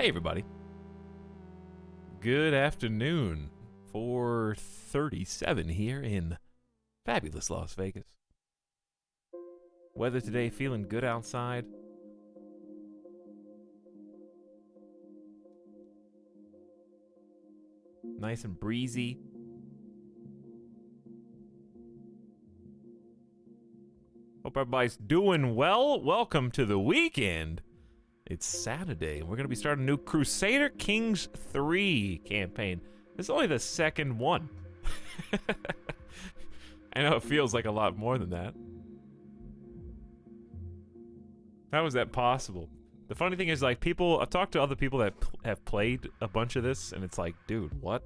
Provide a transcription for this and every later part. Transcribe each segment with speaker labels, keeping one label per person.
Speaker 1: Hey everybody. Good afternoon. 4:37 here in fabulous Las Vegas. Weather today feeling good outside. Nice and breezy. Hope everybody's doing well. Welcome to the weekend. It's Saturday, and we're going to be starting a new Crusader Kings 3 campaign. It's only the second one. I know it feels like a lot more than that. How is that possible? The funny thing is, like, I've talked to other people that have played a bunch of this, and it's like, dude, what?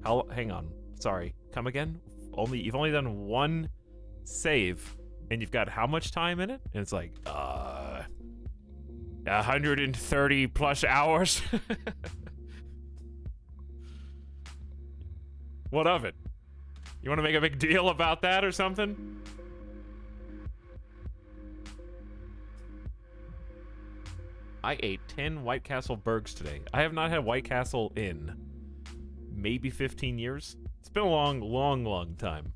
Speaker 1: Hang on. Sorry. Come again? You've only done one save, and you've got how much time in it? And it's like, 130 plus hours? What of it? You want to make a big deal about that or something? I ate 10 White Castle burgers today. I have not had White Castle in maybe 15 years. It's been a long time.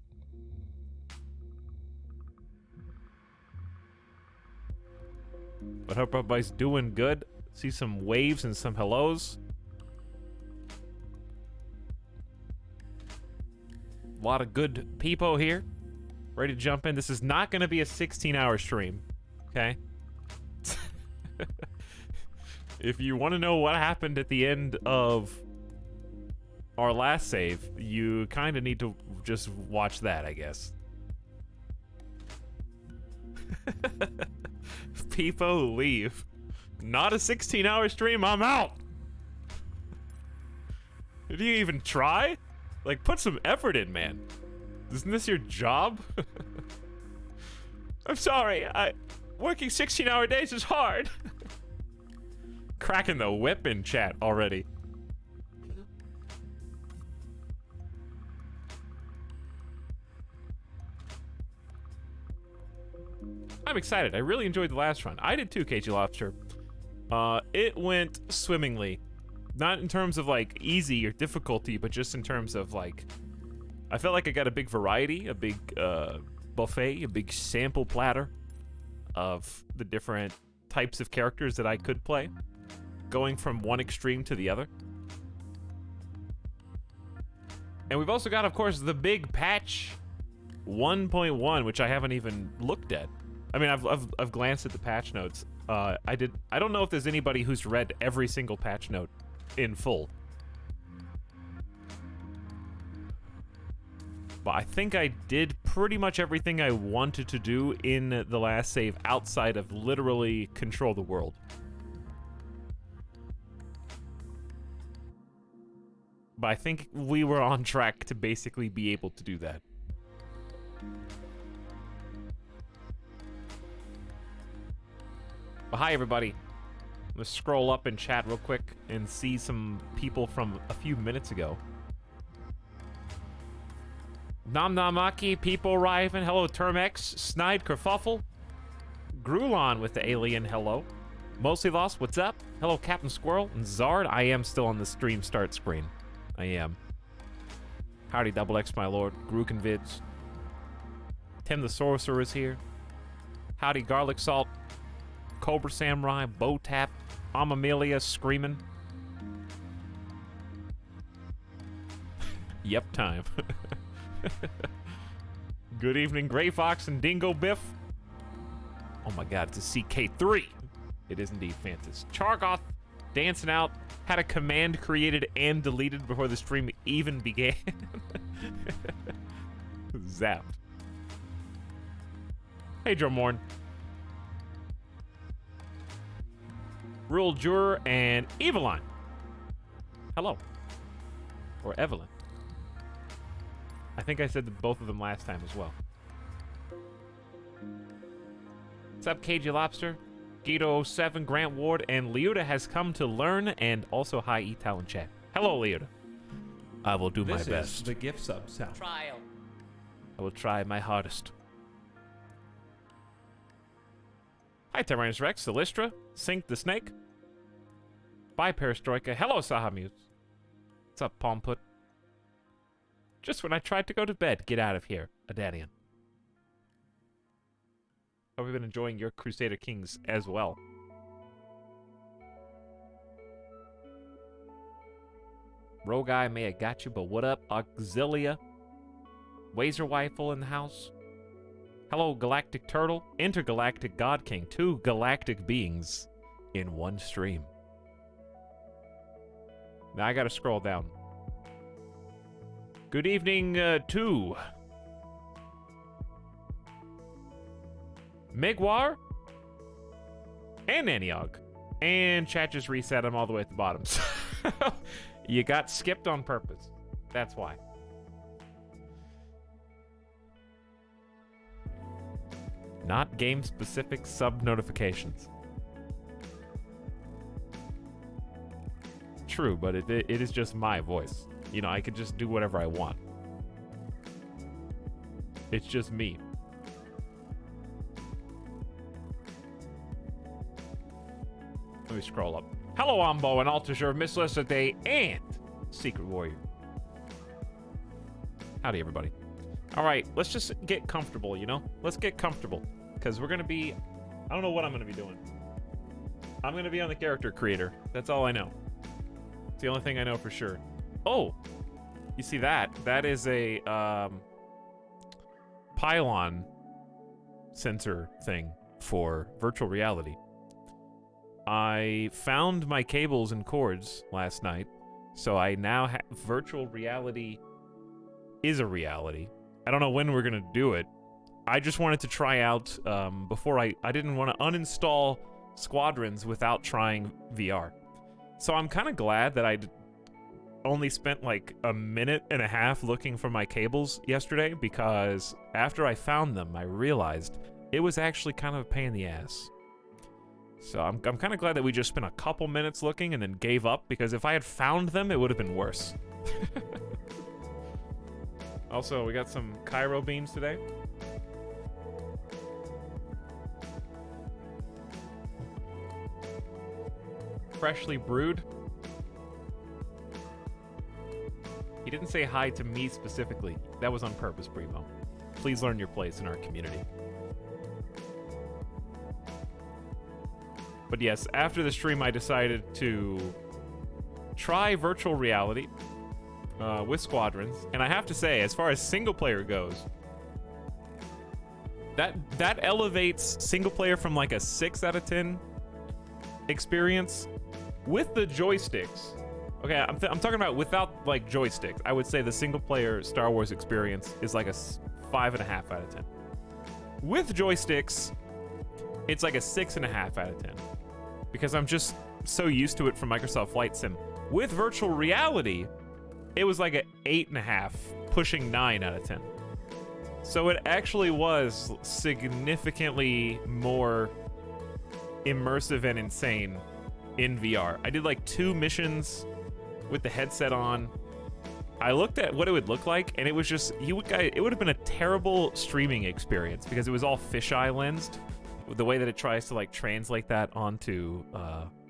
Speaker 1: But hope everybody's doing good. See some waves and some hellos. A lot of good people here. Ready to jump in. This is not going to be a 16-hour stream. Okay? If you want to know what happened at the end of our last save, you kind of need to just watch that, I guess. People leave. Not a 16-hour stream, I'm out! Did you even try? Like, put some effort in, man. Isn't this your job? I'm sorry, working 16-hour days is hard. Cracking the whip in chat already. I'm excited. I really enjoyed the last run. I did too, KG Lobster. It went swimmingly. Not in terms of, like, easy or difficulty, but just in terms of, like... I felt like I got a big variety, a big buffet, a big sample platter of the different types of characters that I could play, going from one extreme to the other. And we've also got, of course, the big patch 1.1, which I haven't even looked at. I mean, I've glanced at the patch notes. I don't know if there's anybody who's read every single patch note in full. But I think I did pretty much everything I wanted to do in the last save outside of literally control the world. But I think we were on track to basically be able to do that. But hi, everybody. Let's scroll up in chat real quick and see some people from a few minutes ago. Nom Namaki, People Riven, hello Termex, Snide Kerfuffle, Grulon with the alien, hello. Mostly Lost, what's up? Hello Captain Squirrel, and Zard, I am still on the stream start screen. I am. Howdy Double X, my lord. Gruken Vids. Tim the Sorcerer is here. Howdy Garlic Salt. Cobra Samurai, Bow Tap, Amamelia Screaming. Yep, time. Good evening, Gray Fox and Dingo Biff. Oh my god, it's a CK3. It is indeed Fantas. Chargoth dancing out. Had a command created and deleted before the stream even began. Zapped. Hey, Joe Morn. Rule Juror and Eveline. Hello. Or Evelyn. I think I said both of them last time as well. What's up, KG Lobster? Guido07, Grant Ward, and Leota has come to learn, and also hi, E-Talon chat. Hello, Leota. I will do my best.
Speaker 2: This is the gift sub sound.
Speaker 3: Trial.
Speaker 1: I will try my hardest. Hi, Tyrannus Rex, Silistra, Sink the Snake. Bye, Perestroika. Hello, Sahamuse. What's up, Palm Put? Just when I tried to go to bed. Get out of here, Adanian. Hope you've been enjoying your Crusader Kings as well. Roguy may have got you, but what up, Auxilia? Wazer Rifle in the house. Hello, Galactic Turtle. Intergalactic God King. 2 galactic beings in one stream. Now I gotta scroll down. Good evening, to Megwar and Aniog. And chat just reset them all the way at the bottom. You got skipped on purpose. That's why. Not game-specific sub-notifications. True, but it is just my voice. You know, I could just do whatever I want. It's just me. Let me scroll up. Hello, Ambo and Altager, Miss Day, and Secret Warrior. Howdy, everybody. All right, let's just get comfortable, you know? Let's get comfortable, because we're going to be... I don't know what I'm going to be doing. I'm going to be on the character creator. That's all I know. It's the only thing I know for sure. Oh, you see that? That is a pylon sensor thing for virtual reality. I found my cables and cords last night, so I now have virtual reality is a reality. I don't know when we're gonna do it. I just wanted to try out before I didn't want to uninstall Squadrons without trying VR. So I'm kind of glad that I only spent like a minute and a half looking for my cables yesterday, because after I found them, I realized it was actually kind of a pain in the ass. So I'm kind of glad that we just spent a couple minutes looking and then gave up, because if I had found them, it would have been worse. Also, we got some Cairo beans today. Freshly brewed. He didn't say hi to me specifically. That was on purpose, Primo. Please learn your place in our community. But yes, after the stream, I decided to try virtual reality with Squadrons. And I have to say, as far as single player goes, that elevates single player from like a 6 out of 10 experience with the joysticks. Okay, I'm talking about without like joysticks. I would say the single player Star Wars experience is like a 5.5 out of 10. With joysticks, it's like a 6.5 out of 10. Because I'm just so used to it from Microsoft Flight Sim. With virtual reality, it was like an 8.5, pushing 9 out of 10. So it actually was significantly more immersive and insane in VR. I did like 2 missions with the headset on. I looked at what it would look like, and it was just, it would have been a terrible streaming experience because it was all fisheye lensed. The way that it tries to like translate that onto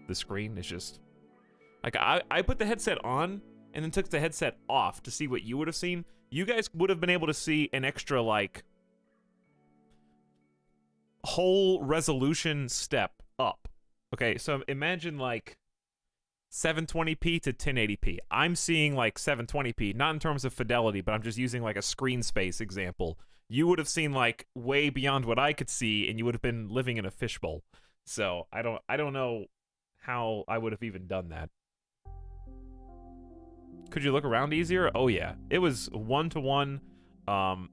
Speaker 1: the screen is just like, I put the headset on and then took the headset off to see what you would have seen. You guys would have been able to see an extra like whole resolution step up. Okay, so imagine like 720p to 1080p. I'm seeing like 720p, not in terms of fidelity, but I'm just using like a screen space example. You would have seen like way beyond what I could see, and you would have been living in a fishbowl. So I don't know how I would have even done that. Could you look around easier? Oh yeah, it was 1-to-1. I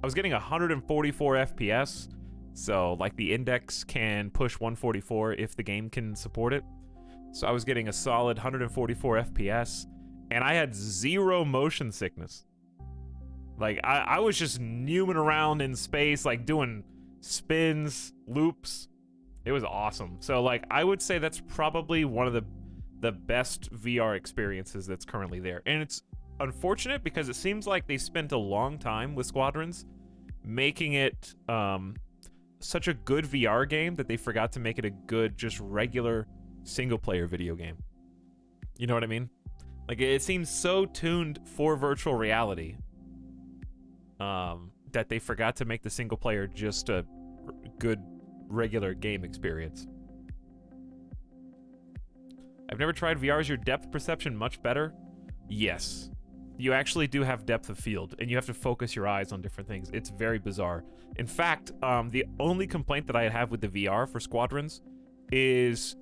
Speaker 1: was getting 144 FPS. So like the index can push 144 if the game can support it. So I was getting a solid 144 FPS, and I had 0 motion sickness. Like, I was just newing around in space, like, doing spins, loops. It was awesome. So, like, I would say that's probably one of the best VR experiences that's currently there. And it's unfortunate because it seems like they spent a long time with Squadrons making it such a good VR game that they forgot to make it a good, just regular single-player video game. You know what I mean? Like, it seems so tuned for virtual reality that they forgot to make the single-player just a good, regular game experience. I've never tried VR. Is your depth perception much better? Yes. You actually do have depth of field, and you have to focus your eyes on different things. It's very bizarre. In fact, the only complaint that I have with the VR for Squadrons is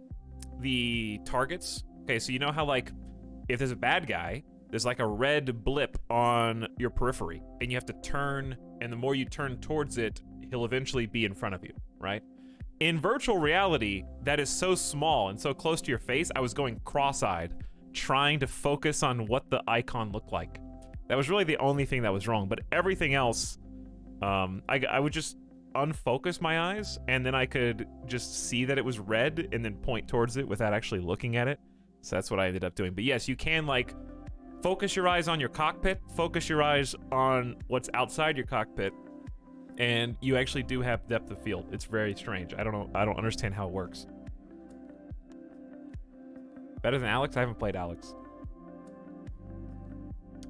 Speaker 1: the targets. Okay, so you know how, like, if there's a bad guy, there's like a red blip on your periphery, and you have to turn, and the more you turn towards it, he'll eventually be in front of you, right? In virtual reality, that is so small and so close to your face, I was going cross-eyed, trying to focus on what the icon looked like. That was really the only thing that was wrong, but everything else, I would just unfocus my eyes, and then I could just see that it was red and then point towards it without actually looking at it. So that's what I ended up doing. But yes, you can, like, focus your eyes on your cockpit, focus your eyes on what's outside your cockpit, and you actually do have depth of field. It's very strange. I don't know. I don't understand how it works. Better than Alex? I haven't played Alex.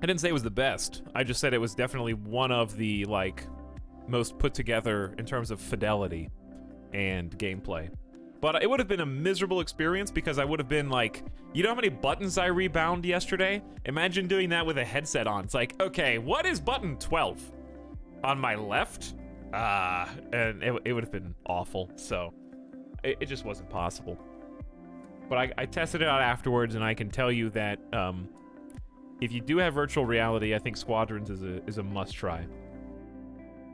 Speaker 1: I didn't say it was the best. I just said it was definitely one of the, like, most put together in terms of fidelity and gameplay. But it would have been a miserable experience because I would have been like, you know how many buttons I rebound yesterday? Imagine doing that with a headset on. It's like, okay, what is button 12? On my left? And it would have been awful. So it just wasn't possible. But I tested it out afterwards, and I can tell you that if you do have virtual reality, I think Squadrons is a must-try.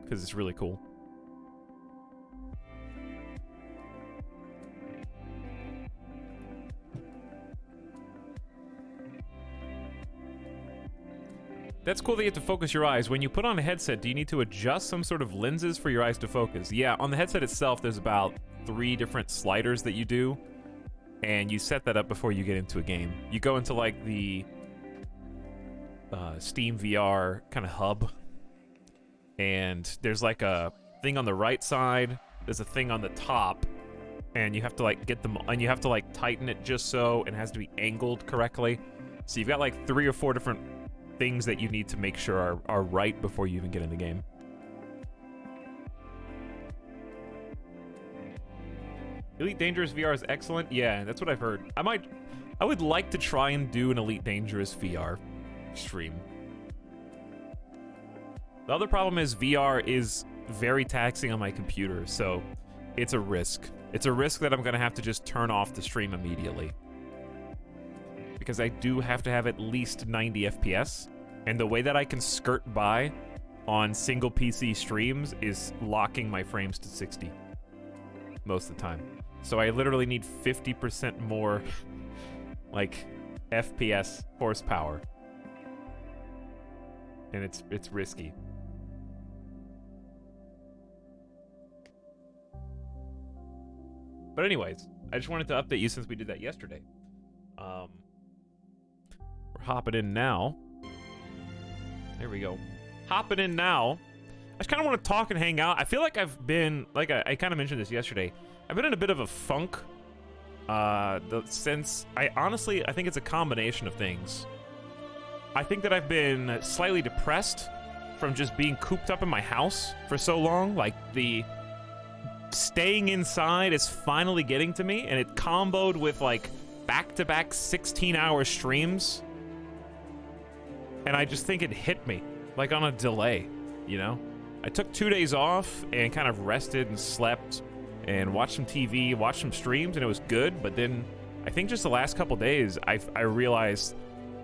Speaker 1: Because it's really cool. That's cool that you have to focus your eyes. When you put on a headset, do you need to adjust some sort of lenses for your eyes to focus? Yeah, on the headset itself, there's about 3 different sliders that you do, and you set that up before you get into a game. You go into, like, the Steam VR kind of hub, and there's, like, a thing on the right side, there's a thing on the top, and you have to, like, get them, and you have to, like, tighten it just so, and it has to be angled correctly. So you've got, like, 3 or 4 different things that you need to make sure are right before you even get in the game. Elite Dangerous VR is excellent. Yeah, that's what I've heard. I would like to try and do an Elite Dangerous VR stream. The other problem is VR is very taxing on my computer, so it's a risk. It's a risk that I'm gonna have to just turn off the stream immediately. Because I do have to have at least 90 FPS, and the way that I can skirt by on single PC streams is locking my frames to 60 most of the time. So I literally need 50% more, like, FPS horsepower, and it's risky. But anyways, I just wanted to update you since we did that yesterday. We're hopping in now. There we go. Hopping in now. I just kind of want to talk and hang out. I feel like I've been, like I kind of mentioned this yesterday, I've been in a bit of a funk since, I think it's a combination of things. I think that I've been slightly depressed from just being cooped up in my house for so long. Like, the staying inside is finally getting to me, and it comboed with, like, back-to-back 16-hour streams, and I just think it hit me, like, on a delay, you know? I took 2 days off and kind of rested and slept and watched some TV, watched some streams, and it was good, but then I think just the last couple days, I realized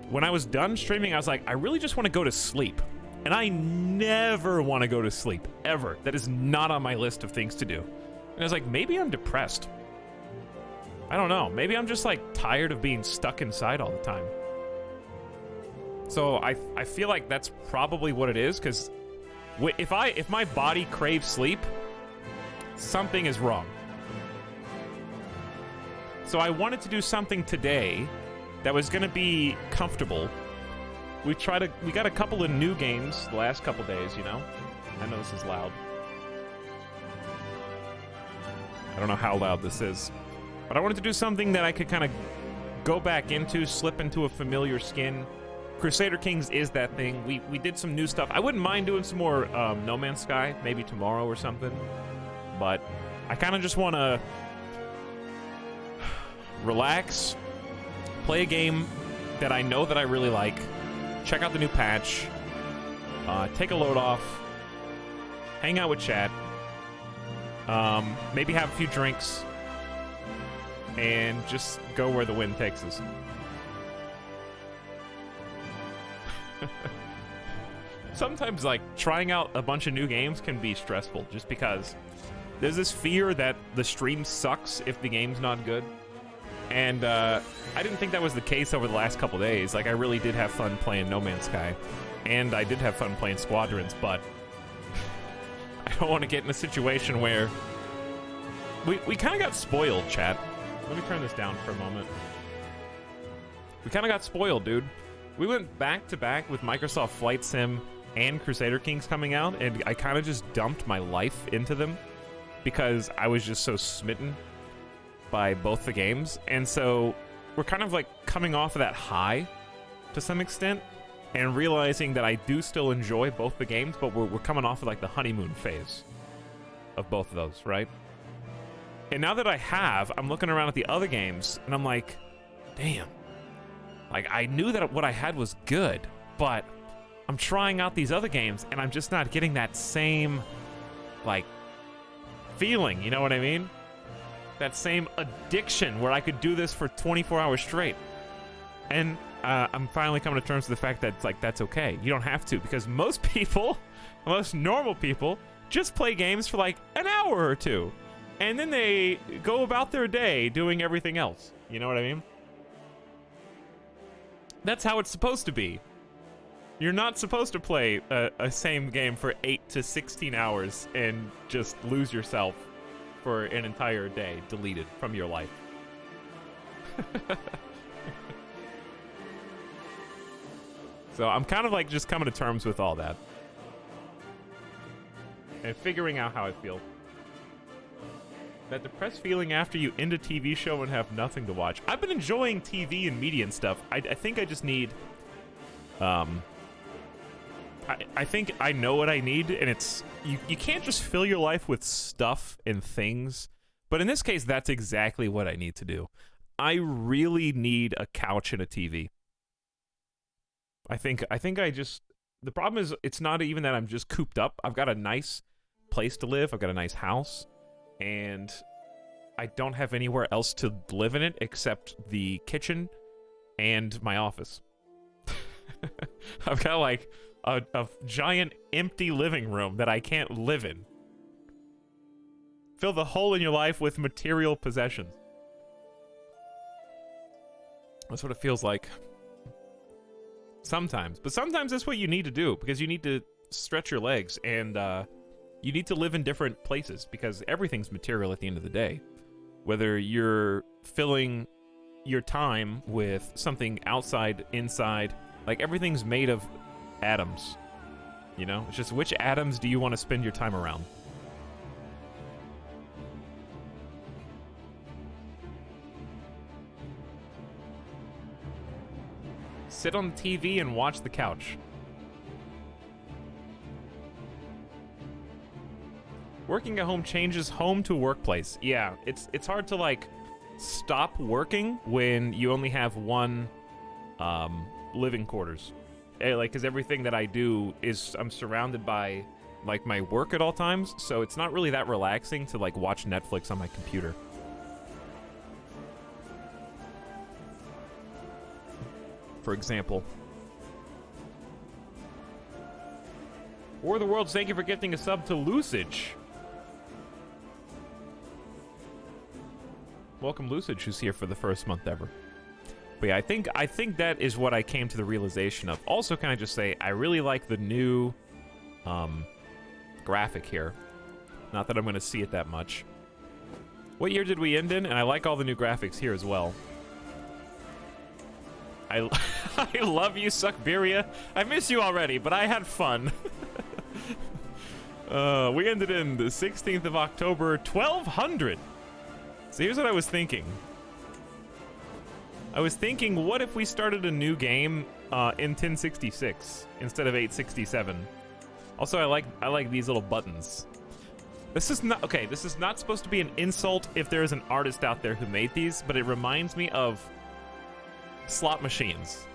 Speaker 1: when I was done streaming, I was like, I really just want to go to sleep. And I never want to go to sleep, ever. That is not on my list of things to do. And I was like, maybe I'm depressed. I don't know. Maybe I'm just, like, tired of being stuck inside all the time. So I feel like that's probably what it is, because if my body craves sleep, something is wrong. So I wanted to do something today that was going to be comfortable. We got a couple of new games the last couple days, you know? I know this is loud. I don't know how loud this is. But I wanted to do something that I could kind of go back into, slip into a familiar skin. Crusader Kings is that thing. We did some new stuff. I wouldn't mind doing some more No Man's Sky, maybe tomorrow or something. But I kind of just want to relax, play a game that I know that I really like, check out the new patch, take a load off, hang out with chat, maybe have a few drinks, and just go where the wind takes us. Sometimes, like, trying out a bunch of new games can be stressful, just because there's this fear that the stream sucks if the game's not good. And I didn't think that was the case over the last couple days. Like, I really did have fun playing No Man's Sky, and I did have fun playing Squadrons, but I don't want to get in a situation where we kind of got spoiled, chat. Let me turn this down for a moment. We kind of got spoiled, dude. We went back to back with Microsoft Flight Sim and Crusader Kings coming out, and I kind of just dumped my life into them because I was just so smitten by both the games. And so we're kind of like coming off of that high to some extent and realizing that I do still enjoy both the games, but we're coming off of like the honeymoon phase of both of those, right? And now that I'm looking around at the other games and I'm like, damn, like I knew that what I had was good, but I'm trying out these other games and I'm just not getting that same like feeling, you know what I mean? That same addiction where I could do this for 24 hours straight. And I'm finally coming to terms with the fact that like that's okay. You don't have to, because most people, most normal people, just play games for like an hour or two, and then they go about their day doing everything else. You know what I mean? That's how it's supposed to be. You're not supposed to play a same game for 8 to 16 hours and just lose yourself for an entire day, deleted from your life. So I'm kind of like just coming to terms with all that and figuring out how I feel. That depressed feeling after you end a TV show and have nothing to watch. I've been enjoying TV and media and stuff. I think I just need I think I know what I need, and it's you can't just fill your life with stuff and things, but in this case that's exactly what I need to do. I really need a couch and a TV. I think I just, the problem is it's not even that I'm just cooped up. I've got a nice place to live. I've got a nice house, and I don't have anywhere else to live in it except the kitchen and my office. I've got like a giant empty living room that I can't live in. Fill the hole in your life with material possessions. That's what it feels like. Sometimes. But sometimes that's what you need to do, because you need to stretch your legs, and you need to live in different places, because everything's material at the end of the day. Whether you're filling your time with something outside, inside, like everything's made of atoms. You know? It's just which atoms do you want to spend your time around? Sit on the TV and watch the couch. Working at home changes home to workplace. Yeah, it's hard to like stop working when you only have one living quarters. Like, because everything that I do is I'm surrounded by like my work at all times, so it's not really that relaxing to like watch Netflix on my computer. For example. War of the Worlds, thank you for gifting a sub to Lucage. Welcome, Lucage, who's here for the first month ever. But yeah, I think that is what I came to the realization of. Also, can I just say, I really like the new graphic here. Not that I'm going to see it that much. What year did we end in? And I like all the new graphics here as well. I love you, Suckberia. I miss you already, but I had fun. We ended in the 16th of October, 1200. So here's what I was thinking. I was thinking, what if we started a new game in 1066 instead of 867? Also, I like these little buttons. This is not okay. This is not supposed to be an insult if there is an artist out there who made these, but it reminds me of slot machines,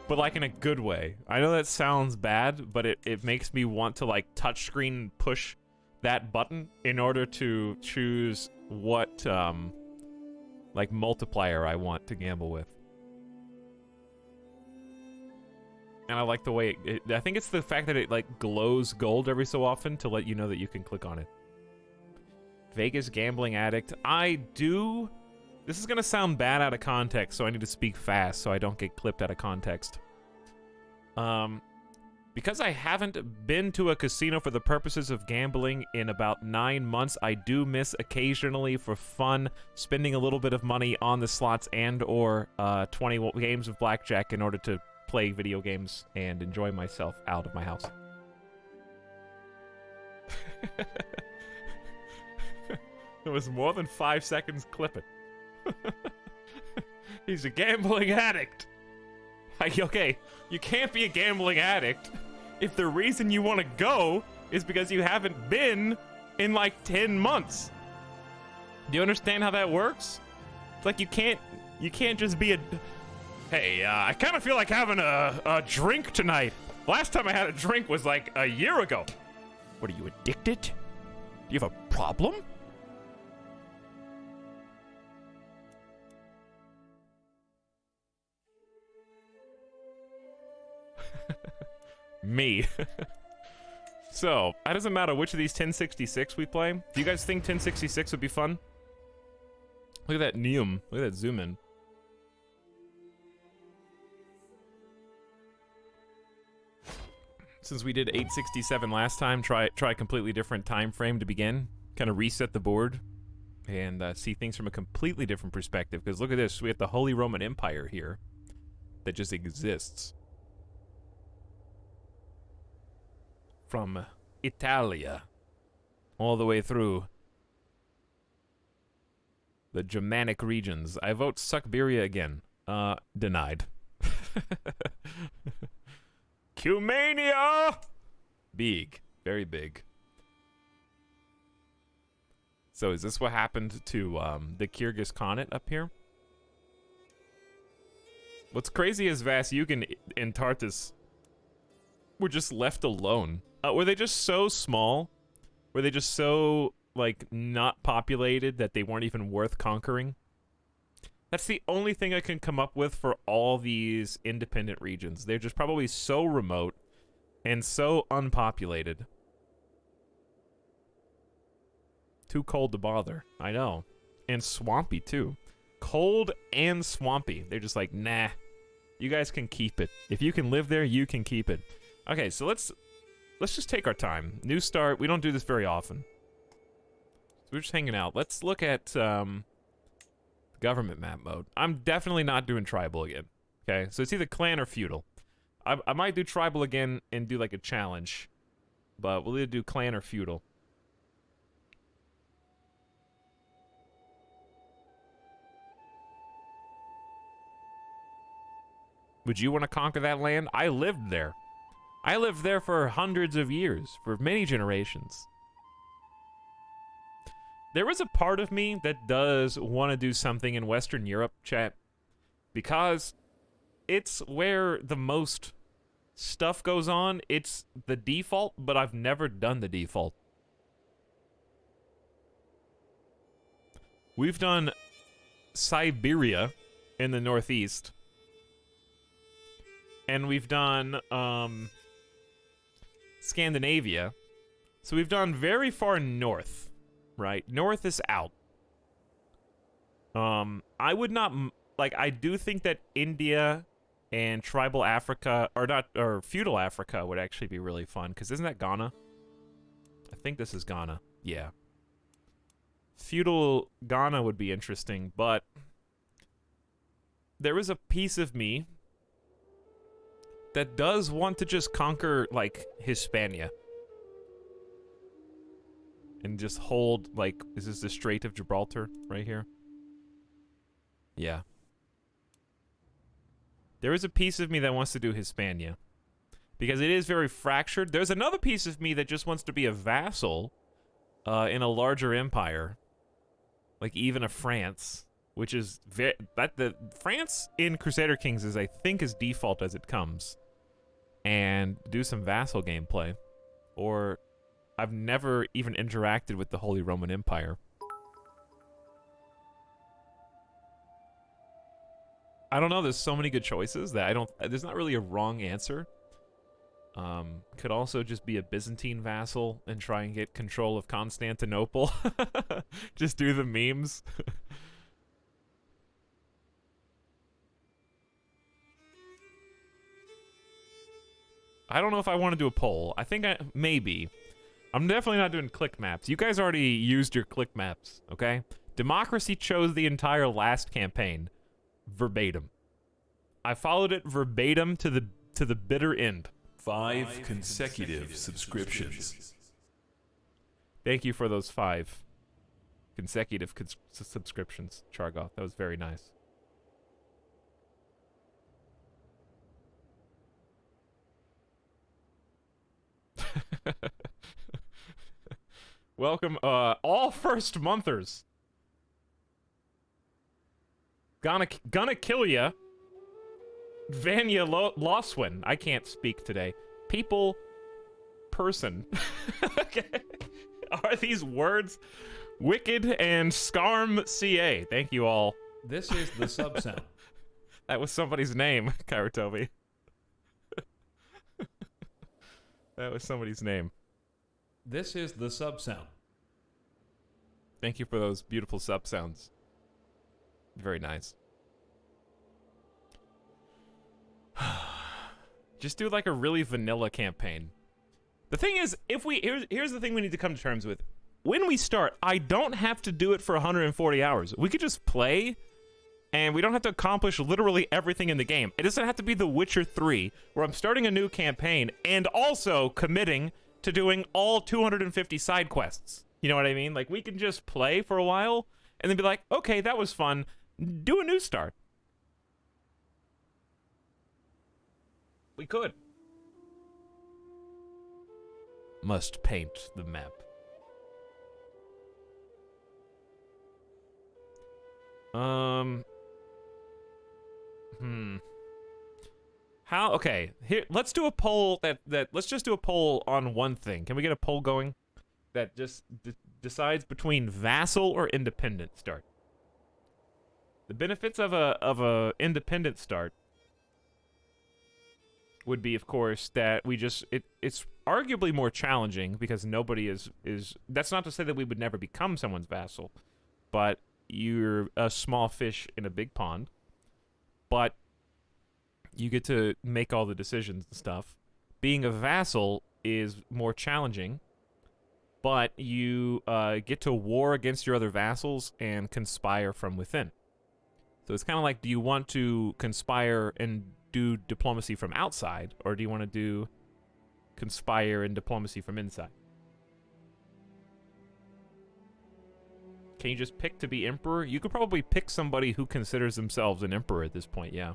Speaker 1: but like in a good way. I know that sounds bad, but it makes me want to like touchscreen push that button in order to choose what like multiplier I want to gamble with. And I like the way I think it's the fact that it like glows gold every so often to let you know that you can click on it. Vegas gambling addict. This is gonna sound bad out of context, so I need to speak fast so I don't get clipped out of context. Because I haven't been to a casino for the purposes of gambling in about 9 months, I do miss occasionally for fun spending a little bit of money on the slots and or 20 games of blackjack in order to play video games and enjoy myself out of my house. It was more than 5 seconds. Clip it. He's a gambling addict. Okay, you can't be a gambling addict if the reason you want to go is because you haven't been in like 10 months. Do you understand how that works? It's like you can't just be a... Hey, I kind of feel like having a drink tonight. Last time I had a drink was like a year ago. What, are you addicted? Do you have a problem? Me. So, it doesn't matter which of these 1066 we play. Do you guys think 1066 would be fun? Look at that Neum. Look at that zoom in. Since we did 867 last time, try a completely different time frame to begin. Kind of reset the board and see things from a completely different perspective. Because look at this, we have the Holy Roman Empire here that just exists. From Italia all the way through the Germanic regions. I vote Suckberia again. Denied. Cumania! Big. Very big. So is this what happened to the Kyrgyz Khanate up here? What's crazy is Vasyugan and Tartus were just left alone. Were they just so small? Were they just so, like, not populated that they weren't even worth conquering? That's the only thing I can come up with for all these independent regions. They're just probably so remote and so unpopulated. Too cold to bother. I know. And swampy, too. Cold and swampy. They're just like, nah. You guys can keep it. If you can live there, you can keep it. Okay, so let's just take our time. New start. We don't do this very often. So we're just hanging out. Let's look at government map mode. I'm definitely not doing tribal again. Okay, so it's either clan or feudal. I might do tribal again and do like a challenge, but we'll either do clan or feudal. Would you want to conquer that land? I lived there. I lived there for hundreds of years, for many generations. There is a part of me that does want to do something in Western Europe, chat, because it's where the most stuff goes on. It's the default, but I've never done the default. We've done Siberia in the northeast, and we've done Scandinavia. So we've done very far north, right? North is out. I would not, like, I do think that India and tribal Africa, or feudal Africa would actually be really fun, because isn't that Ghana? I think this is Ghana. Yeah. Feudal Ghana would be interesting, but there is a piece of me that does want to just conquer, like, Hispania. and just hold, like, is this the Strait of Gibraltar right here? Yeah. There is a piece of me that wants to do Hispania, because it is very fractured. There's another piece of me that just wants to be a vassal in a larger empire, like even a France, which is the France in Crusader Kings is, I think, as default as it comes, and do some vassal gameplay. Or I've never even interacted with the Holy Roman Empire. I don't know, there's so many good choices that there's not really a wrong answer. Could also just be a Byzantine vassal and try and get control of Constantinople. Just do the memes. I don't know if I want to do a poll. I think maybe. I'm definitely not doing click maps. You guys already used your click maps, okay? Democracy chose the entire last campaign. Verbatim. I followed it verbatim to the bitter end.
Speaker 2: 5 consecutive subscriptions.
Speaker 1: Thank you for those 5 consecutive subscriptions, Chargoth. That was very nice. Welcome, all first monthers. Gonna kill ya. Vanya Loswin. I can't speak today. People. Person. Okay. Are these words? Wicked and Scarm CA. Thank you all.
Speaker 3: This is the sub sound.
Speaker 1: That was somebody's name, Kairatobi. That was somebody's name.
Speaker 3: This is the sub sound.
Speaker 1: Thank you for those beautiful sub sounds. Very nice. Just do like a really vanilla campaign. The thing is, here's the thing we need to come to terms with. When we start, I don't have to do it for 140 hours. We could just play, and we don't have to accomplish literally everything in the game. It doesn't have to be The Witcher 3, where I'm starting a new campaign and also committing to doing all 250 side quests. You know what I mean? Like, we can just play for a while, and then be like, okay, that was fun. Do a new start. We could. Must paint the map. How? Okay. Here, let's do a poll. Let's just do a poll on one thing. Can we get a poll going that just decides between vassal or independent start? The benefits of a independent start would be, of course, that we just it's arguably more challenging because nobody is. That's not to say that we would never become someone's vassal, but you're a small fish in a big pond. But you get to make all the decisions and stuff. Being a vassal is more challenging, but you get to war against your other vassals and conspire from within. So it's kind of like, do you want to conspire and do diplomacy from outside, or do you want to do conspire and diplomacy from inside? Can you just pick to be emperor? You could probably pick somebody who considers themselves an emperor at this point, yeah.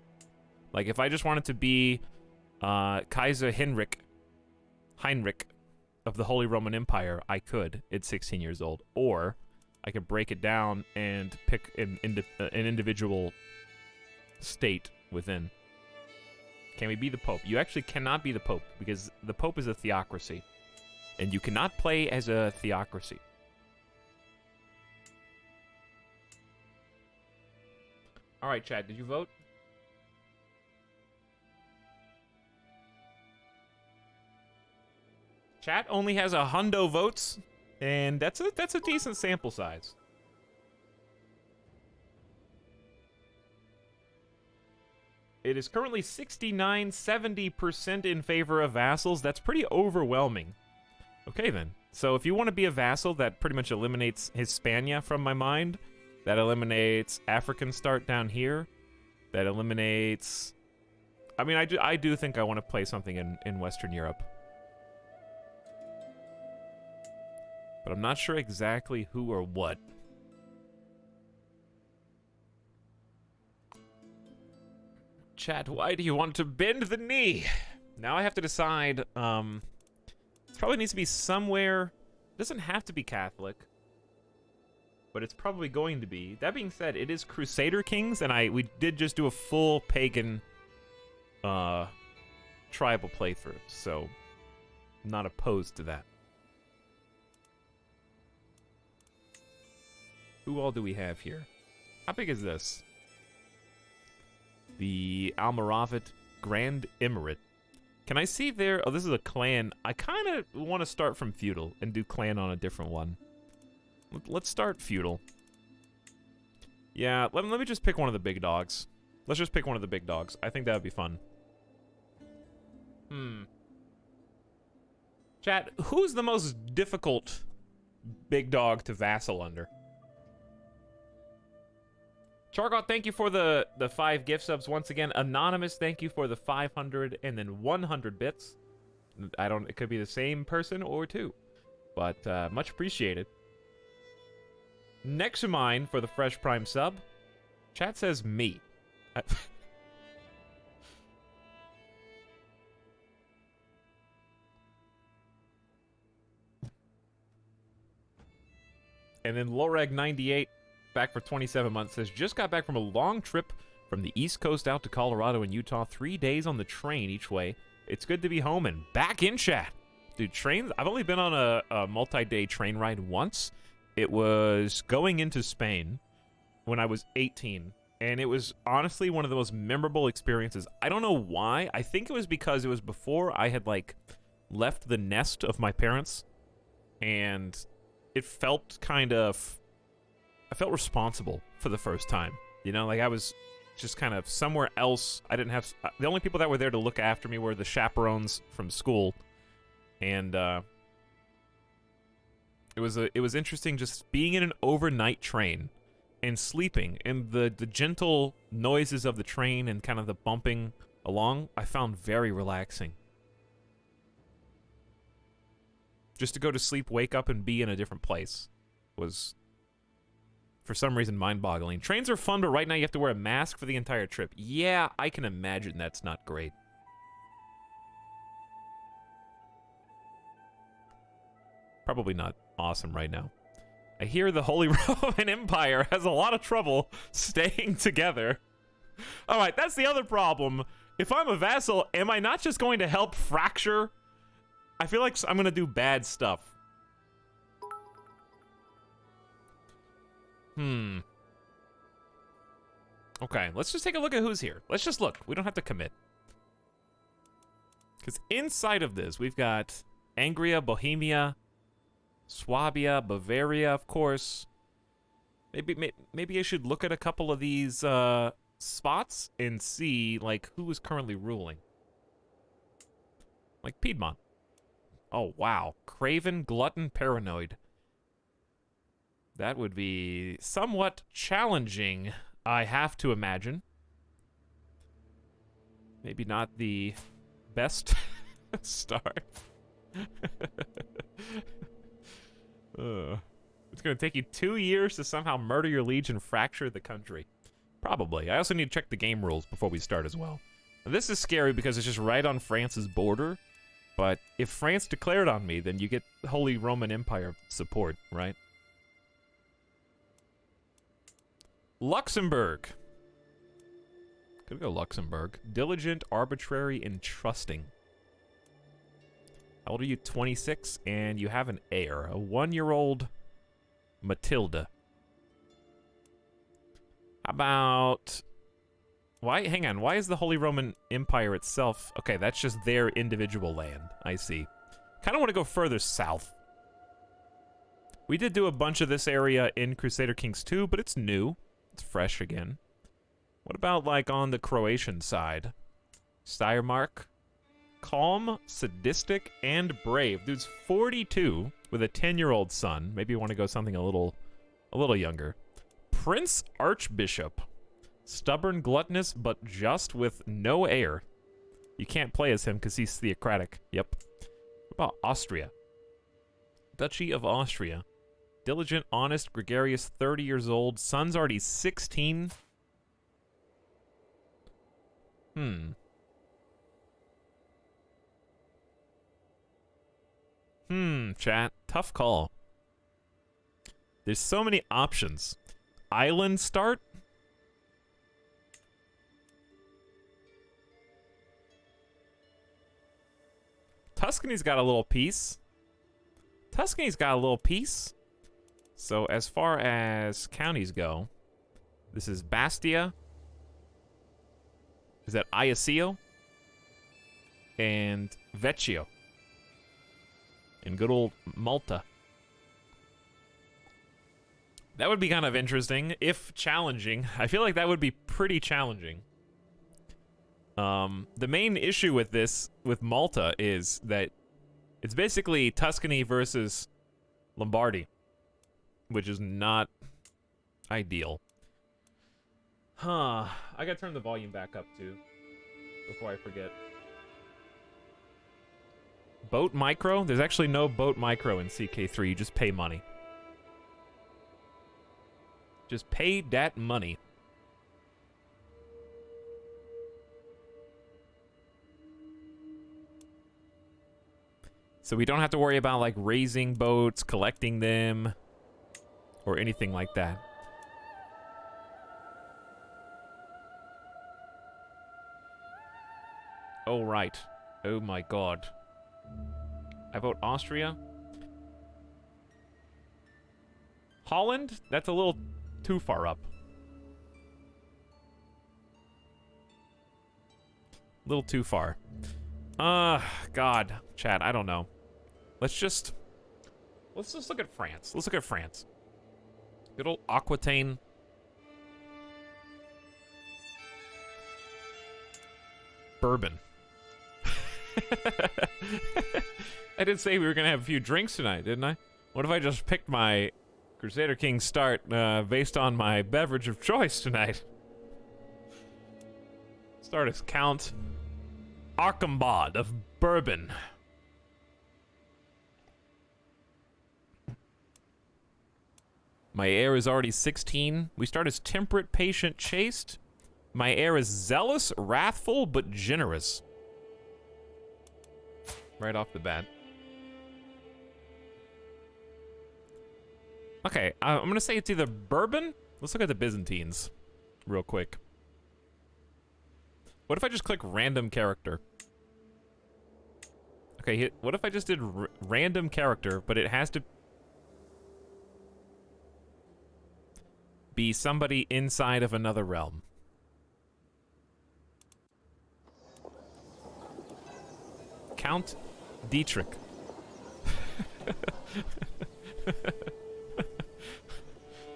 Speaker 1: Like, if I just wanted to be Kaiser Heinrich of the Holy Roman Empire, I could at 16 years old. Or I could break it down and pick an individual state within. Can we be the Pope? You actually cannot be the Pope, because the Pope is a theocracy. And you cannot play as a theocracy. Alright, Chad, did you vote? Chat only has 100 votes, and that's a decent sample size. It is currently 69-70% in favor of vassals. That's pretty overwhelming. Okay, then. So if you want to be a vassal, that pretty much eliminates Hispania from my mind. That eliminates African start down here. That eliminates... I mean, I do think I want to play something in Western Europe. but I'm not sure exactly who or what. Chat, why do you want to bend the knee? Now I have to decide, it probably needs to be somewhere, it doesn't have to be Catholic, but it's probably going to be. That being said, it is Crusader Kings, and we did just do a full pagan, tribal playthrough, so I'm not opposed to that. Who all do we have here? How big is this? The Almoravid Grand Emirate. Can I see there? Oh, this is a clan. I kind of want to start from feudal and do clan on a different one. Let's start feudal. Yeah, let me just pick one of the big dogs. Let's just pick one of the big dogs. I think that would be fun. Chat, who's the most difficult big dog to vassal under? Chargot, thank you for the 5 gift subs once again. Anonymous, thank you for the 500 and then 100 bits. It could be the same person or two, but much appreciated. Next to mine for the Fresh Prime sub, chat says me. And then Loreg98, back for 27 months, says, just got back from a long trip from the East Coast out to Colorado and Utah, 3 days on the train each way. It's good to be home and back in chat. Dude, trains, I've only been on a multi-day train ride once. It was going into Spain when I was 18, and it was honestly one of the most memorable experiences. I don't know why. I think it was because it was before I had, like, left the nest of my parents, and it felt kind of... I felt responsible for the first time. You know, like I was just kind of somewhere else. I didn't have... the only people that were there to look after me were the chaperones from school, and, It was interesting just being in an overnight train and sleeping, and the gentle noises of the train and kind of the bumping along, I found very relaxing. Just to go to sleep, wake up, and be in a different place was, for some reason, mind-boggling. Trains are fun, but right now you have to wear a mask for the entire trip. Yeah, I can imagine that's not great. Probably not awesome right now. I hear the Holy Roman Empire has a lot of trouble staying together. Alright, that's the other problem. If I'm a vassal, am I not just going to help fracture? I feel like I'm going to do bad stuff. Okay, let's just take a look at who's here. Let's just look. We don't have to commit. Because inside of this, we've got Angria, Bohemia, Swabia, Bavaria, of course. Maybe I should look at a couple of these spots and see, like, who is currently ruling. Like Piedmont. Oh, wow. Craven, Glutton, Paranoid. That would be somewhat challenging, I have to imagine. Maybe not the best start. It's going to take you 2 years to somehow murder your liege and fracture the country. Probably. I also need to check the game rules before we start as well. Now, this is scary because it's just right on France's border. But if France declared on me, then you get Holy Roman Empire support, right? Luxembourg. Could go Luxembourg. Diligent, arbitrary, and trusting. How old are you? 26, and you have an heir, a 1-year-old Matilda. How about... Why? Hang on. Why is the Holy Roman Empire itself... Okay, that's just their individual land. I see. Kind of want to go further south. We did do a bunch of this area in Crusader Kings 2, but it's new. It's fresh again. What about, like, on the Croatian side? Steiermark? Calm, sadistic, and brave. Dude's 42 with a 10-year-old son. Maybe you want to go something a little younger. Prince Archbishop. Stubborn, gluttonous, but just with no heir. You can't play as him because he's theocratic. Yep. What about Austria? Duchy of Austria. Diligent, honest, gregarious, 30 years old. Son's already 16. Chat. Tough call. There's so many options. Island start? Tuscany's got a little piece. Tuscany's got a little piece. So as far as counties go, this is Bastia. Is that Iasio? And Vecchio. In good old Malta. That would be kind of interesting, if challenging. I feel like that would be pretty challenging. The main issue with this, with Malta, is that it's basically Tuscany versus Lombardy, which is not ideal. I gotta turn the volume back up, too, before I forget. Boat micro? There's actually no boat micro in CK3, you just pay money. Just pay that money. So we don't have to worry about, like, raising boats, collecting them, or anything like that. Oh, right. Oh, my God. I vote Austria. Holland? That's a little too far up. A little too far. God. Chat, I don't know. Let's just look at France. Let's look at France. Good old Aquitaine. Bourbon. I did say we were gonna have a few drinks tonight, didn't I? What if I just picked my Crusader King start based on my beverage of choice tonight? Start as Count Archambaud of Bourbon. My heir is already 16. We start as temperate, patient, chaste. My heir is zealous, wrathful, but generous. Right off the bat. Okay, I'm gonna say it's either bourbon. Let's look at the Byzantines real quick. What if I just click random character? Okay, what if I just did random character, but it has to be somebody inside of another realm? Count Dietrich.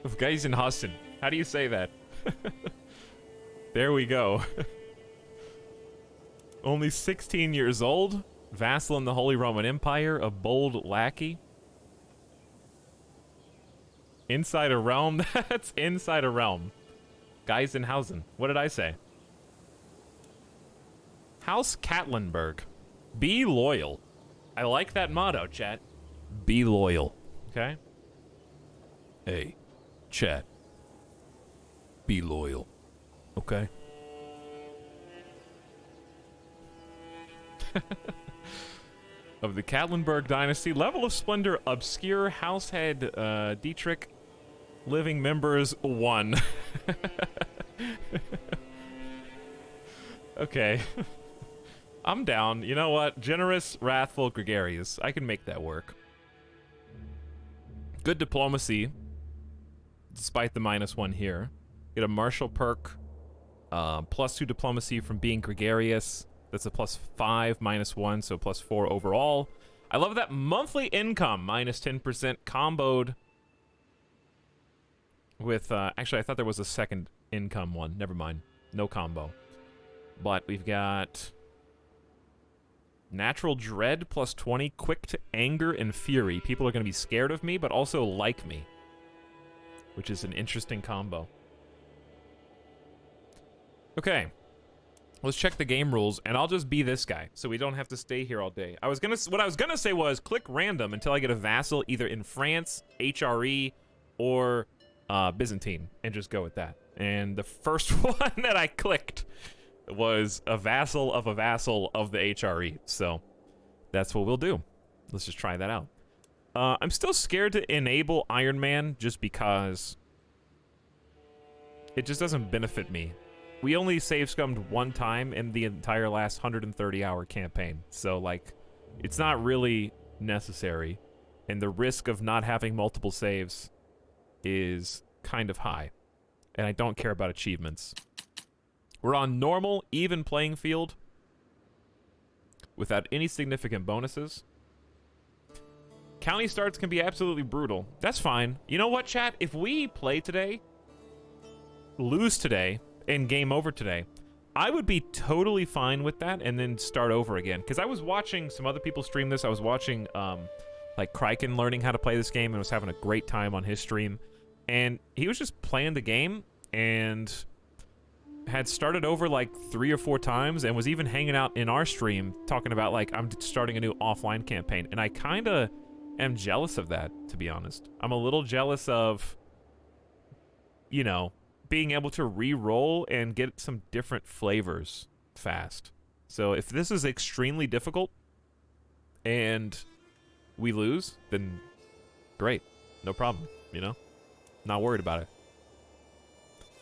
Speaker 1: Of Geisenhausen. How do you say that? There we go. Only 16 years old. Vassal in the Holy Roman Empire. A bold lackey. Inside a realm? That's inside a realm. Geisenhausen. What did I say? House Katlenberg. Be loyal. I like that motto, chat. Be loyal. Okay? Hey, chat. Be loyal. Okay? Of the Katlenberg dynasty. Level of splendor, obscure. Househead, Dietrich. Living members, 1. Okay. I'm down. You know what? Generous, wrathful, gregarious. I can make that work. Good diplomacy. Despite the -1 here. Get a martial perk. +2 diplomacy from being gregarious. That's a +5, -1, so +4 overall. I love that monthly income, -10% comboed with, actually, I thought there was a second income one. Never mind. No combo. But we've got natural dread, +20, quick to anger and fury. People are going to be scared of me, but also like me, which is an interesting combo. Okay. let's check the game rules, and I'll just be this guy, so we don't have to stay here all day. What I was gonna say was click random until I get a vassal either in France, HRE, or Byzantine, and just go with that. And the first one that I clicked was a vassal of the HRE, so that's what we'll do. Let's just try that out. I'm still scared to enable Iron Man just because it just doesn't benefit me. We only save scummed one time in the entire last 130-hour campaign, so like, it's not really necessary, and the risk of not having multiple saves is kind of high, and I don't care about achievements. We're on normal, even playing field without any significant bonuses. County starts can be absolutely brutal. That's fine. You know what, chat? If we play today, lose today, and game over today, I would be totally fine with that and then start over again. Because I was watching some other people stream this. I was watching, like, Kraken learning how to play this game and was having a great time on his stream. And he was just playing the game and had started over like 3 or 4 times and was even hanging out in our stream talking about, like, I'm starting a new offline campaign. And I kind of am jealous of that, to be honest. I'm a little jealous of, you know, being able to re-roll and get some different flavors fast. So if this is extremely difficult and we lose, then great. No problem, you know? Not worried about it.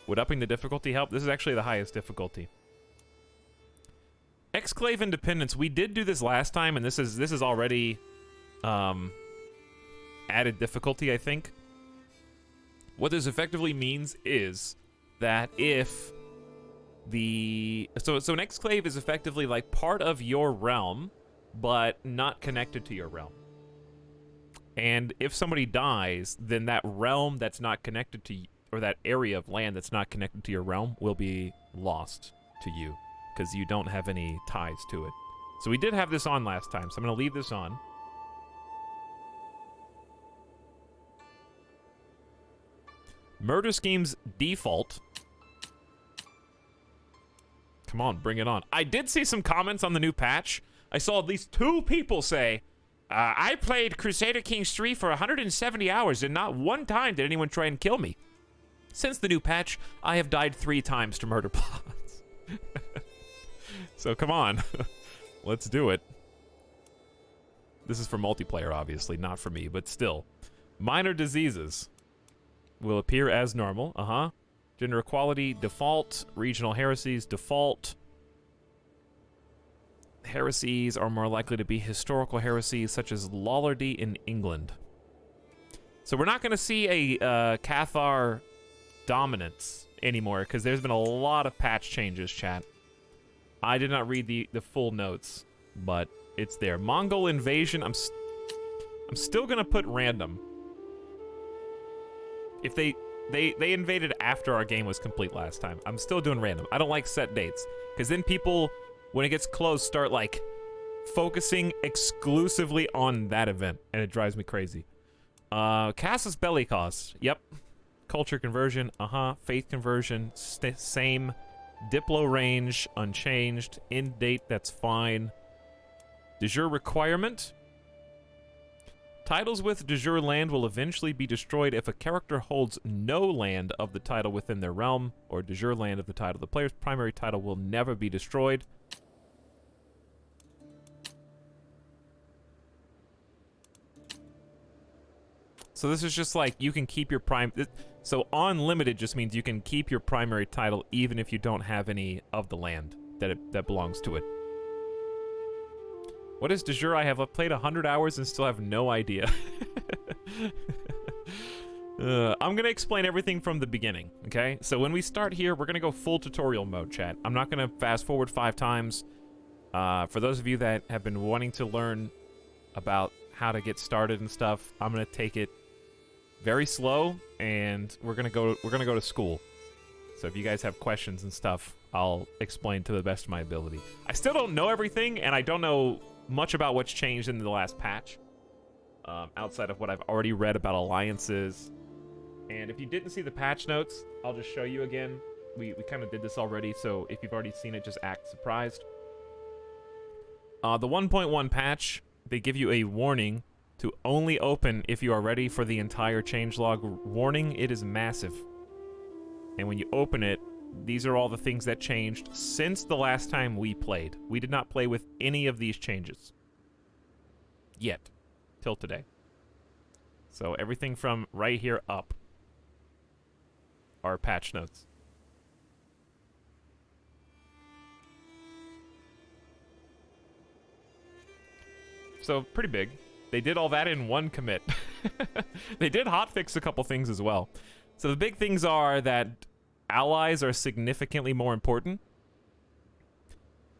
Speaker 1: Would upping the difficulty help? This is actually the highest difficulty. Exclave Independence. We did do this last time, and this is already added difficulty, I think. What this effectively means is that if the... So an exclave is effectively like part of your realm, but not connected to your realm. And if somebody dies, then that realm that's not connected to... or that area of land that's not connected to your realm will be lost to you, because you don't have any ties to it. So we did have this on last time, so I'm going to leave this on. Murder schemes default. Come on, bring it on. I did see some comments on the new patch. I saw at least 2 people say, I played Crusader Kings 3 for 170 hours and not one time did anyone try and kill me. Since the new patch, I have died 3 times to murder plots. So come on, let's do it. This is for multiplayer, obviously, not for me, but still. Minor diseases will appear as normal. Gender equality, default. Regional heresies, default. Heresies are more likely to be historical heresies, such as Lollardy in England. So we're not going to see a Cathar dominance anymore, because there's been a lot of patch changes, chat. I did not read the full notes, but it's there. Mongol invasion, I'm still going to put random. If they invaded after our game was complete last time, I'm still doing random. I don't like set dates, because then people, when it gets close, start like focusing exclusively on that event, and it drives me crazy. Casus Belli costs, yep. Culture conversion, faith conversion, same. Diplo range, unchanged. End date, that's fine. De jure requirement. Titles with de jure land will eventually be destroyed if a character holds no land of the title within their realm, or de jure land of the title. The player's primary title will never be destroyed. So this is just like, you can keep your so unlimited just means you can keep your primary title even if you don't have any of the land that belongs to it. What is de jure? I have played 100 hours and still have no idea. I'm going to explain everything from the beginning, okay? So when we start here, we're going to go full tutorial mode, chat. I'm not going to fast forward 5 times. For those of you that have been wanting to learn about how to get started and stuff, I'm going to take it very slow, and we're gonna go to school. So if you guys have questions and stuff, I'll explain to the best of my ability. I still don't know everything, and I don't know much about what's changed in the last patch, outside of what I've already read about alliances. And if you didn't see the patch notes, I'll just show you again. We kind of did this already, so if you've already seen it, just act surprised. The 1.1 patch, they give you a warning to only open if you are ready for the entire changelog warning. It is massive. And when you open it, these are all the things that changed since the last time we played. We did not play with any of these changes. Yet. Till today. So everything from right here up are patch notes. So, pretty big. They did all that in one commit. They did hotfix a couple things as well. So the big things are that allies are significantly more important.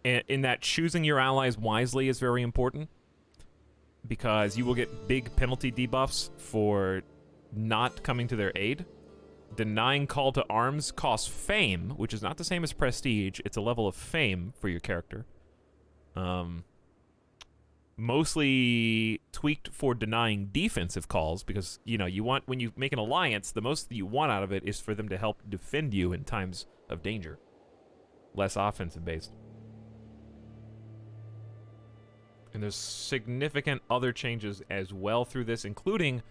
Speaker 1: In that choosing your allies wisely is very important. Because you will get big penalty debuffs for not coming to their aid. Denying call to arms costs fame, which is not the same as prestige. It's a level of fame for your character. Mostly tweaked for denying defensive calls, because, you know, you want, when you make an alliance, the most that you want out of it is for them to help defend you in times of danger. Less offensive based. And there's significant other changes as well through this, including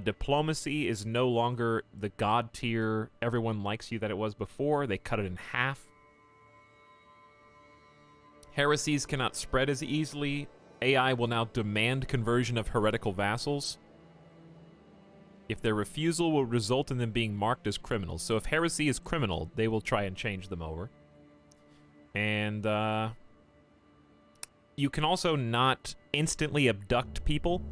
Speaker 1: diplomacy is no longer the god tier, everyone likes you that it was before. They cut it in half. Heresies cannot spread as easily. AI will now demand conversion of heretical vassals if their refusal will result in them being marked as criminals. So if heresy is criminal, they will try and change them over. And you can also not instantly abduct people.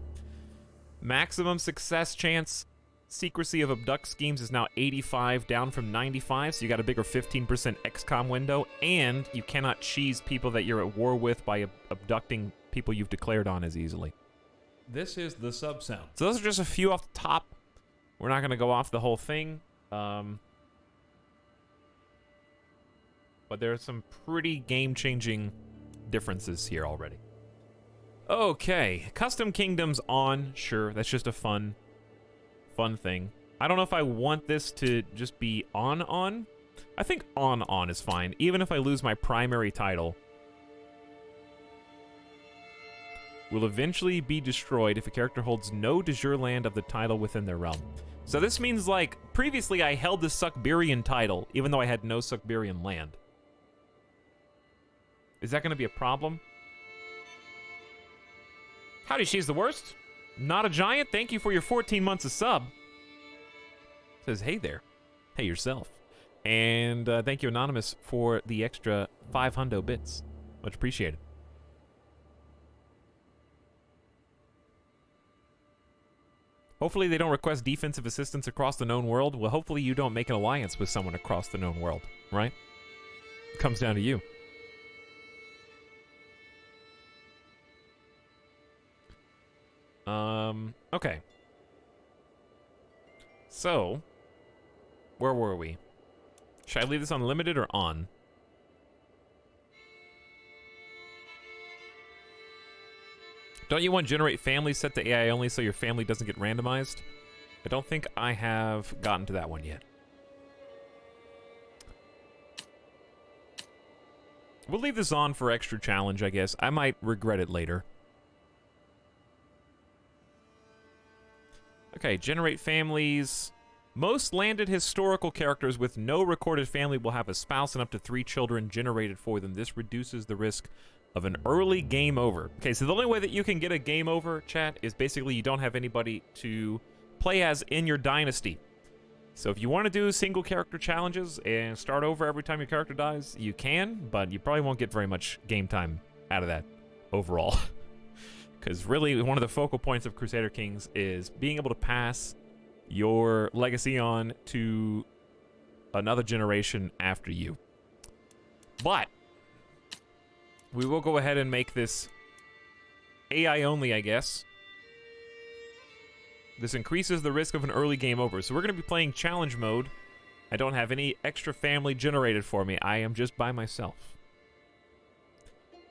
Speaker 1: Maximum success chance secrecy of abduct schemes is now 85, down from 95, so you got a bigger 15% XCOM window, and you cannot cheese people that you're at war with by abducting people you've declared on as easily.
Speaker 3: This is the sub-sound.
Speaker 1: So those are just a few off the top. We're not going to go off the whole thing. But there are some pretty game-changing differences here already. Okay, custom kingdoms on. Sure, that's just a fun thing. I don't know if I want this to just be on. I think on is fine, even if I lose my primary title. Will eventually be destroyed if a character holds no de jure land of the title within their realm. So this means, like, previously I held the Suckberian title, even though I had no Suckberian land. Is that going to be a problem? Howdy, she's the worst. Not a giant, thank you for your 14 months of sub. Says, hey there. Hey yourself. And thank you, Anonymous, for the extra 500 bits. Much appreciated. Hopefully they don't request defensive assistance across the known world. Well, hopefully you don't make an alliance with someone across the known world, right? It comes down to you. Okay. So, where were we? Should I leave this on limited or on? Don't you want generate family set to AI only so your family doesn't get randomized? I don't think I have gotten to that one yet. We'll leave this on for extra challenge, I guess. I might regret it later. Okay, generate families. Most landed historical characters with no recorded family will have a spouse and up to 3 children generated for them. This reduces the risk of an early game over. Okay, so the only way that you can get a game over, chat, is basically you don't have anybody to play as in your dynasty. So if you want to do single character challenges and start over every time your character dies, you can, but you probably won't get very much game time out of that overall. Because really, one of the focal points of Crusader Kings is being able to pass your legacy on to another generation after you. But we will go ahead and make this AI only, I guess. This increases the risk of an early game over. So we're going to be playing challenge mode. I don't have any extra family generated for me. I am just by myself.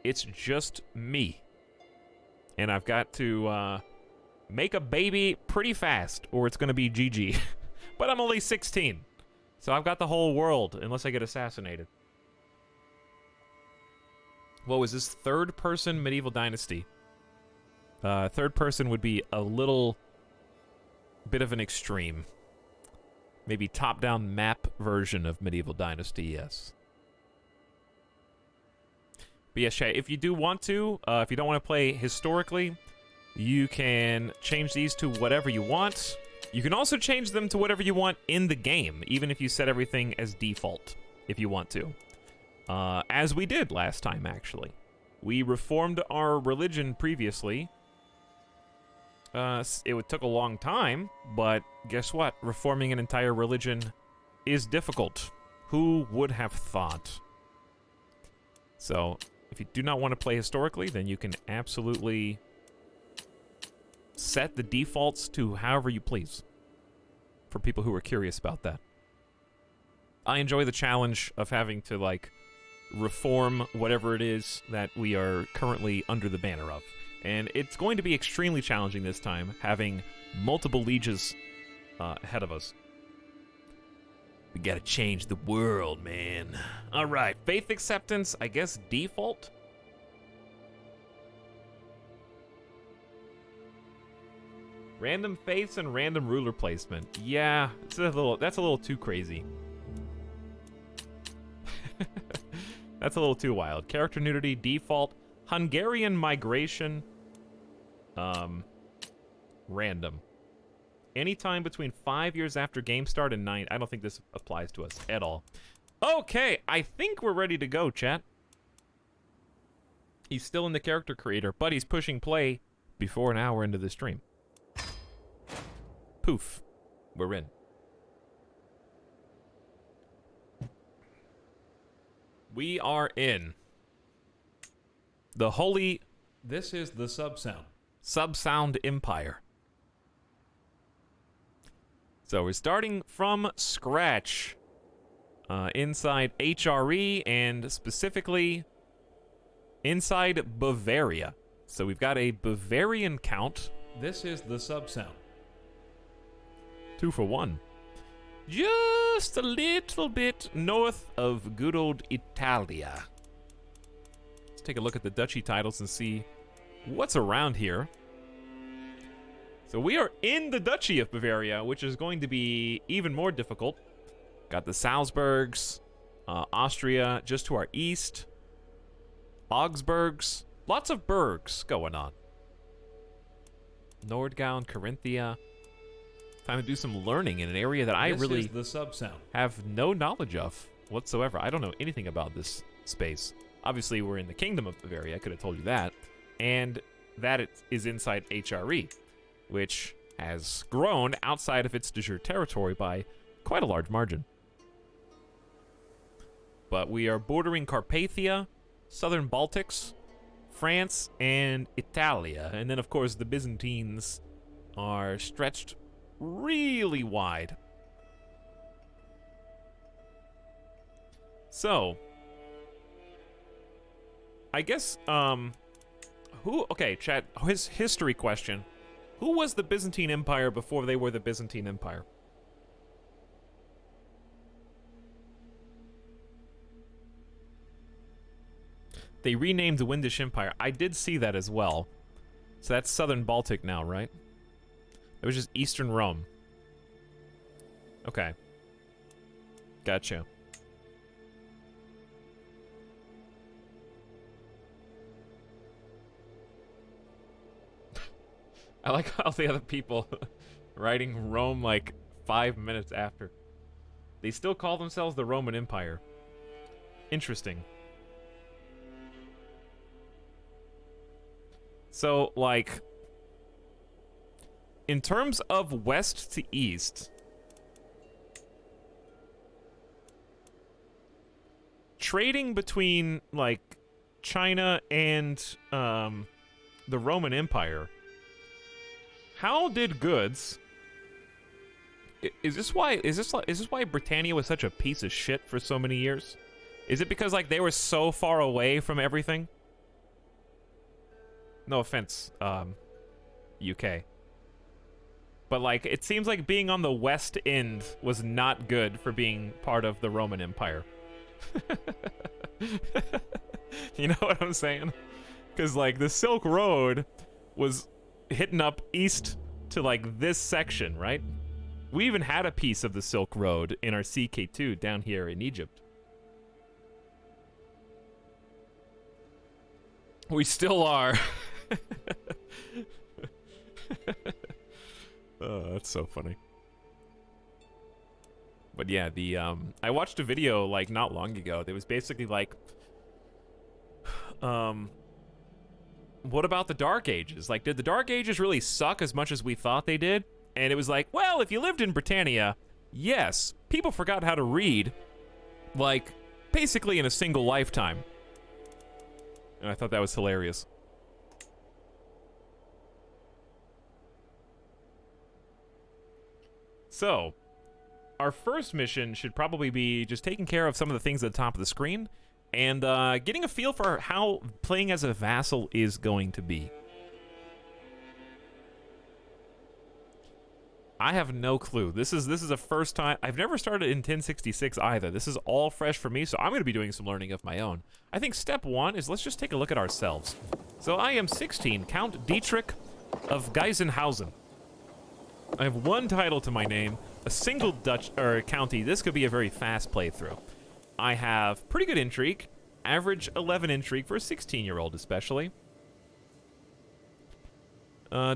Speaker 1: It's just me. And I've got to make a baby pretty fast, or it's going to be GG. But I'm only 16. So I've got the whole world, unless I get assassinated. What was this? Third-person medieval dynasty. Third person would be a little bit of an extreme. Maybe top-down map version of medieval dynasty, yes. But yes, Shay, if you do want to, if you don't want to play historically, you can change these to whatever you want. You can also change them to whatever you want in the game, even if you set everything as default, if you want to. As we did last time, actually. We reformed our religion previously. It took a long time, but guess what? Reforming an entire religion is difficult. Who would have thought? So, if you do not want to play historically, then you can absolutely set the defaults to however you please. For people who are curious about that. I enjoy the challenge of having to, like, reform whatever it is that we are currently under the banner of. And it's going to be extremely challenging this time, having multiple lieges ahead of us. We gotta change the world, man. Alright, faith acceptance, I guess default? Random faiths and random ruler placement. Yeah, that's a little too crazy. That's a little too wild. Character nudity, default, Hungarian migration, random. Anytime between 5 years after game start and 9. I don't think this applies to us at all. Okay, I think we're ready to go, chat. He's still in the character creator, but he's pushing play before an hour into the stream. Poof. We're in. We are in. The holy...
Speaker 3: This is the Subsound.
Speaker 1: Subsound Empire. So we're starting from scratch. Inside HRE and specifically inside Bavaria. So we've got a Bavarian count.
Speaker 3: This is the Subsound.
Speaker 1: 2 for 1. Just a little bit north of good old Italia. Let's take a look at the duchy titles and see what's around here. So we are in the Duchy of Bavaria, which is going to be even more difficult. Got the Salzburgs, Austria just to our east, Augsburgs, lots of burgs going on. Nordgau and Carinthia. Time to do some learning in an area that I really
Speaker 3: is the Subsound.
Speaker 1: have no knowledge of whatsoever. I don't know anything about this space. Obviously, we're in the Kingdom of Bavaria. I could have told you that. And that it is inside HRE, which has grown outside of its de jure territory by quite a large margin. But we are bordering Carpathia, southern Baltics, France, and Italia. And then, of course, the Byzantines are stretched really wide. So, I guess, okay, chat, his history question. Who was the Byzantine Empire before they were the Byzantine Empire? They renamed the Windish Empire. I did see that as well. So that's southern Baltic now, right? It was just Eastern Rome. Okay. Gotcha. I like how the other people writing Rome like 5 minutes after. They still call themselves the Roman Empire. Interesting. So, like, in terms of west to east, trading between, like, China and the Roman Empire, how did goods... Is this why Britannia was such a piece of shit for so many years? Is it because, like, they were so far away from everything? No offense, UK. But, like, it seems like being on the west end was not good for being part of the Roman Empire. You know what I'm saying? Because, like, the Silk Road was hitting up east to, like, this section, right? We even had a piece of the Silk Road in our CK2 down here in Egypt. We still are. Oh, that's so funny. But yeah, the I watched a video like not long ago that was basically like what about the Dark Ages? Like, did the Dark Ages really suck as much as we thought they did? And it was like, well, if you lived in Britannia, yes, people forgot how to read, like, basically in a single lifetime. And I thought that was hilarious. So, our first mission should probably be just taking care of some of the things at the top of the screen and getting a feel for how playing as a vassal is going to be. I have no clue. This is a first time. I've never started in 1066 either. This is all fresh for me, so I'm going to be doing some learning of my own. I think step one is let's just take a look at ourselves. So I am 16, Count Dietrich of Geisenhausen. I have one title to my name, a single Dutch or county. This could be a very fast playthrough. I have pretty good intrigue, average 11 intrigue for a 16-year-old especially.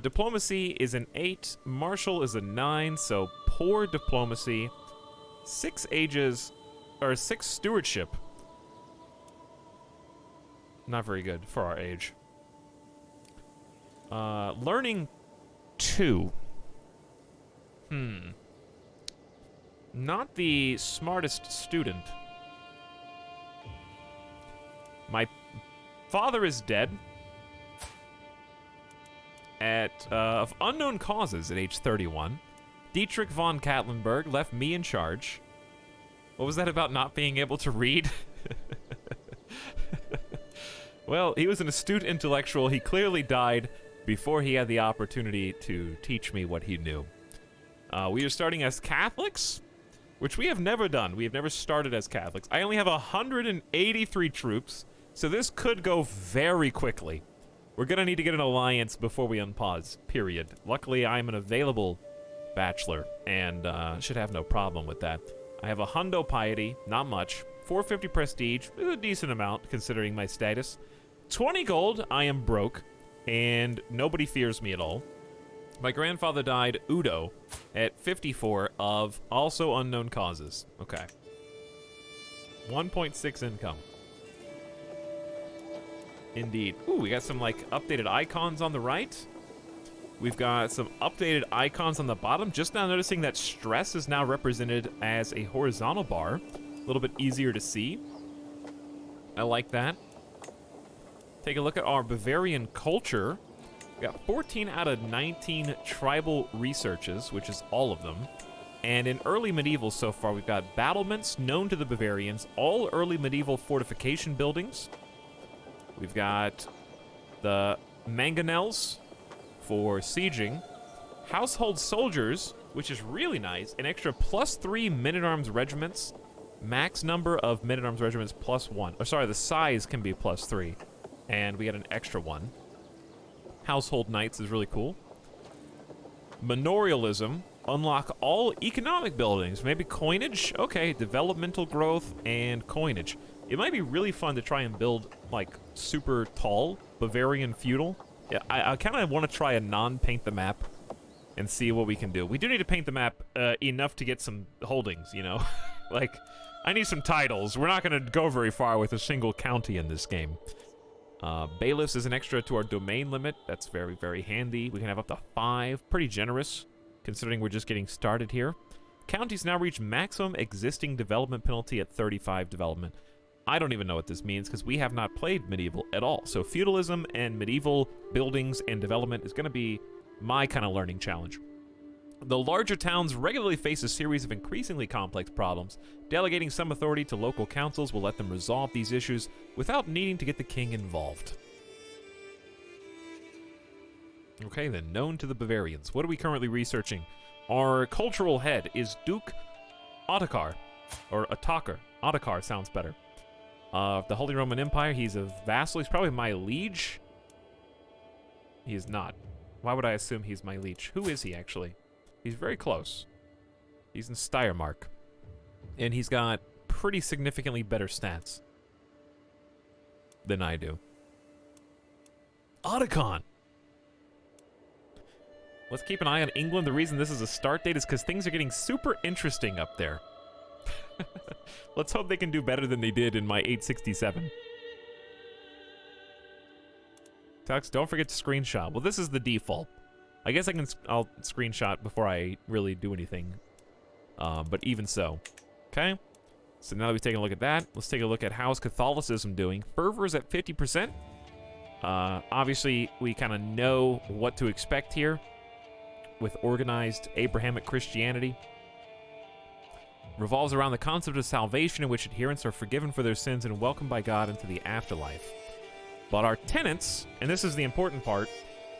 Speaker 1: Diplomacy is an 8, martial is a 9, so poor diplomacy. 6 ages, or 6 stewardship. Not very good for our age. Learning 2. Not the smartest student. My father is dead of unknown causes at age 31. Dietrich von Katlenberg left me in charge. What was that about not being able to read? Well, he was an astute intellectual. He clearly died before he had the opportunity to teach me what he knew. We are starting as Catholics, which we have never done. We have never started as Catholics. I only have 183 troops, so this could go very quickly. We're going to need to get an alliance before we unpause, period. Luckily, I'm an available bachelor, and should have no problem with that. I have a hundo piety, not much. 450 prestige, is a decent amount considering my status. 20 gold, I am broke, and nobody fears me at all. My grandfather died, Udo, at 54 of also unknown causes. Okay. 1.6 income. Indeed. Ooh, we got some, like, updated icons on the right. We've got some updated icons on the bottom. Just now noticing that stress is now represented as a horizontal bar. A little bit easier to see. I like that. Take a look at our Bavarian culture. We got 14 out of 19 tribal researches, which is all of them. And in early medieval so far, we've got battlements known to the Bavarians, all early medieval fortification buildings. We've got the mangonels for sieging, household soldiers, which is really nice, an extra +3 men-at-arms regiments, max number of men-at-arms regiments +1. Oh, sorry, the size can be +3, and we got an extra one. Household knights is really cool. Manorialism, unlock all economic buildings, maybe coinage. Okay, developmental growth and coinage. It might be really fun to try and build like super tall Bavarian feudal. Yeah, I kind of want to try a non-paint the map and see what we can do. We do need to paint the map enough to get some holdings, you know? Like, I need some titles. We're not going to go very far with a single county in this game. Bailiffs is an extra to our domain limit. That's very, very handy. We can have up to 5. Pretty generous, considering we're just getting started here. Counties now reach maximum existing development penalty at 35 development. I don't even know what this means because we have not played medieval at all. So feudalism and medieval buildings and development is going to be my kind of learning challenge. The larger towns regularly face a series of increasingly complex problems. Delegating some authority to local councils will let them resolve these issues without needing to get the king involved. Okay, then, known to the Bavarians. What are we currently researching? Our cultural head is Duke Ottokar, or Ottokar. Ottokar sounds better. Of the Holy Roman Empire, he's a vassal. He's probably my liege. He is not. Why would I assume he's my liege? Who is he, actually? He's very close. He's in Steiermark. And he's got pretty significantly better stats than I do. Otacon! Let's keep an eye on England. The reason this is a start date is because things are getting super interesting up there. Let's hope they can do better than they did in my 867. Tux, don't forget to screenshot. Well, this is the default. I guess I'll screenshot before I really do anything. But even so. Okay. So now that we've taken a look at that, let's take a look at how's Catholicism doing. Fervor is at 50%. Obviously, we kind of know what to expect here with organized Abrahamic Christianity. Revolves around the concept of salvation, in which adherents are forgiven for their sins and welcomed by God into the afterlife. But our tenets, and this is the important part,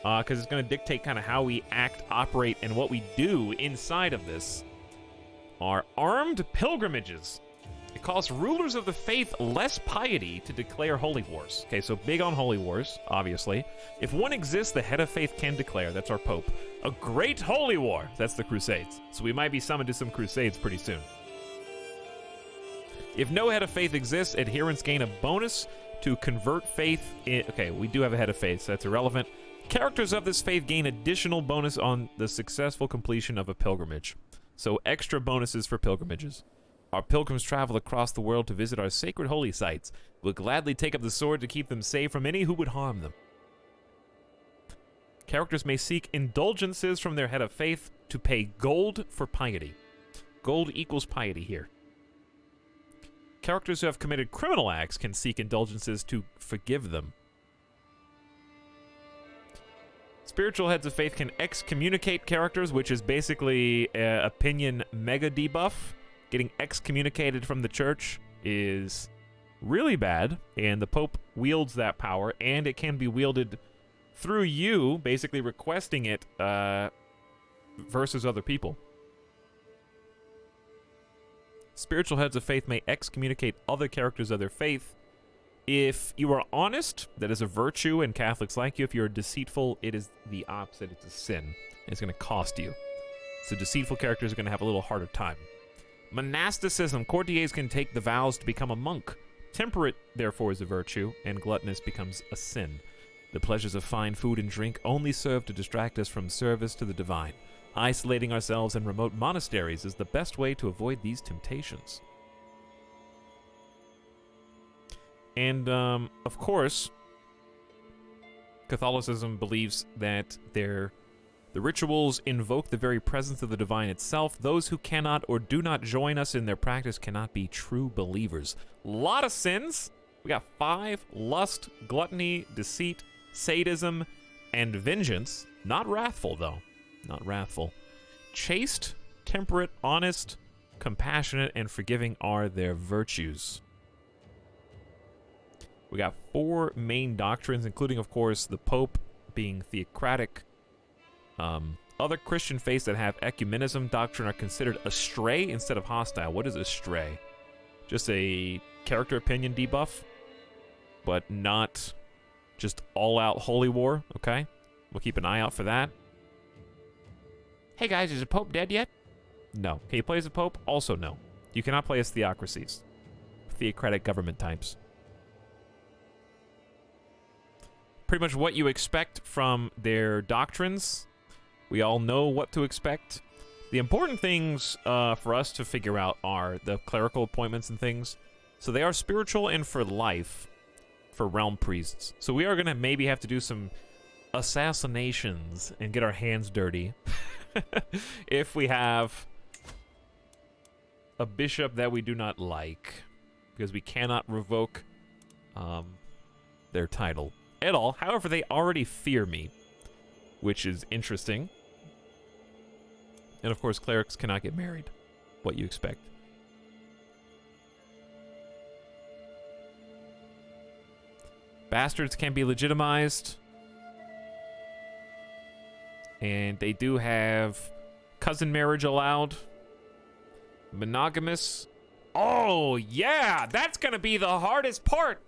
Speaker 1: because it's going to dictate kind of how we act, operate, and what we do inside of this, are armed pilgrimages. It costs rulers of the faith less piety to declare holy wars. Okay, so big on holy wars, obviously. If one exists, the head of faith can declare, that's our Pope, a great holy war. That's the Crusades. So we might be summoned to some Crusades pretty soon. If no head of faith exists, adherents gain a bonus to convert faith in... Okay, we do have a head of faith, so that's irrelevant. Characters of this faith gain additional bonus on the successful completion of a pilgrimage. So extra bonuses for pilgrimages. Our pilgrims travel across the world to visit our sacred holy sites. We'll gladly take up the sword to keep them safe from any who would harm them. Characters may seek indulgences from their head of faith to pay gold for piety. Gold equals piety here. Characters who have committed criminal acts can seek indulgences to forgive them. Spiritual heads of faith can excommunicate characters, which is basically opinion mega debuff. Getting excommunicated from the church is really bad, and the Pope wields that power, and it can be wielded through you, basically requesting it versus other people. Spiritual heads of faith may excommunicate other characters of their faith. If you are honest, that is a virtue, and Catholics like you. If you're deceitful, it is the opposite. It's a sin. It's going to cost you. So deceitful characters are going to have a little harder time. Monasticism. Courtiers can take the vows to become a monk. Temperate, therefore, is a virtue, and gluttonous becomes a sin. The pleasures of fine food and drink only serve to distract us from service to the divine. Isolating ourselves in remote monasteries is the best way to avoid these temptations. And, of course, Catholicism believes that the rituals invoke the very presence of the divine itself. Those who cannot or do not join us in their practice cannot be true believers. Lot of sins. We got 5: lust, gluttony, deceit, sadism, and vengeance. Not wrathful, though. Not wrathful. Chaste, temperate, honest, compassionate, and forgiving are their virtues. We got 4 main doctrines, including, of course, the Pope being theocratic. Other Christian faiths that have ecumenism doctrine are considered astray instead of hostile. What is astray? Just a character opinion debuff, but not just all-out holy war, okay? We'll keep an eye out for that. Hey guys, is the Pope dead yet? No. Can you play as a Pope? Also no. You cannot play as theocracies. Theocratic government types. Pretty much what you expect from their doctrines. We all know what to expect. The important things for us to figure out are the clerical appointments and things. So they are spiritual and for life for realm priests. So we are going to maybe have to do some assassinations and get our hands dirty if we have a bishop that we do not like, because we cannot revoke their title at all. However, they already fear me, which is interesting. And of course, clerics cannot get married. What you expect. Bastards can be legitimized. And they do have cousin marriage allowed. Monogamous. Oh, yeah, that's going to be the hardest part.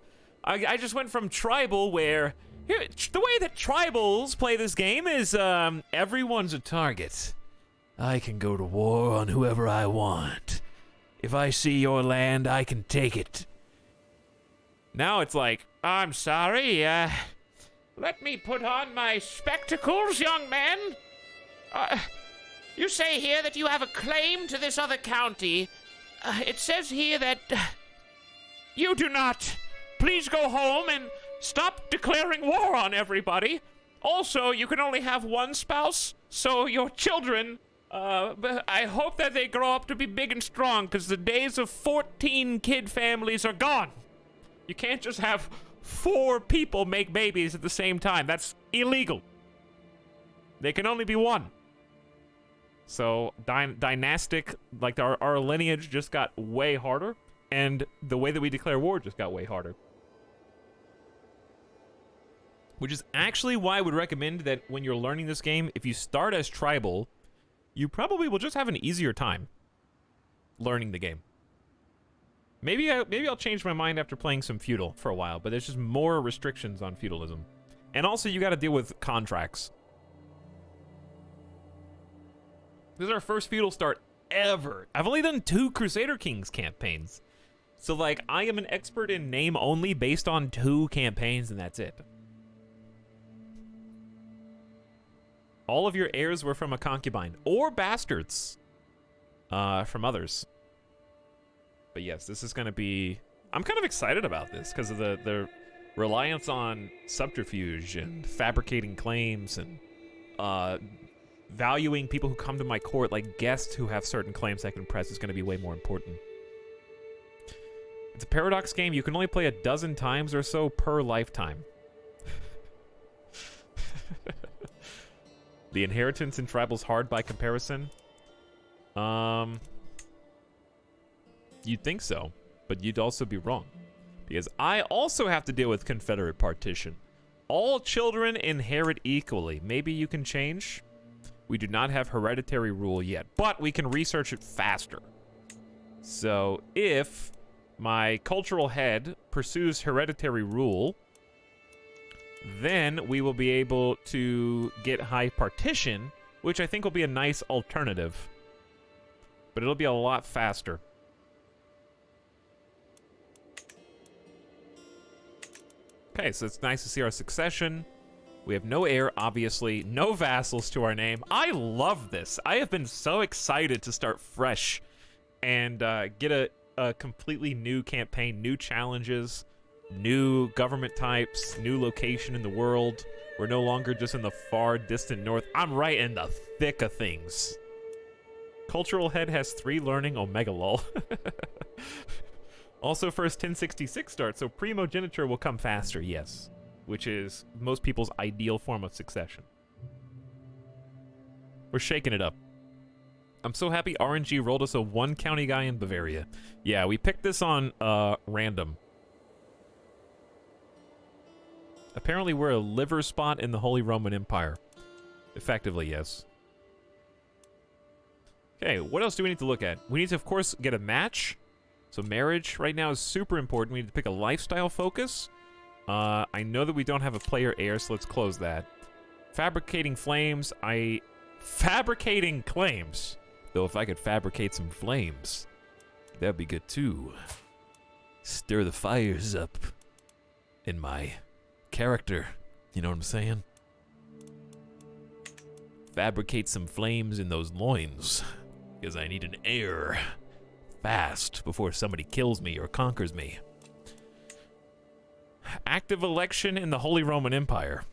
Speaker 1: I just went from tribal where... Here, the way that tribals play this game is everyone's a target. I can go to war on whoever I want. If I see your land, I can take it. Now it's like, I'm sorry, let me put on my spectacles, young man. You say here that you have a claim to this other county. It says here that you do not. Please go home and stop declaring war on everybody. Also, you can only have one spouse, so your children, I hope that they grow up to be big and strong, because the days of 14 kid families are gone. You can't just have 4 people make babies at the same time. That's illegal. They can only be one. So, dynastic, like our lineage just got way harder, and the way that we declare war just got way harder. Which is actually why I would recommend that when you're learning this game, if you start as tribal, you probably will just have an easier time learning the game. Maybe I'll change my mind after playing some feudal for a while, but there's just more restrictions on feudalism. And also, you got to deal with contracts. This is our first feudal start ever. I've only done 2 Crusader Kings campaigns. So, like, I am an expert in name only based on 2 campaigns, and that's it. All of your heirs were from a concubine, or bastards from others. But yes, this is going to be... I'm kind of excited about this because of the reliance on subterfuge and fabricating claims and valuing people who come to my court like guests who have certain claims I can press is going to be way more important. It's a paradox game. You can only play 12 times or so per lifetime. The inheritance in tribal's hard by comparison. You'd think so, but you'd also be wrong. Because I also have to deal with Confederate partition. All children inherit equally. Maybe you can change. We do not have hereditary rule yet, but we can research it faster. So if my cultural head pursues hereditary rule, then we will be able to get high partition, which I think will be a nice alternative. But it'll be a lot faster. Okay, so it's nice to see our succession. We have no heir, obviously. No vassals to our name. I love this. I have been so excited to start fresh and get a completely new campaign, new challenges, new government types, new location in the world. We're no longer just in the far distant north. I'm right in the thick of things. Cultural head has 3 learning, omega lol. Also first 1066 start, so primogeniture will come faster, yes. Which is most people's ideal form of succession. We're shaking it up. I'm so happy RNG rolled us a 1 county guy in Bavaria. Yeah, we picked this on random. Apparently we're a liver spot in the Holy Roman Empire. Effectively, yes. Okay, what else do we need to look at? We need to, of course, get a match. So marriage right now is super important. We need to pick a lifestyle focus. I know that we don't have a player heir, so let's close that. Fabricating flames. Fabricating claims. Though if I could fabricate some flames, that'd be good too. Stir the fires up in my character. You know what I'm saying? Fabricate some flames in those loins, because I need an heir fast before somebody kills me or conquers me. Active election in the Holy Roman Empire.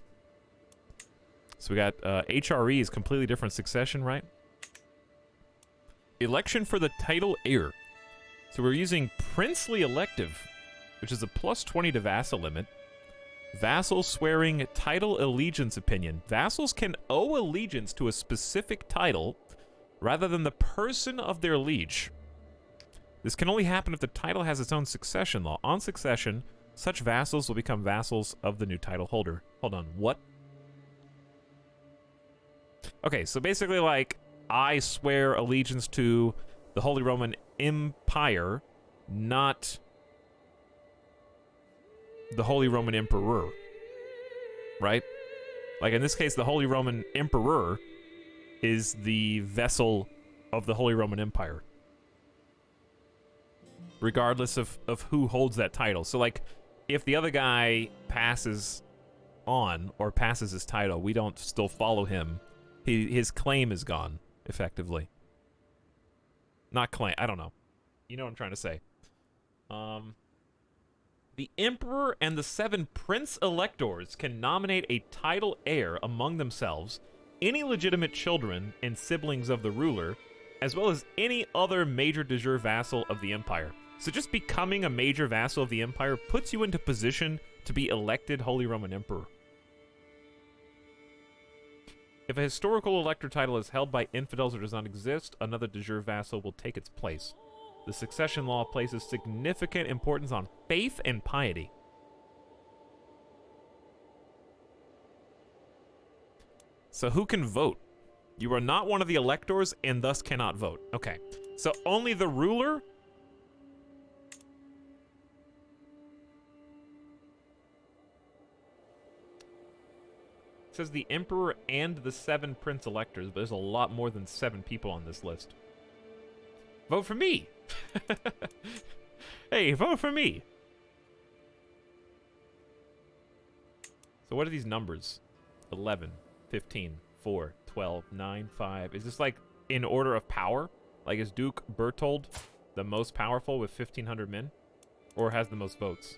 Speaker 1: So we got HRE is completely different succession, right? Election for the title heir. So we're using princely elective, which is a +20 to vassal limit. Vassal swearing title allegiance opinion. Vassals can owe allegiance to a specific title rather than the person of their liege. This can only happen if the title has its own succession law. On succession, such vassals will become vassals of the new title holder. Hold on, what? Okay, so basically, like, I swear allegiance to the Holy Roman Empire, not the Holy Roman Emperor, right? Like, in this case, the Holy Roman Emperor is the vessel of the Holy Roman Empire, regardless of who holds that title. So, like, if the other guy passes on or passes his title, we don't still follow him. His claim is gone, effectively. Not claim, I don't know. You know what I'm trying to say. The Emperor and the 7 Prince-Electors can nominate a title heir among themselves, any legitimate children and siblings of the ruler, as well as any other major de jure vassal of the Empire. So just becoming a major vassal of the Empire puts you into position to be elected Holy Roman Emperor. If a historical elector title is held by infidels or does not exist, another de jure vassal will take its place. The succession law places significant importance on faith and piety. So who can vote? You are not one of the electors and thus cannot vote. Okay, so only the ruler? It says the Emperor and the 7 Prince-Electors, but there's a lot more than 7 people on this list. Vote for me! Hey, vote for me! So what are these numbers? 11, 15, 4, 12, 9, 5. Is this like in order of power? Like is Duke Berthold the most powerful with 1,500 men? Or has the most votes?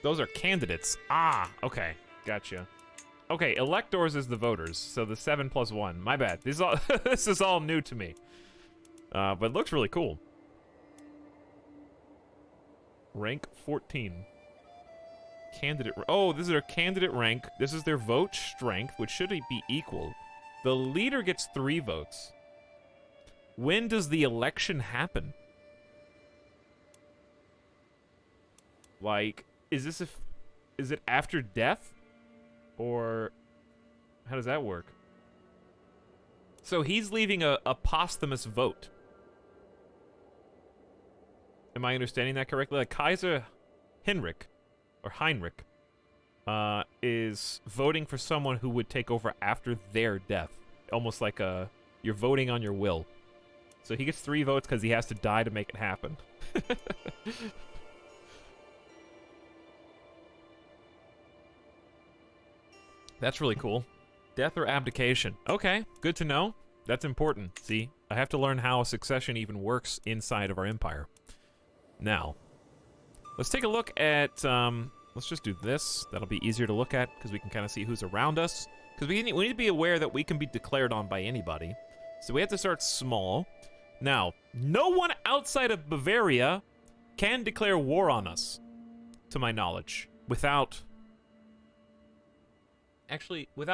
Speaker 1: Those are candidates. Ah, okay. Gotcha. Okay, electors is the voters, so the 7 plus 1. My bad. This is all, this is all new to me. But it looks really cool. Rank 14. Candidate. Oh, this is their candidate rank. This is their vote strength, which should be equal. The leader gets 3 votes. When does the election happen? Like, is this is it after death? Or how does that work? So he's leaving a posthumous vote. Am I understanding that correctly? Like Kaiser Heinrich is voting for someone who would take over after their death. Almost like you're voting on your will. So he gets 3 votes because he has to die to make it happen. That's really cool. Death or abdication. Okay, good to know. That's important. See, I have to learn how succession even works inside of our empire. Now, let's take a look at, let's just do this. That'll be easier to look at because we can kind of see who's around us. Because we need to be aware that we can be declared on by anybody. So we have to start small. Now, no one outside of Bavaria can declare war on us, to my knowledge, without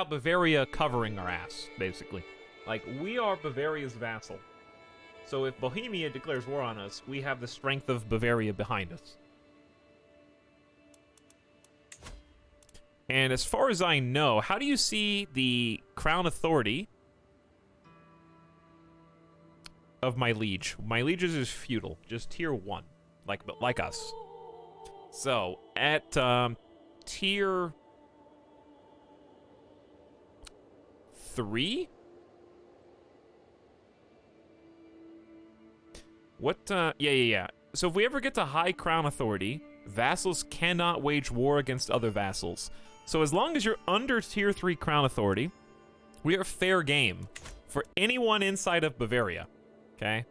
Speaker 1: Bavaria covering our ass, basically. Like, we are Bavaria's vassal. So if Bohemia declares war on us, we have the strength of Bavaria behind us. And as far as I know, how do you see the crown authority of my liege? My lieges is feudal, just tier 1, like us. So, at tier 3? What, yeah. So if we ever get to high crown authority, vassals cannot wage war against other vassals. So as long as you're under tier 3 crown authority, we are fair game for anyone inside of Bavaria, okay?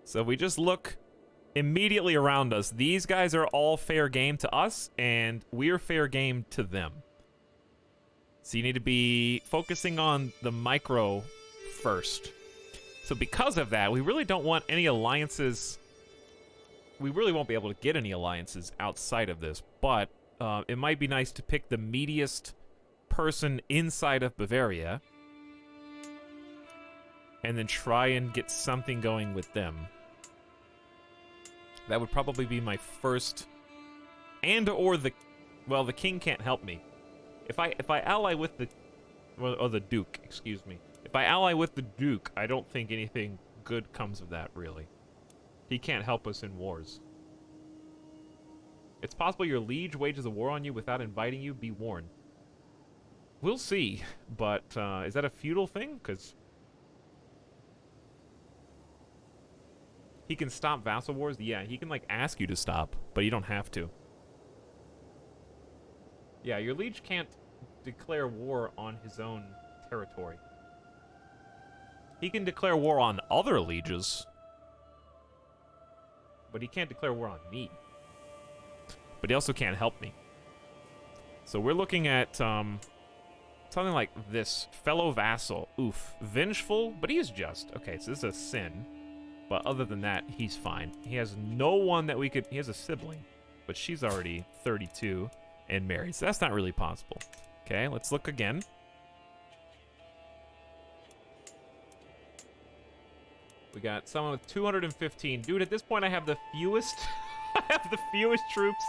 Speaker 1: So we just look immediately around us. These guys are all fair game to us, and we're fair game to them. So you need to be focusing on the micro first. So because of that, we really don't want any alliances. We really won't be able to get any alliances outside of this, but it might be nice to pick the meatiest person inside of Bavaria and then try and get something going with them. That would probably be my first, and or the king can't help me. If I ally with or the Duke, excuse me. If I ally with the Duke, I don't think anything good comes of that, really. He can't help us in wars. It's possible your liege wages a war on you without inviting you. Be warned. We'll see, but is that a feudal thing? Because he can stop vassal wars. Yeah, he can, like, ask you to stop, but you don't have to. Yeah, your liege can't declare war on his own territory. He can declare war on other lieges, but he can't declare war on me. But he also can't help me. So we're looking at something like this. Fellow vassal. Oof. Vengeful, but he is just. Okay, so this is a sin. But other than that, he's fine. He has no one that we could... He has a sibling, but she's already 32 and married, so that's not really possible. Okay, let's look again. We got someone with 215. Dude, at this point, I have the fewest... I have the fewest troops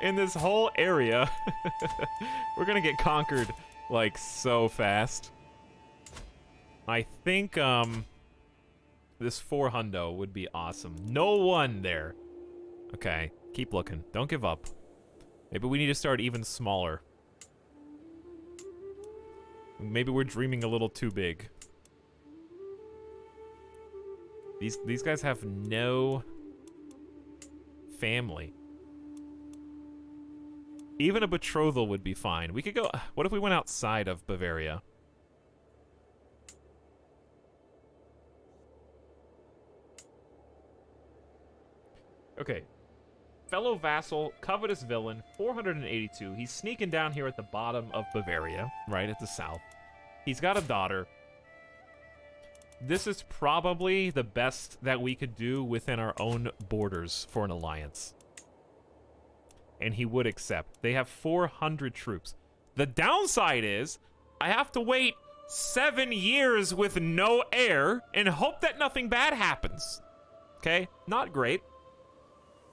Speaker 1: in this whole area. We're gonna get conquered, like, so fast. I think, this 400 would be awesome. No one there. Okay, keep looking. Don't give up. Maybe we need to start even smaller. Maybe we're dreaming a little too big. These guys have no family. Even a betrothal would be fine. We could go... What if we went outside of Bavaria? Okay. Fellow vassal, covetous villain, 482. He's sneaking down here at the bottom of Bavaria, right at the south. He's got a daughter. This is probably the best that we could do within our own borders for an alliance. And he would accept. They have 400 troops. The downside is, I have to wait 7 years with no heir and hope that nothing bad happens. Okay? Not great.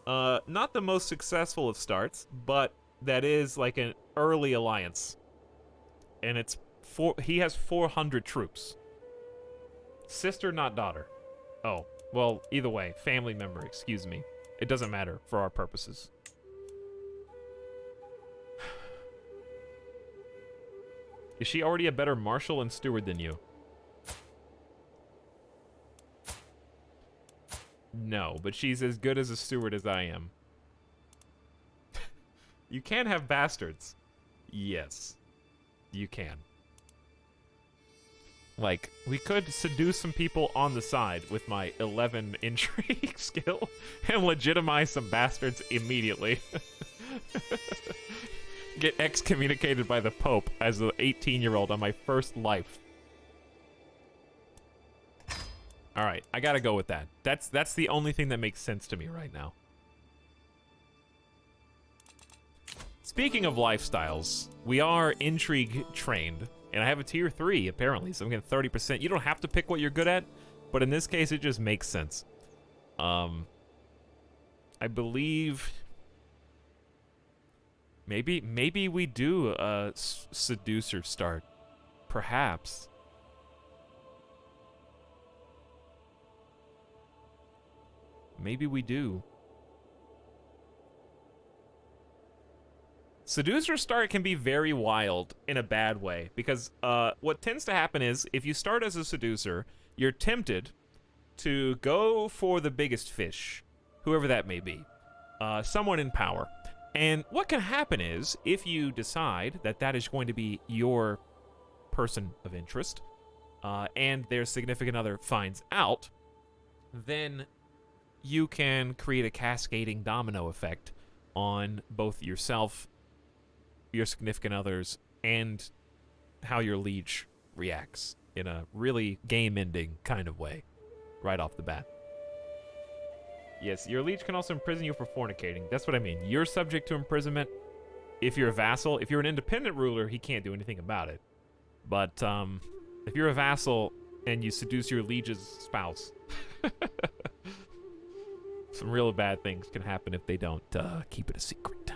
Speaker 1: Not the most successful of starts, but that is like an early alliance. And it's he has 400 troops. Sister, not daughter. Oh, well, either way, family member, excuse me. It doesn't matter for our purposes. Is she already a better marshal and steward than you? No, but she's as good as a steward as I am. You can have bastards. Yes, you can. Like, we could seduce some people on the side with my 11 intrigue skill and legitimize some bastards immediately. Get excommunicated by the Pope as an 18-year-old on my first life. All right, I gotta go with that. That's the only thing that makes sense to me right now. Speaking of lifestyles, we are intrigue trained, and I have a tier 3 apparently, so I'm getting 30%. You don't have to pick what you're good at, but in this case, it just makes sense. I believe maybe we do a seducer start, perhaps. Maybe we do. Seducer start can be very wild in a bad way, because what tends to happen is, if you start as a seducer, you're tempted to go for the biggest fish, whoever that may be, someone in power. And what can happen is, if you decide that that is going to be your person of interest, and their significant other finds out, then you can create a cascading domino effect on both yourself, your significant others, and how your liege reacts in a really game-ending kind of way, right off the bat. Yes, your liege can also imprison you for fornicating. That's what I mean. You're subject to imprisonment if you're a vassal. If you're an independent ruler, he can't do anything about it. But if you're a vassal and you seduce your liege's spouse, some real bad things can happen if they don't keep it a secret.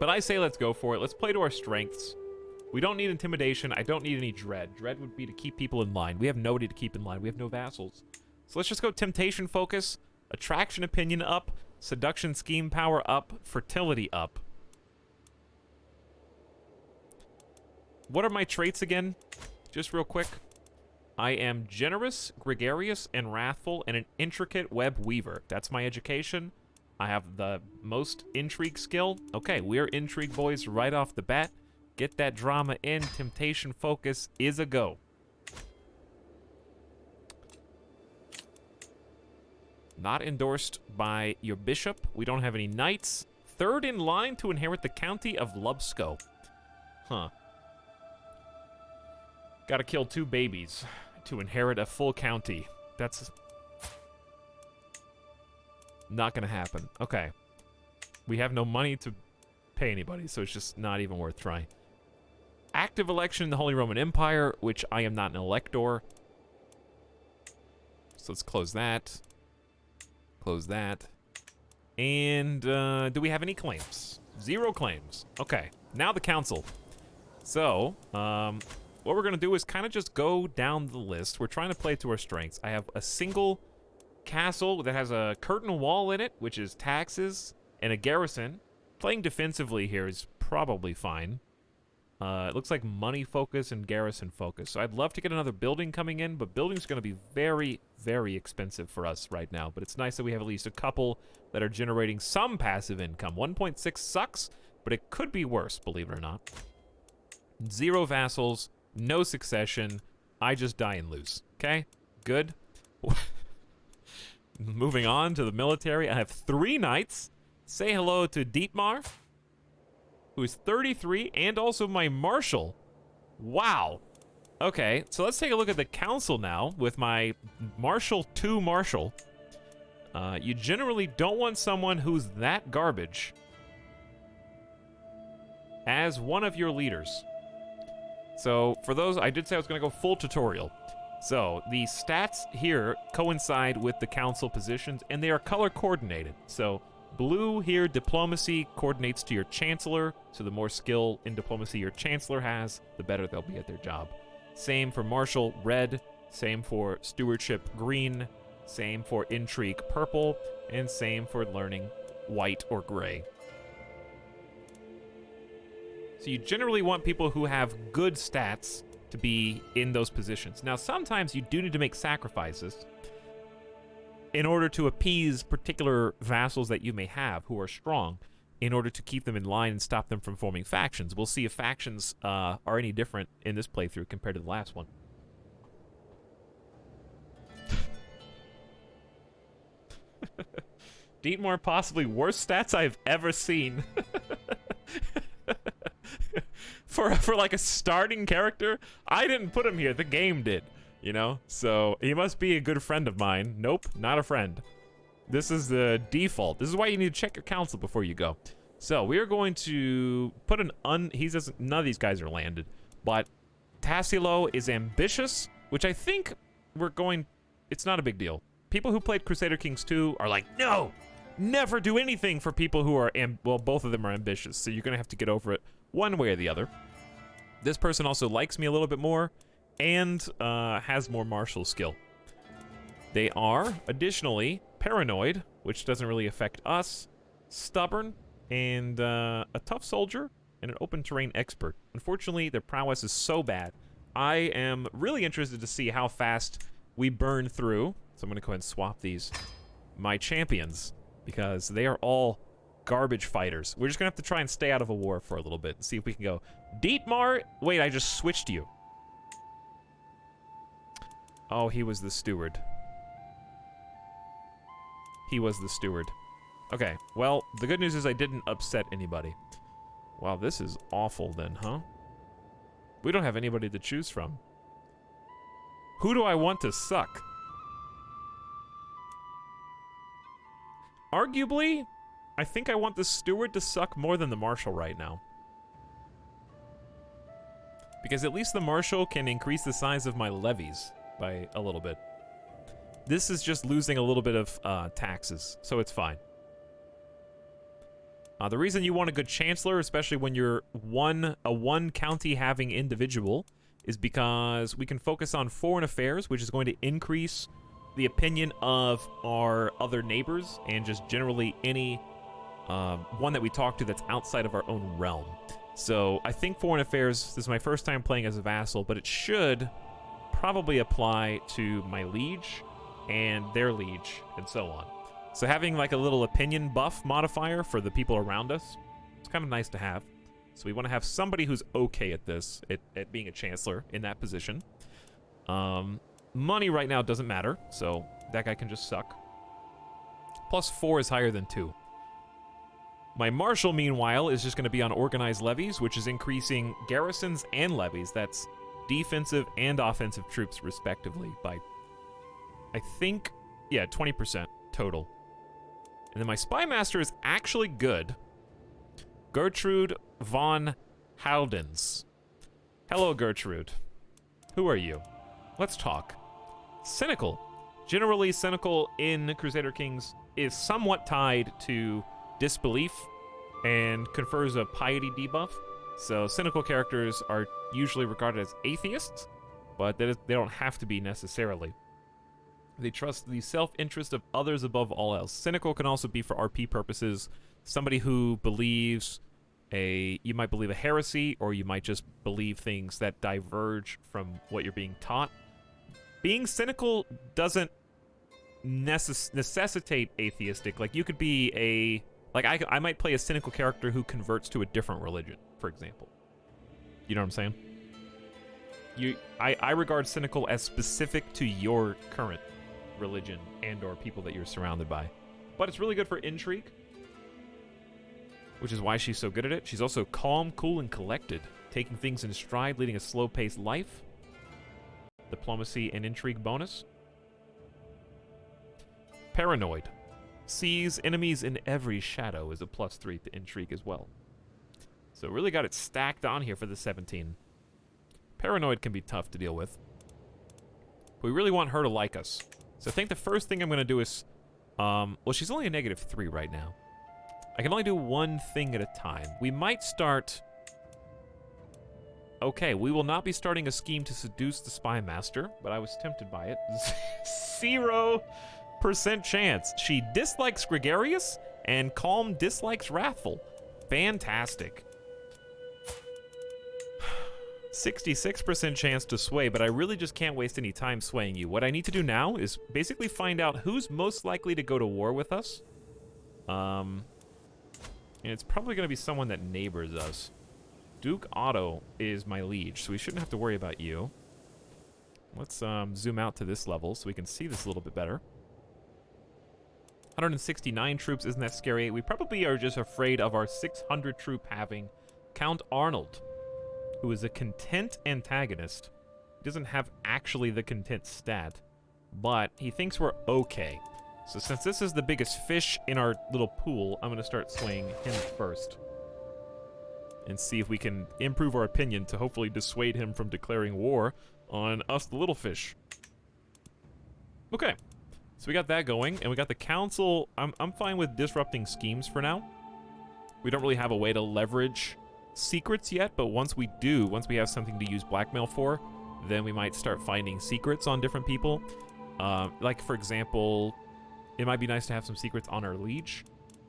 Speaker 1: But I say let's go for it. Let's play to our strengths. We don't need intimidation. I don't need any dread. Dread would be to keep people in line. We have nobody to keep in line. We have no vassals. So let's just go temptation focus, attraction opinion up, seduction scheme power up, fertility up. What are my traits again? Just real quick. I am generous, gregarious, and wrathful, and an intricate web weaver. That's my education. I have the most intrigue skill. Okay, we're intrigue boys right off the bat. Get that drama in. Temptation focus is a go. Not endorsed by your bishop. We don't have any knights. Third in line to inherit the county of Lubsko. Huh. Gotta kill 2 babies to inherit a full county. That's not gonna happen. Okay. We have no money to pay anybody, so it's just not even worth trying. Active election in the Holy Roman Empire, which I am not an elector. So let's close that. Close that. And do we have any claims? 0 claims. Okay. Now the council. So, what we're going to do is kind of just go down the list. We're trying to play to our strengths. I have a single castle that has a curtain wall in it, which is taxes, and a garrison. Playing defensively here is probably fine. It looks like money focus and garrison focus. So I'd love to get another building coming in, but building's going to be very, very expensive for us right now. But it's nice that we have at least a couple that are generating some passive income. 1.6 sucks, but it could be worse, believe it or not. 0 vassals, no succession. I just die and lose. Okay? Good. Moving on to the military. I have 3 knights. Say hello to Dietmar, who is 33, and also my marshal. Wow. Okay, so let's take a look at the council now with my Marshal 2 Marshal. You generally don't want someone who's that garbage as one of your leaders. So for those, I did say I was going to go full tutorial. So the stats here coincide with the council positions, and they are color coordinated. So blue here, diplomacy, coordinates to your chancellor. So the more skill in diplomacy your chancellor has, the better they'll be at their job. Same for marshal, red. Same for stewardship, green. Same for intrigue, purple. And same for learning, white or gray. So you generally want people who have good stats to be in those positions. Now, sometimes you do need to make sacrifices in order to appease particular vassals that you may have who are strong, in order to keep them in line and stop them from forming factions. We'll see if factions are any different in this playthrough compared to the last one. Dietmar, possibly worst stats I've ever seen. For like a starting character, I didn't put him here. The game did, you know? So he must be a good friend of mine. Nope, not a friend. This is the default. This is why you need to check your council before you go. So we are going to put an none of these guys are landed, but Tassilo is ambitious, which I think it's not a big deal. People who played Crusader Kings 2 are like, no, never do anything for people who are, well, both of them are ambitious, so you're going to have to get over it one way or the other. This person also likes me a little bit more and has more martial skill. They are, additionally, paranoid, which doesn't really affect us, stubborn, and a tough soldier, and an open terrain expert. Unfortunately, their prowess is so bad. I am really interested to see how fast we burn through, so I'm going to go ahead and swap these, my champions, because they are all garbage fighters. We're just going to have to try and stay out of a war for a little bit and see if we can go. Dietmar, wait, I just switched you. Oh, he was the steward. He was the steward. Okay, well, the good news is I didn't upset anybody. Wow, this is awful then, huh? We don't have anybody to choose from. Who do I want to suck? Arguably, I think I want the steward to suck more than the marshal right now. Because at least the marshal can increase the size of my levies by a little bit. This is just losing a little bit of taxes, so it's fine. The reason you want a good chancellor, especially when you're a one county having individual, is because we can focus on foreign affairs, which is going to increase the opinion of our other neighbors and just generally any one that we talk to that's outside of our own realm. So I think foreign affairs, this is my first time playing as a vassal, but it should probably apply to my liege and their liege and so on. So having like a little opinion buff modifier for the people around us, it's kind of nice to have. So we want to have somebody who's okay at this, at being a chancellor in that position. Money right now doesn't matter, so that guy can just suck. +4 is higher than 2. My marshal, meanwhile, is just going to be on organized levies, which is increasing garrisons and levies. That's defensive and offensive troops, respectively, by, I think, yeah, 20% total. And then my spy master is actually good. Gertrude von Houdens. Hello, Gertrude. Who are you? Let's talk. Cynical. Generally, cynical in Crusader Kings is somewhat tied to disbelief and confers a piety debuff. So cynical characters are usually regarded as atheists, but they don't have to be necessarily. They trust the self-interest of others above all else. Cynical can also be for RP purposes. Somebody who believes you might believe a heresy, or you might just believe things that diverge from what you're being taught. Being cynical doesn't necessitate atheistic. Like, you could be I might play a cynical character who converts to a different religion, for example. You know what I'm saying? I regard cynical as specific to your current religion and or people that you're surrounded by. But it's really good for intrigue, which is why she's so good at it. She's also calm, cool, and collected, taking things in stride, leading a slow-paced life. Diplomacy and intrigue bonus. Paranoid. Sees enemies in every shadow is a +3 to intrigue as well. So really got it stacked on here for the 17. Paranoid can be tough to deal with. But we really want her to like us. So I think the first thing I'm going to do is... well, she's only a -3 right now. I can only do one thing at a time. We might start... Okay, we will not be starting a scheme to seduce the spy master, but I was tempted by it. 0% chance. She dislikes gregarious, and calm dislikes wrathful. Fantastic. 66% chance to sway, but I really just can't waste any time swaying you. What I need to do now is basically find out who's most likely to go to war with us. And it's probably going to be someone that neighbors us. Duke Otto is my liege, so we shouldn't have to worry about you. Let's zoom out to this level so we can see this a little bit better. 169 troops, isn't that scary? We probably are just afraid of our 600 troop having Count Arnold, who is a content antagonist. He doesn't have actually the content stat, but he thinks we're okay. So since this is the biggest fish in our little pool, I'm going to start swaying him first. And see if we can improve our opinion to hopefully dissuade him from declaring war on us, the little fish. Okay. So we got that going, and we got the council. I'm fine with disrupting schemes for now. We don't really have a way to leverage secrets yet, but once we do, once we have something to use blackmail for, then we might start finding secrets on different people. Like, for example, it might be nice to have some secrets on our liege.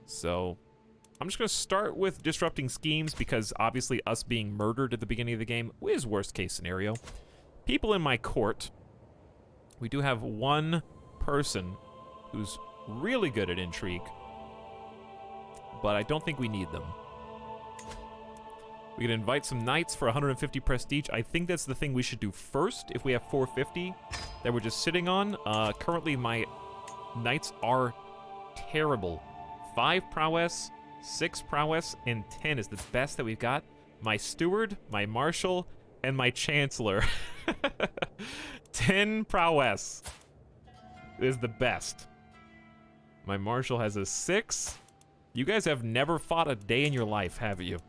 Speaker 1: So I'm just going to start with disrupting schemes because obviously us being murdered at the beginning of the game is worst case scenario. People in my court, we do have one person who's really good at intrigue, but I don't think we need them. We can invite some knights for 150 prestige. I think that's the thing we should do first if we have 450 that we're just sitting on. Currently, my knights are terrible. 5 prowess, 6 prowess, and 10 is the best that we've got. My steward, my marshal, and my chancellor. 10 prowess is the best. My marshal has a 6. You guys have never fought a day in your life, have you?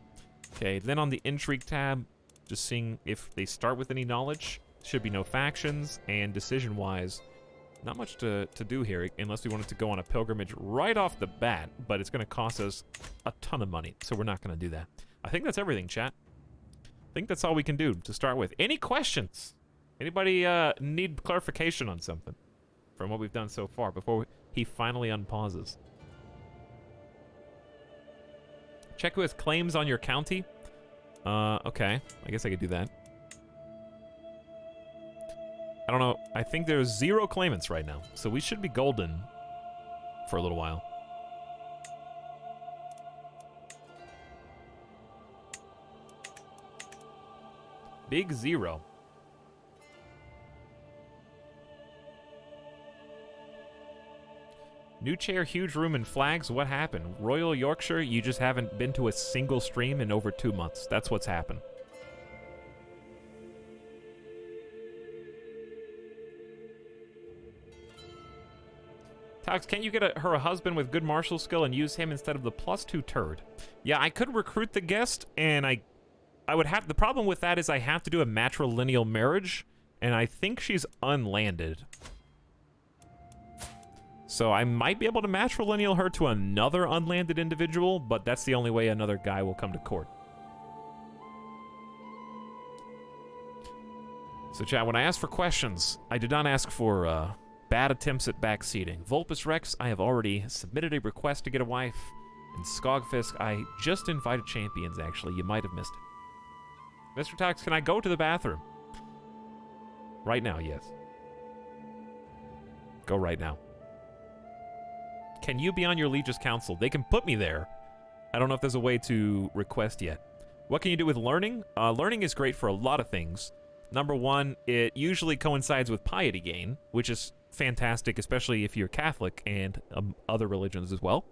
Speaker 1: Okay, then on the intrigue tab, just seeing if they start with any knowledge. Should be no factions, and decision-wise, Not much to do here, unless we wanted to go on a pilgrimage right off the bat, but it's going to cost us a ton of money, so we're not going to do that. I think that's everything, chat. I think that's all we can do to start with. Any questions? Anybody need clarification on something from what we've done so far before he finally unpauses? Check who has claims on your county. Okay. I guess I could do that. I don't know. I think there's 0 claimants right now, so we should be golden for a little while. Big 0. New chair, huge room, and flags. What happened? Royal Yorkshire, you just haven't been to a single stream in over 2 months. That's what's happened. Tox, can't you get her a husband with good martial skill and use him instead of the +2 turd? Yeah, I could recruit the guest, and I would have... The problem with that is I have to do a matrilineal marriage, and I think she's unlanded. So I might be able to matrilineal her to another unlanded individual, but that's the only way another guy will come to court. So chat, when I asked for questions, I did not ask for bad attempts at backseating. Vulpus Rex, I have already submitted a request to get a wife. And Skogfisk, I just invited champions, actually. You might have missed it. Mr. Tox, can I go to the bathroom? Right now, yes. Go right now. Can you be on your Liege's council? They can put me there. I don't know if there's a way to request yet. What can you do with learning? Learning is great for a lot of things. Number one, it usually coincides with piety gain, which is fantastic, especially if you're Catholic and other religions as well.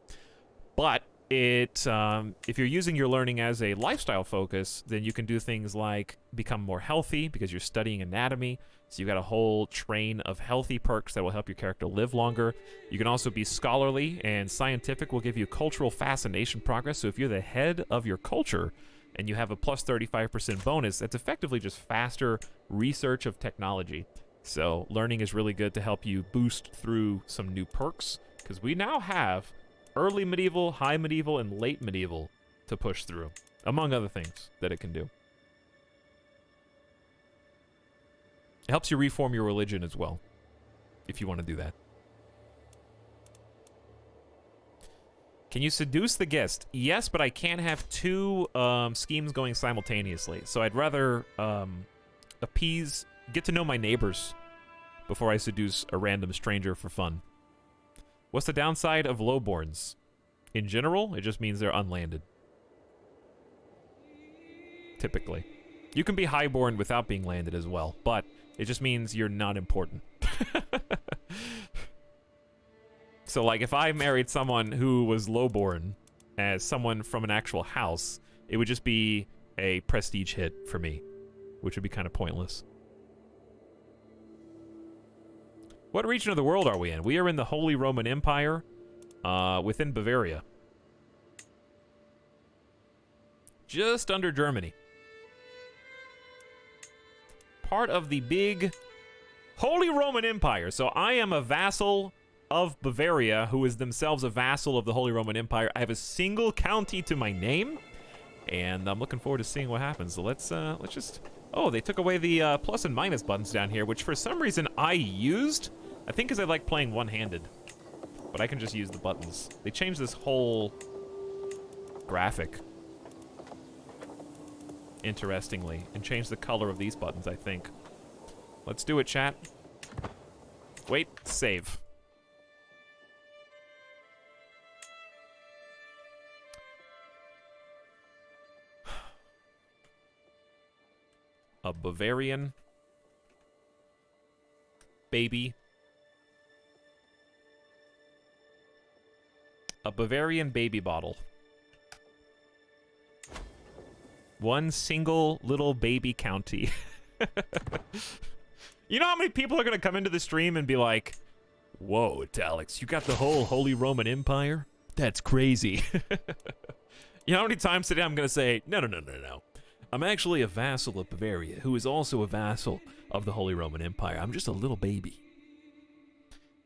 Speaker 1: But if you're using your learning as a lifestyle focus, then you can do things like become more healthy because you're studying anatomy. So you've got a whole train of healthy perks that will help your character live longer. You can also be scholarly, and scientific will give you cultural fascination progress. So if you're the head of your culture and you have a plus 35% bonus, that's effectively just faster research of technology. So learning is really good to help you boost through some new perks, because we now have early medieval, high medieval, and late medieval to push through, among other things that it can do. It helps you reform your religion as well, if you want to do that. Can you seduce the guest? Yes, but I can't have 2 schemes going simultaneously. So I'd rather get to know my neighbors before I seduce a random stranger for fun. What's the downside of lowborns? In general, it just means they're unlanded. Typically. You can be highborn without being landed as well, but it just means you're not important. So, like, if I married someone who was lowborn as someone from an actual house, it would just be a prestige hit for me, which would be kind of pointless. What region of the world are we in? We are in the Holy Roman Empire, within Bavaria. Just under Germany. Part of the big Holy Roman Empire. So I am a vassal of Bavaria, who is themselves a vassal of the Holy Roman Empire. I have a single county to my name, and I'm looking forward to seeing what happens. So let's just... Oh, they took away the plus and minus buttons down here, which for some reason I used. I think because I like playing one-handed, but I can just use the buttons. They changed this whole graphic, interestingly, and changed the color of these buttons, I think. Let's do it, chat. Wait, save. A Bavarian baby. A Bavarian baby bottle. One single little baby county. You know how many people are going to come into the stream and be like, whoa, Alex, you got the whole Holy Roman Empire? That's crazy. You know how many times today I'm going to say, no. I'm actually a vassal of Bavaria, who is also a vassal of the Holy Roman Empire. I'm just a little baby.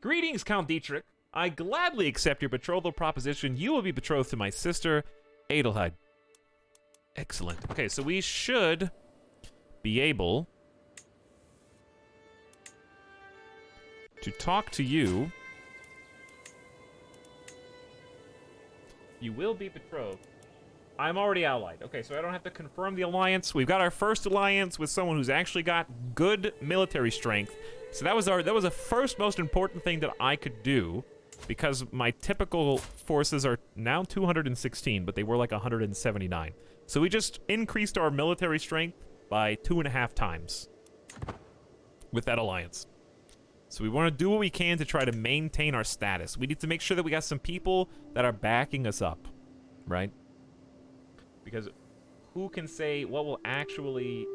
Speaker 1: Greetings, Count Dietrich. I gladly accept your betrothal proposition. You will be betrothed to my sister, Adelheid. Excellent. Okay, so we should be able to talk to you. You will be betrothed. I'm already allied. Okay, so I don't have to confirm the alliance. We've got our first alliance with someone who's actually got good military strength. So that was the first most important thing that I could do, because my typical forces are now 216, but they were like 179. So we just increased our military strength by 2.5 times with that alliance. So we want to do what we can to try to maintain our status. We need to make sure that we got some people that are backing us up, right? Because who can say what will actually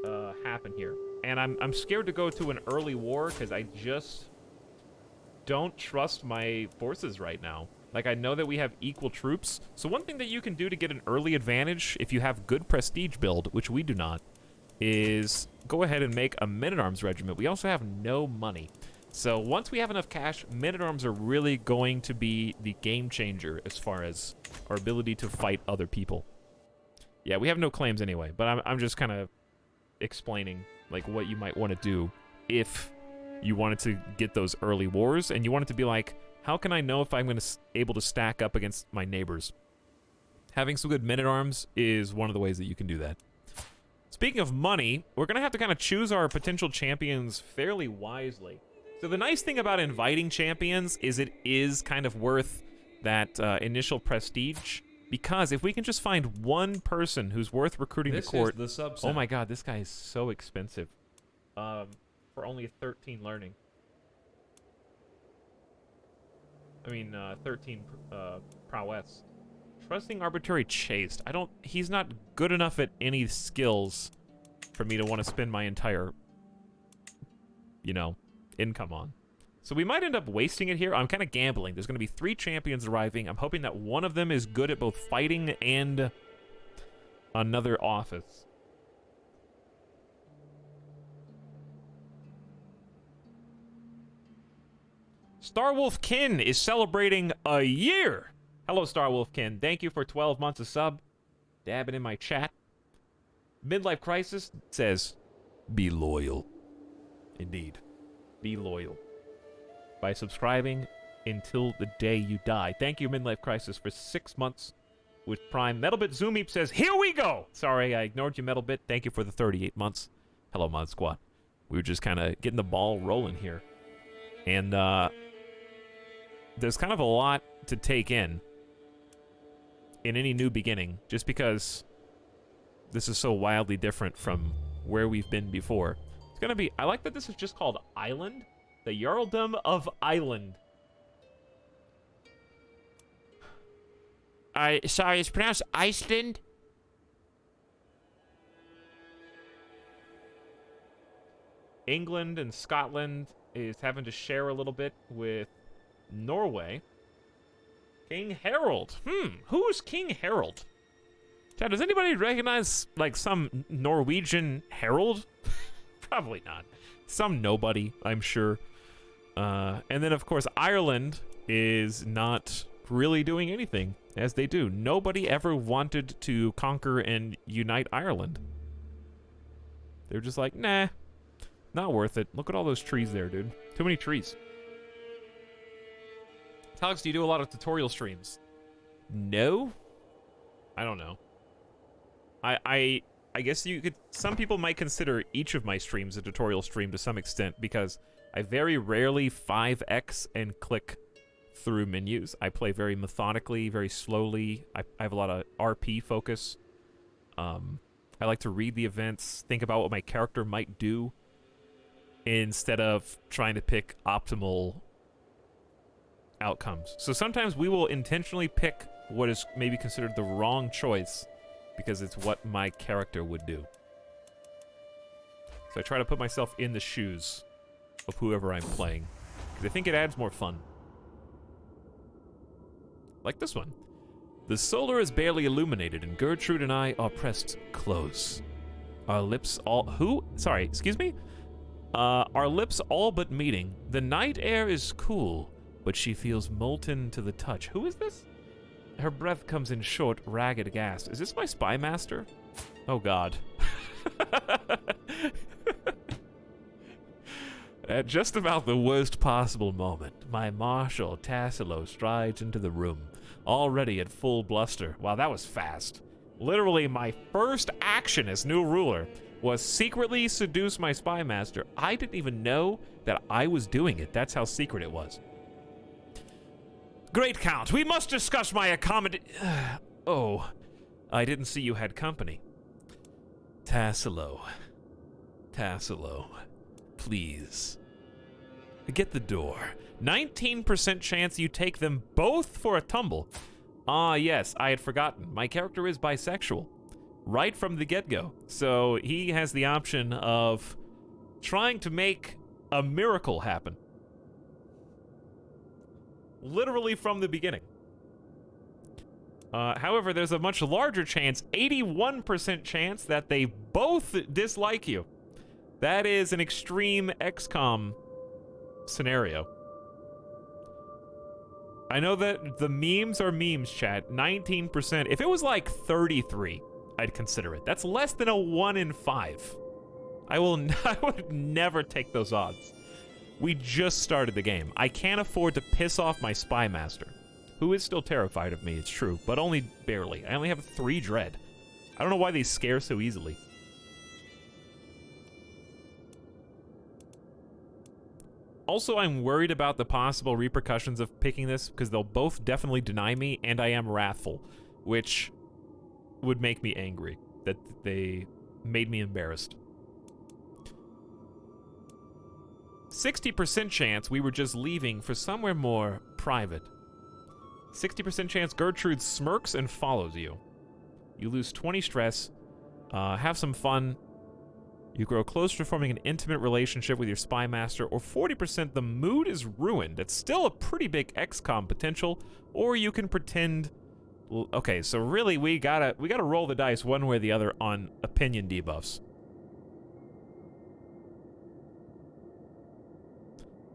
Speaker 1: happen here? And I'm scared to go to an early war because I just don't trust my forces right now. Like, I know that we have equal troops. So one thing that you can do to get an early advantage if you have good prestige build, which we do not, is go ahead and make a men-at-arms regiment. We also have no money. So once we have enough cash, men-at-arms are really going to be the game changer as far as our ability to fight other people. Yeah, we have no claims anyway, but I'm just kind of explaining like what you might want to do if you wanted to get those early wars, and you want it to be like, how can I know if I'm able to stack up against my neighbors? Having some good men-at-arms is one of the ways that you can do that. Speaking of money, we're going to have to kind of choose our potential champions fairly wisely. So the nice thing about inviting champions is it is kind of worth that initial prestige, because if we can just find one person who's worth recruiting to court...
Speaker 3: This is the subset.
Speaker 1: Oh my god, this guy is so expensive. For only 13 learning. I mean, 13 prowess. Trusting arbitrary chaste. He's not good enough at any skills for me to want to spend my entire, income on. So we might end up wasting it here. I'm kind of gambling. There's going to be 3 champions arriving. I'm hoping that one of them is good at both fighting and another office. Starwolfkin is celebrating a year. Hello, Starwolfkin. Thank you for 12 months of sub. Dabbing in my chat. Midlife Crisis says, be loyal. Indeed. Be loyal. By subscribing until the day you die. Thank you, Midlife Crisis, for 6 months with Prime. Metalbit Zoomeep says, here we go! Sorry, I ignored you, Metalbit. Thank you for the 38 months. Hello, Mod Squad. We were just kind of getting the ball rolling here. And, there's kind of a lot to take in any new beginning, just because this is so wildly different from where we've been before. It's gonna be... I like that this is just called Island. The Jarldom of Island.
Speaker 4: Sorry, it's pronounced Iceland?
Speaker 1: England and Scotland is having to share a little bit with Norway. King Harold. Who's King Harold? Chad, does anybody recognize, like, some Norwegian herald? Probably not. Some nobody, I'm sure. And then, of course, Ireland is not really doing anything, as they do. Nobody ever wanted to conquer and unite Ireland. They're just like, nah, not worth it. Look at all those trees there, dude. Too many trees. Alex, do you do a lot of tutorial streams? No? I don't know. I guess you could... Some people might consider each of my streams a tutorial stream to some extent, because I very rarely 5x and click through menus. I play very methodically, very slowly. I have a lot of RP focus. I like to read the events, think about what my character might do, instead of trying to pick optimal outcomes. So sometimes we will intentionally pick what is maybe considered the wrong choice because it's what my character would do. So I try to put myself in the shoes of whoever I'm playing, because I think it adds more fun. Like this one. The solar is barely illuminated, and Gertrude and I are pressed close. Our lips all... Who? Sorry, excuse me? Our lips all but meeting. The night air is cool, but she feels molten to the touch. Who is this? Her breath comes in short, ragged gasps. Is this my spy master? Oh God. At just about the worst possible moment, my Marshal Tassilo strides into the room, already at full bluster. Wow, that was fast. Literally, my first action as new ruler was secretly seduce my spy master. I didn't even know that I was doing it. That's how secret it was. Great Count, we must discuss my Oh, I didn't see you had company. Tassilo, please. Get the door. 19% chance you take them both for a tumble. Ah, yes, I had forgotten. My character is bisexual. Right from the get-go. So he has the option of trying to make a miracle happen. Literally from the beginning. However, there's a much larger chance, 81% chance, that they both dislike you. That is an extreme XCOM scenario. I know that the memes are memes, chat. 19%. If it was like 33, I'd consider it. That's less than a 1 in 5. I would never take those odds. We just started the game. I can't afford to piss off my spy master, who is still terrified of me, it's true, but only barely. I only have 3 dread. I don't know why they scare so easily. Also, I'm worried about the possible repercussions of picking this, because they'll both definitely deny me, and I am wrathful, which would make me angry that they made me embarrassed. 60% chance we were just leaving for somewhere more private. 60% chance Gertrude smirks and follows you. You lose 20 stress, have some fun. You grow closer to forming an intimate relationship with your spy master, or 40% the mood is ruined. It's still a pretty big XCOM potential, or you can pretend. Okay, so really we gotta roll the dice one way or the other on opinion debuffs.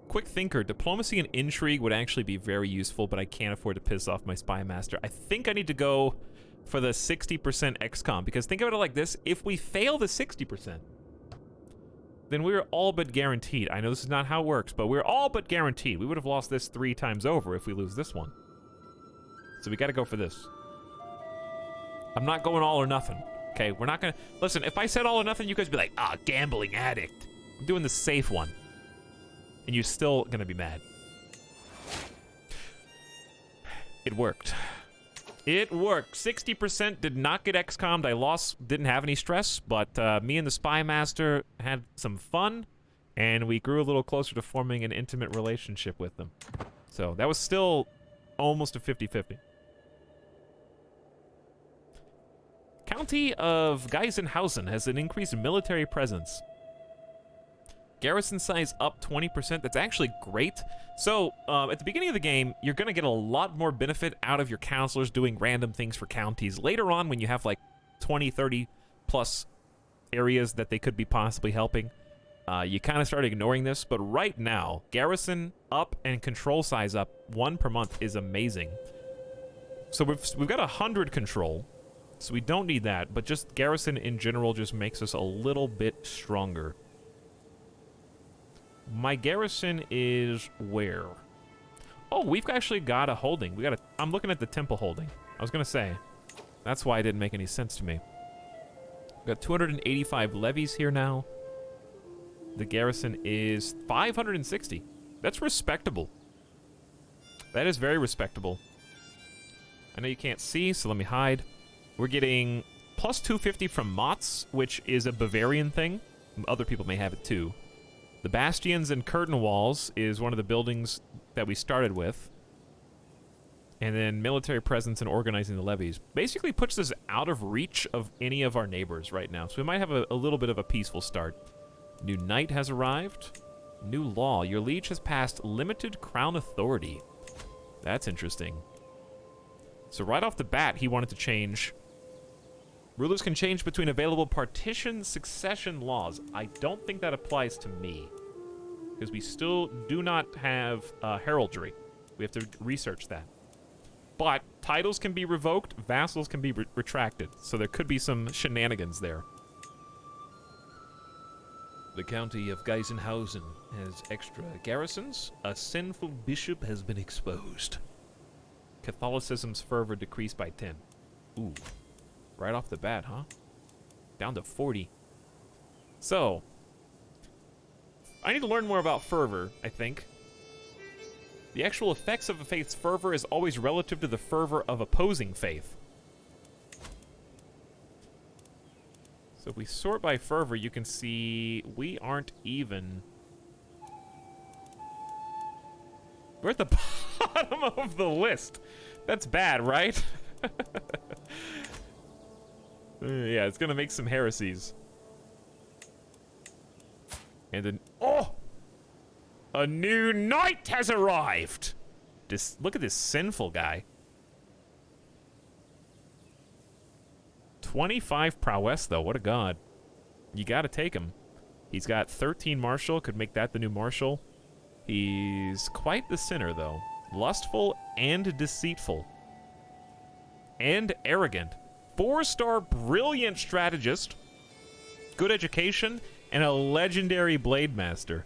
Speaker 1: Quick thinker, diplomacy and intrigue would actually be very useful, but I can't afford to piss off my spy master. I think I need to go for the 60% XCOM, because think about it like this: if we fail the 60%, then we're all but guaranteed. I know this is not how it works, but we're all but guaranteed. We would have lost this 3 times over if we lose this one. So we gotta go for this. I'm not going all or nothing. Okay, we're not gonna... Listen, if I said all or nothing, you guys would be like, ah, gambling addict. I'm doing the safe one. And you're still gonna be mad. It worked. It worked. 60% did not get XCOM'd. I lost, didn't have any stress, but me and the spy master had some fun, and we grew a little closer to forming an intimate relationship with them. So that was still almost a 50-50. County of Geisenhausen has an increased military presence. Garrison size up 20%. That's actually great. So, at the beginning of the game, you're going to get a lot more benefit out of your counselors doing random things for counties. Later on, when you have like 20, 30 plus areas that they could be possibly helping, you kind of start ignoring this. But right now, garrison up and control size up 1 per month is amazing. So we've got 100 control, so we don't need that. But just garrison in general just makes us a little bit stronger. My garrison is where? Oh, we've actually got a holding. I'm looking at the temple holding. I was gonna say, that's why it didn't make any sense to me. We've got 285 levies here now. The garrison is 560. That's respectable. That is very respectable. I know you can't see, so let me hide. We're getting plus 250 from Motts, which is a Bavarian thing. Other people may have it too. The bastions and curtain walls is one of the buildings that we started with. And then military presence and organizing the levies basically puts us out of reach of any of our neighbors right now. So we might have a little bit of a peaceful start. New knight has arrived. New law. Your liege has passed limited crown authority. That's interesting. So right off the bat, he wanted to change. Rulers can change between available partition succession laws. I don't think that applies to me, because we still do not have heraldry. We have to research that. But titles can be revoked, vassals can be retracted, so there could be some shenanigans there.
Speaker 3: The county of Geisenhausen has extra garrisons. A sinful bishop has been exposed.
Speaker 1: Catholicism's fervor decreased by 10. Ooh. Right off the bat, huh? Down to 40. So, I need to learn more about fervor, I think. The actual effects of a faith's fervor is always relative to the fervor of opposing faith. So if we sort by fervor, you can see we aren't even. We're at the bottom of the list. That's bad, right? Yeah, it's gonna make some heresies. And then, oh! A new knight has arrived! Look at this sinful guy. 25 prowess, though. What a god. You gotta take him. He's got 13 martial. Could make that the new martial. He's quite the sinner, though. Lustful and deceitful. And arrogant. 4-star brilliant strategist. Good education. And a legendary blade master.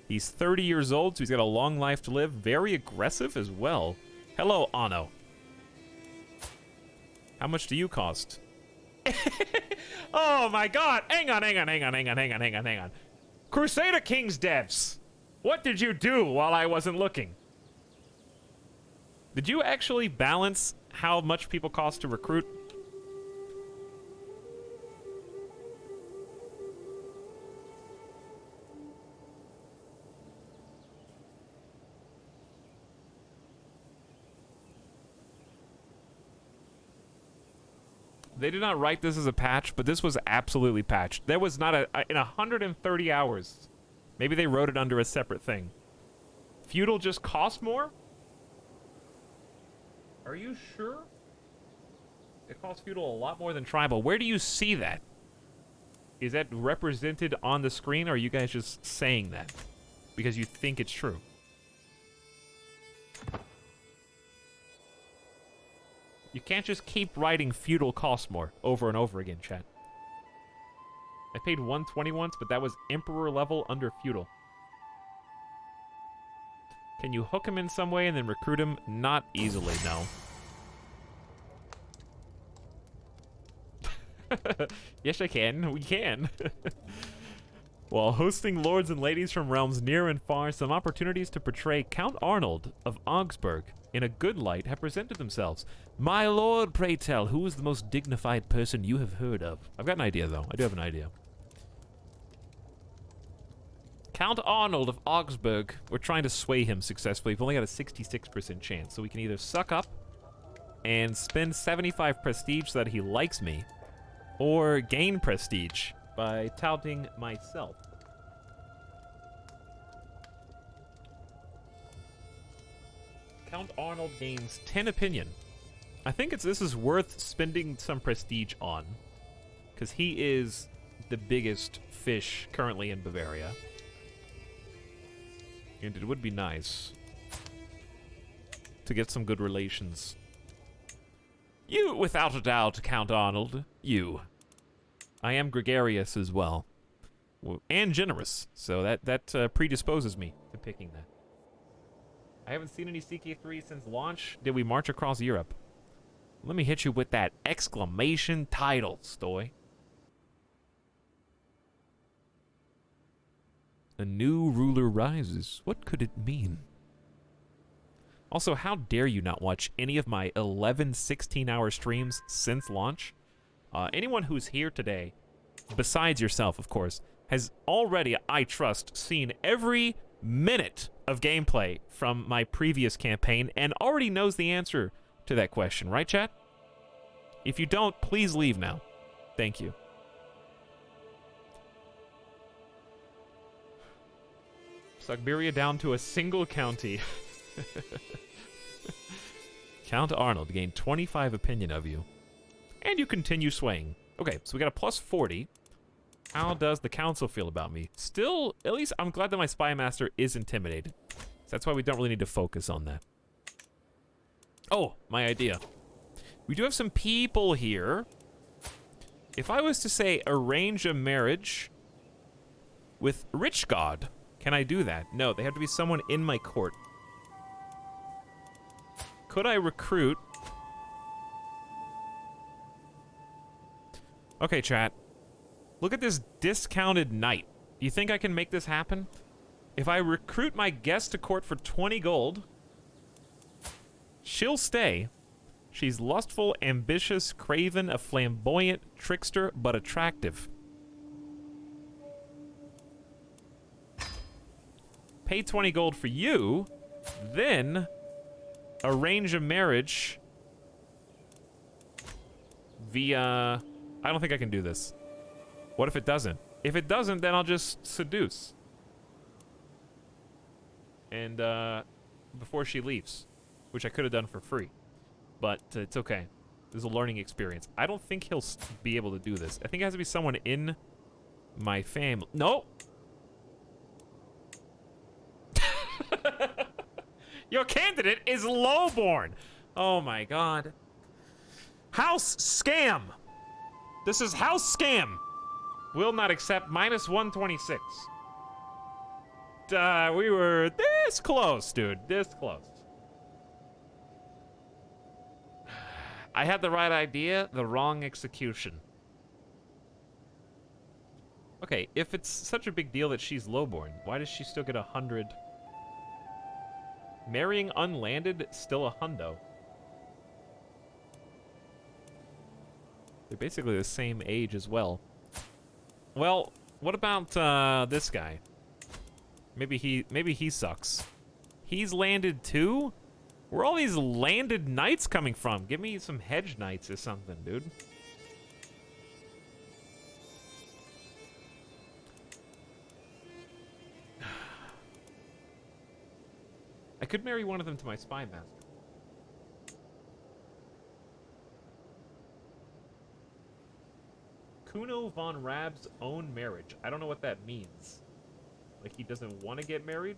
Speaker 1: He's 30 years old, so he's got a long life to live. Very aggressive as well. Hello, Anno. How much do you cost? Oh my god! Hang on. Crusader Kings devs! What did you do while I wasn't looking? Did you actually balance how much people cost to recruit? They did not write this as a patch, but this was absolutely patched. There was not in 130 hours. Maybe they wrote it under a separate thing. Feudal just costs more? Are you sure? It costs feudal a lot more than tribal. Where do you see that? Is that represented on the screen, or are you guys just saying that because you think it's true? You can't just keep writing feudal cost more over and over again, chat. I paid 120 once, but that was emperor level under feudal. Can you hook him in some way and then recruit him? Not easily, no. Yes, I can. We can. While hosting lords and ladies from realms near and far, some opportunities to portray Count Arnold of Augsburg in a good light have presented themselves. My lord, pray tell, who is the most dignified person you have heard of? I've got an idea, though. I do have an idea. Count Arnold of Augsburg. We're trying to sway him successfully. We've only got a 66% chance, so we can either suck up and spend 75 prestige so that he likes me, or gain prestige by touting myself. Count Arnold gains 10 opinion. I think this is worth spending some prestige on, because he is the biggest fish currently in Bavaria. And it would be nice to get some good relations. You, without a doubt, Count Arnold. You. I am gregarious as well. And generous, so that predisposes me to picking that. I haven't seen any CK3 since launch. Did we march across Europe? Let me hit you with that exclamation title, Stoy. A new ruler rises. What could it mean? Also, how dare you not watch any of my 11 16-hour streams since launch? Anyone who's here today, besides yourself, of course, has already, I trust, seen every minute of gameplay from my previous campaign and already knows the answer to that question, right, chat? If you don't, please leave now. Thank you. Sugberia down to a single county. Count Arnold gained 25 opinion of you. And you continue swaying. Okay, so we got a plus 40. How does the council feel about me? Still, at least I'm glad that my spy master is intimidated. So that's why we don't really need to focus on that. Oh, my idea. We do have some people here. If I was to say arrange a marriage with Rich God, can I do that? No, they have to be someone in my court. Could I recruit? Okay, chat. Look at this discounted knight. Do you think I can make this happen? If I recruit my guest to court for 20 gold, she'll stay. She's lustful, ambitious, craven, a flamboyant trickster, but attractive. Pay 20 gold for you, then arrange a marriage via... I don't think I can do this. What if it doesn't? If it doesn't, then I'll just seduce. And, before she leaves. Which I could have done for free. But it's okay. This is a learning experience. I don't think he'll be able to do this. I think it has to be someone in my family. No! Your candidate is lowborn! Oh my god. House scam! This is house scam! Will not accept minus 126. We were this close, dude. This close. I had the right idea, the wrong execution. Okay, if it's such a big deal that she's lowborn, why does she still get 100? Marrying unlanded, still a hundo. They're basically the same age as well. Well, what about this guy? Maybe he sucks. He's landed too? Where are all these landed knights coming from? Give me some hedge knights or something, dude. I could marry one of them to my spy master. Kuno von Rab's own marriage. I don't know what that means. Like he doesn't want to get married?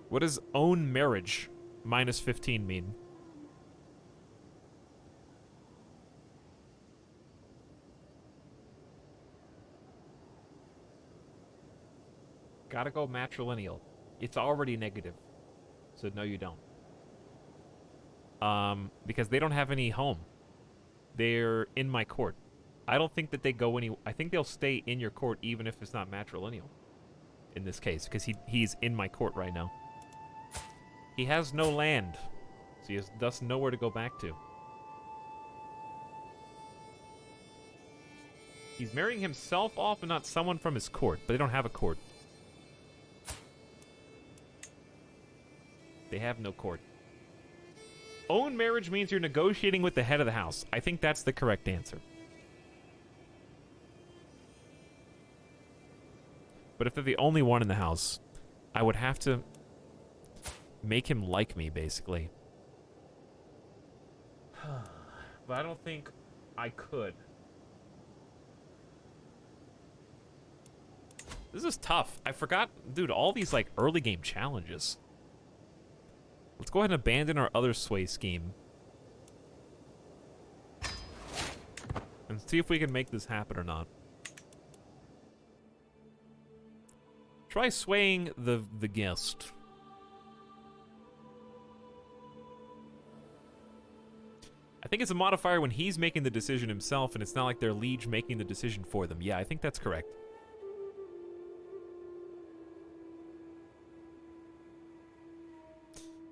Speaker 1: What does own marriage minus 15 mean? Gotta go matrilineal. It's already negative. So no, you don't. Because they don't have any home. They're in my court. I don't think that they go any... I think they'll stay in your court even if it's not matrilineal. In this case, because he's in my court right now. He has no land. So he has thus nowhere to go back to. He's marrying himself off and not someone from his court. But they don't have a court. They have no court. Own marriage means you're negotiating with the head of the house. I think that's the correct answer. But if they're the only one in the house, I would have to make him like me, basically. But I don't think I could. This is tough. I forgot, dude, all these, like, early game challenges. Let's go ahead and abandon our other sway scheme. And see if we can make this happen or not. Try swaying the guest. I think it's a modifier when he's making the decision himself and it's not like their liege making the decision for them. Yeah, I think that's correct.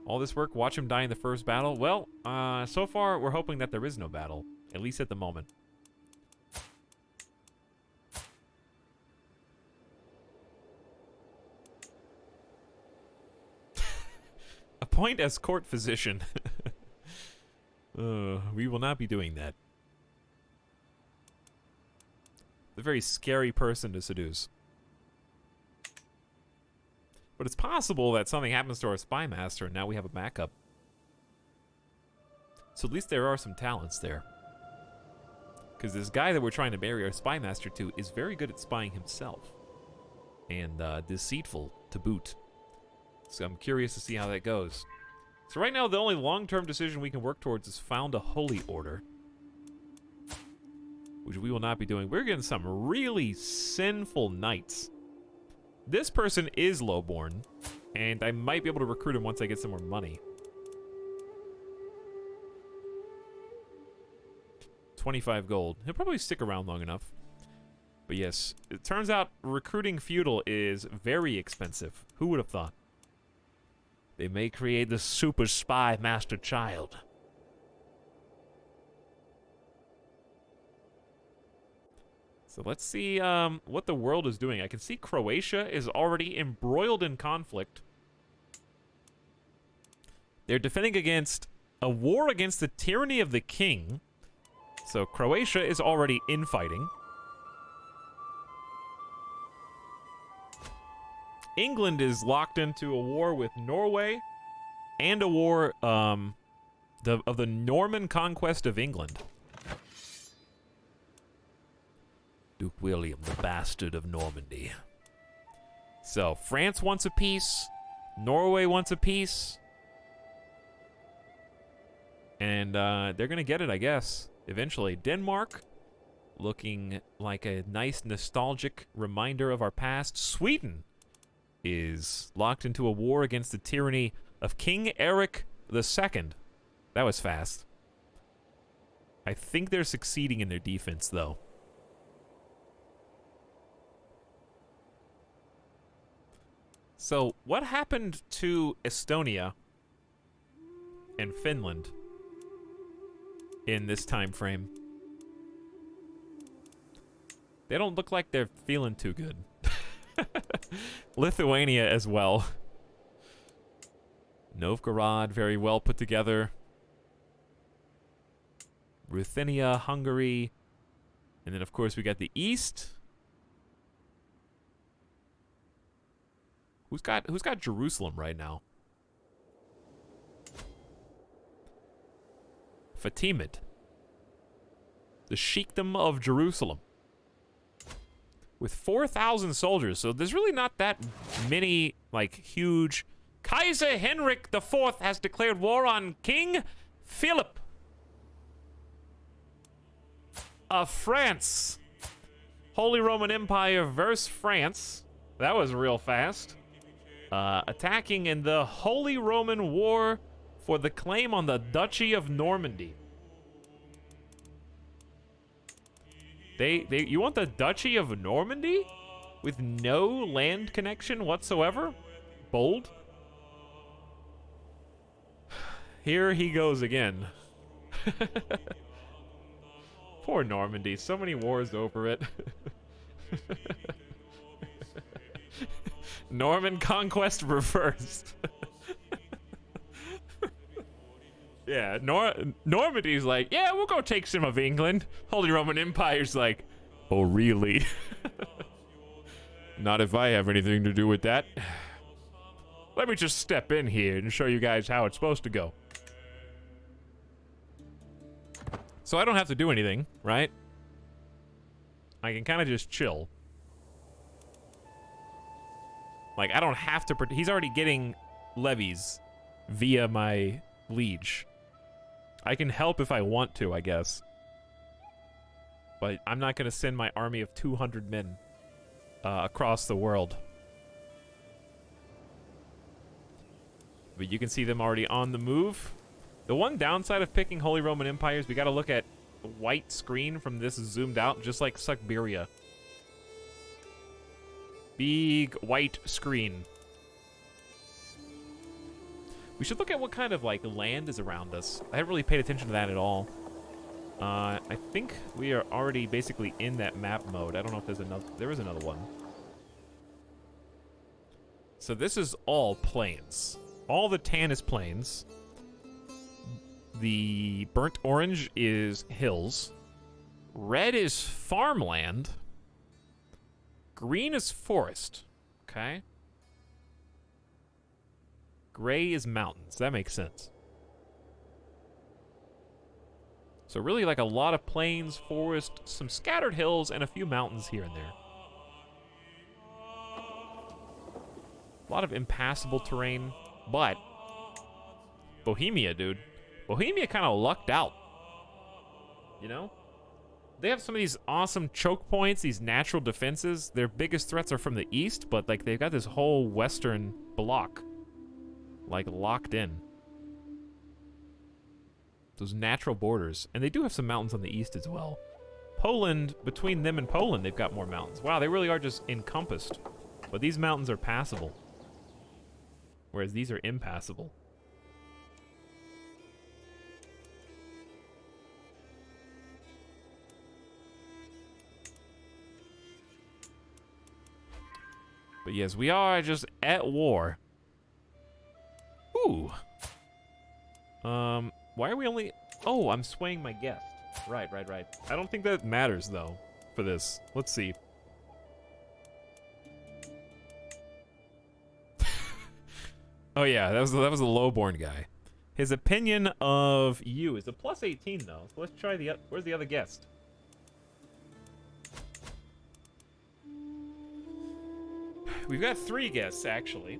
Speaker 1: All this work, watch him die in the first battle? Well, so far we're hoping that there is no battle. At least at the moment. Appoint as court physician. We will not be doing that. A very scary person to seduce. But it's possible that something happens to our spy master and now we have a backup. So at least there are some talents there. Because this guy that we're trying to marry our spy master to is very good at spying himself. And deceitful to boot. So I'm curious to see how that goes. So right now, the only long-term decision we can work towards is found a holy order. Which we will not be doing. We're getting some really sinful knights. This person is lowborn, and I might be able to recruit him once I get some more money. 25 gold. He'll probably stick around long enough. But yes, it turns out recruiting feudal is very expensive. Who would have thought? They may create the super spy master child. So let's see what the world is doing. I can see Croatia is already embroiled in conflict. They're defending against a war against the tyranny of the king. So Croatia is already infighting. England is locked into a war with Norway and a war of the Norman conquest of England. Duke William, the bastard of Normandy. So, France wants a peace. Norway wants a peace. And they're going to get it, I guess, eventually. Denmark, looking like a nice nostalgic reminder of our past. Sweden is locked into a war against the tyranny of King Eric II. That was fast. I think they're succeeding in their defense, though. So, what happened to Estonia and Finland in this time frame? They don't look like they're feeling too good. Lithuania as well. Novgorod, very well put together. Ruthenia, Hungary. And then, of course, we got the East. Who's got Jerusalem right now? Fatimid. The Sheikdom of Jerusalem. With 4,000 soldiers, so there's really not that many, like, huge... Kaiser Henrik IV has declared war on King Philip of France. Holy Roman Empire versus France. That was real fast. Attacking in the Holy Roman War for the claim on the Duchy of Normandy. You want the Duchy of Normandy? With no land connection whatsoever? Bold. Here he goes again. Poor Normandy, so many wars over it. Norman conquest reversed. Yeah, Normandy's like, yeah, we'll go take some of England. Holy Roman Empire's like, oh, really? Not if I have anything to do with that. Let me just step in here and show you guys how it's supposed to go. So I don't have to do anything, right? I can kind of just chill. Like, I don't have to... He's already getting levies via my liege. I can help if I want to, I guess. But I'm not going to send my army of 200 men across the world. But you can see them already on the move. The one downside of picking Holy Roman Empire is we got to look at the white screen from this zoomed out, just like Siberia. Big white screen. We should look at what kind of, like, land is around us. I haven't really paid attention to that at all. I think we are already basically in that map mode. I don't know if there's another... There is another one. So this is all plains. All the tan is plains. The burnt orange is hills. Red is farmland. Green is forest. Okay. Gray is mountains. That makes sense. So really like a lot of plains, forest, some scattered hills, and a few mountains here and there. A lot of impassable terrain, but Bohemia, dude. Bohemia kind of lucked out. You know? They have some of these awesome choke points, these natural defenses. Their biggest threats are from the east, but like they've got this whole western block like locked in. Those natural borders. And they do have some mountains on the east as well. Poland, between them and Poland, they've got more mountains. Wow, they really are just encompassed. But these mountains are passable. Whereas these are impassable. But yes, we are just at war. Ooh. Why are we only... Oh, I'm swaying my guest. Right. I don't think that matters, though, for this. Let's see. Oh, yeah, that was a low-born guy. His opinion of you is a plus 18, though. So let's try the... Where's the other guest? We've got 3 guests, actually.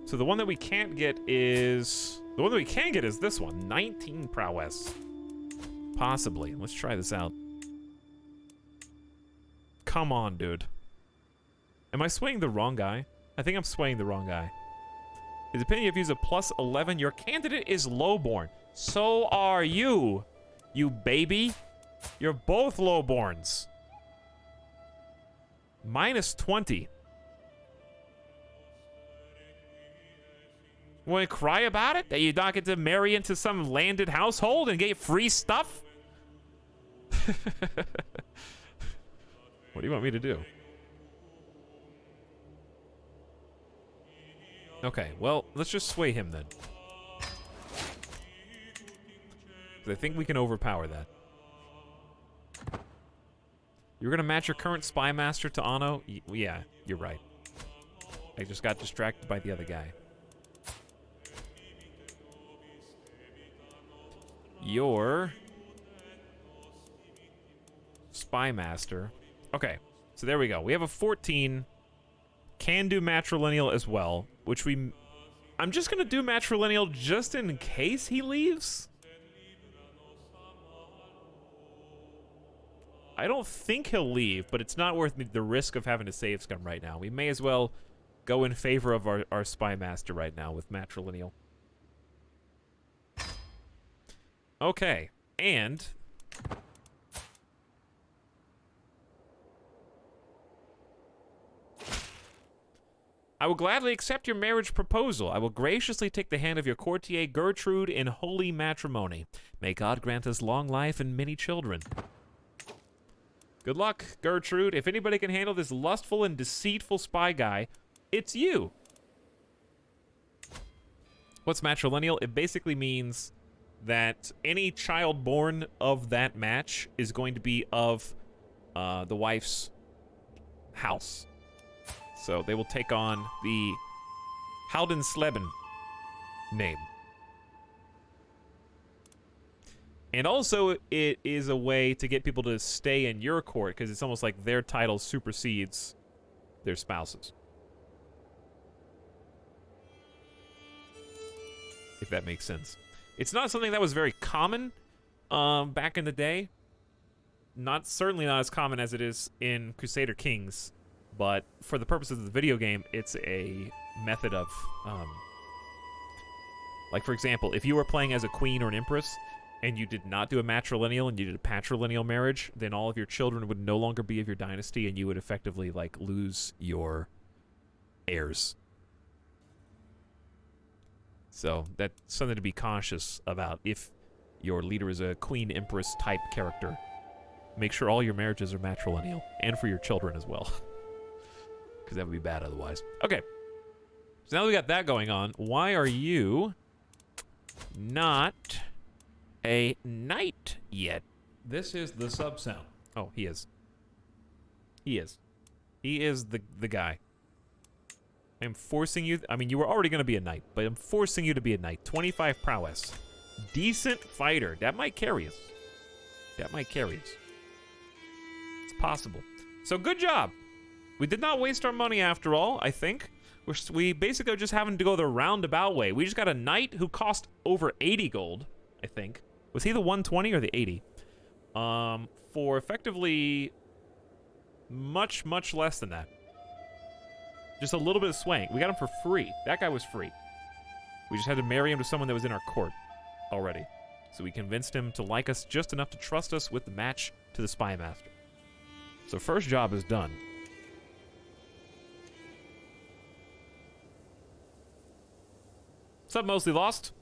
Speaker 1: So the one that we can't get is... The one that we can get is this one. 19 prowess. Possibly. Let's try this out. Come on, dude. Am I swaying the wrong guy? I think I'm swaying the wrong guy. His opinion of you is a plus 11. Your candidate is lowborn. So are you, you baby. You're both lowborns. Minus 20. Want to cry about it? That you not get to marry into some landed household and get free stuff? What do you want me to do? Okay, well, let's just sway him then. 'Cause I think we can overpower that. You're gonna match your current spy master to Anno? Yeah, you're right. I just got distracted by the other guy. Your spy master. Okay, so there we go. We have a 14. Can do matrilineal as well, which I'm just gonna do matrilineal just in case he leaves. I don't think he'll leave, but it's not worth the risk of having to save scum right now. We may as well go in favor of our spy master right now with matrilineal. Okay, and I will gladly accept your marriage proposal. I will graciously take the hand of your courtier Gertrude in holy matrimony. May God grant us long life and many children. Good luck, Gertrude. If anybody can handle this lustful and deceitful spy guy, it's you. What's matrilineal? It basically means that any child born of that match is going to be of the wife's house. So they will take on the Haldensleben name. And also, it is a way to get people to stay in your court, because it's almost like their title supersedes their spouses. If that makes sense. It's not something that was very common back in the day. Certainly not as common as it is in Crusader Kings. But for the purposes of the video game, it's a method of, like, for example, if you were playing as a queen or an empress, and you did not do a matrilineal and you did a patrilineal marriage, then all of your children would no longer be of your dynasty, and you would effectively, like, lose your heirs. So that's something to be cautious about if your leader is a queen empress type character. Make sure all your marriages are matrilineal, and for your children as well. Because that would be bad otherwise. Okay. So now that we got that going on, why are you not a knight yet?
Speaker 3: This is the sub sound.
Speaker 1: Oh, he is. He is. He is the guy. I'm forcing you... I mean, you were already going to be a knight, but I'm forcing you to be a knight. 25 prowess. decent fighter. That might carry us. That might carry us. It's possible. So good job. We did not waste our money after all, I think. We basically just having to go the roundabout way. We just got a knight who cost over 80 gold, I think. Was he the 120 or the 80? For effectively much, much less than that. Just a little bit of swaying. We got him for free. That guy was free. We just had to marry him to someone that was in our court already. So we convinced him to like us just enough to trust us with the match to the Spy Master. So first job is done. What's up, Mostly Lost?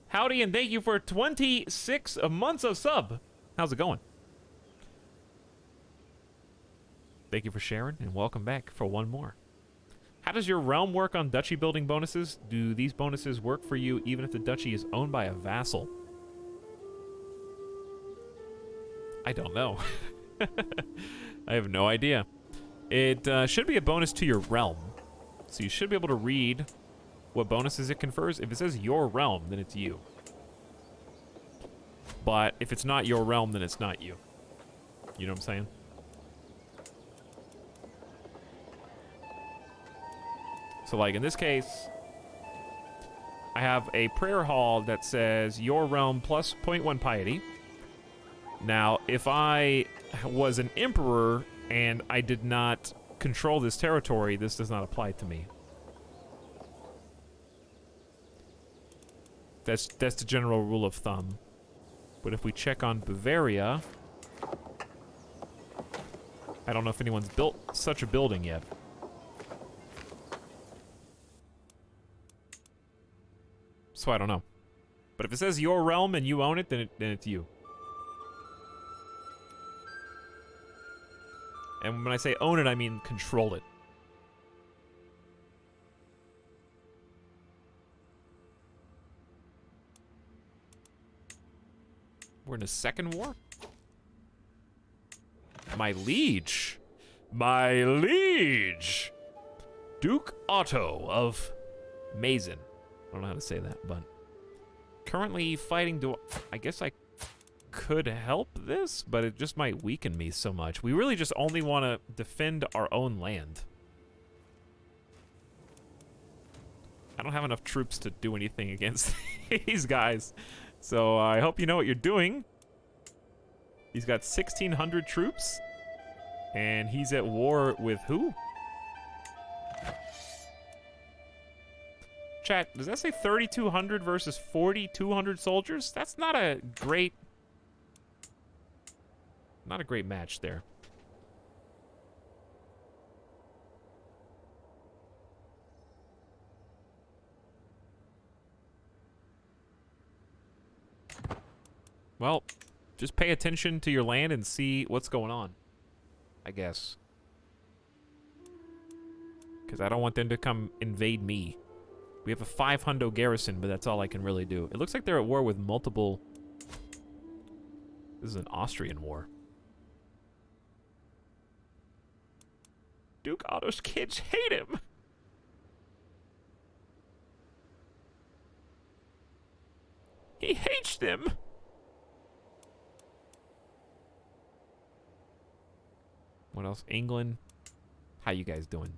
Speaker 1: Howdy, and thank you for 26 months of sub. How's it going? Thank you for sharing, and welcome back for one more. How does your realm work on duchy building bonuses? Do these bonuses work for you even if the duchy is owned by a vassal? I don't know. I have no idea. It should be a bonus to your realm. So you should be able to read what bonuses it confers. If it says your realm, then it's you. But if it's not your realm, then it's not you. You know what I'm saying? So like in this case, I have a prayer hall that says your realm plus 0.1 piety. Now, if I was an emperor and I did not control this territory, this does not apply to me. That's the general rule of thumb. But if we check on Bavaria, I don't know if anyone's built such a building yet. So I don't know. But if it says your realm and you own it, then it's you. And when I say own it, I mean control it. We're in a second war? My liege. My liege. Duke Otto of Mazen. I don't know how to say that, but currently fighting. I guess I could help this, but it just might weaken me so much. We really just only want to defend our own land. I don't have enough troops to do anything against these guys. So I hope you know what you're doing. He's got 1,600 troops. And he's at war with who? Chat, does that say 3,200 versus 4,200 soldiers? That's not a great match there. Well, just pay attention to your land and see what's going on, I guess. Because I don't want them to come invade me. We have a 500 garrison, but that's all I can really do. It looks like they're at war with multiple... This is an Austrian war. Duke Otto's kids hate him! He hates them! What else? England. How you guys doing?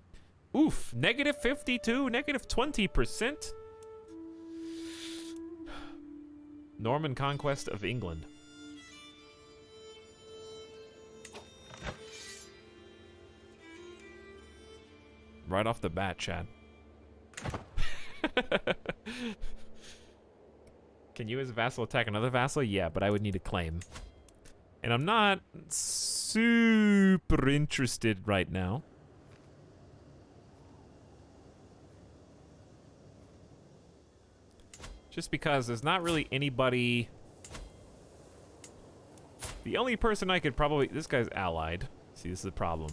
Speaker 1: Oof, negative 52, negative 20%. Norman conquest of England. Right off the bat, Chad. Can you as a vassal attack another vassal? Yeah, but I would need a claim. And I'm not super interested right now. Just because there's not really anybody... The only person I could probably... This guy's allied. See, this is the problem.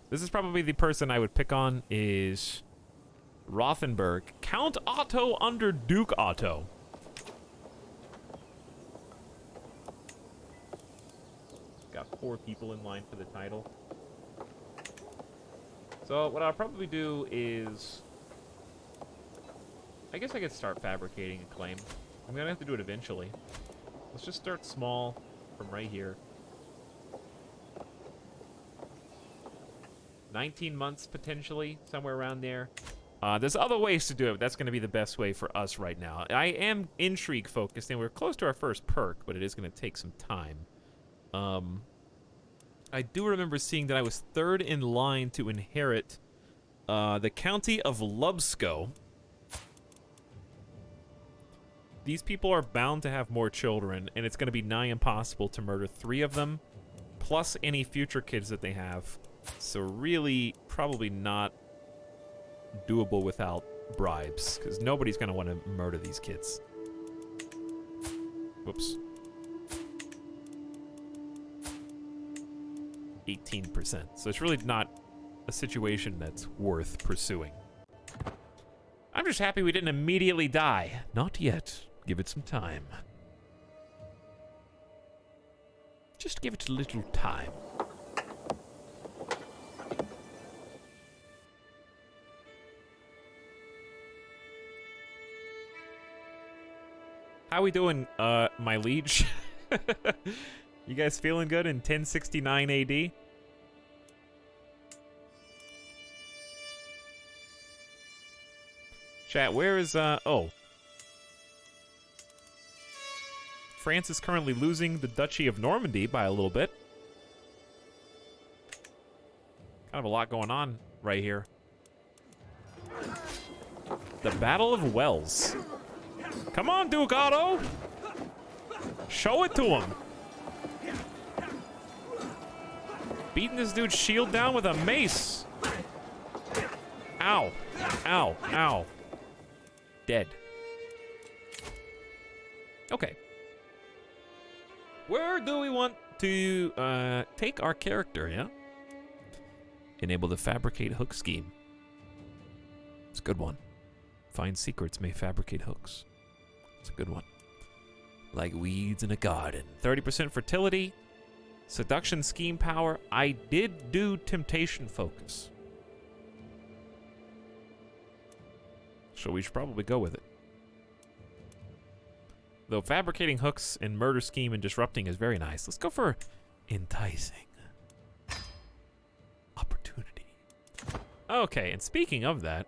Speaker 1: This is probably the person I would pick on is... Rothenburg. Count Otto under Duke Otto. Got 4 people in line for the title. So what I'll probably do is... I guess I could start fabricating a claim. I'm gonna have to do it eventually. Let's just start small from right here. 19 months, potentially, somewhere around there. There's other ways to do it, but that's going to be the best way for us right now. I am intrigue focused, and we're close to our first perk, but it is going to take some time. I do remember seeing that I was third in line to inherit the county of Lubsco. These people are bound to have more children, and it's going to be nigh impossible to murder 3 of them, plus any future kids that they have. So really, probably not doable without bribes, because nobody's going to want to murder these kids. Whoops. 18%. So it's really not a situation that's worth pursuing. I'm just happy we didn't immediately die. Not yet. Give it some time. Just give it a little time. How we doing, my liege? You guys feeling good in 1069 AD? Chat, where is, oh. France is currently losing the Duchy of Normandy by a little bit. Kind of a lot going on right here. The Battle of Wells. Come on, Duke Otto! Show it to him! Beating this dude's shield down with a mace! Ow. Ow. Ow. Dead. Okay. Where do we want to take our character, yeah? Enable the fabricate hook scheme. It's a good one. Find secrets may fabricate hooks. It's a good one. Like weeds in a garden. 30% fertility. Seduction scheme power. I did do temptation focus. So we should probably go with it. Though fabricating hooks and murder scheme and disrupting is very nice. Let's go for enticing. Opportunity. Okay, and speaking of that,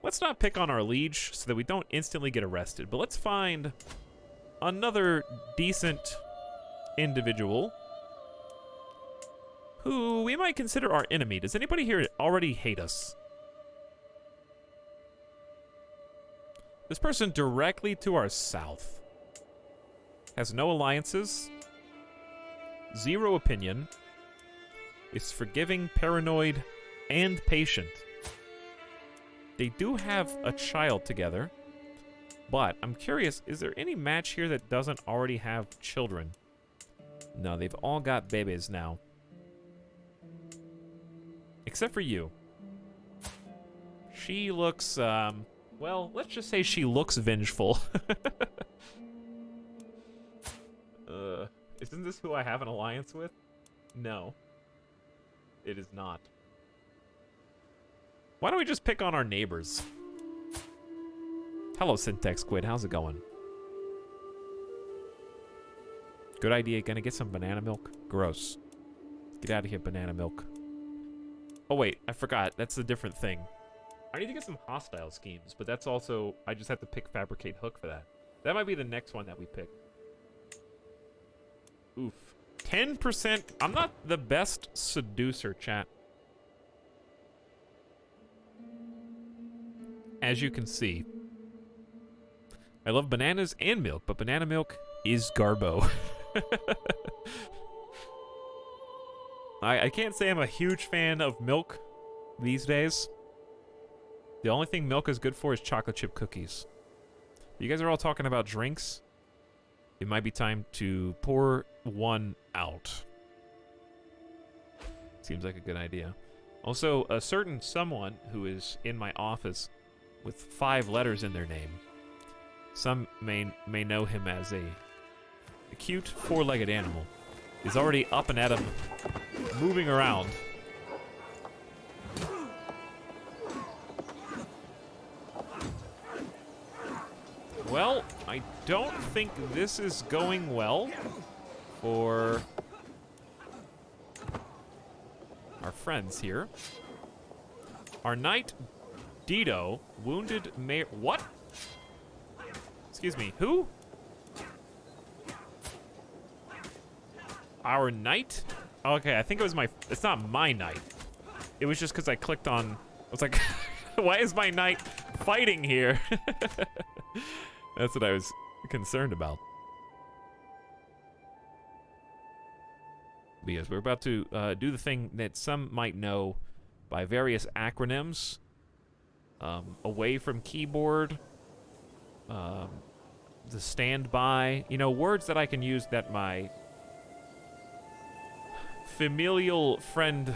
Speaker 1: let's not pick on our liege so that we don't instantly get arrested, but let's find another decent individual who we might consider our enemy. Does anybody here already hate us? This person directly to our south has no alliances, 0 opinion, is forgiving, paranoid, and patient. They do have a child together, but I'm curious, is there any match here that doesn't already have children? No, they've all got babies now. Except for you. She looks, well, let's just say she looks vengeful. Isn't this who I have an alliance with? No. It is not. Why don't we just pick on our neighbors? Hello, Syntax Squid. How's it going? Good idea. Gonna get some banana milk? Gross. Get out of here, banana milk. Oh, wait. I forgot. That's a different thing. I need to get some hostile schemes, but that's also... I just have to pick Fabricate Hook for that. That might be the next one that we pick. Oof. 10%. I'm not the best seducer, chat. As you can see. I love bananas and milk, but banana milk is garbo. I can't say I'm a huge fan of milk these days. The only thing milk is good for is chocolate chip cookies. You guys are all talking about drinks. It might be time to pour one out. Seems like a good idea. Also, a certain someone who is in my office with 5 letters in their name. Some may know him as a cute 4-legged animal. Is already up and at him, moving around. Well, I don't think this is going well for our friends here. Our knight, Dido, wounded Mayor... What? Excuse me, who? Our knight? Okay, I think it was my... It's not my knight. It was just because I clicked on... I was like, why is my knight fighting here? That's what I was concerned about. But yes, we're about to do the thing that some might know by various acronyms. Away from keyboard. The standby. You know, words that I can use that my familial friend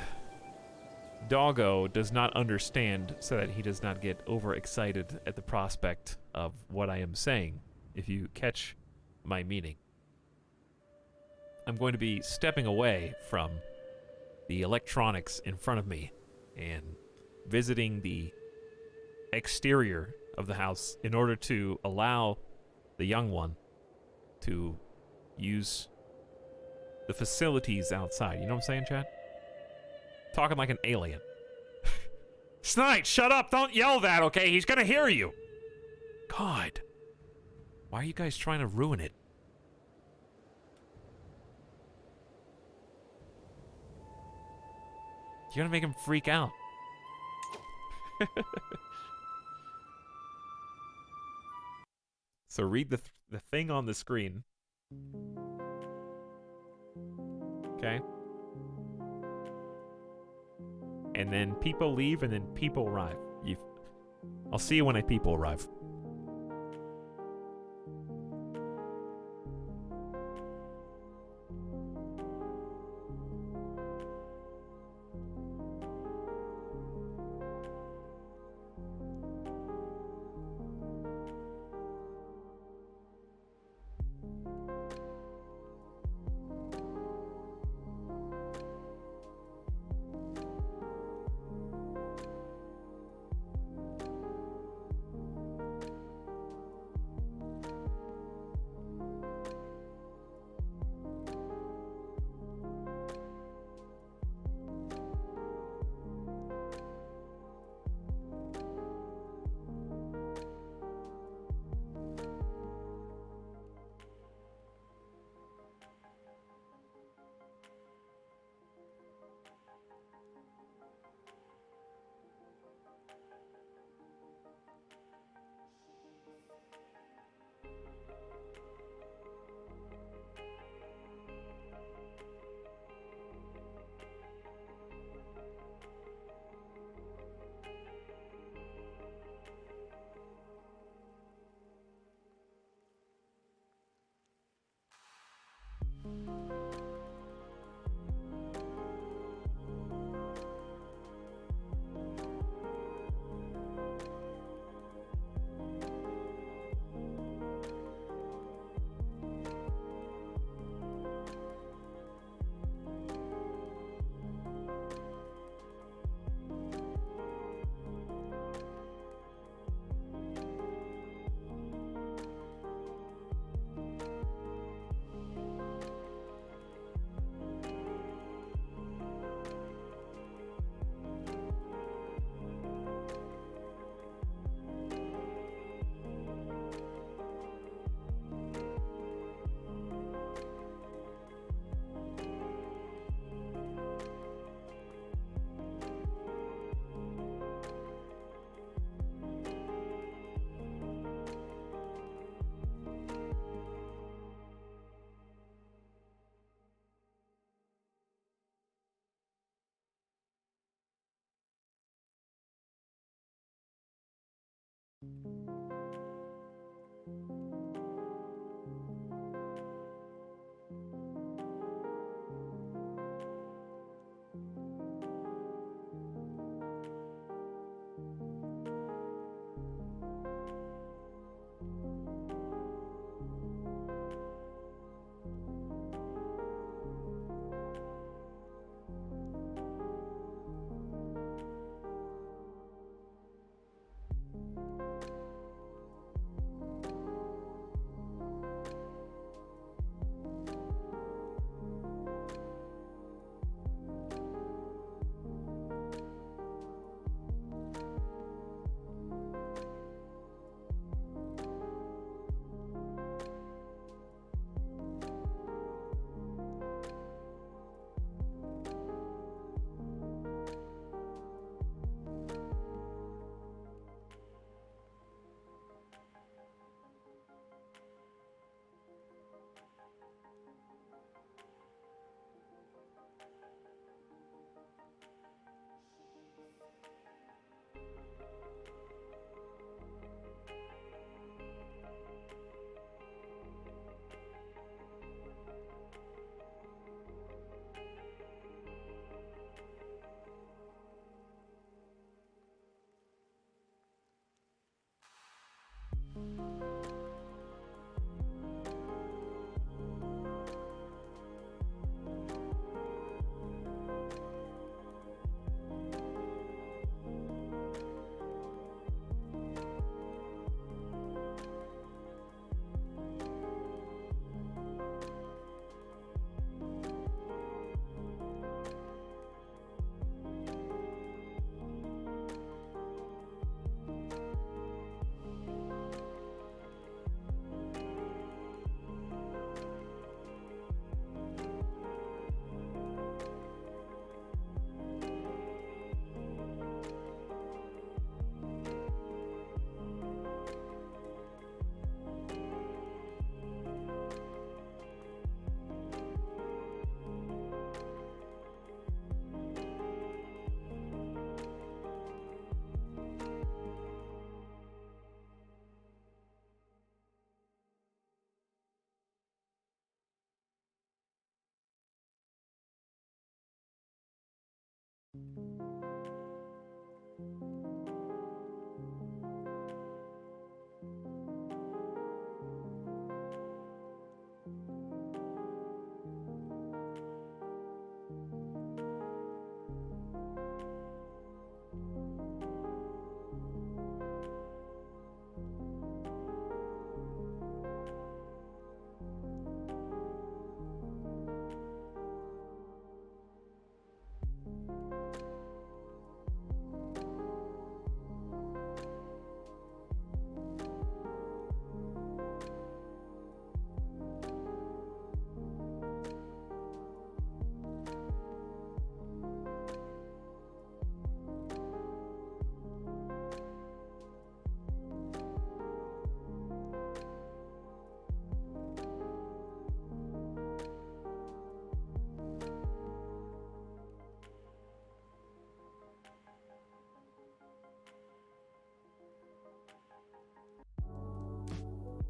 Speaker 1: Doggo does not understand, so that he does not get overexcited at the prospect of what I am saying, if you catch my meaning. I'm going to be stepping away from the electronics in front of me and visiting the exterior of the house in order to allow the young one to use the facilities outside. You know what I'm saying, Chad? Talking like an alien. Snide, shut up! Don't yell that, okay? He's gonna hear you! God. Why are you guys trying to ruin it? You're gonna make him freak out. So read the thing on the screen. Okay. And then people leave, and then people arrive. I'll see you when people arrive.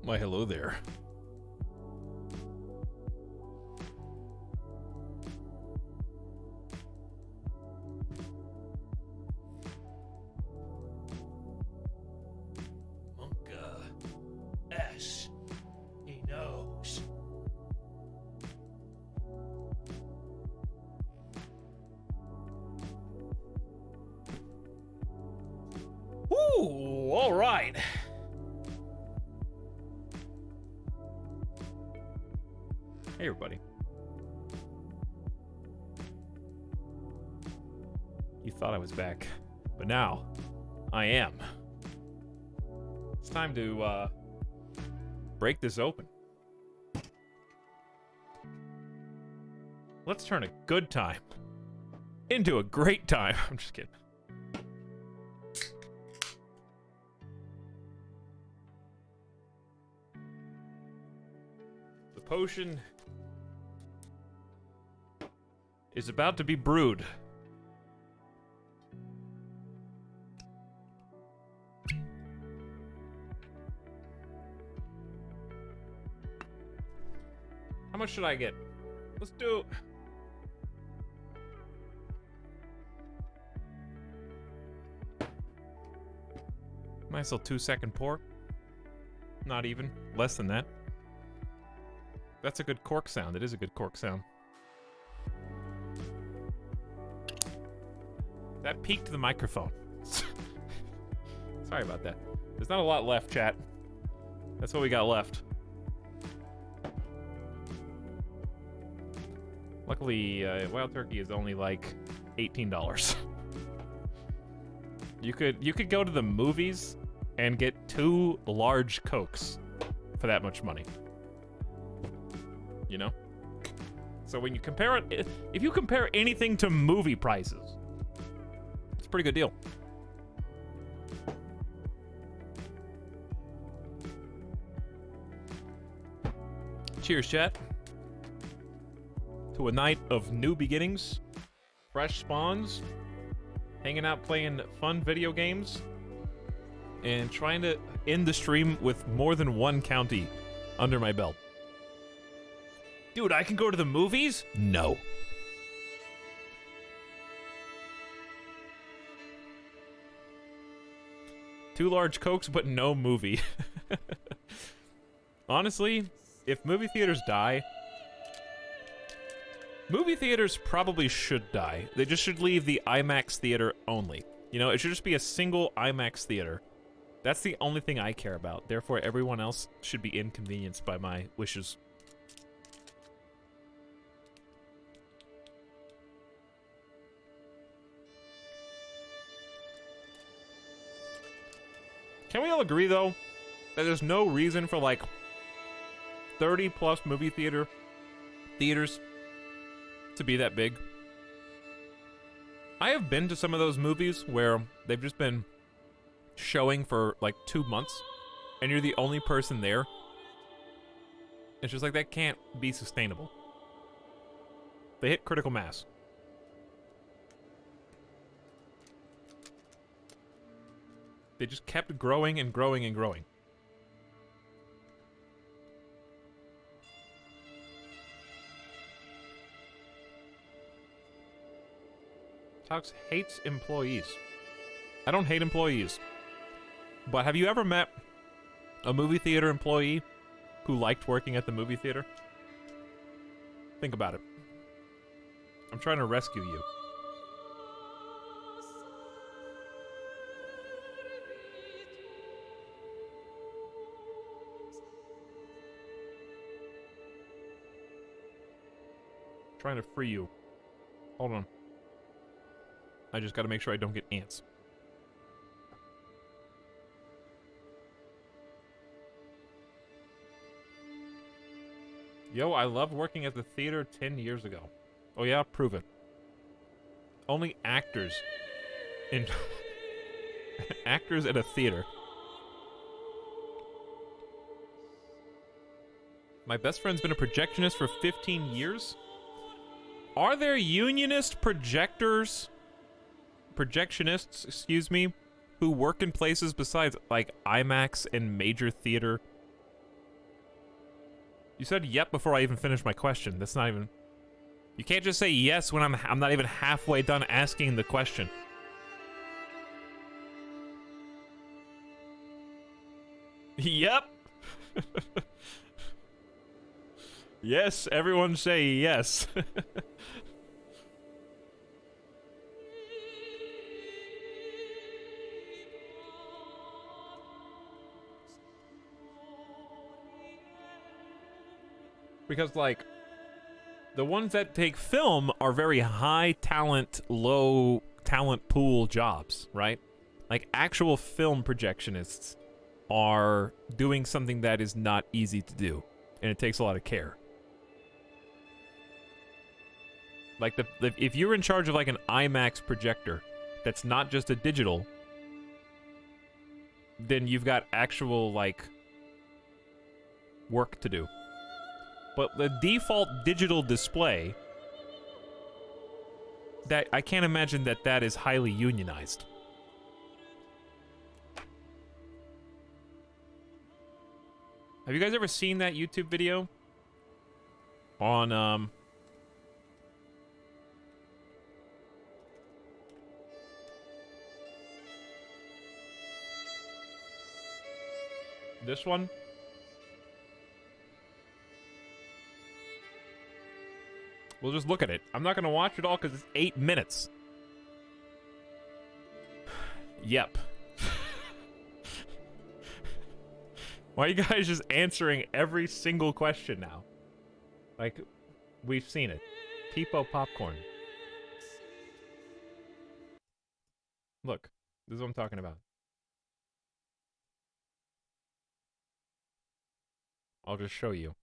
Speaker 3: Why, hello there. Monka. S. He knows. Ooh, all right. Hey, everybody.
Speaker 1: You thought I was back, but now I am. It's time to break this open. Let's turn a good time into a great time. I'm just kidding. The potion is about to be brewed. How much should I get? Let's do... Nice little 2-second pour. Not even. Less than that. That's a good cork sound. It is a good cork sound. That peaked the microphone. Sorry about that. There's not a lot left, chat. That's what we got left. Luckily, Wild Turkey is only like $18. You could go to the movies and get 2 large Cokes for that much money. You know? So when you compare it, if you compare anything to movie prices, it's a pretty good deal. Cheers, chat. To a night of new beginnings, fresh spawns, hanging out playing fun video games, and trying to end the stream with more than 1 county under my belt. Dude, I can go to the movies? No. Two large Cokes, but no movie. Honestly, if movie theaters die, movie theaters probably should die. They just should leave the IMAX theater only. You know, it should just be a single IMAX theater. That's the only thing I care about. Therefore, everyone else should be inconvenienced by my wishes. Can we all agree, though, that there's no reason for, like, 30-plus movie theaters to be that big? I have been to some of those movies where they've just been showing for, like, 2 months, and you're the only person there. It's just like, that can't be sustainable. They hit critical mass. They just kept growing and growing and growing. Tux hates employees. I don't hate employees. But have you ever met a movie theater employee who liked working at the movie theater? Think about it. I'm trying to rescue you. Trying to free you. Hold on. I just gotta make sure I don't get ants. Yo, I loved working at the theater 10 years ago. Oh yeah? Prove it. Only actors in... actors at a theater. My best friend's been a projectionist for 15 years? Are there unionist projectionists, excuse me, who work in places besides, like, IMAX and major theater? You said yep before I even finished my question. That's not even... You can't just say yes when I'm not even halfway done asking the question. Yep. Yes, everyone say yes. Because, like, the ones that take film are very high talent, low talent pool jobs, right? Like, actual film projectionists are doing something that is not easy to do, and it takes a lot of care. Like, if you're in charge of, like, an IMAX projector that's not just a digital, then you've got actual, like, work to do. But the default digital display, that I can't imagine that that is highly unionized. Have you guys ever seen that YouTube video on this one? We'll just look at it. I'm not going to watch it all because it's 8 minutes. Yep. Why are you guys just answering every single question now? Like, we've seen it. Peepo popcorn. Look, this is what I'm talking about. I'll just show you.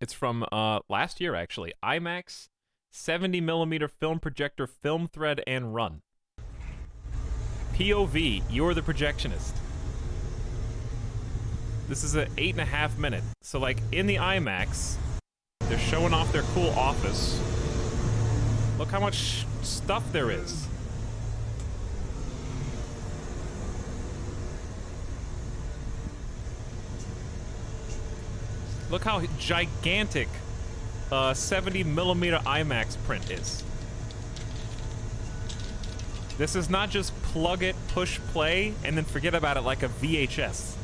Speaker 1: It's from last year, actually. IMAX 70mm film projector, film thread, and run. POV, you're the projectionist. This is an 8.5 minute. So, like, in the IMAX, they're showing off their cool office. Look how much stuff there is. Look how gigantic 70mm IMAX print is. This is not just plug it, push play, and then forget about it like a VHS.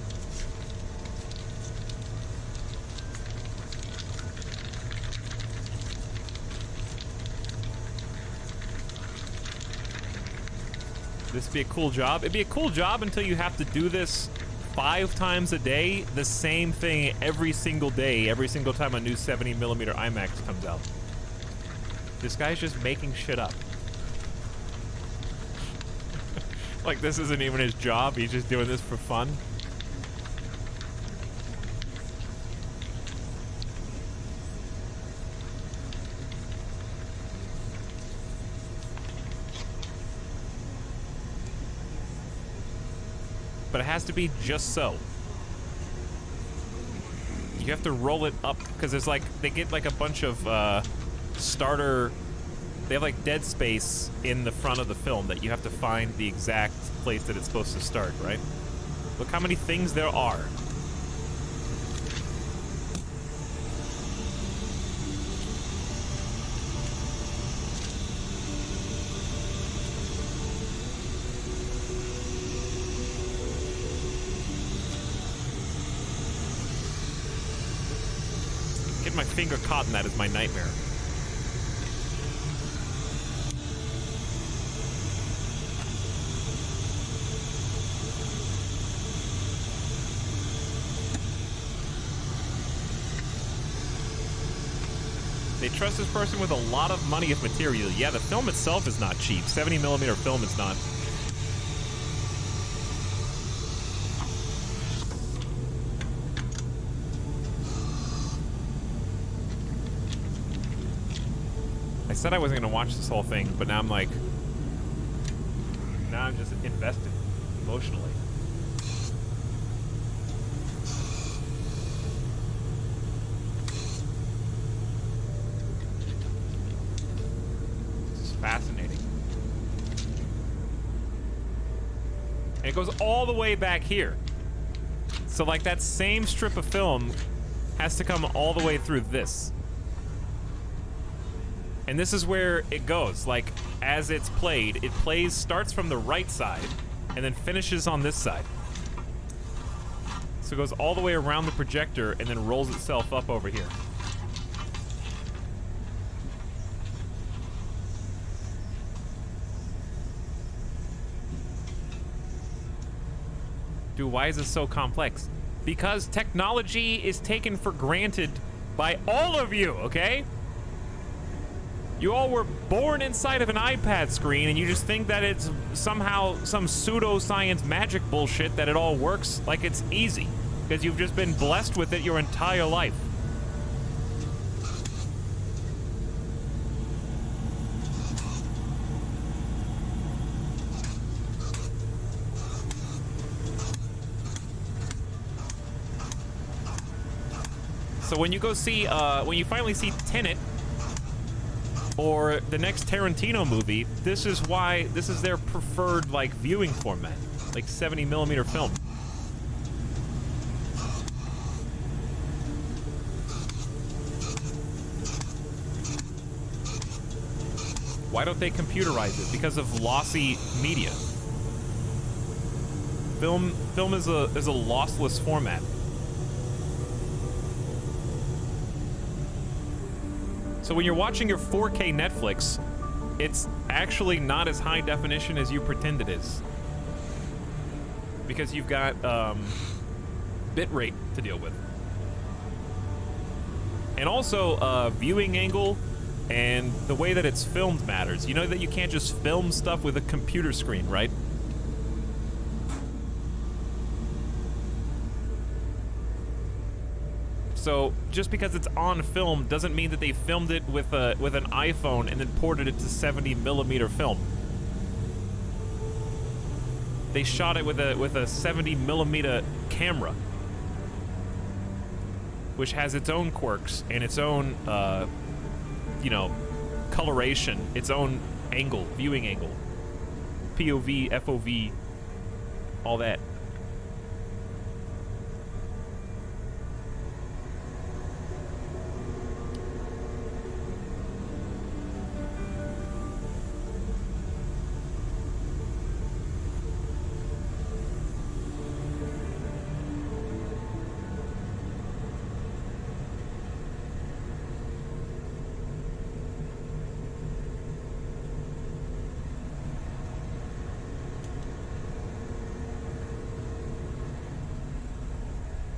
Speaker 1: This would be a cool job. It'd be a cool job until you have to do this 5 times a day, the same thing every single day, every single time a new 70mm IMAX comes out. This guy's just making shit up. Like, this isn't even his job, he's just doing this for fun. But it has to be just so. You have to roll it up, because there's like, they get like a bunch of starter, they have like dead space in the front of the film that you have to find the exact place that it's supposed to start, right? Look how many things there are. Getting my finger caught in that is my nightmare. They trust this person with a lot of money of material. Yeah, the film itself is not cheap. 70mm film is not. I said I wasn't gonna watch this whole thing, but now I'm like, now I'm just invested emotionally. Fascinating. And it goes all the way back here. So like that same strip of film has to come all the way through this. And this is where it goes. Like as it's played, it plays, starts from the right side and then finishes on this side. So it goes all the way around the projector and then rolls itself up over here. Dude, why is this so complex? Because technology is taken for granted by all of you, okay? You all were born inside of an iPad screen and you just think that it's somehow some pseudoscience magic bullshit that it all works like it's easy because you've just been blessed with it your entire life. So when you go see, when you finally see Tenet, or the next Tarantino movie, this is why, this is their preferred, like, viewing format. Like 70mm film. Why don't they computerize it? Because of lossy media. Film is a lossless format. So when you're watching your 4K Netflix, it's actually not as high definition as you pretend it is. Because you've got bitrate to deal with. And also viewing angle and the way that it's filmed matters. You know that you can't just film stuff with a computer screen, right? So just because it's on film doesn't mean that they filmed it with an iPhone and then ported it to 70mm film. They shot it with a 70mm camera, which has its own quirks and its own, you know, coloration, its own angle, viewing angle, POV, FOV, all that.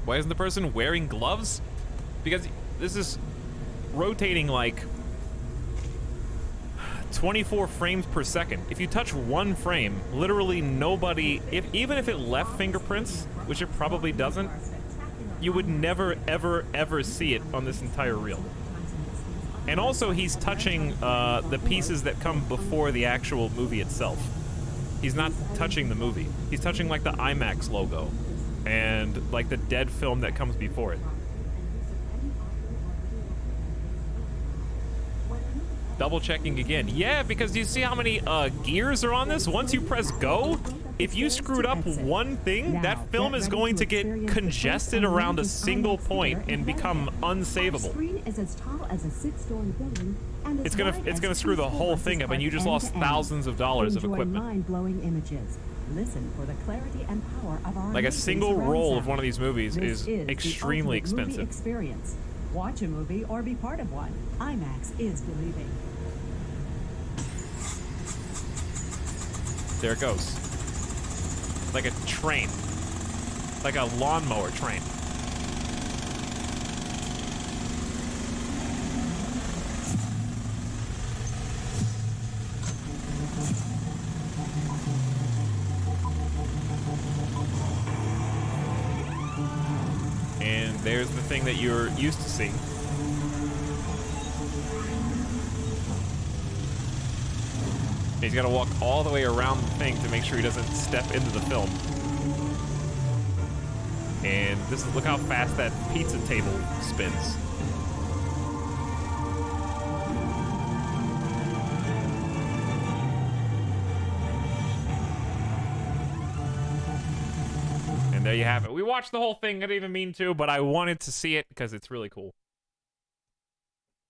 Speaker 1: Why isn't the person wearing gloves? Because this is rotating like 24 frames per second. If you touch one frame, literally nobody, even if it left fingerprints, which it probably doesn't, you would never, ever, ever see it on this entire reel. And also he's touching the pieces that come before the actual movie itself. He's not touching the movie. He's touching like the IMAX logo and like the dead film that comes before it. Double checking again. Yeah, because you see how many gears are on this? Once you press go, if you screwed up one thing, that film is going to get congested around a single point and become unsavable. It's gonna screw the whole thing up, and you just lost thousands of dollars of equipment.
Speaker 5: Mind-blowing images. Listen for the clarity and power of our
Speaker 1: like a single roll of one of these movies is extremely expensive.
Speaker 5: Experience. Watch a movie or be part of one. IMAX is believing.
Speaker 1: There it goes. Like a train. Like a lawnmower train. And there's the thing that you're used to seeing. He's got to walk all the way around the thing to make sure he doesn't step into the film. And this is, look how fast that pizza table spins. And there you have it. We watched the whole thing. I didn't even mean to, but I wanted to see it because it's really cool.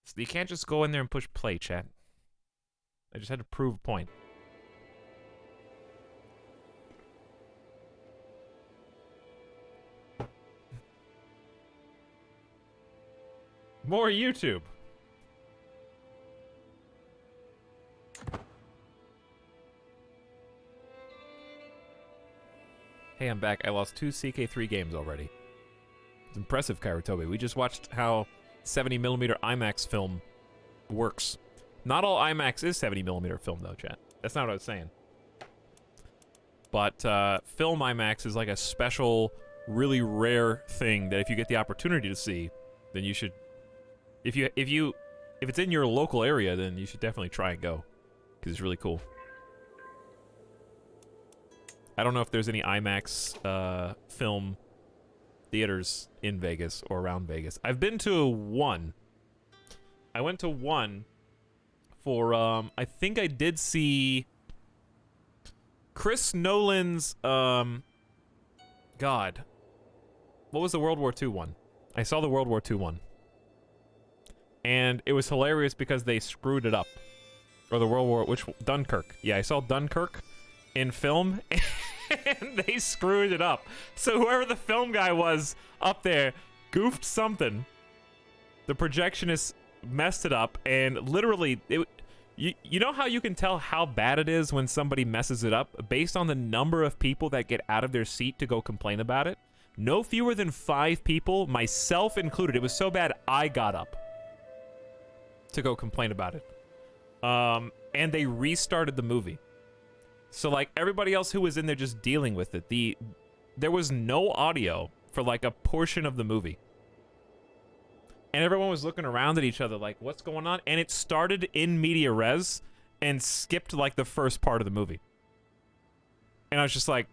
Speaker 1: So you can't just go in there and push play, chat. I just had to prove a point. More YouTube. Hey, I'm back. I lost 2 CK3 games already. It's impressive, Kairotobi. We just watched how 70mm IMAX film works. Not all IMAX is 70mm film, though, chat. That's not what I was saying. But film IMAX is like a special, really rare thing that if you get the opportunity to see, then you should. If it's in your local area, then you should definitely try and go, because it's really cool. I don't know if there's any IMAX film theaters in Vegas or around Vegas. I've been to one. I went to one for, I think I did see Chris Nolan's, God. What was the World War II one? I saw the World War II one. And it was hilarious because they screwed it up. Or the World War, Dunkirk. Yeah, I saw Dunkirk in film, and they screwed it up. So whoever the film guy was up there goofed something. The projectionist messed it up, and literally, you know how you can tell how bad it is when somebody messes it up? Based on the number of people that get out of their seat to go complain about it? No fewer than 5 people, myself included. It was so bad, I got up to go complain about it. And they restarted the movie. So, like, everybody else who was in there just dealing with it, there was no audio for, like, a portion of the movie. And everyone was looking around at each other like, what's going on? And it started in media res and skipped, like, the first part of the movie. And I was just like,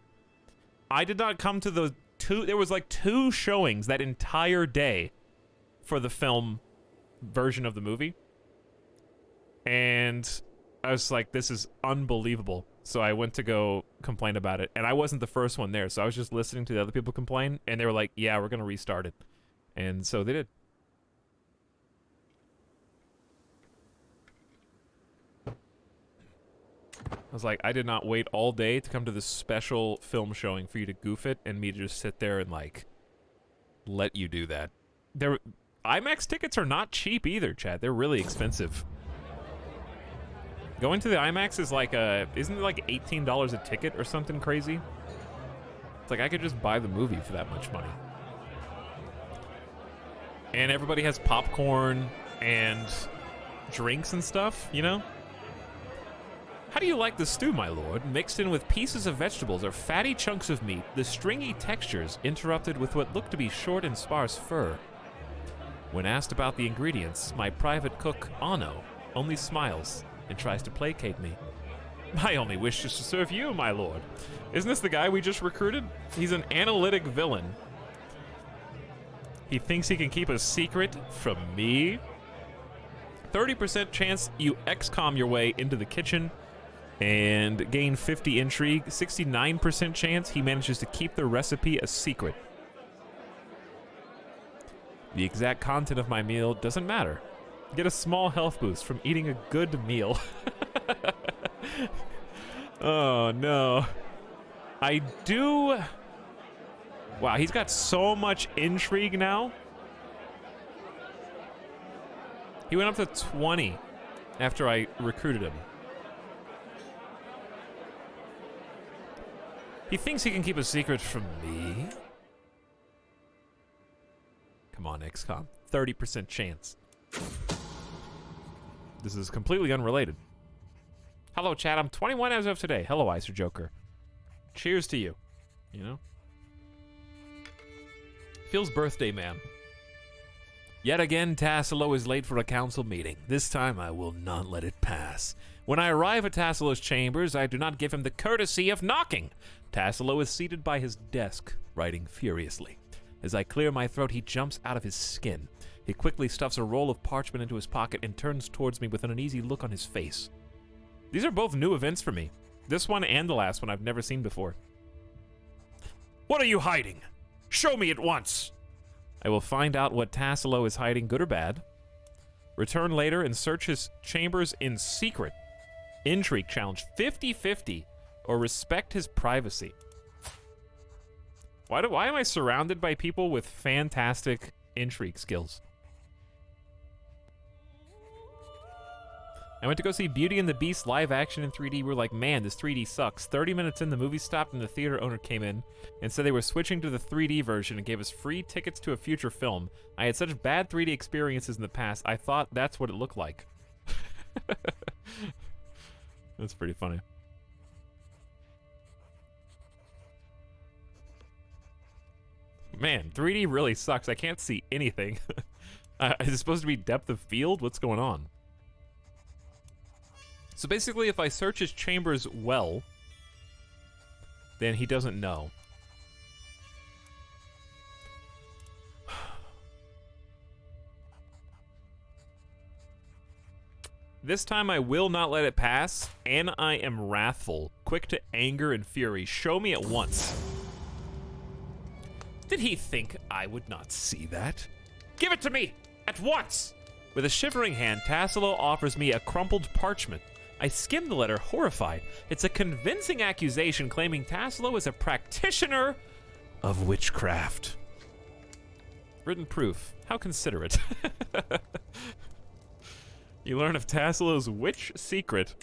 Speaker 1: I did not come to the there was, like, 2 showings that entire day for the film version of the movie. And I was like, this is unbelievable. So I went to go complain about it. And I wasn't the first one there. So I was just listening to the other people complain. And they were like, yeah, we're going to restart it. And so they did. I was like, I did not wait all day to come to this special film showing for you to goof it and me to just sit there and, like, let you do that. IMAX tickets are not cheap either, Chad. They're really expensive. Going to the IMAX is like isn't it like $18 a ticket or something crazy? It's like I could just buy the movie for that much money. And everybody has popcorn and drinks and stuff, you know? How do you like the stew, my lord? Mixed in with pieces of vegetables or fatty chunks of meat, the stringy textures interrupted with what looked to be short and sparse fur. When asked about the ingredients, my private cook, Ano, only smiles and tries to placate me. My only wish is to serve you, my lord. Isn't this the guy we just recruited? He's an analytic villain. He thinks he can keep a secret from me? 30% chance you XCOM your way into the kitchen and gain 50 intrigue. 69% chance he manages to keep the recipe a secret. The exact content of my meal doesn't matter. Get a small health boost from eating a good meal. Oh, no. I do... Wow, he's got so much intrigue now. He went up to 20 after I recruited him. He thinks he can keep a secret from me? Come on, XCOM. 30% chance. This is completely unrelated. Hello, chat. I'm 21 as of today. Hello, Icer Joker. Cheers to you. You know? Phil's birthday, man. Yet again, Tassilo is late for a council meeting. This time, I will not let it pass. When I arrive at Tassilo's chambers, I do not give him the courtesy of knocking. Tassilo is seated by his desk, writing furiously. As I clear my throat, he jumps out of his skin. He quickly stuffs a roll of parchment into his pocket and turns towards me with an uneasy look on his face. These are both new events for me. This one and the last one I've never seen before. What are you hiding? Show me at once! I will find out what Tassilo is hiding, good or bad. Return later and search his chambers in secret. Intrigue challenge 50-50, or respect his privacy. Why am I surrounded by people with fantastic intrigue skills? I went to go see Beauty and the Beast live action in 3D. We're like, man, this 3D sucks. 30 minutes in, the movie stopped and the theater owner came in and said they were switching to the 3D version and gave us free tickets to a future film. I had such bad 3D experiences in the past, I thought that's what it looked like. That's pretty funny. Man, 3D really sucks. I can't see anything. Is it supposed to be depth of field? What's going on? So basically, if I search his chambers well, then he doesn't know. This time I will not let it pass, and I am wrathful, quick to anger and fury. Show me at once. Did he think I would not see that? Give it to me, at once! With a shivering hand, Tassilo offers me a crumpled parchment. I skim the letter, horrified. It's a convincing accusation claiming Tassilo is a practitioner of witchcraft. Written proof. How considerate. You learn of Tassilo's witch secret.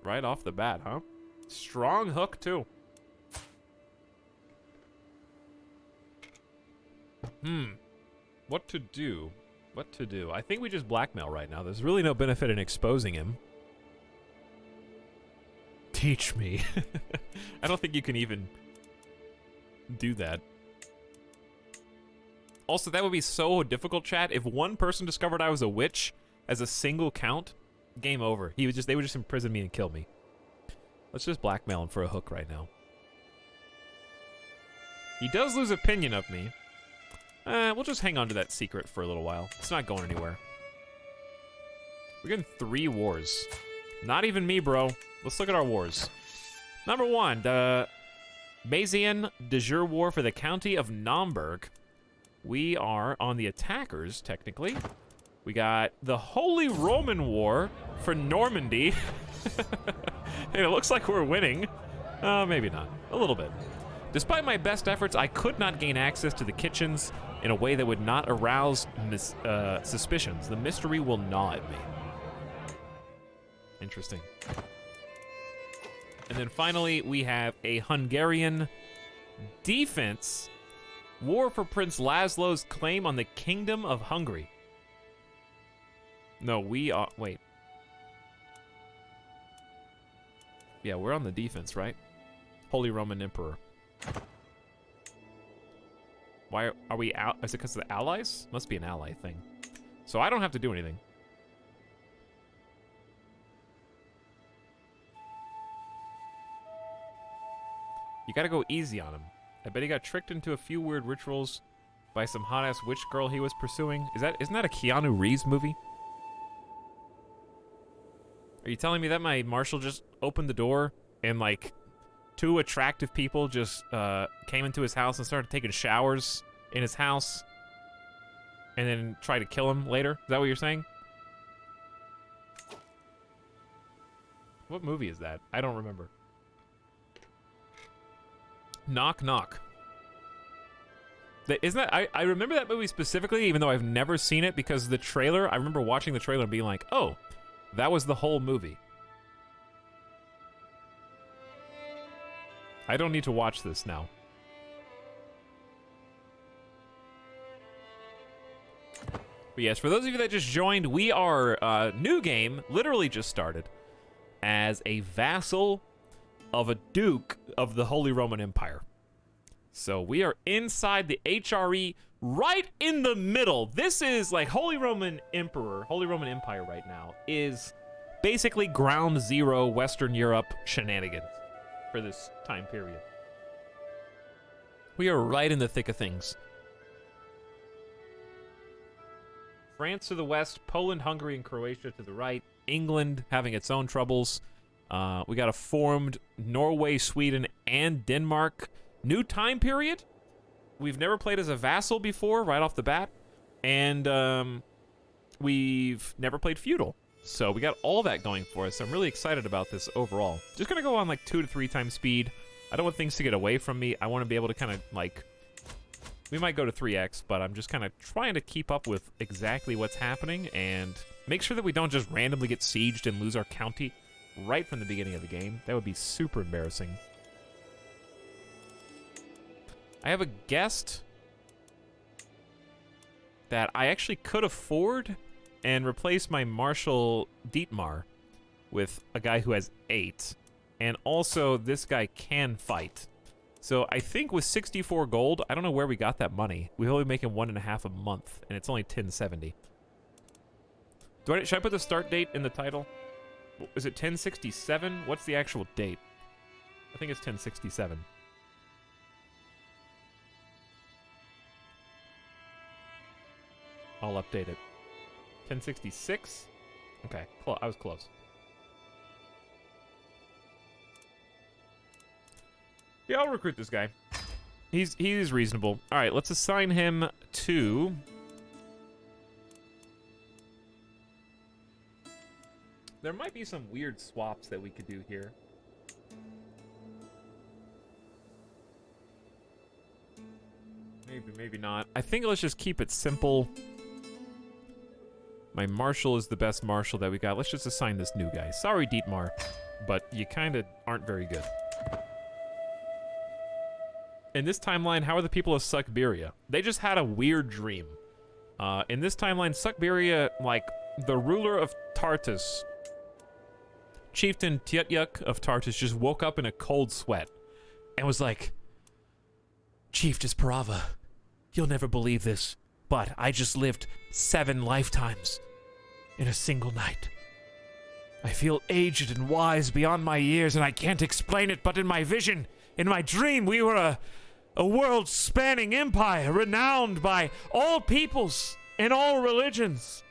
Speaker 1: Right off the bat, huh? Strong hook, too. What to do? What to do? I think we just blackmail right now. There's really no benefit in exposing him. Teach me. I don't think you can even do that. Also, that would be so difficult, chat. If one person discovered I was a witch as a single count, game over. They would just imprison me and kill me. Let's just blackmail him for a hook right now. He does lose opinion of me. We'll just hang on to that secret for a little while. It's not going anywhere. We're getting 3 wars. Not even me, bro. Let's look at our wars. Number 1, the Bayesian de jure war for the county of Naumburg. We are on the attackers, technically. We got the Holy Roman War for Normandy. Hey, it looks like we're winning. Maybe not. A little bit. Despite my best efforts, I could not gain access to the kitchens in a way that would not arouse suspicions. The mystery will gnaw at me. Interesting. And then finally, we have a Hungarian defense war for Prince Laszlo's claim on the Kingdom of Hungary. No, we are... Wait. Yeah, we're on the defense, right? Holy Roman Emperor. Why are we out? Is it because of the allies? Must be an ally thing. So I don't have to do anything. You gotta go easy on him. I bet he got tricked into a few weird rituals by some hot-ass witch girl he was pursuing. Isn't that a Keanu Reeves movie? Are you telling me that my marshal just opened the door and, like, 2 attractive people just came into his house and started taking showers in his house and then tried to kill him later? Is that what you're saying? What movie is that? I don't remember. Knock, knock. Isn't that, I remember that movie specifically, even though I've never seen it, because the trailer, I remember watching the trailer and being like, oh, that was the whole movie. I don't need to watch this now. But yes, for those of you that just joined, we are, new game, literally just started, as a vassal of a duke of the Holy Roman Empire. So we are inside the HRE, right in the middle. This is like Holy Roman Empire right now is basically ground zero Western Europe shenanigans for this time period. We are right in the thick of things. France to the west, Poland, Hungary, and Croatia to the right. England having its own troubles. We got a formed Norway, Sweden, and Denmark. New time period. We've never played as a vassal before, right off the bat. And we've never played feudal. So we got all that going for us. I'm really excited about this overall. Just going to go on like 2 to 3 times speed. I don't want things to get away from me. I want to be able to kind of like... We might go to 3x, but I'm just kind of trying to keep up with exactly what's happening and make sure that we don't just randomly get sieged and lose our county right from the beginning of the game. That would be super embarrassing. I have a guest that I actually could afford and replace my Marshal Dietmar with a guy who has 8. And also, this guy can fight. So I think with 64 gold, I don't know where we got that money. We're only making 1.5 a month, and it's only 1070. Should I put the start date in the title? Is it 1067? What's the actual date? I think it's 1067. I'll update it. 1066? Okay, I was close. Yeah, I'll recruit this guy. He's reasonable. All right, let's assign him to... There might be some weird swaps that we could do here. Maybe, maybe not. I think let's just keep it simple. My Marshal is the best Marshal that we got. Let's just assign this new guy. Sorry, Dietmar, but you kind of aren't very good. In this timeline, how are the people of Suckberia? They just had a weird dream. In this timeline, Suckberia, like, the ruler of Tartus, Chieftain Tietyuk of Tartus, just woke up in a cold sweat and was like, Chief Disparava, you'll never believe this, but I just lived 7 lifetimes in a single night. I feel aged and wise beyond my years, and I can't explain it, but in my vision, in my dream, we were a world-spanning empire renowned by all peoples and all religions.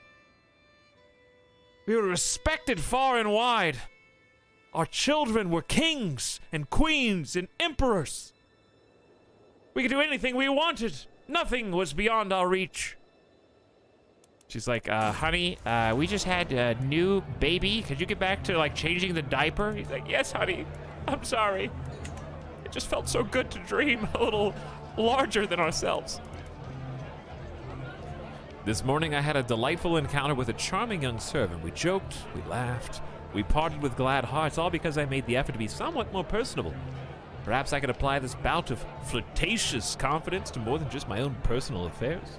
Speaker 1: We were respected far and wide. Our children were kings and queens and emperors. We could do anything we wanted. Nothing was beyond our reach.
Speaker 4: She's like, honey, we just had a new baby. Could you get back to, like, changing the diaper?
Speaker 1: He's like, yes, honey. I'm sorry. It just felt so good to dream a little larger than ourselves. This morning I had a delightful encounter with a charming young servant. We joked, we laughed, we parted with glad hearts, all because I made the effort to be somewhat more personable. Perhaps I could apply this bout of flirtatious confidence to more than just my own personal affairs.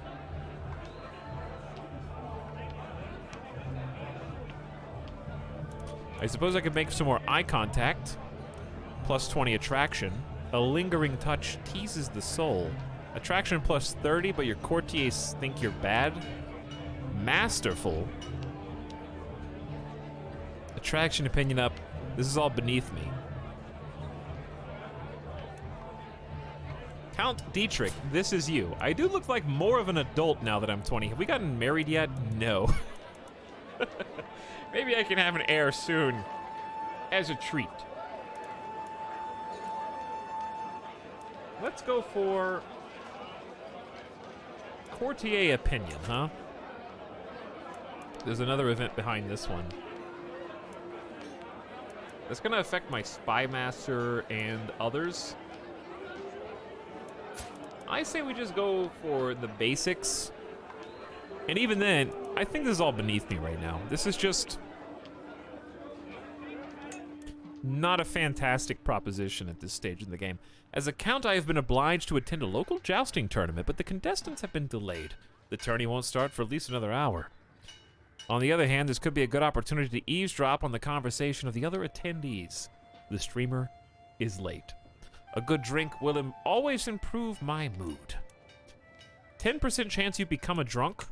Speaker 1: I suppose I could make some more eye contact. Plus 20 attraction. A lingering touch teases the soul. Attraction plus 30, but your courtiers think you're bad. Masterful. Attraction opinion up. This is all beneath me. Count Dietrich, this is you. I do look like more of an adult now that I'm 20. Have we gotten married yet? No. Maybe I can have an heir soon. As a treat. Let's go for courtier opinion, huh? There's another event behind this one. That's gonna affect my spy master and others. I say we just go for the basics. And even then, I think this is all beneath me right now. This is just not a fantastic proposition at this stage in the game. As a count, I have been obliged to attend a local jousting tournament, but the contestants have been delayed. The tourney won't start for at least another hour. On the other hand, this could be a good opportunity to eavesdrop on the conversation of the other attendees. The streamer is late. A good drink will always improve my mood. 10% chance you become a drunk?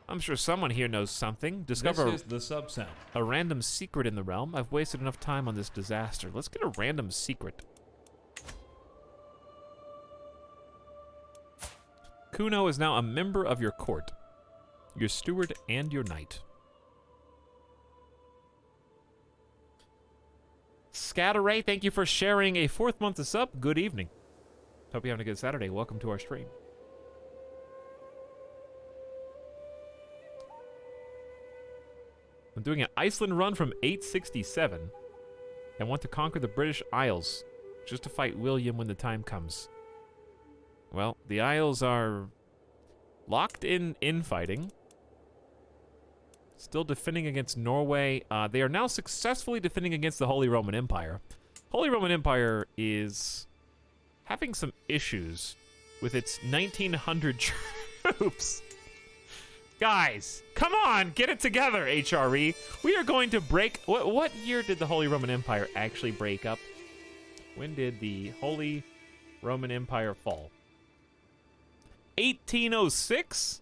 Speaker 1: I'm sure someone here knows something. Discover
Speaker 3: This is the sub-sound.
Speaker 1: a random secret in the realm. I've wasted enough time on this disaster. Let's get a random secret. Kuno is now a member of your court, your steward, and your knight. Scatteray, thank you for sharing a 4th month of sub. Good evening. Hope you're having a good Saturday. Welcome to our stream. I'm doing an Iceland run from 867 and want to conquer the British Isles just to fight William when the time comes. Well, the Isles are locked in infighting. Still defending against Norway. They are now successfully defending against the Holy Roman Empire. Holy Roman Empire is having some issues with its 1900 troops. Guys, come on, get it together, HRE. We are going to break... What year did the Holy Roman Empire actually break up? When did the Holy Roman Empire fall? 1806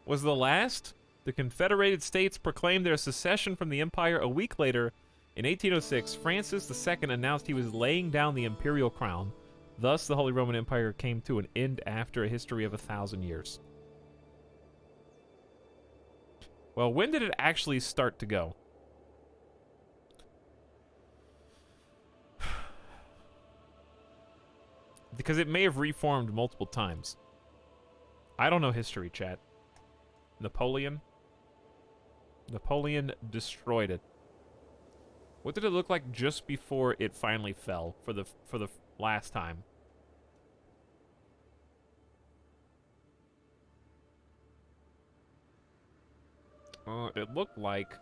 Speaker 1: was the last. The Confederated States proclaimed their secession from the empire a week later. In 1806, Francis II announced he was laying down the imperial crown. Thus, the Holy Roman Empire came to an end after a history of 1,000 years. Well, when did it actually start to go? Because it may have reformed multiple times. I don't know history, chat. Napoleon? Napoleon destroyed it. What did it look like just before it finally fell for the last time? It looked like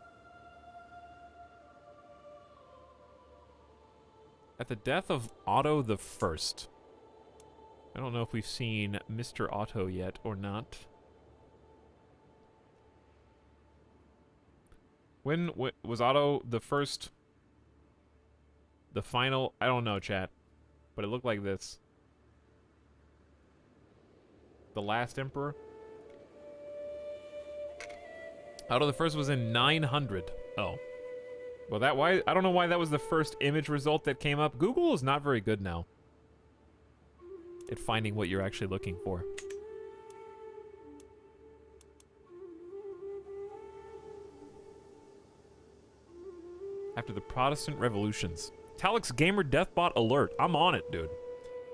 Speaker 1: at the death of Otto the First. I don't know if we've seen Mr. Otto yet or not. When was Otto the First? The final? I don't know, chat. But it looked like this. The last emperor? Otto the First was in 900. Oh. Well, I don't know why that was the first image result that came up. Google is not very good now at finding what you're actually looking for. After the Protestant revolutions. Talix Gamer Deathbot alert. I'm on it, dude.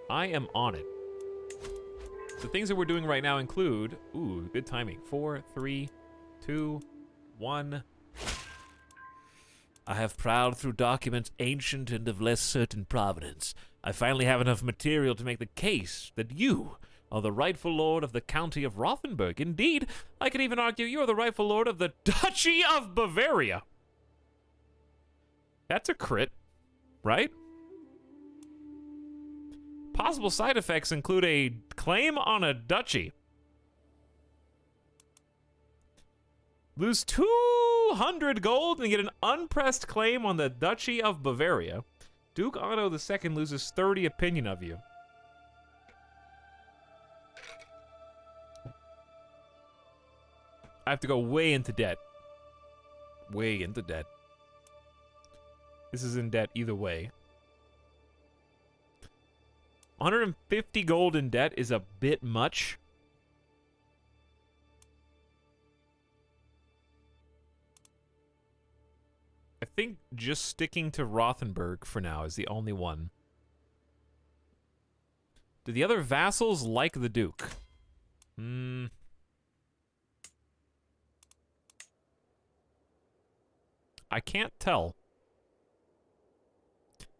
Speaker 1: I am on it. The things that we're doing right now include... Ooh, good timing. 4, 3, 2, 1. I have prowled through documents ancient and of less certain provenance. I finally have enough material to make the case that you are the rightful lord of the county of Rothenburg. Indeed, I could even argue you are the rightful lord of the Duchy of Bavaria. That's a crit, right? Possible side effects include a claim on a duchy. Lose 200 gold and get an unpressed claim on the Duchy of Bavaria. Duke Otto II loses 30 opinion of you. I have to go way into debt. Way into debt. This is in debt either way. 150 gold in debt is a bit much. I think just sticking to Rothenburg for now is the only one. Do the other vassals like the Duke? I can't tell.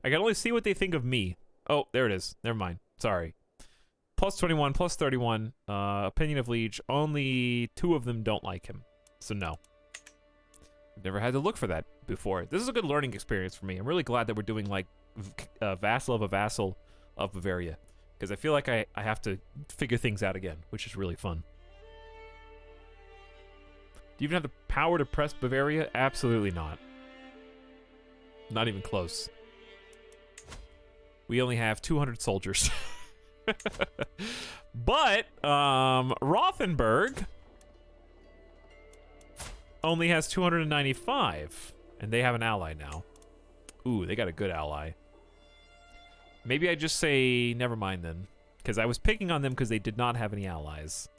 Speaker 1: I can only see what they think of me. Oh, there it is. Never mind. Sorry. Plus 21, plus 31. Opinion of Liege. Only 2 of them don't like him. So no. I've never had to look for that before. This is a good learning experience for me. I'm really glad that we're doing like vassal of a vassal of Bavaria. Because I feel like I have to figure things out again, which is really fun. Do you even have the power to press Bavaria? Absolutely not. Not even close. We only have 200 soldiers. But Rothenburg only has 295, and they have an ally now. Ooh, they got a good ally. Maybe I just say never mind then, because I was picking on them because they did not have any allies.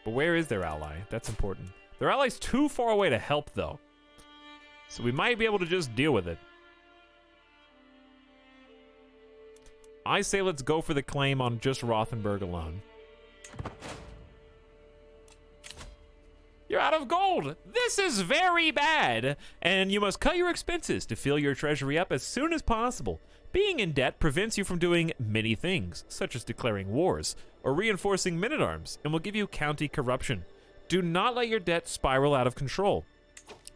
Speaker 1: But where is their ally? That's important. Their ally's too far away to help, though. So we might be able to just deal with it. I say let's go for the claim on just Rothenburg alone. You're out of gold! This is very bad! And you must cut your expenses to fill your treasury up as soon as possible. Being in debt prevents you from doing many things, such as declaring wars or reinforcing men-at-arms, and will give you county corruption. Do not let your debt spiral out of control.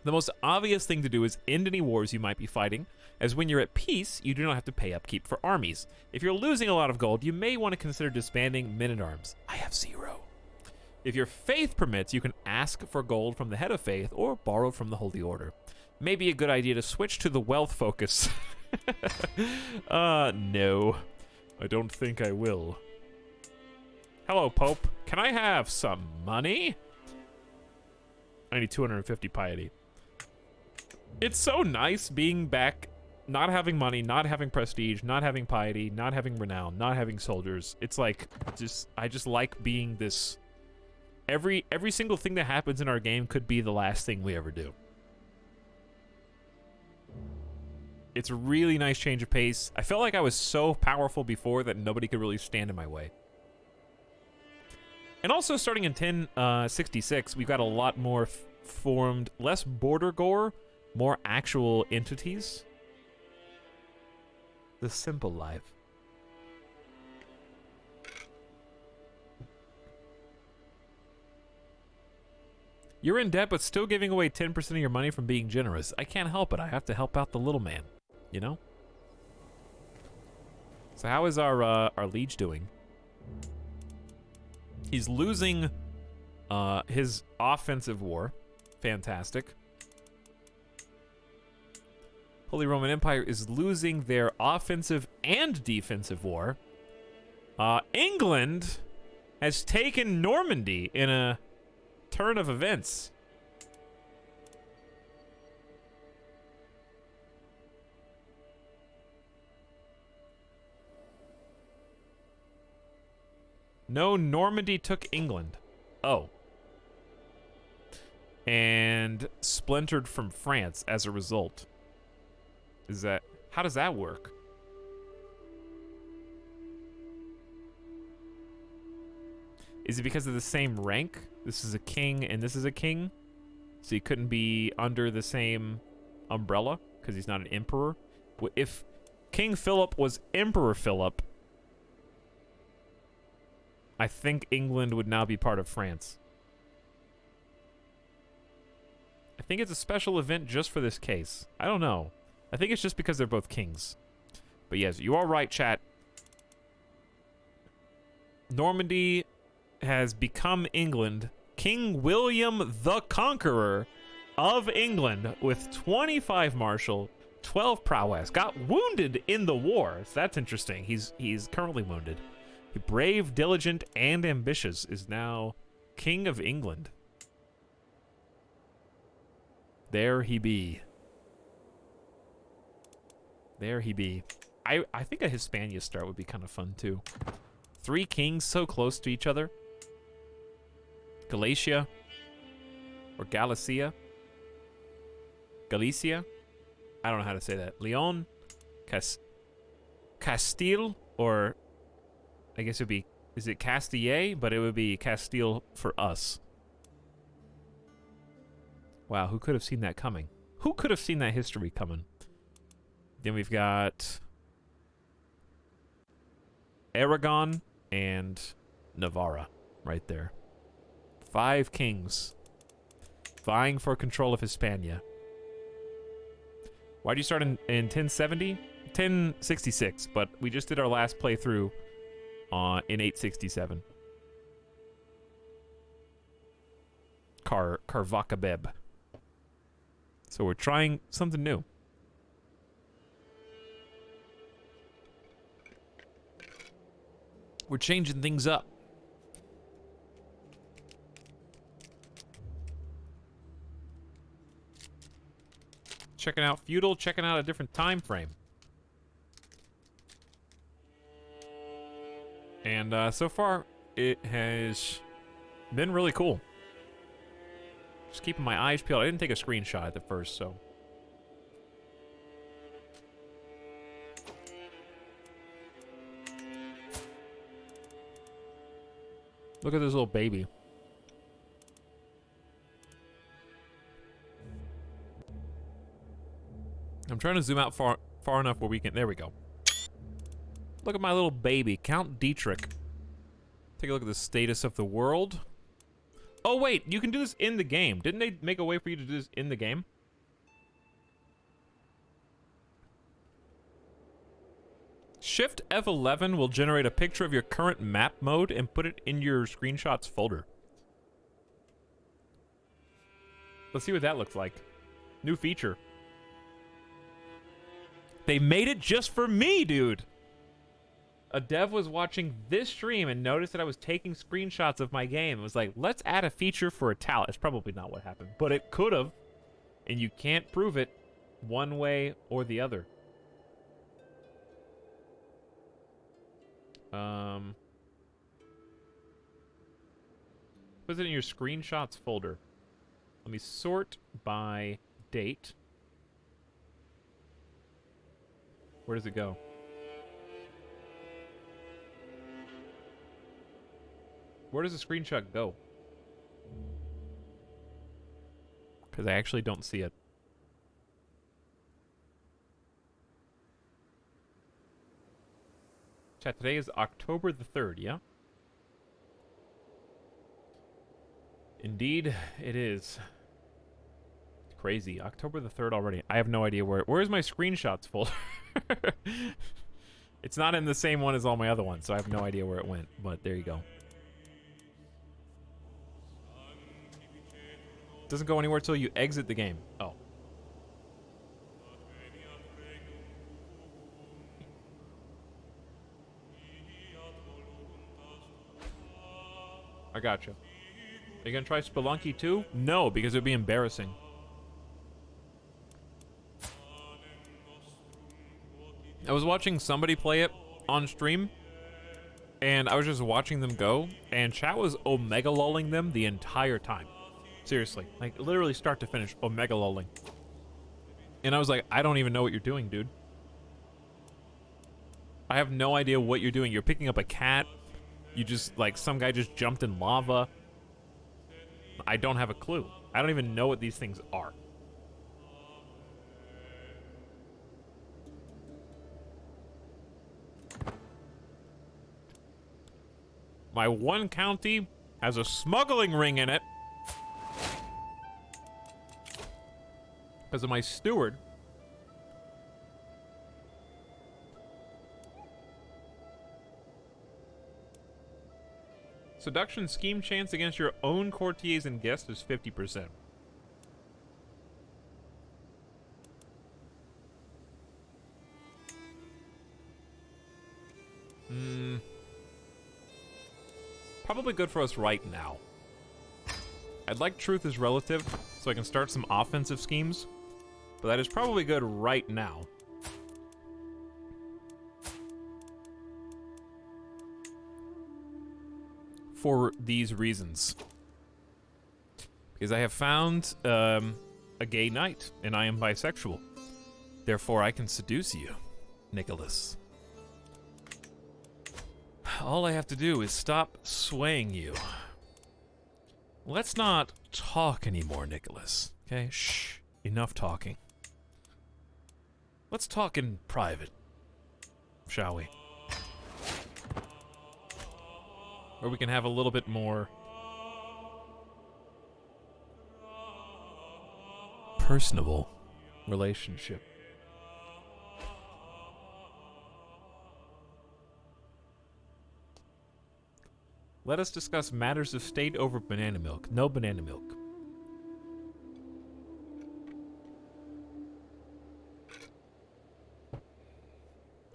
Speaker 1: The most obvious thing to do is end any wars you might be fighting, as when you're at peace, you do not have to pay upkeep for armies. If you're losing a lot of gold, you may want to consider disbanding men-at-arms. I have 0. If your faith permits, you can ask for gold from the head of faith or borrow from the Holy Order. Maybe a good idea to switch to the wealth focus. No. I don't think I will. Hello, Pope. Can I have some money? I need 250 piety. It's so nice being back, not having money, not having prestige, not having piety, not having renown, not having soldiers. It's like, I just like being this. Every single thing that happens in our game could be the last thing we ever do. It's a really nice change of pace. I felt like I was so powerful before that nobody could really stand in my way. And also, starting in 1066, we've got a lot more formed, less border gore, more actual entities. The simple life. You're in debt, but still giving away 10% of your money from being generous. I can't help it. I have to help out the little man, you know? So how is our liege doing? He's losing his offensive war. Fantastic. Holy Roman Empire is losing their offensive and defensive war. England has taken Normandy in a turn of events. No, Normandy took England. Oh. And splintered from France as a result. Is that... How does that work? Is it because of the same rank? This is a king and this is a king? So he couldn't be under the same umbrella? Because he's not an emperor? If King Philip was Emperor Philip, I think England would now be part of France. I think it's a special event just for this case. I don't know. I think it's just because they're both kings. But yes, you are right, chat. Normandy has become England. King William the Conqueror of England with 25 martial, 12 prowess. Got wounded in the war. So that's interesting. He's currently wounded. Brave, diligent, and ambitious is now King of England. There he be. There he be. I think a Hispania start would be kind of fun too. 3 kings so close to each other. Galatia. Or Galicia. Galicia. I don't know how to say that. Leon. Castile. Or... I guess it would be, is it Castille? But it would be Castile for us. Wow, who could have seen that coming? Who could have seen that history coming? Then we've got Aragon and Navarra right there. 5 kings vying for control of Hispania. Why do you start in 1070? 1066, but we just did our last playthrough in 867. Karvakabeb. So we're trying something new. We're changing things up. Checking out feudal, checking out a different time frame. And so far, it has been really cool. Just keeping my eyes peeled. I didn't take a screenshot at the first, so. Look at this little baby. I'm trying to zoom out far enough where we can. There we go. Look at my little baby, Count Dietrich. Take a look at the status of the world. Oh wait, you can do this in the game. Didn't they make a way for you to do this in the game? Shift F11 will generate a picture of your current map mode and put it in your screenshots folder. Let's see what that looks like. New feature. They made it just for me, dude. A dev was watching this stream and noticed that I was taking screenshots of my game. It was like, let's add a feature for a talent. It's probably not what happened, but it could have. And you can't prove it one way or the other. Put it in your screenshots folder. Let me sort by date. Where does it go? Where does the screenshot go? Because I actually don't see it. Chat, today is October the 3rd, yeah? Indeed, it is. It's crazy. October the 3rd already. I have no idea where's my screenshots folder? It's not in the same one as all my other ones, so I have no idea where it went, but there you go. Doesn't go anywhere till you exit the game. Oh. I gotcha. Are you gonna try Spelunky too? No, because it would be embarrassing. I was watching somebody play it on stream, and I was just watching them go, and chat was omega lolling them the entire time. Seriously, like literally start to finish, omega lolling. And I was like, I don't even know what you're doing, dude. I have no idea what you're doing. You're picking up a cat. You just, like, some guy just jumped in lava. I don't have a clue. I don't even know what these things are. My one county has a smuggling ring in it. Because of my steward. Seduction scheme chance against your own courtiers and guests is 50%. Probably good for us right now. I'd like truth is relative, so I can start some offensive schemes. But that is probably good right now. For these reasons. Because I have found a gay knight, and I am bisexual. Therefore, I can seduce you, Nicholas. All I have to do is stop swaying you. Let's not talk anymore, Nicholas. Okay? Shh. Enough talking. Let's talk in private, shall we? where we can have a little bit more personable relationship. Let us discuss matters of state over banana milk. No banana milk.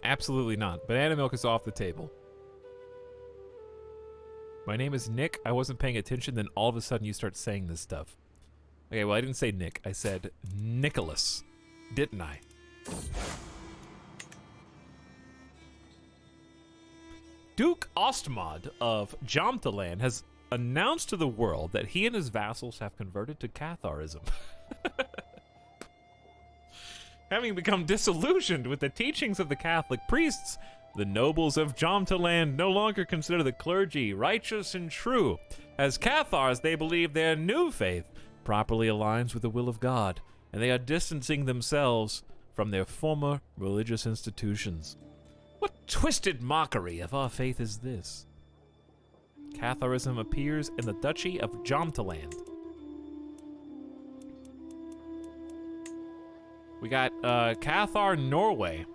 Speaker 1: Absolutely not. Banana milk is off the table. My name is Nick. I wasn't paying attention, then all of a sudden you start saying this stuff. Okay, well, I didn't say Nick. I said Nicholas. Didn't I? Duke Ostmod of Jomtaland has announced to the world that he and his vassals have converted to Catharism. Having become disillusioned with the teachings of the Catholic priests, the nobles of Jomtaland no longer consider the clergy righteous and true. As Cathars, they believe their new faith properly aligns with the will of God, and they are distancing themselves from their former religious institutions. What twisted mockery of our faith is this? Catharism appears in the Duchy of Jomtaland. We got Cathar, Norway.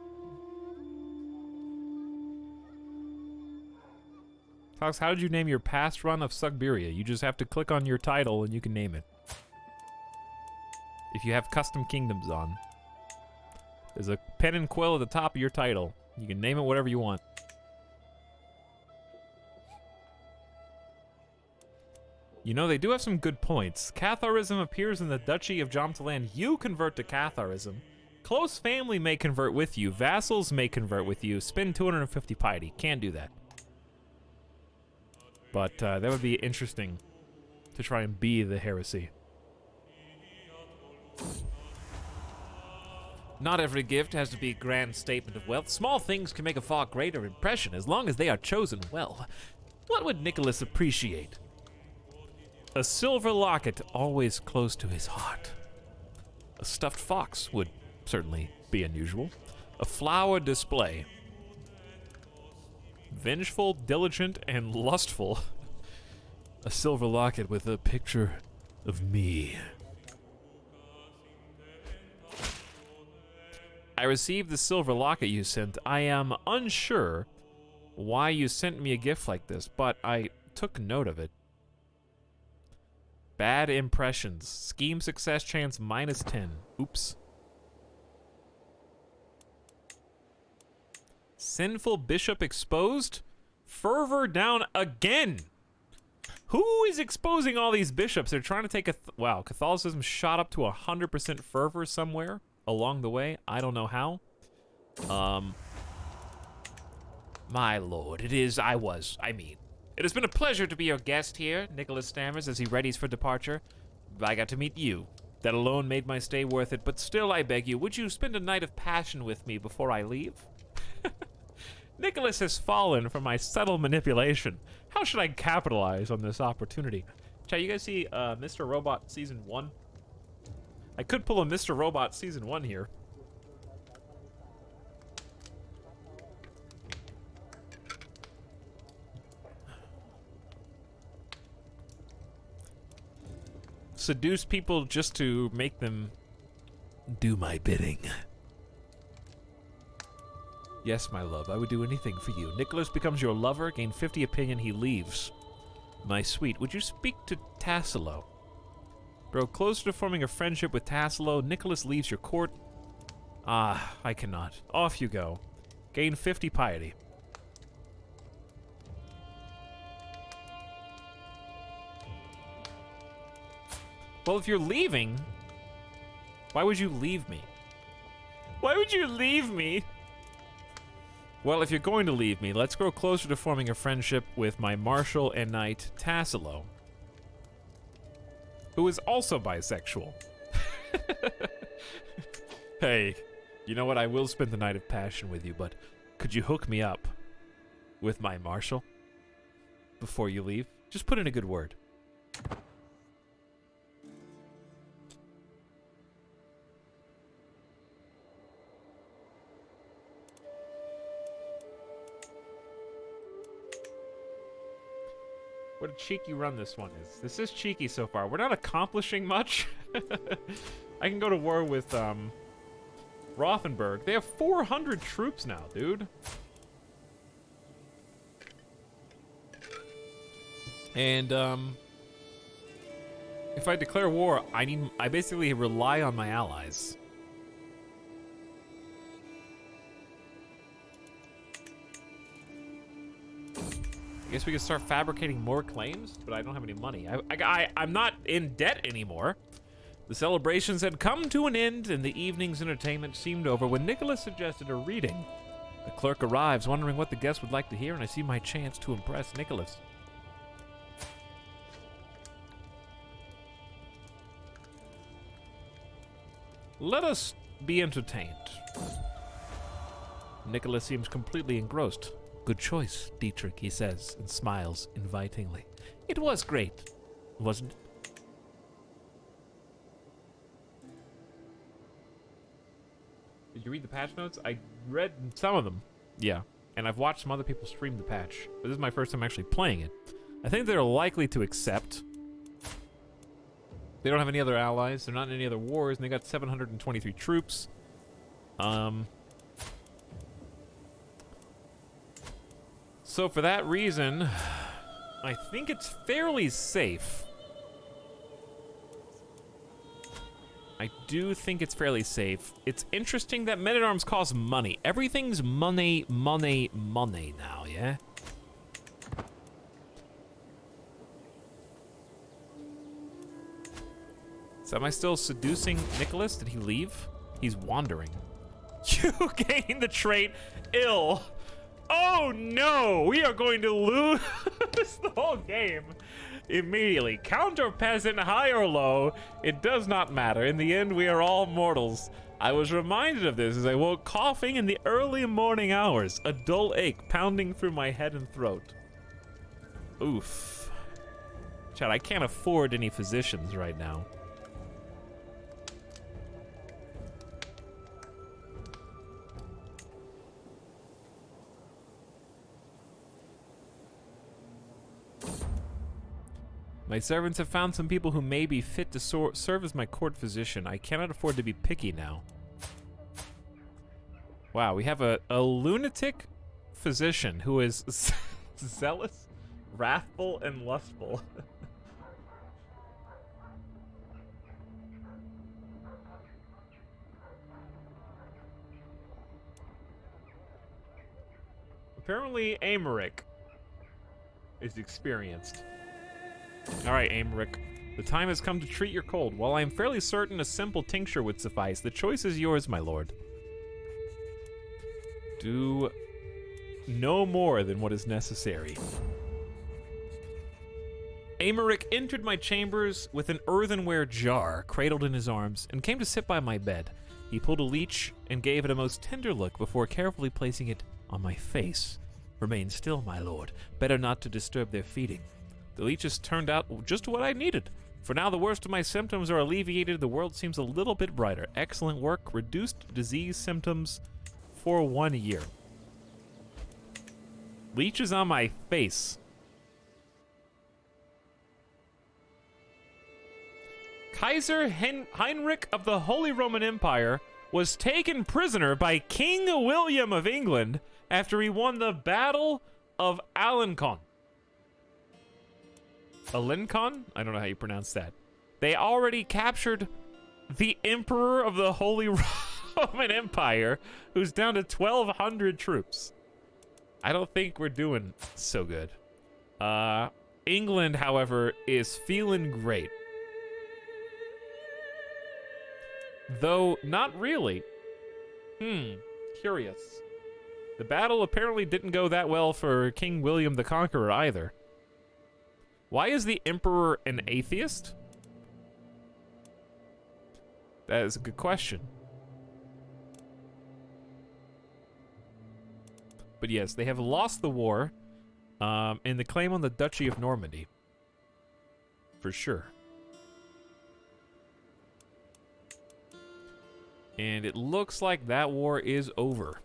Speaker 1: Tox, how did you name your past run of Sugberia? You just have to click on your title and you can name it. If you have custom kingdoms on. There's a pen and quill at the top of your title. You can name it whatever you want. You know, they do have some good points. Catharism appears in the Duchy of Jomtaland. You convert to Catharism. Close family may convert with you. Vassals may convert with you. Spend 250 piety. Can't do that. But that would be interesting to try and be the heresy. Not every gift has to be a grand statement of wealth. Small things can make a far greater impression as long as they are chosen well. What would Nicholas appreciate? A silver locket always close to his heart. A stuffed fox would certainly be unusual. A flower display. Vengeful, diligent, and lustful. A silver locket with a picture of me. I received the silver locket you sent. I am unsure why you sent me a gift like this, but I took note of it. Bad impressions. Scheme success chance -10. Oops. Sinful bishop exposed? Fervor down again! Who is exposing all these bishops? They're trying to take a... wow, Catholicism shot up to 100% fervor somewhere along the way. I don't know how. My lord, it has been a pleasure to be your guest here, Nicholas stammers as he readies for departure. I got to meet you. That alone made my stay worth it, but still I beg you, would you spend a night of passion with me before I leave? Nicholas has fallen for my subtle manipulation. How should I capitalize on this opportunity? Chat, you guys see Mr. Robot Season 1? I could pull a Mr. Robot Season 1 here. Seduce people just to make them do my bidding. Yes, my love, I would do anything for you. Nicholas becomes your lover, gain 50 opinion, he leaves. My sweet, would you speak to Tassilo? Grow closer to forming a friendship with Tassilo. Nicholas leaves your court. Ah, I cannot. Off you go. Gain 50 piety. Well, if you're leaving, why would you leave me? Why would you leave me? Well, if you're going to leave me, let's grow closer to forming a friendship with my marshal and knight, Tassilo, who is also bisexual. Hey, you know what? I will spend the night of passion with you, but could you hook me up with my marshal before you leave? Just put in a good word. what a cheeky run this one is. This is cheeky so far. We're not accomplishing much. I can go to war with Rothenburg. They have 400 troops now, dude. And if I declare war, I basically rely on my allies. I guess we can start fabricating more claims, but I don't have any money. I'm not in debt anymore. The celebrations had come to an end, and the evening's entertainment seemed over when Nicholas suggested a reading. The clerk arrives, wondering what the guests would like to hear, and I see my chance to impress Nicholas. Let us be entertained. Nicholas seems completely engrossed. Good choice, Dietrich, he says, and smiles invitingly. It was great, wasn't it? Did you read the patch notes? I read some of them. Yeah, and I've watched some other people stream the patch, but this is my first time actually playing it. I think they're likely to accept. They don't have any other allies, they're not in any other wars, and they got 723 troops. So for that reason, I think it's fairly safe. I do think it's fairly safe. It's interesting that men-at-arms cost money. Everything's money, money, money now, yeah? So am I still seducing Nicholas? Did he leave? He's wandering. You gain the trait ill. Oh no, we are going to lose the whole game immediately. Counter peasant, high or low, it does not matter. In the end, we are all mortals. I was reminded of this as I woke coughing in the early morning hours, a dull ache pounding through my head and throat. Oof. Chad, I can't afford any physicians right now. My servants have found some people who may be fit to serve as my court physician. I cannot afford to be picky now. Wow, we have a lunatic physician who is zealous, wrathful, and lustful. Apparently, Amaric is experienced. All right, Amaric. The time has come to treat your cold. While I am fairly certain a simple tincture would suffice, the choice is yours, my lord. Do no more than what is necessary. Amaric entered my chambers with an earthenware jar cradled in his arms and came to sit by my bed. He pulled a leech and gave it a most tender look before carefully placing it on my face. Remain still, my lord. Better not to disturb their feeding. The leeches turned out just what I needed. For now, the worst of my symptoms are alleviated. The world seems a little bit brighter. Excellent work. Reduced disease symptoms for 1 year. Leeches on my face. Kaiser Heinrich of the Holy Roman Empire was taken prisoner by King William of England after he won the Battle of Alencon. Alencon? I don't know how you pronounce that. They already captured the Emperor of the Holy Roman Empire, who's down to 1,200 troops. I don't think we're doing so good. England, however, is feeling great. Though, not really. Curious. The battle apparently didn't go that well for King William the Conqueror either. Why is the Emperor an atheist? That is a good question. But yes, they have lost the war in the claim on the Duchy of Normandy. For sure. And it looks like that war is over.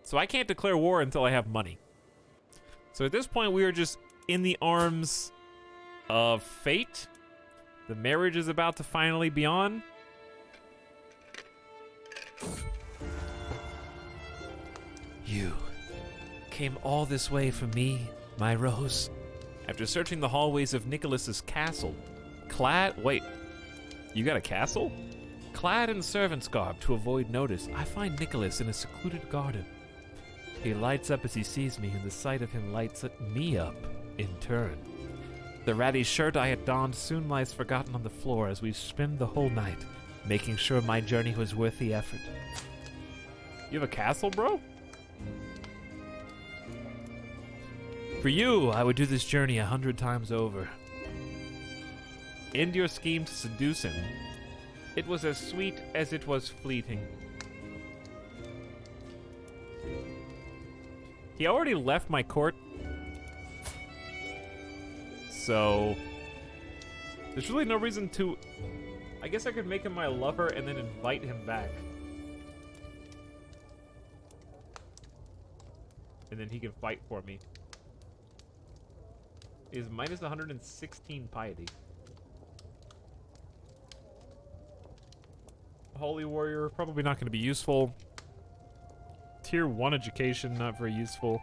Speaker 1: So I can't declare war until I have money. So at this point, we are just in the arms of fate. The marriage is about to finally be on.
Speaker 3: You came all this way for me, my rose.
Speaker 1: After searching the hallways of Nicholas's castle, wait, you got a castle?
Speaker 3: Clad in servant's garb to avoid notice, I find Nicholas in a secluded garden. He lights up as he sees me, and the sight of him lights me up in turn. The ratty shirt I had donned soon lies forgotten on the floor as we spend the whole night, making sure my journey was worth the effort.
Speaker 1: You have a castle, bro?
Speaker 3: For you, I would do this journey 100 times over.
Speaker 1: End your scheme to seduce him. It was as sweet as it was fleeting. He already left my court. So there's really no reason to... I guess I could make him my lover and then invite him back. And then he can fight for me. Is minus 116 piety. Holy warrior, probably not going to be useful. Tier 1 education, not very useful.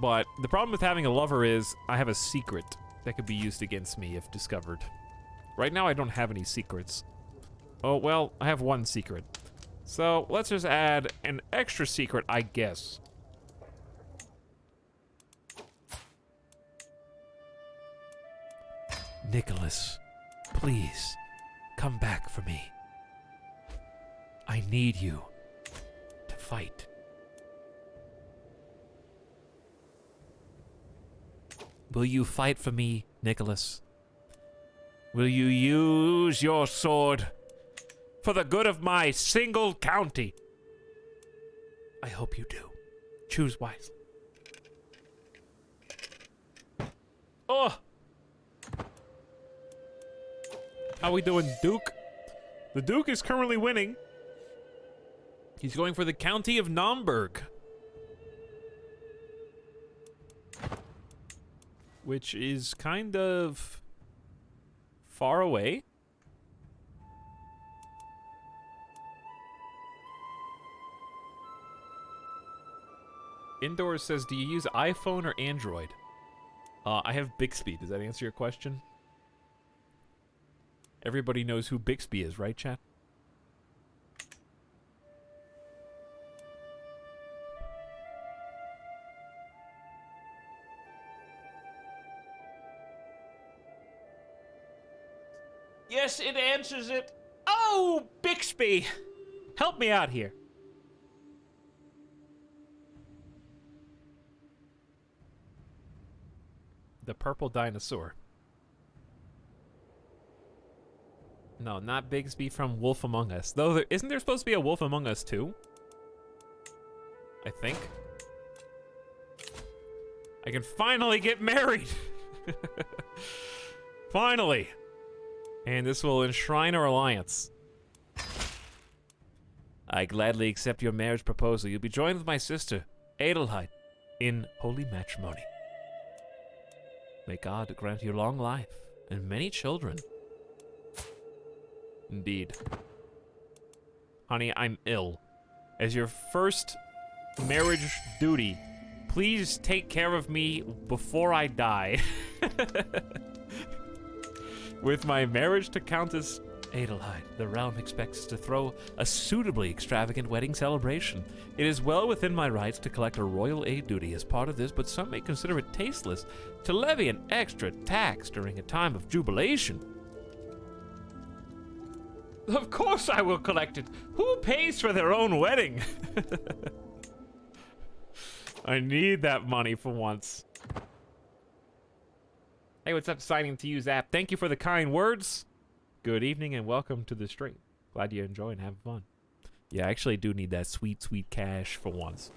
Speaker 1: But the problem with having a lover is I have a secret that could be used against me if discovered. Right now I don't have any secrets. Oh, well, I have one secret. So let's just add an extra secret, I guess.
Speaker 3: Nicholas, please, come back for me. I need you to fight. Will you fight for me, Nicholas? Will you use your sword for the good of my single county? I hope you do. Choose wisely.
Speaker 1: Oh! How we doing, Duke? The Duke is currently winning. He's going for the county of Naumburg, which is kind of far away. Indoors says, do you use iPhone or Android? I have Bixby. Does that answer your question? Everybody knows who Bixby is, right, chat? Yes, it answers it. Oh, Bixby! Help me out here. The purple dinosaur. No, not Bigsby from Wolf Among Us. Though, isn't there supposed to be a Wolf Among Us too? I think. I can finally get married! Finally! And this will enshrine our alliance.
Speaker 3: I gladly accept your marriage proposal. You'll be joined with my sister, Adelheid, in holy matrimony. May God grant you long life and many children.
Speaker 1: Indeed. Honey, I'm ill. As your first marriage duty, please take care of me before I die. With my marriage to Countess
Speaker 3: Adelheid, the realm expects to throw a suitably extravagant wedding celebration.
Speaker 1: It is well within my rights to collect a royal aid duty as part of this, but some may consider it tasteless to levy an extra tax during a time of jubilation. Of course I will collect it. Who pays for their own wedding? I need that money for once. Hey, what's up, signing to use app? Thank you for the kind words. Good evening and welcome to the stream. Glad you enjoy and have fun. Yeah, I actually do need that sweet, sweet cash for once.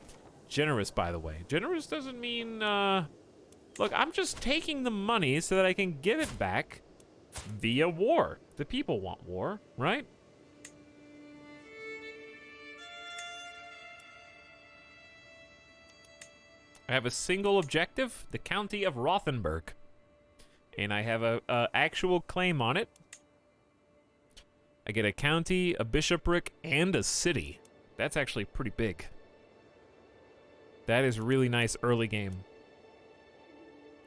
Speaker 1: Generous, by the way. Generous doesn't mean, look, I'm just taking the money so that I can give it back via war. The people want war, right? I have a single objective, the county of Rothenburg. And I have a actual claim on it. I get a county, a bishopric, and a city. That's actually pretty big. That is really nice early game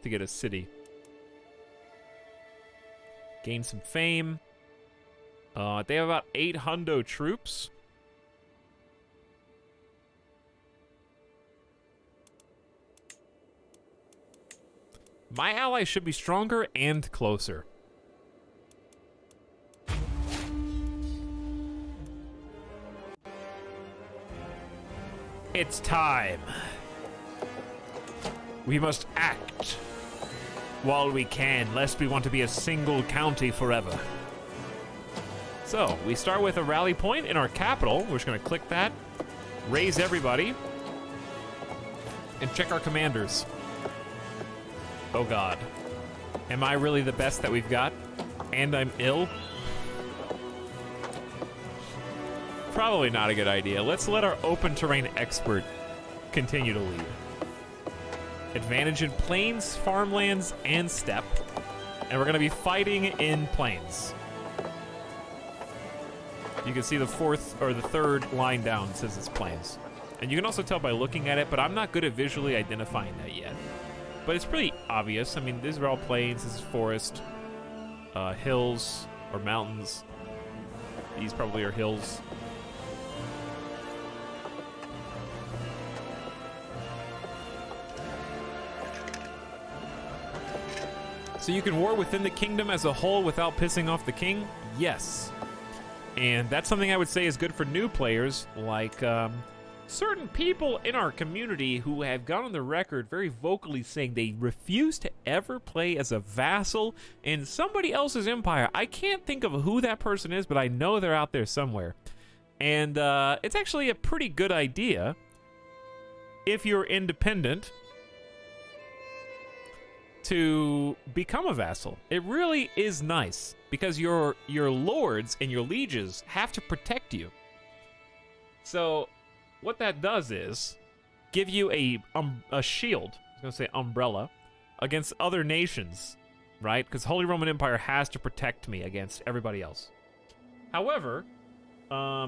Speaker 1: to get a city. Gain some fame. They have about 8 hundo troops. My allies should be stronger and closer. It's time. We must act while we can, lest we want to be a single county forever. So, we start with a rally point in our capital. We're just going to click that, raise everybody, and check our commanders. Oh god. Am I really the best that we've got? And I'm ill? Probably not a good idea. Let's let our open terrain expert continue to lead. Advantage in plains, farmlands, and steppe. And we're going to be fighting in plains. You can see the third line down says it's plains. And you can also tell by looking at it, but I'm not good at visually identifying that yet. But it's pretty obvious. I mean, these are all plains. This is forest, hills, or mountains. These probably are hills. So you can war within the kingdom as a whole without pissing off the king? Yes. And that's something I would say is good for new players, like certain people in our community who have gone on the record very vocally saying they refuse to ever play as a vassal in somebody else's empire. I can't think of who that person is, but I know they're out there somewhere. And it's actually a pretty good idea if you're independent to become a vassal. It really is nice because your lords and your lieges have to protect you. So what that does is give you a shield, I was going to say umbrella, against other nations, right? Because Holy Roman Empire has to protect me against everybody else. However,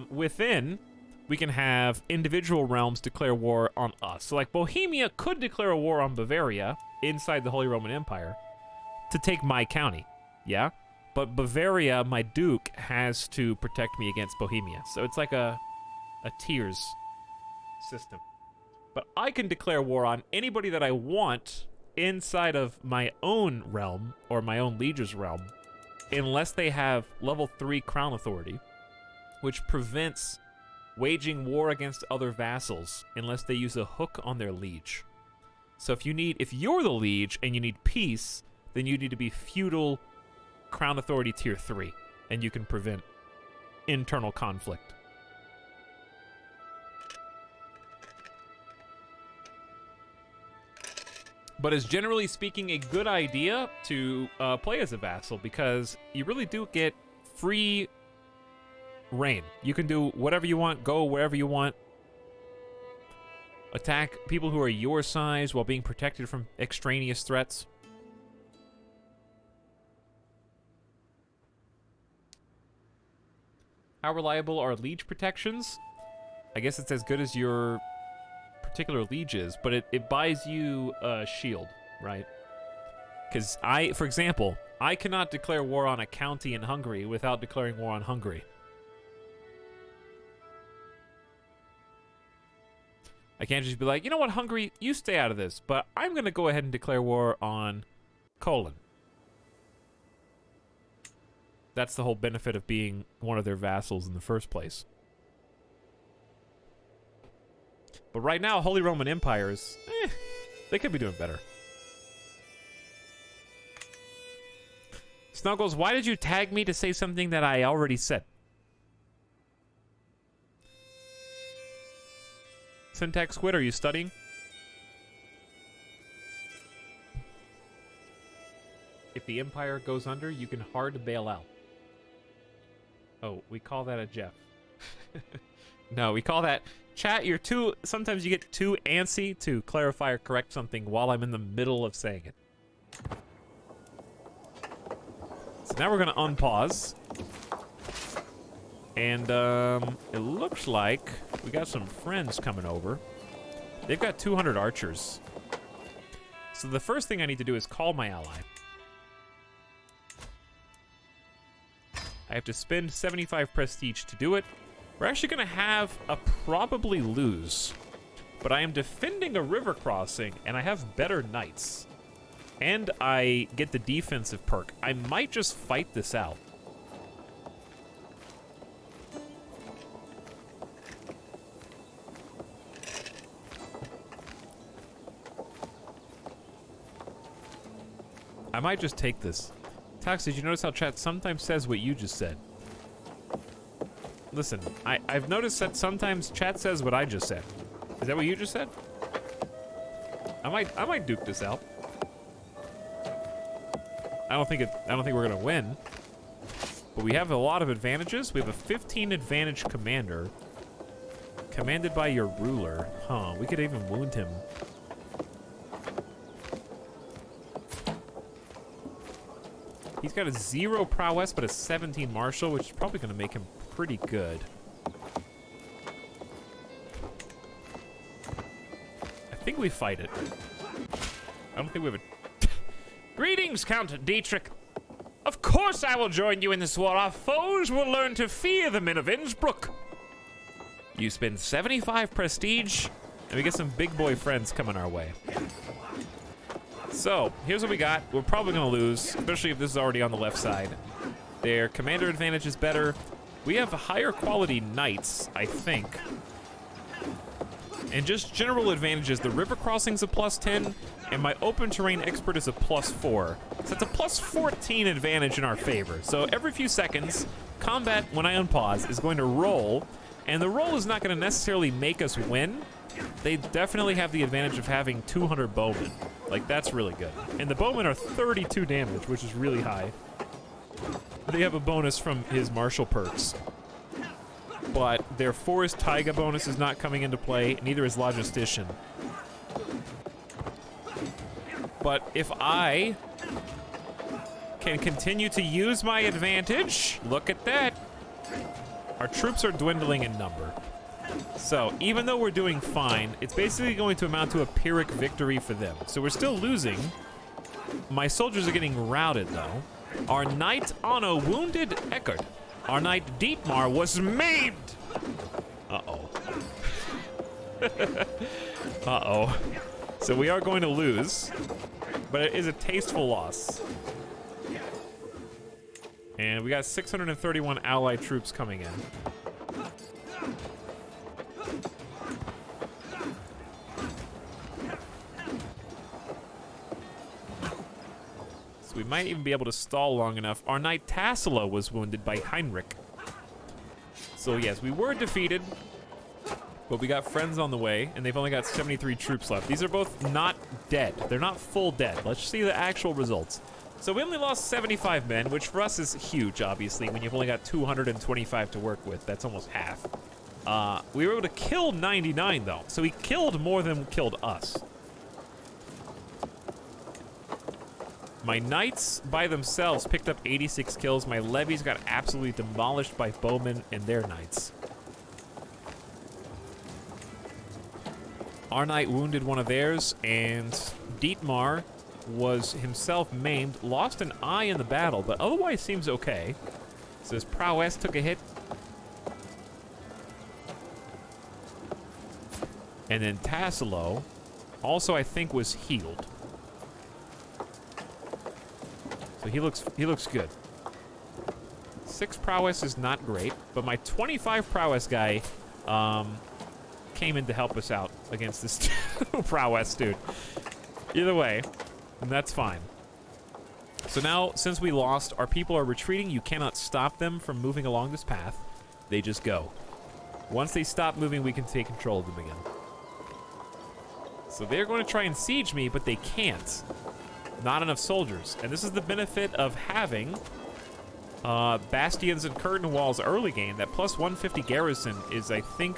Speaker 1: within, we can have individual realms declare war on us. So like Bohemia could declare a war on Bavaria inside the Holy Roman Empire to take my county, yeah? But Bavaria, my duke, has to protect me against Bohemia. So it's like a tiers system. But I can declare war on anybody that I want inside of my own realm or my own liege's realm unless they have level 3 crown authority, which prevents waging war against other vassals unless they use a hook on their liege. So if you're the liege and you need peace, then you need to be feudal crown authority tier 3, and you can prevent internal conflict. But it's generally speaking a good idea to play as a vassal because you really do get free reign. You can do whatever you want, go wherever you want, attack people who are your size while being protected from extraneous threats. How reliable are liege protections? I guess it's as good as your particular liege is, but it buys you a shield, right? Because for example, I cannot declare war on a county in Hungary without declaring war on Hungary. I can't just be like, you know what, Hungary, you stay out of this, but I'm going to go ahead and declare war on Poland. That's the whole benefit of being one of their vassals in the first place. But right now, Holy Roman Empires, they could be doing better. Snuggles, why did you tag me to say something that I already said? Syntax Squid, are you studying? If the Empire goes under, you can hard bail out. Oh, we call that a Jeff. No, we call that chat. You're too. Sometimes you get too antsy to clarify or correct something while I'm in the middle of saying it. So now we're gonna unpause. And it looks like we got some friends coming over. They've got 200 archers. So the first thing I need to do is call my ally. I have to spend 75 prestige to do it. We're actually gonna have a probably lose. But I am defending a river crossing and I have better knights. And I get the defensive perk. I might just fight this out. I might just take this. Tax, did you notice how chat sometimes says what you just said? Listen, I've noticed that sometimes chat says what I just said. Is that what you just said? I might duke this out. I don't think we're gonna win. But we have a lot of advantages. We have a 15 advantage commander. Commanded by your ruler. Huh, we could even wound him. He's got a 0 prowess, but a 17 martial, which is probably going to make him pretty good. I think we fight it. I don't think we have a... Greetings, Count Dietrich. Of course I will join you in this war. Our foes will learn to fear the men of Innsbruck. You spend 75 prestige, and we get some big boy friends coming our way. So, here's what we got. We're probably going to lose, especially if this is already on the left side. Their commander advantage is better. We have higher quality knights, I think. And just general advantages. The river crossing's a +10, and my open terrain expert is a +4. So it's a +14 advantage in our favor. So every few seconds, combat, when I unpause, is going to roll, and the roll is not going to necessarily make us win. They definitely have the advantage of having 200 bowmen. Like, that's really good. And the bowmen are 32 damage, which is really high. They have a bonus from his martial perks. But their forest taiga bonus is not coming into play, neither is logistician. But if I can continue to use my advantage, look at that. Our troops are dwindling in number. So, even though we're doing fine, it's basically going to amount to a Pyrrhic victory for them. So we're still losing. My soldiers are getting routed, though. Our knight Anno wounded Eckert. Our knight Dietmar was maimed! Uh-oh. Uh-oh. So we are going to lose, but it is a tasteful loss. And we got 631 allied troops coming in. We might even be able to stall long enough. Our knight Tassilo was wounded by Heinrich. So yes, we were defeated, but we got friends on the way, and they've only got 73 troops left. These are both not dead. They're not full dead. Let's see the actual results. So we only lost 75 men, which for us is huge, obviously, when you've only got 225 to work with. That's almost half. We were able to kill 99, though. So he killed more than killed us. My knights by themselves picked up 86 kills. My levies got absolutely demolished by bowmen and their knights. Our knight wounded one of theirs, and Dietmar was himself maimed, lost an eye in the battle, but otherwise seems okay. So his prowess took a hit. And then Tassilo also, I think, was healed. So he looks good. 6 prowess is not great, but my 25 prowess guy came in to help us out against this prowess dude. Either way, that's fine. So now, since we lost, our people are retreating. You cannot stop them from moving along this path. They just go. Once they stop moving, we can take control of them again. So they're going to try and siege me, but they can't. Not enough soldiers. And this is the benefit of having Bastions and curtain walls early game. That plus 150 garrison is, I think,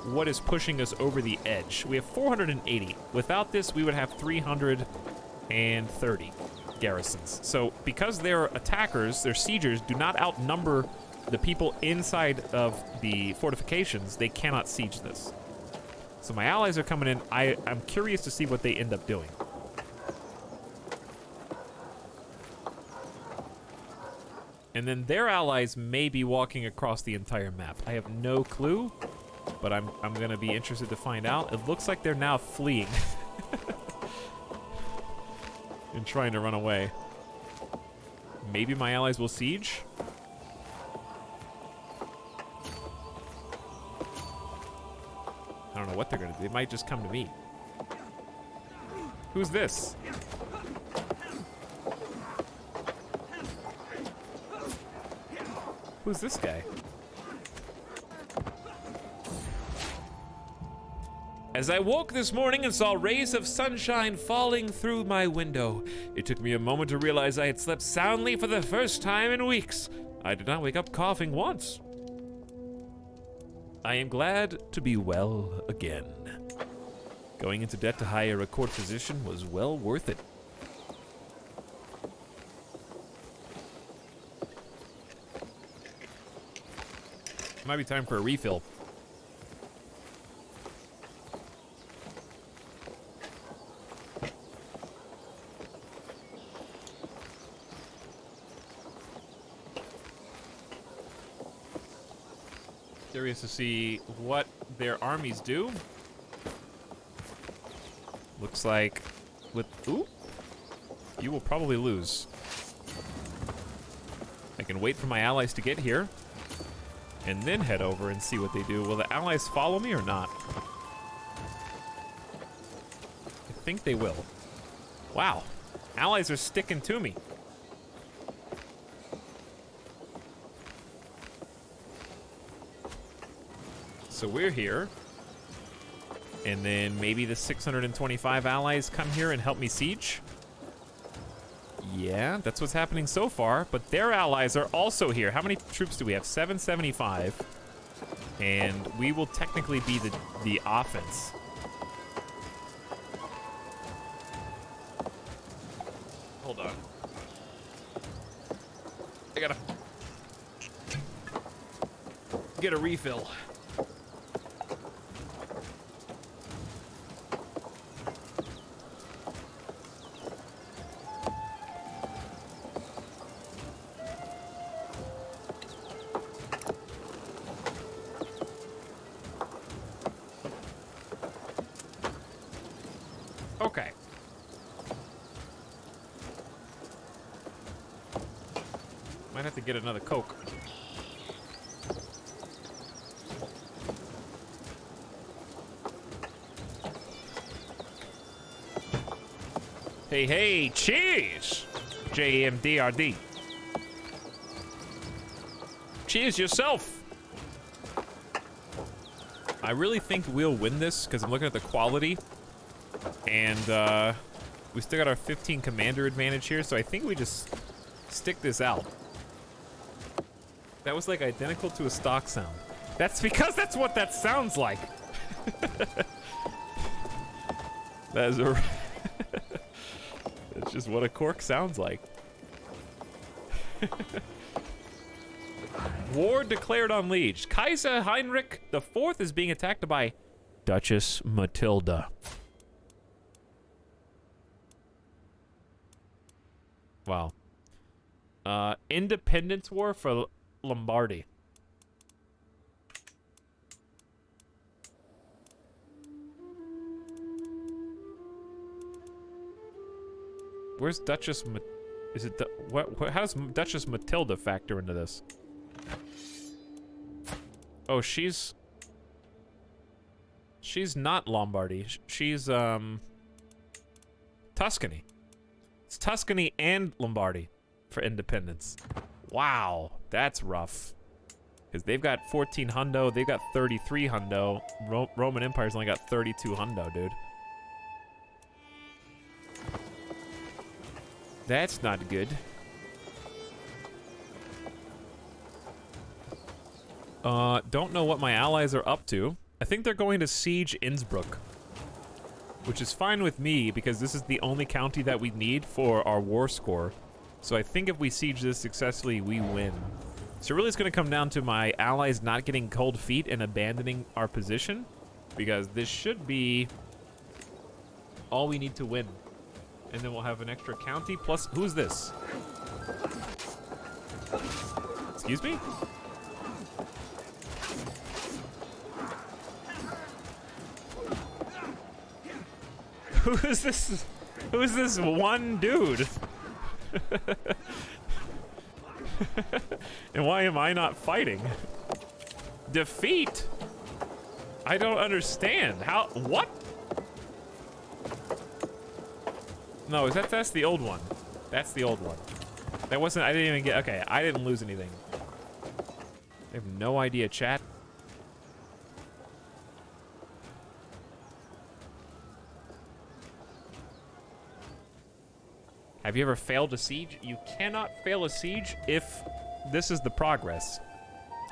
Speaker 1: what is pushing us over the edge. We have 480. Without this, we would have 330 garrisons. So because they're attackers, they're siegers, do not outnumber the people inside of the fortifications, they cannot siege this. So my allies are coming in. I'm curious to see what they end up doing. And then their allies may be walking across the entire map. I have no clue, but I'm gonna be interested to find out. It looks like they're now fleeing and trying to run away. Maybe my allies will siege. I don't know what they're gonna do. They might just come to me. Who's this? Who's this guy? As I woke this morning and saw rays of sunshine falling through my window, it took me a moment to realize I had slept soundly for the first time in weeks. I did not wake up coughing once. I am glad to be well again. Going into debt to hire a court physician was well worth it. Might be time for a refill. Curious to see what their armies do. Looks like with... Ooh! You will probably lose. I can wait for my allies to get here and then head over and see what they do. Will the allies follow me or not? I think they will. Wow. Allies are sticking to me. So we're here. And then maybe the 625 allies come here and help me siege. Yeah, that's what's happening so far, but their allies are also here. How many troops do we have? 775. And we will technically be the offense. Hold on. I gotta get a refill. Okay. Might have to get another Coke. Hey, hey, cheers! JMDRD. Cheers yourself! I really think we'll win this because I'm looking at the quality. And we still got our 15 commander advantage here, so I think we just stick this out. That was like identical to a stock sound. That's because that's what that sounds like. That is a that's just what a cork sounds like. War declared on Liege. Kaiser Heinrich IV is being attacked by Duchess Matilda. Wow. Independence War for Lombardy. Where's Duchess is it how does Duchess Matilda factor into this? Oh, she's not Lombardy. She's Tuscany. It's Tuscany and Lombardy for independence. Wow, that's rough. Because they've got 14 hundo, they've got 33 hundo. Roman Empire's only got 32 hundo, dude. That's not good. Don't know what my allies are up to. I think they're going to siege Innsbruck, which is fine with me because this is the only county that we need for our war score. So I think if we siege this successfully, we win. So really it's going to come down to my allies not getting cold feet and abandoning our position, because this should be all we need to win. And then we'll have an extra county. Plus, who's this? Excuse me? Who is this? Who is this one dude? And why am I not fighting? Defeat? I don't understand. How? What? No, that's the old one. That's the old one. That wasn't, I didn't even get, okay, I didn't lose anything. I have no idea, chat. Have you ever failed a siege? You cannot fail a siege if this is the progress.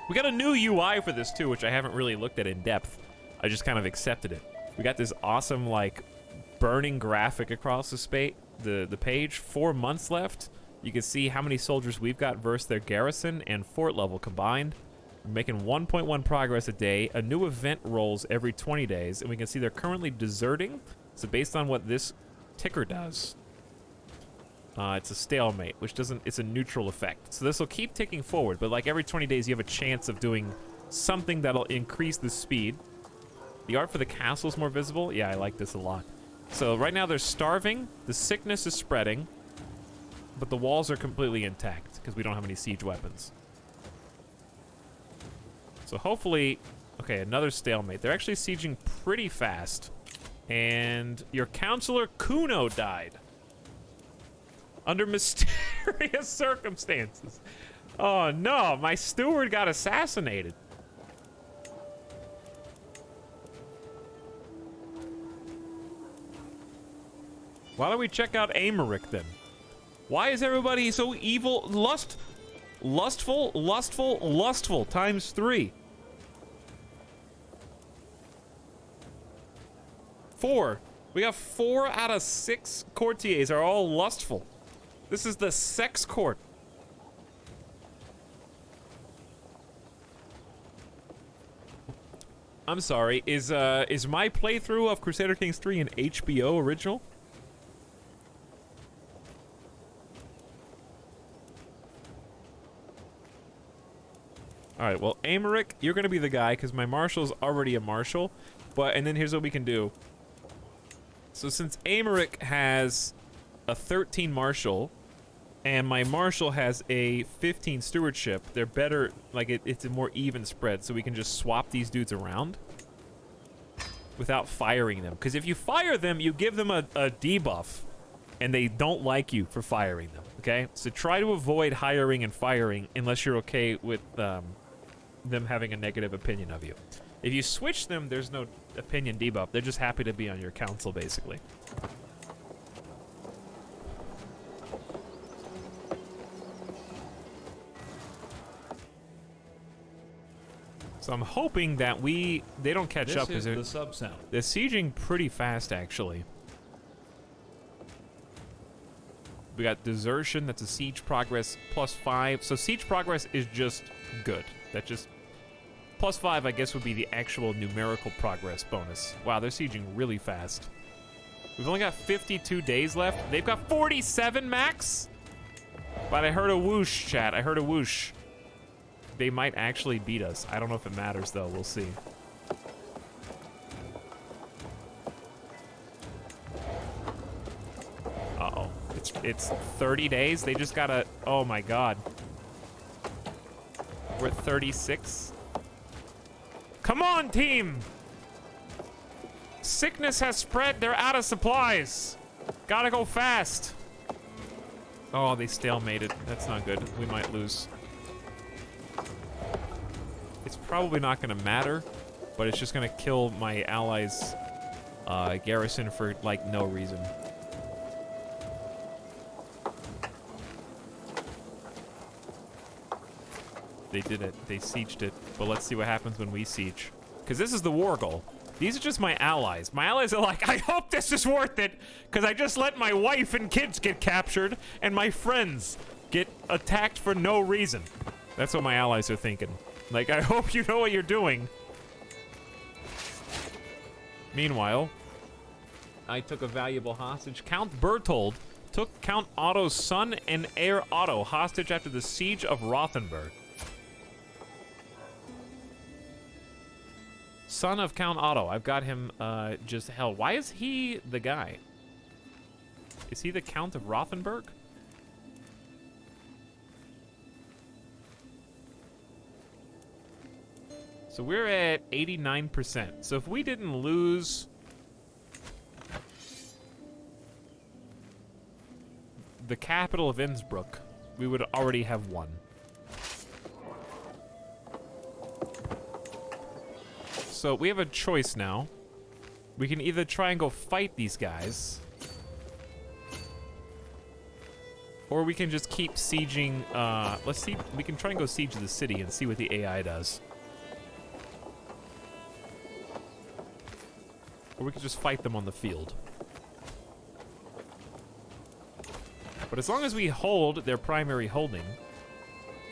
Speaker 1: We got a new UI for this too, which I haven't really looked at in depth. I just kind of accepted it. We got this awesome, like, burning graphic across the page. 4 months left. You can see how many soldiers we've got versus their garrison and fort level combined. We're making 1.1 progress a day. A new event rolls every 20 days, and we can see they're currently deserting. So based on what this ticker does, it's a stalemate, which doesn't, it's a neutral effect. So this will keep ticking forward, but like every 20 days you have a chance of doing something that'll increase the speed. The art for the castle is more visible. Yeah, I like this a lot. So right now they're starving, the sickness is spreading, but the walls are completely intact because we don't have any siege weapons. So hopefully, okay, another stalemate. They're actually sieging pretty fast. And your counselor Kuno died. Under mysterious circumstances. Oh no, my steward got assassinated. Why don't we check out Americ then? Why is everybody so evil? Lustful times 3. 4. We got 4 out of 6 courtiers are all lustful. This is the sex court. I'm sorry, is my playthrough of Crusader Kings 3 an HBO original? Alright, well, Americ, you're gonna be the guy, because my marshal's already a marshal. And then here's what we can do. So since Americ has a 13 marshal, and my marshal has a 15 stewardship, they're better, like it's a more even spread, so we can just swap these dudes around without firing them. Because if you fire them, you give them a debuff, and they don't like you for firing them, okay? So try to avoid hiring and firing unless you're okay with them having a negative opinion of you. If you switch them, there's no opinion debuff. They're just happy to be on your council, basically. So I'm hoping that they don't catch up because they're sieging pretty fast, actually. We got desertion. That's a siege progress +5. So siege progress is just good. That just +5, I guess, would be the actual numerical progress bonus. Wow, they're sieging really fast. We've only got 52 days left. They've got 47 max. But I heard a whoosh, chat. I heard a whoosh. They might actually beat us. I don't know if it matters, though. We'll see. Uh-oh. It's 30 days. They just gotta... Oh, my God. We're at 36. Come on, team! Sickness has spread. They're out of supplies. Gotta go fast. Oh, they stalemated. That's not good. We might lose. It's probably not gonna matter, but it's just gonna kill my allies' garrison for, like, no reason. They did it. They sieged it. But let's see what happens when we siege. Because this is the war goal. These are just my allies. My allies are like, I hope this is worth it, because I just let my wife and kids get captured, and my friends get attacked for no reason. That's what my allies are thinking. Like, I hope you know what you're doing. Meanwhile, I took a valuable hostage. Count Berthold took Count Otto's son and heir Otto hostage after the siege of Rothenburg. Son of Count Otto. I've got him just held. Why is he the guy? Is he the Count of Rothenburg? So we're at 89%. So if we didn't lose the capital of Innsbruck, we would already have won. So we have a choice now. We can either try and go fight these guys, or we can just keep sieging. Let's see. We can try and go siege the city and see what the AI does. Or we could just fight them on the field. But as long as we hold their primary holding,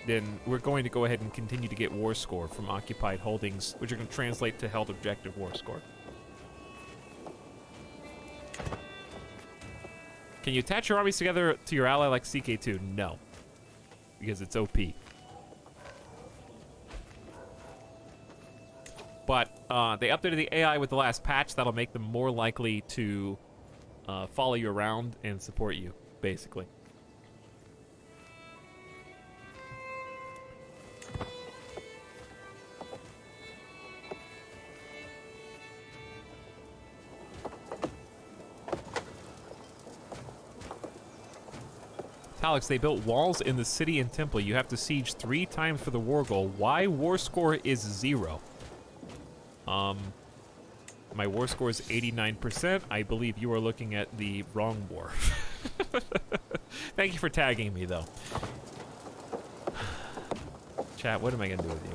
Speaker 1: then we're going to go ahead and continue to get war score from occupied holdings, which are going to translate to held objective war score. Can you attach your armies together to your ally like CK2? No. Because it's OP. But they updated the AI with the last patch. That'll make them more likely to follow you around and support you, basically. Alex, they built walls in the city and temple. You have to siege 3 times for the war goal. Why war score is 0? My war score is 89%. I believe you are looking at the wrong war. Thank you for tagging me, though. Chat, what am I gonna do with you?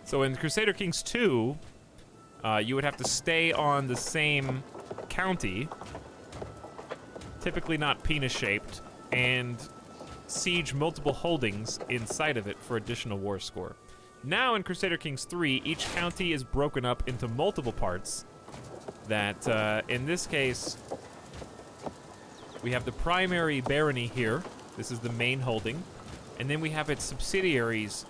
Speaker 1: So in Crusader Kings 2, you would have to stay on the same county, typically not penis-shaped, and siege multiple holdings inside of it for additional war score. Now in Crusader Kings 3, each county is broken up into multiple parts that, in this case, we have the primary barony here. This is the main holding. And then we have its subsidiaries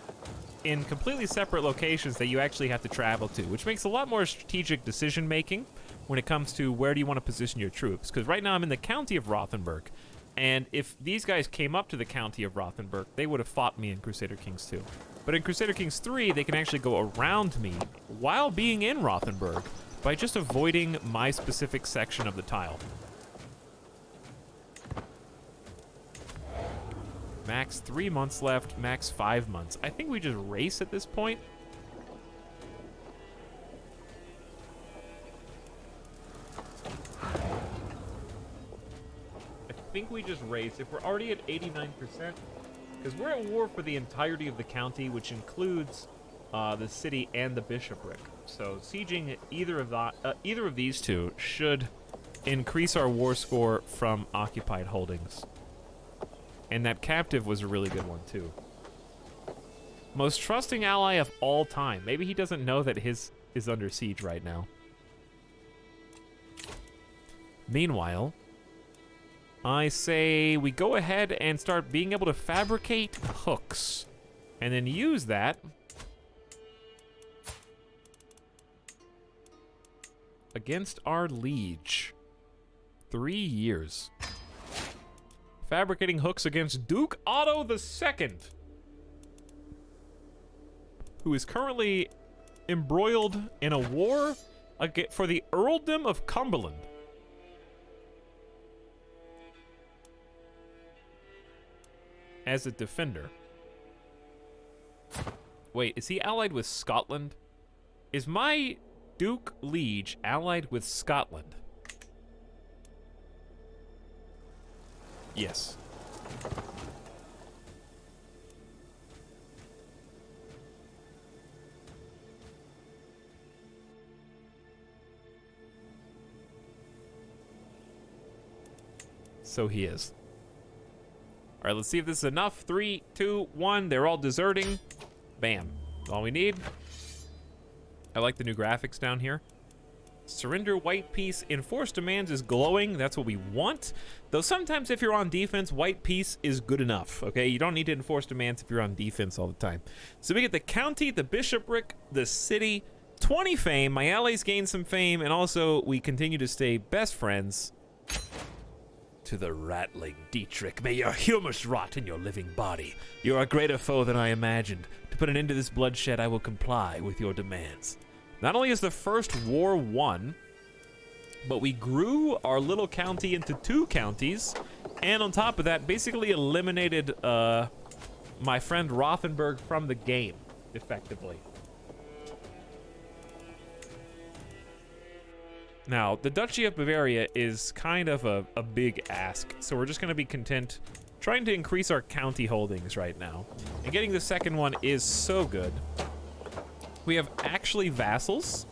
Speaker 1: in completely separate locations that you actually have to travel to, which makes a lot more strategic decision making when it comes to where do you want to position your troops. Because right now I'm in the county of Rothenburg, and if these guys came up to the county of Rothenburg, they would have fought me in Crusader Kings 2. But in Crusader Kings 3, they can actually go around me while being in Rothenburg by just avoiding my specific section of the tile. Max 3 months left, max 5 months. I think we just race at this point. I think we just race. If we're already at 89%, because we're at war for the entirety of the county, which includes the city and the bishopric. So sieging either of these two should increase our war score from occupied holdings. And that captive was a really good one, too. Most trusting ally of all time. Maybe he doesn't know that his is under siege right now. Meanwhile, I say we go ahead and start being able to fabricate hooks. And then use that against our liege. 3 years. Fabricating hooks against Duke Otto II, who is currently embroiled in a war for the earldom of Cumberland. As a defender. Wait, is he allied with Scotland? Is my Duke Liege allied with Scotland. Yes. So he is. All right, let's see if this is enough. 3, 2, 1. They're all deserting. Bam. That's all we need. I like the new graphics down here. Surrender white piece. Enforce demands is glowing. That's what we want. Though sometimes if you're on defense, white piece is good enough. Okay, you don't need to enforce demands if you're on defense all the time. So we get the county, the bishopric, the city, 20 fame. My allies gain some fame, and also we continue to stay best friends. To the ratling Dietrich, may your humus rot in your living body. You are a greater foe than I imagined. To put an end to this bloodshed, I will comply with your demands. Not only is the first war won, but we grew our little county into 2 counties, and on top of that, basically eliminated my friend Rothenburg from the game, effectively. Now, the Duchy of Bavaria is kind of a big ask, so we're just going to be content trying to increase our county holdings right now. And getting the second one is so good. We have actually vassals.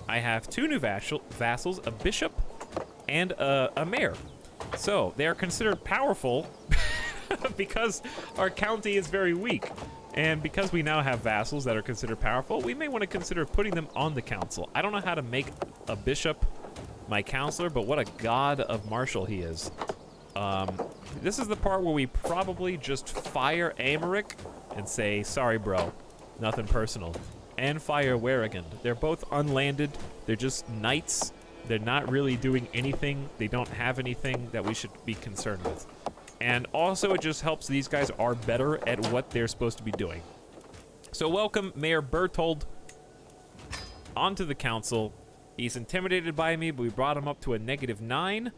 Speaker 1: I have 2 new vassals, a bishop and a mayor. So they are considered powerful because our county is very weak. And because we now have vassals that are considered powerful, we may want to consider putting them on the council. I don't know how to make a bishop my counselor, but what a god of martial he is. This is the part where we probably just fire Amaric and say, sorry, bro, nothing personal. And fire Warrigan. They're both unlanded. They're just knights. They're not really doing anything. They don't have anything that we should be concerned with. And also, it just helps these guys are better at what they're supposed to be doing. So welcome Mayor Berthold onto the council. He's intimidated by me, but we brought him up to a -9.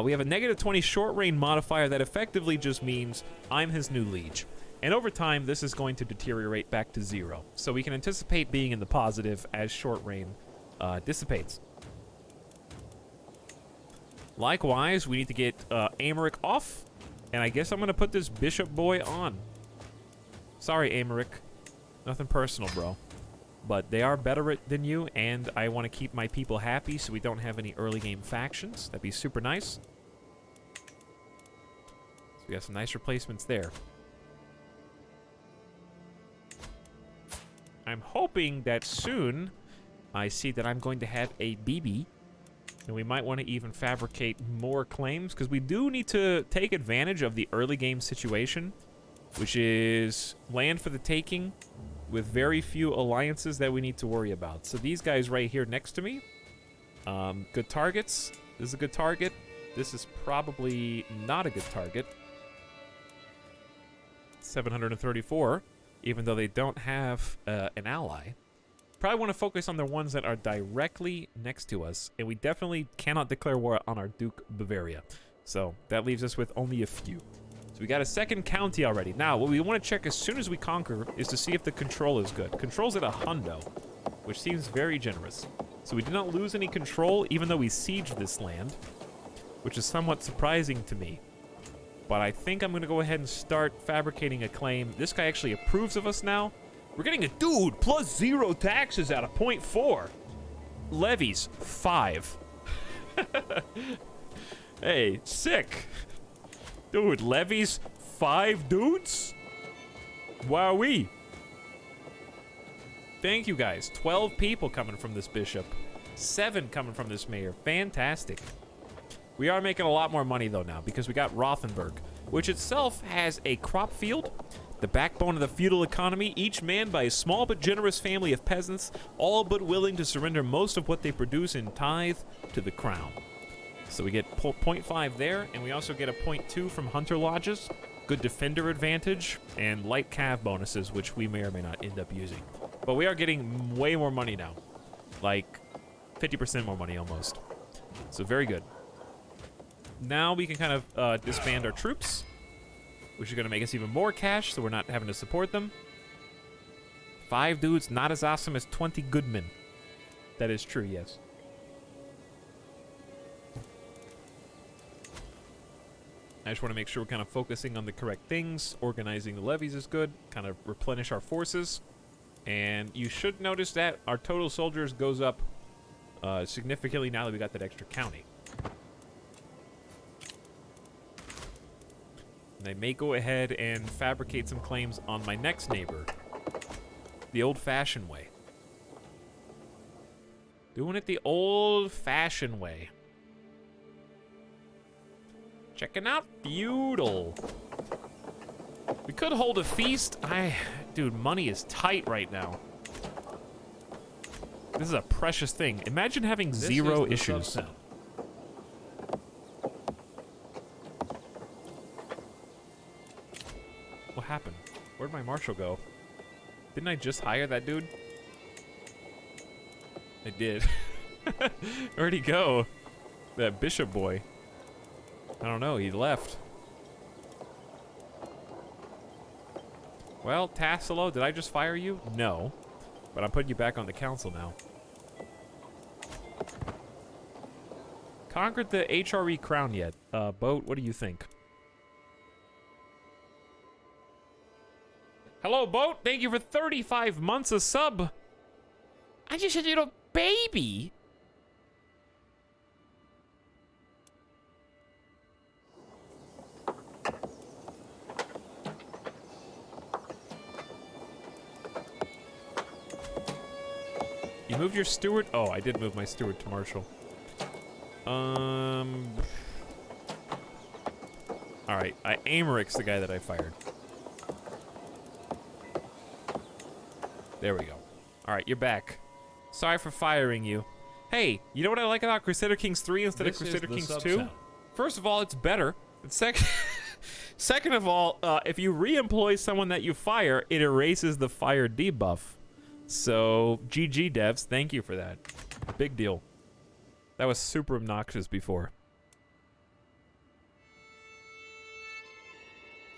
Speaker 1: We have a -20 short range modifier that effectively just means I'm his new liege. And over time, this is going to deteriorate back to 0. So we can anticipate being in the positive as short reign dissipates. Likewise, we need to get Amaric off. And I guess I'm going to put this bishop boy on. Sorry, Amaric. Nothing personal, bro. But they are better than you, and I want to keep my people happy so we don't have any early game factions. That'd be super nice. So we have some nice replacements there. I'm hoping that soon I see that I'm going to have a BB. And we might want to even fabricate more claims, because we do need to take advantage of the early game situation, which is land for the taking with very few alliances that we need to worry about. So these guys right here next to me, good targets. This is a good target. This is probably not a good target. 734, even though they don't have an ally. Probably want to focus on the ones that are directly next to us, and we definitely cannot declare war on our Duke Bavaria. So that leaves us with only a few. So we got a second county already. Now, what we want to check as soon as we conquer is to see if the control is good. Control's at 100, which seems very generous. So we did not lose any control, even though we sieged this land, which is somewhat surprising to me. But I think I'm going to go ahead and start fabricating a claim. This guy actually approves of us now. We're getting a dude plus 0 taxes out of 0.4. Levies, 5. Hey, sick. Dude, levies, 5 dudes? Wowee. Thank you guys. 12 people coming from this bishop. 7 coming from this mayor. Fantastic. We are making a lot more money though now because we got Rothenburg, which itself has a crop field, the backbone of the feudal economy, each manned by a small but generous family of peasants, all but willing to surrender most of what they produce in tithe to the crown. So we get 0.5 there, and we also get a 0.2 from hunter lodges, good defender advantage, and light cav bonuses, which we may or may not end up using. But we are getting way more money now, like 50% more money almost. So very good. Now we can kind of disband our troops, which is going to make us even more cash, so we're not having to support them. 5 dudes, not as awesome as 20 good men. That is true, yes. I just want to make sure we're kind of focusing on the correct things. Organizing the levies is good. Kind of replenish our forces. And you should notice that our total soldiers goes up significantly now that we got that extra county. And I may go ahead and fabricate some claims on my next neighbor. The old-fashioned way. Doing it the old-fashioned way. Checking out feudal. We could hold a feast. Dude, money is tight right now. This is a precious thing. Imagine having zero issues. What happened? Where'd my marshal go? Didn't I just hire that dude? I did. Where'd he go? That bishop boy. I don't know, he left. Well, Tassilo, did I just fire you? No. But I'm putting you back on the council now. Conquered the HRE crown yet? Boat, what do you think? Hello, Boat. Thank you for 35 months of sub. I just had a little baby. You moved your steward? Oh, I did move my steward to marshal. All right, Americ's the guy that I fired. There we go. All right, you're back. Sorry for firing you. Hey, you know what I like about Crusader Kings 3 instead of Crusader Kings 2? First of all, it's better. And second of all, if you re-employ someone that you fire, it erases the fire debuff. So, GG devs, thank you for that. Big deal. That was super obnoxious before.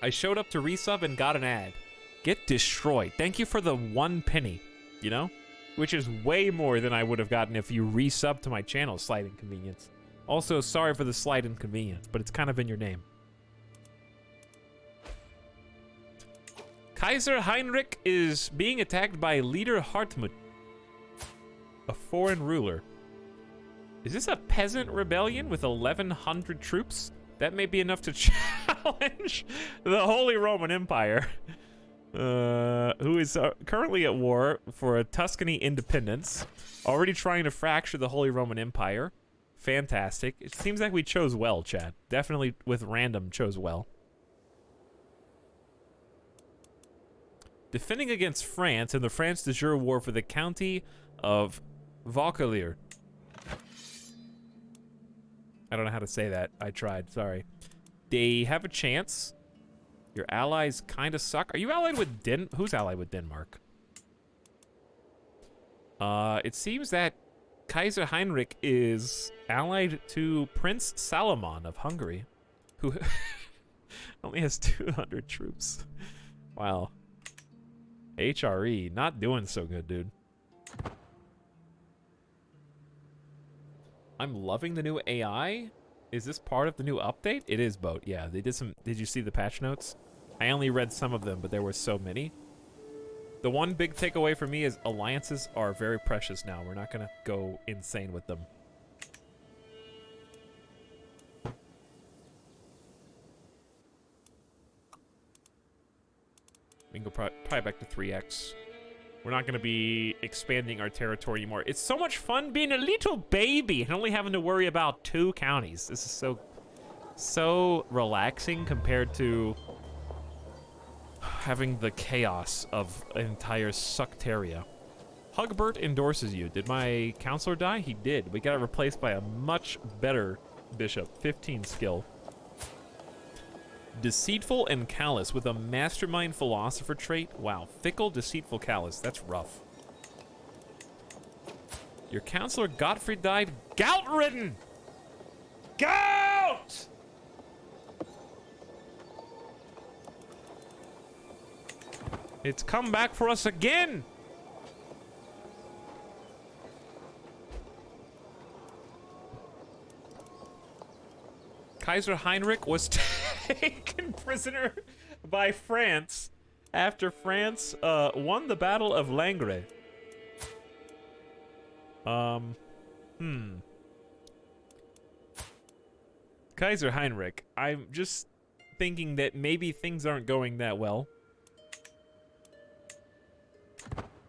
Speaker 1: I showed up to resub and got an ad. Get destroyed. Thank you for the 1 penny, you know? Which is way more than I would have gotten if you resub to my channel, slight inconvenience. Also, sorry for the slight inconvenience, but it's kind of in your name. Kaiser Heinrich is being attacked by leader Hartmut, a foreign ruler. Is this a peasant rebellion with 1,100 troops? That may be enough to challenge the Holy Roman Empire, who is currently at war for a Tuscany independence, already trying to fracture the Holy Roman Empire. Fantastic. It seems like we chose well, chat. Definitely with random chose well. Defending against France in the France de Jure War for the county of Vaucouleurs. I don't know how to say that. I tried, sorry. They have a chance. Your allies kind of suck. Are you allied with who's allied with Denmark? It seems that Kaiser Heinrich is allied to Prince Salomon of Hungary, who only has 200 troops. Wow. HRE, not doing so good, dude. I'm loving the new AI. Is this part of the new update? It is, Boat. Yeah, they did some. Did you see the patch notes? I only read some of them, but there were so many. The one big takeaway for me is alliances are very precious now. We're not gonna go insane with them. We can go probably back to 3x. We're not going to be expanding our territory anymore. It's so much fun being a little baby and only having to worry about 2 counties. This is so relaxing compared to having the chaos of an entire Sucteria. Hugbert endorses you. Did my counselor die? He did. We got it replaced by a much better bishop. 15 skill. Deceitful and callous with a mastermind philosopher trait. Wow, fickle, deceitful, callous. That's rough. Your counselor Gottfried died gout-ridden. Gout! It's come back for us again. Kaiser Heinrich was taken prisoner by France after France won the Battle of Langres. Kaiser Heinrich. I'm just thinking that maybe things aren't going that well.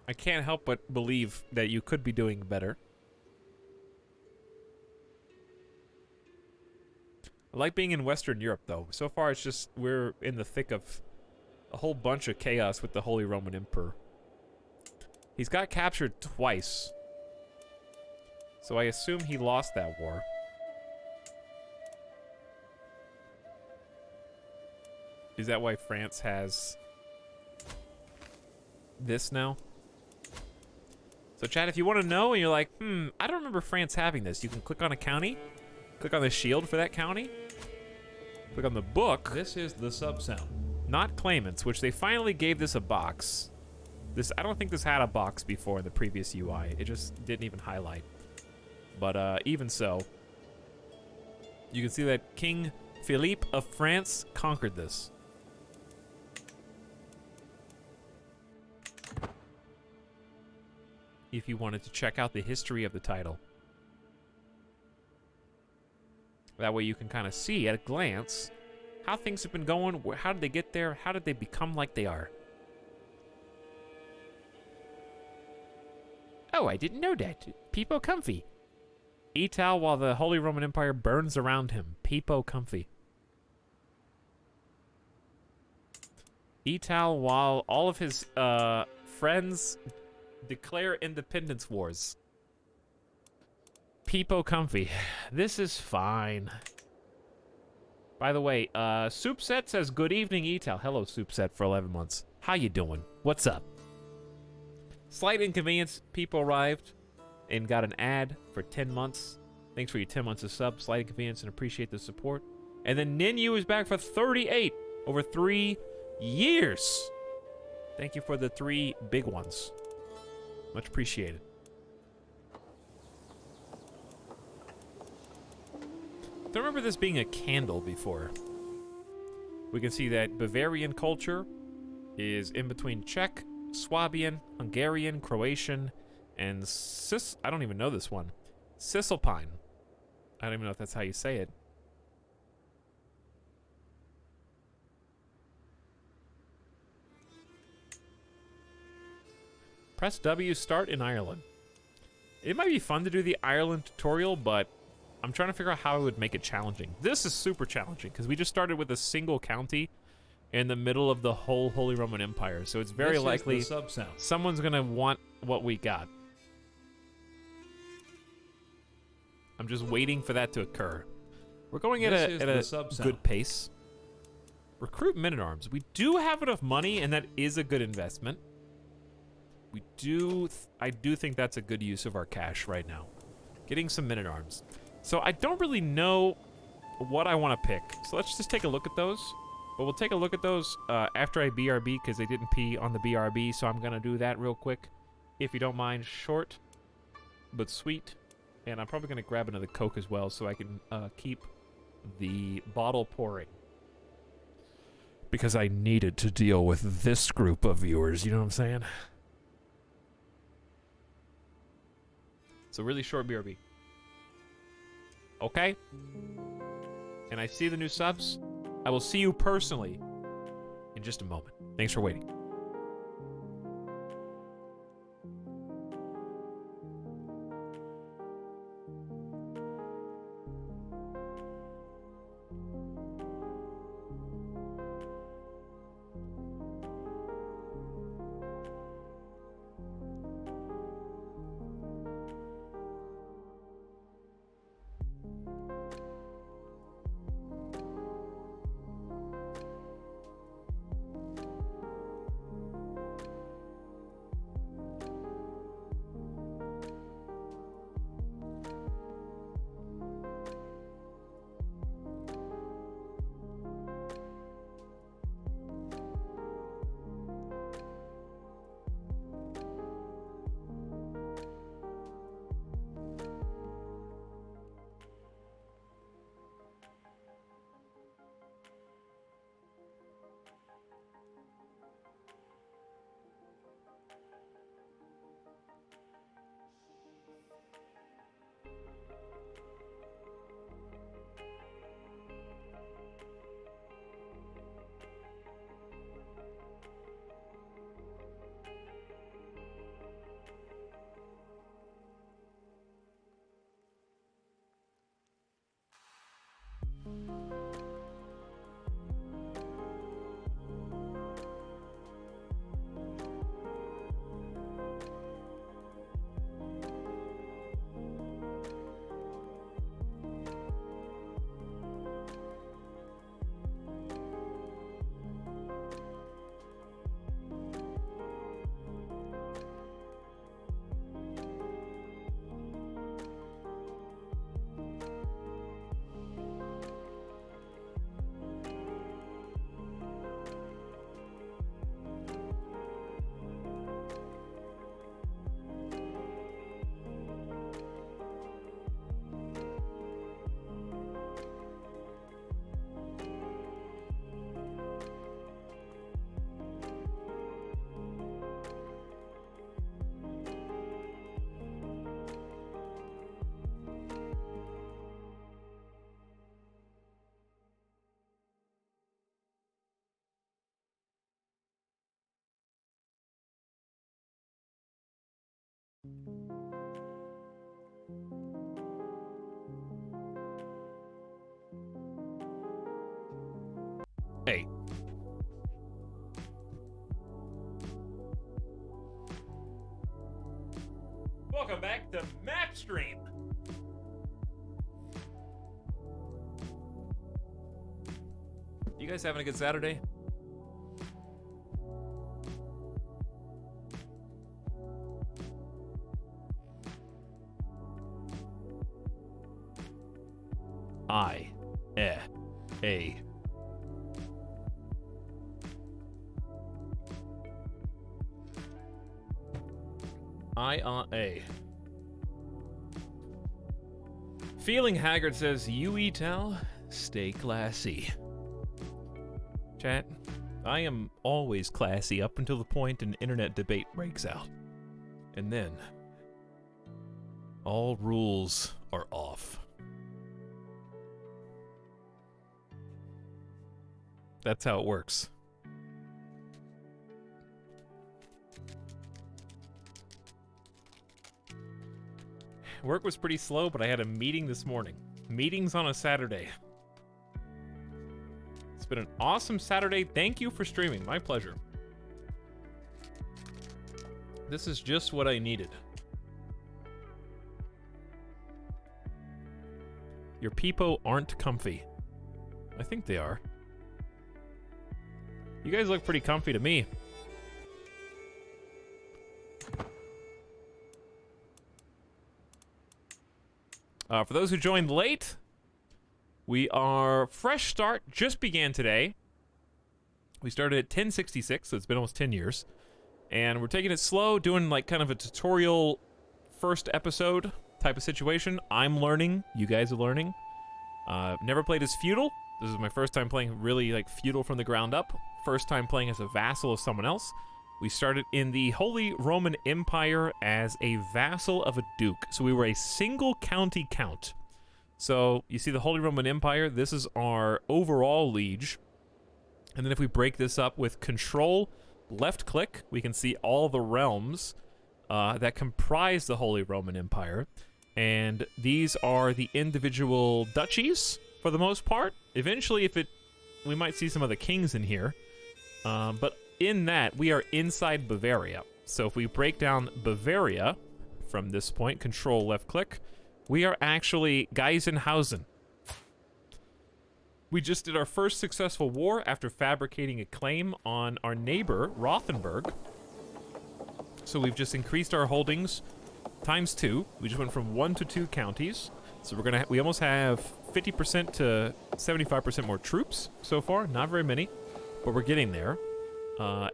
Speaker 1: I can't help but believe that you could be doing better. I like being in Western Europe, though. So far, it's just we're in the thick of a whole bunch of chaos with the Holy Roman Emperor. He's got captured twice. So I assume he lost that war. Is that why France has this now? So chat, if you want to know and you're like, I don't remember France having this, you can click on a county, click on the shield for that county, click on the book.
Speaker 2: This is the sub-sound.
Speaker 1: Not claimants, which they finally gave this a box. I don't think this had a box before in the previous UI. It just didn't even highlight. But even so, you can see that King Philippe of France conquered this. If you wanted to check out the history of the title. That way you can kind of see at a glance how things have been going, how did they get there, how did they become like they are. Oh, I didn't know that. Peepo comfy. Etal while the Holy Roman Empire burns around him. Peepo comfy. Etal while all of his friends declare independence wars. Peepo comfy. This is fine. By the way, Soupset says, good evening, Etal. Hello, Soupset, for 11 months. How you doing? What's up? Slight inconvenience. People arrived and got an ad for 10 months. Thanks for your 10 months of sub. Slight inconvenience and appreciate the support. And then Ninyu is back for 38 over 3 years. Thank you for the 3 big ones. Much appreciated. Don't remember this being a candle before. We can see that Bavarian culture is in between Czech, Swabian, Hungarian, Croatian, and I don't even know this one. Cisalpine. I don't even know if that's how you say it. Press W, start in Ireland. It might be fun to do the Ireland tutorial, but I'm trying to figure out how I would make it challenging. This is super challenging, because we just started with a single county in the middle of the whole Holy Roman Empire, so it's very likely someone's going to want what we got. I'm just waiting for that to occur. We're going at a good pace. Recruit men-at-arms. We do have enough money, and that is a good investment. I do think that's a good use of our cash right now. Getting some men-at-arms. So I don't really know what I want to pick. So let's just take a look at those. But we'll take a look at those after I BRB, because they didn't pee on the BRB, so I'm going to do that real quick. If you don't mind, short, but sweet. And I'm probably going to grab another Coke as well, so I can keep the bottle pouring. Because I needed to deal with this group of viewers, you know what I'm saying? So really short BRB. Okay? And I see the new subs. I will see you personally in just a moment. Thanks for waiting. Hey. Welcome back to Mapstream. You guys having a good Saturday? I, A. A. Feeling Haggard says, you eat Al, stay classy. Chat, I am always classy up until the point an internet debate breaks out. And then, all rules are off. That's how it works. Work was pretty slow, but I had a meeting this morning. Meetings on a Saturday. It's been an awesome Saturday. Thank you for streaming. My pleasure. This is just what I needed. Your peepo aren't comfy. I think they are. You guys look pretty comfy to me. For those who joined late, we are fresh start, just began today. We started at 1066, so it's been almost 10 years. And we're taking it slow, doing like kind of a tutorial first episode type of situation. I'm learning, you guys are learning. Never played as feudal. This is my first time playing really like feudal from the ground up. First time playing as a vassal of someone else. We started in the Holy Roman Empire as a vassal of a duke. So we were a single county count. So you see the Holy Roman Empire, this is our overall liege. And then if we break this up with control, left click, we can see all the realms that comprise the Holy Roman Empire. And these are the individual duchies for the most part. Eventually, we might see some of the kings in here. But in that, we are inside Bavaria. So if we break down Bavaria from this point, control left click, we are actually Geisenhausen. We just did our first successful war after fabricating a claim on our neighbor, Rothenburg. So we've just increased our holdings times 2. We just went from 1 to 2 counties. So we almost have 50% to 75% more troops so far. Not very many, but we're getting there.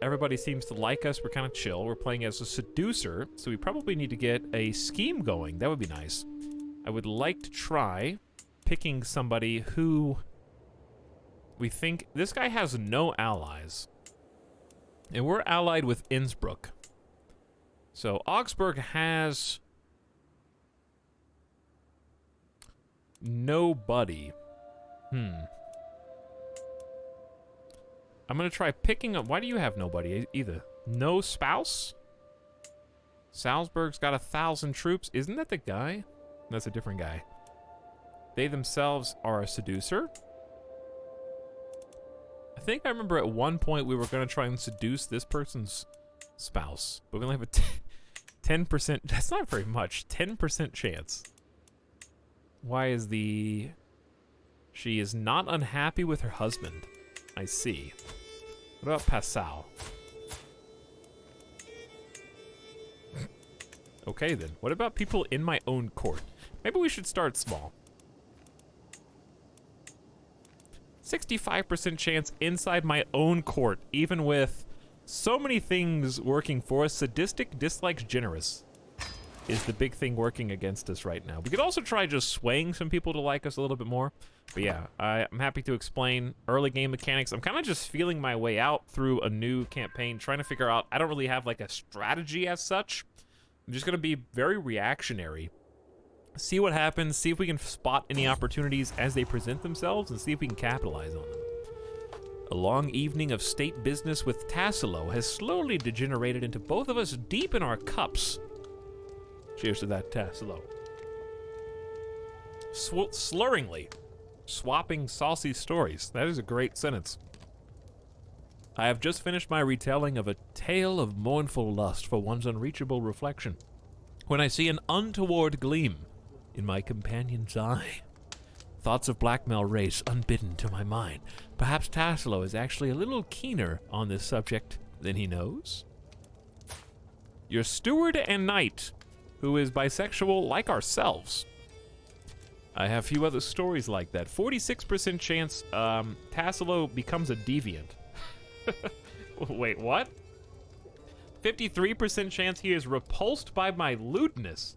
Speaker 1: Everybody seems to like us. We're kind of chill. We're playing as a seducer, so we probably need to get a scheme going. That would be nice. I would like to try picking somebody who we think... This guy has no allies. And we're allied with Innsbruck. So Augsburg has... nobody. I'm going to try picking up... Why do you have nobody either? No spouse? Salzburg's got 1,000 troops. Isn't that the guy? That's a different guy. They themselves are a seducer. I think I remember at one point we were going to try and seduce this person's spouse. But we only have a 10%... That's not very much. 10% chance. Why is the... She is not unhappy with her husband. I see. What about Passau? Okay then. What about people in my own court? Maybe we should start small. 65% chance inside my own court, even with so many things working for us. Sadistic dislikes generous is the big thing working against us right now. We could also try just swaying some people to like us a little bit more. But yeah, I'm happy to explain early game mechanics. I'm kind of just feeling my way out through a new campaign, trying to figure out... I don't really have like a strategy as such. I'm just going to be very reactionary. See what happens, see if we can spot any opportunities as they present themselves, and see if we can capitalize on them. A long evening of state business with Tassilo has slowly degenerated into both of us deep in our cups. Cheers to that, Tassilo. Slurringly. Swapping saucy stories. That is a great sentence.
Speaker 3: I have just finished my retelling of a tale of mournful lust for one's unreachable reflection, when I see an untoward gleam in my companion's eye. Thoughts of blackmail race unbidden to my mind. Perhaps Tassilo is actually a little keener on this subject than he knows. Your steward and knight, who is bisexual like ourselves. I have a few other stories like that. 46% chance Tassilo becomes a deviant. Wait, what? 53% chance he is repulsed by my lewdness.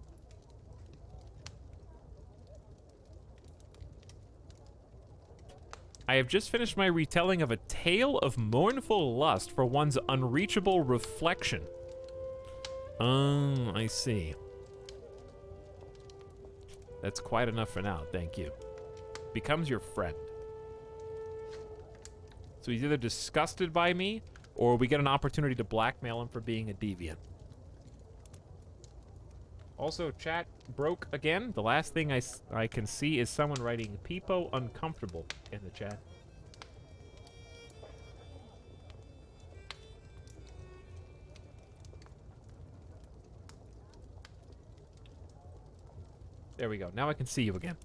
Speaker 3: I have just finished my retelling of a tale of mournful lust for one's unreachable reflection. I see. That's quite enough for now, thank you. Becomes your friend. So he's either disgusted by me, or we get an opportunity to blackmail him for being a deviant. Also, chat broke again. The last thing I can see is someone writing Peepo uncomfortable in the chat. There we go. Now I can see you again.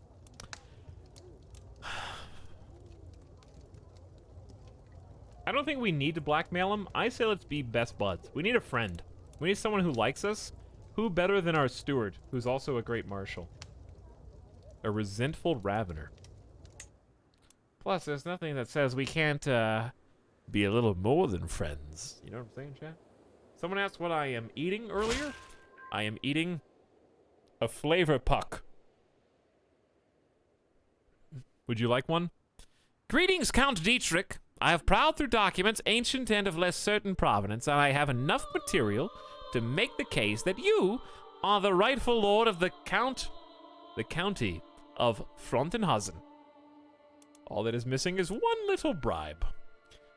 Speaker 3: I don't think we need to blackmail him. I say let's be best buds. We need a friend. We need someone who likes us. Who better than our steward, who's also a great marshal? A resentful ravener. Plus, there's nothing that says we can't be a little more than friends. You know what I'm saying, chat? Someone asked what I am eating earlier. I am eating a flavor puck. Would you like one? Greetings, Count Dietrich. I have prowled through documents ancient and of less certain provenance, and I have enough material to make the case that you are the rightful lord of the county of Frontenhausen. All that is missing is one little bribe.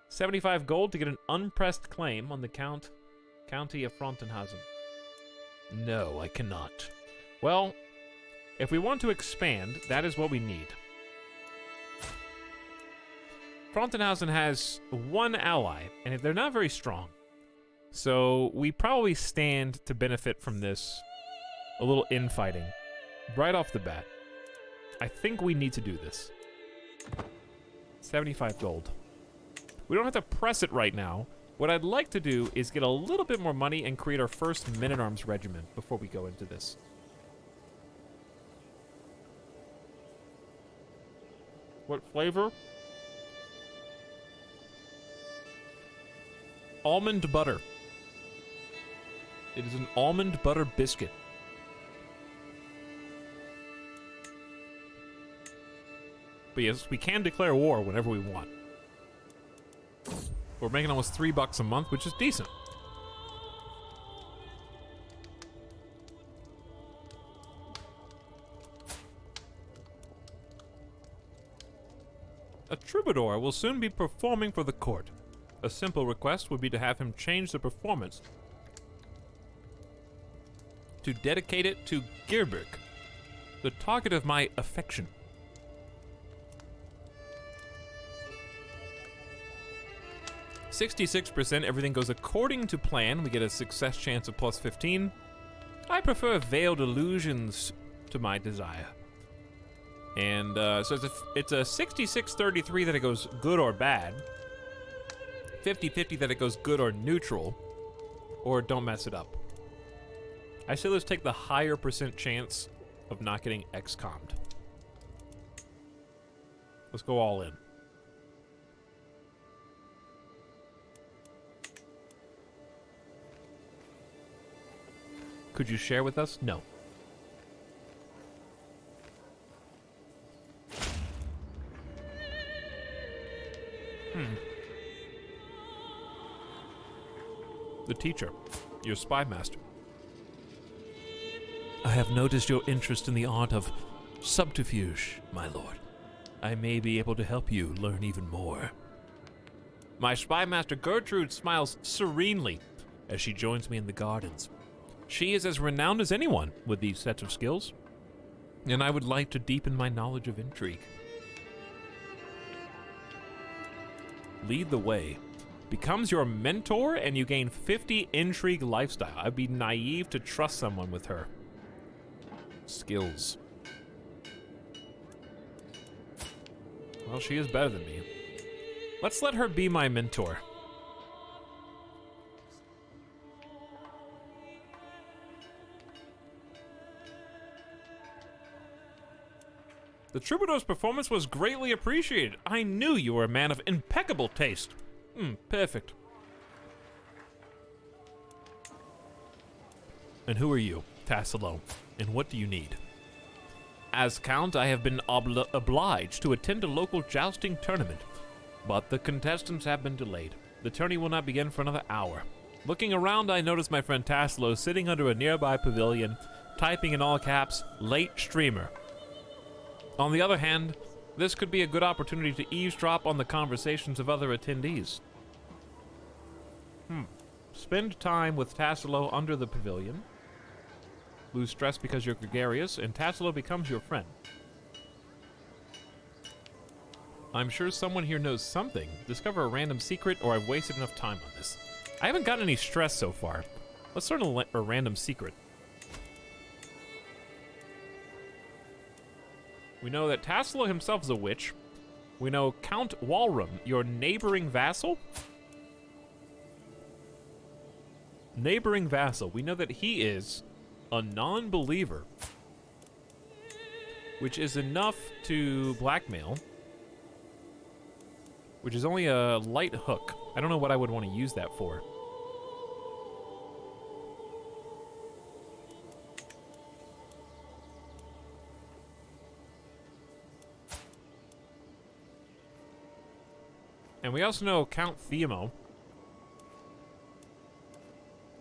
Speaker 3: 75 gold to get an unpressed claim on the county of Frontenhausen. No, I cannot. Well, if we want to expand, that is what we need. Frontenhausen has one ally, and they're not very strong. So we probably stand to benefit from this, a little infighting, right off the bat. I think we need to do this. 75 gold. We don't have to press it right now. What I'd like to do is get a little bit more money and create our first men-at-arms regiment before we go into this. What flavor? Almond butter. It is an almond butter biscuit. But yes, we can declare war whenever we want. We're making almost $3 a month, which is decent. A troubadour will soon be performing for the court. A simple request would be to have him change the performance to dedicate it to Gerbert, the target of my affection. %, everything goes according to plan. We get a success chance of plus 15. I prefer veiled illusions to my desire. And so it's a 66-33 that it goes good or bad. 50-50 that it goes good or neutral. Or don't mess it up. I say let's take the higher % chance of not getting XCOM'd. Let's go all in. Could you share with us? No. The teacher, your spy master. I have noticed your interest in the art of subterfuge, my lord. I may be able to help you learn even more. My spy master Gertrude smiles serenely as she joins me in the gardens. She is as renowned as anyone with these sets of skills, and I would like to deepen my knowledge of intrigue. Lead the way.
Speaker 1: becomes your mentor, and you gain 50 intrigue lifestyle. I'd be naive to trust someone with her. Skills. Well, she is better than me. Let's let her be my mentor. The troubadour's performance was greatly appreciated. I knew you were a man of impeccable taste. Perfect. And who are you, Tassilo? And what do you need? As Count, I have been obliged to attend a local jousting tournament, but the contestants have been delayed. The tourney will not begin for another hour. Looking around, I noticed my friend Tassilo sitting under a nearby pavilion, typing in all caps, "Late streamer." On the other hand, this could be a good opportunity to eavesdrop on the conversations of other attendees. Spend time with Tassilo under the pavilion. Lose stress because you're gregarious, and Tassilo becomes your friend. I'm sure someone here knows something. Discover a random secret, or I've wasted enough time on this. I haven't gotten any stress so far. Let's learn a random secret. We know that Tassilo himself is a witch. We know Count Walram, your neighboring vassal. Neighboring vassal. We know that he is a non-believer, which is enough to blackmail, which is only a light hook. I don't know what I would want to use that for. And we also know Count Theamo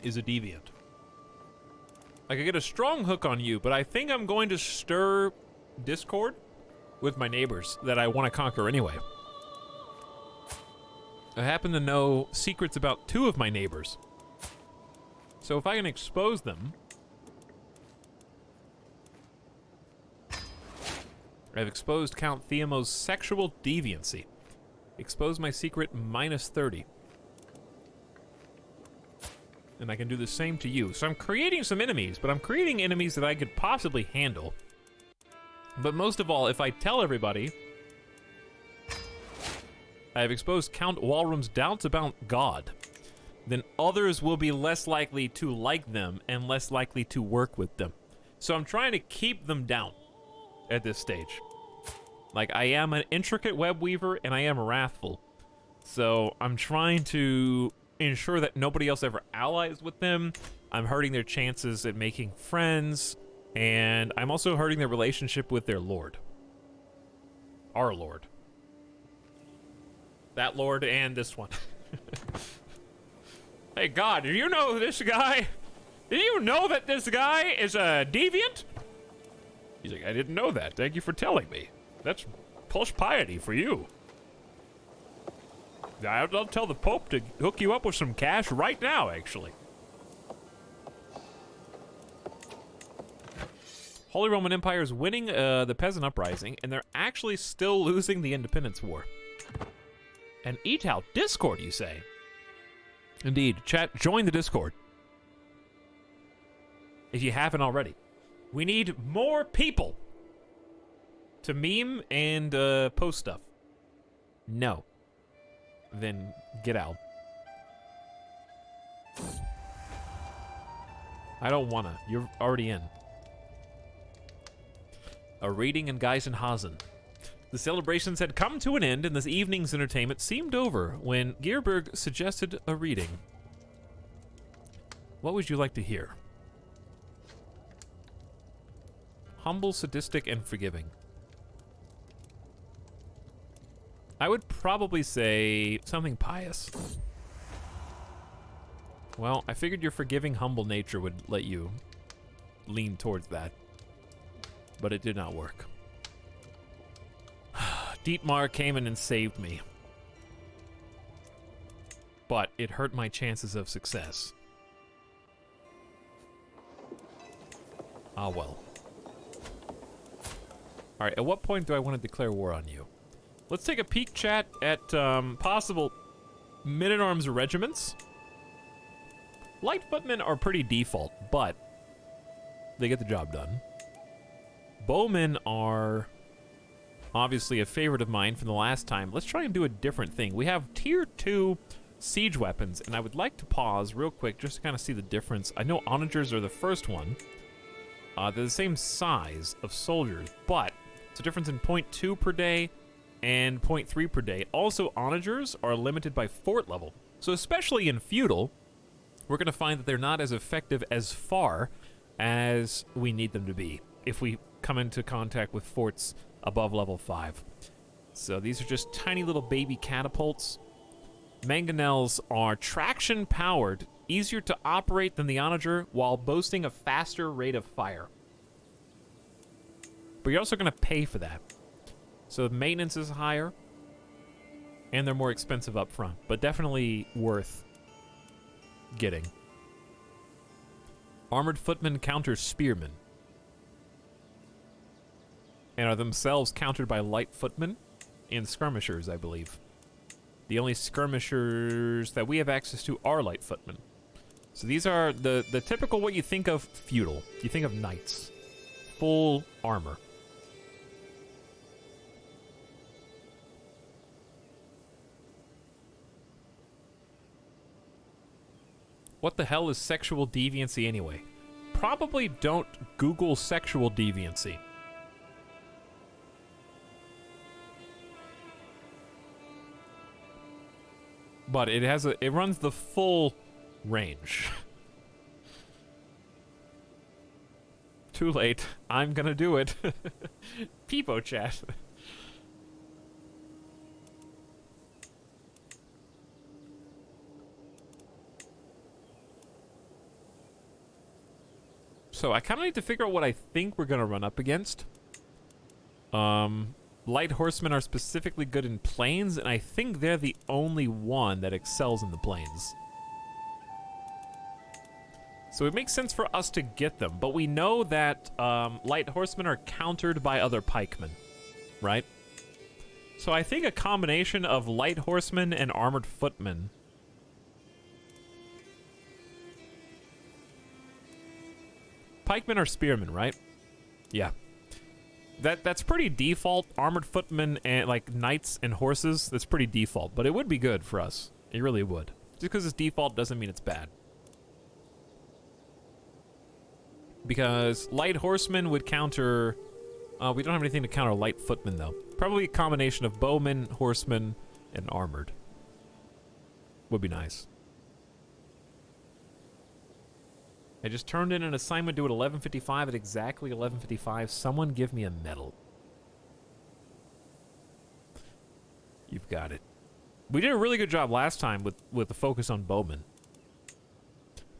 Speaker 1: is a deviant. I could get a strong hook on you, but I think I'm going to stir discord with my neighbors that I want to conquer anyway. I happen to know secrets about 2 of my neighbors. So if I can expose them... I've exposed Count Theamo's sexual deviancy. Expose my secret -30. And I can do the same to you. So I'm creating some enemies, but I'm creating enemies that I could possibly handle. But most of all, if I tell everybody I have exposed Count Walram's doubts about God, then others will be less likely to like them and less likely to work with them. So I'm trying to keep them down at this stage. Like, I am an intricate web weaver, and I am wrathful. So I'm trying to ensure that nobody else ever allies with them. I'm hurting their chances at making friends, and I'm also hurting their relationship with their lord. Our lord. That lord and this one. Hey, God, do you know this guy? Did you know that this guy is a deviant? He's like, I didn't know that. Thank you for telling me. That's plush piety for you. I'll tell the Pope to hook you up with some cash right now, actually. Holy Roman Empire is winning the Peasant Uprising, and they're actually still losing the Independence War. An Etal Discord, you say? Indeed. Chat, join the Discord. If you haven't already. We need more people to meme and post stuff. No. Then get out. I don't wanna. You're already in. A reading in Geisenhausen. The celebrations had come to an end, and this evening's entertainment seemed over when Gearberg suggested a reading. What would you like to hear? Humble, sadistic, and forgiving. I would probably say something pious. Well, I figured your forgiving, humble nature would let you lean towards that. But it did not work. Dietmar came in and saved me. But it hurt my chances of success. Ah, well. Alright, at what point do I want to declare war on you? Let's take a peek, chat, at possible Men-at-Arms regiments. Light footmen are pretty default, but they get the job done. Bowmen are obviously a favorite of mine from the last time. Let's try and do a different thing. We have tier 2 siege weapons, and I would like to pause real quick just to kind of see the difference. I know onagers are the first one. They're the same size of soldiers, but it's a difference in 0.2 per day and 0.3 per day. Also, onagers are limited by fort level. So especially in feudal, we're going to find that they're not as effective as far as we need them to be if we come into contact with forts above level 5. So these are just tiny little baby catapults. Mangonels are traction powered, easier to operate than the onager while boasting a faster rate of fire. But you're also going to pay for that. So the maintenance is higher, and they're more expensive up front, but definitely worth getting. Armored footmen counter spearmen, and are themselves countered by light footmen and skirmishers, I believe. The only skirmishers that we have access to are light footmen. So these are the typical what you think of feudal. You think of knights. Full armor. What the hell is sexual deviancy anyway? Probably don't Google sexual deviancy. But it runs the full range. Too late. I'm gonna do it. Peepo chat. So I kind of need to figure out what I think we're gonna run up against. Light horsemen are specifically good in plains, and I think they're the only one that excels in the plains. So it makes sense for us to get them, but we know that light horsemen are countered by other pikemen, right? So I think a combination of light horsemen and armored footmen. Pikemen are spearmen, right? Yeah. That's pretty default. Armored footmen and like knights and horses, that's pretty default, but it would be good for us. It really would. Just because it's default doesn't mean it's bad. Because light horsemen would counter... we don't have anything to counter light footmen, though. Probably a combination of bowmen, horsemen, and armored. Would be nice. I just turned in an assignment due at 11:55. At exactly 11:55, someone give me a medal. You've got it. We did a really good job last time with the focus on bowmen.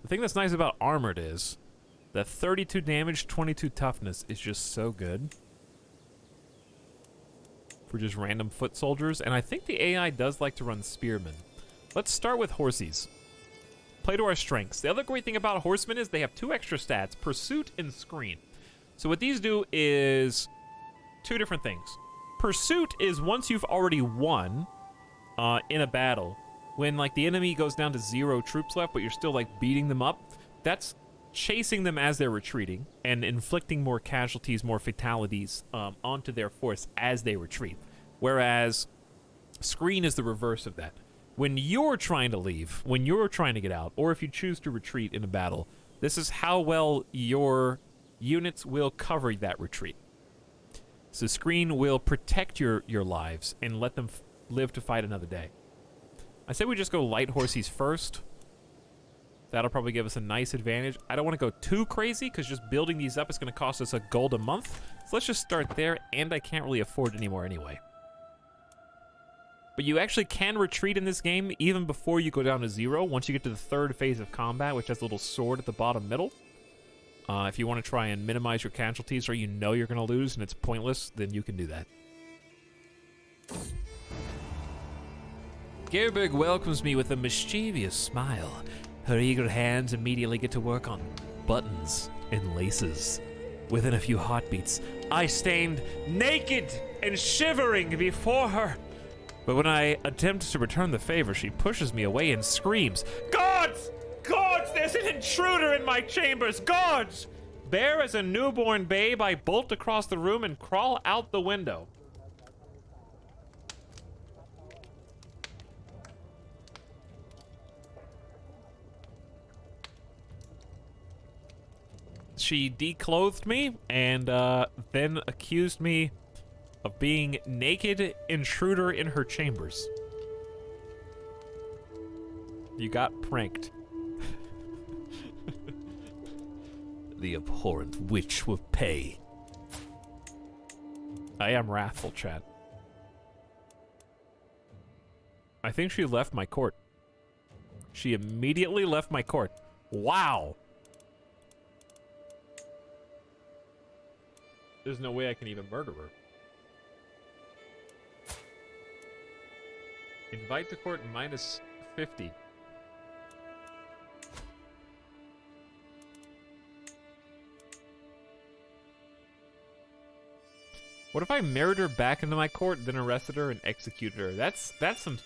Speaker 1: The thing that's nice about armored is that 32 damage, 22 toughness is just so good for just random foot soldiers, and I think the AI does like to run spearmen. Let's start with horsies. Play to our strengths. The other great thing about horsemen is they have 2 extra stats, pursuit and screen. So what these do is 2 different things. Pursuit is once you've already won in a battle, when like the enemy goes down to 0 troops left, but you're still like beating them up, that's chasing them as they're retreating and inflicting more casualties, more fatalities onto their force as they retreat. Whereas screen is the reverse of that. When you're trying to leave, when you're trying to get out, or if you choose to retreat in a battle, this is how well your units will cover that retreat. So screen will protect your lives and let them live to fight another day. I say we just go light horsies first. That'll probably give us a nice advantage. I don't want to go too crazy because just building these up is going to cost us a gold a month. So let's just start there, and I can't really afford any more anyway. But you actually can retreat in this game even before you go down to 0, once you get to the 3rd phase of combat, which has a little sword at the bottom middle. If you want to try and minimize your casualties or you know you're going to lose and it's pointless, then you can do that.
Speaker 3: Gerberg welcomes me with a mischievous smile. Her eager hands immediately get to work on buttons and laces. Within a few heartbeats, I stand naked and shivering before her.
Speaker 1: But when I attempt to return the favor, she pushes me away and screams, "Guards! Guards! There's an intruder in my chambers! Guards!" Bare as a newborn babe, I bolt across the room and crawl out the window. She declothed me and then accused me of being naked intruder in her chambers. You got pranked. The abhorrent witch will pay. I am wrathful, Chad. I think she left my court. She immediately left my court. Wow. There's no way I can even murder her. Invite to court minus 50. What if I married her back into my court, then arrested her and executed her? That's some...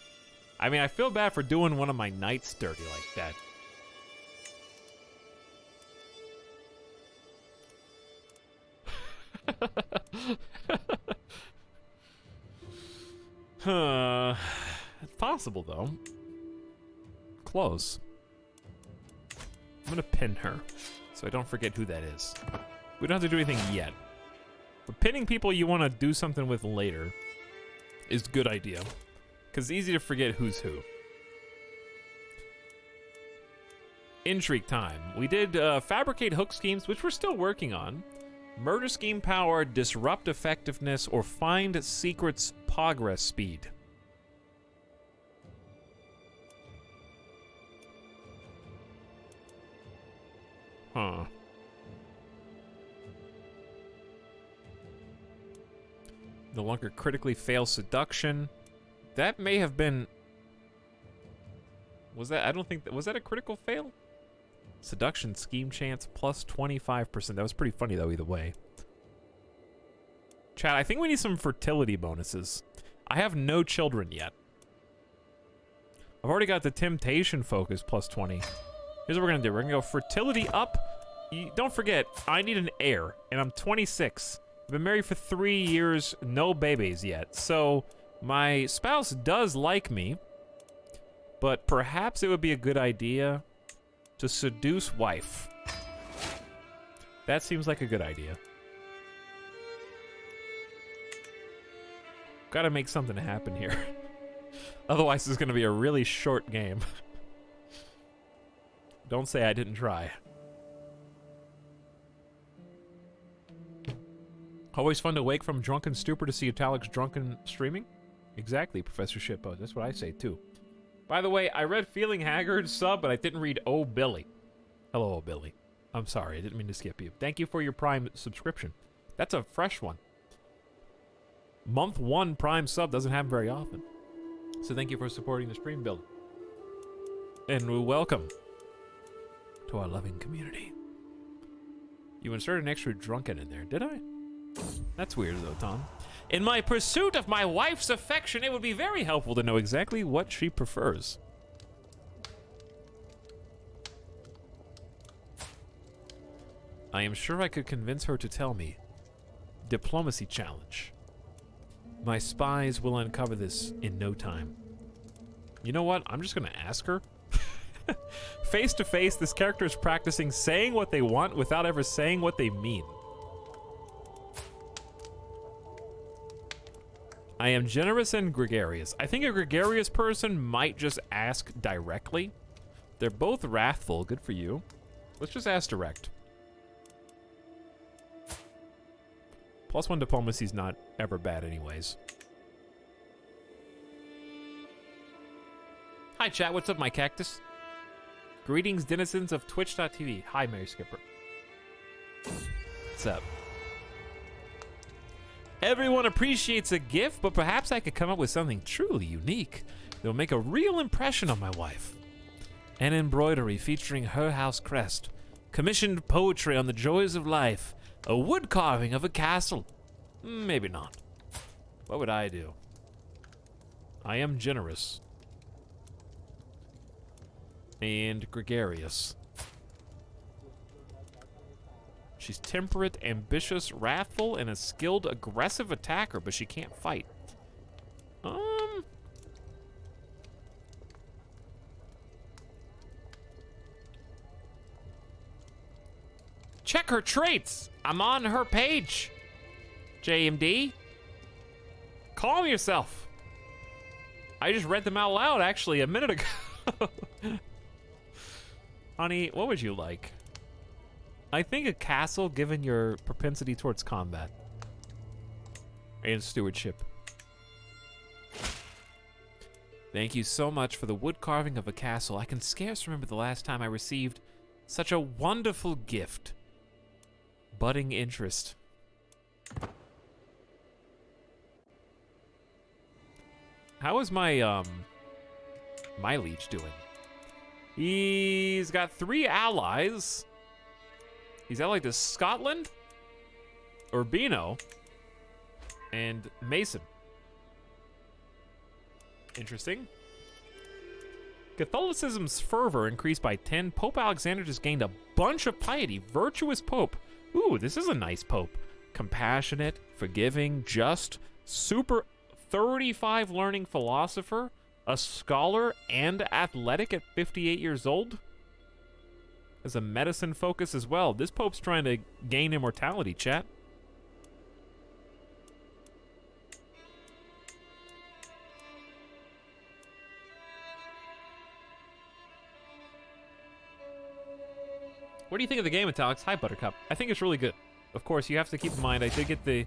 Speaker 1: I mean, I feel bad for doing one of my knights dirty like that. It's possible, though. Close. I'm gonna pin her, so I don't forget who that is. We don't have to do anything yet. But pinning people you want to do something with later is a good idea, because it's easy to forget who's who. Intrigue time. We did fabricate hook schemes, which we're still working on. Murder scheme power, disrupt effectiveness, or find secrets progress speed. Huh. No longer critically fail seduction. That may have been... Was that... I don't think... Was that a critical fail? Seduction scheme chance plus 25%. That was pretty funny, though, either way. Chat, I think we need some fertility bonuses. I have no children yet. I've already got the temptation focus plus 20. Here's what we're going to do. We're going to go fertility up. Don't forget, I need an heir, and I'm 26. I've been married for 3 years, no babies yet. So my spouse does like me, but perhaps it would be a good idea to seduce wife. That seems like a good idea. Gotta make something happen here. Otherwise, it's gonna be a really short game. Don't say I didn't try. Always fun to wake from drunken stupor to see Italic's drunken streaming? Exactly, Professor Shitpo. That's what I say, too. By the way, I read Feeling Haggard sub, but I didn't read Oh Billy. Hello, Oh Billy. I'm sorry, I didn't mean to skip you. Thank you for your Prime subscription. That's a fresh one. Month 1 Prime sub doesn't happen very often. So thank you for supporting the stream build. And welcome to our loving community. You inserted an extra drunken in there, did I? That's weird, though, Tom. In my pursuit of my wife's affection, it would be very helpful to know exactly what she prefers. I am sure I could convince her to tell me. Diplomacy challenge. My spies will uncover this in no time. You know what? I'm just gonna ask her. Face to face, this character is practicing saying what they want without ever saying what they mean. I am generous and gregarious. I think a gregarious person might just ask directly. They're both wrathful. Good for you. Let's just ask direct. +1 diplomacy's not ever bad anyways. Hi chat, what's up my cactus? Greetings denizens of twitch.tv. Hi Mary Skipper. What's up? Everyone appreciates a gift, but perhaps I could come up with something truly unique that will make a real impression on my wife. An embroidery featuring her house crest, commissioned poetry on the joys of life, a wood carving of a castle. Maybe not. What would I do?
Speaker 3: I am generous. And gregarious. She's temperate, ambitious, wrathful, and a skilled, aggressive attacker, but she can't fight. Check her traits! I'm on her page! JMD? Calm yourself! I just read them out loud, actually, a minute ago. Honey, what would you like? I think a castle, given your propensity towards combat. And stewardship. Thank you so much for the wood carving of a castle. I can scarce remember the last time I received such a wonderful gift. Budding interest. How is my liege doing? He's got 3 allies. He's allied to Scotland, Urbino, and Mason. Interesting. Catholicism's fervor increased by 10. Pope Alexander just gained a bunch of piety. Virtuous Pope. Ooh, this is a nice Pope. Compassionate, forgiving, just, super 35 learning philosopher, a scholar, and athletic at 58 years old. Has a medicine focus as well. This Pope's trying to gain immortality, chat. What do you think of the game, Italics? Hi, Buttercup. I think it's really good. Of course, you have to keep in mind, I did get the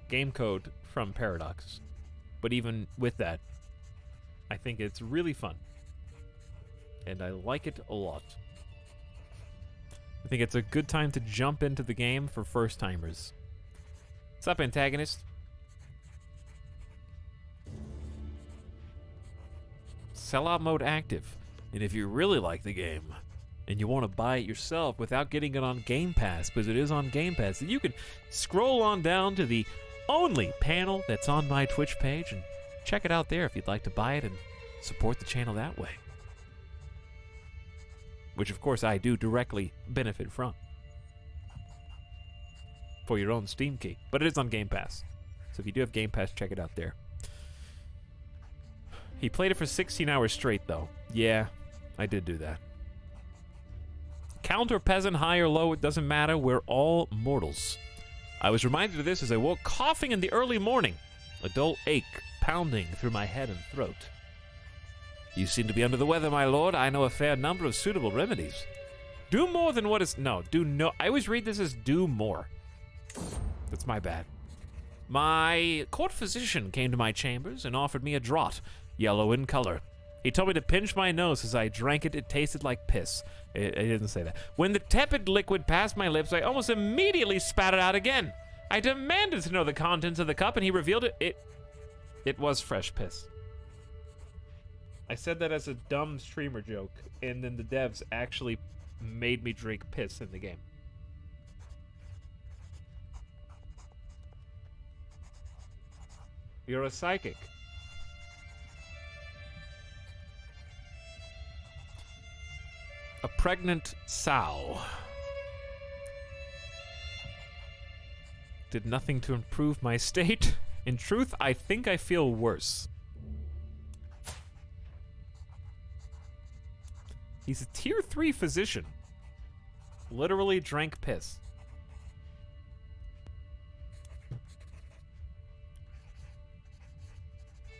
Speaker 3: game code from Paradox. But even with that, I think it's really fun. And I like it a lot. I think it's a good time to jump into the game for first-timers. What's up, antagonist? Sellout mode active. And if you really like the game, and you want to buy it yourself without getting it on Game Pass, because it is on Game Pass, then you can scroll on down to the only panel that's on my Twitch page and check it out there if you'd like to buy it and support the channel that way. Which, of course, I do directly benefit from. For your own Steam key. But it is on Game Pass. So if you do have Game Pass, check it out there. He played it for 16 hours straight, though. Yeah, I did do that. Count or peasant, high or low, it doesn't matter. We're all mortals. I was reminded of this as I woke coughing in the early morning. A dull ache pounding through my head and throat. You seem to be under the weather, my lord. I know a fair number of suitable remedies. Do more than what is... No, do no... I always read this as do more. That's my bad. My court physician came to my chambers and offered me a draught, yellow in color. He told me to pinch my nose as I drank it. It tasted like piss. It didn't say that. When the tepid liquid passed my lips, I almost immediately spat it out again. I demanded to know the contents of the cup, and he revealed it. It was fresh piss. I said that as a dumb streamer joke, and then the devs actually made me drink piss in the game. You're a psychic. A pregnant sow. Did nothing to improve my state. In truth, I think I feel worse. He's a tier 3 physician. Literally drank piss.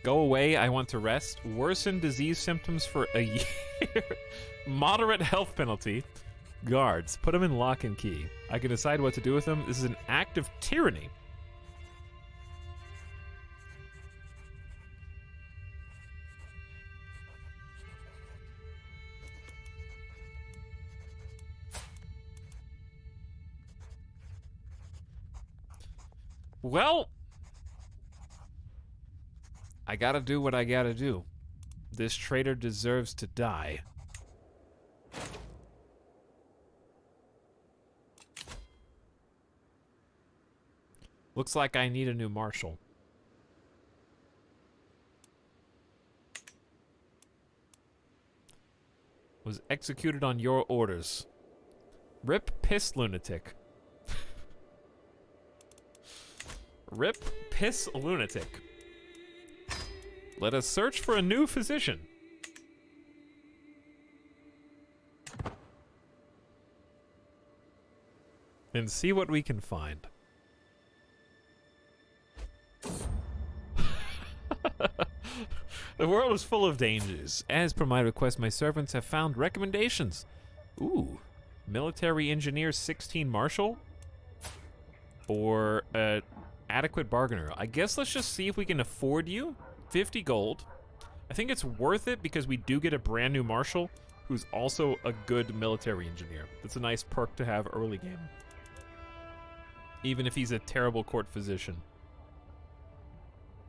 Speaker 3: Go away, I want to rest. Worsen disease symptoms for a year. Moderate health penalty. Guards, put them in lock and key. I can decide what to do with them. This is an act of tyranny. Well, I gotta do what I gotta do. This traitor deserves to die. Looks like I need a new marshal. was executed on your orders. Rip Piss Lunatic. Rip Piss Lunatic. Let us search for a new physician. And see what we can find. The world is full of dangers. As per my request, my servants have found recommendations. Ooh. Military Engineer 16 Marshal? Or adequate bargainer. I guess let's just see if we can afford you. 50 gold. I think it's worth it because we do get a brand new Marshal who's also a good military engineer. That's a nice perk to have early game. Even if he's a terrible court physician.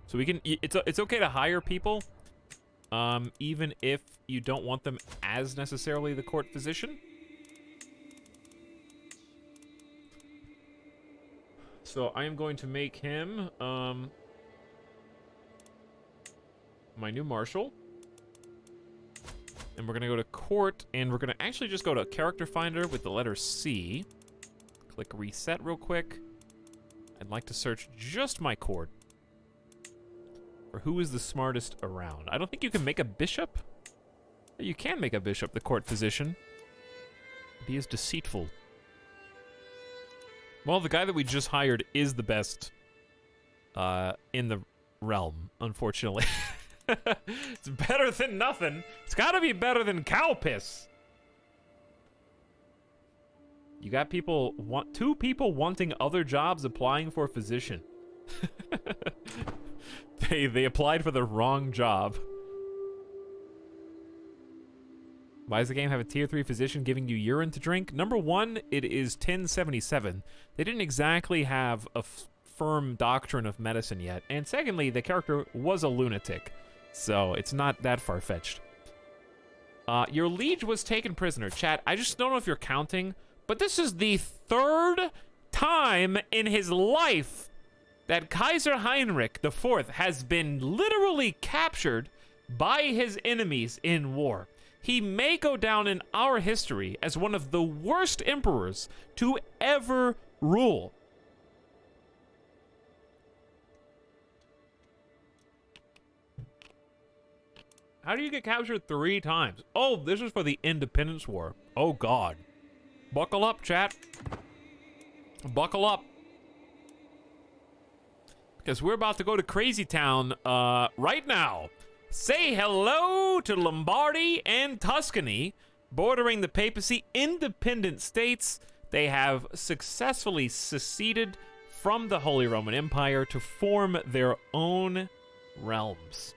Speaker 3: So we can, it's okay to hire people, even if you don't want them as necessarily the court physician. So I am going to make him, my new marshal. And we're gonna go to court, and we're gonna actually just go to character finder with the letter C. Click reset real quick. I'd like to search just my court for who is the smartest around. I don't think you can make a bishop. You can make a bishop the court physician. He is deceitful. Well, the guy that we just hired is the best in the realm, unfortunately. It's better than nothing. It's gotta be better than cow piss. You got people, two people wanting other jobs applying for a physician. They applied for the wrong job. Why does the game have a tier 3 physician giving you urine to drink? Number one, it is 1077. They didn't exactly have a firm doctrine of medicine yet. And secondly, the character was a lunatic. So it's not that far-fetched. Your liege was taken prisoner. Chat, I just don't know if you're counting, but this is the third time in his life that Kaiser Heinrich IV has been literally captured by his enemies in war. He may go down in our history as one of the worst emperors to ever rule. How do you get captured 3 times? Oh, this is for the Independence War. Oh, God. Buckle up, chat. Buckle up. Because we're about to go to Crazy Town right now. Say hello to Lombardy and Tuscany, bordering the papacy, independent states. They have successfully seceded from the Holy Roman Empire to form their own realms.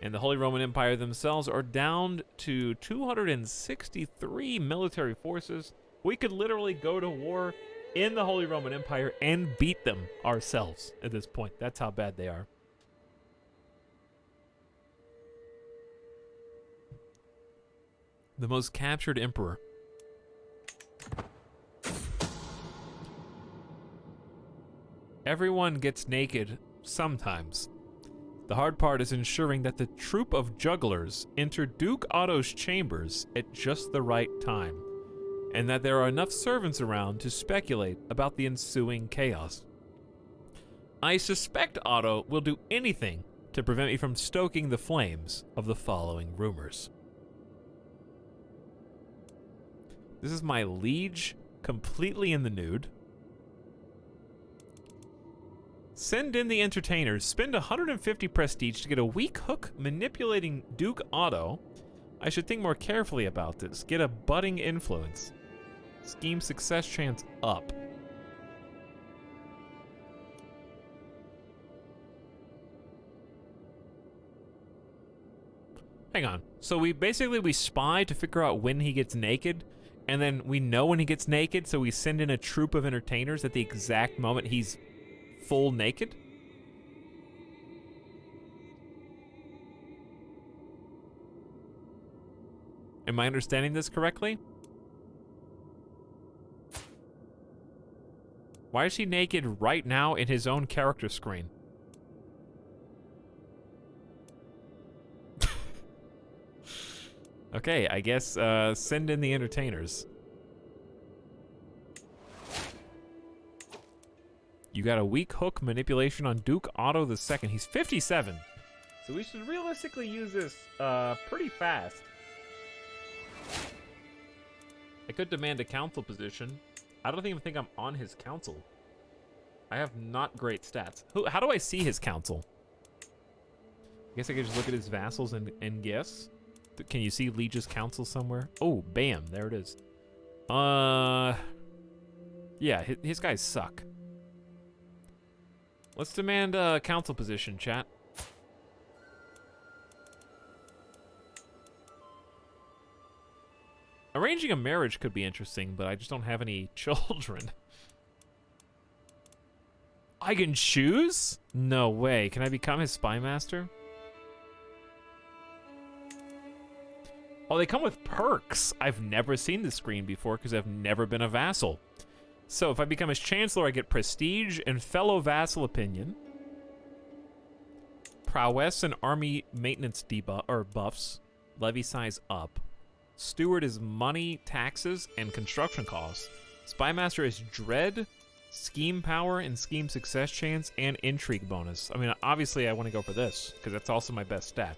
Speaker 3: And the Holy Roman Empire themselves are down to 263 military forces. We could literally go to war in the Holy Roman Empire and beat them ourselves at this point. That's how bad they are. The most captured emperor. Everyone gets naked sometimes. The hard part is ensuring that the troop of jugglers enter Duke Otto's chambers at just the right time, and that there are enough servants around to speculate about the ensuing chaos. I suspect Otto will do anything to prevent me from stoking the flames of the following rumors. This is my liege, completely in the nude. Send in the entertainers. Spend 150 prestige to get a weak hook manipulating Duke Otto. I should think more carefully about this. Get a budding influence. Scheme success chance up. Hang on. So we spy to figure out when he gets naked, and then we know when he gets naked, so we send in a troop of entertainers at the exact moment he's full naked? Am I understanding this correctly? Why is he naked right now in his own character screen?
Speaker 1: Okay, I guess send in the entertainers. You got a weak hook manipulation on Duke Otto II. He's 57. So we should realistically use this pretty fast. I could demand a council position. I don't even think I'm on his council. I have not great stats. How do I see his council? I guess I could just look at his vassals and guess. Can you see Liege's council somewhere? Oh, bam, there it is. Yeah, his guys suck. Let's demand a council position, chat. Arranging a marriage could be interesting, but I just don't have any children. I can choose? No way. Can I become his spy master? Oh, they come with perks. I've never seen this screen before because I've never been a vassal. So if I become his chancellor, I get prestige and fellow vassal opinion, prowess and army maintenance debuff or buffs, levy size up. Steward is money, taxes, and construction costs. Spymaster is dread, scheme power, and scheme success chance, and intrigue bonus. I mean, obviously I want to go for this, because that's also my best stat.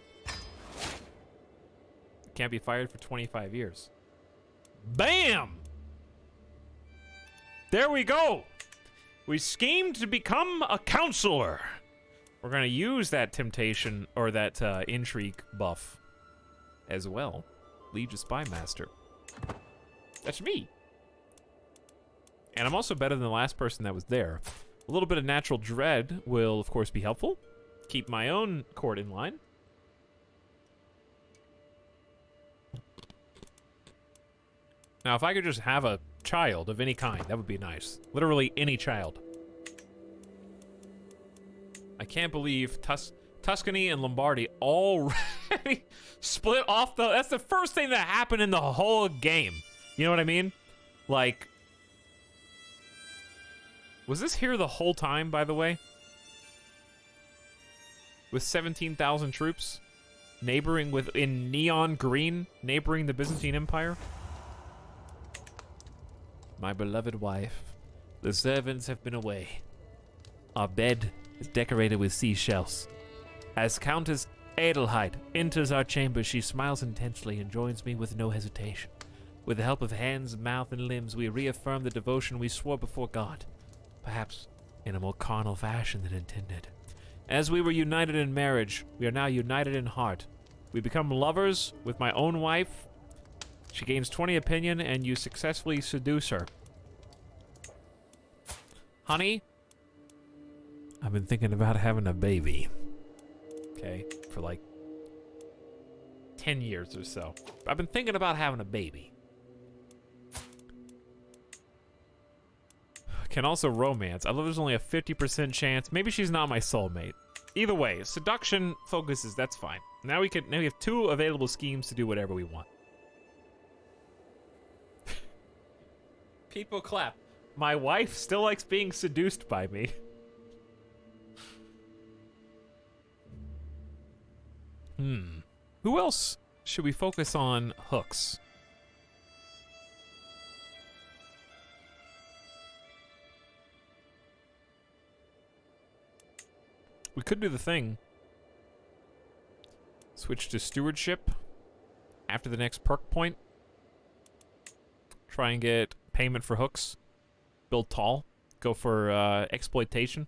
Speaker 1: Can't be fired for 25 years. Bam! There we go! We schemed to become a counselor. We're going to use that temptation, or that intrigue buff as well. Liege Spy Master. That's me. And I'm also better than the last person that was there. A little bit of natural dread will, of course, be helpful. Keep my own court in line. Now, if I could just have a child of any kind, that would be nice. Literally any child. I can't believe Tuscany and Lombardy already split off the... That's the first thing that happened in the whole game. You know what I mean? Like... Was this here the whole time, by the way? With 17,000 troops? Neighboring in neon green? Neighboring the Byzantine Empire? My beloved wife. The servants have been away. Our bed is decorated with seashells. As Countess Adelheid enters our chamber, she smiles intensely and joins me with no hesitation. With the help of hands, mouth, and limbs, we reaffirm the devotion we swore before God, perhaps in a more carnal fashion than intended. As we were united in marriage, we are now united in heart. We become lovers with my own wife. She gains 20 opinion, and you successfully seduce her. Honey, I've been thinking about having a baby. Okay, for like 10 years or so. I've been thinking about having a baby. Can also romance. I love there's only a 50% chance. Maybe she's not my soulmate. Either way, seduction focuses, that's fine. Now we have 2 available schemes to do whatever we want. People clap. My wife still likes being seduced by me. Who else should we focus on hooks? We could do the thing. Switch to stewardship after the next perk point. Try and get payment for hooks. Build tall. Go for exploitation.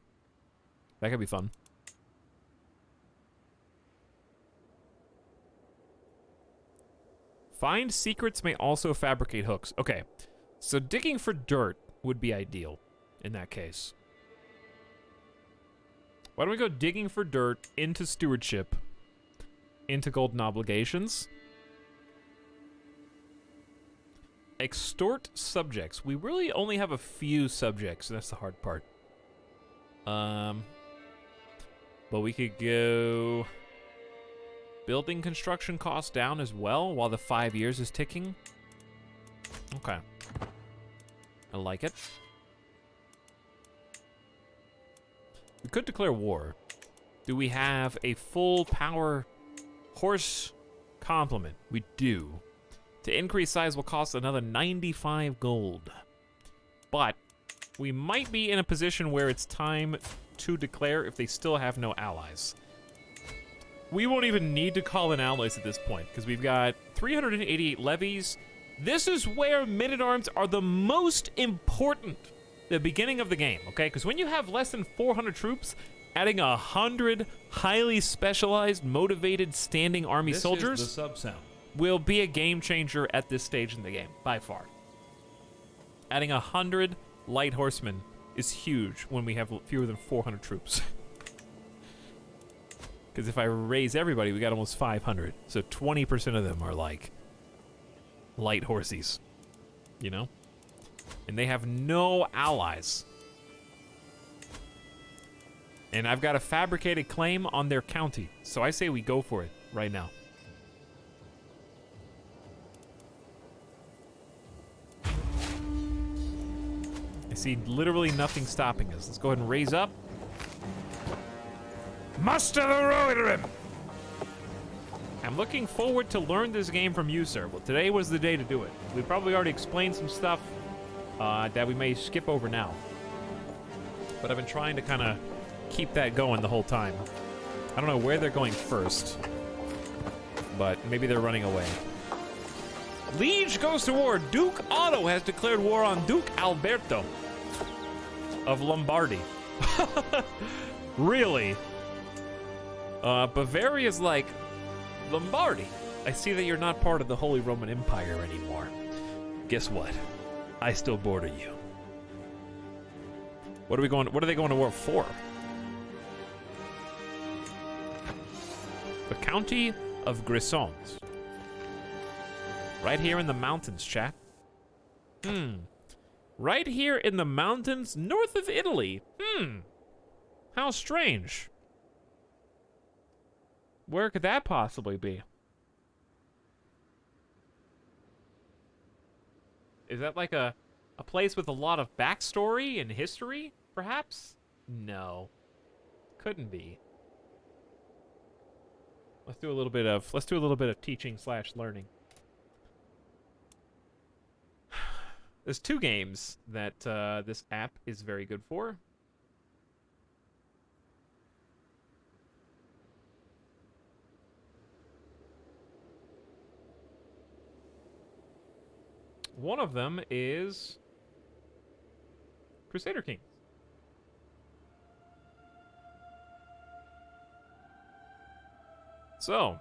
Speaker 1: That could be fun. Find secrets may also fabricate hooks. Okay, so digging for dirt would be ideal in that case. Why don't we go digging for dirt into stewardship, into golden obligations. Extort subjects. We really only have a few subjects, and that's the hard part. But we could go building construction costs down as well while the 5 years is ticking. Okay. I like it. We could declare war. Do we have a full power horse Compliment. We do. To increase size will cost another 95 gold. But we might be in a position where it's time to declare if they still have no allies. We won't even need to call in allies at this point, because we've got 388 levies. This is where men-at-arms are the most important. The beginning of the game, okay? Because when you have less than 400 troops, adding 100 highly specialized, motivated, standing army soldiers
Speaker 2: is the sub-sound.
Speaker 1: will be a game changer at this stage in the game, by far. Adding 100 light horsemen is huge when we have fewer than 400 troops. Because if I raise everybody, we got almost 500. So 20% of them are like light horsies, you know? And they have no allies. And I've got a fabricated claim on their county, so I say we go for it right now. I see literally nothing stopping us. Let's go ahead and raise up. Muster the Rohirrim! I'm looking forward to learn this game from you, sir. Well, today was the day to do it. We probably already explained some stuff that we may skip over now. But I've been trying to kind of keep that going the whole time. I don't know where they're going first, but maybe they're running away. Liege goes to war. Duke Otto has declared war on Duke Alberto of Lombardy. Really? Bavaria's like, Lombardy, I see that you're not part of the Holy Roman Empire anymore. Guess what? I still border you. What are they going to war for? The county of Grisons. Right here in the mountains, chat. Right here in the mountains north of Italy. How strange. Where could that possibly be? Is that like a place with a lot of backstory and history, perhaps? No. Couldn't be. Let's do a little bit of teaching / learning. There's two games that this app is very good for. One of them is Crusader Kings. So,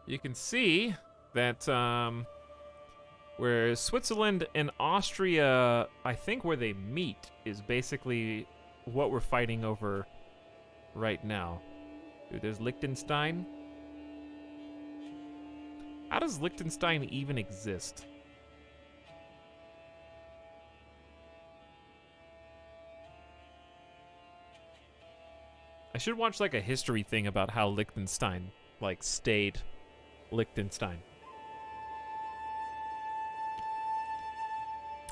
Speaker 1: you can see that where Switzerland and Austria, I think where they meet, is basically what we're fighting over right now. Dude, there's Liechtenstein. How does Liechtenstein even exist? I should watch like a history thing about how Liechtenstein like stayed Liechtenstein.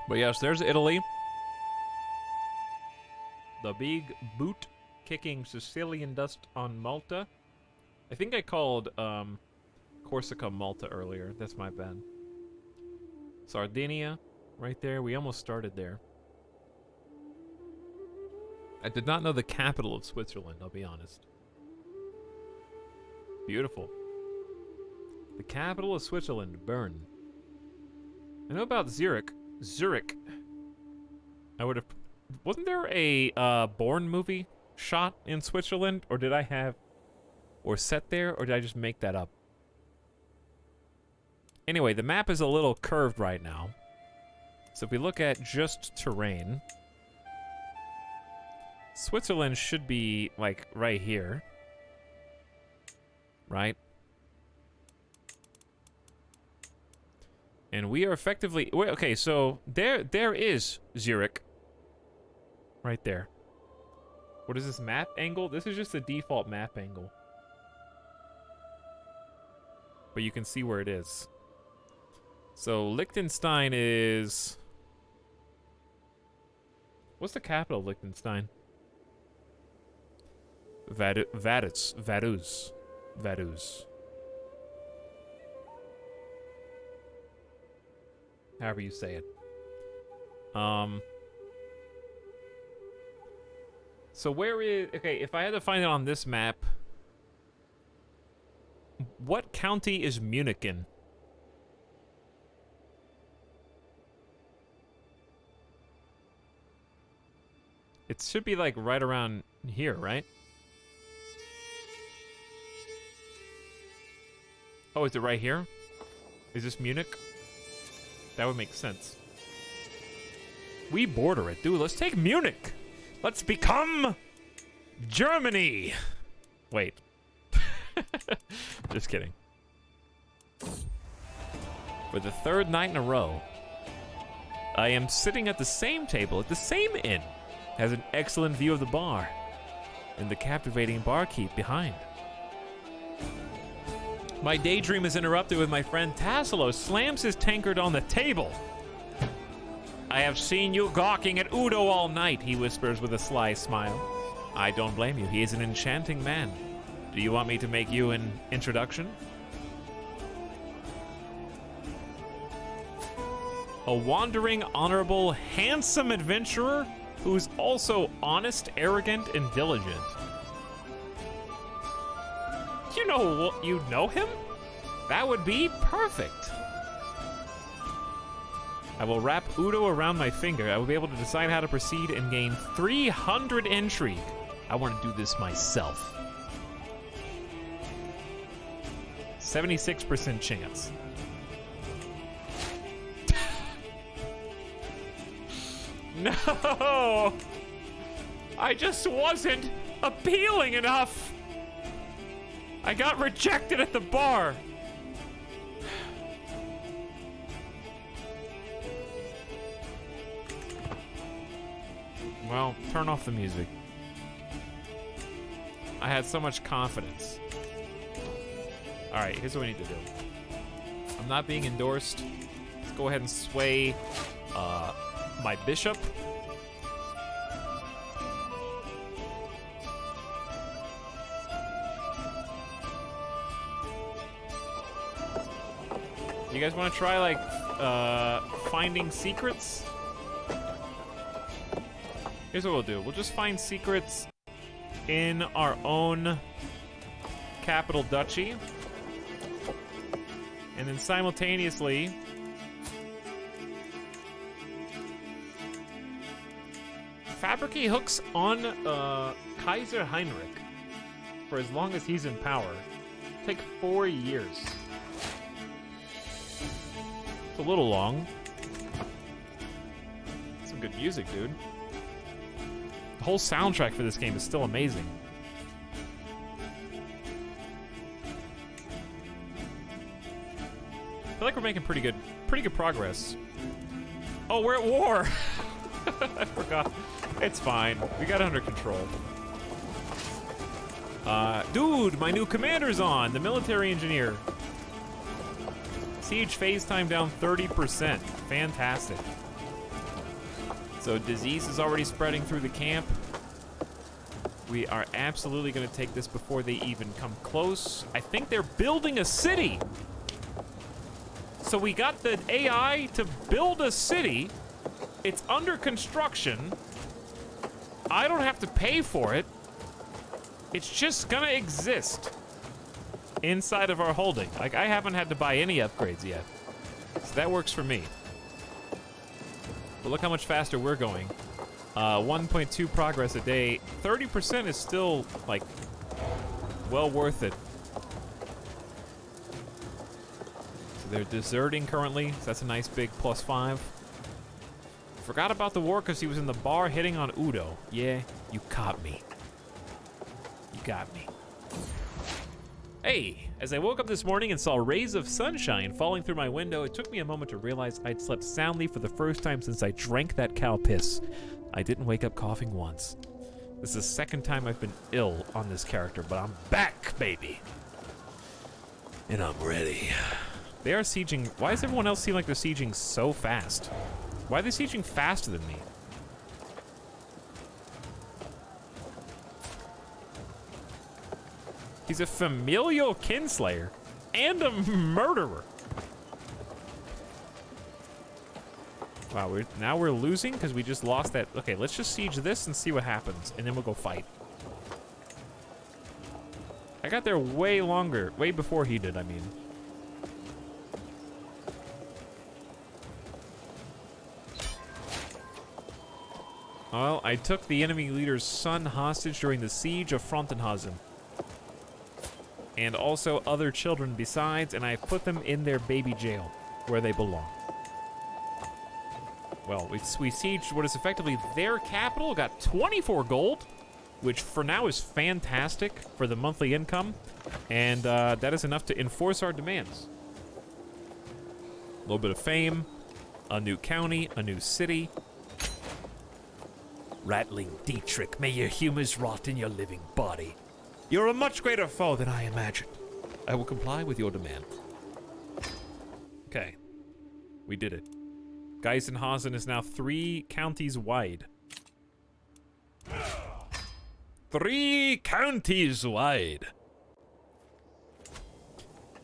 Speaker 1: But yes, there's Italy. The big boot kicking Sicilian dust on Malta. I think I called Corsica Malta earlier. That's my bad. Sardinia, right there. We almost started there. I did not know the capital of Switzerland, I'll be honest. Beautiful. The capital of Switzerland, Bern. I know about Zurich. Zurich. I would have... Wasn't there a Bourne movie shot in Switzerland? Or did I have... Or set there? Or did I just make that up? Anyway, the map is a little curved right now. So if we look at just terrain... Switzerland should be, like, right here. Right? And we are effectively... Wait, okay, so there is Zurich. Right there. What is this map angle? This is just the default map angle. But you can see where it is. So Liechtenstein is... What's the capital of Liechtenstein? Vaduz. however you say it. So where is... Okay, if I had to find it on this map... What county is Munich in? It should be like right around here, right? Oh, is it right here? Is this Munich? That would make sense. We border it. Dude, let's take Munich. Let's become Germany. Wait. Just kidding. For the third night in a row, I am sitting at the same table at the same inn. Has an excellent view of the bar and the captivating barkeep behind. My daydream is interrupted with my friend Tassilo slams his tankard on the table. I have seen you gawking at Udo all night, he whispers with a sly smile. I don't blame you. He is an enchanting man. Do you want me to make you an introduction? A wandering, honorable, handsome adventurer who's also honest, arrogant, and diligent. You know him? That would be perfect. I will wrap Udo around my finger. I will be able to decide how to proceed and gain 300 intrigue. I want to do this myself. 76% chance. No! I just wasn't appealing enough. I got rejected at the bar. Well, turn off the music. I had so much confidence. Alright, here's what we need to do. I'm not being endorsed. Let's go ahead and sway my bishop. You guys want to try, like, finding secrets? Here's what we'll do. We'll just find secrets in our own capital duchy. And then simultaneously... fabricate hooks on Kaiser Heinrich for as long as he's in power. Take 4 years. It's a little long. Some good music, dude. The whole soundtrack for this game is still amazing. I feel like we're making pretty good progress. Oh, we're at war. I forgot. It's fine. We got it under control. Dude, my new commander's on. The military engineer. Siege phase time down 30%. Fantastic. So disease is already spreading through the camp. We are absolutely going to take this before they even come close. I think they're building a city. So we got the AI to build a city. It's under construction. I don't have to pay for it. It's just gonna exist inside of our holding. Like, I haven't had to buy any upgrades yet. So that works for me. But look how much faster we're going. 1.2 progress a day. 30% is still, like, well worth it. So they're deserting currently. So that's a nice big +5. Forgot about the war because he was in the bar hitting on Udo. Yeah, you caught me. You got me. Hey, as I woke up this morning and saw rays of sunshine falling through my window, it took me a moment to realize I'd slept soundly for the first time since I drank that cow piss. I didn't wake up coughing once. This is the second time I've been ill on this character, but I'm back, baby. And I'm ready. They are sieging. Why does everyone else seem like they're sieging so fast? Why are they sieging faster than me? He's a familial kinslayer and a murderer. Wow, now we're losing because we just lost that. Okay, let's just siege this and see what happens, and then we'll go fight. I got there way before he did, I mean. Well, I took the enemy leader's son hostage during the siege of Frontenhausen. And also other children besides, and I put them in their baby jail, where they belong. Well, we sieged what is effectively their capital, got 24 gold, which for now is fantastic for the monthly income, and that is enough to enforce our demands. A little bit of fame, a new county, a new city.
Speaker 3: Rattling Dietrich, may your humors rot in your living body.
Speaker 1: You're a much greater foe than I
Speaker 3: imagined. I will comply with your demand.
Speaker 1: Okay. We did it. Geisenhausen is now 3 counties wide. 3 counties wide.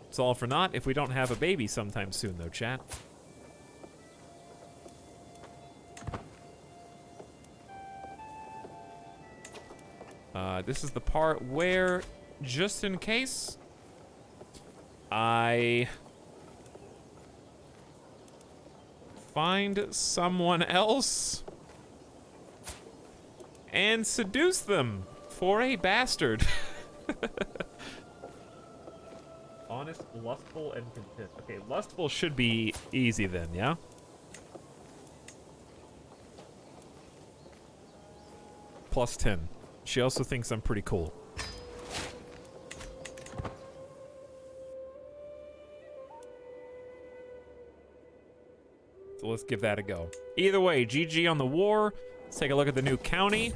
Speaker 1: It's all for naught if we don't have a baby sometime soon, though, chat. This is the part where, just in case, I find someone else and seduce them for a bastard. Honest, lustful, and content. Okay, lustful should be easy then, yeah? Plus 10. She also thinks I'm pretty cool. So let's give that a go. Either way, GG on the war. Let's take a look at the new county.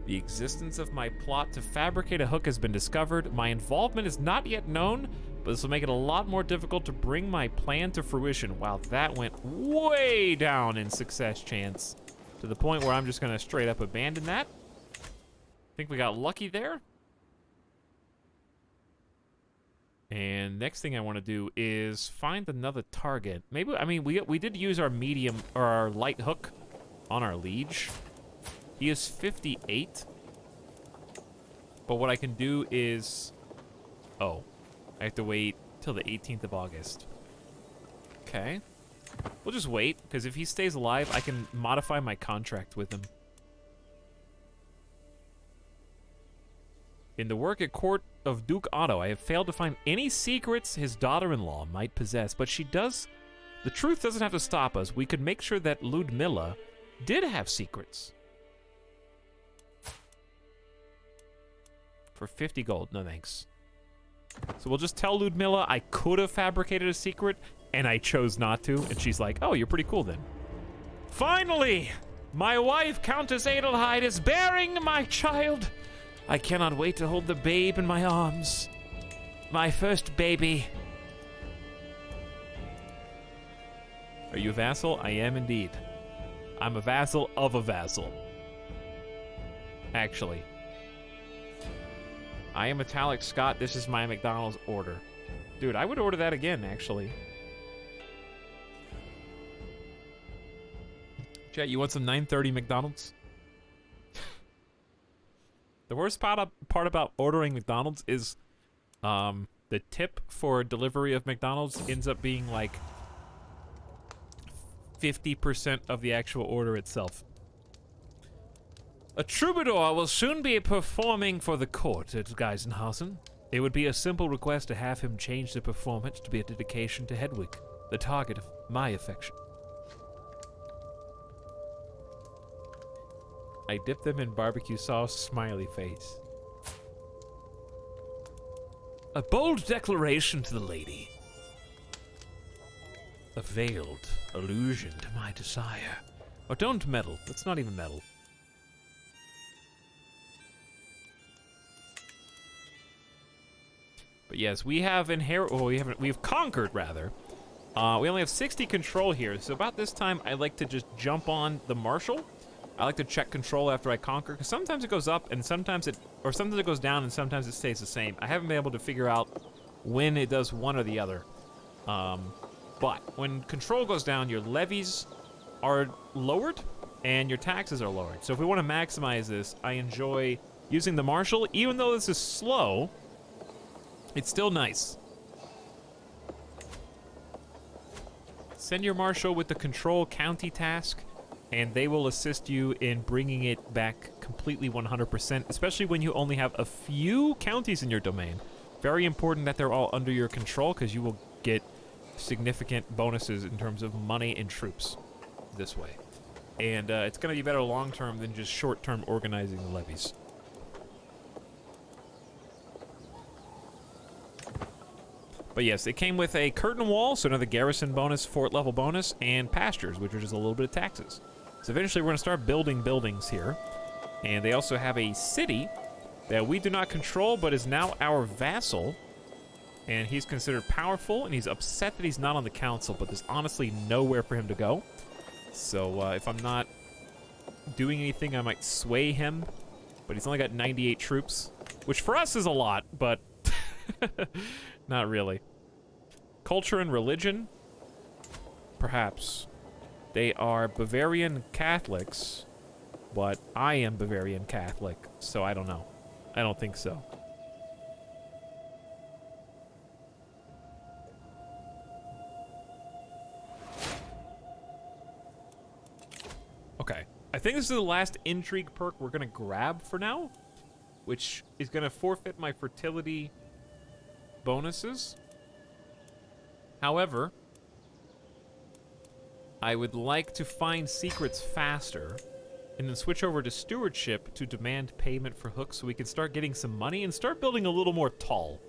Speaker 1: The existence of my plot to fabricate a hook has been discovered. My involvement is not yet known, but this will make it a lot more difficult to bring my plan to fruition. Wow, that went way down in success chance, to the point where I'm just gonna straight up abandon that. Think we got lucky there. And next thing I want to do is find another target. Maybe, I mean, we did use our medium or our light hook on our liege. He is 58. But what I can do is, oh, I have to wait till the 18th of August. Okay. We'll just wait, because if he stays alive, I can modify my contract with him. In the work at court of Duke Otto, I have failed to find any secrets his daughter-in-law might possess, but she does. The truth doesn't have to stop us. We could make sure that Ludmilla did have secrets. For 50 gold, no thanks. So we'll just tell Ludmilla I could have fabricated a secret, and I chose not to, and she's like, oh, you're pretty cool then. Finally! My wife, Countess Adelheid, is bearing my child. I cannot wait to hold the babe in my arms. My first baby. Are you a vassal? I am indeed. I'm a vassal of a vassal. Actually. I am Metallic Scott. This is my McDonald's order. Dude, I would order that again, actually. Chat, you want some 9:30 McDonald's? The worst part about ordering McDonald's is the tip for delivery of McDonald's ends up being like 50% of the actual order itself. A troubadour will soon be performing for the court at Geisenhausen. It would be a simple request to have him change the performance to be a dedication to Hedwig, the target of my affection. I dip them in barbecue sauce, smiley face. A bold declaration to the lady. A veiled allusion to my desire. Oh, don't meddle. Let's not even meddle. But yes, we have we've conquered rather. We only have 60 control here, so about this time I like to just jump on the marshal. I like to check control after I conquer, because sometimes it goes up and sometimes it goes down and sometimes it stays the same. I haven't been able to figure out when it does one or the other. But when control goes down, your levies are lowered and your taxes are lowered. So if we want to maximize this, I enjoy using the marshal. Even though this is slow, it's still nice. Send your marshal with the control county task, and they will assist you in bringing it back completely 100%, especially when you only have a few counties in your domain. Very important that they're all under your control, because you will get significant bonuses in terms of money and troops this way. And it's going to be better long-term than just short-term organizing the levies. But yes, it came with a curtain wall, so another garrison bonus, fort level bonus, and pastures, which are just a little bit of taxes. So eventually we're going to start building buildings here. And they also have a city that we do not control, but is now our vassal. And he's considered powerful, and he's upset that he's not on the council, but there's honestly nowhere for him to go. So if I'm not doing anything, I might sway him. But he's only got 98 troops, which for us is a lot, but not really. Culture and religion? Perhaps. They are Bavarian Catholics, but I am Bavarian Catholic, so I don't know. I don't think so. Okay. I think this is the last intrigue perk we're going to grab for now, which is going to forfeit my fertility bonuses. However, I would like to find secrets faster and then switch over to stewardship to demand payment for hooks so we can start getting some money and start building a little more tall.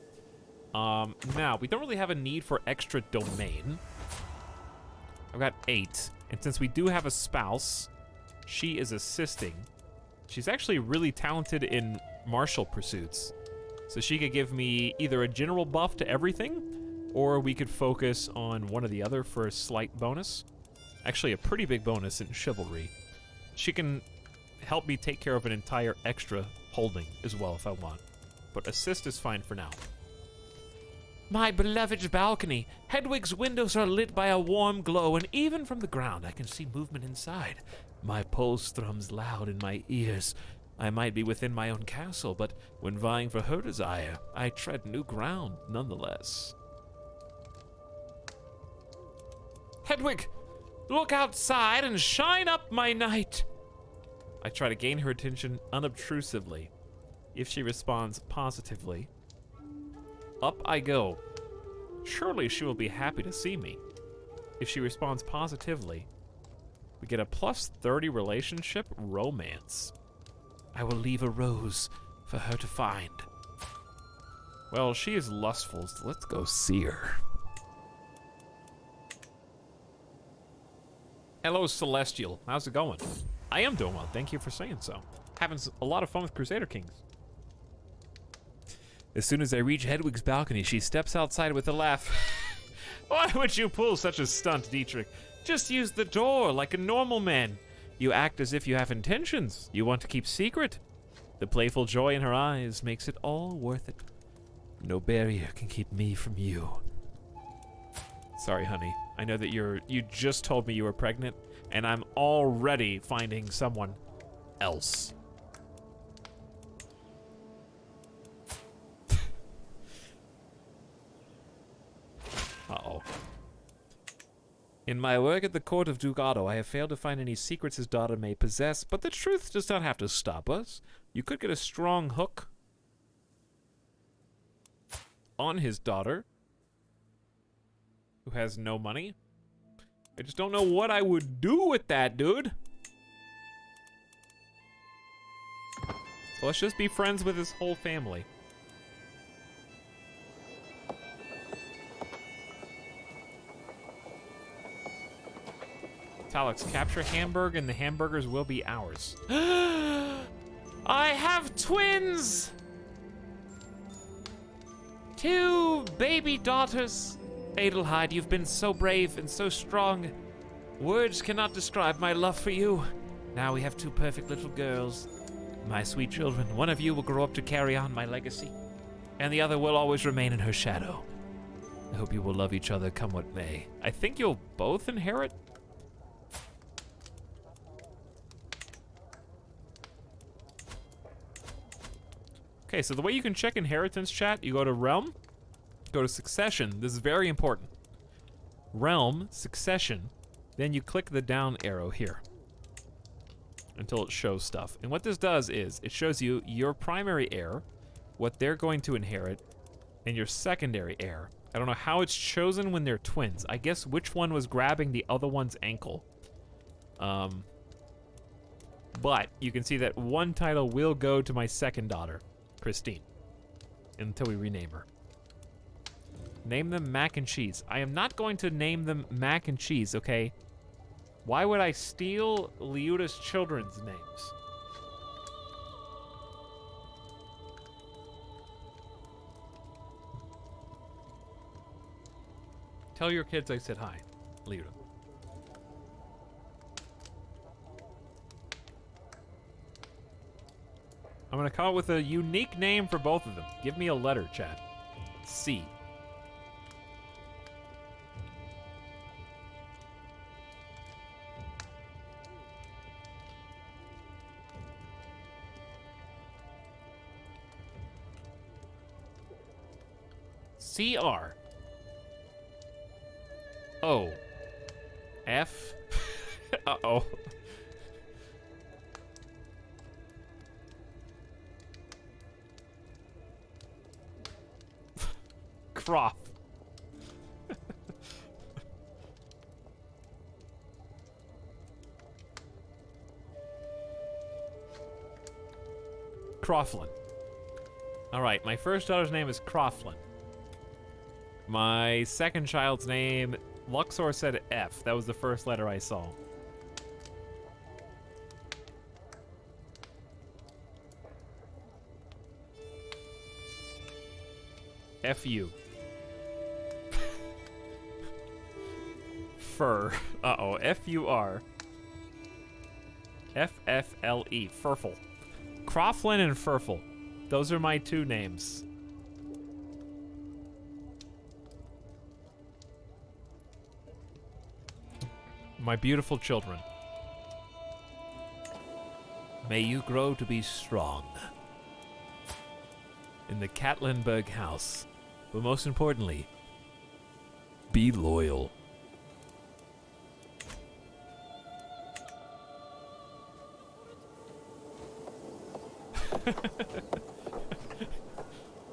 Speaker 1: Now, we don't really have a need for extra domain. I've got 8, and since we do have a spouse, she is assisting. She's actually really talented in martial pursuits, so she could give me either a general buff to everything, or we could focus on one or the other for a slight bonus. Actually, a pretty big bonus in chivalry. She can help me take care of an entire extra holding as well if I want. But assist is fine for now. My beloved balcony. Hedwig's windows are lit by a warm glow, and even from the ground I can see movement inside. My pulse thrums loud in my ears. I might be within my own castle, but when vying for her desire, I tread new ground nonetheless. Hedwig! Look outside and shine up my night! I try to gain her attention unobtrusively. If she responds positively, up I go. Surely she will be happy to see me. If she responds positively, we get a plus 30 relationship romance. I will leave a rose for her to find. Well, she is lustful, so let's go see her. Hello, Celestial. How's it going? I am doing well. Thank you for saying so. Having a lot of fun with Crusader Kings. As soon as I reach Hedwig's balcony, she steps outside with a laugh. Why would you pull such a stunt, Dietrich? Just use the door like a normal man. You act as if you have intentions. You want to keep secret. The playful joy in her eyes makes it all worth it. No barrier can keep me from you. Sorry, honey. I know that you just told me you were pregnant, and I'm already finding someone else. Uh-oh. In my work at the court of Dugado, I have failed to find any secrets his daughter may possess, but the truth does not have to stop us. You could get a strong hook on his daughter, who has no money. I just don't know what I would do with that, dude. So let's just be friends with his whole family. Talix, capture Hamburg and the hamburgers will be ours. I have twins! 2 baby daughters. Adelheid, you've been so brave and so strong. Words cannot describe my love for you. Now we have 2 perfect little girls. My sweet children, one of you will grow up to carry on my legacy, and the other will always remain in her shadow.
Speaker 3: I hope you will love each other come what may.
Speaker 1: I think you'll both inherit. Okay, so the way you can check inheritance, chat, you go to Realm, go to Succession. This is very important. Realm, Succession, then you click the down arrow here until it shows stuff. And what this does is it shows you your primary heir, what they're going to inherit, and your secondary heir. I don't know how it's chosen when they're twins. I guess which one was grabbing the other one's ankle. But you can see that one title will go to my second daughter, Christine, until we rename her. Name them Mac and Cheese. I am not going to name them Mac and Cheese, okay? Why would I steal Liuta's children's names? Tell your kids I said hi, Liuta. I'm gonna come up with a unique name for both of them. Give me a letter, chat. C. CR. O. F. Uh-oh. Croft. Croflin. All right, my first daughter's name is Croflin. My second child's name, Luxor said F. That was the first letter I saw. F-U. Fur. Uh-oh. F-U-R. F-F-L-E. Furful. Croflin and Furful. Those are my two names. My beautiful children.
Speaker 3: May you grow to be strong in the Katlenberg house, but most importantly, be loyal.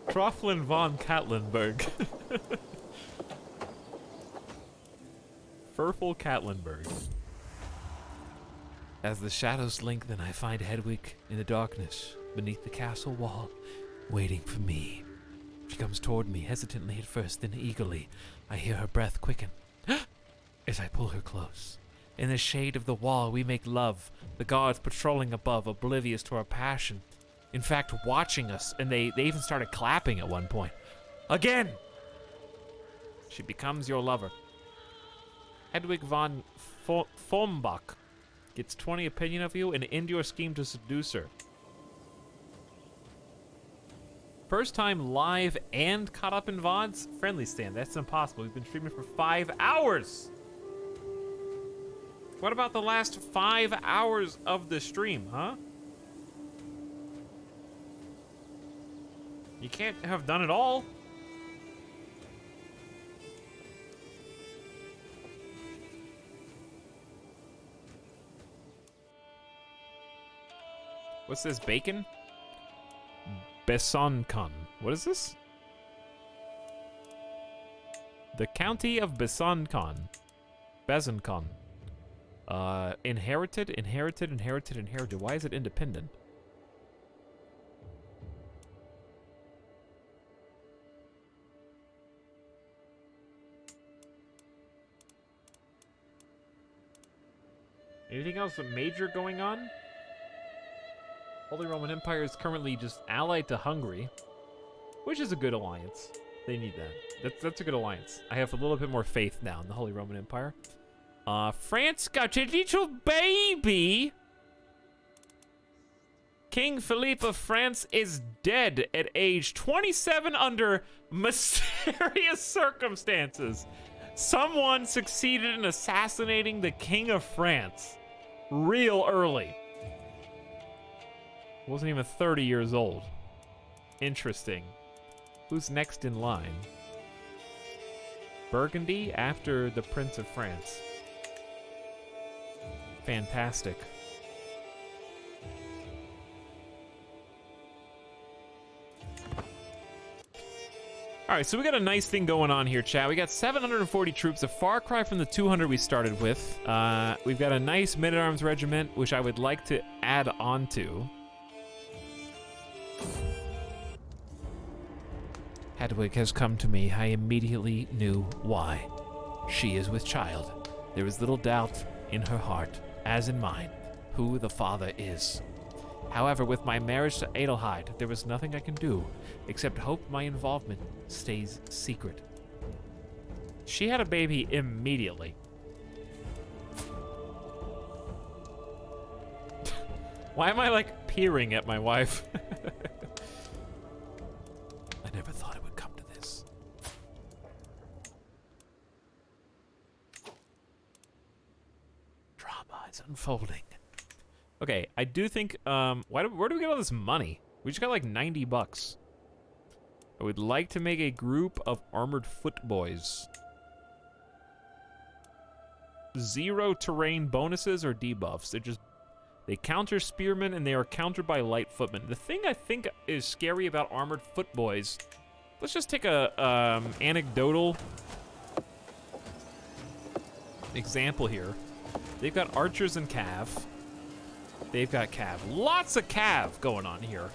Speaker 1: Croflin von Katlenberg. Furful Katlenberg.
Speaker 3: As the shadows lengthen, I find Hedwig in the darkness beneath the castle wall, waiting for me. She comes toward me, hesitantly at first, then eagerly. I hear her breath quicken as I pull her close. In the shade of the wall, we make love, the guards patrolling above, oblivious to our passion. In fact, watching us, and they even started clapping at one point. Again! She becomes your lover. Hedwig von Fombach gets 20 opinion of you and end your scheme to seduce her. First time live and caught up in VODs? Friendly stand, that's impossible. We've been streaming for 5 hours. What about the last 5 hours of the stream, huh? You can't have done it all. What's this, bacon? Besancon. What is this? The county of Besancon. Besancon. Inherited. Why is it independent? Anything else major going on? Holy Roman Empire is currently just allied to Hungary, which is a good alliance. They need that. That's a good alliance. I have a little bit more faith now in the Holy Roman Empire. France got a little baby.
Speaker 1: King Philippe of France is dead at age 27 under mysterious circumstances. Someone succeeded in assassinating the King of France real early. Wasn't even 30 years old. Interesting. Who's next in line? Burgundy after the Prince of France. Fantastic. All right, so we got a nice thing going on here, chat. We got 740 troops, a far cry from the 200 we started with. We've got a nice men-at-arms regiment, which I would like to add on to.
Speaker 3: Hedwig has come to me. I immediately knew why. She is with child. There is little doubt in her heart, as in mine, who the father is. However, with my marriage to Adelheid, there is nothing I can do except hope my involvement stays secret.
Speaker 1: She had a baby immediately. Why am I like peering at my wife?
Speaker 3: I never thought it would come to this. Drama is unfolding.
Speaker 1: Okay, I do think, where do we get all this money? We just got like 90 bucks. I would like to make a group of armored foot boys. 0 terrain bonuses or debuffs. They counter spearmen and they are countered by light footmen. The thing I think is scary about armored foot boys, let's just take a anecdotal example here. They've got archers and cav. They've got cav. Lots of cav going on here.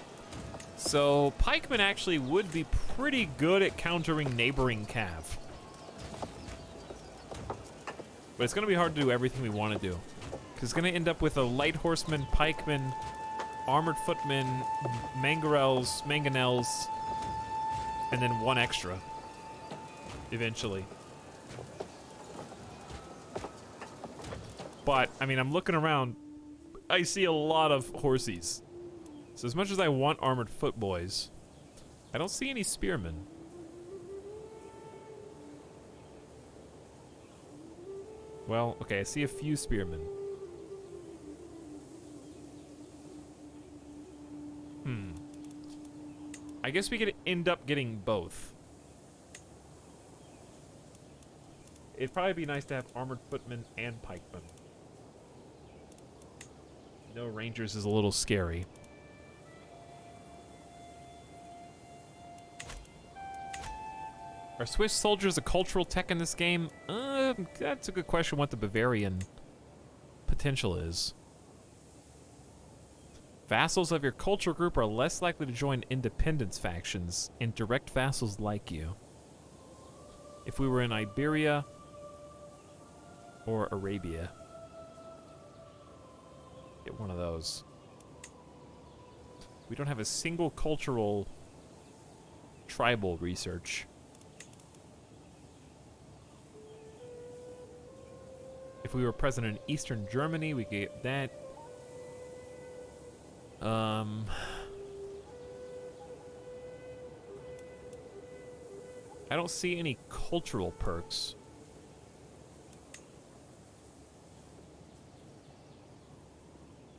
Speaker 1: So pikemen actually would be pretty good at countering neighboring cav. But it's going to be hard to do everything we want to do. Because it's going to end up with a light horseman, pikeman, armored footman, mangonels, and then one extra. Eventually. But, I mean, I'm looking around. I see a lot of horsies. So as much as I want armored foot boys, I don't see any spearmen. Well, okay, I see a few spearmen. I guess we could end up getting both. It'd probably be nice to have armored footmen and pikemen. No rangers is a little scary. Are Swiss soldiers a cultural tech in this game? That's a good question what the Bavarian potential is. Vassals of your cultural group are less likely to join independence factions, and direct vassals like you. If we were in Iberia or Arabia. Get one of those. We don't have a single cultural tribal research. If we were present in Eastern Germany, we could get that. I don't see any cultural perks.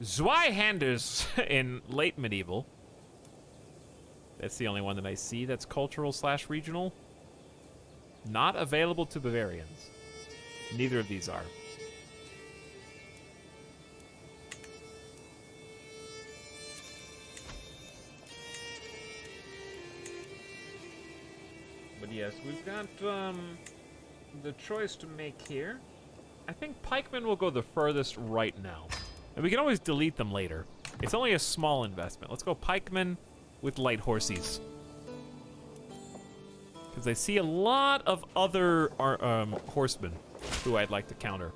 Speaker 1: Zweihanders in late medieval. That's the only one that I see that's cultural / regional. Not available to Bavarians. Neither of these are. But yes, we've got the choice to make here. I think pikemen will go the furthest right now. And we can always delete them later. It's only a small investment. Let's go pikemen with light horsies. Because I see a lot of other horsemen who I'd like to counter.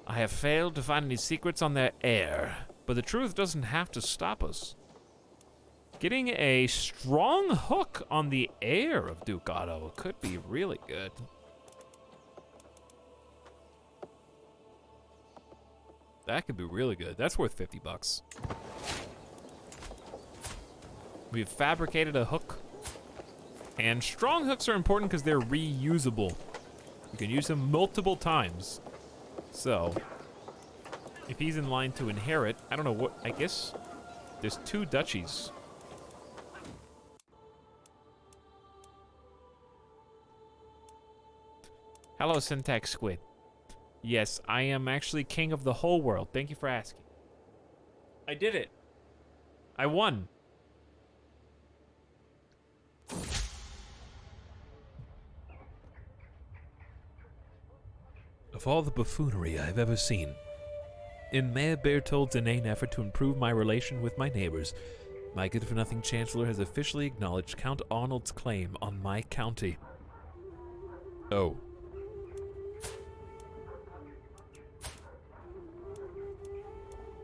Speaker 1: I have failed to find any secrets on their heir, but the truth doesn't have to stop us. Getting a strong hook on the heir of Duke Otto could be really good.
Speaker 3: That could be really good. That's worth 50 bucks. We've fabricated a hook. And strong hooks are important because they're reusable. You can use them multiple times. So, if he's in line to inherit, I don't know what, I guess there's 2 duchies. Hello, Syntax Squid. Yes, I am actually king of the whole world. Thank you for asking. I did it. I won. Of all the buffoonery I've ever seen, in Mayor Berthold's inane effort to improve my relation with my neighbors, my good-for-nothing chancellor has officially acknowledged Count Arnold's claim on my county. Oh.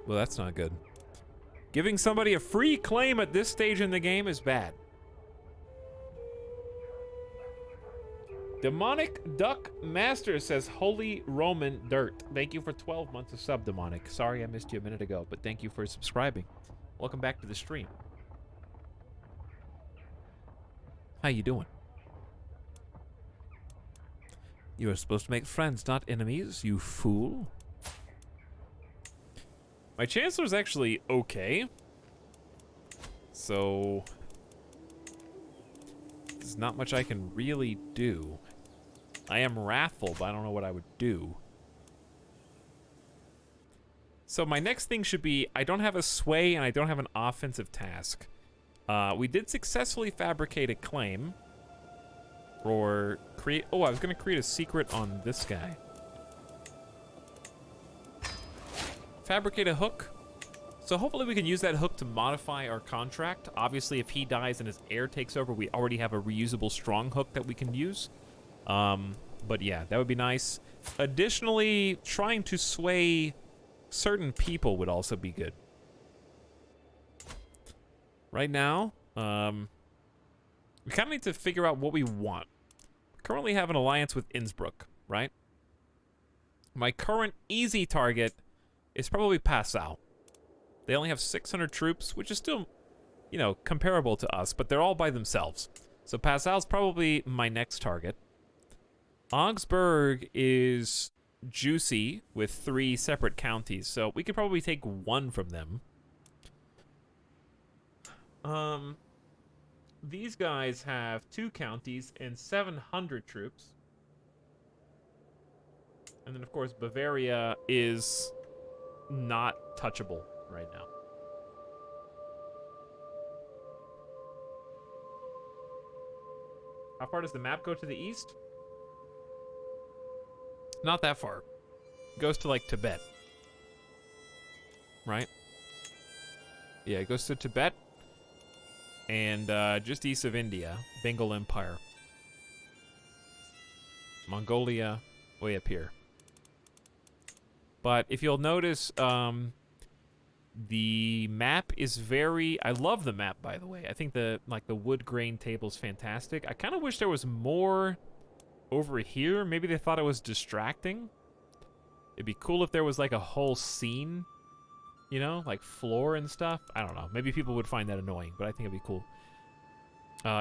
Speaker 3: Well, that's not good. Giving somebody a free claim at this stage in the game is bad. Demonic Duck Master says, Holy Roman Dirt. Thank you for 12 months of sub, Demonic. Sorry I missed you a minute ago, but thank you for subscribing. Welcome back to the stream. How you doing? You are supposed to make friends, not enemies, you fool. My Chancellor's actually okay. So there's not much I can really do. I am wrathful, but I don't know what I would do. So my next thing should be, I don't have a sway and I don't have an offensive task. We did successfully fabricate a claim. Or create, oh, I was gonna create a secret on this guy. Fabricate a hook. So hopefully we can use that hook to modify our contract. Obviously, if he dies and his heir takes over, we already have a reusable strong hook that we can use. But yeah, that would be nice. Additionally, trying to sway certain people would also be good. Right now, we kind of need to figure out what we want. Currently have an alliance with Innsbruck, right? My current easy target is probably Passau. They only have 600 troops, which is still, you know, comparable to us, but they're all by themselves. So Passau's probably my next target. Augsburg is juicy with 3 separate counties, so we could probably take 1 from them. These guys have 2 counties and 700 troops. And then, of course, Bavaria is not touchable right now. How far does the map go to the east? Not that far. It goes to, like, Tibet. Right? Yeah, it goes to Tibet. And just east of India, Bengal Empire. Mongolia, way up here. But if you'll notice, the map is very... I love the map, by the way. I think the wood grain table is fantastic. I kind of wish there was more over here. Maybe they thought it was distracting. It'd be cool if there was like a whole scene, you know, like floor and stuff. I don't know. Maybe people would find that annoying, but I think it'd be cool.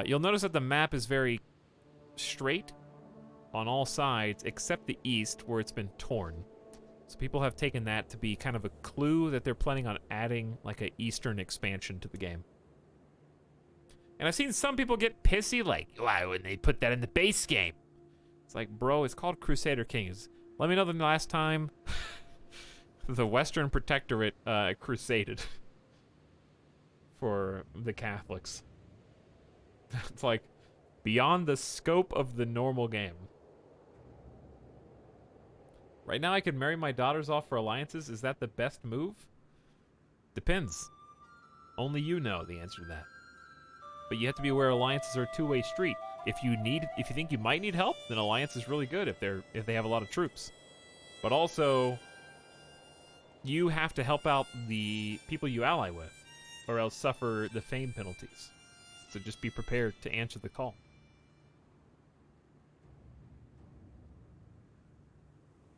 Speaker 3: You'll notice that the map is very straight on all sides, except the east, where it's been torn. So people have taken that to be kind of a clue that they're planning on adding like an eastern expansion to the game. And I've seen some people get pissy, like, why wouldn't they put that in the base game? It's like, bro, it's called Crusader Kings. Let me know the last time the Western Protectorate crusaded for the Catholics. It's like beyond the scope of the normal game. Right now I could marry my daughters off for alliances. Is that the best move? Depends. Only you know the answer to that. But you have to be aware alliances are a two-way street. If you think you might need help, then alliance is really good if they have a lot of troops. But also, you have to help out the people you ally with, or else suffer the fame penalties. So just be prepared to answer the call.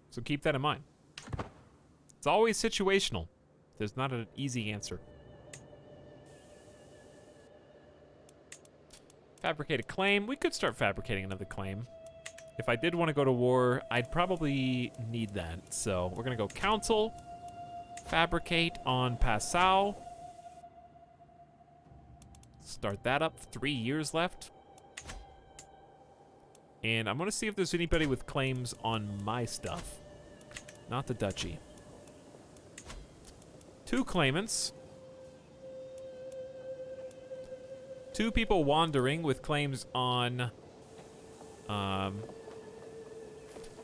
Speaker 3: So keep that in mind.
Speaker 1: It's always situational. There's not an easy answer. Fabricate a claim. We could start fabricating another claim. If I did want to go to war, I'd probably need that. So we're going to go council. Fabricate on Passau. Start that up. 3 years left. And I'm going to see if there's anybody with claims on my stuff. Not the duchy. 2 claimants. 2 people wandering with claims on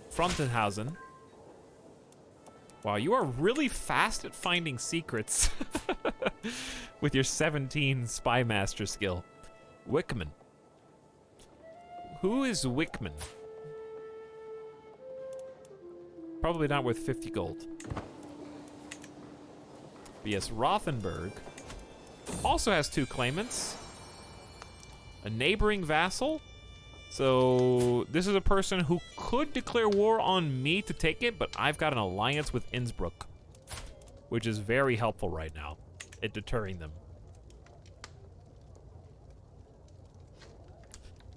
Speaker 1: Frontenhausen. Wow, you are really fast at finding secrets with your 17 spy master skill. Wickman. Who is Wickman? Probably not worth 50 gold. But yes, Rothenburg also has 2 claimants. A neighboring vassal. So this is a person who could declare war on me to take it, but I've got an alliance with Innsbruck, which is very helpful right now at deterring them.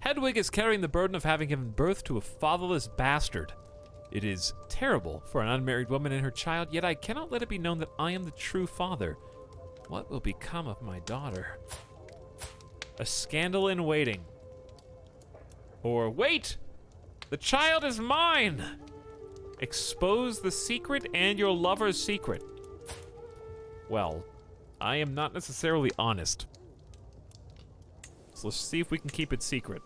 Speaker 1: Hedwig is carrying the burden of having given birth to a fatherless bastard. It is terrible for an unmarried woman and her child, yet I cannot let it be known that I am the true father. What will become of my daughter? A scandal in waiting. Or, wait! The child is mine! Expose the secret and your lover's secret. Well, I am not necessarily honest. So let's see if we can keep it secret.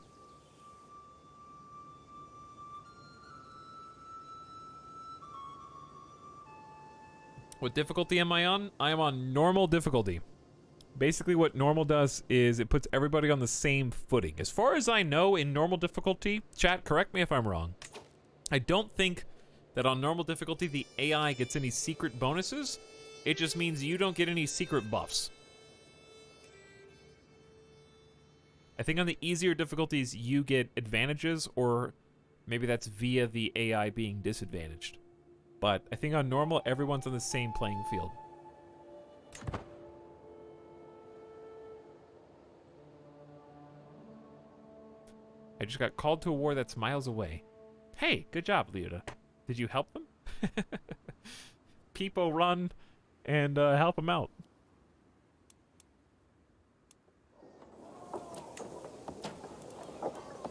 Speaker 1: What difficulty am I on? I am on normal difficulty. Basically what normal does is it puts everybody on the same footing. As far as I know, in normal difficulty, chat, correct me if I'm wrong, I don't think that on normal difficulty the AI gets any secret bonuses. It just means you don't get any secret buffs. I think on the easier difficulties you get advantages, or maybe that's via the AI being disadvantaged. But I think on normal, everyone's on the same playing field. I just got called to a war that's miles away. Hey, good job, Leota. Did you help them? People run and help them out.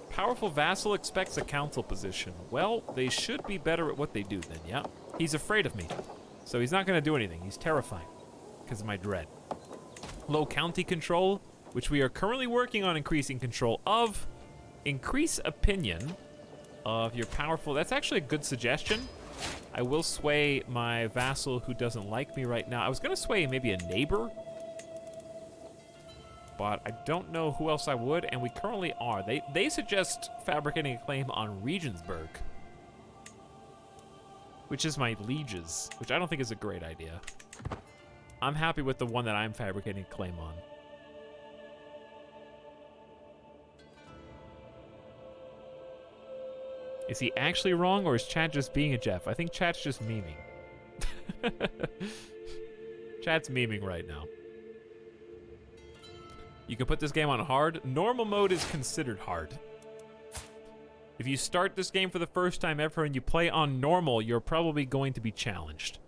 Speaker 1: Powerful vassal expects a council position. Well, they should be better at what they do then, yeah? He's afraid of me, so he's not going to do anything. He's terrifying because of my dread. Low county control, which we are currently working on increasing control of. Increase opinion of your powerful... That's actually a good suggestion. I will sway my vassal who doesn't like me right now. I was going to sway maybe a neighbor, but I don't know who else I would, and we currently are. They suggest fabricating a claim on Regensburg, which is my lieges, which I don't think is a great idea. I'm happy with the one that I'm fabricating a claim on. Is he actually wrong, or is chat just being a Jeff? I think chat's just memeing. Chat's memeing right now. You can put this game on hard. Normal mode is considered hard. If you start this game for the first time ever and you play on normal, you're probably going to be challenged.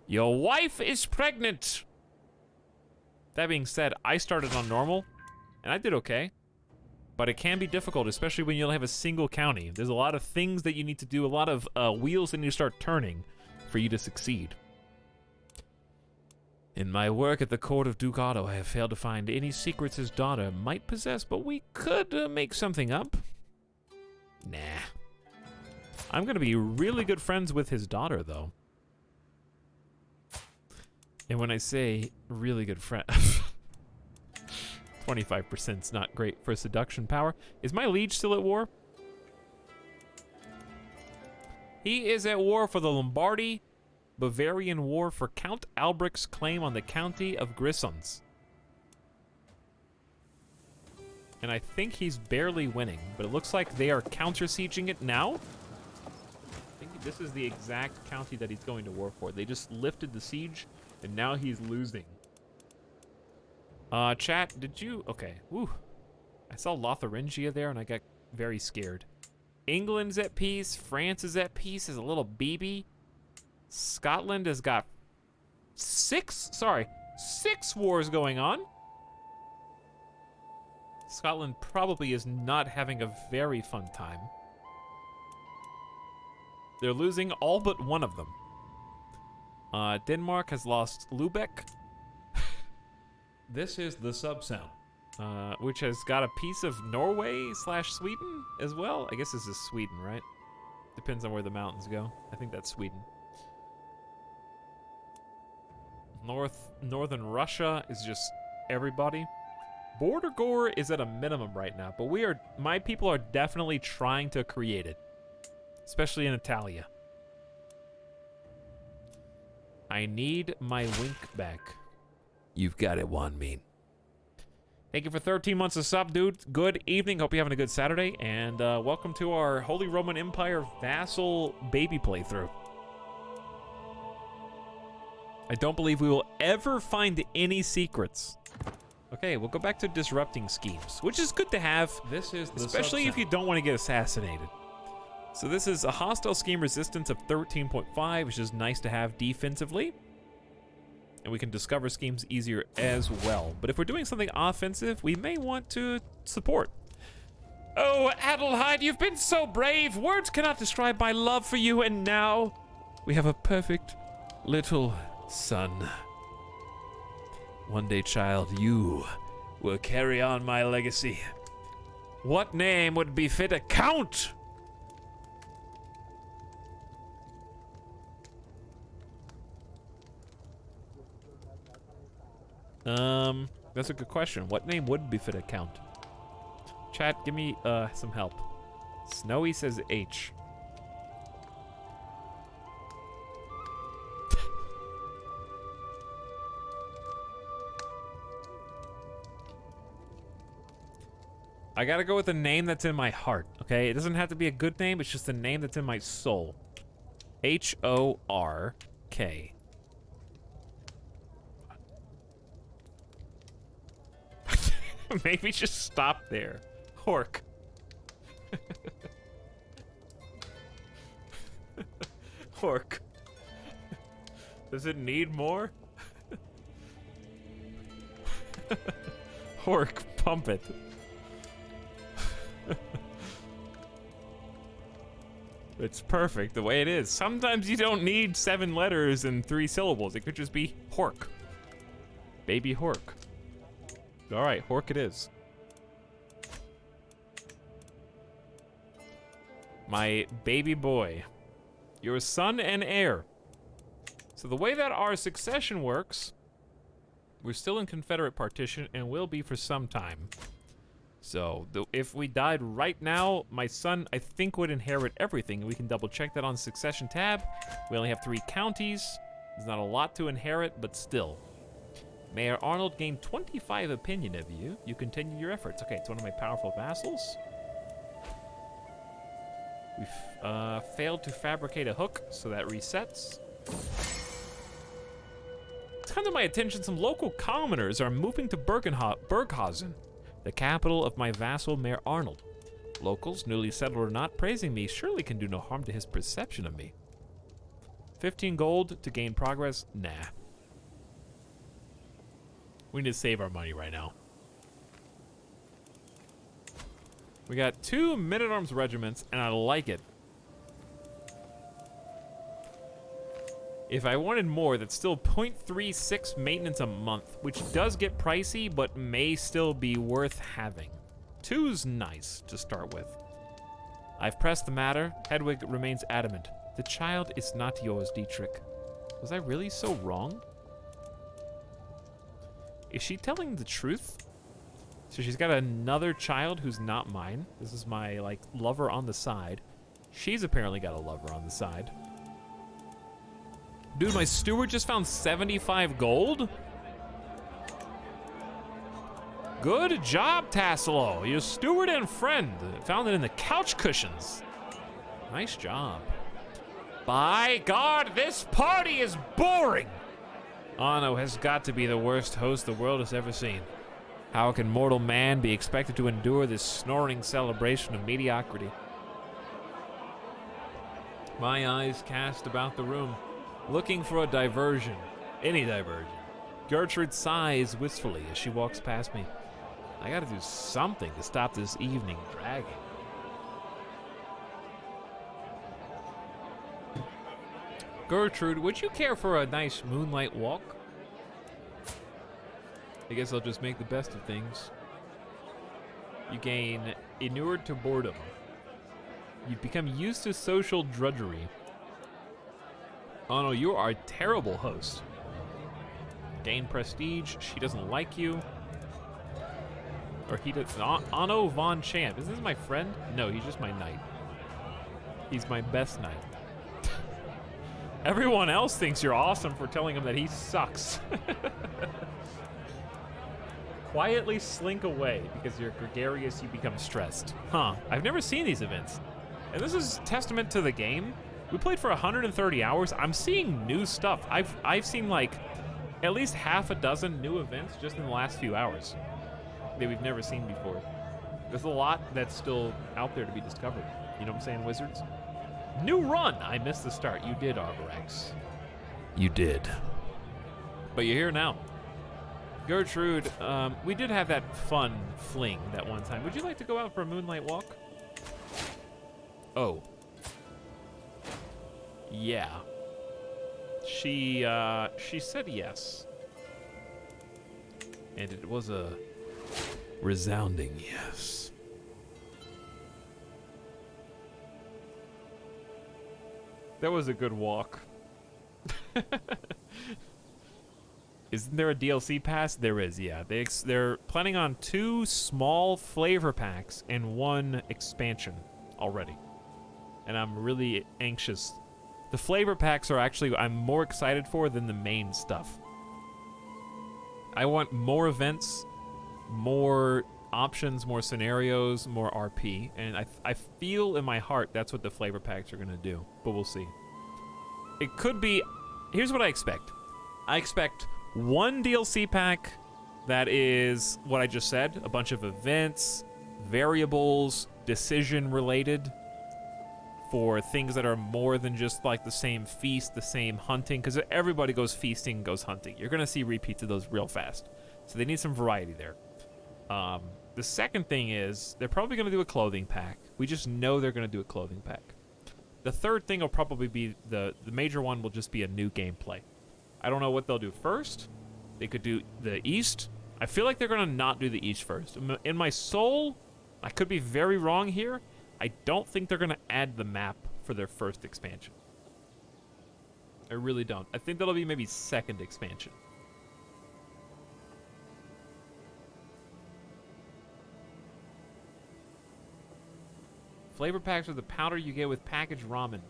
Speaker 1: Your wife is pregnant! That being said, I started on normal, and I did okay. But it can be difficult, especially when you only have a single county. There's a lot of things that you need to do, a lot of wheels that need to start turning for you to succeed. In my work at the court of Duke Otto, I have failed to find any secrets his daughter might possess, but we could make something up. Nah. I'm gonna be really good friends with his daughter, though. And when I say really good friend... 25%'s not great for seduction power. Is my liege still at war? He is at war for the Lombardy Bavarian War for Count Albrecht's claim on the county of Grisons. And I think he's barely winning, but it looks like they are counter-sieging it now. I think this is the exact county that he's going to war for. They just lifted the siege, and now he's losing. Chat, did you? Okay, woo. I saw Lotharingia there, and I got very scared. England's at peace. France is at peace as a little BB. Scotland has got 6 wars going on. Scotland probably is not having a very fun time. They're losing all but one of them. Denmark has lost Lubeck. This is the sub-sound, which has got a piece of Norway/Sweden as well. I guess this is Sweden, right? Depends on where the mountains go. I think that's Sweden. Northern Russia is just everybody. Border gore is at a minimum right now, but my people are definitely trying to create it, especially in Italia. I need my wink back. You've got it, Juan Mean. Thank you for 13 months of sub, dude. Good evening. Hope you're having a good Saturday, and welcome to our Holy Roman Empire vassal baby playthrough. I don't believe we will ever find any secrets. Okay, we'll go back to disrupting schemes, which is good to have. This is the especially if you don't want to get assassinated. So this is a hostile scheme resistance of 13.5, which is nice to have defensively. And we can discover schemes easier as well. But if we're doing something offensive, we may want to support. Oh, Adelheid, you've been so brave. Words cannot describe my love for you, and now we have a perfect little son. One day, child, you will carry on my legacy. What name would befit a count? That's a good question. What name would befit a count? Chat, give me some help. Snowy says H. I gotta go with a name that's in my heart, okay? It doesn't have to be a good name, it's just a name that's in my soul. H-O-R-K. Maybe just stop there. Hork. Hork. Does it need more? Hork, pump it. It's perfect the way it is. Sometimes you don't need 7 letters and 3 syllables. It could just be Hork. Baby Hork. All right, Hork it is. My baby boy. Your son and heir. So the way that our succession works, we're still in Confederate partition and will be for some time. So if we died right now, my son, I think, would inherit everything. We can double check that on succession tab. We only have 3 counties. There's not a lot to inherit, but still. Mayor Arnold gained 25 opinion of you. You continue your efforts. Okay, it's one of my powerful vassals. We've failed to fabricate a hook, so that resets. It's come to my attention some local commoners are moving to Berghausen, the capital of my vassal Mayor Arnold. Locals, newly settled or not, praising me surely can do no harm to his perception of me. 15 gold to gain progress? Nah. We need to save our money right now. We got 2 men-at-arms regiments, and I like it. If I wanted more, that's still 0.36 maintenance a month, which does get pricey, but may still be worth having. 2's nice to start with. I've pressed the matter. Hedwig remains adamant. The child is not yours, Dietrich. Was I really so wrong? Is she telling the truth? So she's got another child who's not mine. This is my, like, lover on the side. She's apparently got a lover on the side. Dude, my steward just found 75 gold? Good job, Tassilo. Your steward and friend found it in the couch cushions. Nice job. By God, this party is boring! Anno has got to be the worst host the world has ever seen. How can mortal man be expected to endure this snoring celebration of mediocrity? My eyes cast about the room, looking for a diversion. Any diversion. Gertrude sighs wistfully as she walks past me. I gotta do something to stop this evening dragging. Gertrude, would you care for a nice moonlight walk? I guess I'll just make the best of things. You gain inured to boredom. You become used to social drudgery. Oh no, you are a terrible host. Gain prestige, she doesn't like you. Or he does, Anno Von Champ, is this my friend? No, he's just my knight. He's my best knight. Everyone else thinks you're awesome for telling him that he sucks. Quietly slink away because you're gregarious, you become stressed. Huh, I've never seen these events. And this is testament to the game. We played for 130 hours. I'm seeing new stuff. I've seen like at least half a dozen new events just in the last few hours that we've never seen before. There's a lot that's still out there to be discovered. You know what I'm saying, wizards? New run! I missed the start. You did, Arborex. You did. But you're here now. Gertrude, we did have that fun fling that one time. Would you like to go out for a moonlight walk? Oh. Yeah. She said yes. And it was a resounding yes. That was a good walk. Isn't there a DLC pass? There is, yeah. They're planning on 2 small flavor packs and 1 expansion already. And I'm really anxious. The flavor packs are actually, I'm more excited for than the main stuff. I want more events, more options, more scenarios, more RP, and I feel in my heart that's what the flavor packs are gonna do, but we'll see. It could be, here's what I expect. I expect 1 DLC pack that is what I just said, a bunch of events, variables, decision related, for things that are more than just like the same feast, the same hunting, because everybody goes feasting, goes hunting. You're gonna see repeats of those real fast. So they need some variety there. The second thing is, they're probably gonna do a clothing pack. We just know they're gonna do a clothing pack. The third thing will probably be, the major one will just be a new gameplay. I don't know what they'll do first. They could do the East. I feel like they're gonna not do the East first. In my soul, I could be very wrong here. I don't think they're gonna add the map for their first expansion. I really don't. I think that'll be maybe second expansion. Flavor packs are the powder you get with packaged ramen.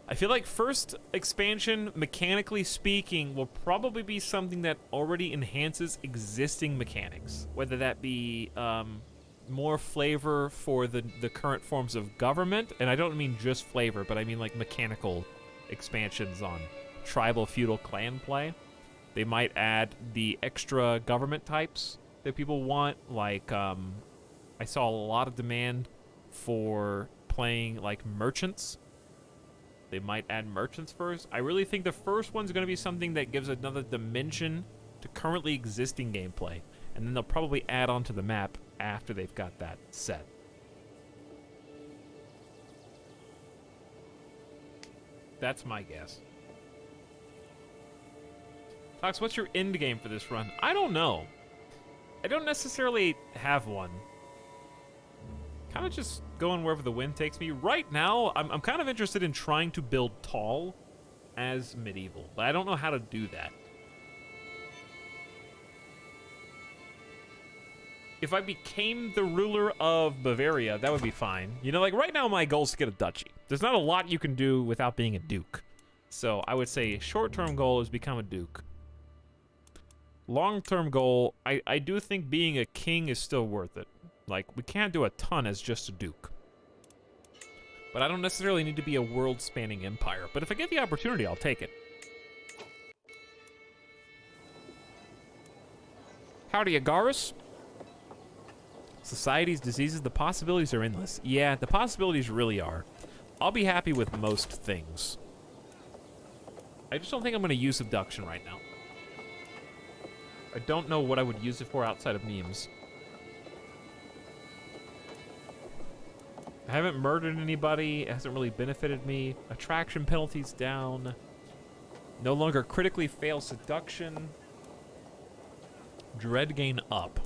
Speaker 1: I feel like first expansion, mechanically speaking, will probably be something that already enhances existing mechanics. Whether that be more flavor for the current forms of government, and I don't mean just flavor, but I mean like mechanical expansions on tribal feudal clan play. They might add the extra government types that people want, like I saw a lot of demand for playing like merchants. They might add merchants first. I really think the first one's going to be something that gives another dimension to currently existing gameplay, and then they'll probably add onto the map after they've got that set. That's my guess. Fox, what's your end game for this run? I don't know. I don't necessarily have one. Kind of just going wherever the wind takes me. Right now, I'm kind of interested in trying to build tall as medieval, but I don't know how to do that. If I became the ruler of Bavaria, that would be fine. You know, like right now my goal is to get a duchy. There's not a lot you can do without being a duke. So I would say short-term goal is become a duke. Long-term goal, I do think being a king is still worth it. Like, we can't do a ton as just a duke. But I don't necessarily need to be a world-spanning empire. But if I get the opportunity, I'll take it. Howdy, Agaris. Society's diseases, the possibilities are endless. Yeah, the possibilities really are. I'll be happy with most things. I just don't think I'm going to use abduction right now. I don't know what I would use it for outside of memes. I haven't murdered anybody. It hasn't really benefited me. Attraction penalties down. No longer critically fail seduction. Dread gain up.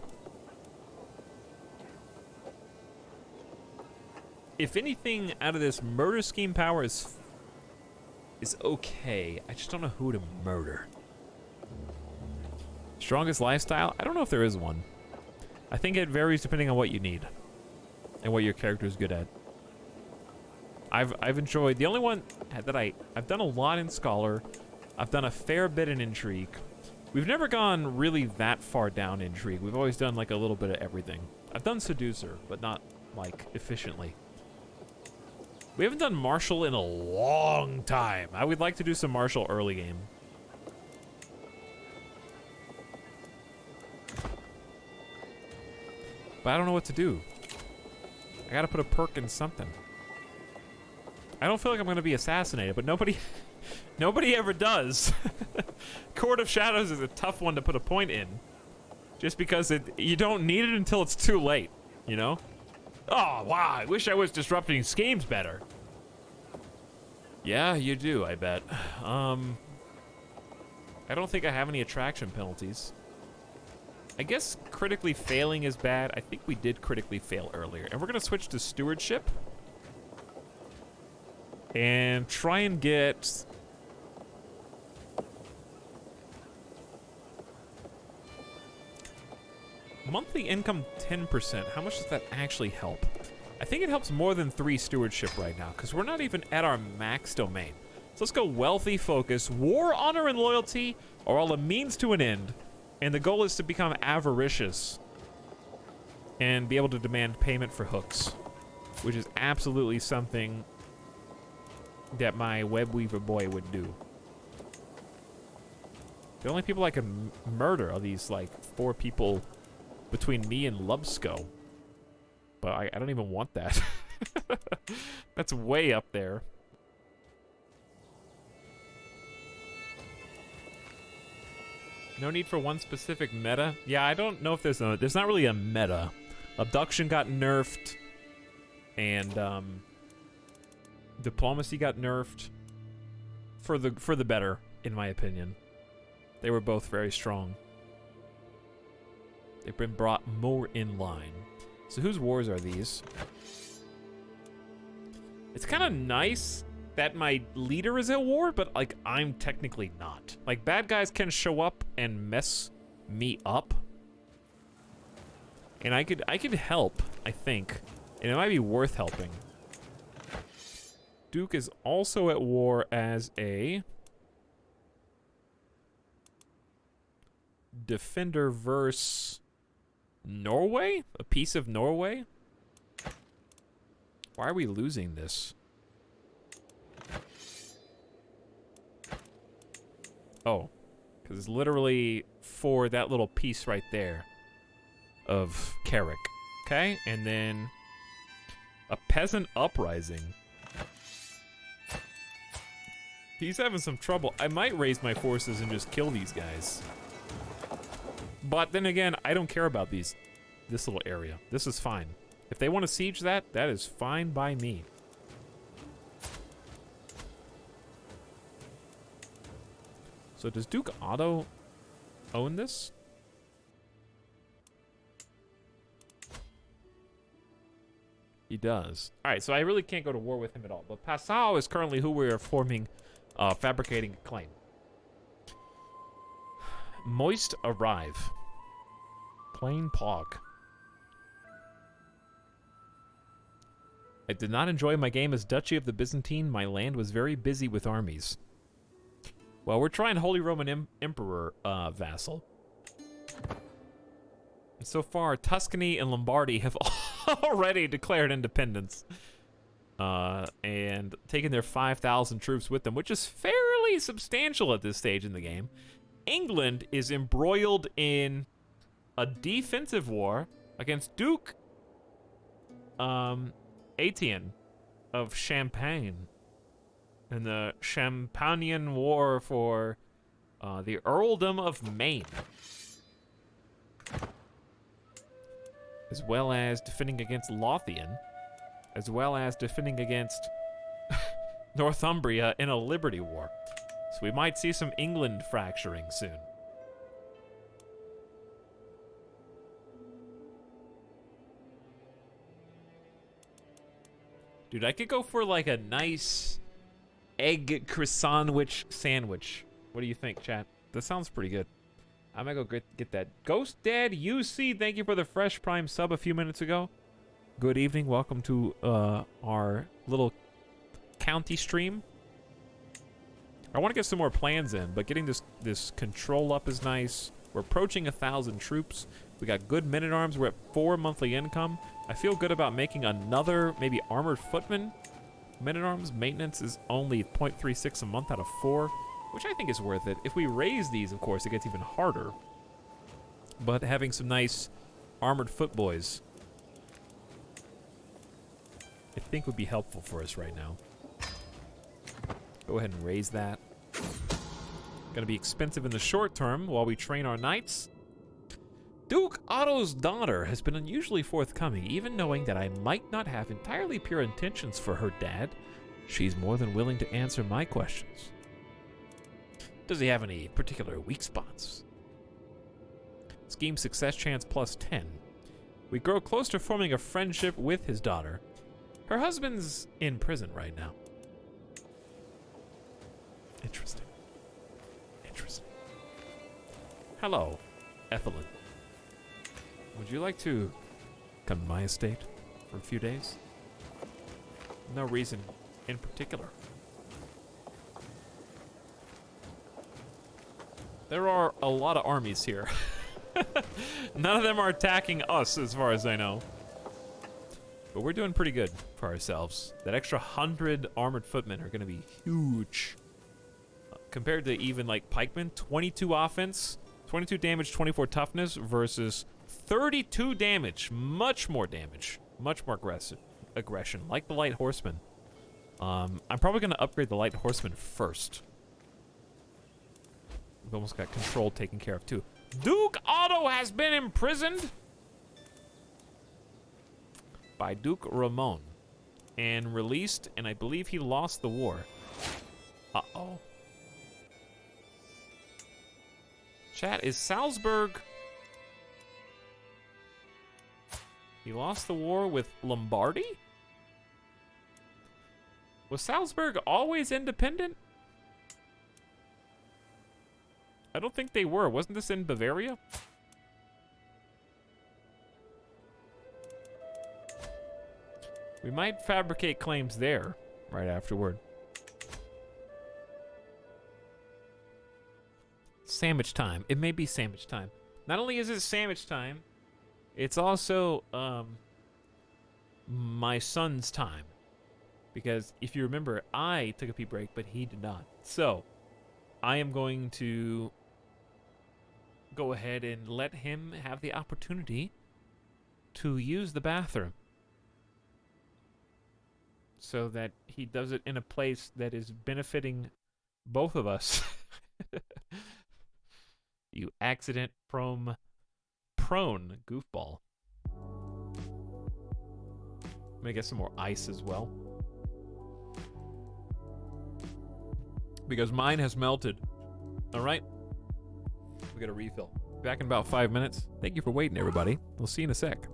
Speaker 1: If anything out of this, murder scheme power is okay. I just don't know who to murder. Strongest lifestyle? I don't know if there is one. I think it varies depending on what you need and what your character is good at. I've enjoyed the only one that I've done a lot in Scholar. I've done a fair bit in Intrigue. We've never gone really that far down Intrigue. We've always done like a little bit of everything. I've done Seducer, but not like efficiently. We haven't done Marshall in a long time. I would like to do some Marshall early game. But I don't know what to do. I gotta put a perk in something. I don't feel like I'm gonna be assassinated, but nobody ever does. Court of Shadows is a tough one to put a point in. Just because you don't need it until it's too late, you know? Oh, wow, I wish I was disrupting schemes better. Yeah, you do, I bet. I don't think I have any attraction penalties. I guess critically failing is bad. I think we did critically fail earlier. And we're gonna switch to Stewardship. And try and get... monthly income 10%. How much does that actually help? I think it helps more than 3 stewardship right now, because we're not even at our max domain. So let's go wealthy focus. War, honor, and loyalty are all a means to an end, and the goal is to become avaricious and be able to demand payment for hooks, which is absolutely something that my web weaver boy would do. The only people I can murder are these, like, 4 people between me and Lubsco. But I don't even want that. That's way up there. No need for one specific meta? Yeah, I don't know if there's not really a meta. Abduction got nerfed, and diplomacy got nerfed for the better, in my opinion. They were both very strong. They've been brought more in line. So whose wars are these? It's kind of nice that my leader is at war, but like I'm technically not. Like bad guys can show up and mess me up. And I could help, I think. And it might be worth helping. Duke is also at war as a defender versus Norway? A piece of Norway? Why are we losing this? Oh, because it's literally for that little piece right there of Carrick. Okay, and then a peasant uprising. He's having some trouble. I might raise my forces and just kill these guys. But then again, I don't care about this little area. This is fine. If they want to siege that is fine by me. So does Duke Otto own this? He does. All right, so I really can't go to war with him at all. But Passau is currently who we are forming, fabricating a claim. Moist arrive. Plain pog. I did not enjoy my game as Duchy of the Byzantine. My land was very busy with armies. Well, we're trying Holy Roman Emperor, vassal. So far, Tuscany and Lombardy have already declared independence. and taking their 5,000 troops with them, which is fairly substantial at this stage in the game. England is embroiled in a defensive war against Duke Etienne of Champagne in the Champagnian War for the Earldom of Maine, as well as defending against Lothian, as well as defending against Northumbria in a Liberty War. So we might see some England fracturing soon. Dude, I could go for like a nice egg croissant sandwich. What do you think, chat? That sounds pretty good. I'm gonna go get that. Ghost Dad UC, thank you for the fresh prime sub a few minutes ago. Good evening, welcome to our little county stream. I want to get some more plans in, but getting this control up is nice. We're approaching 1,000 troops. We got good men-at-arms. We're at 4 monthly income. I feel good about making another maybe armored footman. Men-at-arms maintenance is only 0.36 a month out of 4, which I think is worth it. If we raise these, of course, it gets even harder. But having some nice armored foot boys, I think would be helpful for us right now. Go ahead and raise that. Gonna be expensive in the short term while we train our knights. Duke Otto's daughter has been unusually forthcoming, even knowing that I might not have entirely pure intentions for her dad. She's more than willing to answer my questions. Does he have any particular weak spots? Scheme success chance plus 10. We grow close to forming a friendship with his daughter. Her husband's in prison right now. Interesting. Interesting. Hello, Ethelyn. Would you like to come to my estate for a few days? No reason in particular. There are a lot of armies here. None of them are attacking us, as far as I know. But we're doing pretty good for ourselves. That extra 100 armored footmen are going to be huge. Compared to even like pikemen, 22 offense, 22 damage, 24 toughness versus 32 damage. Much more damage. Much more aggression. Like the light horseman. I'm probably going to upgrade the light horseman first. We've almost got control taken care of too. Duke Otto has been imprisoned by Duke Ramon and released, and I believe he lost the war. Uh-oh. Chat, is Salzburg... He lost the war with Lombardy? Was Salzburg always independent? I don't think they were. Wasn't this in Bavaria? We might fabricate claims there right afterward. Sandwich time. It may be sandwich time. Not only is it sandwich time, it's also my son's time. Because if you remember, I took a pee break, but he did not. So, I am going to go ahead and let him have the opportunity to use the bathroom. So that he does it in a place that is benefiting both of us. You accident-prone goofball. Let me get some more ice as well. Because mine has melted. Alright? We got a refill. Back in about 5 minutes. Thank you for waiting, everybody. We'll see you in a sec.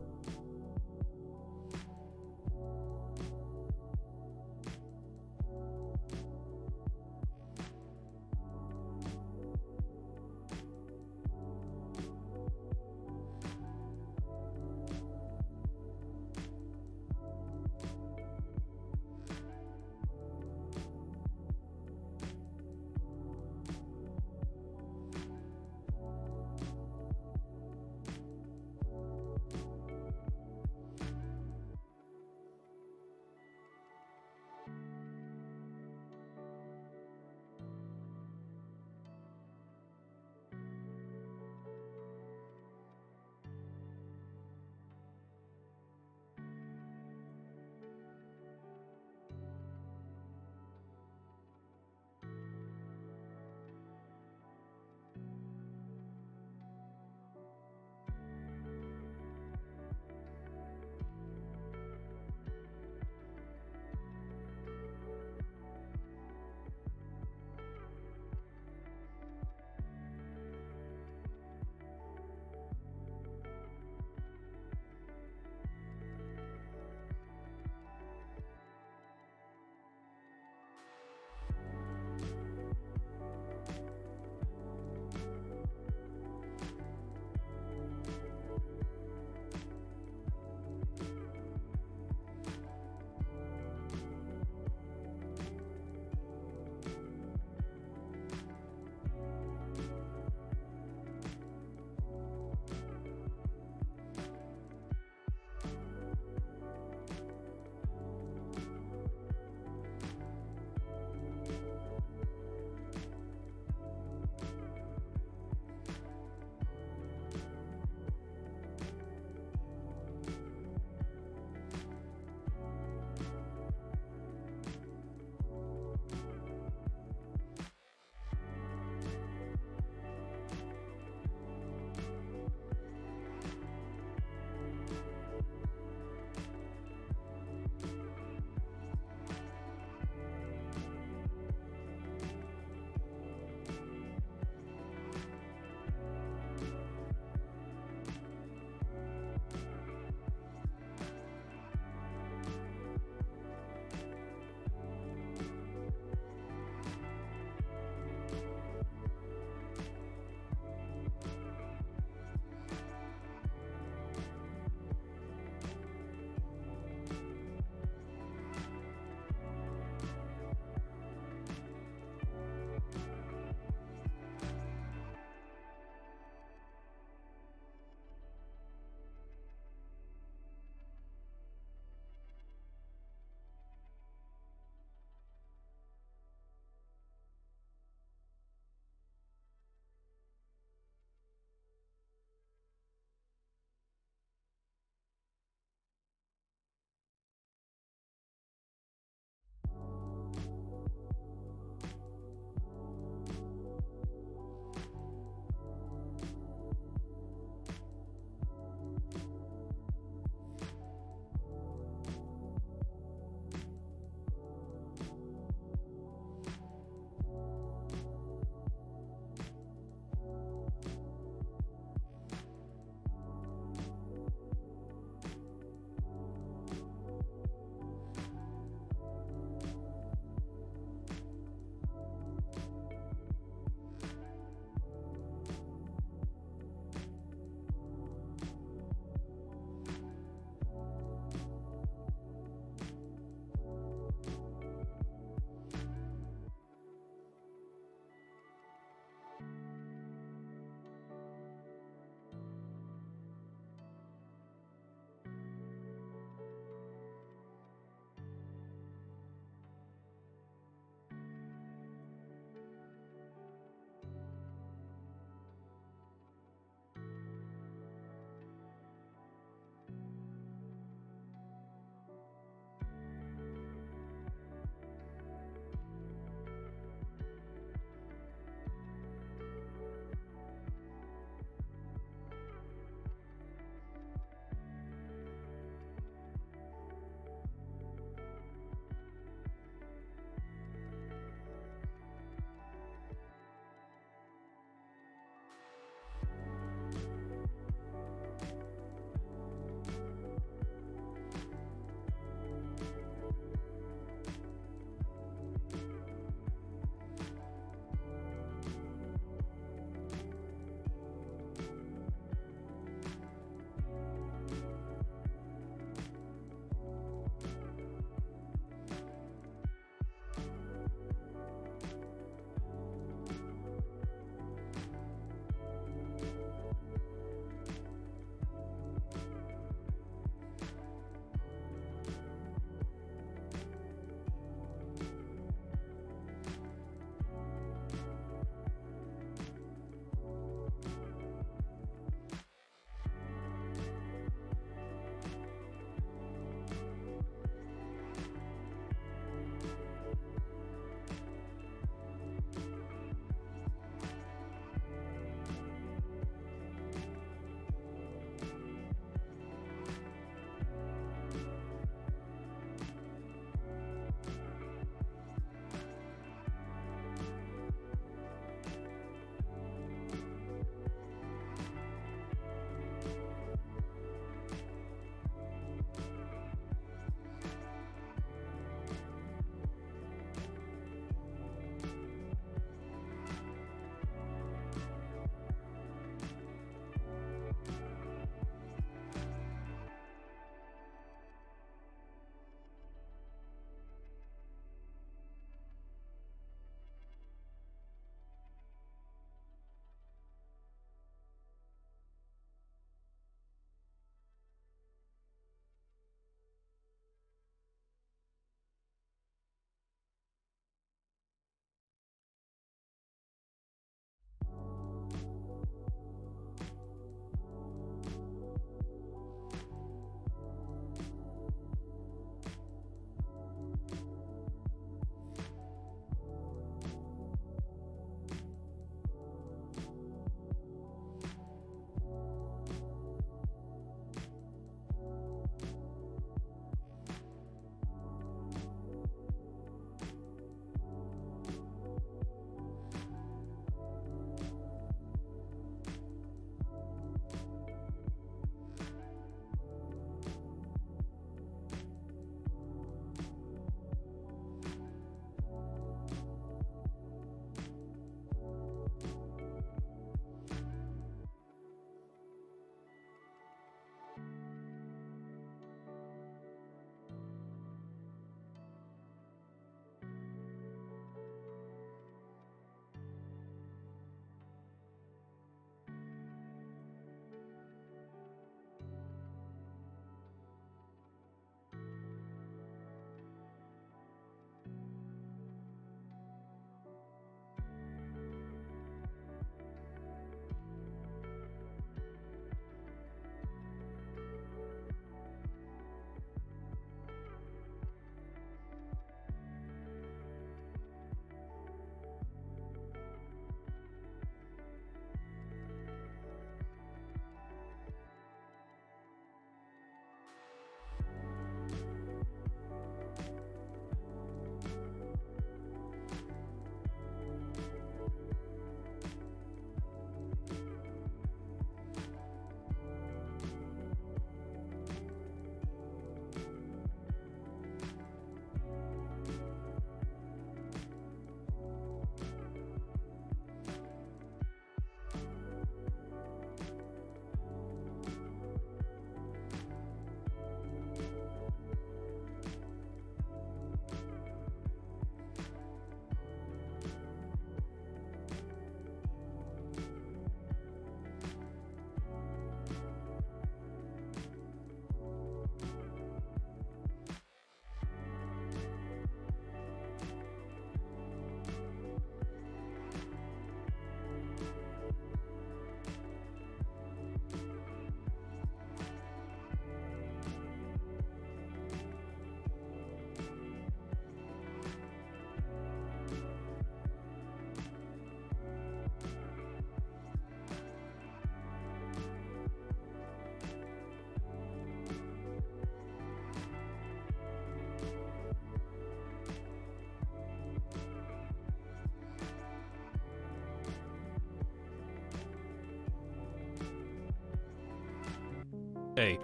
Speaker 3: Hey,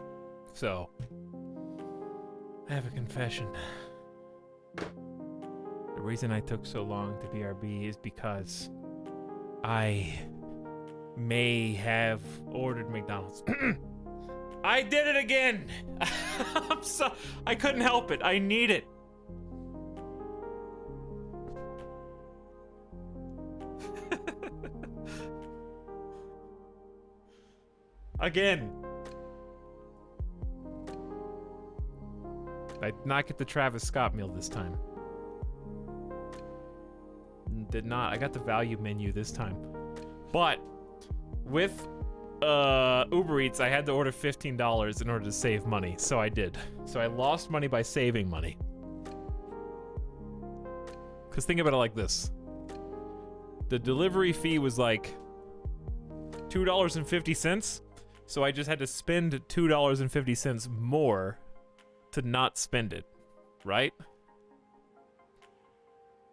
Speaker 3: so I have a confession. The reason I took so long to BRB is because I may have ordered McDonald's. I did it again! I'm so I couldn't help it. I need it. Again. I did not get the Travis Scott meal this time. Did not. I got the value menu this time. But with Uber Eats, I had to order $15 in order to save money, so I did. So I lost money by saving money. Because think about it like this. The delivery fee was like $2.50, so I just had to spend $2.50 more to not spend it, right?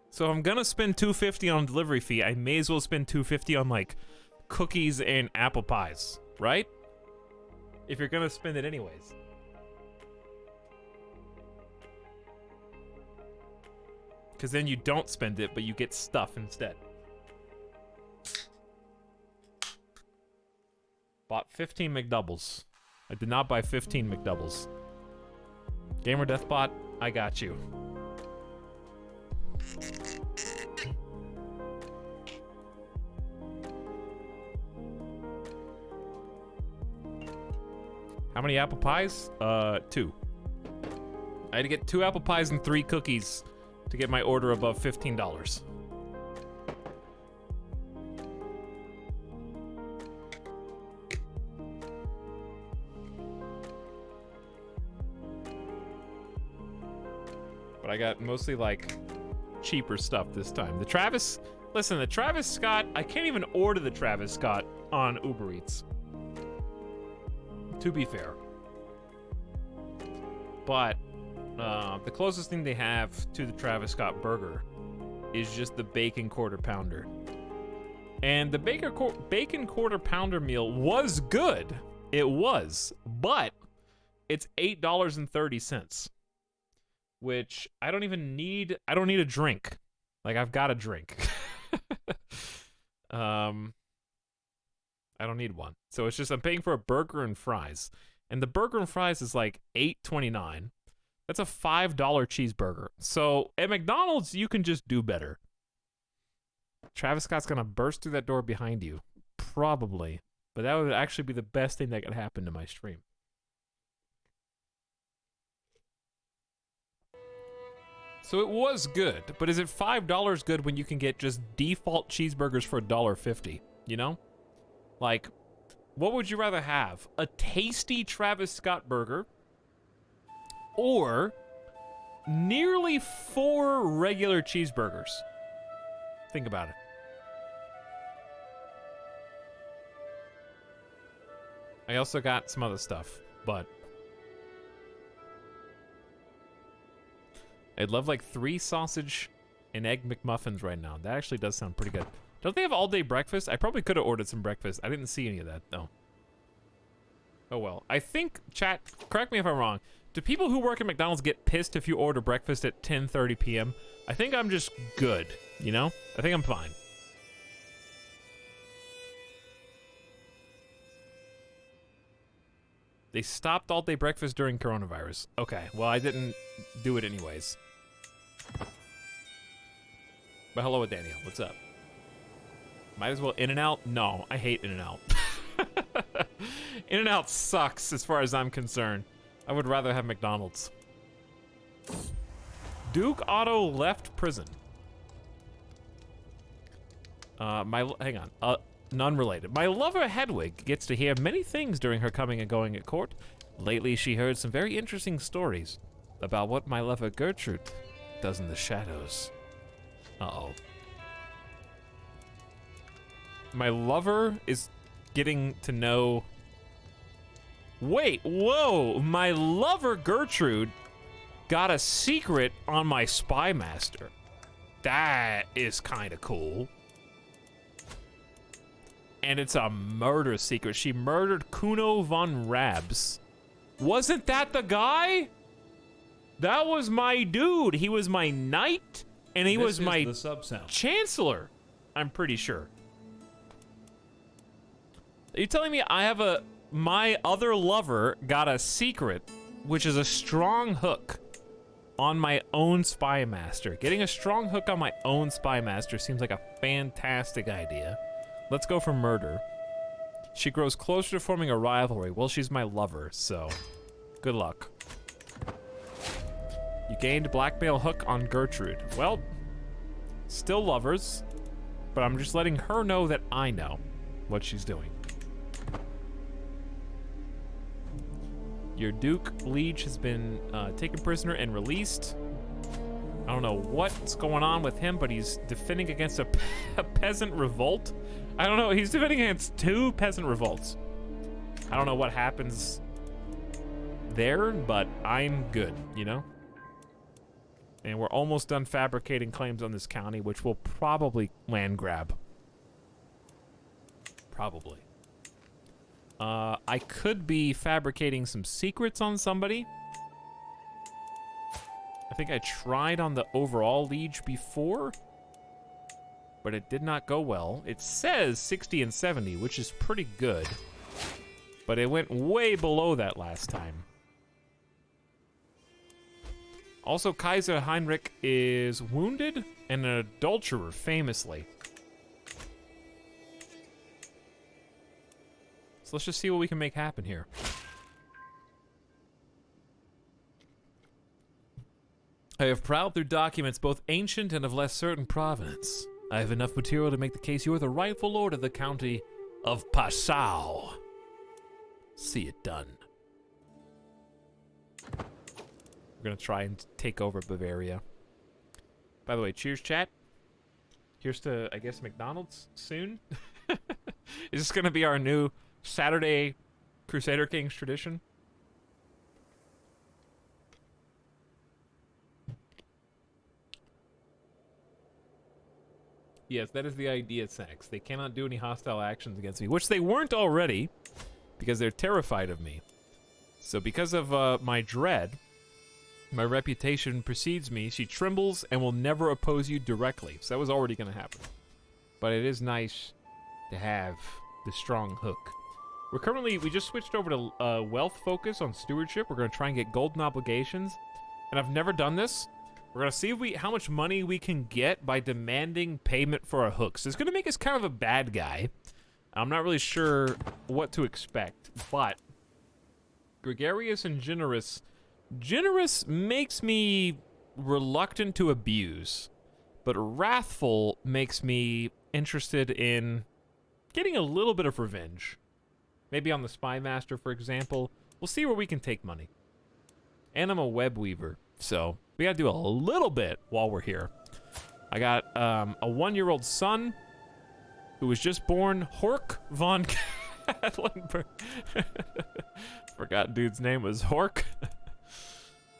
Speaker 3: So if I'm gonna spend $2.50 on delivery fee, I may as well spend $2.50 on like cookies and apple pies, right? If you're gonna spend it anyways. Because then you don't spend it, but you get stuff instead. Bought 15 McDoubles. I did not buy 15 McDoubles. Gamer Deathbot, I got you. How many apple pies? 2. I had to get 2 apple pies and 3 cookies to get my order above $15. But I got mostly like cheaper stuff this time. The Travis Scott, I can't even order the Travis Scott on Uber Eats. To be fair. But the closest thing they have to the Travis Scott burger is just the bacon quarter pounder. And the bacon quarter pounder meal was good. It was, but it's $8.30. Which I don't need a drink. Like, I've got a drink. I don't need one. So it's just I'm paying for a burger and fries. And the burger and fries is like $8.29. That's a $5 cheeseburger. So at McDonald's, you can just do better. Travis Scott's gonna burst through that door behind you. Probably. But that would actually be the best thing that could happen to my stream. So it was good, but is it $5 good when you can get just default cheeseburgers for $1.50? You know? Like, what would you rather have? A tasty Travis Scott burger or nearly 4 regular cheeseburgers? Think about it. I also got some other stuff, but I'd love like 3 sausage and egg McMuffins right now. That actually does sound pretty good. Don't they have all-day breakfast? I probably could have ordered some breakfast. I didn't see any of that, though. Oh well. I think, chat, correct me if I'm wrong. Do people who work at McDonald's get pissed if you order breakfast at 10:30 p.m.? I think I'm just good, you know? I think I'm fine. They stopped all-day breakfast during coronavirus. Okay, well, I didn't do it anyways. But hello, Daniel. What's up? Might as well In-N-Out? No, I hate In-N-Out. In-N-Out sucks as far as I'm concerned. I would rather have McDonald's. Duke Otto left prison. Hang on. None related. My lover Hedwig gets to hear many things during her coming and going at court. Lately, she heard some very interesting stories about what my lover Gertrude does in the shadows. Uh-oh. My lover is getting to know... Wait, whoa! My lover Gertrude got a secret on my spy master. That is kind of cool. And it's a murder secret. She murdered Kuno von Rabs
Speaker 1: Wasn't that the guy? That was my dude. He was my knight, and he was my
Speaker 2: the sub sound.
Speaker 1: chancellor. I'm pretty sure. Are you telling me I have my other lover got a secret, which is a strong hook on my own spy master? Getting a strong hook on my own spy master seems like a fantastic idea. Let's go for murder. She grows closer to forming a rivalry. Well, she's my lover, so good luck. You gained blackmail hook on Gertrude. Well, still lovers, but I'm just letting her know that I know what she's doing. Your Duke Liege has been taken prisoner and released. I don't know what's going on with him, but he's defending against a peasant revolt. I don't know, he's defending against 2 peasant revolts. I don't know what happens there, but I'm good, you know? And we're almost done fabricating claims on this county, which will probably land grab. Probably. I could be fabricating some secrets on somebody. I think I tried on the overall liege before, but it did not go well. It says 60 and 70, which is pretty good, but it went way below that last time. Also, Kaiser Heinrich is wounded and an adulterer, famously. So let's just see what we can make happen here. I have prowled through documents both ancient and of less certain provenance. I have enough material to make the case you are the rightful lord of the county of Passau. See it done. We're gonna try and take over Bavaria. By the way, cheers, chat. Here's to, I guess, McDonald's soon. Is this gonna be our new Saturday Crusader Kings tradition? Yes, that is the idea, Sax. They cannot do any hostile actions against me, which they weren't already, because they're terrified of me. So because of my dread, my reputation precedes me. She trembles and will never oppose you directly. So that was already going to happen. But it is nice to have the strong hook. We just switched over to wealth focus on stewardship. We're going to try and get golden obligations. And I've never done this. We're going to see how much money we can get by demanding payment for our hooks. It's going to make us kind of a bad guy. I'm not really sure what to expect, but gregarious and generous. Generous makes me reluctant to abuse, but wrathful makes me interested in getting a little bit of revenge. Maybe on the spy master, for example. We'll see where we can take money. And I'm a web weaver, so we gotta do a little bit while we're here. I got a 1-year-old son who was just born, Hork von Katlenberg. Forgot dude's name was Hork.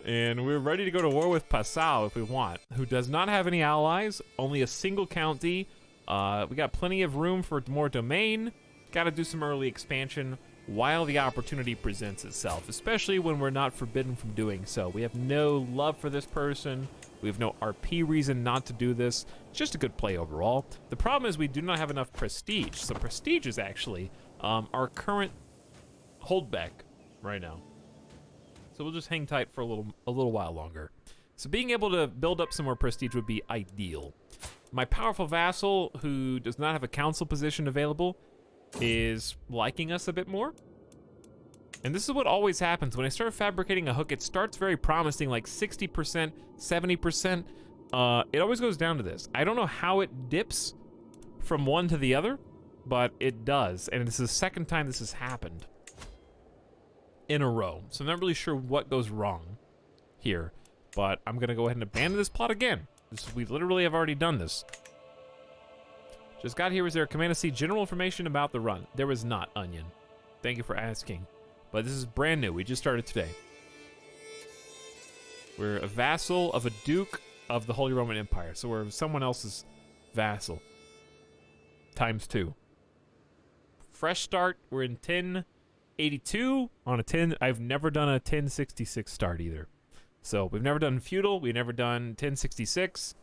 Speaker 1: And we're ready to go to war with Passau if we want, who does not have any allies, only a single county. We got plenty of room for more domain. Gotta do some early expansion while the opportunity presents itself, especially when we're not forbidden from doing so. We have no love for this person. We have no RP reason not to do this. It's just a good play overall. The problem is we do not have enough prestige. So prestige is actually our current holdback right now. So we'll just hang tight for a little while longer. So being able to build up some more prestige would be ideal. My powerful vassal, who does not have a council position available, is liking us a bit more. And this is what always happens. When I start fabricating a hook, it starts very promising, like 60%, 70%. It always goes down to this. I don't know how it dips from one to the other, but it does. And this is the second time this has happened in a row. So I'm not really sure what goes wrong here, but I'm gonna go ahead and abandon this plot again. We literally have already done this. Just got here. Was there a command to see general information about the run? There was not, Onion. Thank you for asking. But this is brand new. We just started today. We're a vassal of a duke of the Holy Roman Empire. So we're someone else's vassal. Times 2. Fresh start. We're in 10 82 on a 10. I've never done a 1066 start either. So we've never done feudal. We've never done 1066.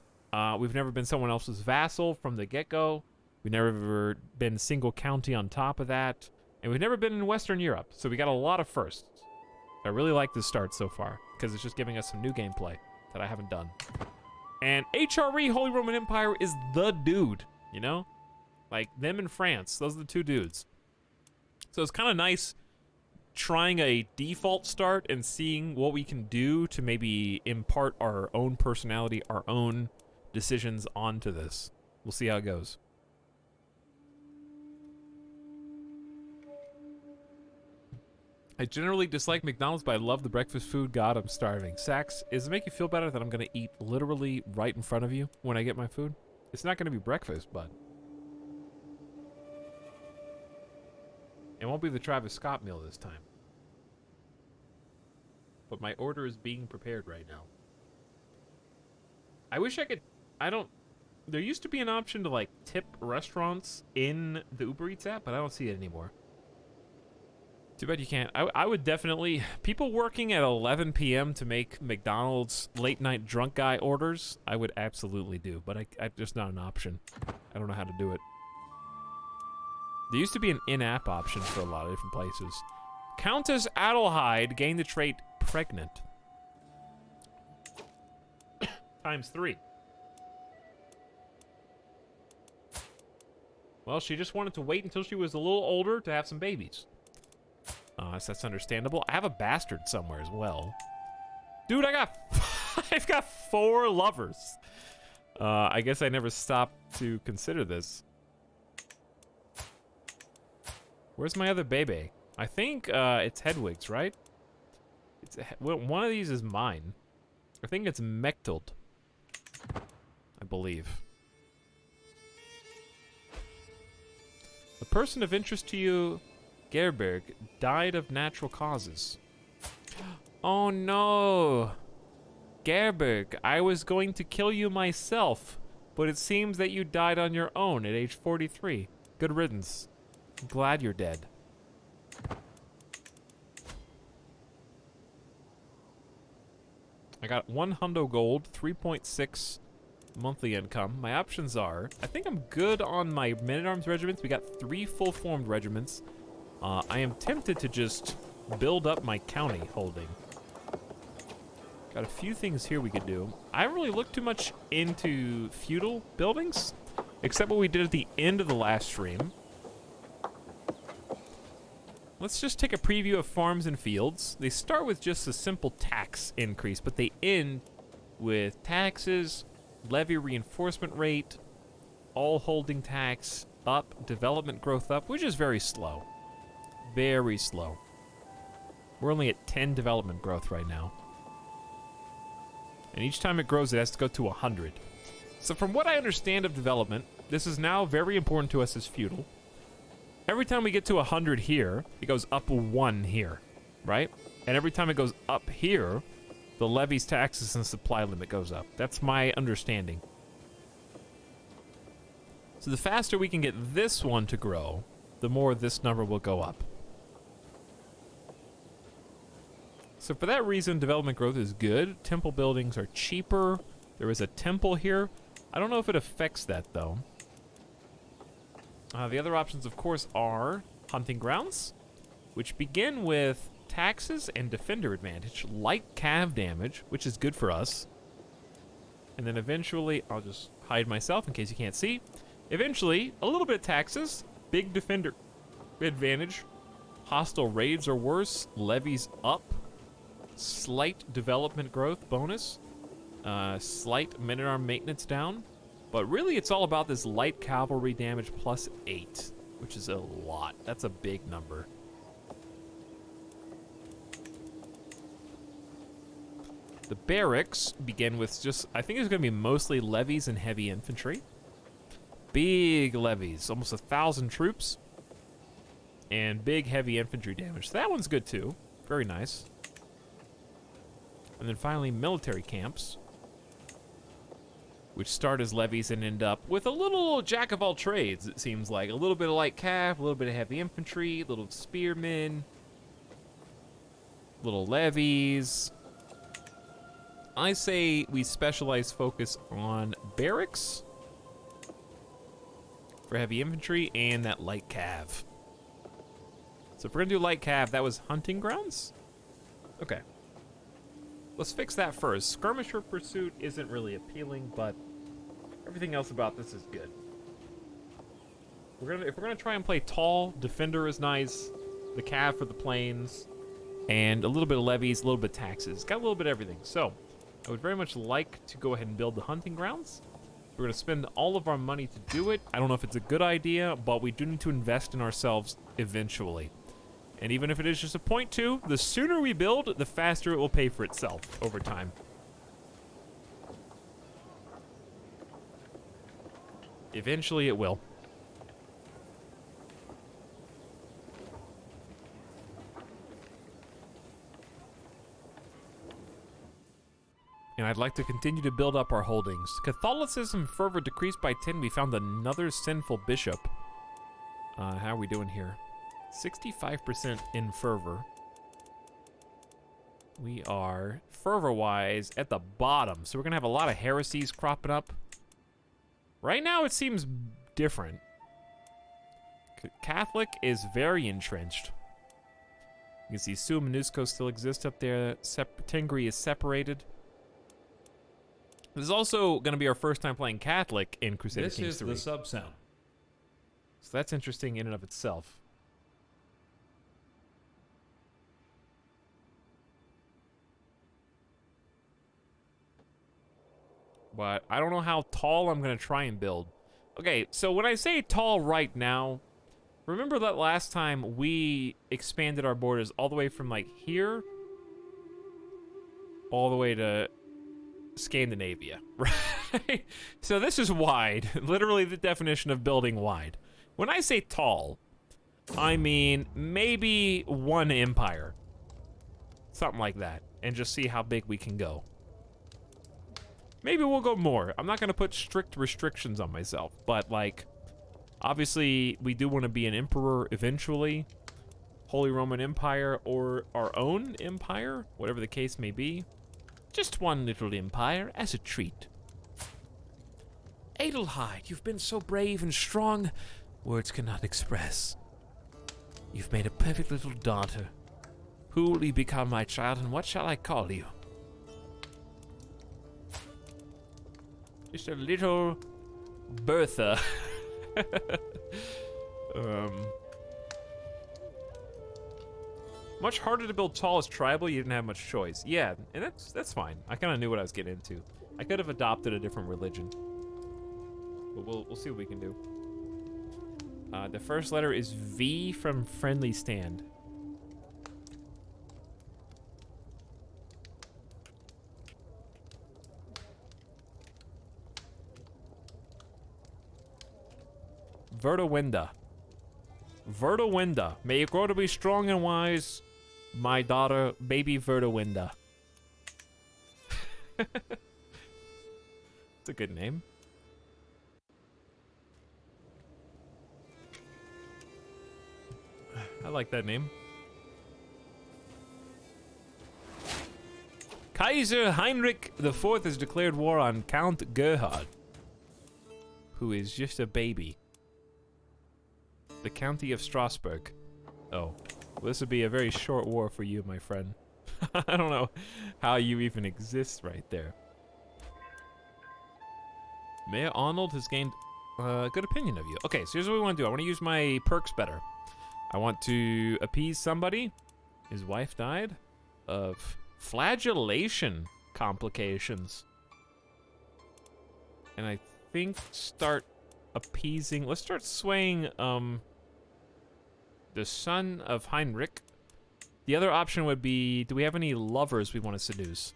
Speaker 1: We've never been someone else's vassal from the get-go. We've never been single county on top of that. And we've never been in Western Europe. So we got a lot of firsts. I really like this start so far because it's just giving us some new gameplay that I haven't done. And HRE, Holy Roman Empire, is the dude, you know? Like, them in France, those are the two dudes. So it's kind of nice trying a default start and seeing what we can do to maybe impart our own personality, our own decisions onto this. We'll see how it goes. I generally dislike McDonald's, but I love the breakfast food. God, I'm starving. Sax, does it make you feel better that I'm going to eat literally right in front of you when I get my food? It's not going to be breakfast, but it won't be the Travis Scott meal this time. But my order is being prepared right now. I wish I could... There used to be an option to, like, tip restaurants in the Uber Eats app, but I don't see it anymore. Too bad you can't. I would definitely... People working at 11 p.m. to make McDonald's late-night drunk guy orders, I would absolutely do, but I just not an option. I don't know how to do it. There used to be an in-app option for a lot of different places. Countess Adelheid gained the trait pregnant. ×3. Well, she just wanted to wait until she was a little older to have some babies. So that's understandable. I have a bastard somewhere as well. Dude, I've got 4 lovers. I guess I never stopped to consider this. Where's my other baby? I think it's Hedwig's, right? Well, one of these is mine. I think it's Mechthild, I believe. The person of interest to you, Gerberg, died of natural causes. Oh no! Gerberg, I was going to kill you myself, but it seems that you died on your own at age 43. Good riddance. I'm glad you're dead. I got 1 hundo gold, 3.6 monthly income. My options are, I think I'm good on my men-at-arms regiments. We got 3 full-formed regiments. I am tempted to just build up my county holding. Got a few things here we could do. I haven't really looked too much into feudal buildings, except what we did at the end of the last stream. Let's just take a preview of farms and fields. They start with just a simple tax increase, but they end with taxes, levy reinforcement rate, all holding tax up, development growth up, which is very slow. Very slow. We're only at 10 development growth right now. And each time it grows, it has to go to 100. So from what I understand of development, this is now very important to us as feudal. Every time we get to 100 here, it goes up 1 here, right? And every time it goes up here, the levies, taxes, and supply limit goes up. That's my understanding. So the faster we can get this one to grow, the more this number will go up. So for that reason, development growth is good. Temple buildings are cheaper. There is a temple here. I don't know if it affects that, though. The other options, of course, are hunting grounds, which begin with taxes and defender advantage, light cav damage, which is good for us. And then eventually, I'll just hide myself in case you can't see. Eventually, a little bit of taxes, big defender advantage, hostile raids are worse, levies up, slight development growth bonus, slight men-at-arm maintenance down. But really, it's all about this light cavalry damage plus 8, which is a lot. That's a big number. The barracks begin with just, I think it's going to be mostly levies and heavy infantry. Big levies, almost 1,000 troops. And big heavy infantry damage. So that one's good too. Very nice. And then finally, military camps, which start as levies and end up with a little jack of all trades, it seems like. A little bit of light cav, a little bit of heavy infantry, a little spearmen, little levies. I say we specialize focus on barracks for heavy infantry and that light cav. So if we're gonna do light cav, that was hunting grounds? Okay. Let's fix that first. Skirmisher pursuit isn't really appealing, but everything else about this is good. If we're gonna try and play tall, defender is nice, the cav for the planes, and a little bit of levies, a little bit of taxes. Got a little bit of everything. So I would very much like to go ahead and build the hunting grounds. We're gonna spend all of our money to do it. I don't know if it's a good idea, but we do need to invest in ourselves eventually. And even if it is just a 0.2, the sooner we build, the faster it will pay for itself over time. Eventually it will. And I'd like to continue to build up our holdings. Catholicism fervor decreased by 10. We found another sinful bishop. How are we doing here? 65% in fervor. We are, fervor-wise, at the bottom. So we're going to have a lot of heresies cropping up. Right now, it seems different. Catholic is very entrenched. You can see Sua Minusco still exists up there. Tengri is separated. This is also going to be our first time playing Catholic in Crusader Kings 3.
Speaker 2: This is the sub sound.
Speaker 1: So that's interesting in and of itself. But I don't know how tall I'm going to try and build. Okay, so when I say tall right now, remember that last time we expanded our borders all the way from like here all the way to Scandinavia, right? So this is wide, literally the definition of building wide. When I say tall, I mean maybe one empire, something like that, and just see how big we can go. Maybe we'll go more. I'm not gonna put strict restrictions on myself, but like, obviously we do want to be an emperor eventually, Holy Roman Empire or our own empire, whatever the case may be. Just one little empire as a treat. Adelheid, you've been so brave and strong, words cannot express. You've made a perfect little daughter. Who will you become, my child, and what shall I call you? Just a little Bertha. Much harder to build tall as tribal. You didn't have much choice. Yeah, and that's fine. I kind of knew what I was getting into. I could have adopted a different religion, but we'll see what we can do. The first letter is V from Friendly Stand. Vertawenda. Vertawenda. May you grow to be strong and wise, my daughter, baby Vertawenda. It's a good name. I like that name. Kaiser Heinrich IV has declared war on Count Gerhard, who is just a baby. The county of Strasbourg. Oh, well, this would be a very short war for you, my friend. I don't know how you even exist right there. Mayor Arnold has gained a good opinion of you. Okay, so here's what we want to do. I want to use my perks better. I want to appease somebody. His wife died of flagellation complications. And I think start appeasing. Let's start swaying the son of Heinrich. The other option would be, do we have any lovers we want to seduce?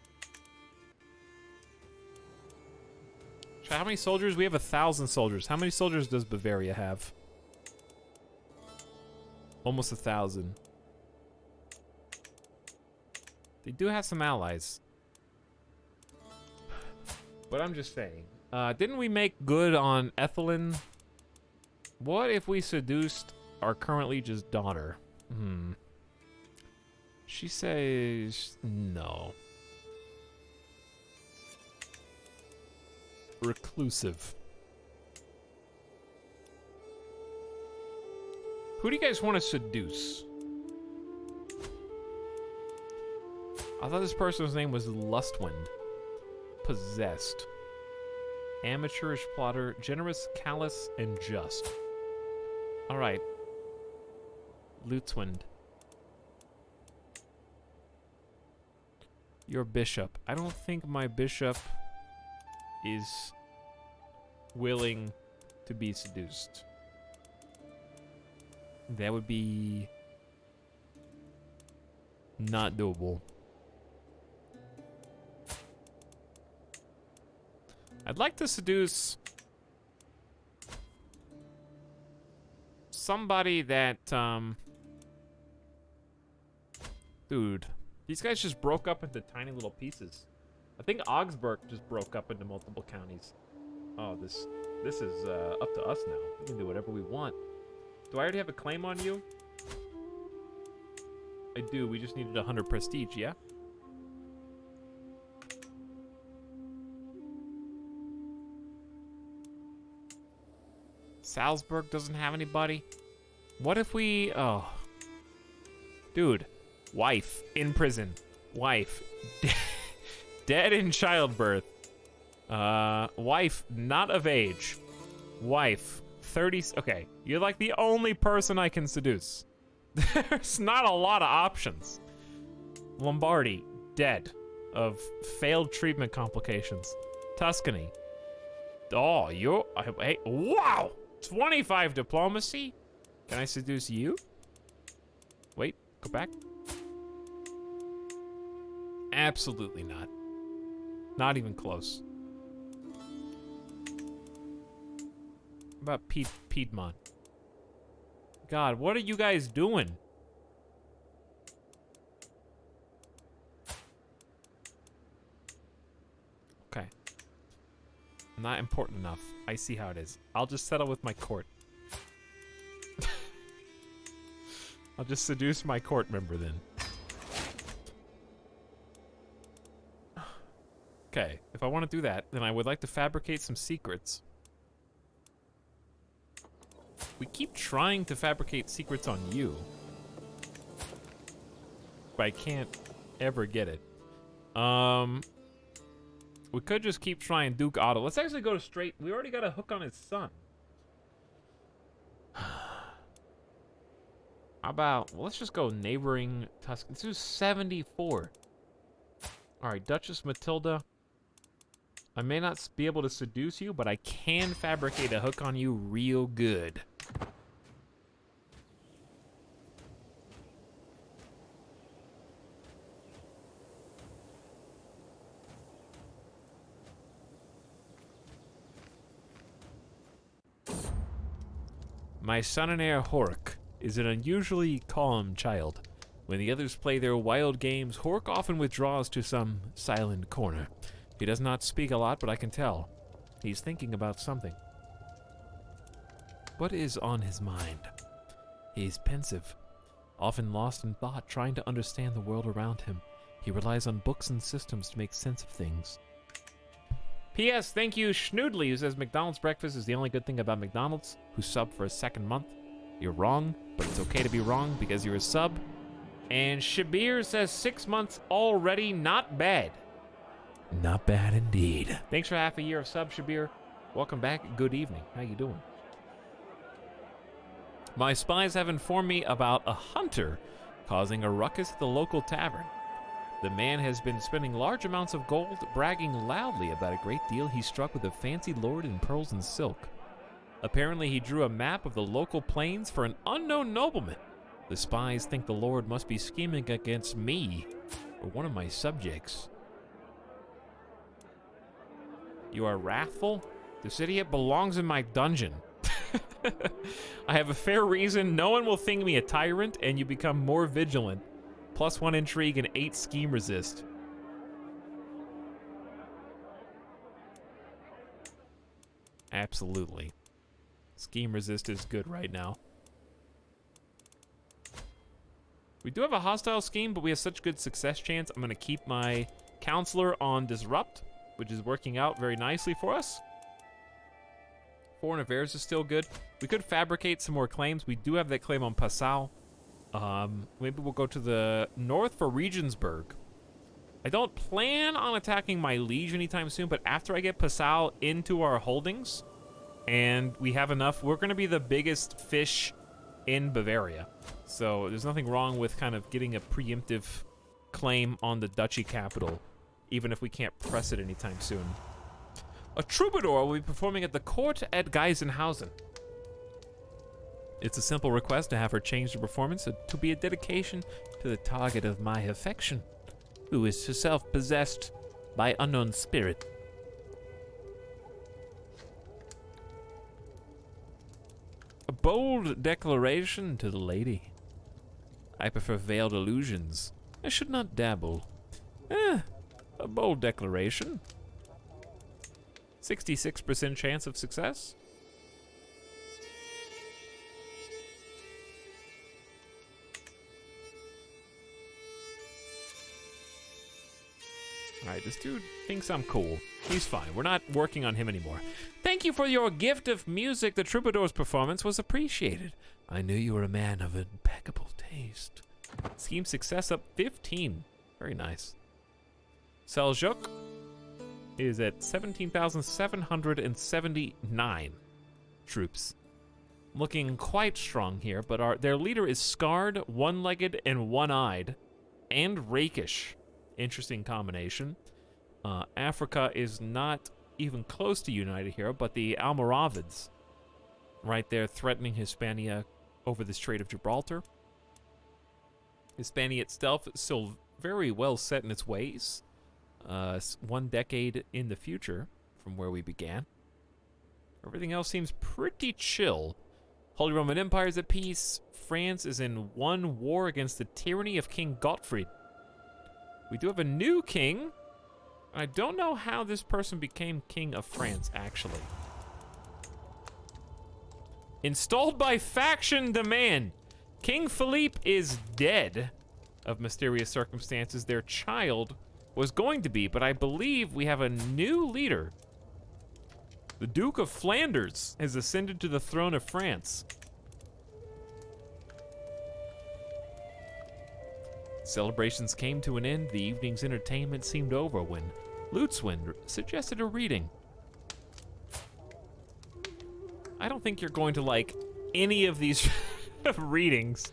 Speaker 1: How many soldiers? We have 1,000 soldiers. How many soldiers does Bavaria have? Almost 1,000. They do have some allies. But I'm just saying. Didn't we make good on Ethelyn? What if we seduced our current liege's daughter?
Speaker 3: She says no. Reclusive. Who do you guys want to seduce? I thought this person's name was Lustwind. Possessed. Amateurish plotter, generous, callous, and just. Alright. Lutzwind. Your bishop. I don't think my bishop is willing to be seduced. That would be not doable. I'd like to seduce somebody that, dude, these guys just broke up into tiny little pieces. I think Augsburg just broke up into multiple counties. Oh, this is up to us now. We can do whatever we want. Do I already have a claim on you? I do. We just needed 100 prestige, yeah? Salzburg doesn't have anybody? What if we... Oh. Dude. Wife. In prison. Wife. Dead in childbirth. Wife. Not of age. Wife. 30... Okay. You're like the only person I can seduce. There's not a lot of options. Lombardy. Dead. Of failed treatment complications. Tuscany. Oh, you're... Hey, wow! 25 diplomacy? Can I seduce you? Wait, go back. Absolutely not. Not even close. How about Piedmont? God, what are you guys doing? Okay. Not important enough. I see how it is. I'll just settle with my court. I'll just seduce my court member then. Okay, if I want to do that, then I would like to fabricate some secrets. We keep trying to fabricate secrets on you. But I can't ever get it. We could just keep trying Duke Otto. Let's actually go to straight. We already got a hook on his son. How about, well, let's just go neighboring Tuscany. Let's do 74. All right, Duchess Matilda. I may not be able to seduce you, but I can fabricate a hook on you real good. My son and heir, Hork, is an unusually calm child. When the others play their wild games, Hork often withdraws to some silent corner. He does not speak a lot, but I can tell. He's thinking about something. What is on his mind? He's pensive, often lost in thought, trying to understand the world around him. He relies on books and systems to make sense of things. P.S. Thank you, Schnoodley, who says McDonald's breakfast is the only good thing about McDonald's, who subbed for a second month. You're wrong, but it's okay to be wrong because you're a sub. And Shabir says 6 months already, not bad. Not bad indeed. Thanks for half a year of sub, Shabir. Welcome back. Good evening. How you doing? My spies have informed me about a hunter causing a ruckus at the local tavern. The man has been spending large amounts of gold, bragging loudly about a great deal he struck with a fancy lord in pearls and silk. Apparently, he drew a map of the local plains for an unknown nobleman. The spies think the lord must be scheming against me or one of my subjects. You are wrathful? The city belongs in my dungeon. I have a fair reason. No one will think me a tyrant, and you become more vigilant. +1 intrigue and 8 scheme resist. Absolutely. Scheme resist is good right now.
Speaker 1: We do have a hostile scheme, but we have such good success chance. I'm gonna keep my counselor on Disrupt, which is working out very nicely for us. Foreign Affairs is still good. We could fabricate some more claims. We do have that claim on Passau. Maybe we'll go to the north for Regensburg. I don't plan on attacking my liege anytime soon, but after I get Passau into our holdings, and we have enough, we're gonna be the biggest fish in Bavaria. So there's nothing wrong with kind of getting a preemptive claim on the duchy capital, even if we can't press it anytime soon. A troubadour will be performing at the court at Geisenhausen. It's a simple request to have her change the performance to be a dedication to the target of my affection, who is herself possessed by unknown spirit. A bold declaration to the lady. I prefer veiled illusions. I should not dabble. A bold declaration. 66% chance of success. Alright, this dude thinks I'm cool. He's fine. We're not working on him anymore. Thank you for your gift of music. The troubadour's performance was appreciated. I knew you were a man of impeccable taste. Scheme success up 15. Very nice. Seljuk is at 17,779 troops. Looking quite strong here, but their leader is scarred, one-legged, and one-eyed, and rakish. Interesting combination. Africa is not even close to united here, but the Almoravids, right there threatening Hispania over the Strait of Gibraltar. Hispania itself is still very well set in its ways. 1 decade in the future from where we began. Everything else seems pretty chill. Holy Roman Empire is at peace. France is in one war against the tyranny of King Gottfried. We do have a new king. I don't know how this person became king of France, actually. Installed by faction demand. King Philippe is dead of mysterious circumstances. Their child was going to be, but I believe we have a new leader. The Duke of Flanders has ascended to the throne of France. Celebrations came to an end. The evening's entertainment seemed over when Lutzwind suggested a reading. I don't think you're going to like any of these readings.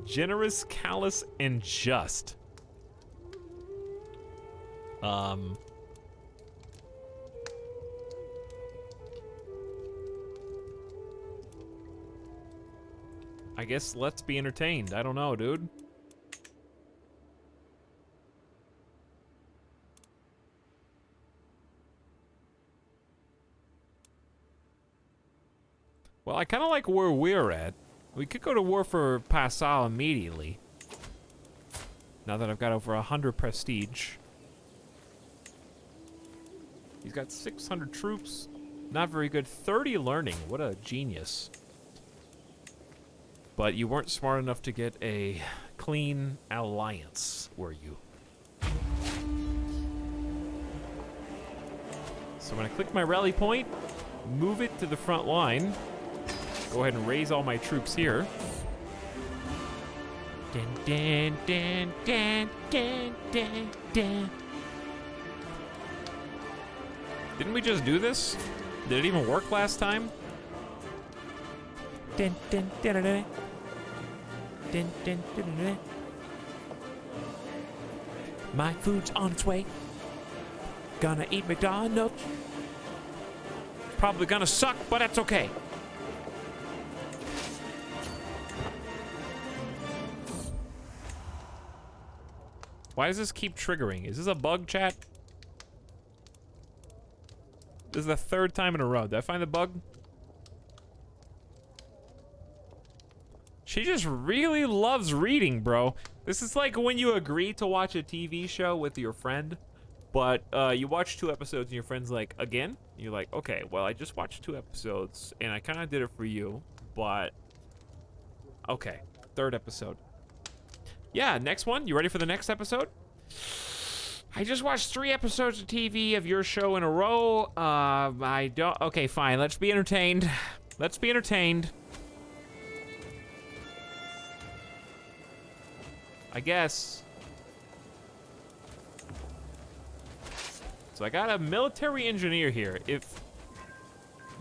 Speaker 1: Generous, callous, and just. I guess let's be entertained. I don't know, dude. Well, I kind of like where we're at. We could go to war for Passau immediately. Now that I've got over 100 prestige. He's got 600 troops. Not very good. 30 learning. What a genius. But you weren't smart enough to get a clean alliance, were you? So I'm going to click my rally point, move it to the front line. Go ahead and raise all my troops here. Dun, dun, dun, dun, dun, dun, dun. Didn't we just do this? Did it even work last time? Dun, dun, dun, dun, dun. Dun, dun, dun, dun, dun. My food's on its way. Gonna eat McDonald's. Probably gonna suck, but that's okay. Why does this keep triggering? Is this a bug, chat? This is the 3rd time in a row. Did I find the bug? She just really loves reading, bro. This is like when you agree to watch a TV show with your friend, but you watch 2 episodes and your friend's like, again? And you're like, okay, well, I just watched 2 episodes and I kind of did it for you, but okay, 3rd episode. Yeah, next one. You ready for the next episode? I just watched 3 episodes of TV of your show in a row. I don't. Okay, fine. Let's be entertained. Let's be entertained. I guess. So I got a military engineer here. If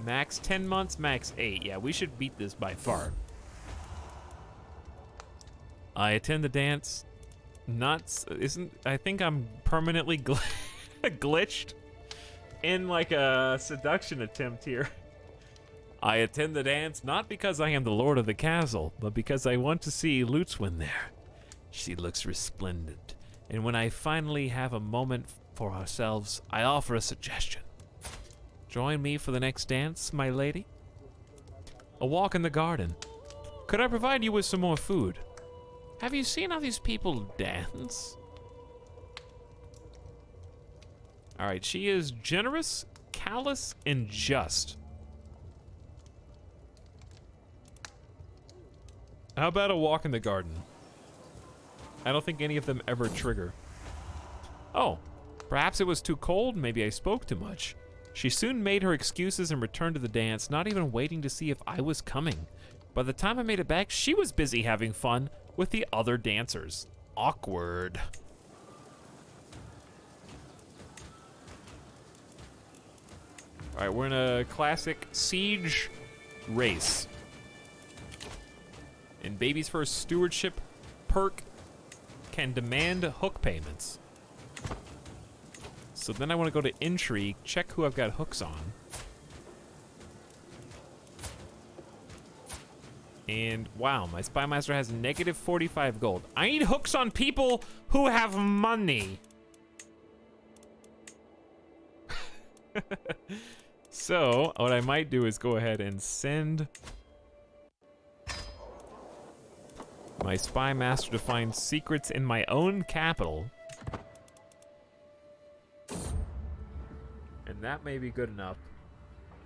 Speaker 1: max 10 months, max 8. Yeah, we should beat this by far. I attend the dance. I think I'm permanently glitched in like a seduction attempt here. I attend the dance not because I am the lord of the castle, but because I want to see Lutzwin there. She looks resplendent, and when I finally have a moment for ourselves, I offer a suggestion. Join me for the next dance, my lady? A walk in the garden. Could I provide you with some more food? Have you seen how these people dance? All right, she is generous, callous, and just. How about a walk in the garden? I don't think any of them ever trigger. Oh, perhaps it was too cold, maybe I spoke too much. She soon made her excuses and returned to the dance, not even waiting to see if I was coming. By the time I made it back, she was busy having fun with the other dancers. Awkward. All right, we're in a classic siege race. In Baby's First Stewardship perk can demand hook payments. So then I want to go to Intrigue, check who I've got hooks on. And wow, my Spy Master has negative 45 gold. I need hooks on people who have money. So what I might do is go ahead and send my Spy Master to find secrets in my own capital. And that may be good enough.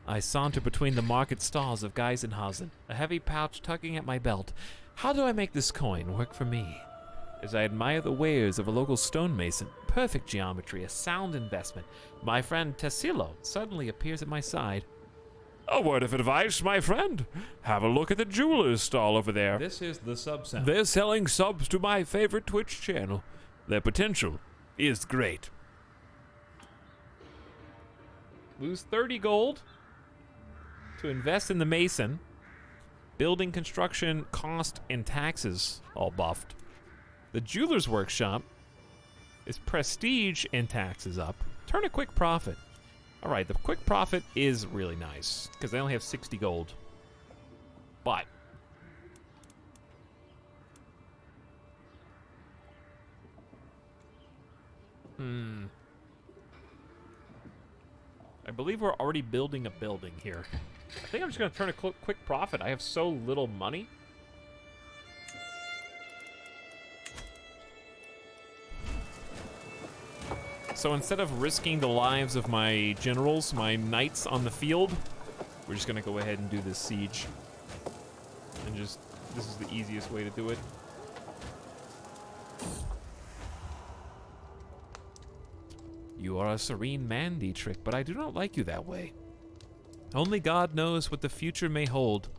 Speaker 1: I saunter between the market stalls of Geisenhausen, a heavy pouch tugging at my belt. How do I make this coin work for me? As I admire the wares of a local stonemason, perfect geometry, a sound investment, my friend Tassilo suddenly appears at my side. A word of advice, my friend. Have a look at the jeweler's stall over there.
Speaker 2: This is the sub sound.
Speaker 1: They're selling subs to my favorite Twitch channel. Their potential is great. Lose 30 gold to invest in the mason. Building, construction, cost, and taxes all buffed. The jeweler's workshop is prestige and taxes up. Turn a quick profit. All right, the quick profit is really nice because I only have 60 gold. But I believe we're already building a building here. I think I'm just going to turn a quick profit. I have so little money. So instead of risking the lives of my generals, my knights on the field, we're just going to go ahead and do this siege. And just, this is the easiest way to do it. You are a serene man, Dietrich, but I do not like you that way. Only God knows what the future may hold.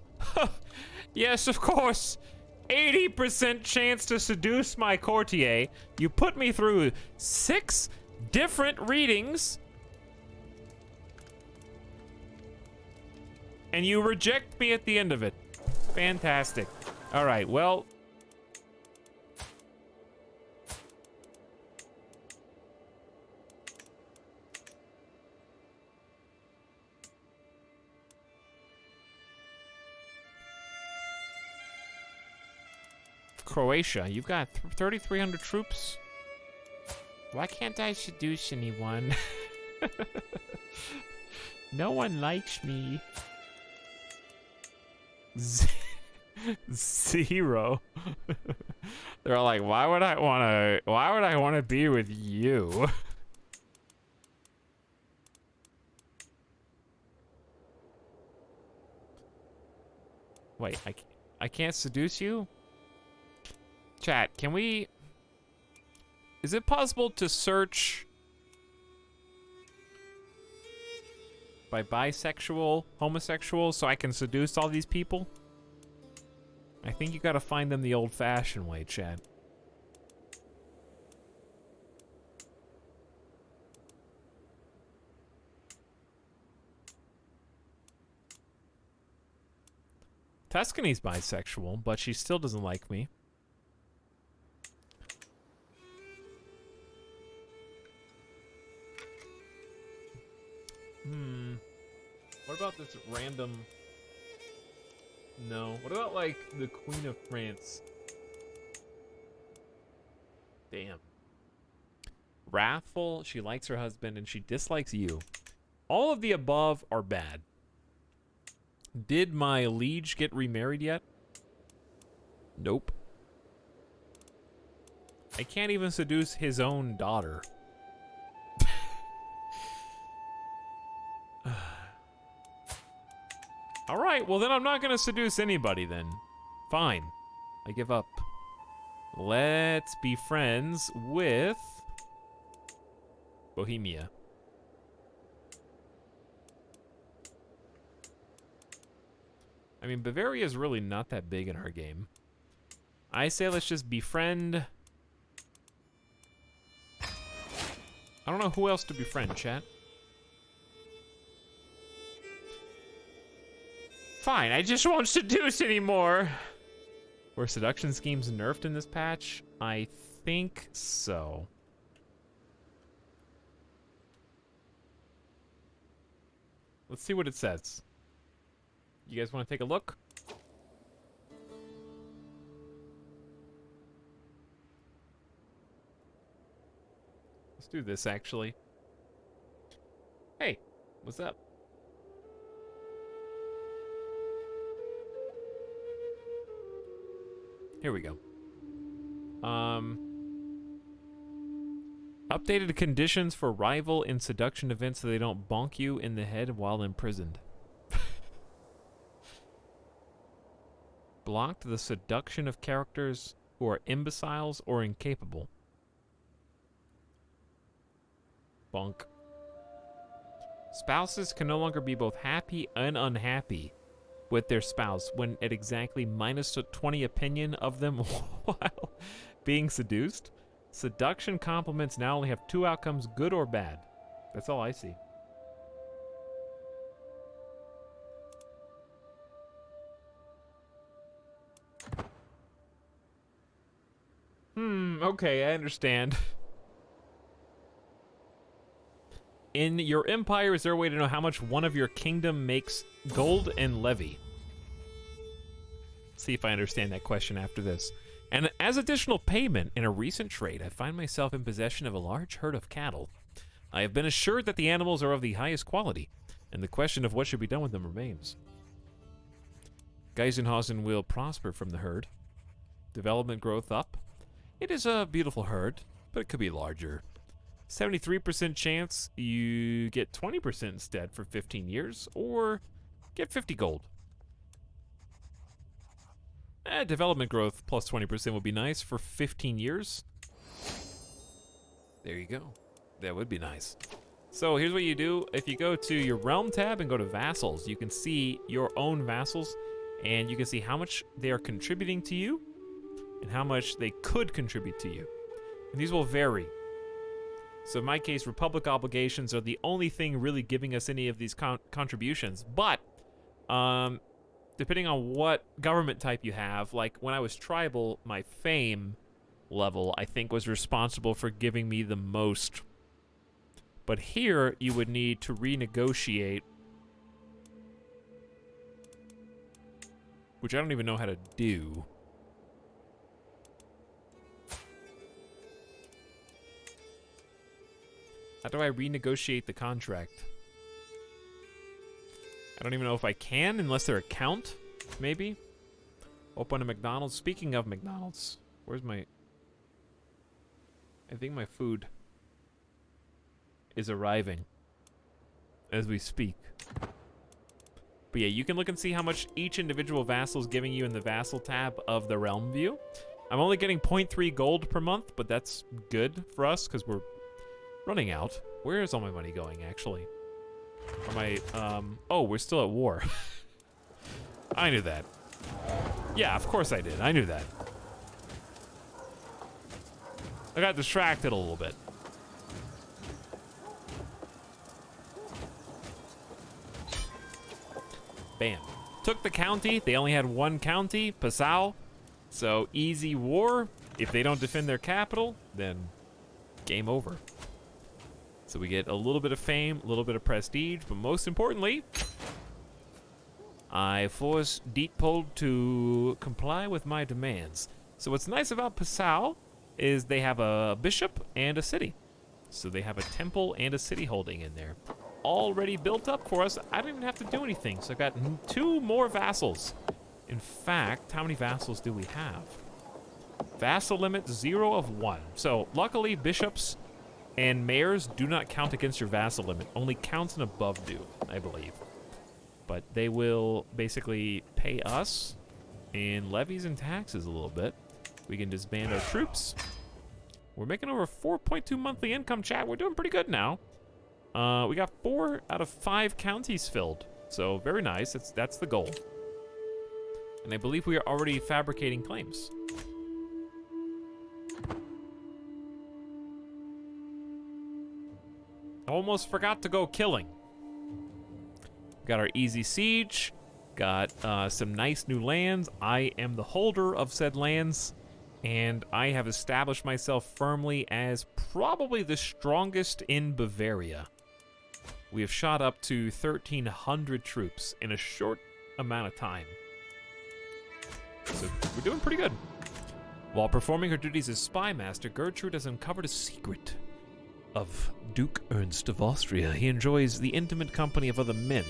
Speaker 1: Yes, of course. 80% chance to seduce my courtier. You put me through 6 different readings. And you reject me at the end of it. Fantastic. All right, well. Croatia, you've got 3,300 troops. Why can't I seduce anyone? No one likes me. 0. They're all like, why would I want to be with you? Wait, I can't seduce you? Chat, can we... Is it possible to search by bisexual, homosexual, so I can seduce all these people? I think you gotta find them the old-fashioned way, chat. Tuscany's bisexual, but she still doesn't like me. What about this random... No. What about, like, the Queen of France? Damn. Wrathful, she likes her husband, and she dislikes you. All of the above are bad. Did my liege get remarried yet? Nope. I can't even seduce his own daughter. Alright, well then I'm not gonna seduce anybody then. Fine. I give up. Let's be friends with Bohemia. I mean, Bavaria's really not that big in our game. I say let's just befriend... I don't know who else to befriend, chat. Fine, I just won't seduce anymore. Were seduction schemes nerfed in this patch? I think so. Let's see what it says. You guys want to take a look? Let's do this, actually. Hey, what's up? Here we go. Updated conditions for rival in seduction events so they don't bonk you in the head while imprisoned. Blocked the seduction of characters who are imbeciles or incapable. Bonk. Spouses can no longer be both happy and unhappy with their spouse when at exactly minus 20 opinion of them while being seduced. Seduction compliments now only have two outcomes, good or bad. That's all I see. Okay, I understand. In your empire, is there a way to know how much one of your kingdom makes gold and levy? See if I understand that question after this. And as additional payment in a recent trade, I find myself in possession of a large herd of cattle. I have been assured that the animals are of the highest quality, and the question of what should be done with them remains. Geisenhausen will prosper from the herd. Development growth up. It is a beautiful herd, but it could be larger. 73% chance you get 20% instead for 15 years, or get 50 gold. Development growth plus 20% would be nice for 15 years. There you go. That would be nice. So here's what you do. If you go to your realm tab and go to vassals, you can see your own vassals, and you can see how much they are contributing to you and how much they could contribute to you. And these will vary. So in my case, Republic obligations are the only thing really giving us any of these contributions. But, depending on what government type you have, like when I was tribal, my fame level, I think, was responsible for giving me the most. But here, you would need to renegotiate, which I don't even know how to do. How do I renegotiate the contract? I don't even know if I can, unless they're account, maybe? Open a McDonald's. Speaking of McDonald's, where's my... I think my food is arriving as we speak. But yeah, you can look and see how much each individual vassal is giving you in the vassal tab of the realm view. I'm only getting 0.3 gold per month, but that's good for us because we're running out. Where is all my money going, actually? Am I, oh, we're still at war. I knew that. Yeah, of course I did. I knew that. I got distracted a little bit. Bam. Took the county. They only had one county, Passau. So easy war. If they don't defend their capital, then game over. So we get a little bit of fame, a little bit of prestige, but most importantly, I force Dietpold to comply with my demands. So what's nice about Passau is they have a bishop and a city. So they have a temple and a city holding in there. Already built up for us. I don't even have to do anything. So I got 2 more vassals. In fact, how many vassals do we have? Vassal limit 0 of 1. So luckily bishops and mayors do not count against your vassal limit. Only counts and above do, I believe. But they will basically pay us in levies and taxes a little bit. We can disband our troops. We're making over 4.2 monthly income, chat. We're doing pretty good now. We got 4 out of 5 counties filled. So very nice. That's the goal. And I believe we are already fabricating claims. Almost forgot to go killing. Got our easy siege. Got some nice new lands. I am the holder of said lands. And I have established myself firmly as probably the strongest in Bavaria. We have shot up to 1,300 troops in a short amount of time. So we're doing pretty good. While performing her duties as spy master, Gertrude has uncovered a secret of Duke Ernst of Austria. He enjoys the intimate company of other men.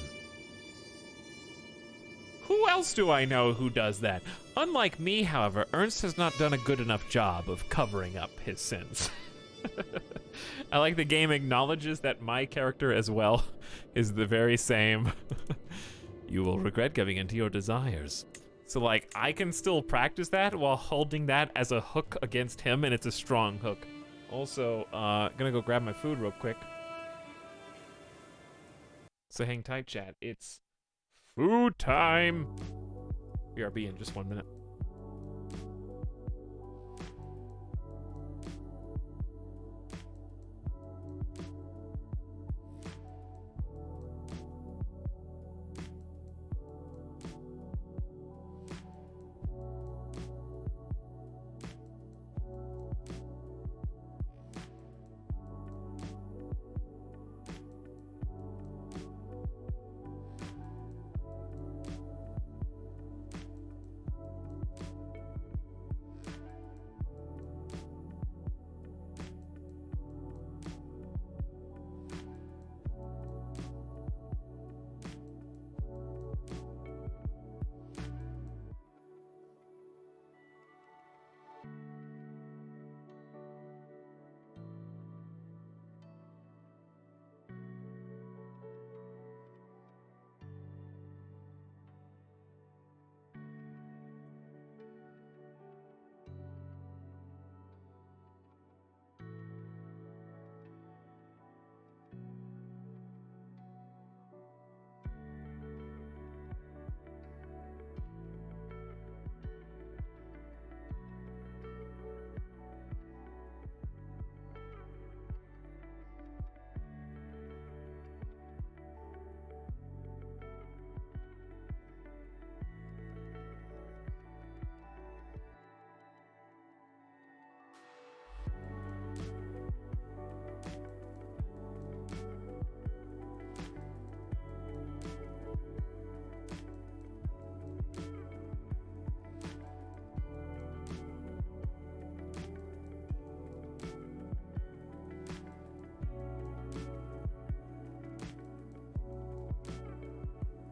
Speaker 1: Who else do I know who does that? Unlike me, however, Ernst has not done a good enough job of covering up his sins. I like the game acknowledges that my character as well is the very same. You will regret giving into your desires. So like, I can still practice that while holding that as a hook against him, and it's a strong hook. Also, gonna go grab my food real quick. So hang tight, chat. It's food time. BRB in just 1 minute.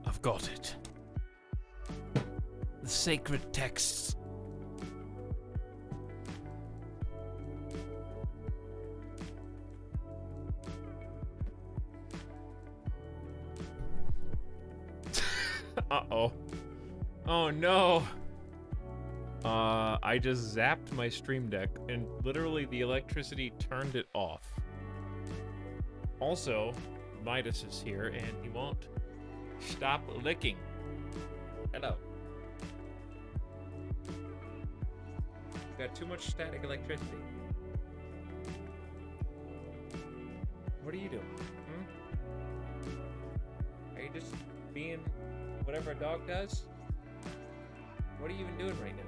Speaker 1: I've got it. The sacred texts. Uh-oh. Oh no. I just zapped my stream deck and literally the electricity turned it off. Also, Midas is here and he won't stop licking. Hello. Got too much static electricity. What are you doing? Are you just being whatever a dog does? What are you even doing right now?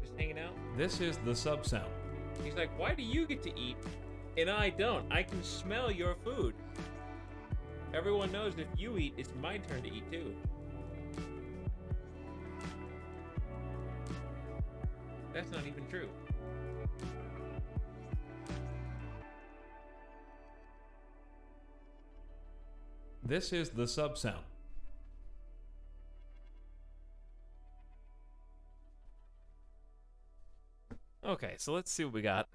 Speaker 1: Just hanging out?
Speaker 2: This is the sub sound.
Speaker 1: He's like, why do you get to eat and I don't? I can smell your food. Everyone knows if you eat, it's my turn to eat too. That's not even true.
Speaker 2: This is the sub sound.
Speaker 1: Okay, so let's see what we got.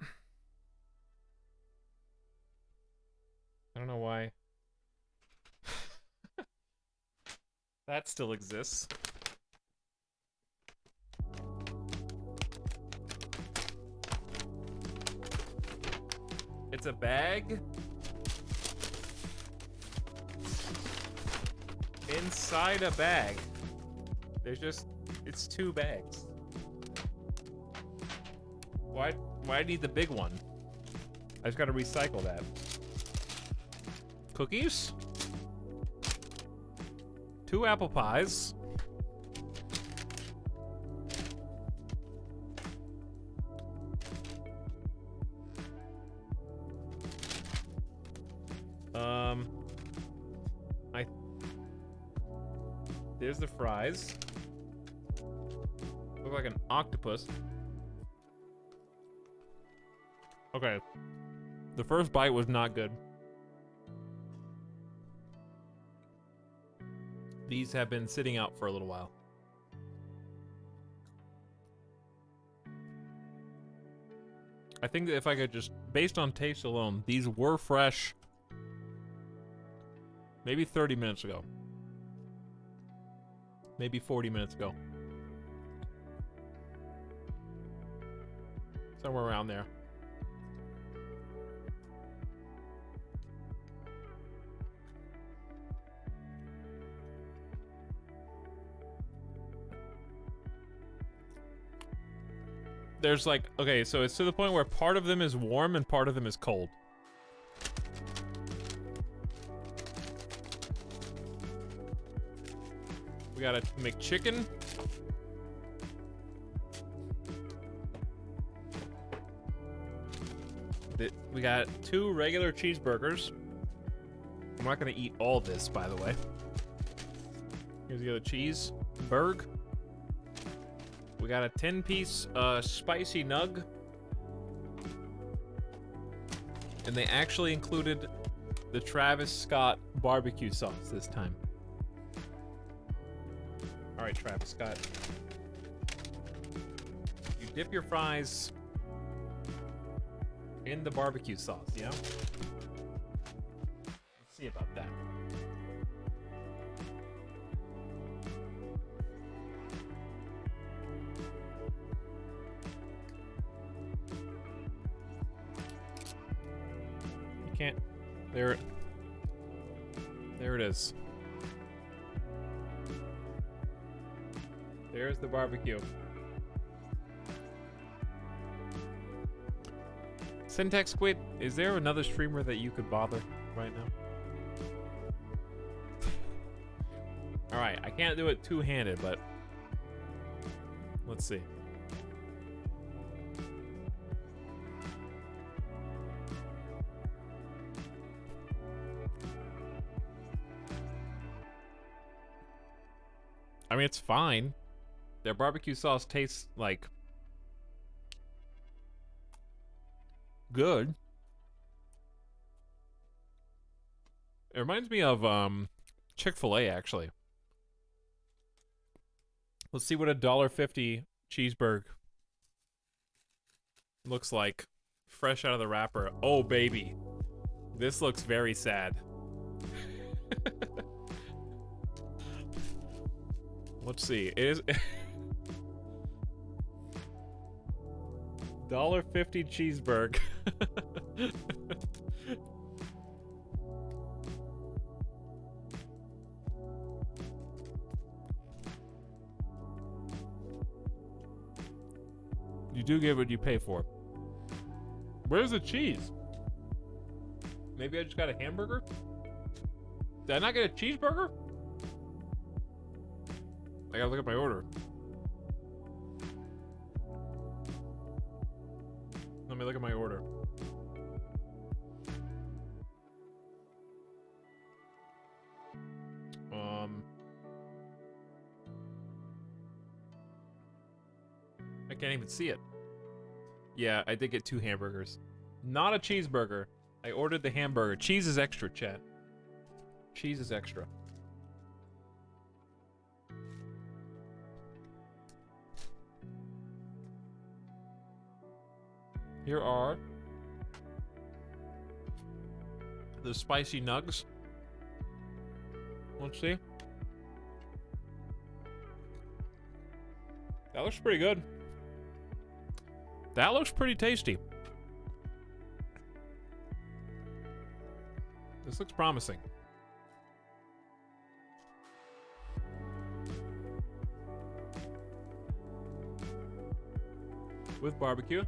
Speaker 1: I don't know why. That still exists. It's a bag. Inside a bag. There's just, it's 2 bags. Why do I need the big one? I just gotta recycle that. Cookies? 2 apple pies. There's the fries. Look like an octopus. Okay. The first bite was not good. These have been sitting out for a little while. I think that if I could just, based on taste alone, these were fresh maybe 30 minutes ago. Maybe 40 minutes ago. Somewhere around there. There's like, okay, so it's to the point where part of them is warm and part of them is cold. We gotta make chicken. We got 2 regular cheeseburgers. I'm not gonna eat all this, by the way. Here's the other cheese. Burg. We got a 10-piece spicy nug. And they actually included the Travis Scott barbecue sauce this time. All right, Travis Scott. You dip your fries in the barbecue sauce, yeah? Let's see about that. You can't. There it is. There's the barbecue. Syntax Squid, is there another streamer that you could bother right now? Alright, I can't do it two-handed, but let's see. I mean, it's fine. Their barbecue sauce tastes like good. It reminds me of Chick-fil-A, actually. Let's see what a $1.50 cheeseburger looks like fresh out of the wrapper. Oh baby, this looks very sad. Let's see. It is $1.50 cheeseburger. You do get what you pay for. Where's the cheese? Maybe I just got a hamburger? Did I not get a cheeseburger? I gotta look at my order. Let me look at my order. I can't even see it. Yeah, I did get 2 hamburgers. Not a cheeseburger. I ordered the hamburger. Cheese is extra, chat. Cheese is extra. Here are the spicy nugs. Let's see. That looks pretty good. That looks pretty tasty. This looks promising. With barbecue.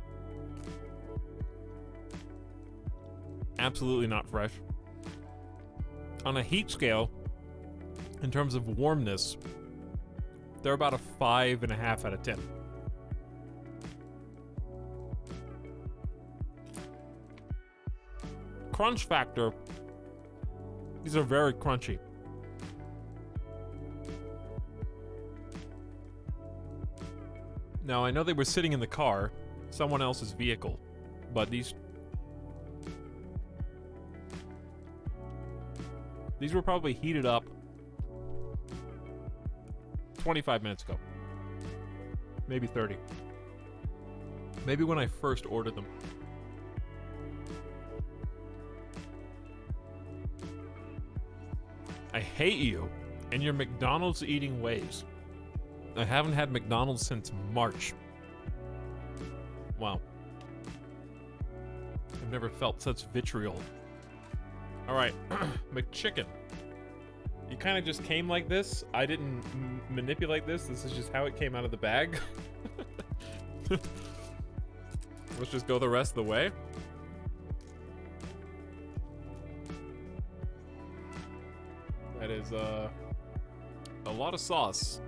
Speaker 1: Absolutely not fresh. On a heat scale, in terms of warmness, they're about a 5.5 out of 10. Crunch factor, these are very crunchy. Now, I know they were sitting in the car, someone else's vehicle, but these were probably heated up 25 minutes ago. Maybe 30. Maybe when I first ordered them. I hate you and your McDonald's eating ways. I haven't had McDonald's since March. Wow. I've never felt such vitriol. Alright, McChicken. You kind of just came like this. I didn't manipulate this. This is just how it came out of the bag. Let's just go the rest of the way. That is a lot of sauce.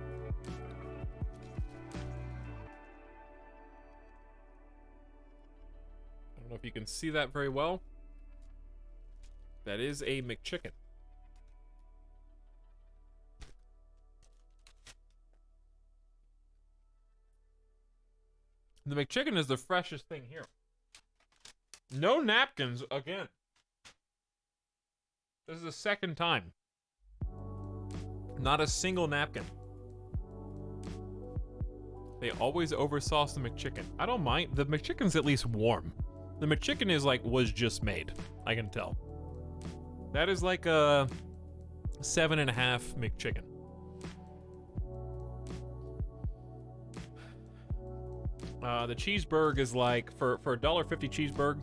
Speaker 1: I don't know if you can see that very well. That is a McChicken. The McChicken is the freshest thing here. No napkins again. This is the second time. Not a single napkin. They always oversauce the McChicken. I don't mind. The McChicken's at least warm. The McChicken is like, was just made. I can tell. That is like a 7.5 McChicken. The cheeseburger is like, for a $1.50 cheeseburger.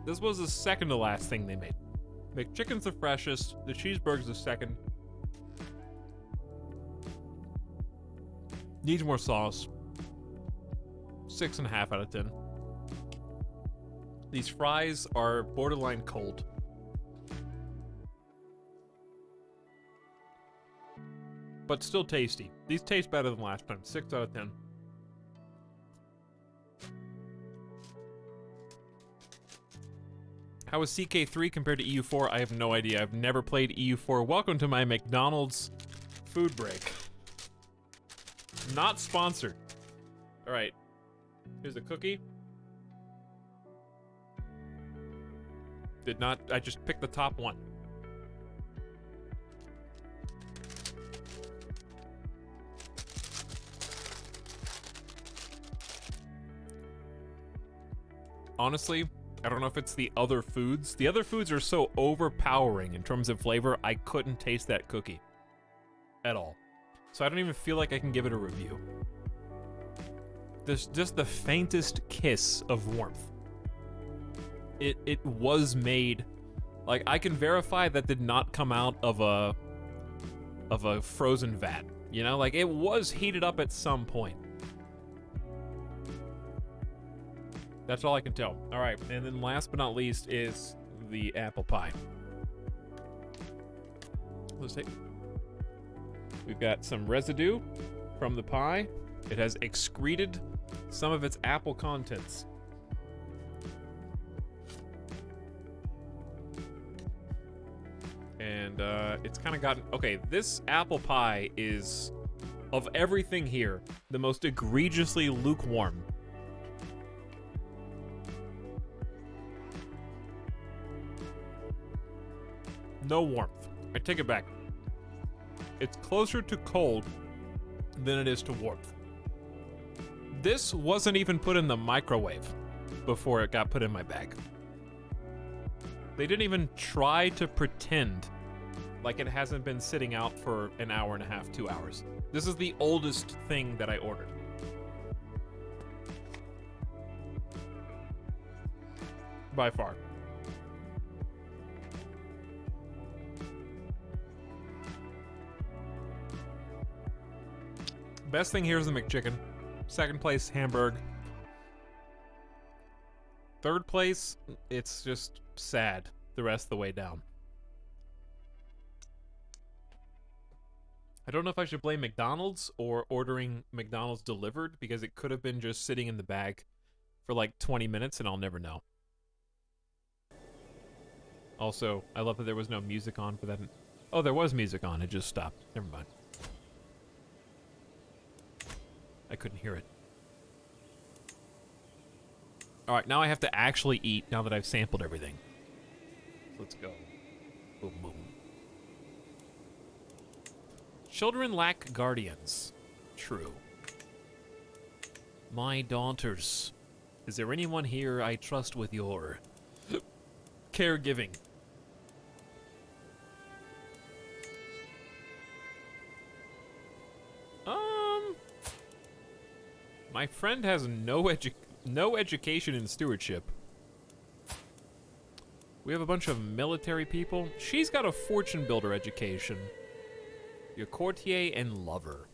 Speaker 1: This was the second to last thing they made. McChicken's the freshest. The cheeseburger's the second. Needs more sauce. 6.5 out of 10. These fries are borderline cold. But still tasty. These taste better than last time. 6 out of 10. How is CK3 compared to EU4? I have no idea. I've never played EU4. Welcome to my McDonald's food break. Not sponsored. All right. Here's a cookie. Did not. I just picked the top one. Honestly, I don't know if it's the other foods. The other foods are so overpowering in terms of flavor, I couldn't taste that cookie at all. So I don't even feel like I can give it a review. There's just the faintest kiss of warmth. It was made, like, I can verify that did not come out of a frozen vat. You know, like, it was heated up at some point. That's all I can tell. All right, and then last but not least is the apple pie. Let's take. We've got some residue from the pie. It has excreted some of its apple contents. And it's kind of gotten... Okay, this apple pie is, of everything here, the most egregiously lukewarm. No warmth. I take it back. It's closer to cold than it is to warmth. This wasn't even put in the microwave before it got put in my bag. They didn't even try to pretend like it hasn't been sitting out for an hour and a half, 2 hours. This is the oldest thing that I ordered. By far. Best thing here is the McChicken. Second place, Hamburg. Third place, it's just sad the rest of the way down. I don't know if I should blame McDonald's or ordering McDonald's delivered, because it could have been just sitting in the bag for like 20 minutes and I'll never know. Also, I love that there was no music on for that. Oh, there was music on. It just stopped. Never mind. I couldn't hear it. All right, now I have to actually eat now that I've sampled everything. Let's go. Boom, boom. Children lack guardians. True. My daughters. Is there anyone here I trust with your caregiving? My friend has no education in stewardship. We have a bunch of military people. She's got a fortune builder education. Your courtier and lover.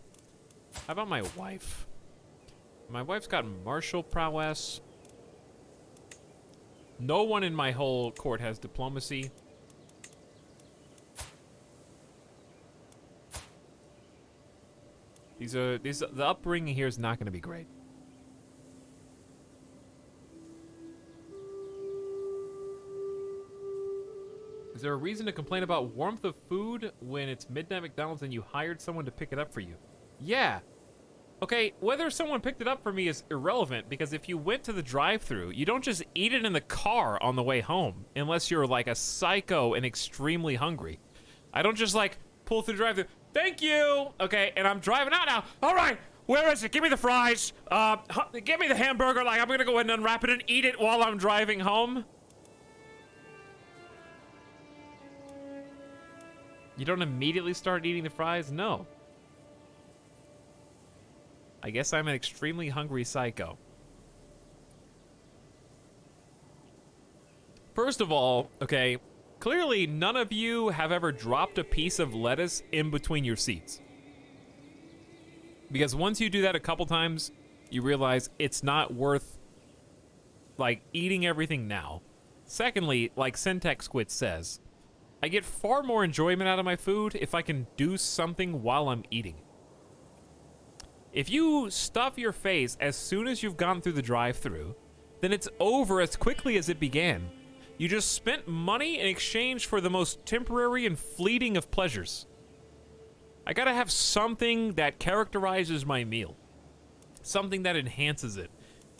Speaker 1: How about my wife? My wife's got martial prowess. No one in my whole court has diplomacy. The upbringing here is not going to be great. Is there a reason to complain about warmth of food when it's midnight McDonald's and you hired someone to pick it up for you? Yeah. Okay, whether someone picked it up for me is irrelevant, because if you went to the drive-thru, you don't just eat it in the car on the way home, unless you're like a psycho and extremely hungry. I don't just like pull through the drive-thru. Thank you. Okay, and I'm driving out now. All right, where is it? Give me the fries. Give me the hamburger. Like, I'm gonna go ahead and unwrap it and eat it while I'm driving home. You don't immediately start eating the fries? No. I guess I'm an extremely hungry psycho. First of all, okay, clearly none of you have ever dropped a piece of lettuce in between your seats. Because once you do that a couple times, you realize it's not worth, like, eating everything now. Secondly, like Syntax Squid says, I get far more enjoyment out of my food if I can do something while I'm eating. If you stuff your face as soon as you've gone through the drive-thru, then it's over as quickly as it began. You just spent money in exchange for the most temporary and fleeting of pleasures. I gotta have something that characterizes my meal. Something that enhances it.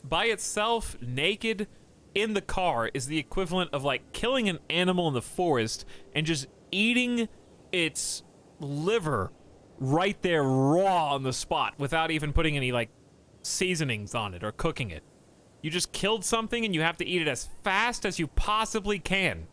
Speaker 1: By itself, naked, in the car, is the equivalent of like killing an animal in the forest and just eating its liver right there raw on the spot without even putting any like seasonings on it or cooking it. You just killed something and you have to eat it as fast as you possibly can.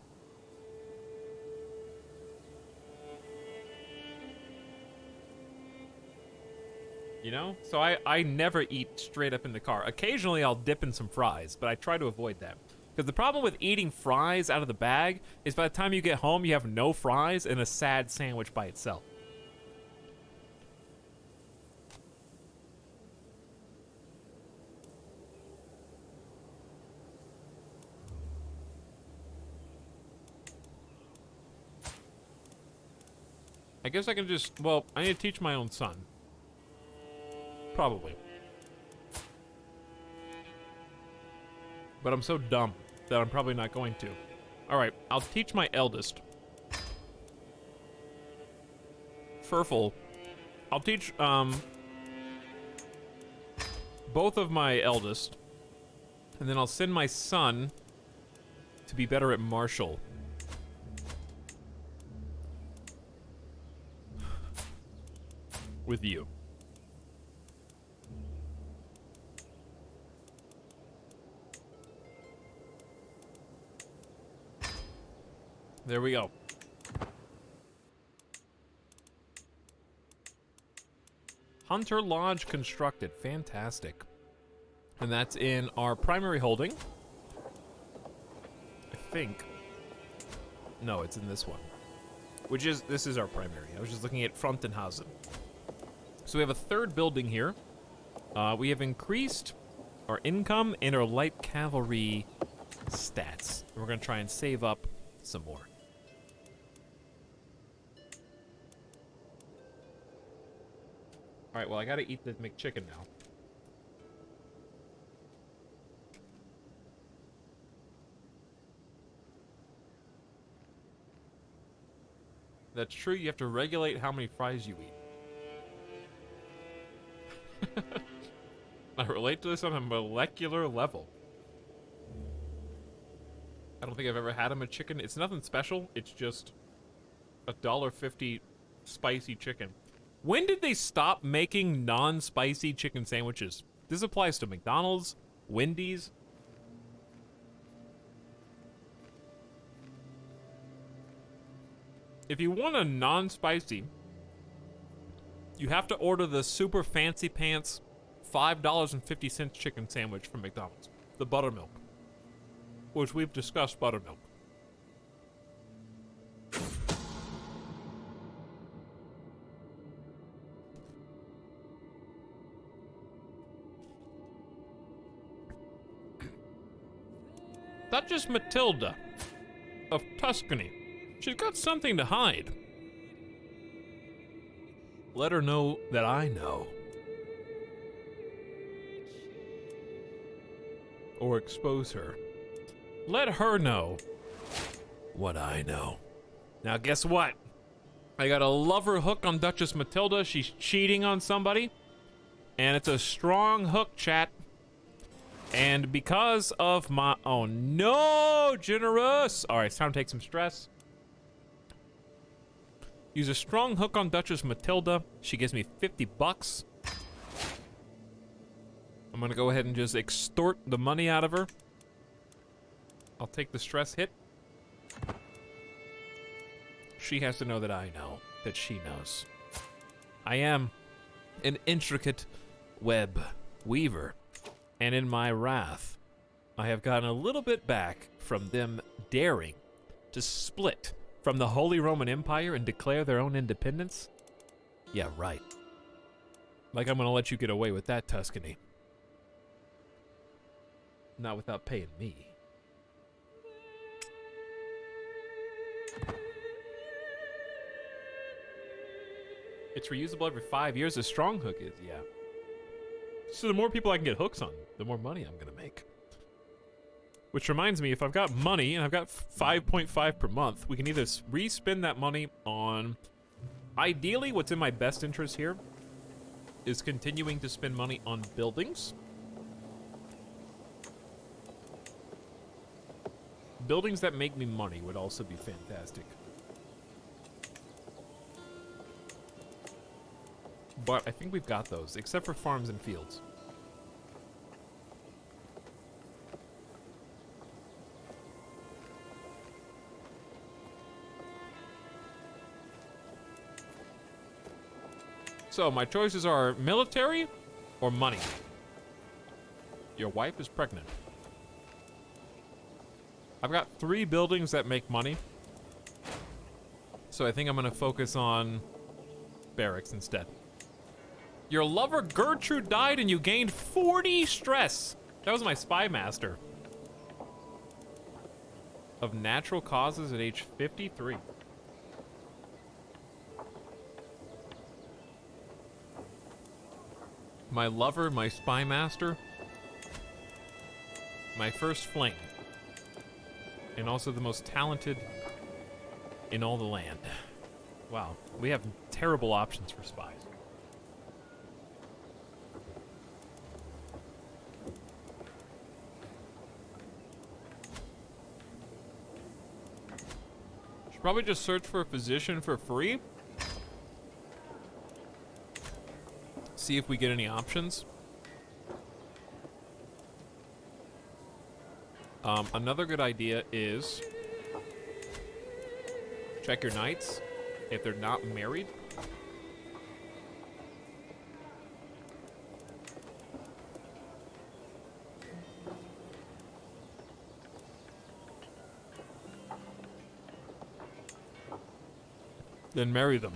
Speaker 1: You know? So I never eat straight up in the car. Occasionally I'll dip in some fries, but I try to avoid that. Because the problem with eating fries out of the bag is by the time you get home, you have no fries and a sad sandwich by itself. I guess I can just, well, I need to teach my own son. Probably. But I'm so dumb that I'm probably not going to. Alright, I'll teach my eldest. Furful. I'll teach, both of my eldest. And then I'll send my son to be better at martial. With you. There we go. Hunter Lodge constructed. Fantastic. And that's in our primary holding. I think. No, it's in this one. Which is, this is our primary. I was just looking at Frontenhausen. So we have a third building here. We have increased our income and our light cavalry stats. We're gonna try and save up some more. All right, well, I gotta eat the McChicken now. That's true, you have to regulate how many fries you eat. I relate to this on a molecular level. I don't think I've ever had a McChicken. It's nothing special, it's just $1.50 spicy chicken. When did they stop making non-spicy chicken sandwiches? This applies to McDonald's, Wendy's. If you want a non-spicy, you have to order the super fancy pants $5.50 chicken sandwich from McDonald's. The buttermilk. Which we've discussed buttermilk. Duchess Matilda of Tuscany. She's got something to hide. Let her know that I know. Or expose her. Let her know what I know. Now guess what? I got a lover hook on Duchess Matilda. She's cheating on somebody. And it's a strong hook, chat. And because of my... Oh no, generous! Alright, it's time to take some stress. Use a strong hook on Duchess Matilda. She gives me 50 bucks. I'm gonna go ahead and just extort the money out of her. I'll take the stress hit. She has to know that I know, that she knows. I am an intricate web weaver. And in my wrath, I have gotten a little bit back from them daring to split from the Holy Roman Empire and declare their own independence. Yeah, right. Like I'm gonna let you get away with that, Tuscany. Not without paying me. It's reusable every 5 years. A strong hook is, yeah. So the more people I can get hooks on, the more money I'm gonna make. Which reminds me, if I've got money, and I've got 5.5 per month, we can either re-spend that money on... Ideally, what's in my best interest here is continuing to spend money on buildings. Buildings that make me money would also be fantastic. But I think we've got those, except for farms and fields. So my choices are military or money. Your wife is pregnant. I've got 3 buildings that make money. So I think I'm gonna focus on barracks instead. Your lover Gertrude died and you gained 40 stress. That was my spy master. Of natural causes at age 53. My lover, my spy master, my first flame, and also the most talented in all the land. Wow, we have terrible options for spies. Should probably just search for a physician for free. See if we get any options. Another good idea is check your knights if they're not married. Then marry them.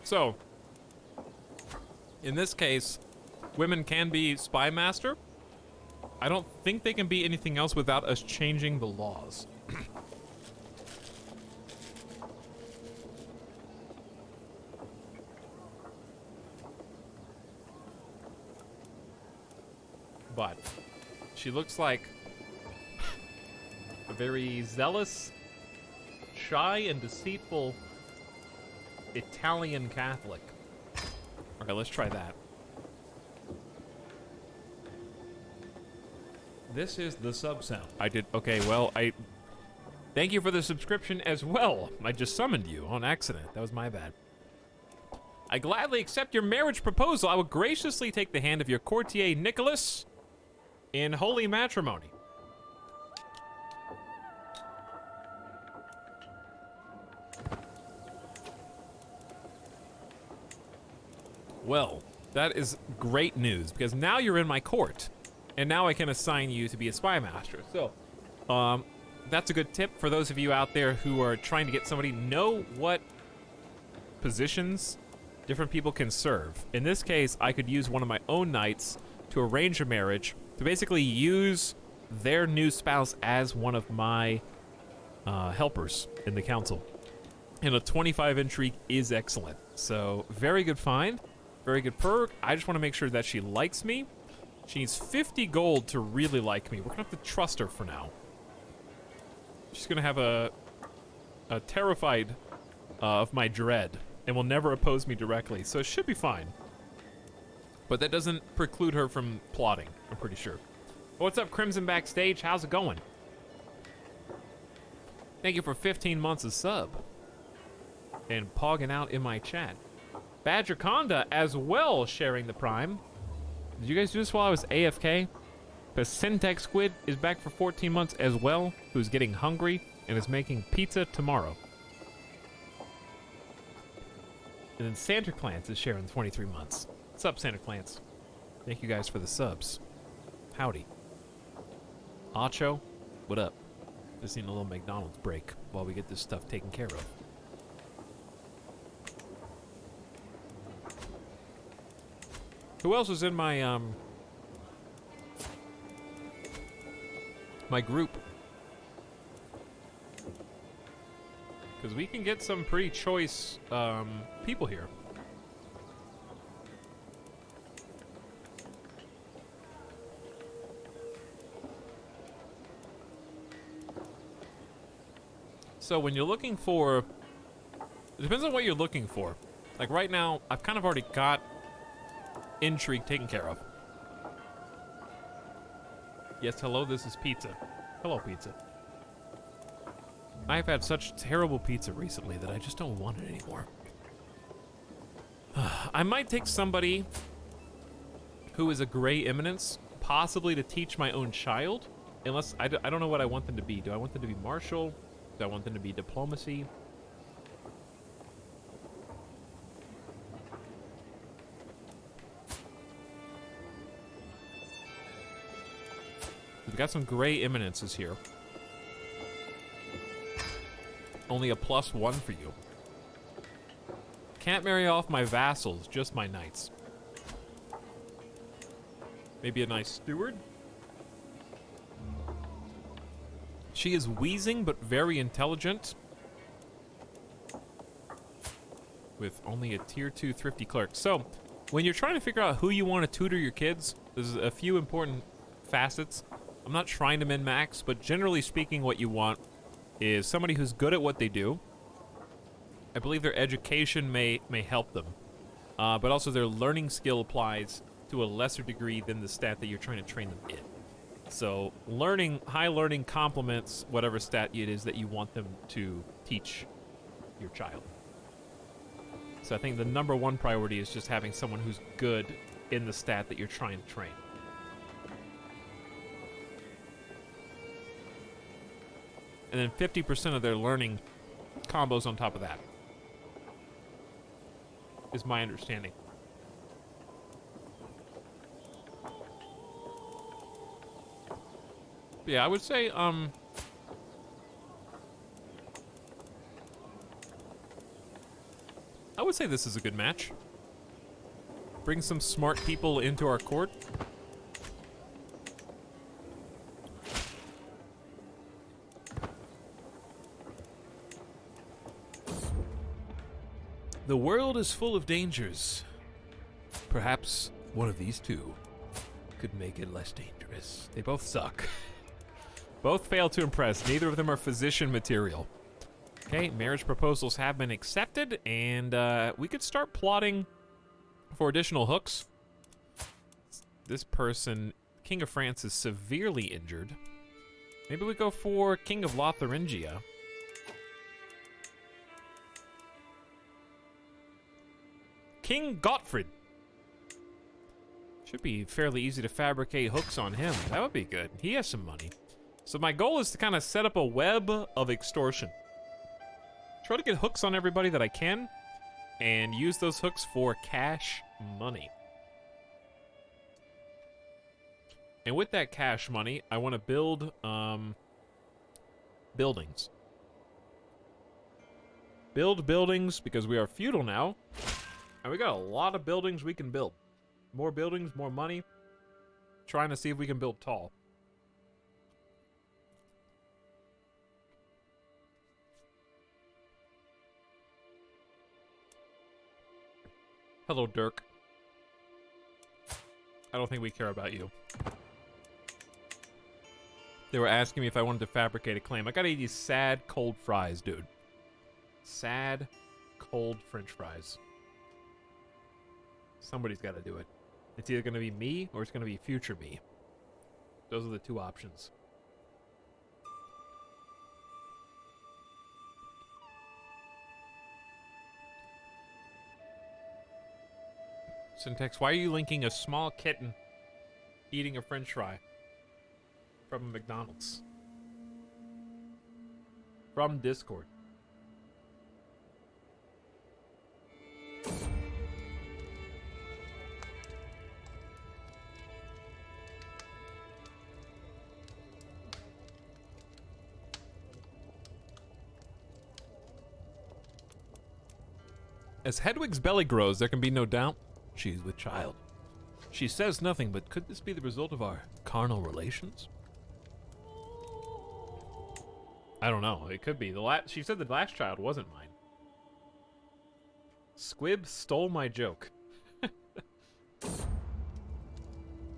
Speaker 1: So, in this case, women can be spy master. I don't think they can be anything else without us changing the laws. But she looks like a very zealous, shy, and deceitful Italian Catholic. Okay, let's try that.
Speaker 2: This is the sub sound.
Speaker 1: I did. Okay, well, thank you for the subscription as well. I just summoned you on accident. That was my bad. I gladly accept your marriage proposal. I will graciously take the hand of your courtier, Nicholas, in holy matrimony. Well, that is great news, because now you're in my court, and now I can assign you to be a spy master. So, that's a good tip for those of you out there who are trying to get somebody. Know what positions different people can serve. In this case, I could use one of my own knights to arrange a marriage, to basically use their new spouse as one of my helpers in the council. And a 25 intrigue is excellent. So, very good find. Very good perk. I just want to make sure that she likes me. She needs 50 gold to really like me. We're gonna have to trust her for now. She's gonna have a terrified of my dread and will never oppose me directly, so it should be fine. But that doesn't preclude her from plotting, I'm pretty sure. What's up, Crimson Backstage? How's it going? Thank you for 15 months of sub. And pogging out in my chat. Badger Conda as well sharing the Prime. Did you guys do this while I was AFK? The Syntax Squid is back for 14 months as well, who's getting hungry and is making pizza tomorrow. And then Santa Clans is sharing 23 months. What's up, Santa Clans? Thank you guys for the subs. Howdy. Acho, what up? Just need a little McDonald's break while we get this stuff taken care of. Who else is in my my group? Because we can get some pretty choice people here. So when you're looking for, it depends on what you're looking for. Like right now, I've kind of already got intrigue taken care of. Yes, hello, this is pizza. Hello, pizza. I've had such terrible pizza recently that I just don't want it anymore. I might take somebody who is a gray eminence, possibly to teach my own child, unless, I don't know what I want them to be. Do I want them to be martial? Do I want them to be diplomacy? got some gray eminences here. Only a +1 for you. Can't marry off my vassals, just my knights. Maybe a nice steward? She is wheezing, but very intelligent. With only a tier 2 thrifty clerk. So, when you're trying to figure out who you want to tutor your kids, there's a few important facets. I'm not trying to min-max, but generally speaking, what you want is somebody who's good at what they do. I believe their education may help them, but also their learning skill applies to a lesser degree than the stat that you're trying to train them in. So high learning complements whatever stat it is that you want them to teach your child. So I think the number one priority is just having someone who's good in the stat that you're trying to train. And then 50% of their learning combos on top of that, is my understanding. But yeah, I would say, this is a good match. Bring some smart people into our court. The world is full of dangers. Perhaps one of these two could make it less dangerous. They both suck. Both fail to impress. Neither of them are physician material. Okay, marriage proposals have been accepted, and we could start plotting for additional hooks. This person, King of France, is severely injured. Maybe we go for King of Lotharingia. King Gottfried. Should be fairly easy to fabricate hooks on him. That would be good. He has some money. So my goal is to kind of set up a web of extortion. Try to get hooks on everybody that I can, and use those hooks for cash money. And with that cash money, I want to build buildings. Build buildings because we are feudal now. And we got a lot of buildings we can build. More buildings, more money. Trying to see if we can build tall. Hello, Dirk. I don't think we care about you. They were asking me if I wanted to fabricate a claim. I gotta eat these sad, cold fries, dude. Sad, cold French fries. Somebody's got to do it. It's either going to be me or it's going to be future me. Those are the two options. Syntax, why are you linking a small kitten eating a French fry from a McDonald's? From Discord. As Hedwig's belly grows, there can be no doubt she is with child. She says nothing, but could this be the result of our carnal relations? I don't know. It could be. She said the last child wasn't mine. Squib stole my joke.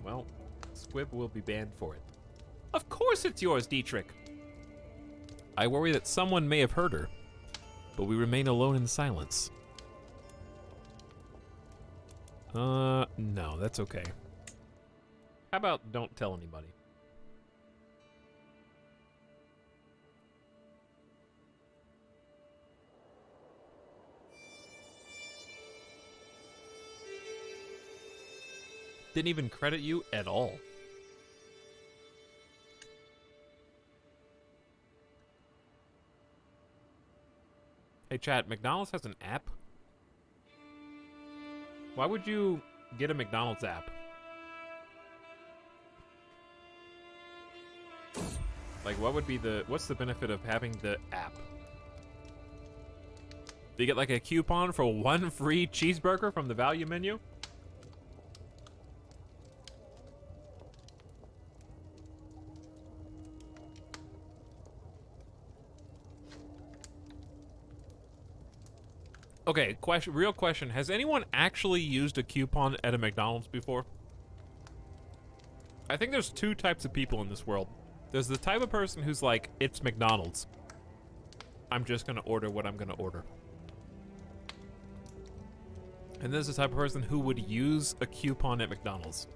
Speaker 1: Well, Squib will be banned for it. Of course it's yours, Dietrich. I worry that someone may have heard her, but we remain alone in silence. No, that's okay. How about don't tell anybody? Didn't even credit you at all. Hey chat, McDonald's has an app? Why would you get a McDonald's app? Like, what's the benefit of having the app? Do you get like a coupon for 1 free cheeseburger from the value menu? Okay, real question. Has anyone actually used a coupon at a McDonald's before? I think there's 2 types of people in this world. There's the type of person who's like, it's McDonald's. I'm just gonna order what I'm gonna order. And there's the type of person who would use a coupon at McDonald's.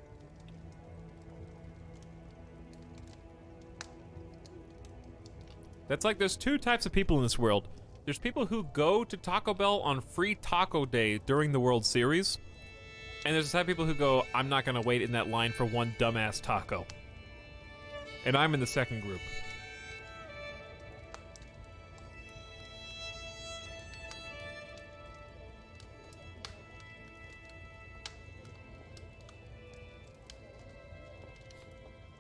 Speaker 1: That's like, there's 2 types of people in this world. There's people who go to Taco Bell on free taco day during the World Series. And there's the type of people who go, I'm not gonna wait in that line for one dumbass taco. And I'm in the second group.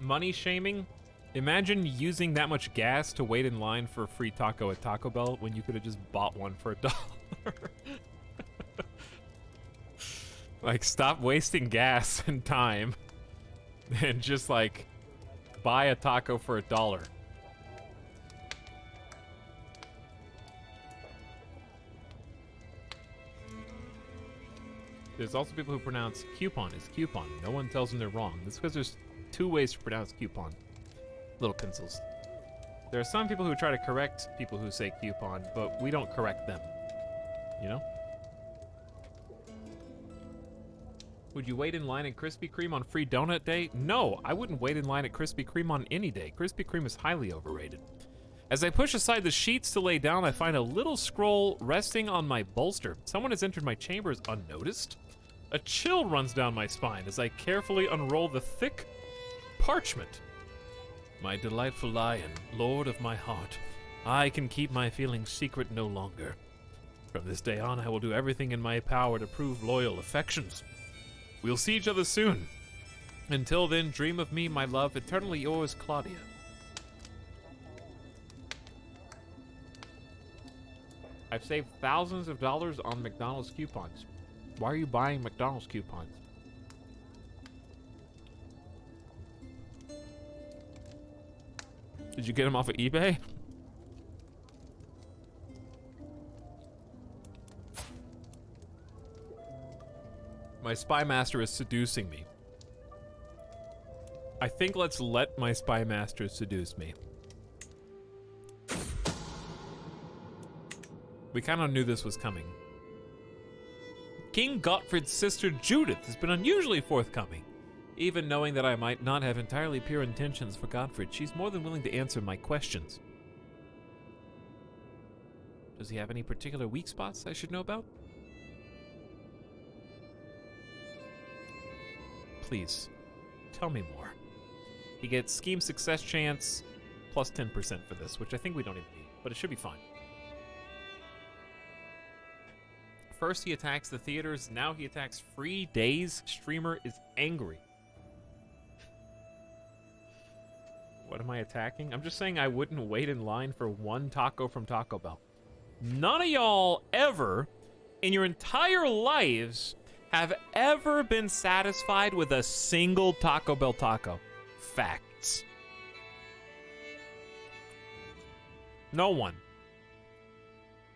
Speaker 1: Money shaming? Imagine using that much gas to wait in line for a free taco at Taco Bell when you could have just bought one for $1. Like, stop wasting gas and time and just, like, buy a taco for $1. There's also people who pronounce coupon as coupon. No one tells them they're wrong. That's because there's 2 ways to pronounce coupon. Little pencils. There are some people who try to correct people who say coupon, but we don't correct them. You know? Would you wait in line at Krispy Kreme on free donut day? No, I wouldn't wait in line at Krispy Kreme on any day. Krispy Kreme is highly overrated. As I push aside the sheets to lay down, I find a little scroll resting on my bolster. Someone has entered my chambers unnoticed. A chill runs down my spine as I carefully unroll the thick parchment. My delightful lion, lord of my heart, I can keep my feelings secret no longer. From this day on, I will do everything in my power to prove loyal affections. We'll see each other soon. Until then, dream of me, my love, eternally yours, Claudia. I've saved thousands of dollars on McDonald's coupons. Why are you buying McDonald's coupons? Did you get them off of eBay? My spy master is seducing me. I think let's let my spy master seduce me. We kind of knew this was coming. King Gottfried's sister Judith has been unusually forthcoming. Even knowing that I might not have entirely pure intentions for Gottfried, she's more than willing to answer my questions. Does he have any particular weak spots I should know about? Please, tell me more. He gets scheme success chance plus 10% for this, which I think we don't even need, but it should be fine. First he attacks the theaters, now he attacks free days. Streamer is angry. What am I attacking? I'm just saying I wouldn't wait in line for one taco from Taco Bell. None of y'all ever, in your entire lives, have ever been satisfied with a single Taco Bell taco. Facts. No one.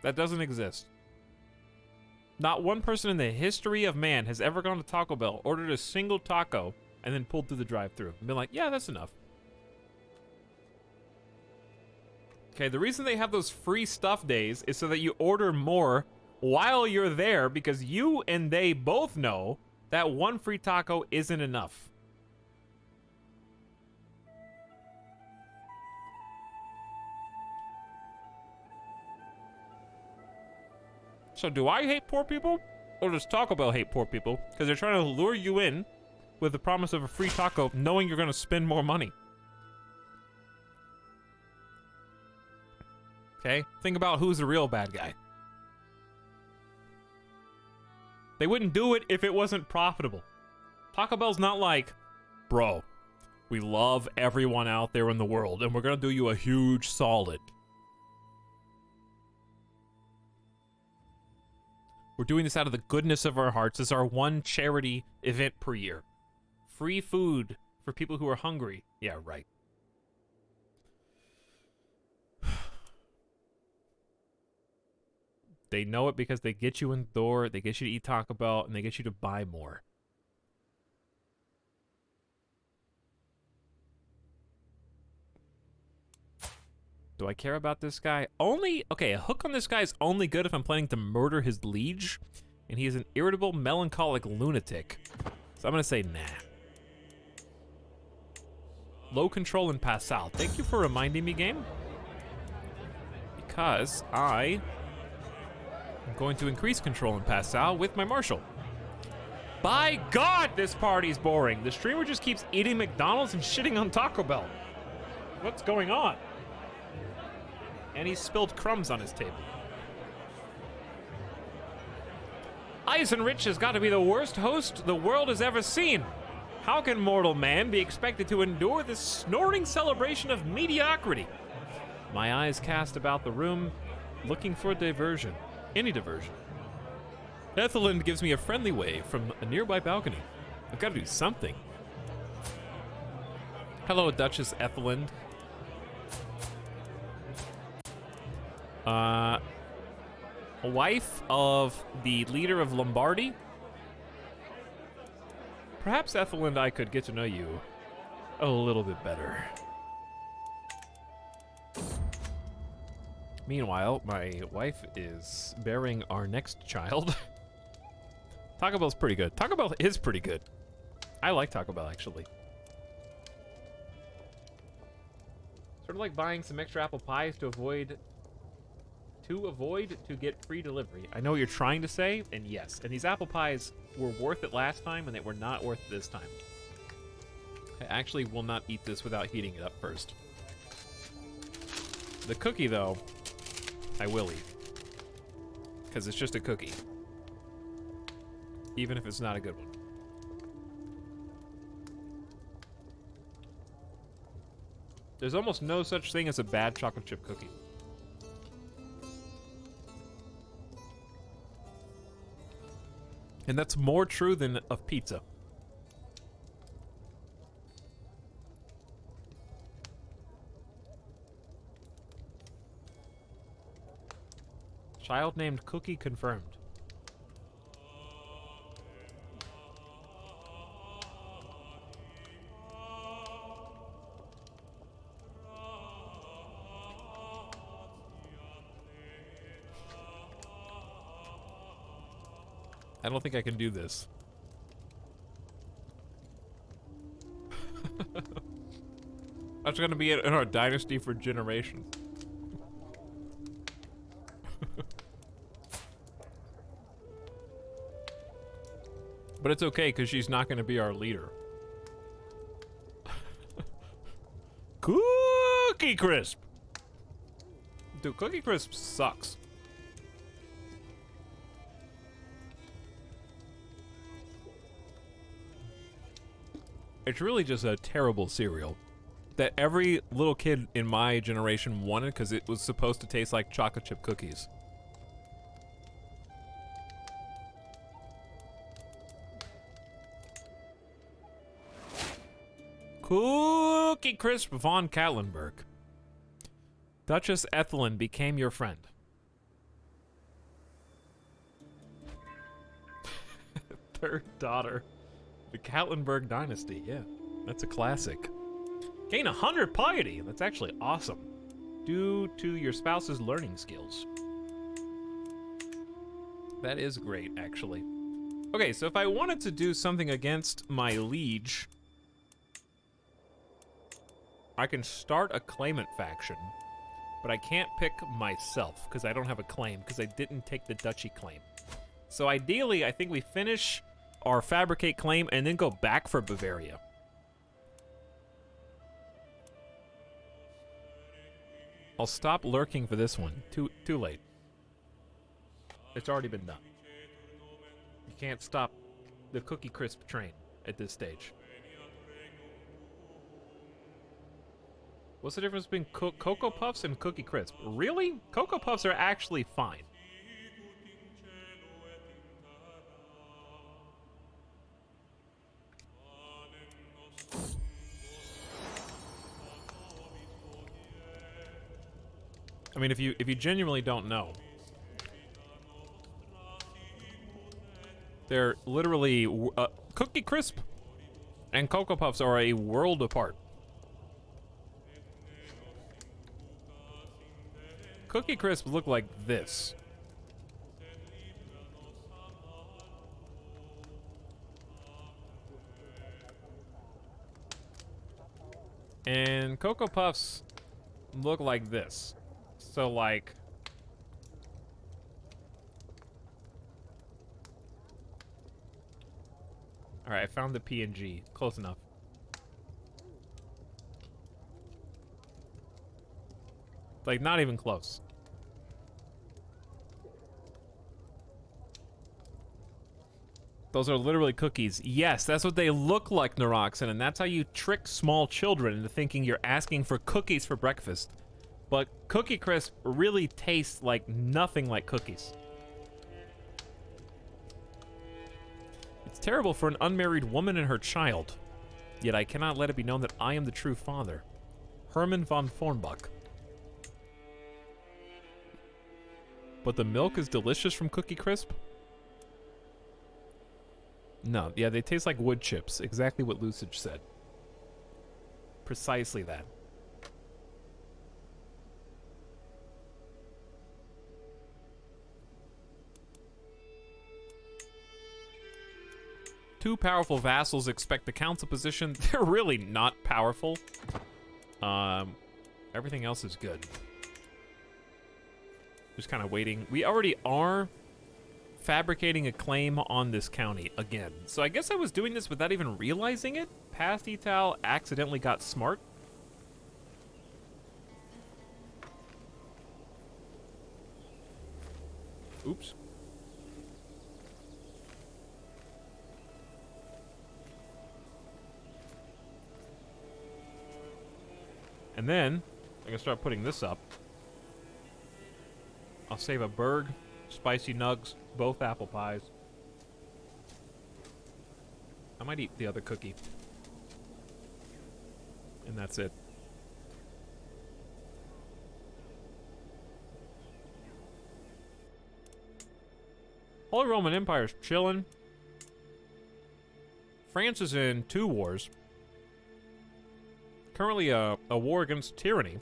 Speaker 1: That doesn't exist. Not one person in the history of man has ever gone to Taco Bell, ordered a single taco, and then pulled through the drive-thru and been like, yeah, that's enough. Okay, the reason they have those free stuff days is so that you order more while you're there, because you and they both know that one free taco isn't enough. So do I hate poor people? Or does Taco Bell hate poor people? Because they're trying to lure you in with the promise of a free taco, knowing you're going to spend more money. Okay? Think about who's the real bad guy. They wouldn't do it if it wasn't profitable. Taco Bell's not like, bro, We love everyone out there in the world, and we're gonna do you a huge solid. We're doing this out of the goodness of our hearts. It's our one charity event per year. Free food for people who are hungry. Yeah, right. They know it because they get you in the door, they get you to eat Taco Bell, and they get you to buy more. Do I care about this guy? Only, okay, a hook on this guy is only good if I'm planning to murder his liege, and he is an irritable, melancholic lunatic. So I'm gonna say nah. Low control and pass out. Thank you for reminding me, game. Because I'm going to increase control and pass out with my marshal. By God, this party's boring. The streamer just keeps eating McDonald's and shitting on Taco Bell. What's going on? And he spilled crumbs on his table. Eisenrich has got to be the worst host the world has ever seen. How can mortal man be expected to endure this snoring celebration of mediocrity? My eyes cast about the room, looking for diversion. Any diversion. Ethelind gives me a friendly wave from a nearby balcony. I've got to do something. Hello, Duchess Ethelind. Wife of the leader of Lombardy? Perhaps Ethel and I could get to know you a little bit better. Meanwhile, my wife is bearing our next child. Taco Bell's pretty good. Taco Bell is pretty good. I like Taco Bell, actually. Sort of like buying some extra apple pies to get free delivery. I know what you're trying to say, and yes. And these apple pies were worth it last time, and they were not worth it this time. I actually will not eat this without heating it up first. The cookie, though, I will eat. Because it's just a cookie. Even if it's not a good one. There's almost no such thing as a bad chocolate chip cookie. And that's more true than of pizza. Child named Cookie confirmed. I don't think I can do this. That's gonna be in our dynasty for generations. But it's okay, because she's not gonna be our leader. Cookie Crisp! Dude, Cookie Crisp sucks. It's really just a terrible cereal that every little kid in my generation wanted because it was supposed to taste like chocolate chip cookies. Cookie Crisp von Katlenberg. Duchess Ethelind became your friend. Third daughter. The Katlenberg dynasty, yeah. That's a classic. Gain 100 piety. That's actually awesome. Due to your spouse's learning skills. That is great, actually. Okay, so if I wanted to do something against my liege, I can start a claimant faction, but I can't pick myself because I don't have a claim because I didn't take the duchy claim. So ideally, I think we finish our fabricate claim and then go back for Bavaria. I'll stop lurking for this one. Too late. It's already been done. You can't stop the Cookie Crisp train at this stage. What's the difference between Cocoa Puffs and Cookie Crisp? Really? Cocoa Puffs are actually fine. I mean, if you genuinely don't know, they're literally Cookie Crisp and Cocoa Puffs are a world apart. Cookie Crisp look like this. And Cocoa Puffs look like this. So, like... Alright, I found the PNG. Close enough. Like, not even close. Those are literally cookies. Yes, that's what they look like, Naroxen, and that's how you trick small children into thinking you're asking for cookies for breakfast. But Cookie Crisp really tastes like nothing like cookies. It's terrible for an unmarried woman and her child. Yet I cannot let it be known that I am the true father. Herman von Fornbach. But the milk is delicious from Cookie Crisp? No, yeah, they taste like wood chips. Exactly what Lucid said. Precisely that. Two powerful vassals expect the council position. They're really not powerful. Everything else is good. Just kind of waiting. We already are fabricating a claim on this county again. So I guess I was doing this without even realizing it. Past Etal accidentally got smart. Oops. And then I can start putting this up. I'll save a Berg, spicy nugs, both apple pies. I might eat the other cookie. And that's it. Holy Roman Empire's chilling. France is in 2 wars. Currently a war against tyranny,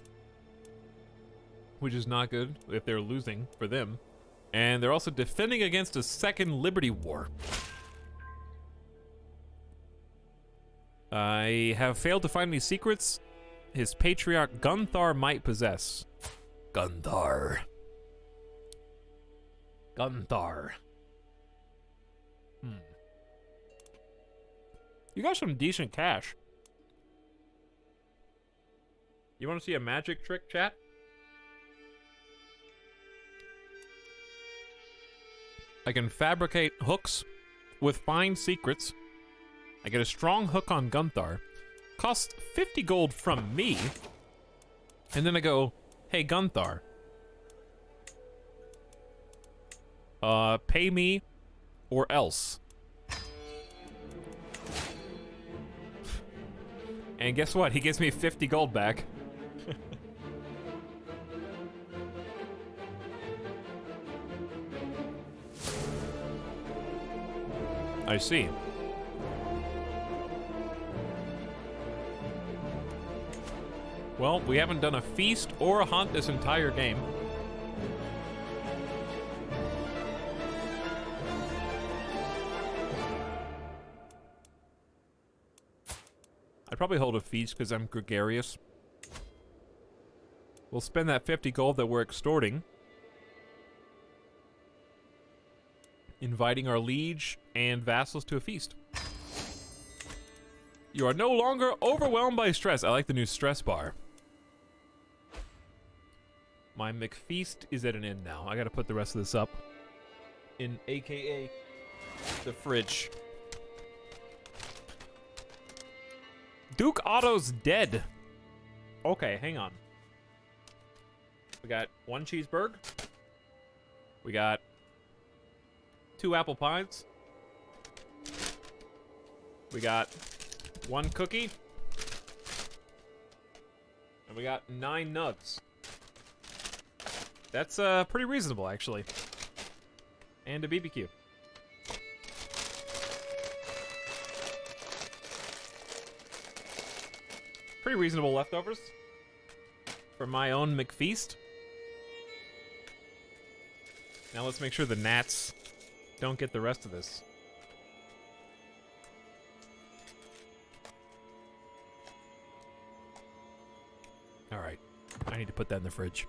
Speaker 1: which is not good if they're losing for them. And they're also defending against a second Liberty War. I have failed to find any secrets his patriarch Gunthar might possess. Gunthar. Gunthar. You got some decent cash. You want to see a magic trick, chat? I can fabricate hooks with fine secrets. I get a strong hook on Gunthar. Costs 50 gold from me. And then I go, hey, Gunthar. Pay me or else. And guess what? He gives me 50 gold back. I see. Well, we haven't done a feast or a hunt this entire game. I'd probably hold a feast because I'm gregarious. We'll spend that 50 gold that we're extorting, inviting our liege and vassals to a feast. You are no longer overwhelmed by stress. I like the new stress bar. My McFeast is at an end now. I gotta put the rest of this up in AKA the fridge. Duke Otto's dead. Okay, hang on. We got 1 cheeseburger. We got 2 apple pies. We got 1 cookie. And we got 9 nugs. That's pretty reasonable, actually. And a BBQ. Pretty reasonable leftovers for my own McFeast. Now let's make sure the gnats don't get the rest of this. All right, I need to put that in the fridge.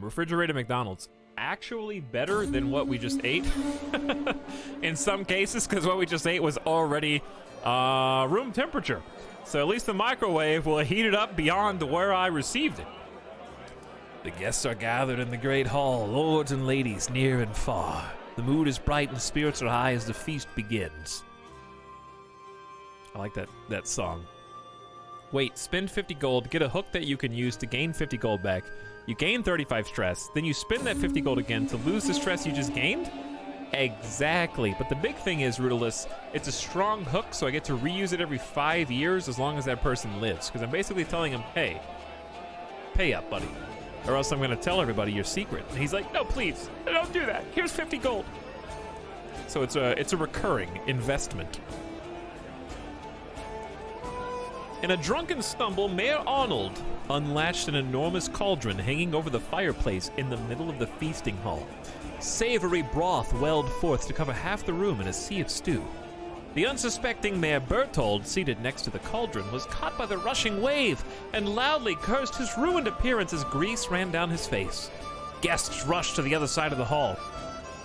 Speaker 1: Refrigerated McDonald's. Actually better than what we just ate. In some cases, because what we just ate was already room temperature. So at least the microwave will heat it up beyond where I received it.
Speaker 3: The guests are gathered in the great hall, lords and ladies near and far. The mood is bright and spirits are high as the feast begins.
Speaker 1: I like that song. Wait, spend 50 gold, get a hook that you can use to gain 50 gold back. You gain 35 stress, then you spend that 50 gold again to lose the stress you just gained? Exactly, but the big thing is, Rudolus, it's a strong hook, so I get to reuse it every 5 years as long as that person lives. Because I'm basically telling him, hey, pay up, buddy. Or else I'm going to tell everybody your secret. And he's like, no, please, don't do that. Here's 50 gold. So it's a recurring investment. In a drunken stumble, Mayor Arnold unlatched an enormous cauldron hanging over the fireplace in the middle of the feasting hall. Savory broth welled forth to cover half the room in a sea of stew. The unsuspecting Mayor Berthold, seated next to the cauldron, was caught by the rushing wave and loudly cursed his ruined appearance as grease ran down his face. Guests rushed to the other side of the hall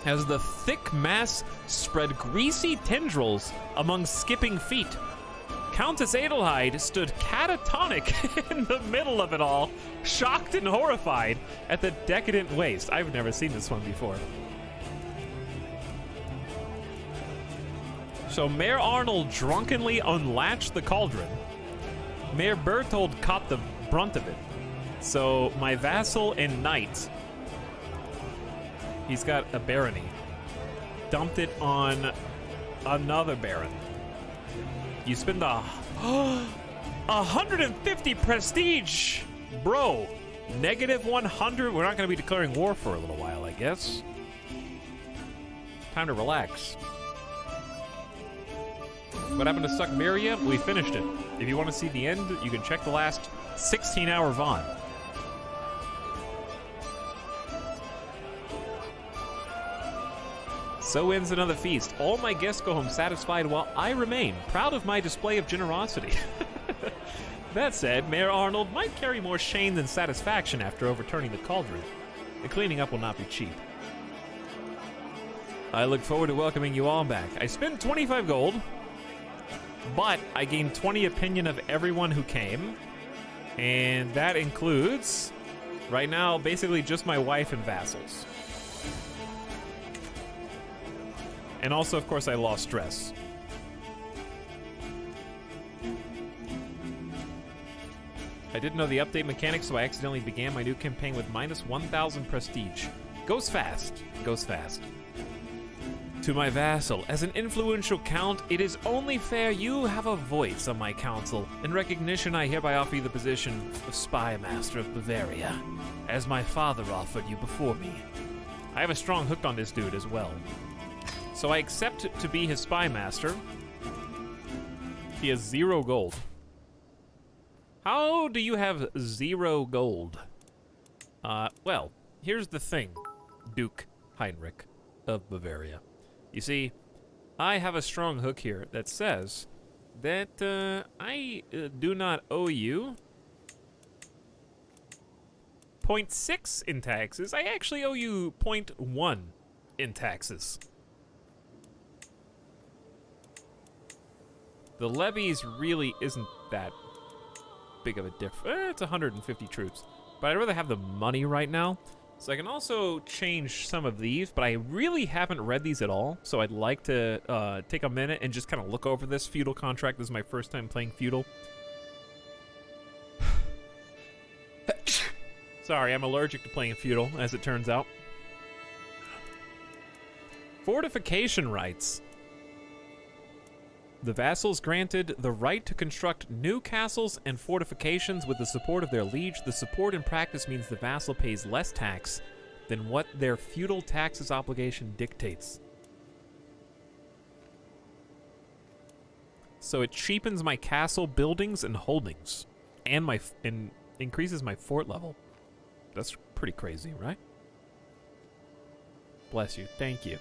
Speaker 1: as the thick mass spread greasy tendrils among skipping feet. Countess Adelheid stood catatonic in the middle of it all, shocked and horrified at the decadent waste. I've never seen this one before. So Mayor Arnold drunkenly unlatched the cauldron. Mayor Berthold caught the brunt of it. So my vassal and knight, he's got a barony, dumped it on another baron. You spend 150 prestige, bro. Negative 100. We're not going to be declaring war for a little while, I guess. Time to relax. What happened to Suckmeria? We finished it. If you want to see the end, you can check the last 16-hour Vaughn. So ends another feast. All my guests go home satisfied while I remain, proud of my display of generosity. That said, Mayor Arnold might carry more shame than satisfaction after overturning the cauldron. The cleaning up will not be cheap. I look forward to welcoming you all back. I spent 25 gold, but I gained 20 opinion of everyone who came, and that includes, right now, basically just my wife and vassals. And also, of course, I lost stress. I didn't know the update mechanics, so I accidentally began my new campaign with minus 1,000 prestige. Goes fast. Goes fast. To my vassal, as an influential count, it is only fair you have a voice on my council. In recognition, I hereby offer you the position of Spy Master of Bavaria, as my father offered you before me. I have a strong hook on this dude as well. So I accept to be his spy master. He has 0 gold. How do you have 0 gold? Well, here's the thing, Duke Heinrich of Bavaria. You see, I have a strong hook here that says that I do not owe you 0.6 in taxes. I actually owe you 0.1 in taxes. The levies really isn't that big of a difference. It's 150 troops. But I'd rather have the money right now. So I can also change some of these, but I really haven't read these at all. So I'd like to take a minute and just kind of look over this feudal contract. This is my first time playing feudal. Sorry, I'm allergic to playing feudal, as it turns out. Fortification rights. The vassals granted the right to construct new castles and fortifications with the support of their liege. The support in practice means the vassal pays less tax than what their feudal taxes obligation dictates. So it cheapens my castle buildings and holdings, and increases my fort level. That's pretty crazy, right? Bless you. Thank you.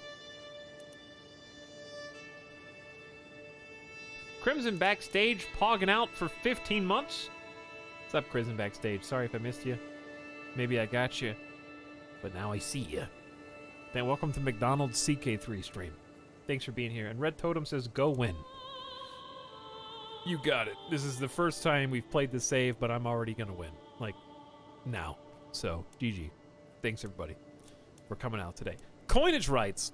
Speaker 1: Crimson backstage, pogging out for 15 months. What's up, Crimson backstage? Sorry if I missed you. Maybe I got you, but now I see you. Then welcome to McDonald's CK3 stream. Thanks for being here. And Red Totem says, go win. You got it. This is the first time we've played the save, but I'm already going to win. Like, now. So, GG. Thanks, everybody, for coming out today. Coinage rights.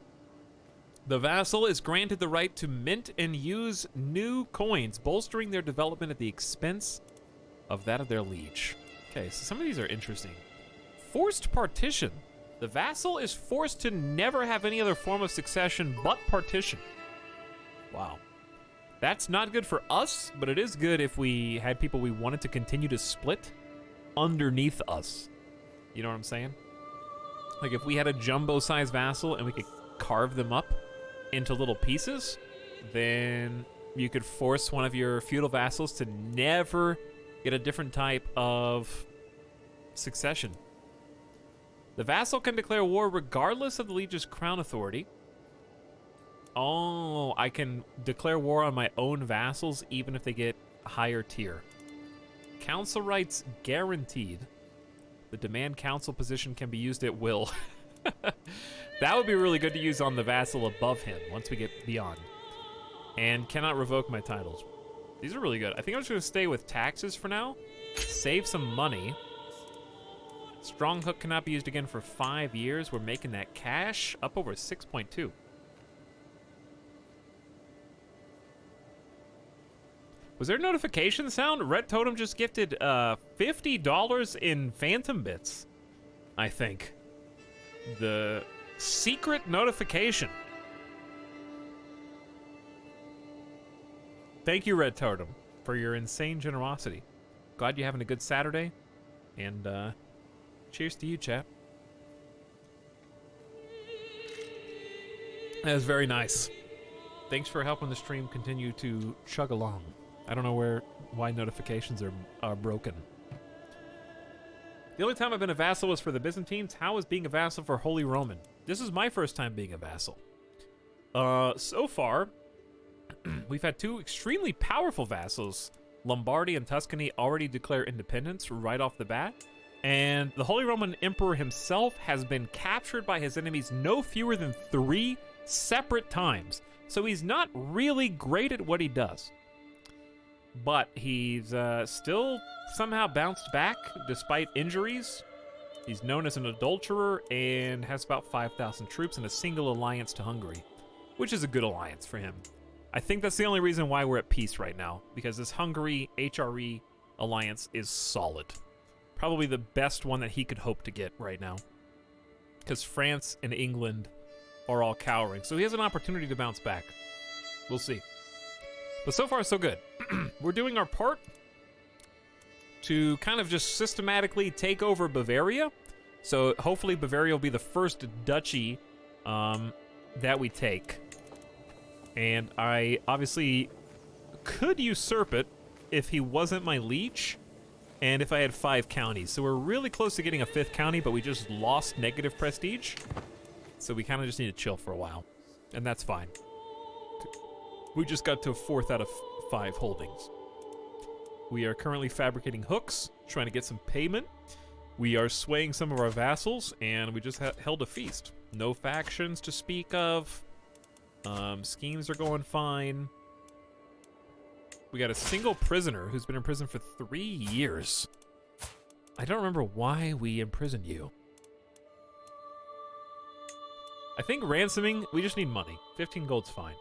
Speaker 1: The vassal is granted the right to mint and use new coins, bolstering their development at the expense of that of their liege. Okay, so some of these are interesting. Forced partition. The vassal is forced to never have any other form of succession but partition. Wow. That's not good for us, but it is good if we had people we wanted to continue to split underneath us. You know what I'm saying? Like if we had a jumbo-sized vassal and we could carve them up into little pieces, then you could force one of your feudal vassals to never get a different type of succession. The vassal can declare war regardless of the liege's crown authority. Oh, I can declare war on my own vassals even if they get a higher tier. Council rights guaranteed. The demand council position can be used at will. That would be really good to use on the vassal above him once we get beyond. And cannot revoke my titles. These are really good. I think I'm just going to stay with taxes for now. Save some money. Strong hook cannot be used again for 5 years. We're making that cash up over 6.2. Was there a notification sound? Red Totem just gifted $50 in Phantom Bits, I think. The secret notification. Thank you, Red Totem, for your insane generosity. Glad you're having a good Saturday, and cheers to you, chat. That was very nice. Thanks for helping the stream continue to chug along. I don't know why notifications are broken. The only time I've been a vassal was for the Byzantines. How is being a vassal for Holy Roman? This is my first time being a vassal. So far, we've had two extremely powerful vassals. Lombardy and Tuscany already declare independence right off the bat. And the Holy Roman Emperor himself has been captured by his enemies no fewer than 3 separate times. So he's not really great at what he does. But he's still somehow bounced back despite injuries. He's known as an adulterer and has about 5,000 troops in a single alliance to Hungary, which is a good alliance for him. I think that's the only reason why we're at peace right now, because this Hungary HRE alliance is solid. Probably the best one that he could hope to get right now, because France and England are all cowering. So he has an opportunity to bounce back. We'll see. But so far, so good. We're doing our part to kind of just systematically take over Bavaria. So hopefully Bavaria will be the first duchy that we take. And I obviously could usurp it if he wasn't my liege and if I had 5 counties. So we're really close to getting a 5th county, but we just lost negative prestige. So we kind of just need to chill for a while. And that's fine. We just got to a 4th out of 5 holdings. We are currently fabricating hooks, trying to get some payment. We are swaying some of our vassals, and we just held a feast. No factions to speak of. Schemes are going fine. We got a single prisoner who's been in prison for 3 years. I don't remember why we imprisoned you. I think ransoming, we just need money. 15 gold's fine.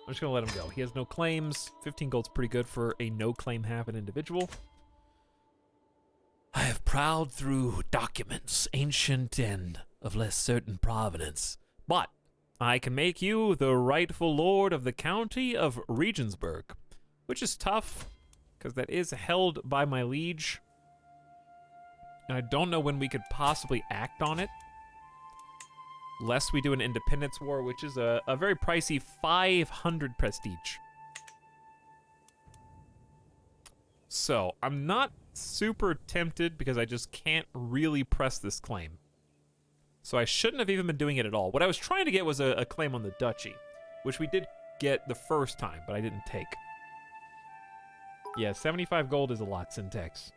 Speaker 1: I'm just gonna let him go. He has no claims. 15 gold's pretty good for a no-claim having individual.
Speaker 3: I have prowled through documents, ancient and of less certain provenance,
Speaker 1: But I can make you the rightful lord of the county of Regensburg, which is tough, because that is held by my liege. And I don't know when we could possibly act on it, lest we do an independence war, which is a very pricey 500 prestige. So, I'm not super tempted because I just can't really press this claim. So I shouldn't have even been doing it at all. What I was trying to get was a claim on the duchy, which we did get the first time, but I didn't take. Yeah, 75 gold is a lot, Syntax.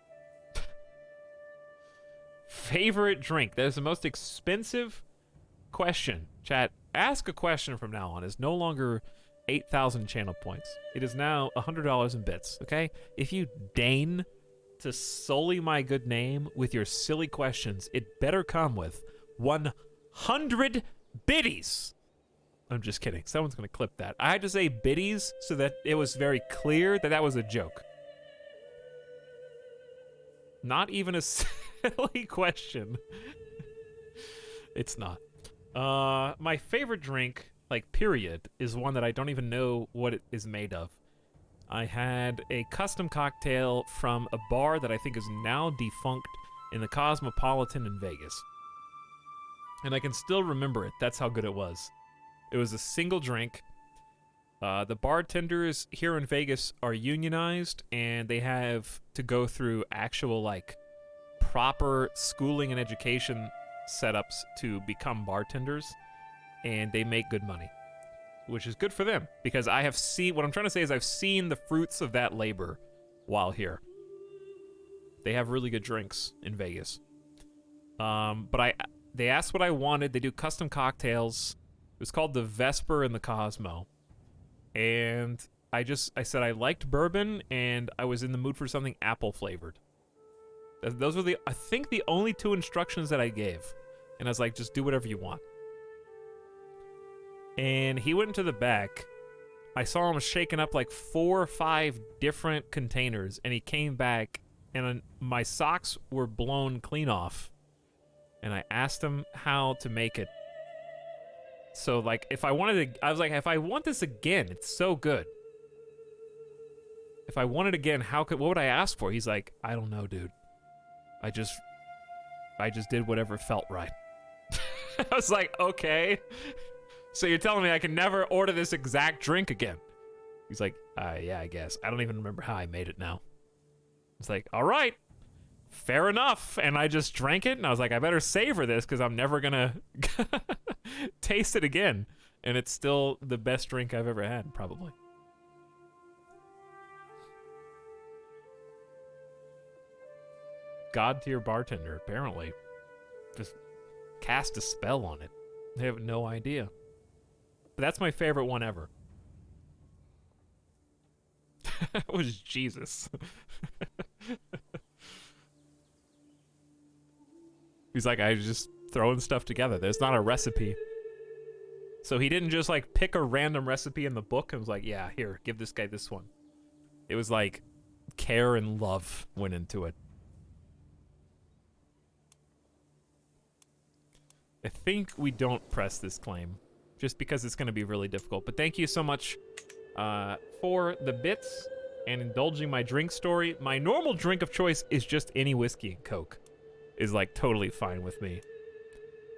Speaker 1: Favorite drink? That is the most expensive question. Chat, ask a question from now on. It's no longer 8,000 channel points. It is now $100 in bits, okay? If you deign to sully my good name with your silly questions, it better come with 100 biddies. I'm just kidding. Someone's going to clip that. I had to say biddies so that it was very clear that that was a joke. Not even a silly question. It's not. My favorite drink, like, period, is one that I don't even know what it is made of. I had a custom cocktail from a bar that I think is now defunct in the Cosmopolitan in Vegas. And I can still remember it. That's how good it was. It was a single drink. The bartenders here in Vegas are unionized, and they have to go through actual, like, proper schooling and education setups to become bartenders, and they make good money, which is good for them, because I have seen, what I'm trying to say is I've seen the fruits of that labor while here. They have really good drinks in Vegas. They asked what I wanted. They do custom cocktails. It was called the Vesper in the Cosmo. And I said I liked bourbon, and I was in the mood for something apple flavored. Those were I think the only two instructions that I gave. And I was like, just do whatever you want. And he went into the back. I saw him shaking up like 4 or 5 different containers, and he came back, and my socks were blown clean off. And I asked him how to make it. So, like, if I wanted to, I was like, if I want this again, it's so good. If I want it again, what would I ask for? He's like, I don't know, dude. I just did whatever felt right. I was like, okay. So you're telling me I can never order this exact drink again? He's like, yeah, I guess. I don't even remember how I made it now. It's like, all right, fair enough. And I just drank it, and I was like, I better savor this because I'm never gonna taste it again. And it's still the best drink I've ever had, probably. God tier bartender, apparently. Just cast a spell on it. They have no idea. But that's my favorite one ever. That was Jesus. He's like, I just throwing stuff together. There's not a recipe. So he didn't just like pick a random recipe in the book and was like, yeah, here, give this guy this one. It was like care and love went into it. I think we don't press this claim just because it's going to be really difficult. But thank you so much for the bits and indulging my drink story. My normal drink of choice is just any whiskey and Coke. Is like totally fine with me.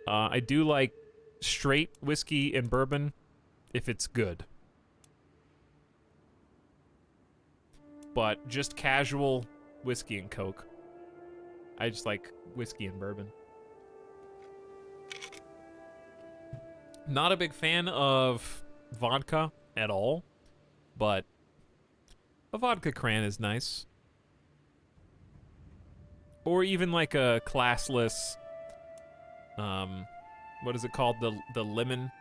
Speaker 1: I do like straight whiskey and bourbon if it's good. But just casual whiskey and Coke. I just like whiskey and bourbon. Not a big fan of vodka at all, but a vodka cran is nice. Or even like a classless, what is it called? The lemon.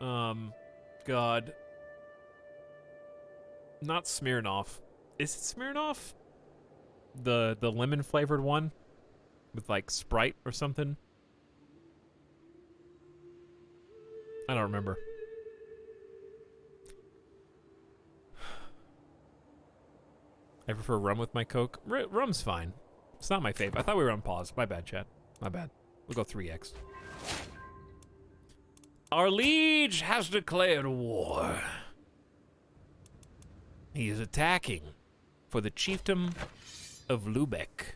Speaker 1: God. Not Smirnoff. Is it Smirnoff? The lemon flavored one with like Sprite or something. I don't remember. I prefer rum with my Coke. Rum's fine. It's not my favorite. I thought we were on pause. My bad, chat. My bad. We'll go 3x. Our liege has declared war. He is attacking for the chiefdom of Lubeck.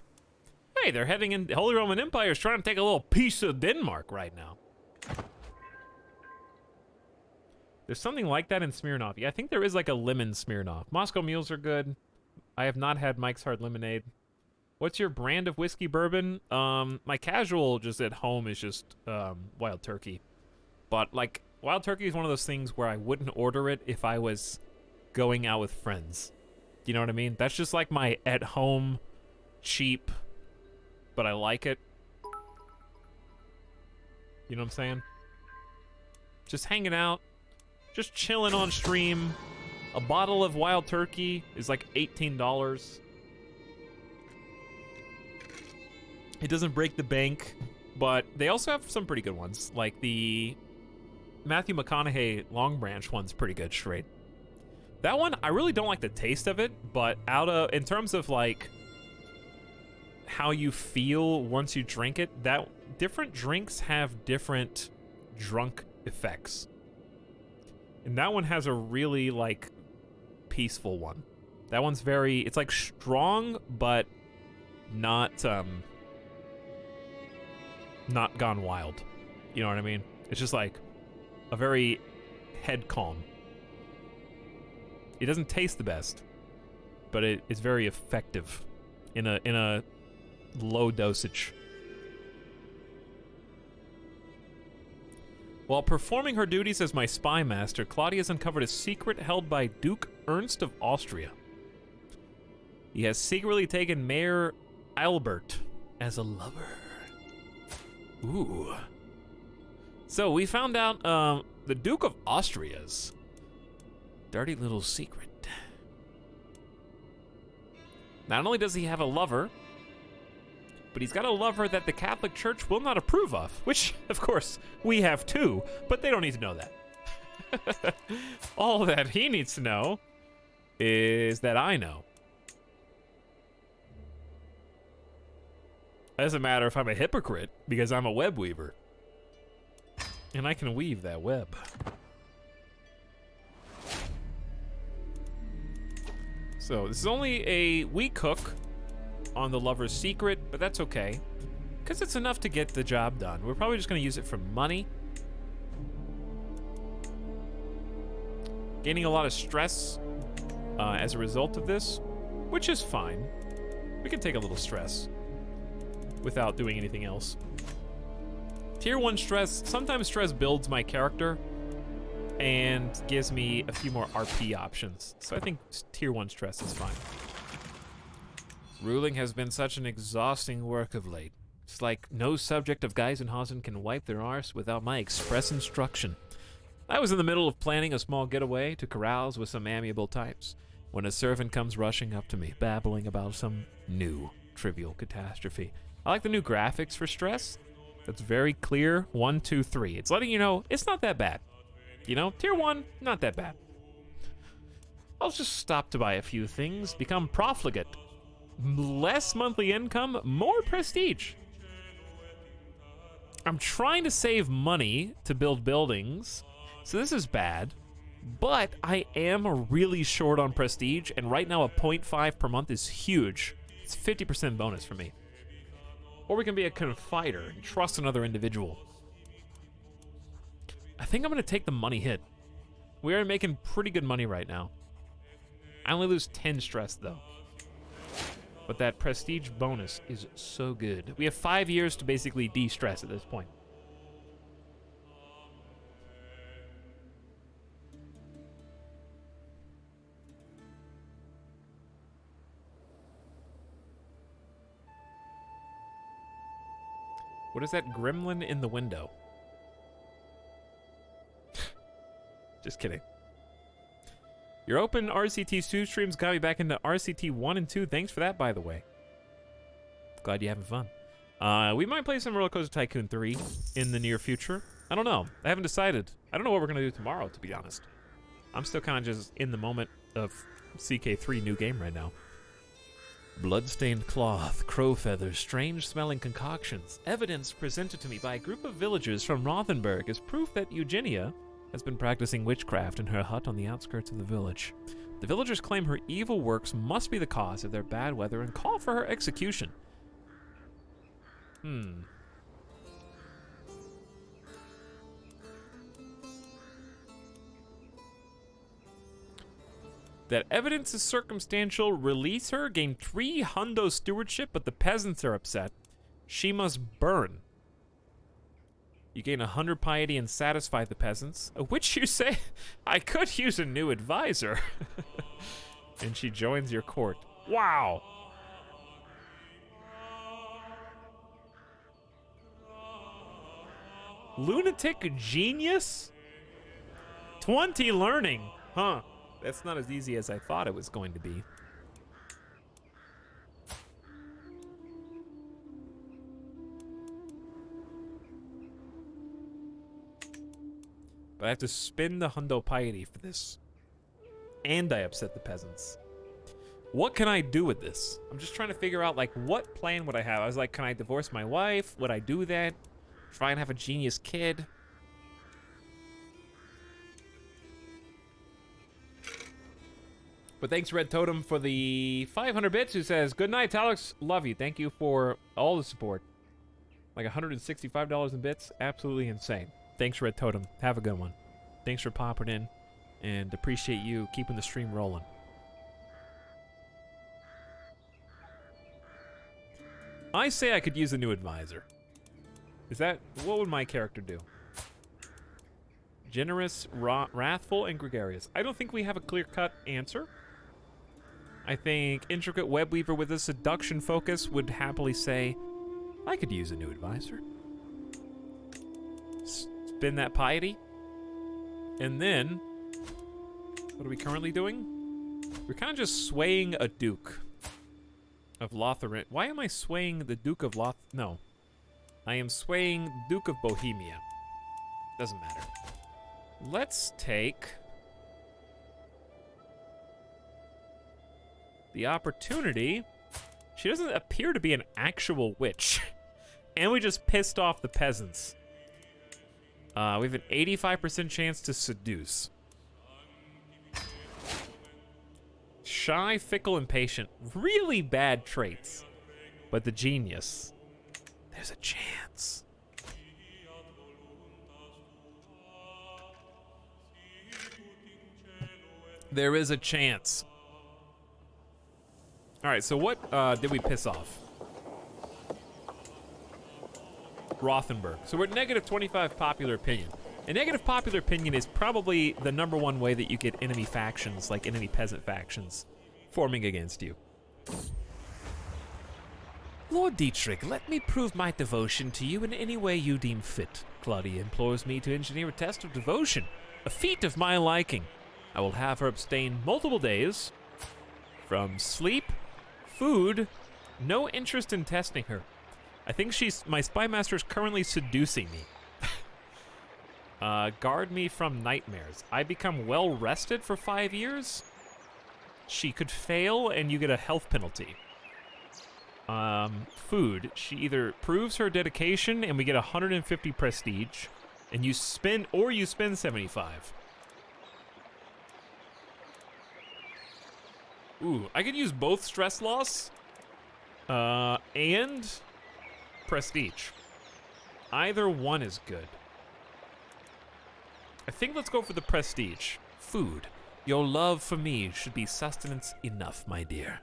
Speaker 1: Hey, they're heading in. The Holy Roman Empire is trying to take a little piece of Denmark right now. There's something like that in Smirnoff. Yeah, I think there is like a lemon Smirnoff. Moscow Mules are good. I have not had Mike's Hard Lemonade. What's your brand of whiskey bourbon? My casual just at home is just Wild Turkey. But like Wild Turkey is one of those things where I wouldn't order it if I was going out with friends. You know what I mean? That's just like my at home cheap, but I like it. You know what I'm saying? Just hanging out, just chilling on stream. A bottle of Wild Turkey is like $18. It doesn't break the bank, but they also have some pretty good ones. Like the Matthew McConaughey Long Branch one's pretty good straight. That one, I really don't like the taste of it, but in terms of like how you feel once you drink it, that different drinks have different drunk effects. And that one has a really like peaceful one. That one's very, it's like strong, but not gone wild. You know what I mean? It's just like a very head calm. It doesn't taste the best, but it's very effective in a low dosage. While performing her duties as my spy master, Claudia's uncovered a secret held by Duke Ernst of Austria. He has secretly taken Mayor Albert as a lover. Ooh. So we found out the Duke of Austria's dirty little secret. Not only does he have a lover, but he's got a lover that the Catholic Church will not approve of, which, of course, we have too, but they don't need to know that. All that he needs to know is that I know. It doesn't matter if I'm a hypocrite, because I'm a web weaver. And I can weave that web. So, this is only a weak hook on the lover's secret, but that's okay, because it's enough to get the job done. We're probably just going to use it for money. Gaining a lot of stress as a result of this, which is fine. We can take a little stress without doing anything else. Tier 1 stress, sometimes stress builds my character and gives me a few more RP options. So I think tier 1 stress is fine. Ruling has been such an exhausting work of late. It's like no subject of Geisenhausen can wipe their arse without my express instruction. I was in the middle of planning a small getaway to carouse with some amiable types when a servant comes rushing up to me, babbling about some new trivial catastrophe. I like the new graphics for stress. That's very clear. 1, 2, 3. It's letting you know it's not that bad. You know, tier 1, not that bad. I'll just stop to buy a few things, become profligate. Less monthly income, more prestige. I'm trying to save money to build buildings, so this is bad, but I am really short on prestige, and right now a 0.5 per month is huge. It's 50% bonus for me. Or we can be a confider and trust another individual. I think I'm gonna take the money hit. We are making pretty good money right now. I only lose 10 stress though. But that prestige bonus is so good. We have 5 years to basically de-stress at this point. What is that gremlin in the window? Just kidding. Your open RCT2 streams got me back into RCT 1 and 2. Thanks for that, by the way. Glad you're having fun. We might play some Roller Coaster Tycoon 3 in the near future. I don't know. I haven't decided. I don't know what we're going to do tomorrow, to be honest. I'm still kind of just in the moment of CK3 new game right now.
Speaker 3: Bloodstained cloth, crow feathers, strange-smelling concoctions. Evidence presented to me by a group of villagers from Rothenburg is proof that Eugenia has been practicing witchcraft in her hut on the outskirts of the village. The villagers claim her evil works must be the cause of their bad weather and call for her execution. That evidence is circumstantial. Release her. Gain 3 hundo stewardship, but the peasants are upset. She must burn. You gain 100 piety and satisfy the peasants. Which you say, I could use a new advisor. And she joins your court. Wow. Lunatic genius? 20 learning. Huh. That's not as easy as I thought it was going to be. But I have to spin the hundo piety for this. And I upset the peasants. What can I do with this? I'm just trying to figure out, like, what plan would I have? I was like, can I divorce my wife? Would I do that? Try and have a genius kid? But thanks, Red Totem, for the 500 bits, who says, good night, Alex. Love you. Thank you for all the support. Like $165 in bits. Absolutely insane. Thanks, Red Totem. Have a good one. Thanks for popping in. And appreciate you keeping the stream rolling. I say I could use a new advisor. Is that... what would my character do? Generous, wrathful, and gregarious. I don't think we have a clear-cut answer. I think intricate web weaver with a seduction focus would happily say, I could use a new advisor. Spin that piety. And then, what are we currently doing? We're kind of just swaying a duke of Lotharing. Why am I swaying the Duke of No. I am swaying Duke of Bohemia. Doesn't matter. Let's take the opportunity. She doesn't appear to be an actual witch. And we just pissed off the peasants. We have an 85% chance to seduce. Shy, fickle, and patient. Really bad traits. But the genius. There's a chance. There is a chance. Alright, so what did we piss off? Rothenburg. So we're at negative 25 popular opinion. And negative popular opinion is probably the #1 way that you get enemy factions, like enemy peasant factions, forming against you. Lord Dietrich, let me prove my devotion to you in any way you deem fit. Claudia implores me to engineer a test of devotion, a feat of my liking. I will have her abstain multiple days from sleep, food, no interest in testing her. I think my spy master is currently seducing me. Guard me from nightmares. I become well rested for 5 years. She could fail and you get a health penalty. Food. She either proves her dedication and we get 150 prestige, and you spend 75. Ooh, I could use both stress loss and prestige. Either one is good. I think let's go for the prestige. Food. Your love for me should be sustenance enough, my dear.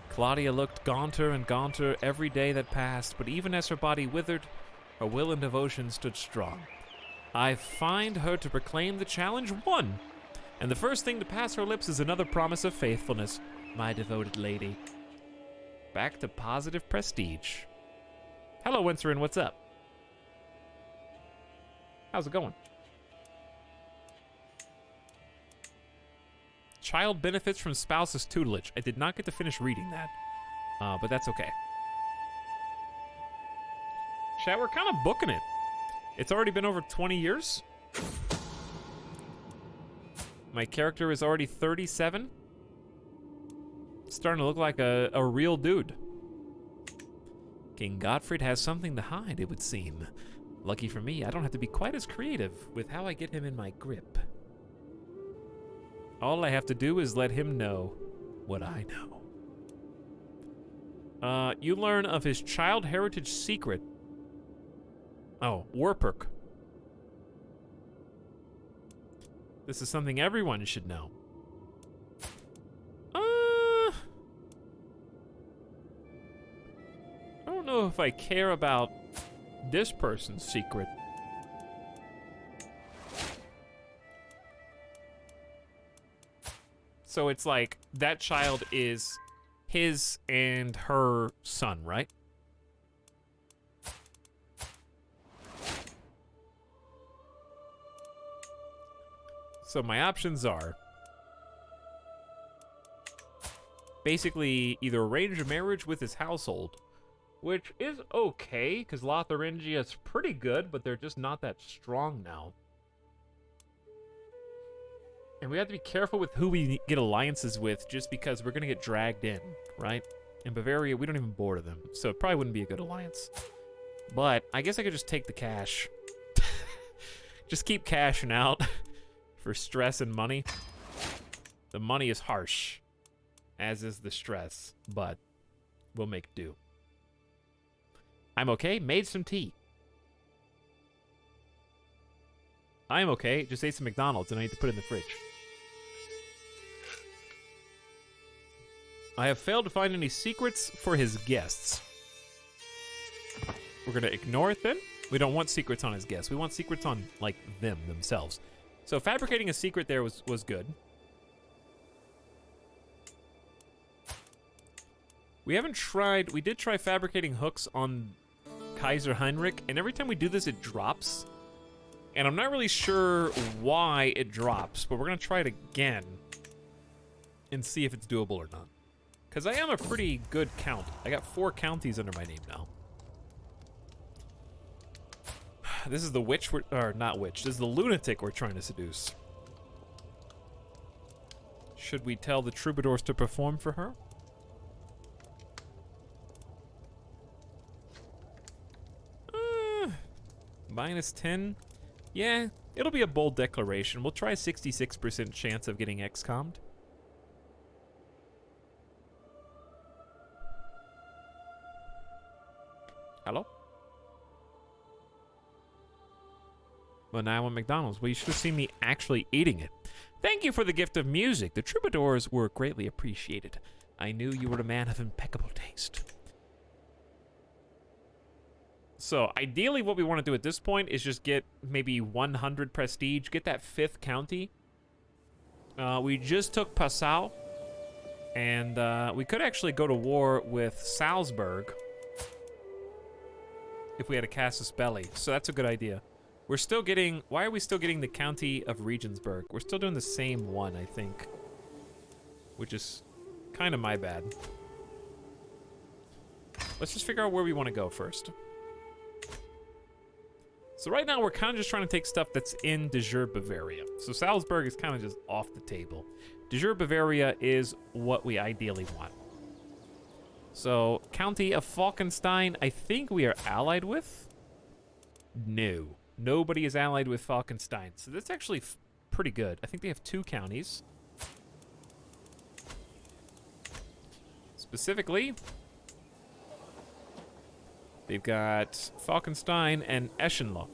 Speaker 3: Claudia looked gaunter and gaunter every day that passed, but even as her body withered, her will and devotion stood strong. I find her to proclaim the challenge won, and the first thing to pass her lips is another promise of faithfulness, my devoted lady. Back to positive prestige. Hello, Winterin, what's up? How's it going? Child benefits from spouse's tutelage. I did not get to finish reading that, but that's okay. Chat, we're kind of booking it. It's already been over 20 years.
Speaker 1: My character is already 37. Starting to look like a real dude. King Gottfried has something to hide, it would seem. Lucky for me, I don't have to be quite as creative with how I get him in my grip. All I have to do is let him know what I know. You learn of his child heritage secret. Oh, war perk. This is something everyone should know. I don't know if I care about this person's secret. So it's like that child is his and her son, right? So my options are basically either arrange a marriage with his household, which is okay, because Lotharingia is pretty good, but they're just not that strong now. And we have to be careful with who we get alliances with, just because we're going to get dragged in, right? In Bavaria, we don't even border them, so it probably wouldn't be a good alliance. But I guess I could just take the cash. Just keep cashing out for stress and money. The money is harsh, as is the stress, but we'll make do. I'm okay, made some tea. I'm okay, just ate some McDonald's and I need to put it in the fridge. I have failed to find any secrets for his guests. We're gonna ignore it then. We don't want secrets on his guests. We want secrets on, like, themselves. So fabricating a secret there was good. We haven't tried, we did try fabricating hooks on Kaiser Heinrich, and every time we do this, it drops. And I'm not really sure why it drops, but we're gonna try it again and see if it's doable or not. Because I am a pretty good count. I got 4 counties under my name now. This is the witch, or not witch, this is the lunatic we're trying to seduce. Should we tell the troubadours to perform for her? Minus 10? Yeah, it'll be a bold declaration. We'll try 66% chance of getting XCOM'd. Hello? Well, now I want McDonald's. Well, you should have seen me actually eating it. Thank you for the gift of music. The troubadours were greatly appreciated. I knew you were a man of impeccable taste. So, ideally what we want to do at this point is just get maybe 100 prestige, get that 5th county. We just took Passau, and we could actually go to war with Salzburg if we had a casus belli, so that's a good idea. We're still getting, why are we still getting the county of Regensburg? We're still doing the same one, I think, which is kind of my bad. Let's just figure out where we want to go first. So right now we're kind of just trying to take stuff that's in de jure Bavaria. So Salzburg is kind of just off the table. De jure Bavaria is what we ideally want. So County of Falkenstein, I think we are allied with? No. Nobody is allied with Falkenstein. So that's actually pretty good. I think they have 2 counties. Specifically, they've got Falkenstein and Eschenloh.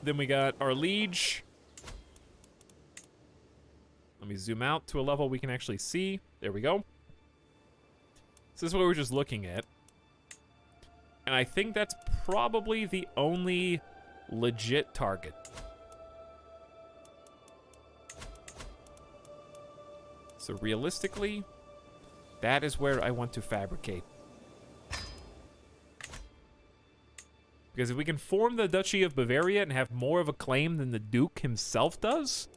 Speaker 1: Then we got our liege. Let me zoom out to a level we can actually see. There we go. So this is what we're just looking at. And I think that's probably the only legit target. So realistically, that is where I want to fabricate. Because if we can form the Duchy of Bavaria and have more of a claim than the Duke himself does,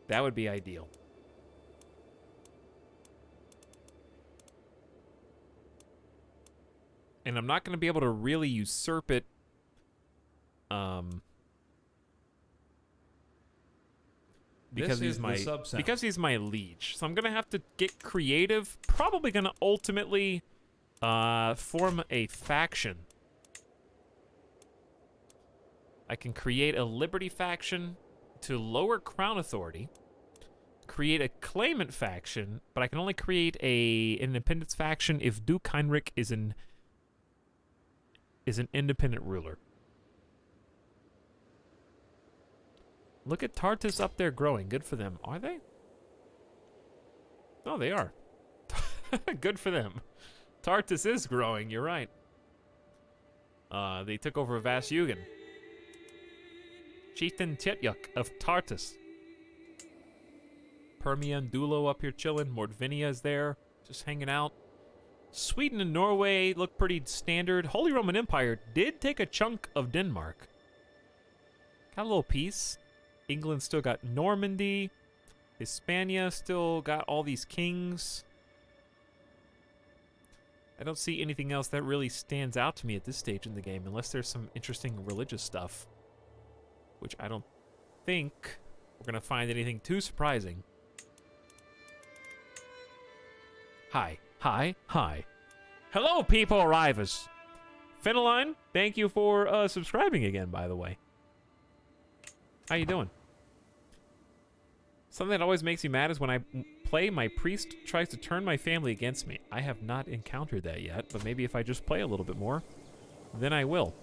Speaker 1: that would be ideal. And I'm not going to be able to really usurp it because
Speaker 2: This
Speaker 1: he's
Speaker 2: is the
Speaker 1: my
Speaker 2: sub-sound.
Speaker 1: because he's my liege. So I'm gonna have to get creative. Probably gonna ultimately form a faction. I can create a Liberty faction to lower Crown authority. Create a claimant faction, but I can only create a independence faction if Duke Heinrich is an independent ruler. Look at Tartus up there growing. Good for them. Are they? Oh, they are. Good for them. Tartus is growing. You're right. They took over Vasyugan. Chieftain Tyetyuk of Tartus. Permia and Dulo up here chilling. Mordvinia is there, just hanging out. Sweden and Norway look pretty standard. Holy Roman Empire did take a chunk of Denmark. Got a little peace. England still got Normandy. Hispania still got all these kings. I don't see anything else that really stands out to me at this stage in the game, unless there's some interesting religious stuff, which I don't think we're going to find anything too surprising. Hi. Hi. Hi. Hello, people arrivers. Fenneline, thank you for subscribing again, by the way. How you doing? Something that always makes me mad is when I play, my priest tries to turn my family against me. I have not encountered that yet, but maybe if I just play a little bit more, then I will.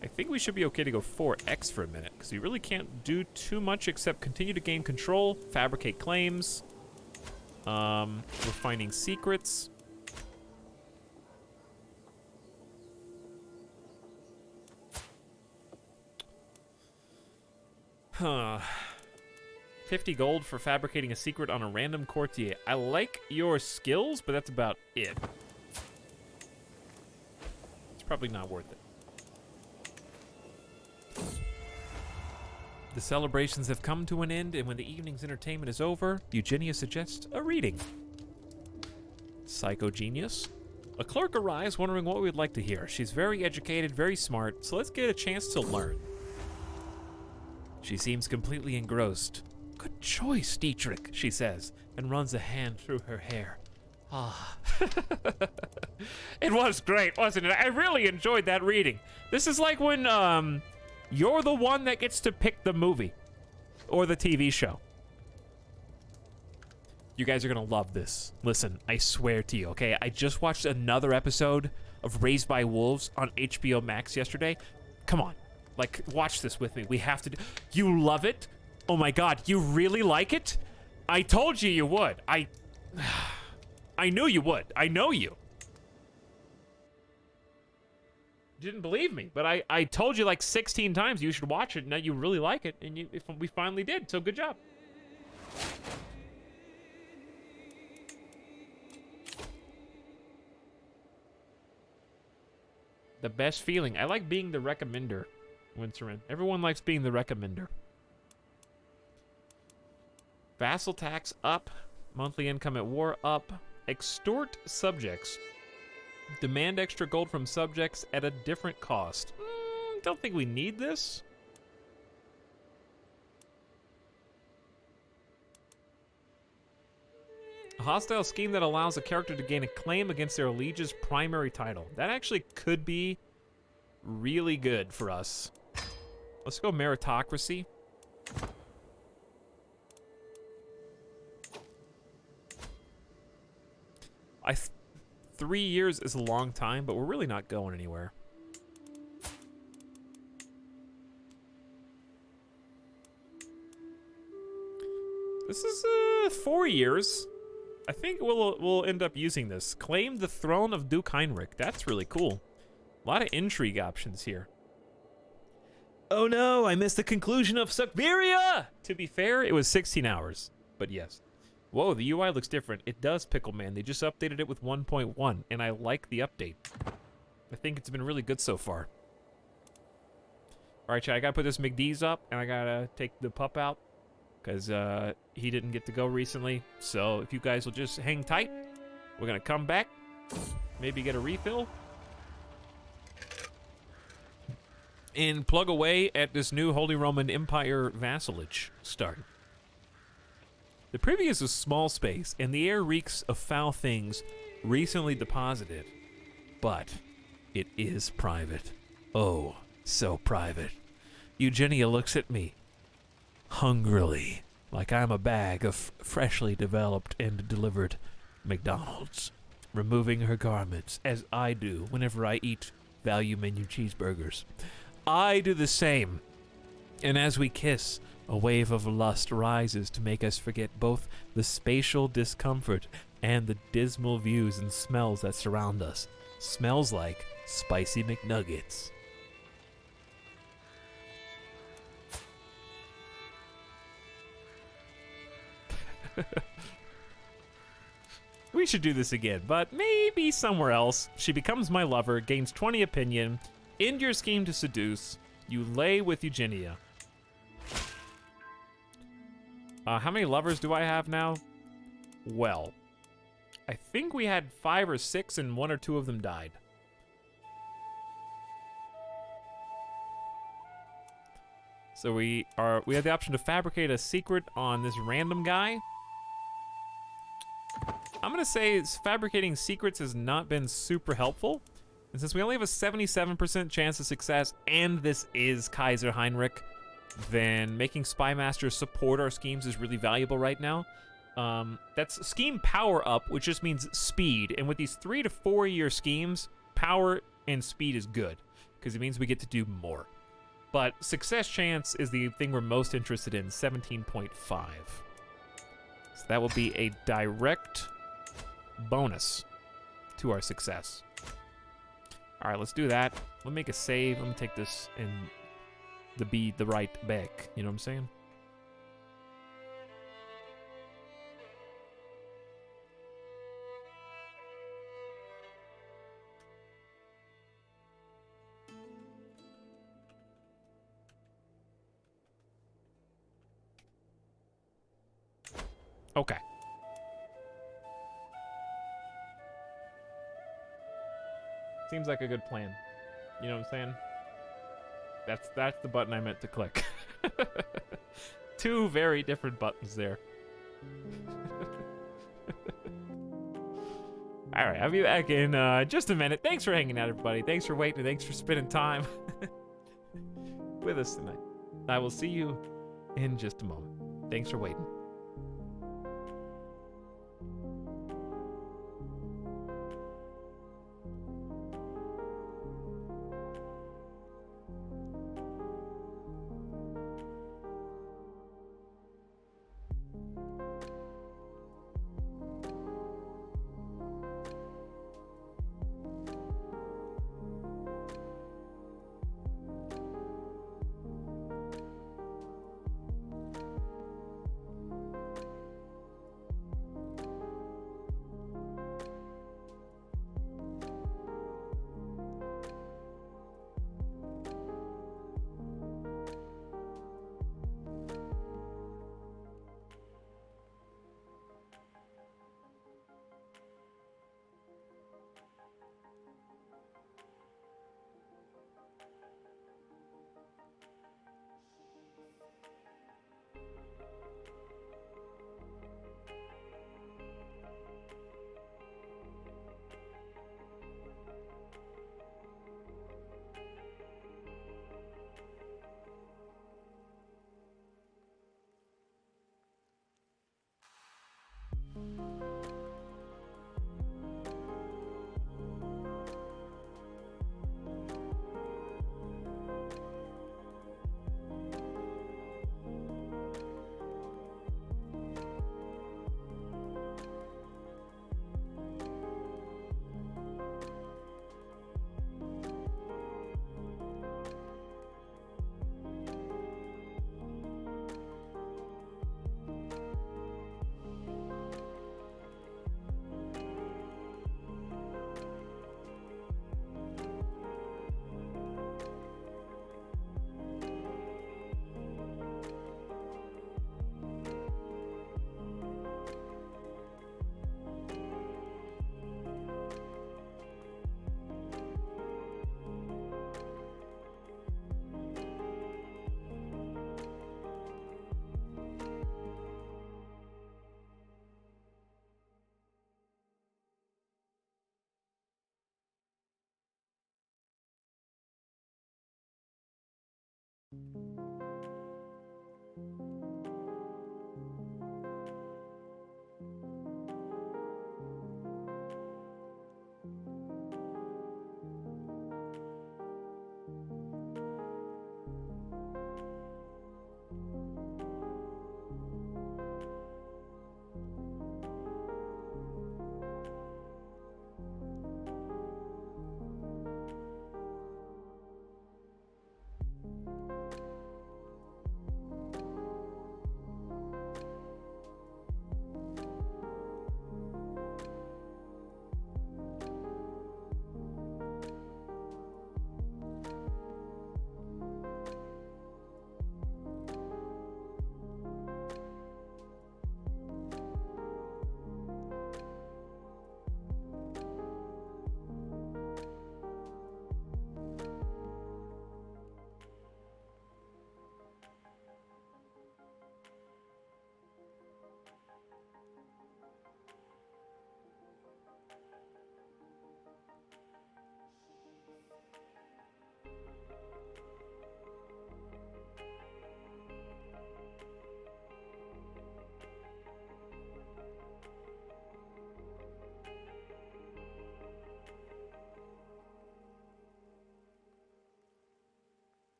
Speaker 1: I think we should be okay to go 4X for a minute, because we really can't do too much except continue to gain control, fabricate claims. We're finding secrets. Huh. 50 gold for fabricating a secret on a random courtier. I like your skills, but that's about it. It's probably not worth it. The celebrations have come to an end, and when the evening's entertainment is over, Eugenia suggests a reading. Psychogenius. A clerk arrives wondering what we'd like to hear. She's very educated, very smart, so let's get a chance to learn. She seems completely engrossed. Good choice, Dietrich, she says, and runs a hand through her hair. Ah. It was great, wasn't it? I really enjoyed that reading. This is like when, you're the one that gets to pick the movie or the TV show. You guys are gonna love this. Listen, I swear to you, okay? I just watched another episode of Raised by Wolves on HBO Max yesterday. Come on, like, watch this with me. We have to do. You love it? Oh my God, you really like it? I told you you would. I knew you would. I know you. You didn't believe me, but I told you like 16 times you should watch it, and that you really like it, and we finally did, so good job. The best feeling. I like being the recommender, Winterin. Everyone likes being the recommender. Vassal tax up. Monthly income at war up. Extort subjects. Demand extra gold from subjects at a different cost. Don't think we need this. A hostile scheme that allows a character to gain a claim against their liege's primary title. That actually could be really good for us. Let's go meritocracy. I 3 years is a long time, but we're really not going anywhere. This is 4 years. I think we'll end up using this. Claim the throne of Duke Heinrich. That's really cool. A lot of intrigue options here. Oh no, I missed the conclusion of Sucberia! To be fair, it was 16 hours, but yes. Whoa, the UI looks different. It does, Pickle Man. They just updated it with 1.1, and I like the update. I think it's been really good so far. All right, chat, I gotta put this McDee's up, and I gotta take the pup out, because he didn't get to go recently. So if you guys will just hang tight, we're gonna come back, maybe get a refill, and plug away at this new Holy Roman Empire vassalage start. The privy is a small space, and the air reeks of foul things recently deposited. But it is private. Oh, so private. Eugenia looks at me, hungrily, like I'm a bag of freshly developed and delivered McDonald's, removing her garments, as I do whenever I eat value menu cheeseburgers. I do the same. And as we kiss, a wave of lust rises to make us forget both the spatial discomfort and the dismal views and smells that surround us. Smells like spicy McNuggets. We should do this again, but maybe somewhere else. She becomes my lover, gains 20 opinion, end your scheme to seduce, you lay with Eugenia. How many lovers do I have now? Well, I think we had 5 or 6 and 1 or 2 of them died. So we have the option to fabricate a secret on this random guy. I'm gonna say fabricating secrets has not been super helpful. And since we only have a 77% chance of success, and this is Kaiser Heinrich, then making Spy Master support our schemes is really valuable right now. That's scheme power up, which just means speed. And with these 3 to 4 year schemes, power and speed is good, because it means we get to do more. But success chance is the thing we're most interested in, 17.5. So that will be a direct bonus to our success. All right, let's do that. Let me make a save. Let me take this and the right back. You know what I'm saying? Okay. Seems like a good plan. You know what I'm saying? That's the button I meant to click. 2 very different buttons there. All right, I'll be back in just a minute. Thanks for hanging out, everybody. Thanks for waiting. Thanks for spending time with us tonight. I will see you in just a moment. Thanks for waiting.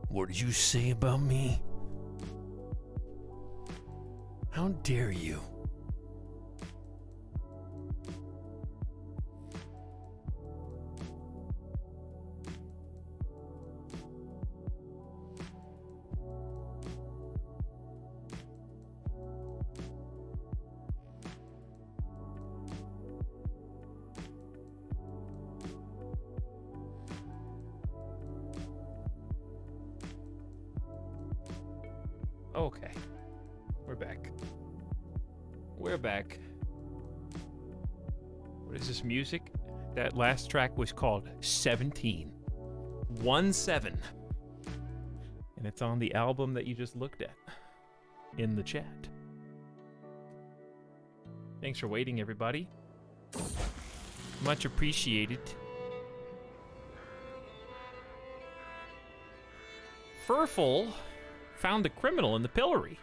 Speaker 3: What did you say about me? How dare you?
Speaker 1: Okay. We're back. We're back. What is this music? That last track was called 17. 1-7. And it's on the album that you just looked at in the chat. Thanks for waiting, everybody. Much appreciated. Furful found the criminal in the pillory.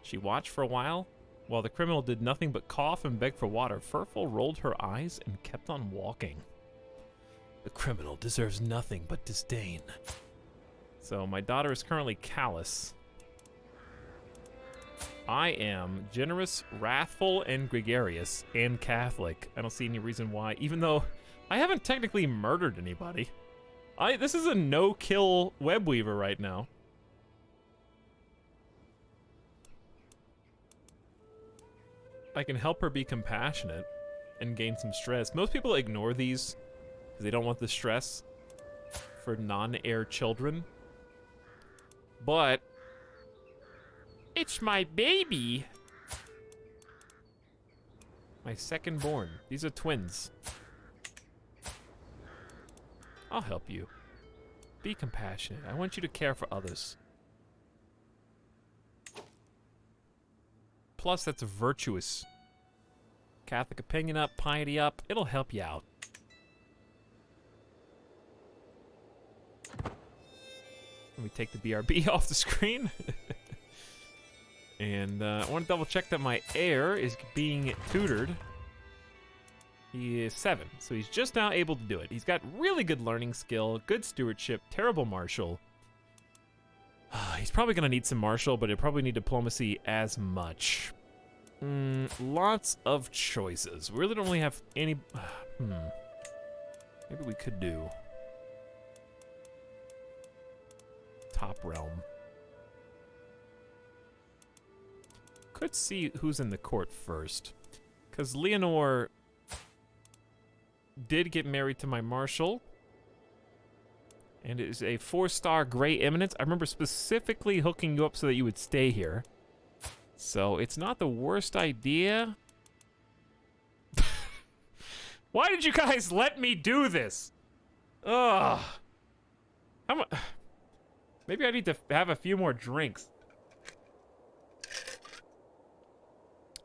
Speaker 1: She watched for a while the criminal did nothing but cough and beg for water. Furful rolled her eyes and kept on walking.
Speaker 3: The criminal deserves nothing but disdain.
Speaker 1: So my daughter is currently callous. I am generous, wrathful, and gregarious, and Catholic. I don't see any reason why, even though I haven't technically murdered anybody. This is a no-kill web weaver right now. I can help her be compassionate and gain some stress. Most people ignore these because they don't want the stress for non-heir children. But it's my baby. My second born. These are twins. I'll help you. Be compassionate. I want you to care for others. Plus, that's a virtuous. Catholic opinion up, piety up. It'll help you out. Let me take the BRB off the screen. And I want to double check that my heir is being tutored. He is 7, so he's just now able to do it. He's got really good learning skill, good stewardship, terrible martial. He's probably going to need some martial, but he'll probably need diplomacy as much. Lots of choices. We really don't really have any... Maybe we could do... Top Realm. Could see who's in the court first. Because Leonore did get married to my marshal. And it is a 4-star Gray Eminence. I remember specifically hooking you up so that you would stay here. So it's not the worst idea. Why did you guys let me do this? Ugh. Maybe I need to have a few more drinks.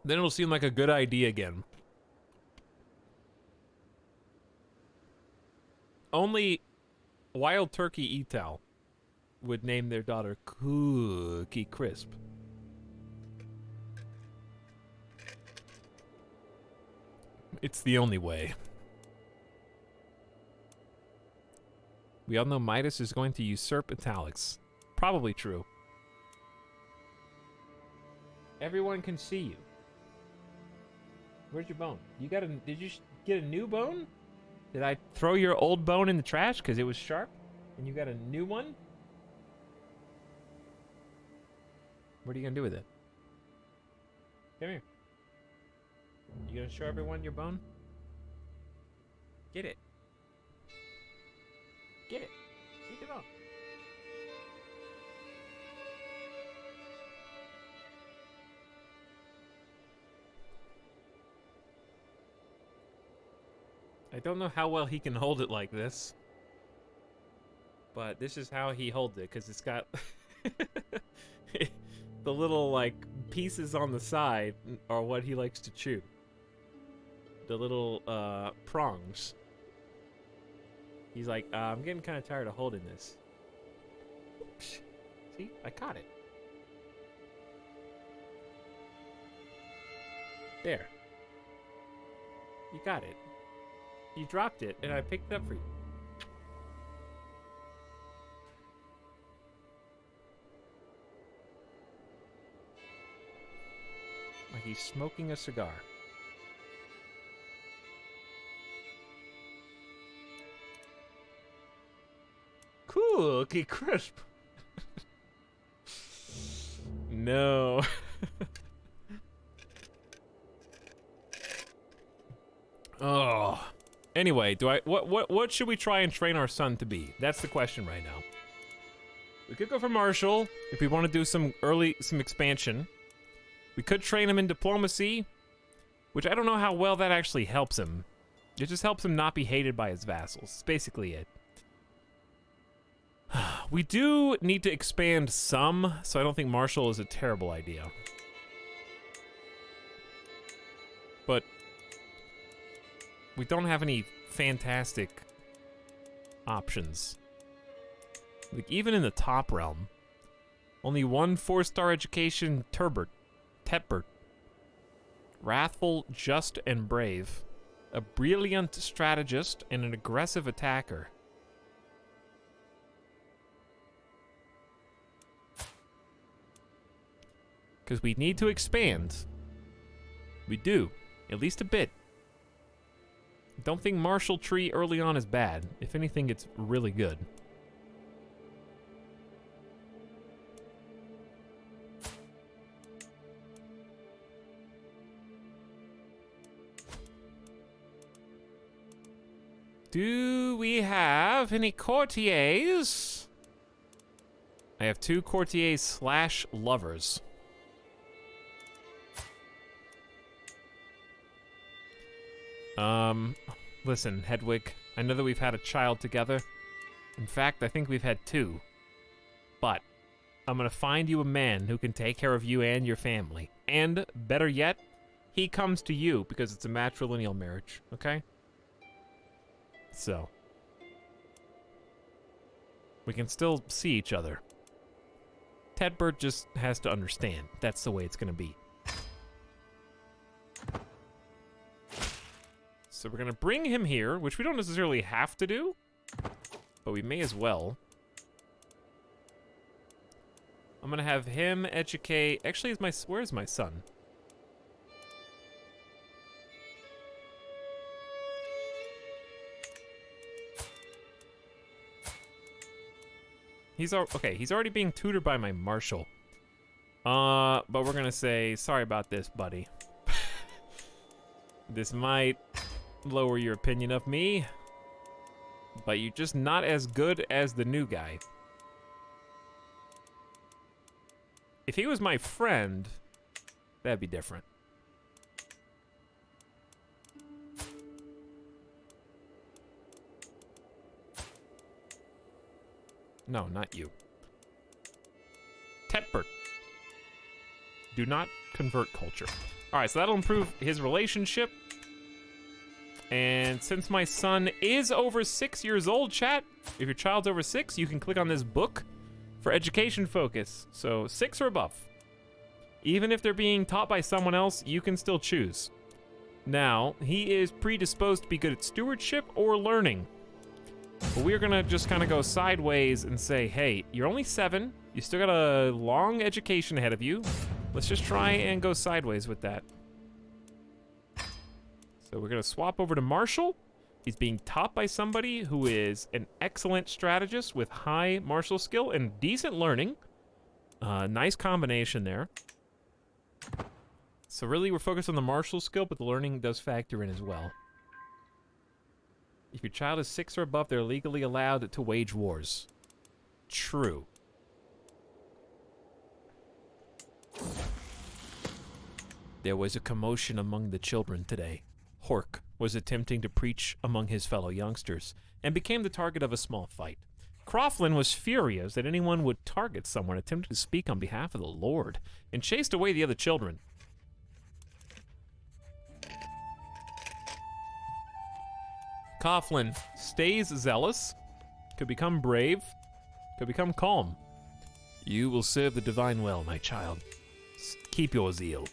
Speaker 1: Then it'll seem like a good idea again. Only Wild Turkey Etal would name their daughter Cookie Crisp. It's the only way. We all know Midas is going to usurp Italics. Probably true. Everyone can see you. Where's your bone? You got a? Did you get a new bone? Did I throw your old bone in the trash because it was sharp, and you got a new one? What are you gonna do with it? Come here. You gonna show everyone your bone? Get it. Get it. Get the bone. I don't know how well he can hold it like this. But this is how he holds it, because it's got the little, like, pieces on the side are what he likes to chew. The little, prongs. He's like, I'm getting kind of tired of holding this. Oops. See? I caught it. There. You got it. You dropped it, and I picked it up for you. Like he's smoking a cigar. Cookie Crisp. No. Oh. Anyway, what should we try and train our son to be? That's the question right now. We could go for Marshall if we want to do some expansion. We could train him in diplomacy, which I don't know how well that actually helps him. It just helps him not be hated by his vassals. That's basically it. We do need to expand some, so I don't think Marshall is a terrible idea. But we don't have any fantastic options. Like, even in the top realm, only one 4-star education Tetbert. Wrathful, just, and brave. A brilliant strategist and an aggressive attacker. Because we need to expand. We do. At least a bit. Don't think Marshall Tree early on is bad. If anything, it's really good. Do we have any courtiers? I have 2 courtiers / lovers. Listen, Hedwig, I know that we've had a child together. In fact, I think we've had 2. But I'm gonna find you a man who can take care of you and your family. And, better yet, he comes to you because it's a matrilineal marriage, okay? So, we can still see each other. Tetbert just has to understand that's the way it's gonna be. So we're gonna bring him here, which we don't necessarily have to do, but we may as well. I'm gonna have him educate. Actually, where's my son? He's already being tutored by my marshal. But we're gonna say sorry about this, buddy. This might lower your opinion of me, but you're just not as good as the new guy. If he was my friend, that'd be different. No, not you. Tetbert. Do not convert culture. All right, so that'll improve his relationship. And since my son is over 6 years old, chat, if your child's over 6, you can click on this book for education focus. So 6 or above. Even if they're being taught by someone else, you can still choose. Now, he is predisposed to be good at stewardship or learning. But we're gonna just kind of go sideways and say, hey, you're only 7. You still got a long education ahead of you. Let's just try and go sideways with that. So we're gonna swap over to Marshall. He's being taught by somebody who is an excellent strategist with high martial skill and decent learning. Nice combination there. So really we're focused on the martial skill, but the learning does factor in as well. If your child is 6 or above, they're legally allowed to wage wars. True. There was a commotion among the children today. Hork was attempting to preach among his fellow youngsters and became the target of a small fight. Croflin was furious that anyone would target someone attempting to speak on behalf of the Lord and chased away the other children. Coughlin stays zealous, could become brave, could become calm. You will serve the divine well, my child. Keep your zeal.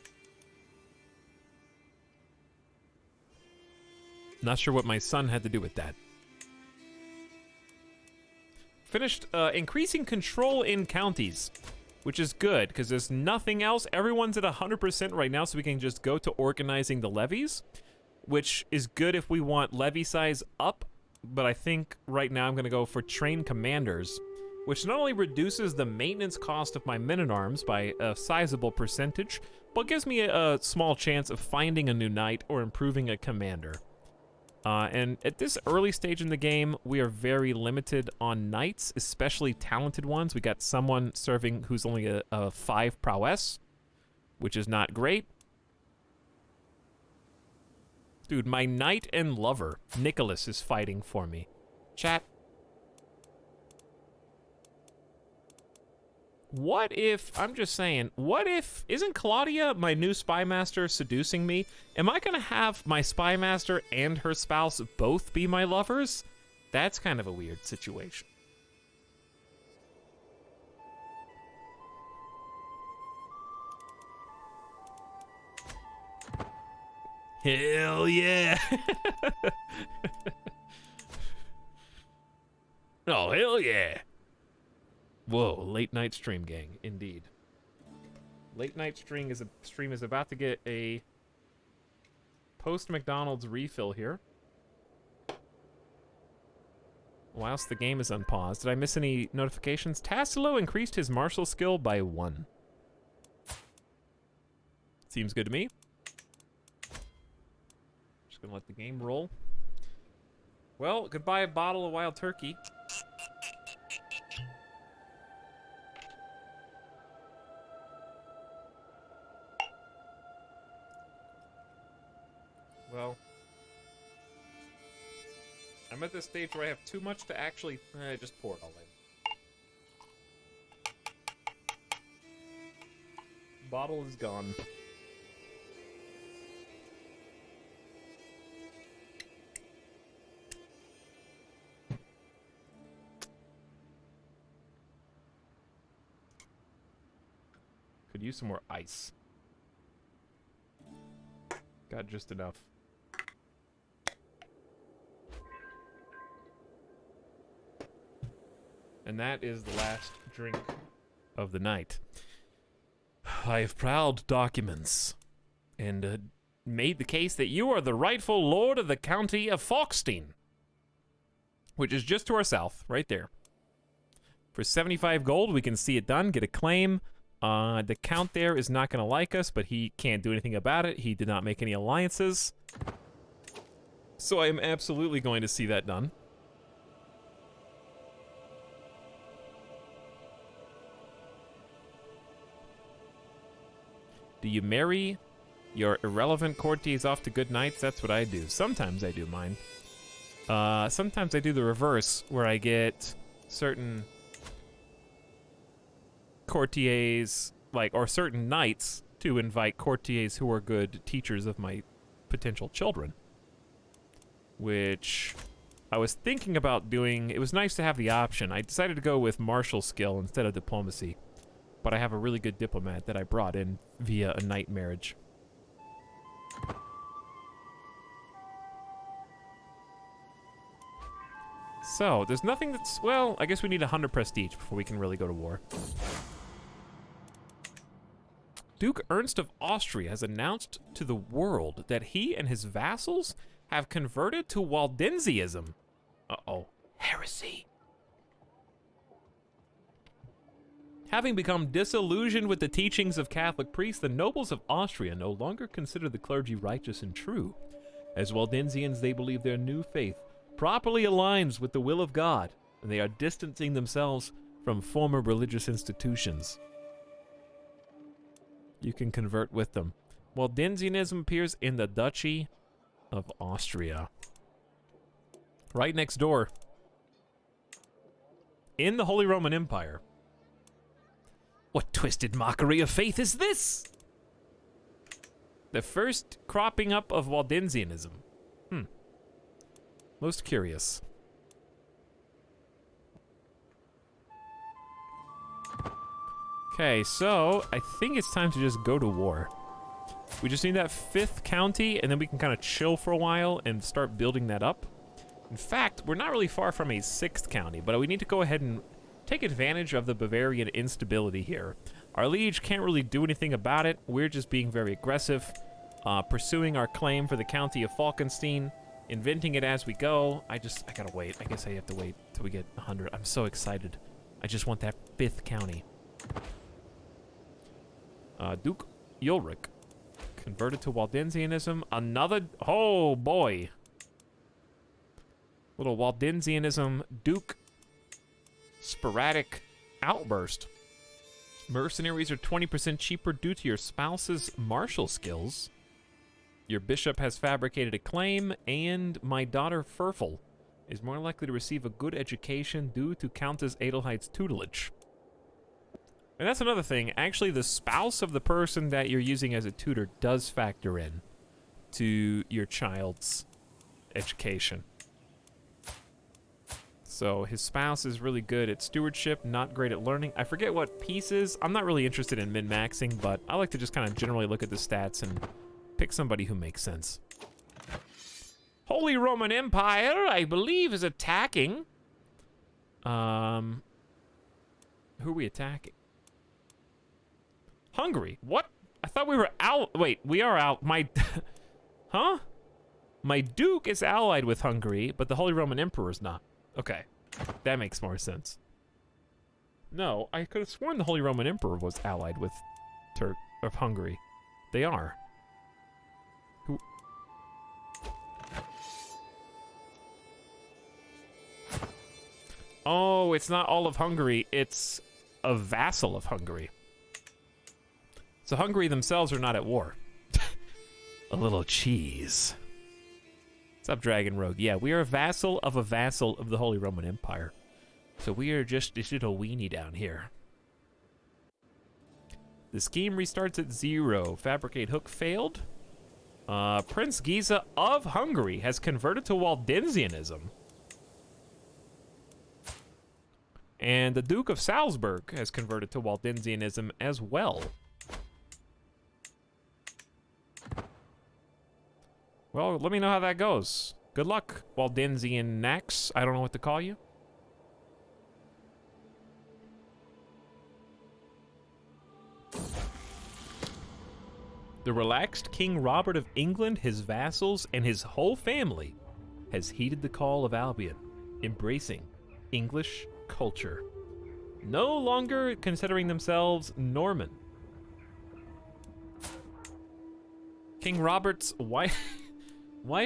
Speaker 1: Not sure what my son had to do with that. Finished increasing control in counties, which is good, because there's nothing else. Everyone's at 100% right now, so we can just go to organizing the levies, which is good if we want levy size up, but I think right now I'm going to go for train commanders, which not only reduces the maintenance cost of my men-at-arms by a sizable percentage, but gives me a small chance of finding a new knight or improving a commander. And at this early stage in the game, we are very limited on knights, especially talented ones. We got someone serving who's only a 5 prowess, which is not great. Dude, my knight and lover, Nicholas, is fighting for me. Chat. What if, I'm just saying, what if, isn't Claudia, my new spy master, seducing me? Am I gonna have my spy master and her spouse both be my lovers? That's kind of a weird situation. Hell yeah! Oh, hell yeah! Whoa, late night stream gang, indeed. Late night stream is about to get a post McDonald's refill here. Whilst the game is unpaused, did I miss any notifications? Tassilo increased his martial skill by 1. Seems good to me. Just gonna let the game roll. Well, goodbye, a bottle of wild turkey. Well, I'm at this stage where I have too much to actually just pour it all in. Bottle is gone. Could use some more ice. Got just enough. And that is the last drink of the night. I have prowled documents and made the case that you are the rightful lord of the county of Foxstein, which is just to our south, right there. For 75 gold, we can see it done, get a claim. The count there is not going to like us, but he can't do anything about it. He did not make any alliances. So I am absolutely going to see that done. Do you marry your irrelevant courtiers off to good knights? That's what I do. Sometimes I do mine. Sometimes I do the reverse, where I get certain courtiers, like, or certain knights to invite courtiers who are good teachers of my potential children. Which I was thinking about doing. It was nice to have the option. I decided to go with martial skill instead of diplomacy. But I have a really good diplomat that I brought in via a knight marriage. So, there's nothing that's... Well, I guess we need 100 prestige before we can really go to war. Duke Ernst of Austria has announced to the world that he and his vassals have converted to Waldensianism. Uh-oh. Heresy. Having become disillusioned with the teachings of Catholic priests, the nobles of Austria no longer consider the clergy righteous and true. As Waldensians, they believe their new faith properly aligns with the will of God, and they are distancing themselves from former religious institutions. You can convert with them. Waldensianism appears in the Duchy of Austria. Right next door. In the Holy Roman Empire. What twisted mockery of faith is this? The first cropping up of Waldensianism. Most curious. Okay, so I think it's time to just go to war. We just need that 5th county, and then we can kind of chill for a while and start building that up. In fact, we're not really far from a 6th county, but we need to go ahead and take advantage of the Bavarian instability here. Our liege can't really do anything about it. We're just being very aggressive, pursuing our claim for the county of Falkenstein, inventing it as we go. I gotta wait. I guess I have to wait till we get 100. I'm so excited. I just want that 5th county. Duke Ulrich converted to Waldensianism. Another, oh boy. Little Waldensianism Duke sporadic outburst. Mercenaries are 20% cheaper due to your spouse's martial skills. Your bishop has fabricated a claim, and my daughter Furfel is more likely to receive a good education due to Countess Adelheid's tutelage. And that's another thing. Actually, the spouse of the person that you're using as a tutor does factor in to your child's education. So his spouse is really good at stewardship, not great at learning. I forget what pieces. I'm not really interested in min-maxing, but I like to just kind of generally look at the stats and pick somebody who makes sense. Holy Roman Empire, I believe, is attacking. Who are we attacking? Hungary. What? I thought we were out. Wait, we are out. My... Huh? My duke is allied with Hungary, but the Holy Roman Emperor is not. Okay. That makes more sense. No, I could have sworn the Holy Roman Emperor was allied with Hungary. They are. Who... Oh, it's not all of Hungary. It's a vassal of Hungary. So Hungary themselves are not at war. A little cheese. What's up, Dragon Rogue? Yeah, we are a vassal of the Holy Roman Empire. So we are just this little weenie down here. The scheme restarts at 0. Fabricate hook failed. Prince Giza of Hungary has converted to Waldensianism. And the Duke of Salzburg has converted to Waldensianism as well. Well, let me know how that goes. Good luck, Waldensian Nax. I don't know what to call you. The relaxed King Robert of England, his vassals, and his whole family has heeded the call of Albion, embracing English culture. No longer considering themselves Norman. King Robert's wife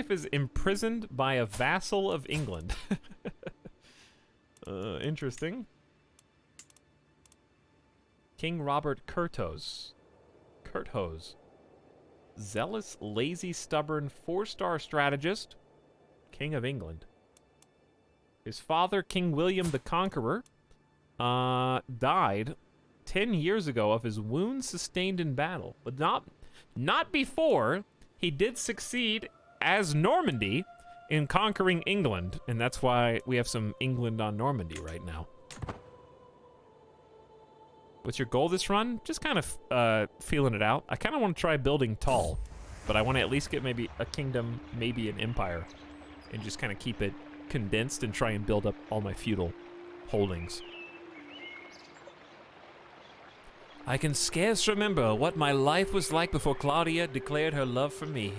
Speaker 1: is imprisoned by a vassal of England. Interesting. King Robert Curthose. Zealous, lazy, stubborn, 4-star strategist. King of England. His father, King William the Conqueror, died 10 years ago of his wounds sustained in battle, but not before he did succeed as Normandy in conquering England, and that's why we have some England on Normandy right now. What's your goal this run? Just kind of feeling it out. I kind of want to try building tall, but I want to at least get maybe a kingdom, maybe an empire, and just kind of keep it condensed and try and build up all my feudal holdings.
Speaker 3: I can scarce remember what my life was like before Claudia declared her love for me.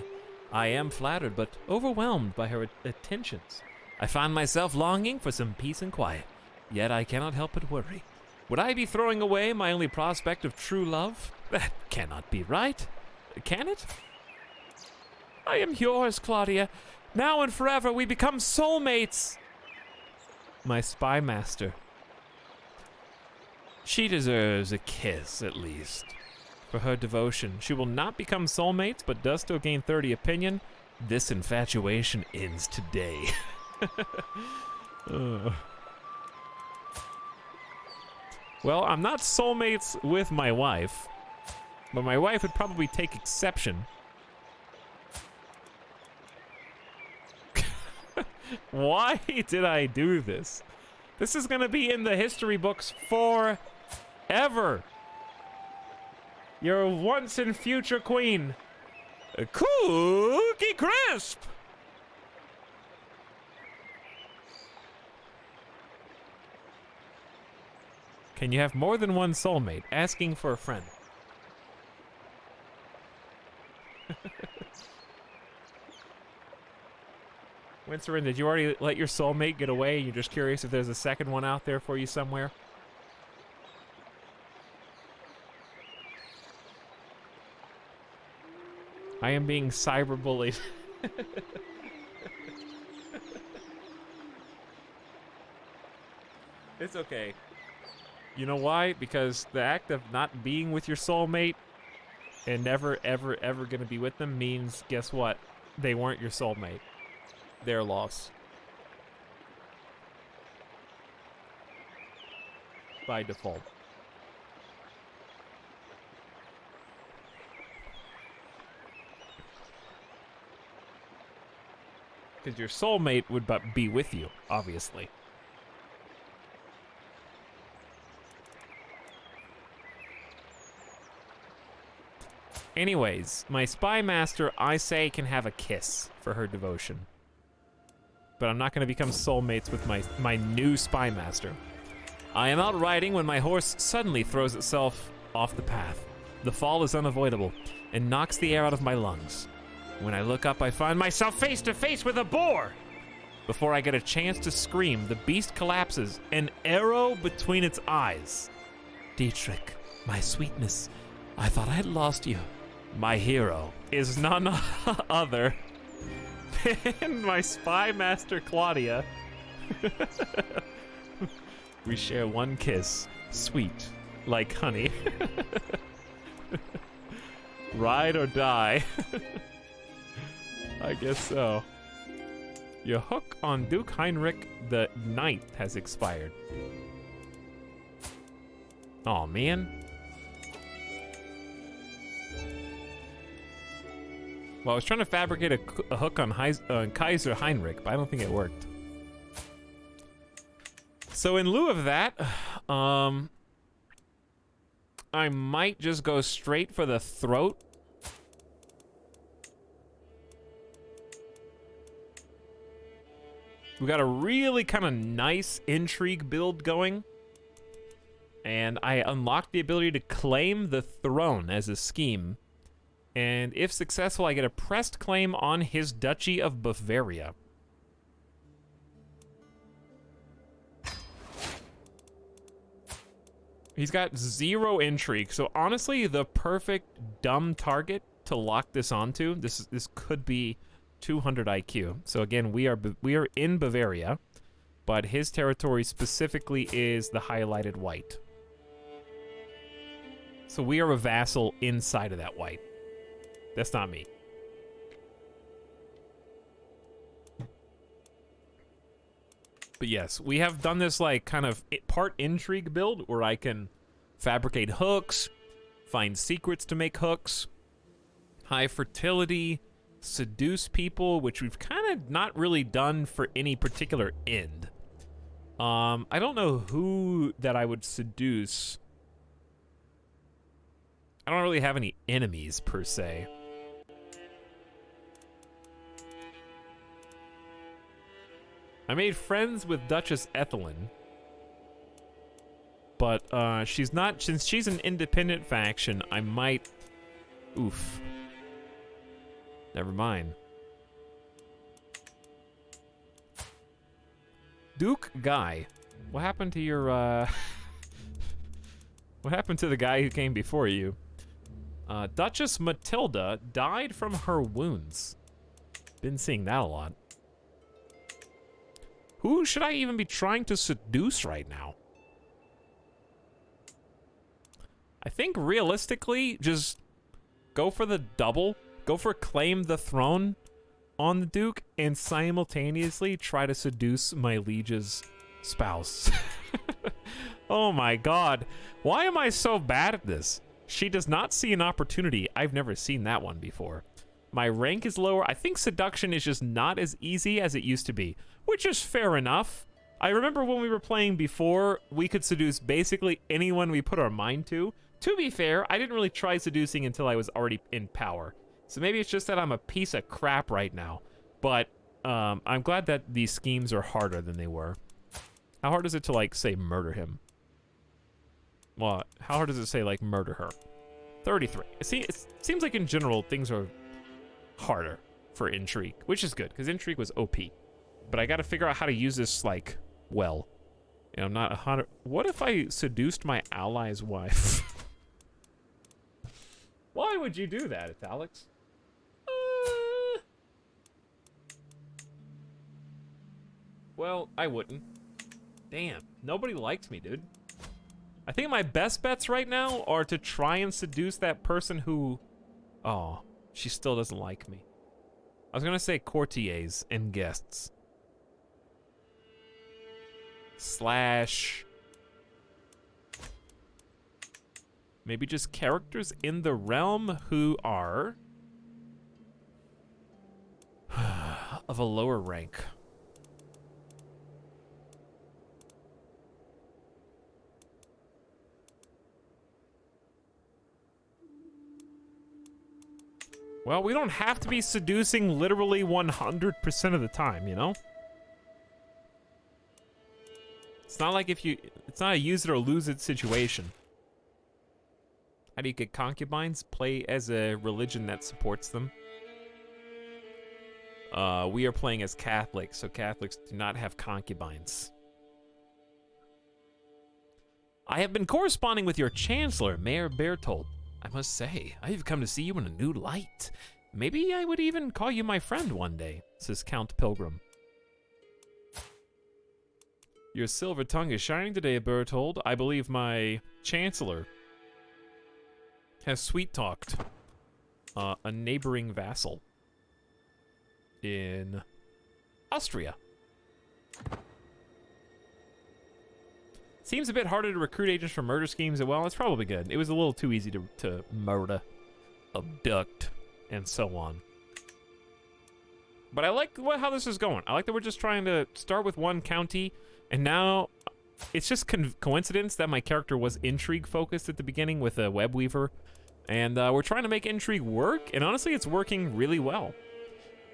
Speaker 3: I am flattered, but overwhelmed by her attentions. I find myself longing for some peace and quiet, yet I cannot help but worry. Would I be throwing away my only prospect of true love? That cannot be right. Can it? I am yours, Claudia. Now and forever we become soulmates.
Speaker 1: My spy master.
Speaker 3: She deserves a kiss, at least.
Speaker 1: For her devotion. She will not become soulmates, but does still gain 30 opinion.
Speaker 3: This infatuation ends today.
Speaker 1: Well, I'm not soulmates with my wife, but my wife would probably take exception. Why did I do this? This is gonna be in the history books forever. Your once and future queen, Cookie Crisp. Can you have more than one soulmate? Asking for a friend. Wincerin, did you already let your soulmate get away? You're just curious if there's a second one out there for you somewhere? I am being cyberbullied. It's okay. You know why? Because the act of not being with your soulmate and never, ever, ever gonna be with them means, guess what? They weren't your soulmate. Their loss. By default. Because your soulmate would be with you, obviously. Anyways, my spy master, I say, can have a kiss for her devotion. But I'm not going to become soulmates with my new spy master. I am out riding when my horse suddenly throws itself off the path. The fall is unavoidable and knocks the air out of my lungs. When I look up, I find myself face to face with a boar. Before I get a chance to scream, the beast collapses, an arrow between its eyes. Dietrich, my sweetness, I thought I had lost you. My hero is none other than my spy master Claudia. We share one kiss, sweet like honey. Ride or die. I guess so. Your hook on Duke Heinrich the Ninth has expired. Aw, man. Well, I was trying to fabricate a hook on Kaiser Heinrich, but I don't think it worked. So in lieu of that, I might just go straight for the throat. We got a really kind of nice intrigue build going. And I unlocked the ability to claim the throne as a scheme. And if successful, I get a pressed claim on his Duchy of Bavaria. He's got 0 intrigue, so honestly, the perfect dumb target to lock this onto. This could be 200 IQ. So again, we are in Bavaria, but his territory specifically is the highlighted white. So we are a vassal inside of that white. That's not me. But yes, we have done this like kind of part intrigue build where I can fabricate hooks, find secrets to make hooks, high fertility, seduce people, which we've kind of not really done for any particular end. I don't know who that I would seduce. I don't really have any enemies, per se. I made friends with Duchess Ethelyn. But, she's not... Since she's an independent faction, I might... Oof. Never mind. Duke Guy. What happened to your, What happened to the guy who came before you? Duchess Matilda died from her wounds. Been seeing that a lot. Who should I even be trying to seduce right now? I think realistically, just go for the double. Go for claim the throne on the Duke and simultaneously try to seduce my liege's spouse. Oh my god. Why am I so bad at this? She does not see an opportunity. I've never seen that one before. My rank is lower. I think seduction is just not as easy as it used to be, which is fair enough. I remember when we were playing before, we could seduce basically anyone we put our mind to. To be fair, I didn't really try seducing until I was already in power. So maybe it's just that I'm a piece of crap right now. But I'm glad that these schemes are harder than they were. How hard is it to, like, say murder him? Well, how hard does it say, like, murder her? 33. See, it seems like in general things are harder for intrigue, which is good, because intrigue was OP. But I gotta figure out how to use this, like, well. You know, I'm not 100... What if I seduced my ally's wife? Why would you do that, Alex? Well, I wouldn't. Damn, nobody likes me, dude. I think my best bets right now are to try and seduce that person who... Oh, she still doesn't like me. I was gonna say courtiers and guests. Slash... Maybe just characters in the realm who are... of a lower rank. Well, we don't have to be seducing literally 100% of the time, you know? It's not like it's not a use it or lose it situation. How do you get concubines? Play as a religion that supports them. We are playing as Catholics, so Catholics do not have concubines. I have been corresponding with your Chancellor, Mayor Berthold. I must say, I have come to see you in a new light. Maybe I would even call you my friend one day, says Count Pilgrim. Your silver tongue is shining today, Berthold. I believe my Chancellor has sweet-talked a neighboring vassal in Austria. Seems a bit harder to recruit agents for murder schemes. Well, it's probably good. It was a little too easy to murder, abduct, and so on. But I like how this is going. I like that we're just trying to start with one county, and now it's just coincidence that my character was intrigue-focused at the beginning with a web weaver, and we're trying to make intrigue work, and honestly, it's working really well.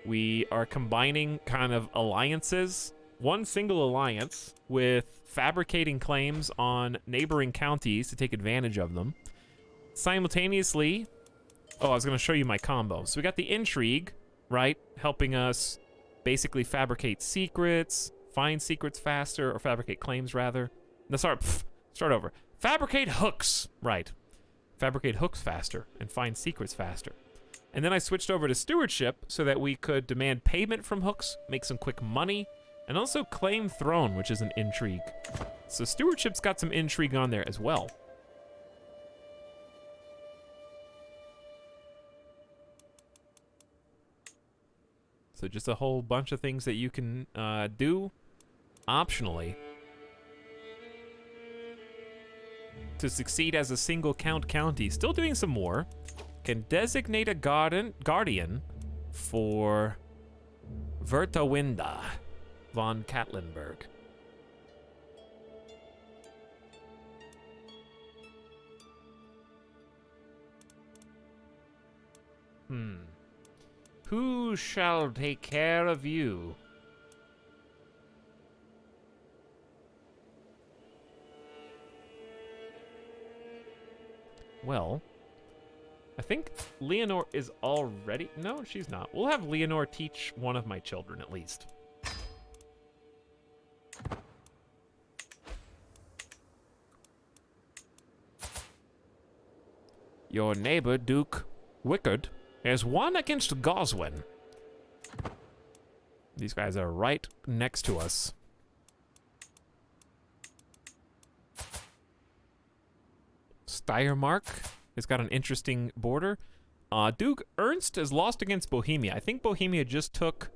Speaker 1: We are combining kind of alliances, one single alliance, with fabricating claims on neighboring counties to take advantage of them. Simultaneously, oh, I was going to show you my combo. So we got the intrigue, right, helping us basically fabricate secrets, find secrets faster, or fabricate claims rather. No, start over. Fabricate hooks, right. Fabricate hooks faster and find secrets faster. And then I switched over to stewardship so that we could demand payment from hooks, make some quick money, and also claim throne, which is an intrigue. So stewardship's got some intrigue on there as well. So just a whole bunch of things that you can do optionally. to succeed as a single count county. Still doing some more. Can designate a guardian for Vertawinda von Katlenberg. Who shall take care of you? Well, I think Leonore is already... No, she's not. We'll have Leonore teach one of my children, at least. Your neighbor, Duke Wickard, has won against Goswin. These guys are right next to us. Steiermark has got an interesting border. Duke Ernst has lost against Bohemia. I think Bohemia just took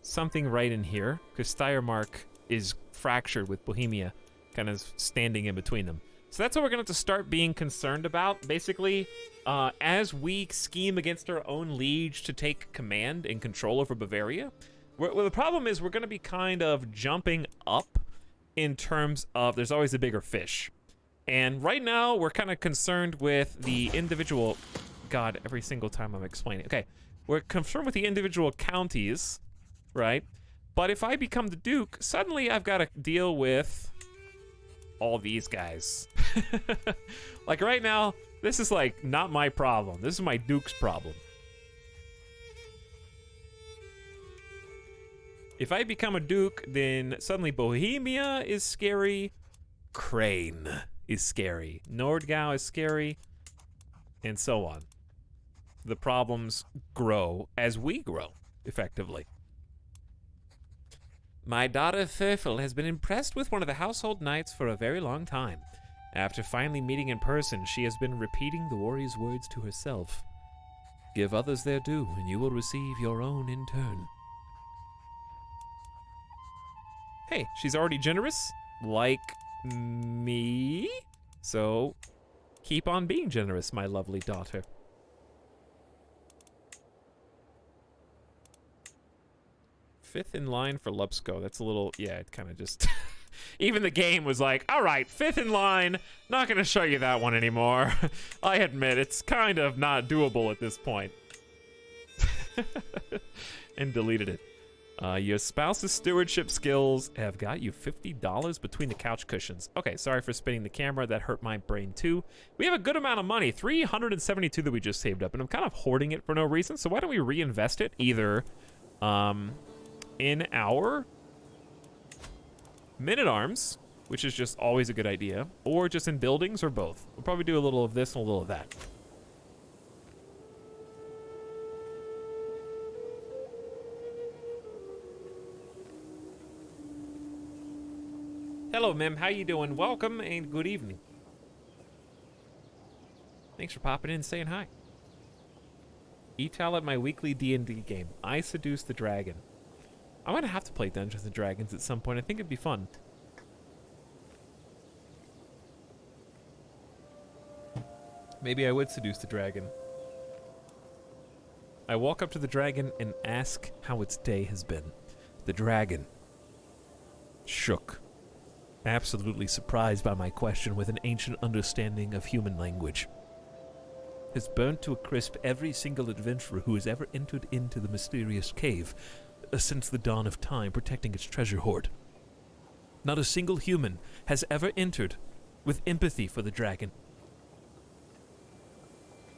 Speaker 1: something right in here, because Steiermark is fractured with Bohemia kind of standing in between them. So that's what we're going to have to start being concerned about. Basically, as we scheme against our own liege to take command and control over Bavaria, well, the problem is we're going to be kind of jumping up in terms of there's always a bigger fish. And right now, we're kind of concerned with the individual... God, every single time I'm explaining. Okay, we're concerned with the individual counties, right? But if I become the Duke, suddenly I've got to deal with all these guys. Like right now, this is like not my problem. This is my Duke's problem. If I become a Duke, then suddenly Bohemia is scary. Crane is scary. Nordgau is scary. And so on. The problems grow as we grow, effectively. My daughter Furfel has been impressed with one of the household knights for a very long time. After finally meeting in person, she has been repeating the warrior's words to herself. Give others their due, and you will receive your own in turn. Hey, she's already generous, like me. So, keep on being generous, my lovely daughter. Fifth in line for Lupsko. That's a little, yeah, it kind of just... Even the game was like, all right, fifth in line. Not going to show you that one anymore. I admit, it's kind of not doable at this point. And deleted it. Your spouse's stewardship skills have got you $50 between the couch cushions. Okay, sorry for spinning the camera. That hurt my brain too. We have a good amount of money, 372 that we just saved up, and I'm kind of hoarding it for no reason. So why don't we reinvest it either in our men-at-arms, which is just always a good idea, or just in buildings, or both. We'll probably do a little of this and a little of that. Hello, Mim. How you doing? Welcome and good evening. Thanks for popping in and saying hi. Etal at my weekly D&D game. I Seduce the Dragon. I'm gonna have to play Dungeons and Dragons at some point. I think it'd be fun. Maybe I would seduce the dragon. I walk up to the dragon and ask how its day has been. The dragon shook, absolutely surprised by my question with an ancient understanding of human language. Has burnt to a crisp every single adventurer who has ever entered into the mysterious cave since the dawn of time, protecting its treasure hoard. Not a single human has ever entered with empathy for the dragon.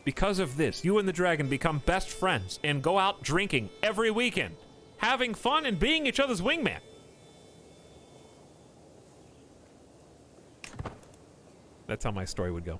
Speaker 1: Because of this, you and the dragon become best friends and go out drinking every weekend, having fun and being each other's wingman. That's how my story would go.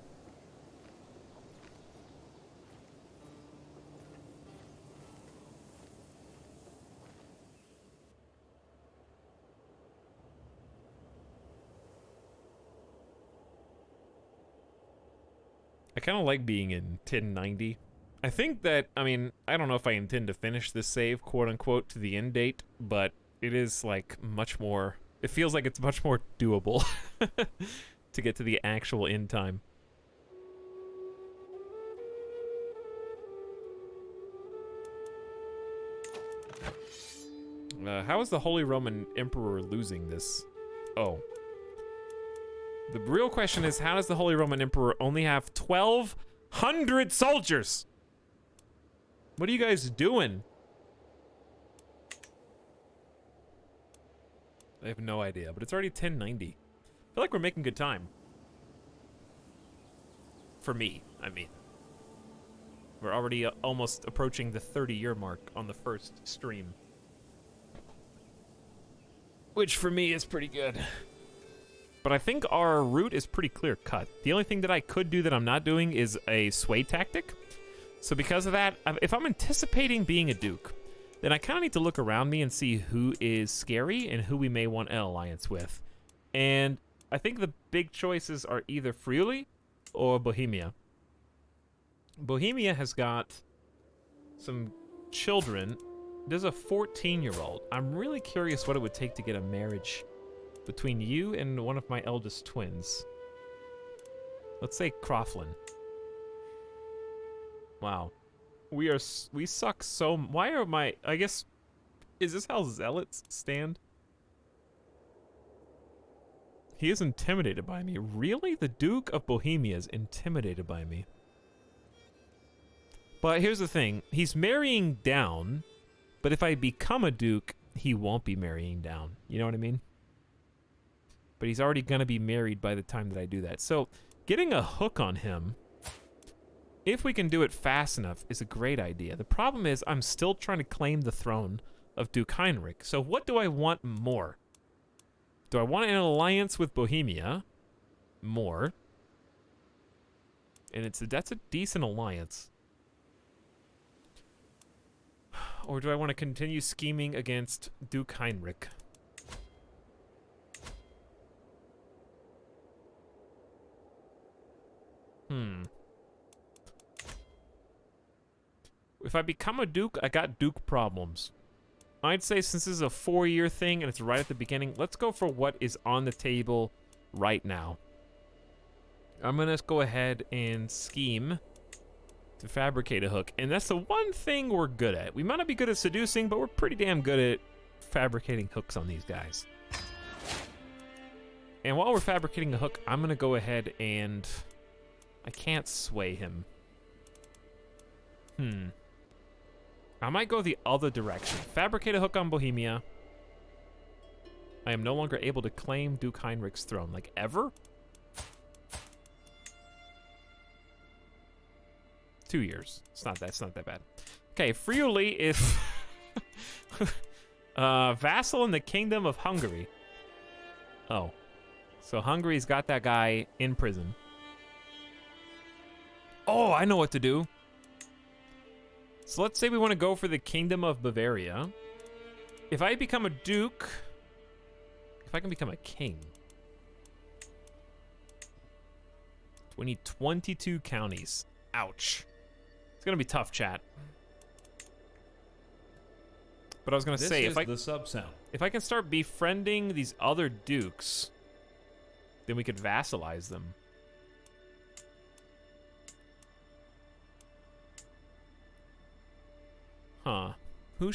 Speaker 1: I kind of like being in 1090. I think that, I mean, I don't know if I intend to finish this save, quote-unquote, to the end date, but it is, like, much more... It feels like it's much more doable to get to the actual end time. How is the Holy Roman Emperor losing this? Oh. The real question is, how does the Holy Roman Emperor only have 1,200 soldiers? What are you guys doing? I have no idea, but it's already 1090. I feel like we're making good time. For me, I mean. We're already almost approaching the 30-year mark on the first stream. Which for me is pretty good. But I think our route is pretty clear cut. The only thing that I could do that I'm not doing is a sway tactic. So because of that, if I'm anticipating being a duke, then I kind of need to look around me and see who is scary and who we may want an alliance with. And I think the big choices are either Friuli or Bohemia. Bohemia has got some children. There's a 14-year-old. I'm really curious what it would take to get a marriage between you and one of my eldest twins. Let's say Croflin. Wow. We suck so... Why are my... I guess... Is this how zealots stand? He is intimidated by me. Really? The Duke of Bohemia is intimidated by me. But here's the thing. He's marrying down, but if I become a duke, he won't be marrying down. You know what I mean? But he's already going to be married by the time that I do that. So getting a hook on him, if we can do it fast enough, is a great idea. The problem is I'm still trying to claim the throne of Duke Heinrich. So what do I want more? Do I want an alliance with Bohemia? More. And that's a decent alliance. Or do I want to continue scheming against Duke Heinrich? If I become a duke, I got duke problems. I'd say since this is a 4-year thing and it's right at the beginning, let's go for what is on the table right now. I'm going to go ahead and scheme to fabricate a hook. And that's the one thing we're good at. We might not be good at seducing, but we're pretty damn good at fabricating hooks on these guys. And while we're fabricating a hook, I'm going to go ahead and... I can't sway him. I might go the other direction. Fabricate a hook on Bohemia. I am no longer able to claim Duke Heinrich's throne. Like, ever? 2 years. It's not that bad. Okay, Friuli is vassal in the Kingdom of Hungary. Oh. So Hungary's got that guy in prison. Oh, I know what to do. So let's say we want to go for the Kingdom of Bavaria. If I become a duke, if I can become a king, we need 22 counties. Ouch. It's gonna be tough, chat. But I was gonna say, if I can start befriending these other dukes, then we could vassalize them. Huh. Who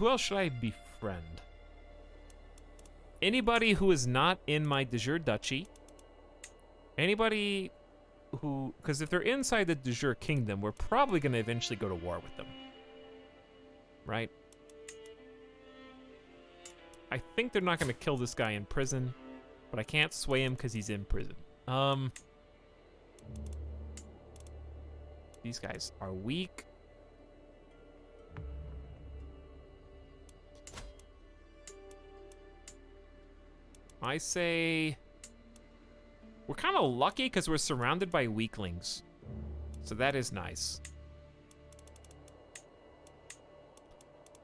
Speaker 1: else should I befriend? Anybody who is not in my de jure duchy. Anybody who... Because if they're inside the de jure kingdom, we're probably going to eventually go to war with them. Right? I think they're not going to kill this guy in prison, but I can't sway him because he's in prison. These guys are weak. I say we're kind of lucky because we're surrounded by weaklings. So that is nice.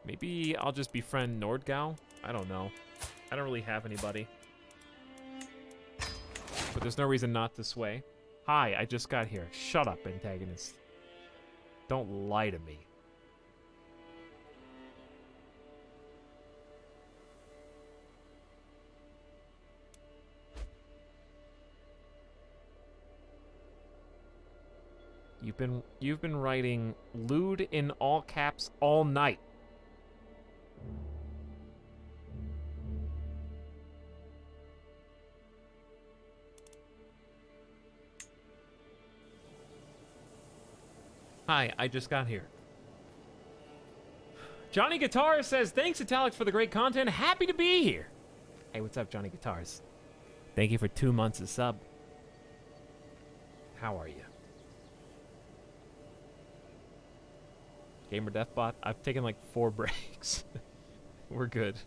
Speaker 1: Maybe I'll just befriend Nordgau. I don't know. I don't really have anybody. But there's no reason not to sway. Hi, I just got here. Shut up, antagonist. Don't lie to me. You've been writing lewd in all caps all night. Hi, I just got here. Johnny Guitars says, thanks, Italics, for the great content. Happy to be here. Hey, what's up, Johnny Guitars? Thank you for 2 months of sub. How are you? Gamer Deathbot, I've taken like 4 breaks. We're good.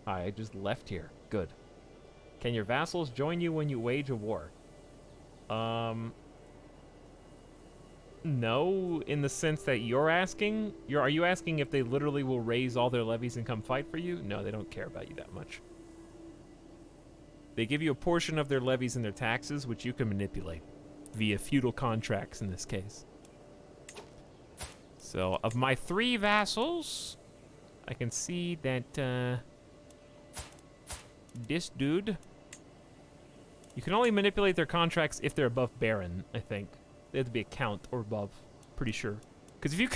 Speaker 1: Hi, I just left here. Good. Can your vassals join you when you wage a war? No, in the sense that you're asking? Are you asking if they literally will raise all their levies and come fight for you? No, they don't care about you that much. They give you a portion of their levies and their taxes, which you can manipulate via feudal contracts in this case. So, of my 3 vassals, I can see that this dude, you can only manipulate their contracts if they're above Baron, I think. They have to be a count or above, pretty sure. Because if you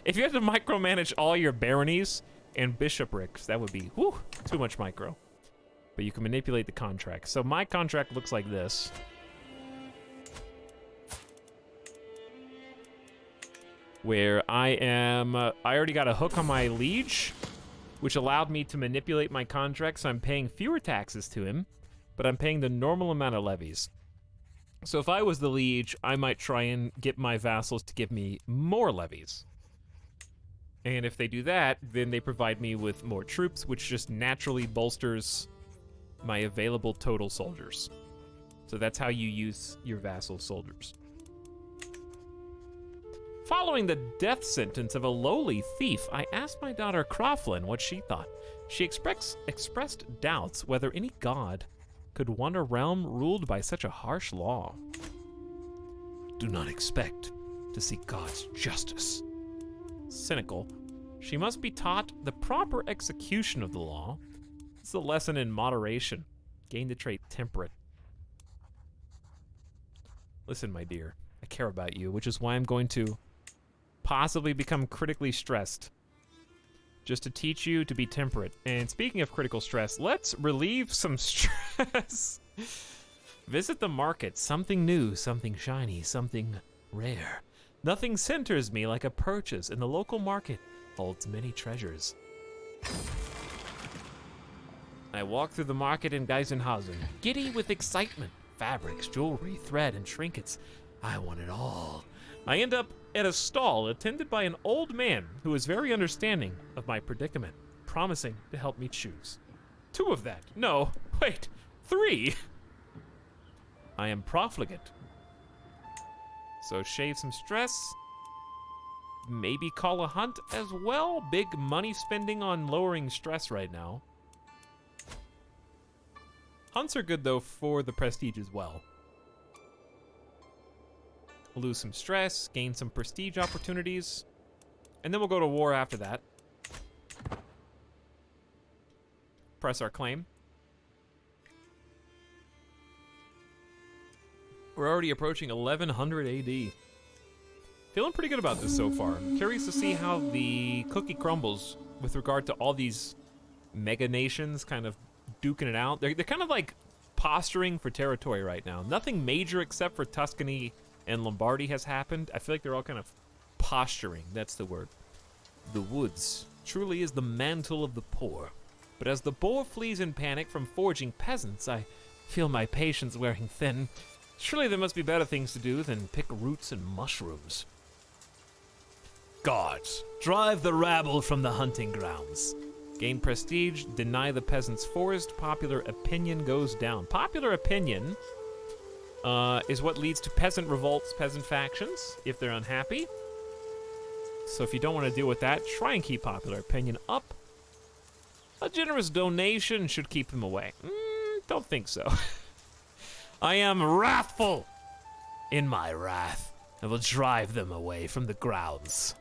Speaker 1: if you had to micromanage all your baronies and bishoprics, that would be too much micro. But you can manipulate the contract. So my contract looks like this. Where I already got a hook on my liege, which allowed me to manipulate my contract, so I'm paying fewer taxes to him, but I'm paying the normal amount of levies. So if I was the liege, I might try and get my vassals to give me more levies. And if they do that, then they provide me with more troops, which just naturally bolsters my available total soldiers. So that's how you use your vassal soldiers. Following the death sentence of a lowly thief, I asked my daughter Croflin what she thought. She expressed doubts whether any god could want a realm ruled by such a harsh law. Do not expect to see God's justice. Cynical, she must be taught the proper execution of the law. It's a lesson in moderation. Gain the trait temperate. Listen, my dear, I care about you, which is why I'm going to possibly become critically stressed. Just to teach you to be temperate. And speaking of critical stress, let's relieve some stress. Visit the market. Something new, something shiny, something rare. Nothing centers me like a purchase, and the local market holds many treasures. I walk through the market in Geisenhausen, giddy with excitement. Fabrics, jewelry, thread, and trinkets. I want it all. I end up at a stall attended by an old man who is very understanding of my predicament, promising to help me choose. 2 of that. No, wait, 3. I am profligate. So shave some stress. Maybe call a hunt as well. Big money spending on lowering stress right now. Hunts are good though for the prestige as well. Lose some stress, gain some prestige opportunities, and then we'll go to war after that. Press our claim. We're already approaching 1100 AD. Feeling pretty good about this so far. I'm curious to see how the cookie crumbles with regard to all these mega nations kind of duking it out. They're kind of like posturing for territory right now. Nothing major except for Tuscany and Lombardy has happened. I feel like they're all kind of posturing. That's the word. The woods truly is the mantle of the poor. But as the boar flees in panic from foraging peasants, I feel my patience wearing thin. Surely there must be better things to do than pick roots and mushrooms. Guards, drive the rabble from the hunting grounds. Gain prestige, deny the peasants forest, popular opinion goes down. Popular opinion is what leads to peasant revolts, peasant factions, if they're unhappy. So if you don't want to deal with that, try and keep popular opinion up. A generous donation should keep them away. Don't think so. I am wrathful. In my wrath, I will drive them away from the grounds.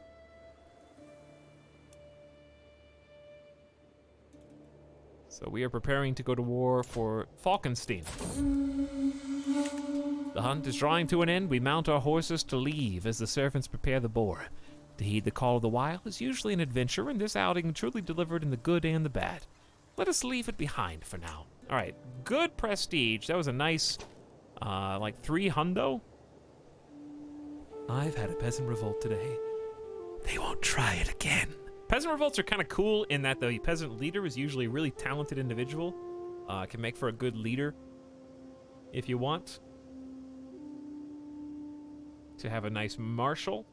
Speaker 1: So we are preparing to go to war for Falkenstein.
Speaker 3: The hunt is drawing to an end. We mount our horses to leave as the servants prepare the boar. To heed the call of the wild is usually an adventure, and this outing truly delivered in the good and the bad. Let us leave it behind for now. All right, good prestige. That was a nice, like 3 hundo. I've had a peasant revolt today. They won't try it again.
Speaker 1: Peasant revolts are kind of cool in that the peasant leader is usually a really talented individual. Can make for a good leader if you want to have a nice marshal.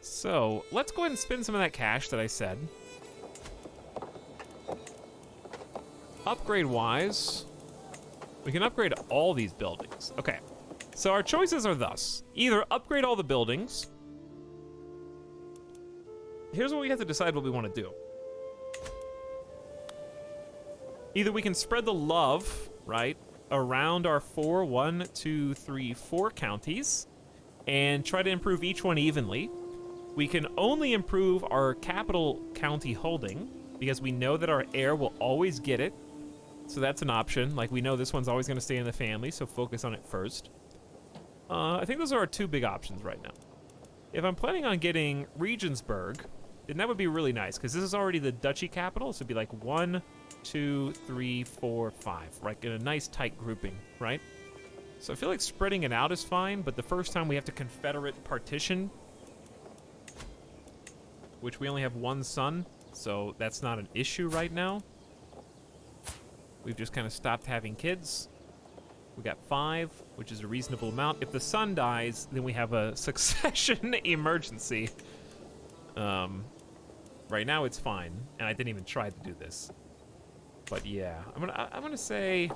Speaker 1: So, let's go ahead and spend some of that cash that I said. Upgrade-wise, we can upgrade all these buildings. Okay, so our choices are thus. Either upgrade all the buildings. Here's what we have to decide what we want to do. Either we can spread the love, right, around our 4 counties and try to improve each one evenly. We can only improve our capital county holding because we know that our heir will always get it. So that's an option. Like, we know this one's always going to stay in the family, so focus on it first. I think those are our 2 big options right now. If I'm planning on getting Regensburg, then that would be really nice, because this is already the duchy capital, so it'd be like 1, 2, 3, 4, 5, right? In a nice tight grouping, right? So I feel like spreading it out is fine, but the first time we have to confederate partition, which we only have 1 son, so that's not an issue right now. We've just kind of stopped having kids. We got 5, which is a reasonable amount. If the son dies, then we have a succession emergency. Right now it's fine, and I didn't even try to do this. But yeah, I'm gonna say,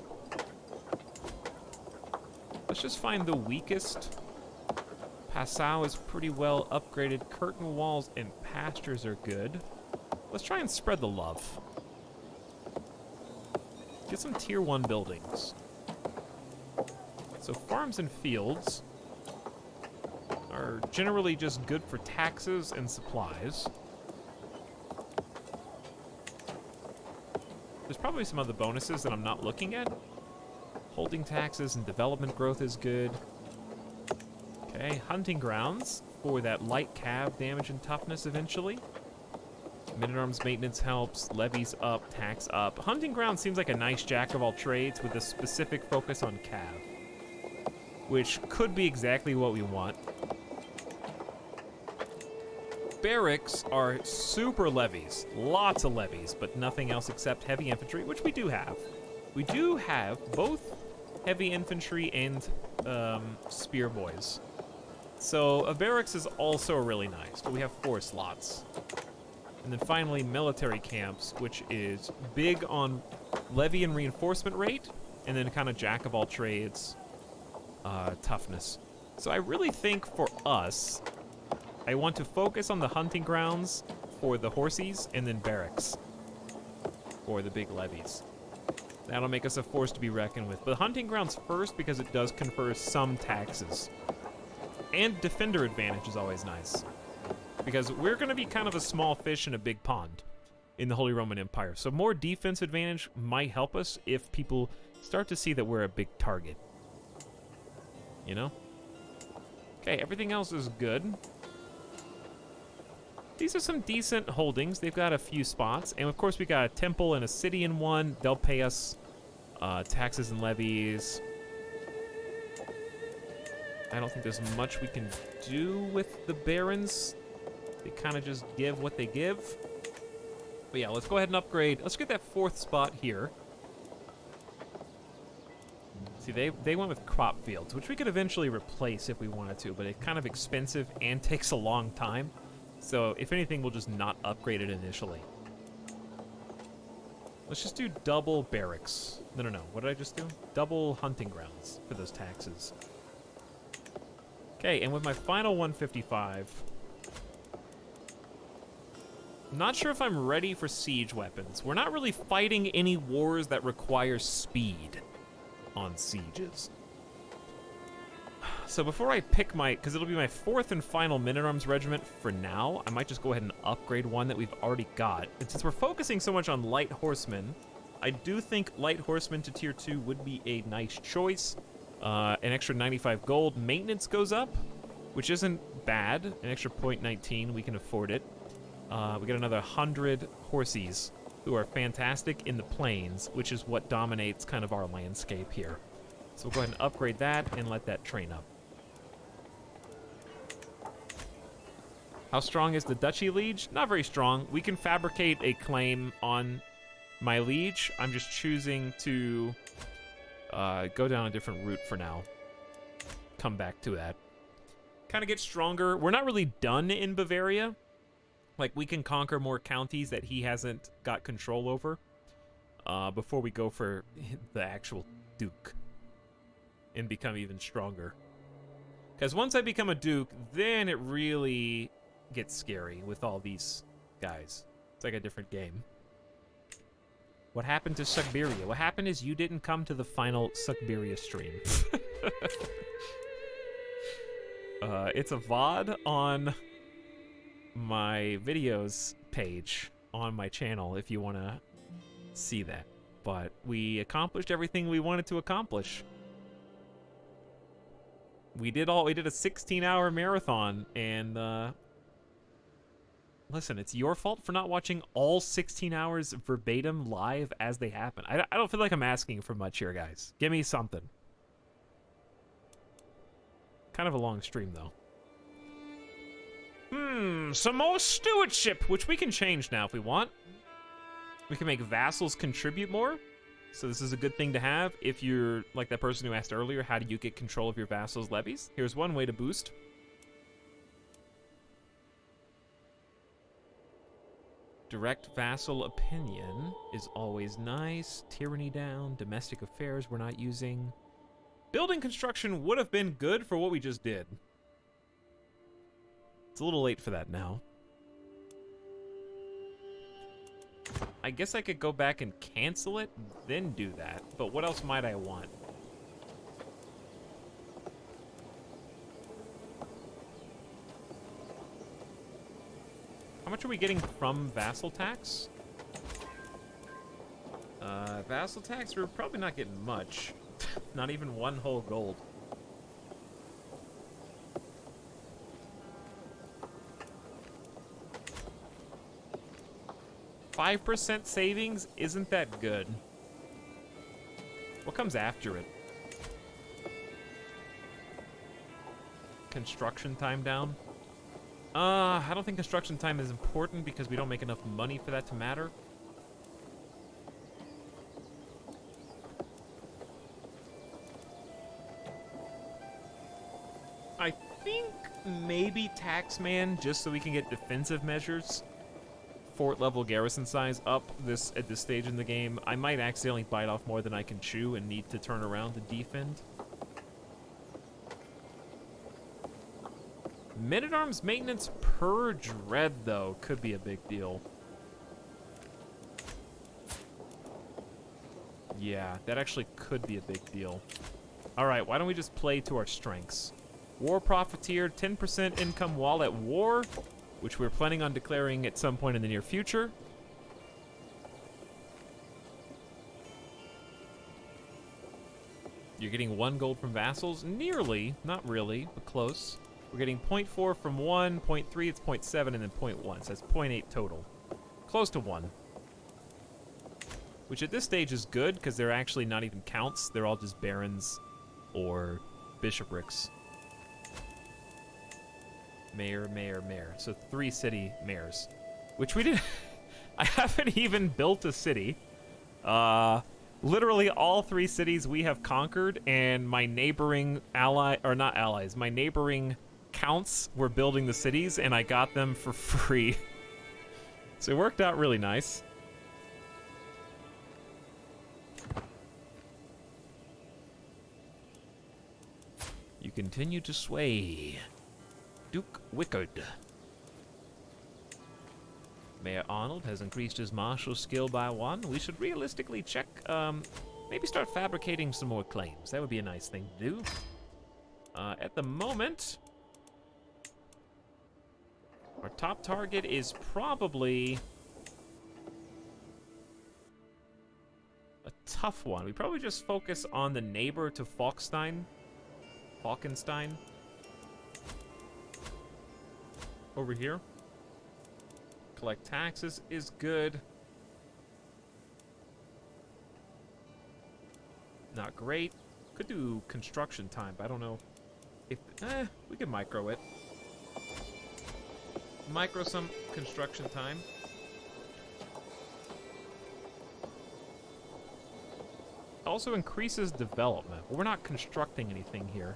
Speaker 1: let's just find the weakest. Passau is pretty well upgraded. Curtain walls and pastures are good. Let's try and spread the love. Get some tier 1 buildings. So farms and fields are generally just good for taxes and supplies. There's probably some other bonuses that I'm not looking at. Holding taxes and development growth is good. Okay, hunting grounds for that light cav damage and toughness eventually. Men-at-arms maintenance helps, levies up, tax up. Hunting ground seems like a nice jack of all trades with a specific focus on cav, which could be exactly what we want. Barracks are super levies, lots of levies, but nothing else except heavy infantry, which we do have. We do have both heavy infantry and spear boys. So a barracks is also really nice, but we have 4 slots. And then finally, military camps, which is big on levy and reinforcement rate, and then kind of jack of all trades toughness. So I really think for us, I want to focus on the hunting grounds for the horsies, and then barracks for the big levies. That'll make us a force to be reckoned with. But hunting grounds first, because it does confer some taxes. And defender advantage is always nice, because we're going to be kind of a small fish in a big pond in the Holy Roman Empire. So more defense advantage might help us if people start to see that we're a big target. You know? Okay, everything else is good. These are some decent holdings. They've got a few spots. And of course we got a temple and a city in one. They'll pay us taxes and levies. I don't think there's much we can do with the barons. They kind of just give what they give. But yeah, let's go ahead and upgrade. Let's get that 4th spot here. See, they went with crop fields, which we could eventually replace if we wanted to, but it's kind of expensive and takes a long time. So if anything, we'll just not upgrade it initially. Let's just do double barracks. No. What did I just do? Double hunting grounds for those taxes. Okay, and with my final 155, I'm not sure if I'm ready for siege weapons. We're not really fighting any wars that require speed on sieges. So before I pick my, because it'll be my 4th and final Men-at-Arms regiment for now, I might just go ahead and upgrade one that we've already got. And since we're focusing so much on light horsemen, I do think light horsemen to tier 2 would be a nice choice. An extra 95 gold. Maintenance goes up, which isn't bad. An extra 0.19, we can afford it. We get another 100 horsies who are fantastic in the plains, which is what dominates kind of our landscape here. So we'll go ahead and upgrade that and let that train up. How strong is the Duchy Liege? Not very strong. We can fabricate a claim on my liege. I'm just choosing to go down a different route for now. Come back to that. Kind of get stronger. We're not really done in Bavaria. Like, we can conquer more counties that he hasn't got control over before we go for the actual duke and become even stronger. Because once I become a duke, then it really gets scary with all these guys. It's like a different game. What happened to Sugberia? What happened is you didn't come to the final Sugberia stream. It's a VOD on my videos page on my channel if you want to see that. But we accomplished everything we wanted to accomplish. We did a 16-hour marathon, and listen, it's your fault for not watching all 16 hours verbatim live as they happen. I don't feel like I'm asking for much here, guys. Give me something. Kind of a long stream, though. Some more stewardship, which we can change now if we want. We can make vassals contribute more. So this is a good thing to have if you're like that person who asked earlier, how do you get control of your vassals' levies? Here's one way to boost. Direct vassal opinion is always nice. Tyranny down. Domestic affairs we're not using. Building construction would have been good for what we just did. It's a little late for that now. I guess I could go back and cancel it, then do that. But what else might I want? How much are we getting from vassal tax? Vassal tax, we're probably not getting much. Not even 1 whole gold. %5 savings isn't that good. What comes after it? Construction time down? I don't think construction time is important because we don't make enough money for that to matter. I think maybe Taxman, just so we can get defensive measures. Fort level garrison size up at this stage in the game. I might accidentally bite off more than I can chew and need to turn around to defend. Men-at-Arms maintenance per dread, though, could be a big deal. Yeah, that actually could be a big deal. Alright, why don't we just play to our strengths? War Profiteer, 10% income while at war, which we're planning on declaring at some point in the near future. You're getting 1 gold from vassals? Nearly, not really, but close. We're getting 0.4 from 1, 0.3, it's 0.7, and then 0.1, so that's 0.8 total. Close to 1. Which at this stage is good, because they're actually not even counts, they're all just barons or bishoprics. Mayor, mayor, mayor. So 3 city mayors. Which we did. I haven't even built a city. Literally all 3 cities we have conquered, and my neighboring ally, or not allies, my neighboring counts were building the cities, and I got them for free. So it worked out really nice. You continue to sway. Duke Wickard. Mayor Arnold has increased his martial skill by 1. We should realistically check, maybe start fabricating some more claims. That would be a nice thing to do. At the moment, our top target is probably a tough one. We probably just focus on the neighbor to Falkenstein. Over here. Collect taxes is good. Not great. Could do construction time, but I don't know if... we can micro it. Micro some construction time. Also increases development. We're not constructing anything here.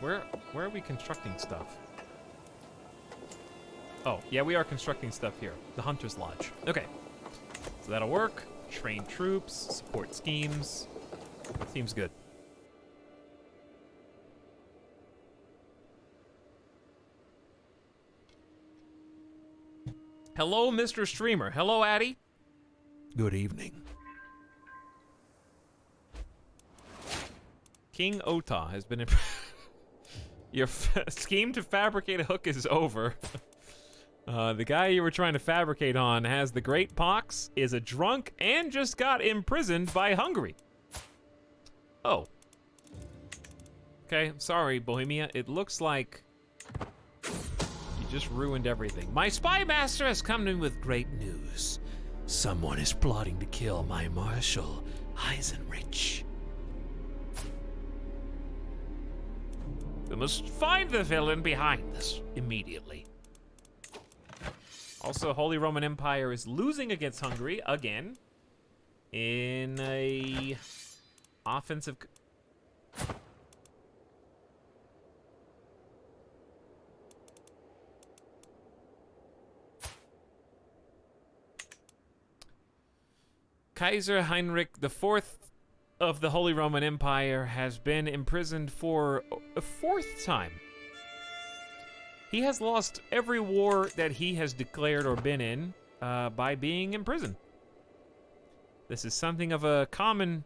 Speaker 1: Where are we constructing stuff? Oh, yeah, we are constructing stuff here. The Hunter's Lodge. Okay. So that'll work. Train troops, support schemes. Seems good. Hello, Mr. Streamer. Hello, Addy.
Speaker 3: Good evening.
Speaker 1: King Ota has been... Your scheme to fabricate a hook is over. The guy you were trying to fabricate on has the Great Pox, is a drunk, and just got imprisoned by Hungary. Oh. Okay, sorry, Bohemia. It looks like you just ruined everything. My spy master has come to me with great news.
Speaker 3: Someone is plotting to kill my Marshal, Eisenrich.
Speaker 1: We must find the villain behind this immediately. Also, Holy Roman Empire is losing against Hungary again in a offensive. Kaiser Heinrich IV of the Holy Roman Empire has been imprisoned for a fourth time. He has lost every war that he has declared or been in by being imprisoned. This is something of a common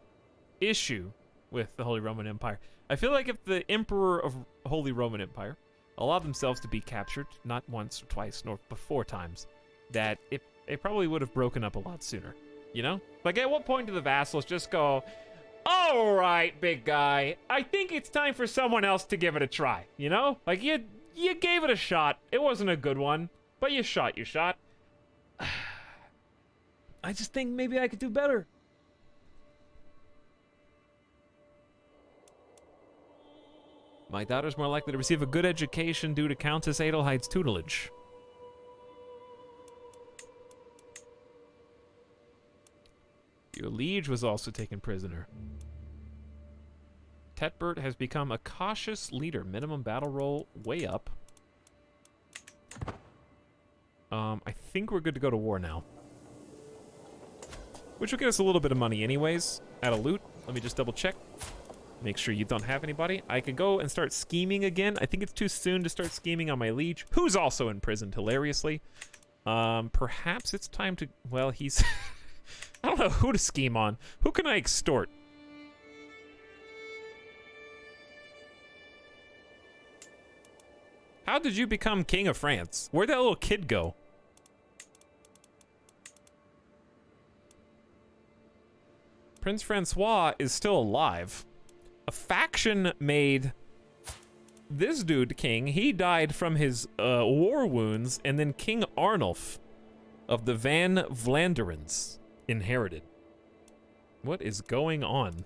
Speaker 1: issue with the Holy Roman Empire. I feel like if the Emperor of Holy Roman Empire allowed themselves to be captured, not once or twice, nor but 4 times, that it probably would have broken up a lot sooner. You know? Like, at what point do the vassals just go, all right, big guy, I think it's time for someone else to give it a try, you know? Like, you gave it a shot. It wasn't a good one, but you shot your shot. I just think maybe I could do better. My daughter's more likely to receive a good education due to Countess Adelheid's tutelage. Your liege was also taken prisoner. Tetbert has become a cautious leader. Minimum battle roll way up. I think we're good to go to war now. Which will get us a little bit of money anyways. Out of loot. Let me just double check. Make sure you don't have anybody. I could go and start scheming again. I think it's too soon to start scheming on my liege, who's also imprisoned, hilariously. Perhaps it's time to... Well, he's... I don't know who to scheme on. Who can I extort? How did you become king of France? Where'd that little kid go? Prince Francois is still alive. A faction made this dude king. He died from his war wounds, and then King Arnulf of the Van Vlanderens inherited. What is going on?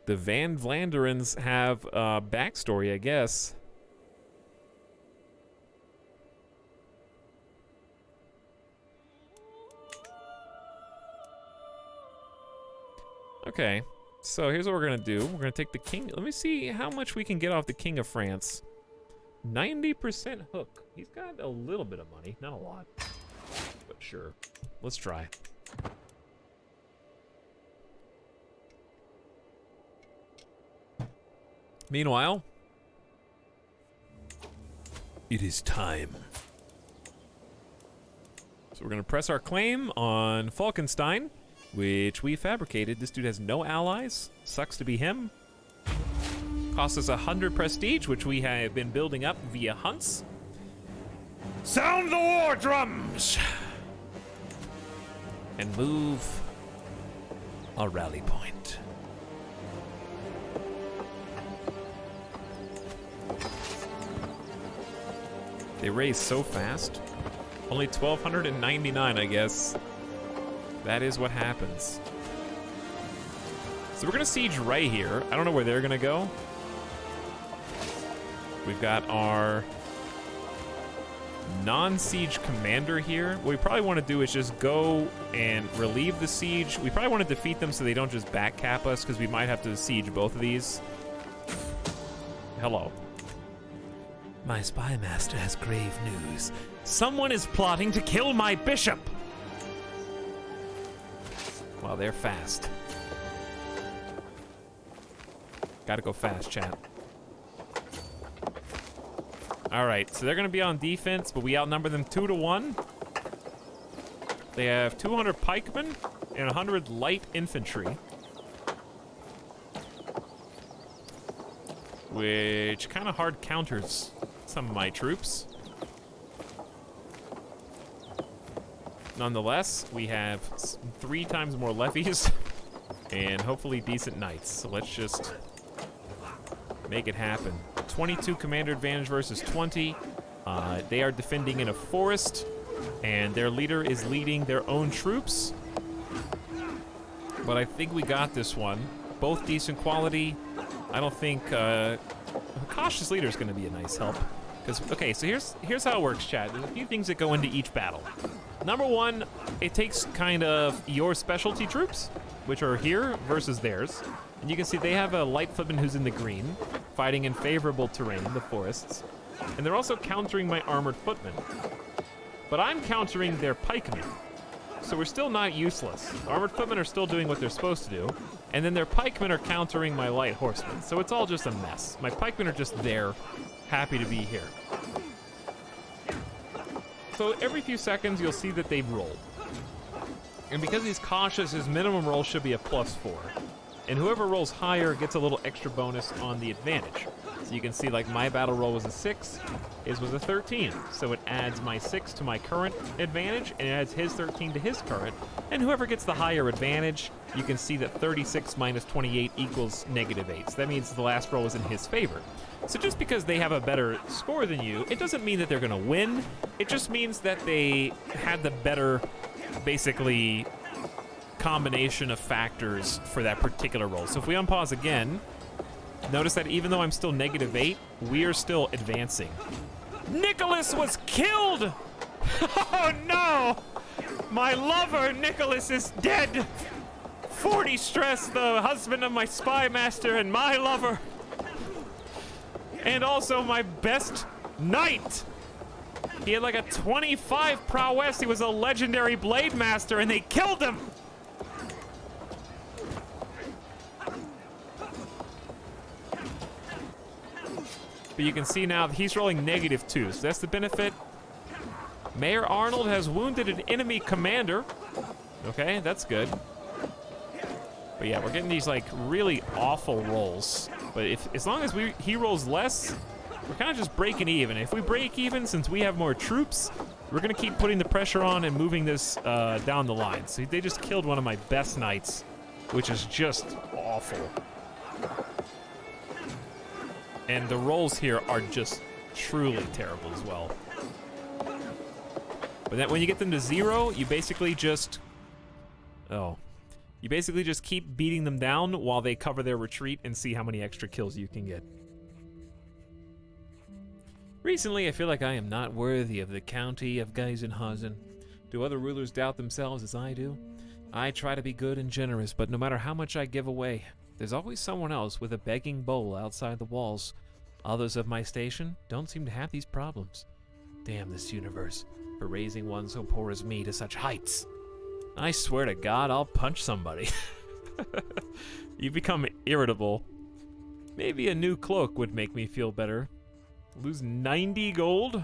Speaker 1: The Van Vlanderens have a backstory, I guess. Okay, so here's what we're gonna do. We're gonna take the king. Let me see how much we can get off the King of France. 90% hook. He's got a little bit of money, not a lot, but sure. Let's try. Meanwhile, it is time. So we're gonna press our claim on Falkenstein, which we fabricated. This dude has no allies. Sucks to be him. Cost us 100 prestige, which we have been building up via hunts. Sound the war drums! And move a rally point. They raise so fast. Only 1,299, I guess. That is what happens. So we're gonna siege right here. I don't know where they're gonna go. We've got our non-siege commander here. What we probably want to do is just go and relieve the siege. We probably want to defeat them so they don't just back cap us, because we might have to siege both of these. Hello.
Speaker 3: My spy master has grave news.
Speaker 1: Someone is plotting to kill my bishop. Well, they're fast. Gotta go fast, chat. All right, so they're gonna be on defense, but we outnumber them 2-1. They have 200 pikemen and 100 light infantry, which kind of hard counters some of my troops. Nonetheless, we have 3 times more levies and hopefully decent knights. So let's just make it happen. 22 commander advantage versus 20. They are defending in a forest, and their leader is leading their own troops. But I think we got this one. Both decent quality. I don't think a cautious leader is going to be a nice help. Because okay, so here's how it works, Chad. There's a few things that go into each battle. Number one, it takes kind of your specialty troops, which are here, versus theirs. And you can see they have a light footman who's in the green, fighting in favorable terrain, the forests. And they're also countering my armored footmen. But I'm countering their pikemen. So we're still not useless. The armored footmen are still doing what they're supposed to do. And then their pikemen are countering my light horsemen. So it's all just a mess. My pikemen are just there, happy to be here. So every few seconds, you'll see that they've rolled. And because he's cautious, his minimum roll should be a +4. And whoever rolls higher gets a little extra bonus on the advantage. So you can see, like, my battle roll was a 6, his was a 13. So it adds my 6 to my current advantage, and it adds his 13 to his current. And whoever gets the higher advantage, you can see that 36 minus 28 equals -8. So that means the last roll was in his favor. So just because they have a better score than you, it doesn't mean that they're gonna win. It just means that they had the better, basically, combination of factors for that particular roll. So if we unpause again, notice that even though I'm still -8, we are still advancing. Nicholas was killed! Oh no! My lover, Nicholas, is dead! 40 stress, the husband of my spy master and my lover. And also my best knight. He had like a 25 prowess. He was a legendary blade master, and they killed him. But you can see now he's rolling -2, so that's the benefit. Mayor Arnold has wounded an enemy commander. Okay, that's good. But yeah, we're getting these like really awful rolls. But as long as he rolls less, we're kind of just breaking even. If we break even, since we have more troops, we're gonna keep putting the pressure on and moving this down the line. So they just killed one of my best knights, which is just awful. And the rolls here are just truly terrible as well. But then when you get them to 0, you basically just... You basically just keep beating them down while they cover their retreat and see how many extra kills you can get. Recently, I feel like I am not worthy of the county of Geisenhausen. Do other rulers doubt themselves as I do? I try to be good and generous, but no matter how much I give away, there's always someone else with a begging bowl outside the walls. Others of my station don't seem to have these problems. Damn this universe for raising one so poor as me to such heights. I swear to God, I'll punch somebody. You become irritable. Maybe a new cloak would make me feel better. Lose 90 gold?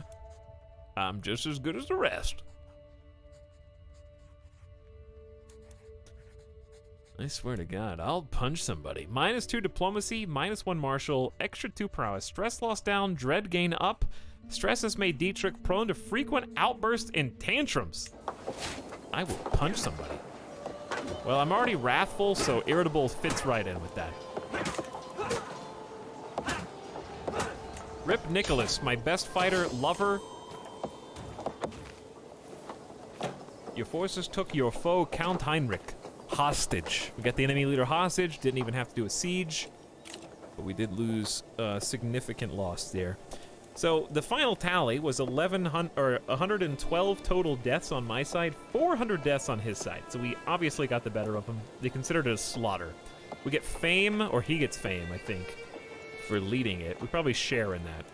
Speaker 1: I'm just as good as the rest. I swear to God, I'll punch somebody. -2 diplomacy, -1 martial, extra 2 prowess, stress loss down, dread gain up. Stress has made Dietrich prone to frequent outbursts and tantrums. I will punch somebody. Well, I'm already wrathful, so irritable fits right in with that. Rip Nicholas, my best fighter, lover. Your forces took your foe, Count Heinrich, hostage. We got the enemy leader hostage, didn't even have to do a siege, but we did lose significant loss there. So the final tally was 112 total deaths on my side, 400 deaths on his side. So we obviously got the better of him. They considered it a slaughter. We get fame, or he gets fame, I think, for leading it. We probably share in that.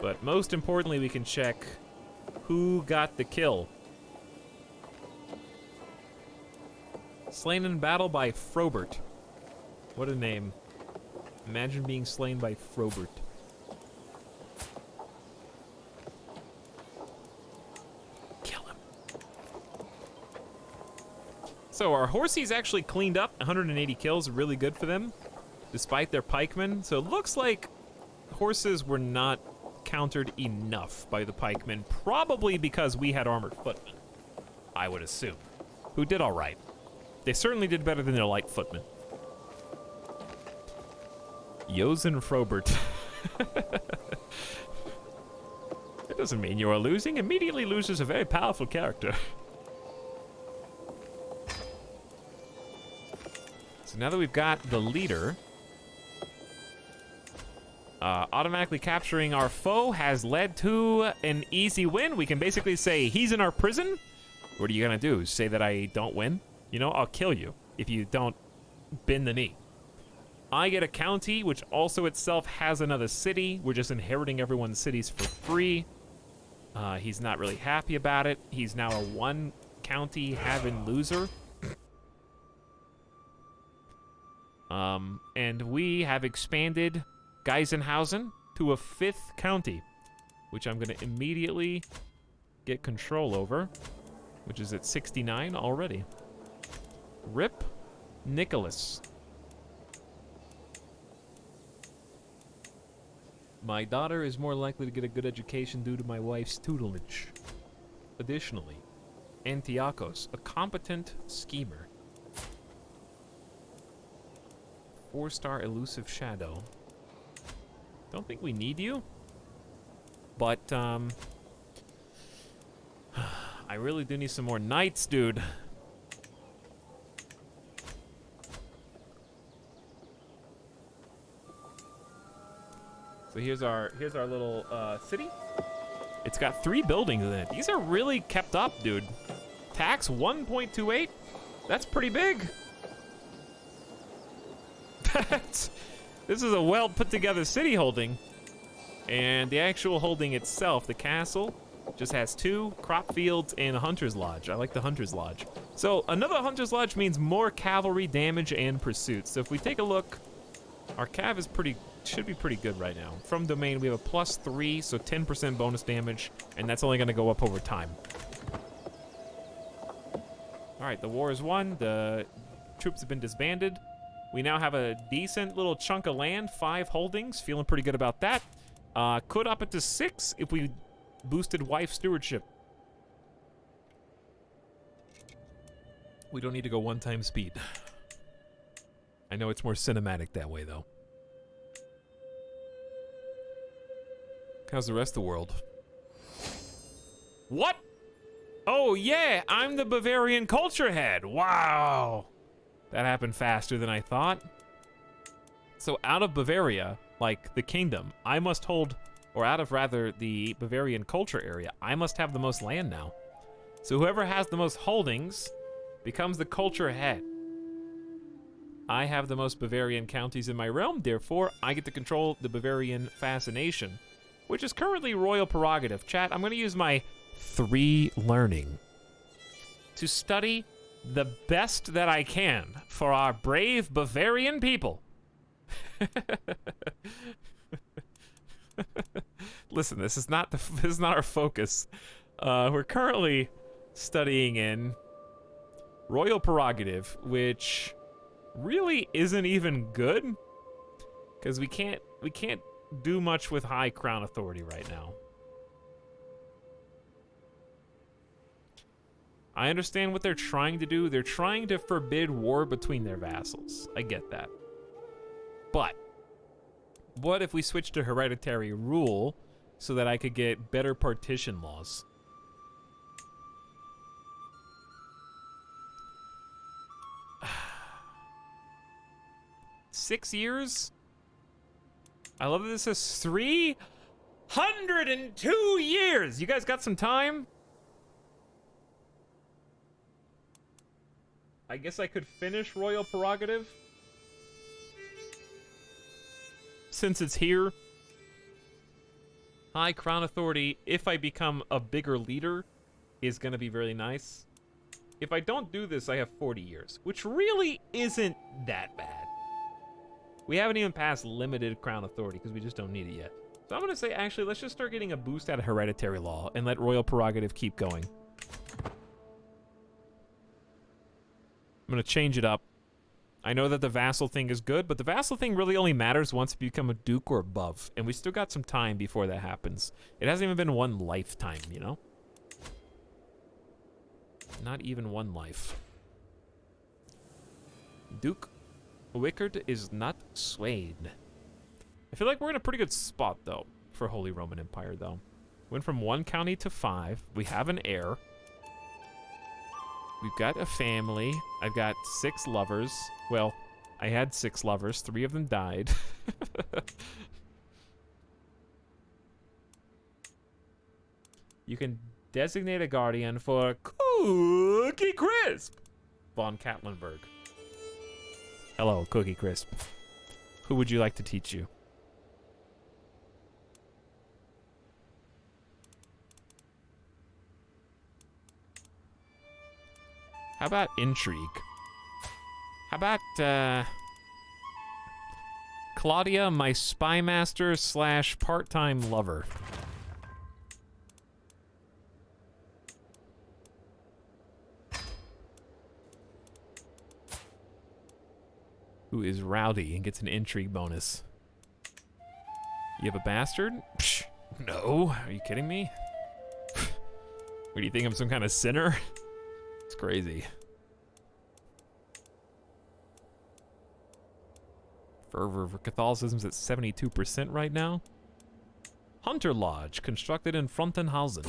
Speaker 1: But most importantly, we can check who got the kill. Slain in battle by Frobert. What a name. Imagine being slain by Frobert. Kill him. So our horsies actually cleaned up. 180 kills, really good for them, despite their pikemen. So it looks like horses were not countered enough by the pikemen, probably because we had armored footmen, I would assume, who did all right. They certainly did better than their light footmen. Josen Frobert. That doesn't mean you are losing. Immediately loses a very powerful character. So now that we've got the leader, automatically capturing our foe has led to an easy win. We can basically say he's in our prison. What are you gonna do? Say that I don't win? You know, I'll kill you if you don't bend the knee. I get a county, which also itself has another city. We're just inheriting everyone's cities for free. He's not really happy about it. He's now a 1 county having loser. And we have expanded Geisenhausen to a 5th county, which I'm gonna immediately get control over, which is at 69 already. Rip Nicholas. My daughter is more likely to get a good education due to my wife's tutelage. Additionally, Antiochos, a competent schemer. 4-star elusive shadow. Don't think we need you, but I really do need some more knights, dude. So here's our little city. It's got 3 buildings in it. These are really kept up, dude. Tax 1.28. That's pretty big. This is a well put together city holding. And the actual holding itself, the castle, just has 2 crop fields and a hunter's lodge. I like the hunter's lodge. So another hunter's lodge means more cavalry damage and pursuit. So if we take a look, our cav is should be pretty good right now. From domain, we have a +3, so 10% bonus damage, and that's only gonna go up over time. All right, the war is won. The troops have been disbanded. We now have a decent little chunk of land, 5 holdings. Feeling pretty good about that. Could up it to 6 if we boosted wife stewardship. We don't need to go 1 speed. I know it's more cinematic that way, though. How's the rest of the world? What? Oh, yeah, I'm the Bavarian culture head. Wow. That happened faster than I thought. So out of Bavaria, like the kingdom, I must hold, or out of rather the Bavarian culture area, I must have the most land now. So whoever has the most holdings becomes the culture head. I have the most Bavarian counties in my realm, therefore I get to control the Bavarian fascination, which is currently royal prerogative. Chat, I'm gonna use my 3 learning to study the best that I can for our brave Bavarian people. Listen, this is not this is not our focus. We're currently studying in royal prerogative, which really isn't even good, because we can't do much with high crown authority right now. I understand what they're trying to do. They're trying to forbid war between their vassals. I get that. But what if we switch to hereditary rule so that I could get better partition laws? $6 years? I love that this is 302 years. You guys got some time? I guess I could finish royal prerogative since it's here. High crown authority, if I become a bigger leader, is gonna be very nice. If I don't do this, I have 40 years, which really isn't that bad. We haven't even passed limited crown authority because we just don't need it yet. So I'm gonna say, actually, let's just start getting a boost out of hereditary law and let royal prerogative keep going. I'm gonna change it up. I know that the vassal thing is good, but the vassal thing really only matters once you become a duke or above, and we still got some time before that happens. It hasn't even been one lifetime, you know? Not even one life. Duke Wickard is not swayed. I feel like we're in a pretty good spot, though, for Holy Roman Empire, though. Went from 1 county to 5. We have an heir. We've got a family. I've got 6 lovers. Well, I had 6 lovers. 3 of them died. You can designate a guardian for Cookie Crisp. Von Katlenberg. Hello, Cookie Crisp. Who would you like to teach you? How about intrigue? How about, Claudia, my spy master / part-time lover? Who is rowdy and gets an intrigue bonus. You have a bastard? Psh, no, are you kidding me? What, do you think I'm some kind of sinner? It's crazy. Fervor for Catholicism's at 72% right now. Hunter Lodge, constructed in Frontenhausen.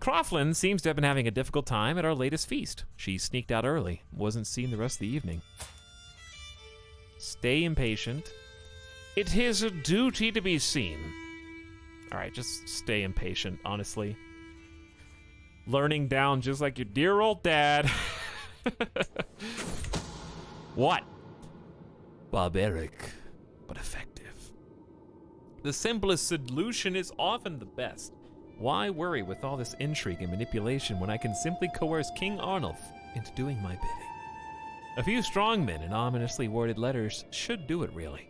Speaker 1: Croflin seems to have been having a difficult time at our latest feast. She sneaked out early, wasn't seen the rest of the evening. Stay impatient. It is a duty to be seen. Alright, just stay impatient, honestly. Learning down just like your dear old dad. What? Barbaric, but effective. The simplest solution is often the best. Why worry with all this intrigue and manipulation when I can simply coerce King Arnulf into doing my bidding? A few strong men and ominously worded letters should do it, really.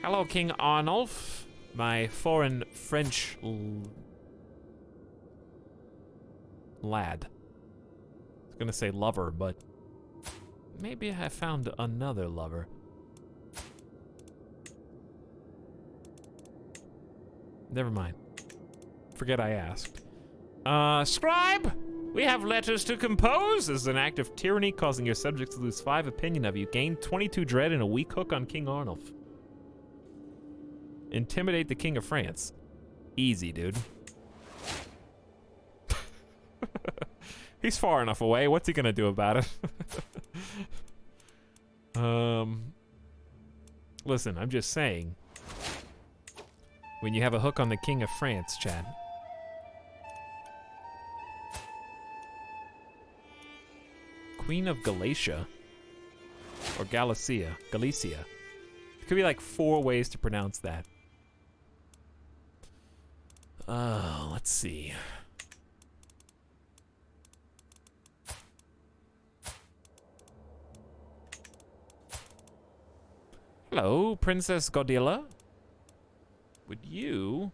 Speaker 1: Hello, King Arnulf. My foreign French lad. I was gonna say lover, but maybe I found another lover. Never mind. Forget I asked. Scribe! We have letters to compose. This is an act of tyranny causing your subjects to lose 5 opinion of you. Gain 22 dread and a weak hook on King Arnulf. Intimidate the King of France. Easy, dude. He's far enough away. What's he gonna do about it? Listen, I'm just saying. When you have a hook on the King of France, Chad. Queen of Galatia. Or Galicia. Galicia. There could be like 4 ways to pronounce that. Let's see. Hello, Princess Godilla. Would you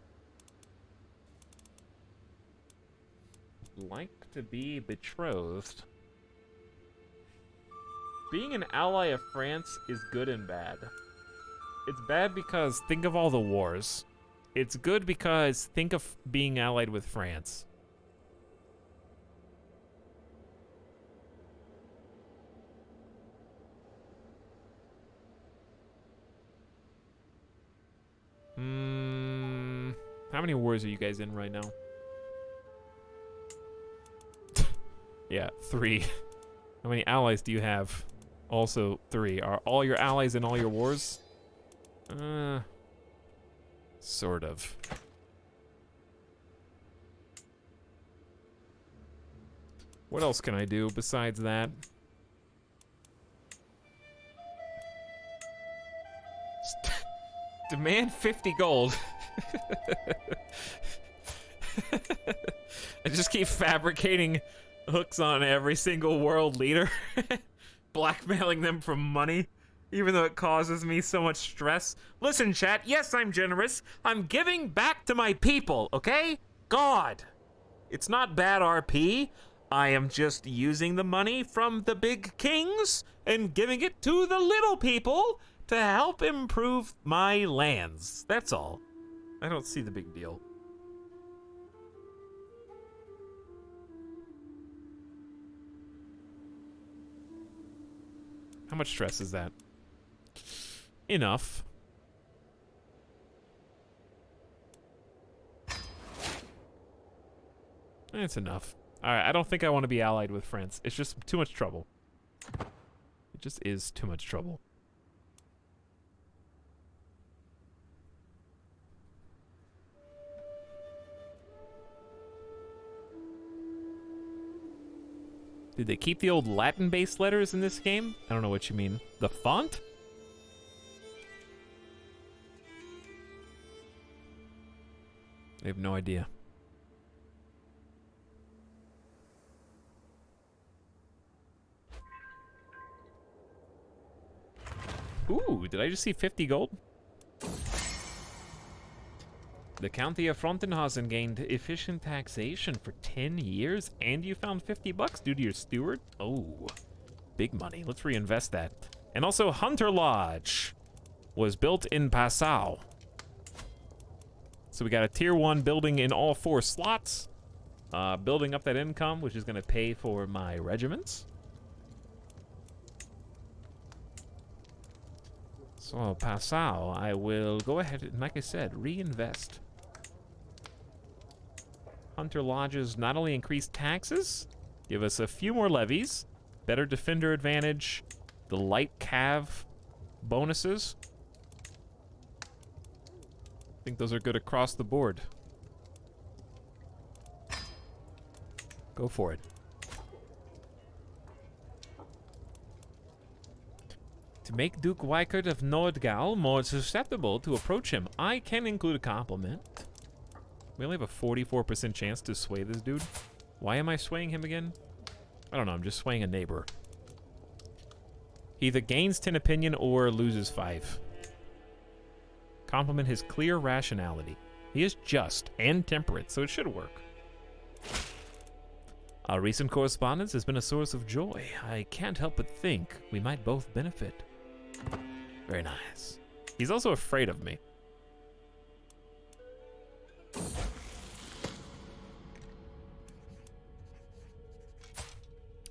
Speaker 1: like to be betrothed? Being an ally of France is good and bad. It's bad because think of all the wars. It's good because think of being allied with France. How many wars are you guys in right now? Yeah, 3. How many allies do you have? Also 3. Are all your allies in all your wars? Sort of. What else can I do besides that? Demand 50 gold. I just keep fabricating hooks on every single world leader, blackmailing them for money, even though it causes me so much stress. Listen, chat, yes, I'm generous. I'm giving back to my people, okay? God. It's not bad RP. I am just using the money from the big kings and giving it to the little people to help improve my lands. That's all. I don't see the big deal. How much stress is that? Enough. It's enough. Alright, I don't think I want to be allied with France. It's just too much trouble. It just is too much trouble. Did they keep the old Latin-based letters in this game? I don't know what you mean. The font? I have no idea. Ooh, did I just see 50 gold? The County of Frontenhausen gained efficient taxation for 10 years, and you found 50 bucks due to your steward? Oh, big money. Let's reinvest that. And also, Hunter Lodge was built in Passau. So we got a tier 1 building in all 4 slots. Building up that income, which is going to pay for my regiments. So, Passau, I will go ahead and, like I said, reinvest. Hunter Lodges not only increase taxes, give us a few more levies, better defender advantage, the light cav bonuses. I think those are good across the board. Go for it. To make Duke Weikert of Nordgau more susceptible to approach him, I can include a compliment. We only have a 44% chance to sway this dude. Why am I swaying him again? I don't know, I'm just swaying a neighbor. He either gains 10 opinion or loses 5. Compliment his clear rationality. He is just and temperate, so it should work. Our recent correspondence has been a source of joy. I can't help but think we might both benefit. Very nice. He's also afraid of me.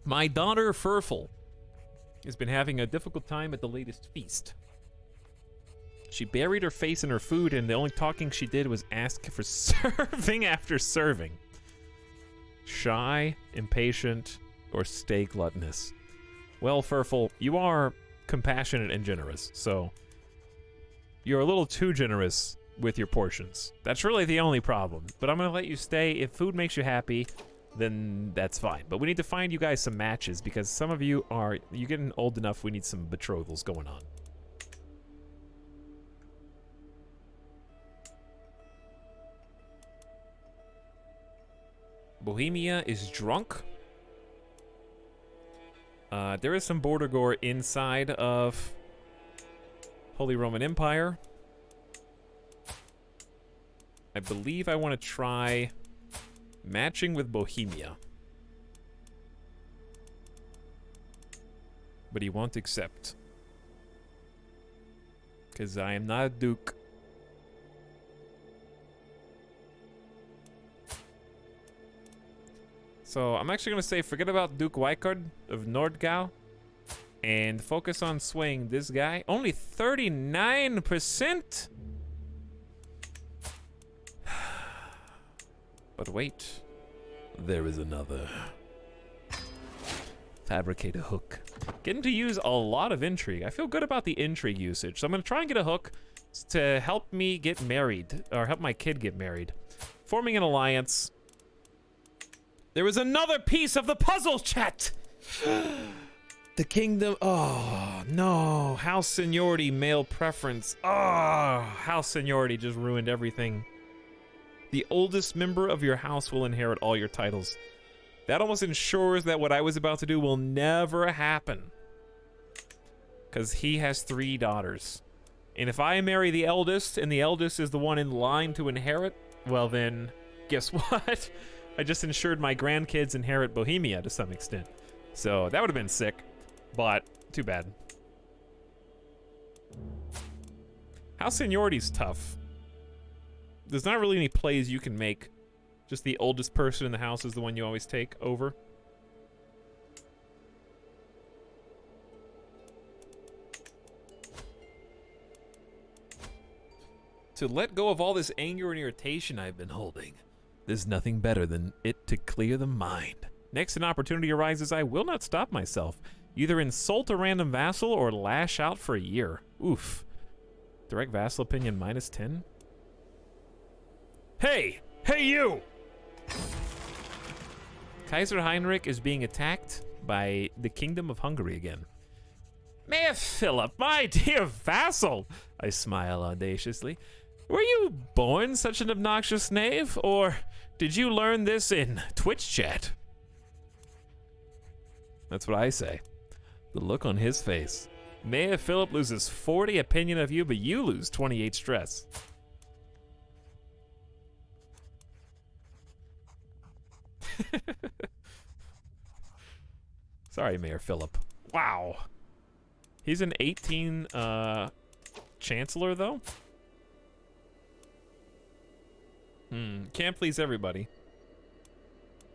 Speaker 1: My daughter, Furful, has been having a difficult time at the latest feast. She buried her face in her food, and the only talking she did was ask for serving after serving. Shy, impatient, or stay gluttonous. Well, Furful, you are compassionate and generous, so you're a little too generous with your portions. That's really the only problem, but I'm gonna let you stay. If food makes you happy, then that's fine. But we need to find you guys some matches, because some of you are, you're getting old enough, we need some betrothals going on. Bohemia is drunk. There is some border gore inside of Holy Roman Empire. I believe I want to try matching with Bohemia. But he won't accept. Because I am not a duke. So I'm actually going to say forget about Duke Weikard of Nordgau and focus on swaying this guy. Only 39%? But wait, there is another. Fabricate a hook. Getting to use a lot of intrigue. I feel good about the intrigue usage, so I'm going to try and get a hook to help me get married, or help my kid get married. Forming an alliance. There was another piece of the puzzle, chat! The kingdom, oh no, house seniority, male preference. Oh, house seniority just ruined everything. The oldest member of your house will inherit all your titles. That almost ensures that what I was about to do will never happen. Because he has 3 daughters. And if I marry the eldest, and the eldest is the one in line to inherit, well then, guess what? I just ensured my grandkids inherit Bohemia to some extent. So that would have been sick, but too bad. House seniority's tough. There's not really any plays you can make. Just the oldest person in the house is the one you always take over. To let go of all this anger and irritation I've been holding. There's nothing better than it to clear the mind. Next an opportunity arises, I will not stop myself. Either insult a random vassal or lash out for a year. Oof. Direct vassal opinion -10. Hey! Hey you! Kaiser Heinrich is being attacked by the Kingdom of Hungary again. Mayor Philip, my dear vassal! I smile audaciously. Were you born such an obnoxious knave, or did you learn this in Twitch chat? That's what I say. The look on his face. Mayor Philip loses 40 opinion of you, but you lose 28 stress. Sorry, Mayor Philip. Wow. He's an 18 chancellor, though? Can't please everybody.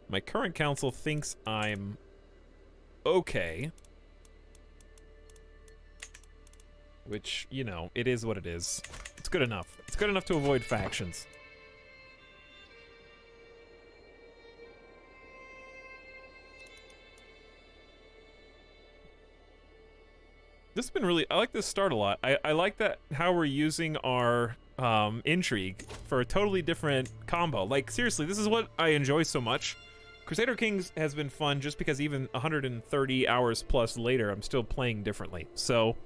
Speaker 1: My current council thinks I'm okay. Which, you know, it is what it is. It's good enough. It's good enough to avoid factions. This has been really, I like this start a lot. I like that how we're using our intrigue for a totally different combo. Like, seriously, this is what I enjoy so much. Crusader Kings has been fun just because even 130 hours plus later, I'm still playing differently. So,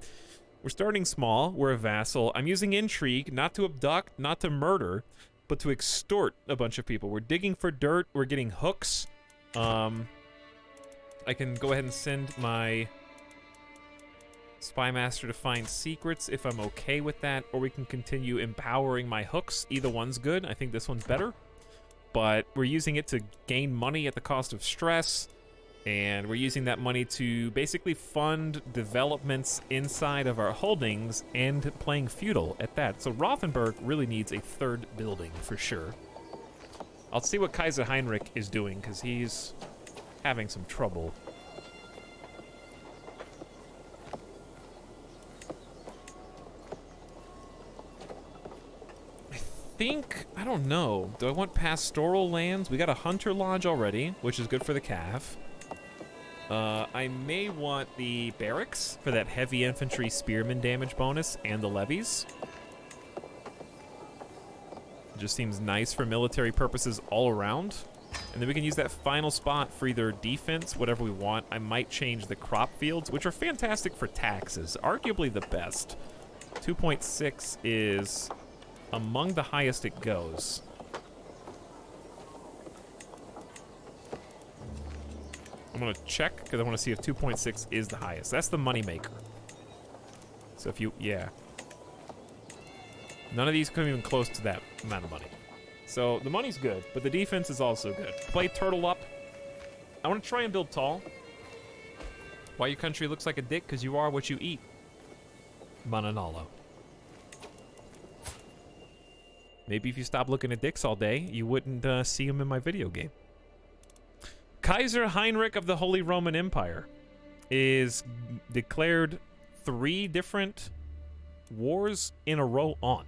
Speaker 1: we're starting small, we're a vassal. I'm using intrigue, not to abduct, not to murder, but to extort a bunch of people. We're digging for dirt, we're getting hooks. I can go ahead and send my Spy Master to find secrets if I'm okay with that, or we can continue empowering my hooks. Either one's good. I think this one's better. But we're using it to gain money at the cost of stress, and we're using that money to basically fund developments inside of our holdings and playing feudal at that. So Rothenburg really needs a 3rd building for sure. I'll see what Kaiser Heinrich is doing, because he's having some trouble. I don't know. Do I want pastoral lands? We got a hunter lodge already, which is good for the calf. I may want the barracks for that heavy infantry spearman damage bonus and the levies. It just seems nice for military purposes all around. And then we can use that final spot for either defense, whatever we want. I might change the crop fields, which are fantastic for taxes. Arguably the best. 2.6 is among the highest it goes. I'm gonna check because I want to see if 2.6 is the highest. That's the moneymaker. So if you, yeah. None of these come even close to that amount of money. So the money's good, but the defense is also good. Play turtle up. I want to try and build tall. Why your country looks like a dick? Because you are what you eat. Mananalo. Maybe if you stop looking at dicks all day, you wouldn't see them in my video game. Kaiser Heinrich of the Holy Roman Empire is declared 3 different wars in a row on.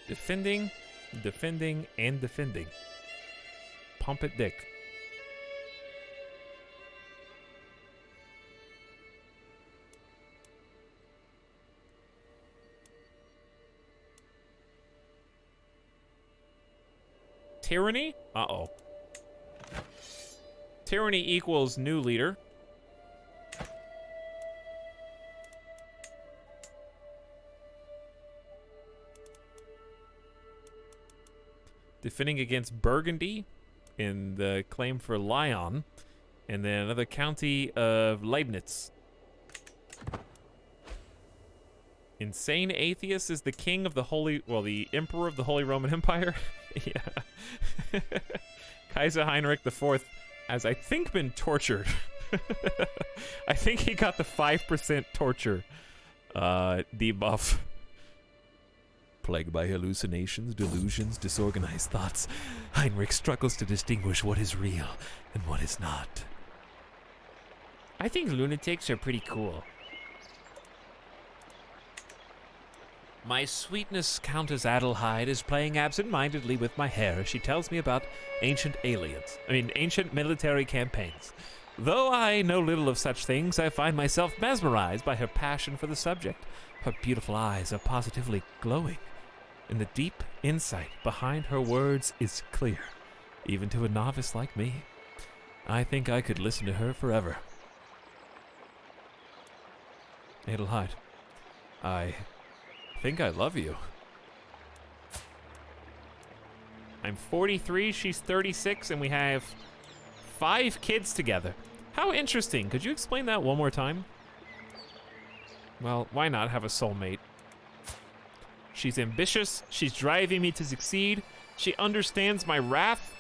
Speaker 1: Defending, defending, and defending. Pump it, dick. Tyranny? Uh-oh. Tyranny equals new leader. Defending against Burgundy in the claim for Lyon. And then another county of Leibniz. Insane Atheist is the king of the the emperor of the Holy Roman Empire. Yeah. Kaiser Heinrich IV has, I think, been tortured. I think he got the 5% torture debuff. Plagued by hallucinations, delusions, disorganized thoughts, Heinrich struggles to distinguish what is real and what is not.
Speaker 4: I think lunatics are pretty cool.
Speaker 3: My sweetness Countess Adelheid is playing absent-mindedly with my hair as she tells me about ancient military campaigns. Though I know little of such things, I find myself mesmerized by her passion for the subject. Her beautiful eyes are positively glowing, and the deep insight behind her words is clear, even to a novice like me. I think I could listen to her forever. Adelheid, I think I love you.
Speaker 1: I'm 43, she's 36, and we have 5 kids together. How interesting. Could you explain that one more time? Well, why not have a soulmate? She's ambitious, she's driving me to succeed, she understands my wrath,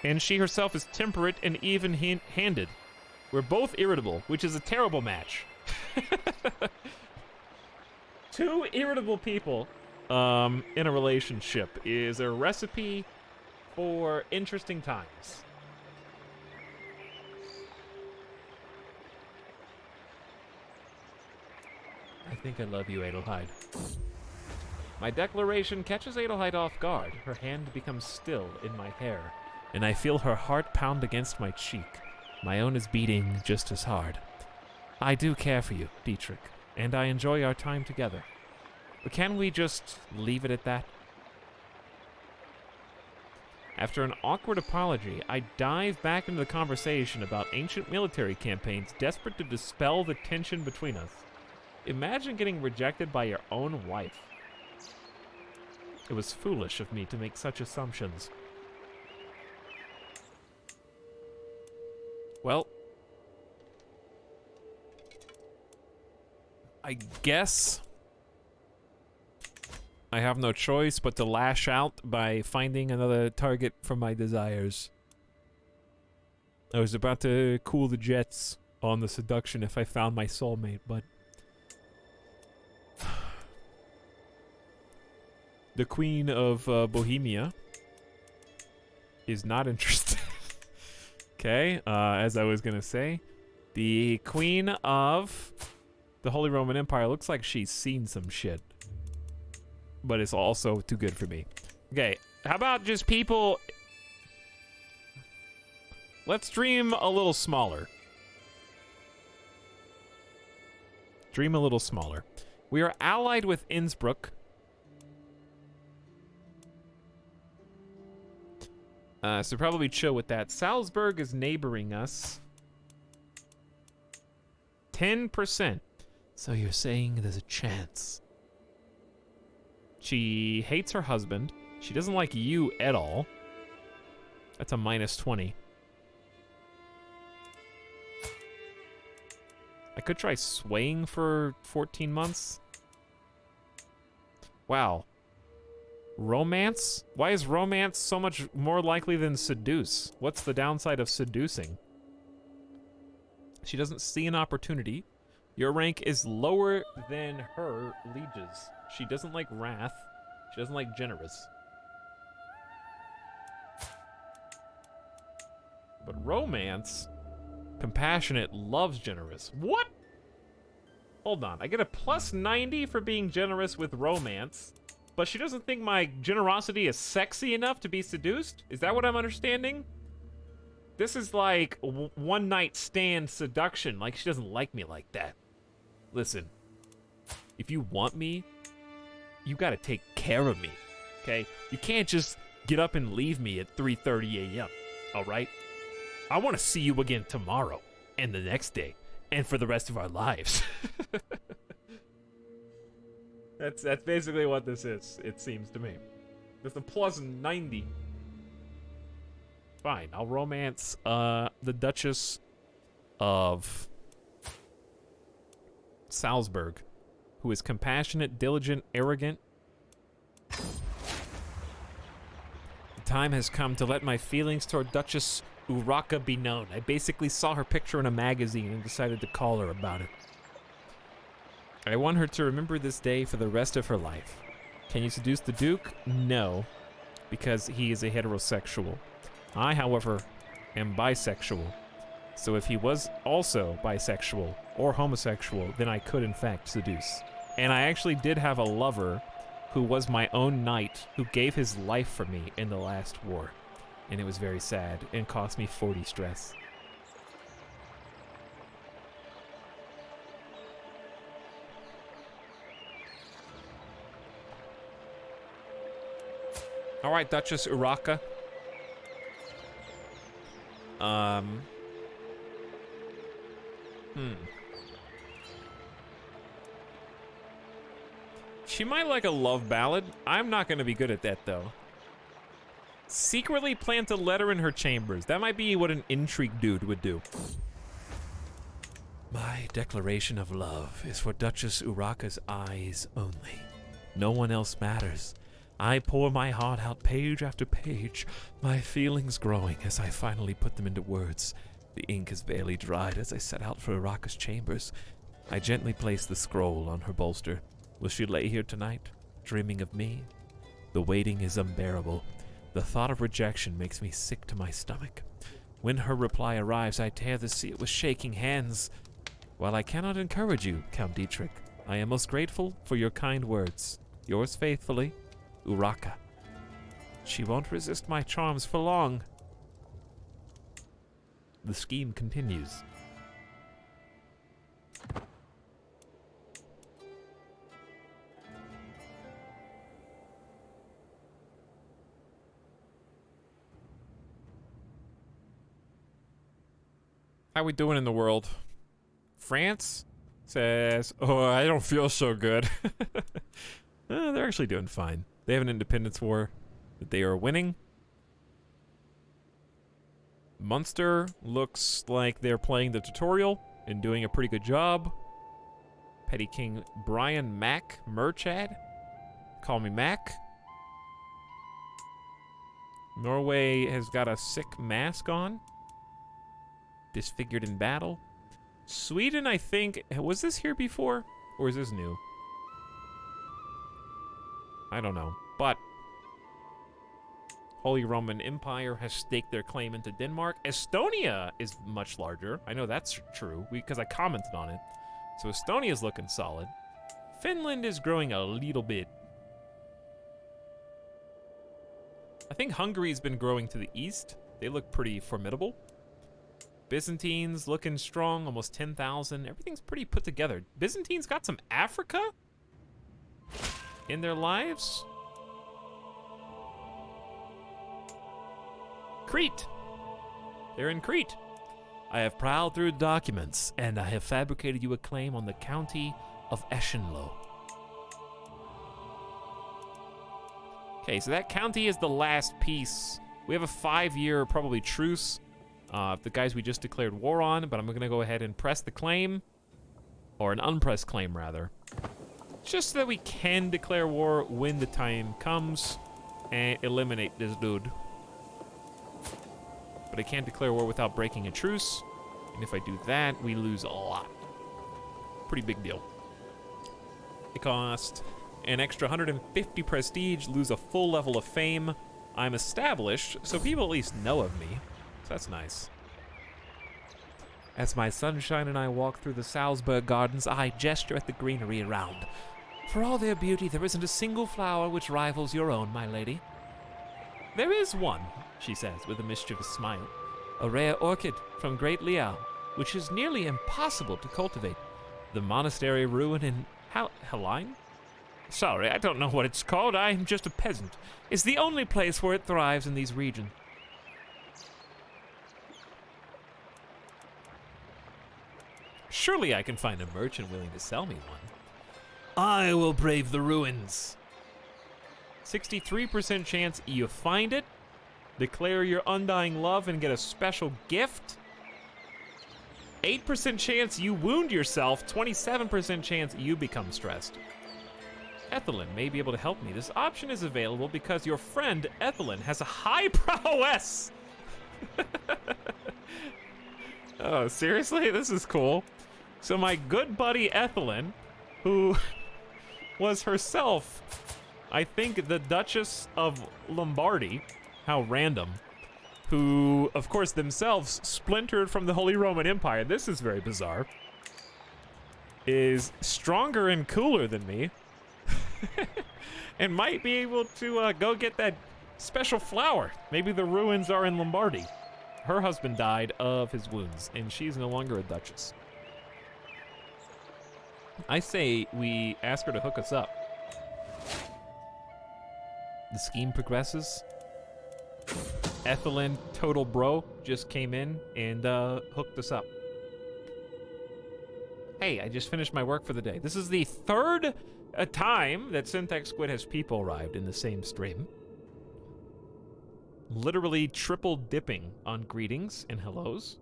Speaker 1: and she herself is temperate and even-handed. We're both irritable, which is a terrible match. 2 irritable people in a relationship is a recipe for interesting times. I think I love you, Adelheid. My declaration catches Adelheid off guard. Her hand becomes still in my hair, and I feel her heart pound against my cheek. My own is beating just as hard. I do care for you, Dietrich, and I enjoy our time together. But can we just leave it at that? After an awkward apology, I dive back into the conversation about ancient military campaigns, desperate to dispel the tension between us. Imagine getting rejected by your own wife. It was foolish of me to make such assumptions. Well, I guess I have no choice but to lash out by finding another target for my desires. I was about to cool the jets on the seduction if I found my soulmate, but the Queen of Bohemia is not interested. Okay, as I was gonna say, the Queen of the Holy Roman Empire looks like she's seen some shit, but it's also too good for me. Okay, how about just people? Let's dream a little smaller. Dream a little smaller. We are allied with Innsbruck. So probably chill with that. Salzburg is neighboring us. 10%. So you're saying there's a chance. She hates her husband. She doesn't like you at all. That's a -20. I could try swaying for 14 months. Wow. Romance? Why is romance so much more likely than seduce? What's the downside of seducing? She doesn't see an opportunity. Your rank is lower than her lieges. She doesn't like wrath. She doesn't like generous. But romance, compassionate, loves generous. What? Hold on, I get a plus 90 for being generous with romance, but she doesn't think my generosity is sexy enough to be seduced? Is that what I'm understanding? This is like one night stand seduction, like she doesn't like me like that. Listen, if you want me, you gotta take care of me, okay? You can't just get up and leave me at 3:30 a.m., all right? I want to see you again tomorrow, and the next day, and for the rest of our lives. That's basically what this is, it seems to me. With a plus 90. Fine, I'll romance the Duchess of Salzburg, who is compassionate, diligent, arrogant. The time has come to let my feelings toward Duchess Uraka be known. I basically saw her picture in a magazine and decided to call her about it. I want her to remember this day for the rest of her life. Can you seduce the Duke? No, because he is a heterosexual. I, however, am bisexual. So if he was also bisexual or homosexual, then I could in fact seduce. And I actually did have a lover who was my own knight who gave his life for me in the last war. And it was very sad and cost me 40 stress. All right, Duchess Uraka. She might like a love ballad. I'm not gonna be good at that though. Secretly plant a letter in her chambers. That might be what an intrigue dude would do. My declaration of love is for Duchess Uraka's eyes only. No one else matters. I pour my heart out page after page, my feelings growing as I finally put them into words. The ink is barely dried as I set out for Uraka's chambers. I gently place the scroll on her bolster. Will she lay here tonight, dreaming of me? The waiting is unbearable. The thought of rejection makes me sick to my stomach. When her reply arrives, I tear the seal with shaking hands. While I cannot encourage you, Count Dietrich, I am most grateful for your kind words. Yours faithfully, Uraka. She won't resist my charms for long. The scheme continues. How we doing in the world? France says, oh, I don't feel so good. They're actually doing fine. They have an independence war that they are winning. Munster looks like they're playing the tutorial and doing a pretty good job. Petty King Brian Mac Merchad. Call me Mac. Norway has got a sick mask on. Disfigured in battle. Sweden, I think, was this here before? Or is this new? I don't know. But Holy Roman Empire has staked their claim into Denmark. Estonia is much larger. I know that's true because I commented on it. So Estonia's looking solid. Finland is growing a little bit. I think Hungary's been growing to the east. They look pretty formidable. Byzantines looking strong, almost 10,000. Everything's pretty put together. Byzantines got some Africa in their lives. Crete. They're in Crete. I have prowled through documents, and I have fabricated you a claim on the county of Eschenlohe. Okay, so that county is the last piece. We have a 5-year, probably, truce. The guys we just declared war on, but I'm gonna go ahead and press the claim. Or an unpressed claim, rather. Just so that we can declare war when the time comes and eliminate this dude. But I can't declare war without breaking a truce. And if I do that, we lose a lot. Pretty big deal. It cost an extra 150 prestige, lose a full level of fame. I'm established, so people at least know of me. So that's nice. As my sunshine and I walk through the Salzburg gardens, I gesture at the greenery around. For all their beauty, there isn't a single flower which rivals your own, my lady. There is one, she says with a mischievous smile. A rare orchid from Great Liao, which is nearly impossible to cultivate. The monastery ruin in Helline? Sorry, I don't know what it's called. I'm just a peasant. It's the only place where it thrives in these regions. Surely I can find a merchant willing to sell me one. I will brave the ruins. 63% chance you find it, declare your undying love and get a special gift. 8% chance you wound yourself, 27% chance you become stressed. Ethelyn may be able to help me. This option is available because your friend Ethelyn has a high prowess. Oh, seriously? This is cool. So my good buddy Ethelyn, who was herself, I think, the Duchess of Lombardy, how random, who, of course, themselves splintered from the Holy Roman Empire, this is very bizarre, is stronger and cooler than me, and might be able to go get that special flower. Maybe the ruins are in Lombardy. Her husband died of his wounds, and she's no longer a duchess. I say we ask her to hook us up. The scheme progresses. Ethelyn, total bro, just came in and hooked us up. Hey, I just finished my work for the day. This is the third time that Syntax Squid has people arrived in the same stream. Literally triple dipping on greetings and hellos.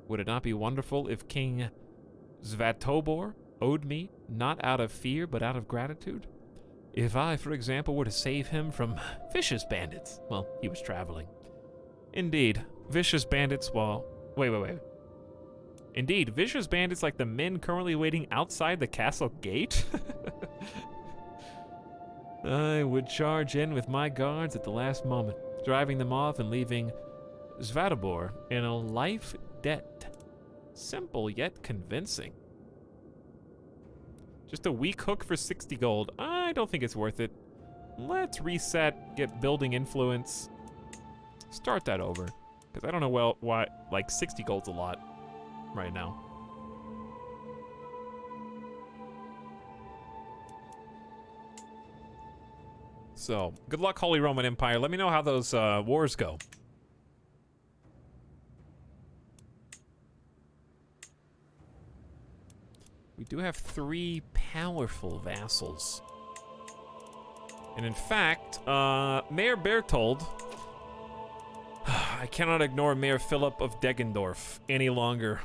Speaker 1: Would it not be wonderful if King Svatobor owed me, not out of fear, but out of gratitude? If I, for example, were to save him from vicious bandits. Well, he was traveling. Indeed, vicious bandits Wait. Indeed, vicious bandits like the men currently waiting outside the castle gate? I would charge in with my guards at the last moment, driving them off and leaving Svatobor in a life debt. Simple yet convincing. Just a weak hook for 60 gold. I don't think it's worth it. Let's reset, get building influence. Start that over. Because I don't know why, like 60 gold's a lot right now. So, good luck, Holy Roman Empire. Let me know how those wars go. We do have 3 powerful vassals. And in fact, Mayor Berthold, I cannot ignore Mayor Philip of Deggendorf any longer.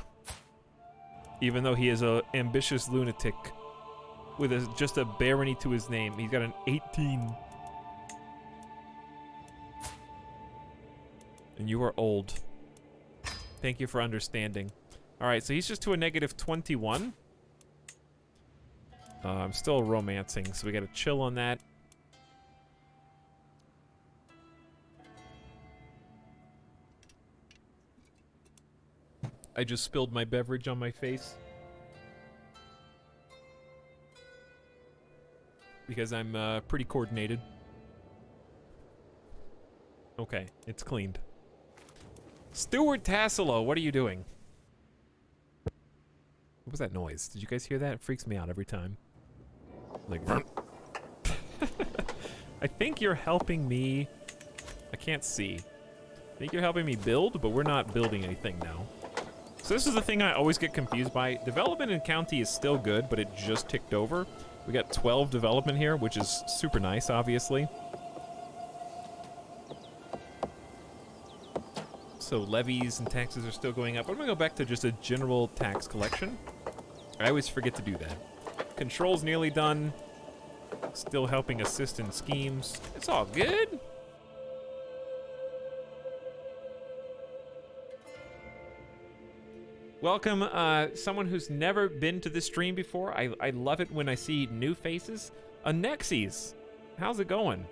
Speaker 1: Even though he is an ambitious lunatic with just a barony to his name. He's got an 18. And you are old. Thank you for understanding. All right, so he's just to a negative 21. I'm still romancing, so we gotta chill on that. I just spilled my beverage on my face. Because I'm pretty coordinated. Okay, it's cleaned. Stuart Tassilo, what are you doing? What was that noise? Did you guys hear that? It freaks me out every time. Like, I think you're helping me. I can't see. I think you're helping me build, but we're not building anything now. So this is the thing I always get confused by. Development in county is still good, but it just ticked over. We got 12 development here, which is super nice, obviously. so levies and taxes are still going up. I'm gonna go back to just a general tax collection. I always forget to do that. Control's nearly done. Still helping assist in schemes. It's all good. Welcome, someone who's never been to this stream before. I love it when I see new faces. Anexes, how's it going?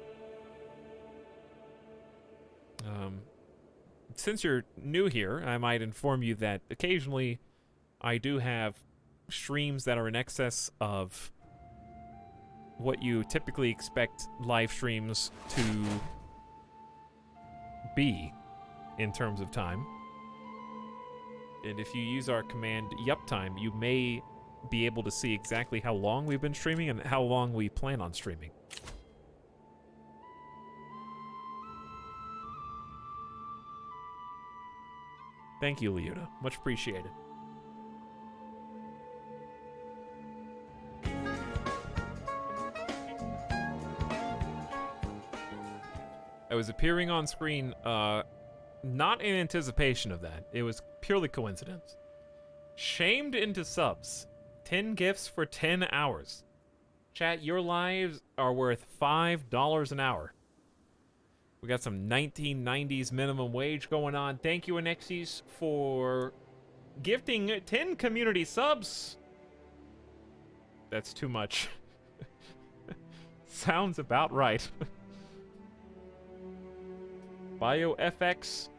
Speaker 1: Since you're new here, I might inform you that occasionally I do have streams that are in excess of what you typically expect live streams to be in terms of time. And if you use our command YupTime, you may be able to see exactly how long we've been streaming and how long we plan on streaming. Thank you, Leota. Much appreciated. I was appearing on screen, not in anticipation of that. It was purely coincidence. Shamed into subs. 10 gifts for 10 hours. Chat, your lives are worth $5 an hour. We got some 1990s minimum wage going on. Thank you, Anexes, for gifting 10 community subs. That's too much. Sounds about right. BioFX.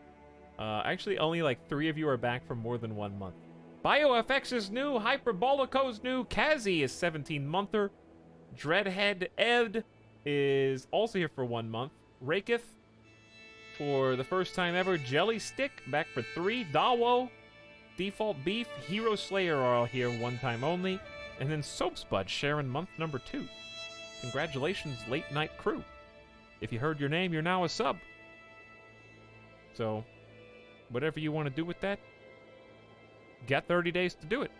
Speaker 1: Actually, only like 3 of you are back for more than 1 month. BioFX is new. Hyperbolico's new. Kazi is 17-monther. Dreadhead Ed is also here for 1 month. Raketh for the first time ever. Jelly Stick back for 3. Dawo, Default Beef, Hero Slayer are all here 1 time only. And then Soapspud sharing month number 2. Congratulations, Late Night Crew. If you heard your name, you're now a sub. So, whatever you want to do with that, got 30 days to do it.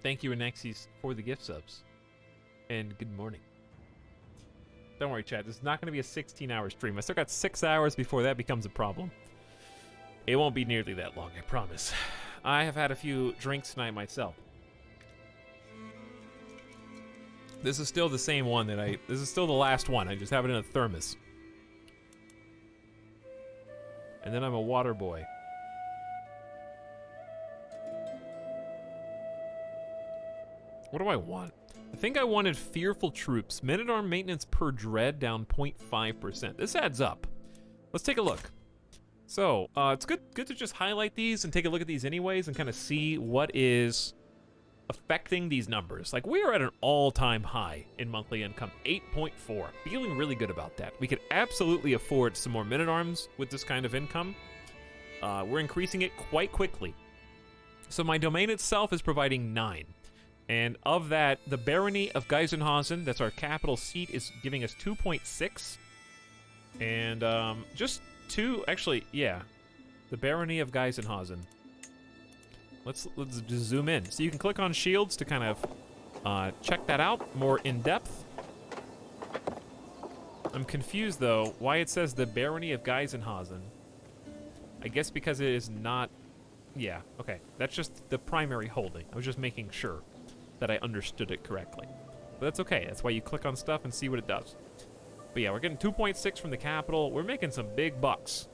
Speaker 1: Thank you, Anexes, for the gift subs. And good morning. Don't worry, chat. This is not going to be a 16-hour stream. I still got 6 hours before that becomes a problem. It won't be nearly that long, I promise. I have had a few drinks tonight myself. This is still the same one that this is still the last one. I just have it in a thermos. And then I'm a water boy. What do I want? I think I wanted Fearful Troops. Men-at-arm maintenance per dread down 0.5%. This adds up. Let's take a look. So, it's good to just highlight these and take a look at these anyways and kind of see what is affecting these numbers. Like, we are at an all-time high in monthly income, 8.4. Feeling really good about that. We could absolutely afford some more men-at-arms with this kind of income. We're increasing it quite quickly. So my domain itself is providing 9. And of that, the Barony of Geisenhausen, that's our capital seat, is giving us 2.6. And just 2, actually, yeah. The Barony of Geisenhausen. Let's just zoom in. So you can click on shields to kind of check that out more in depth. I'm confused though why it says the Barony of Geisenhausen. I guess because it is not. Yeah, okay. That's just the primary holding. I was just making sure that I understood it correctly. But that's okay. That's why you click on stuff and see what it does. But yeah, we're getting 2.6 from the capital. We're making some big bucks.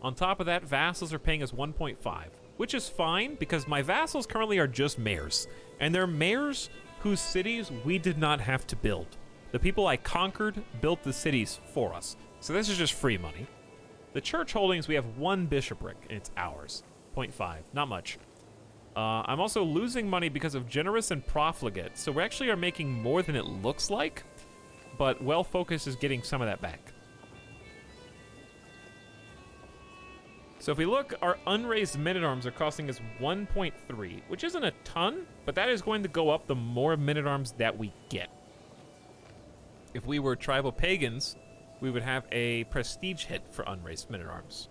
Speaker 1: On top of that, vassals are paying us 1.5, which is fine because my vassals currently are just mayors. And they're mayors whose cities we did not have to build. The people I conquered built the cities for us. So this is just free money. The church holdings, we have 1 bishopric, and it's ours. 0.5, not much. I'm also losing money because of generous and profligate. So we actually are making more than it looks like, but Well Focus is getting some of that back. So if we look, our unraised men-at-arms are costing us 1.3, which isn't a ton, but that is going to go up the more men-at-arms that we get. If we were tribal pagans, we would have a prestige hit for unraised men-at-arms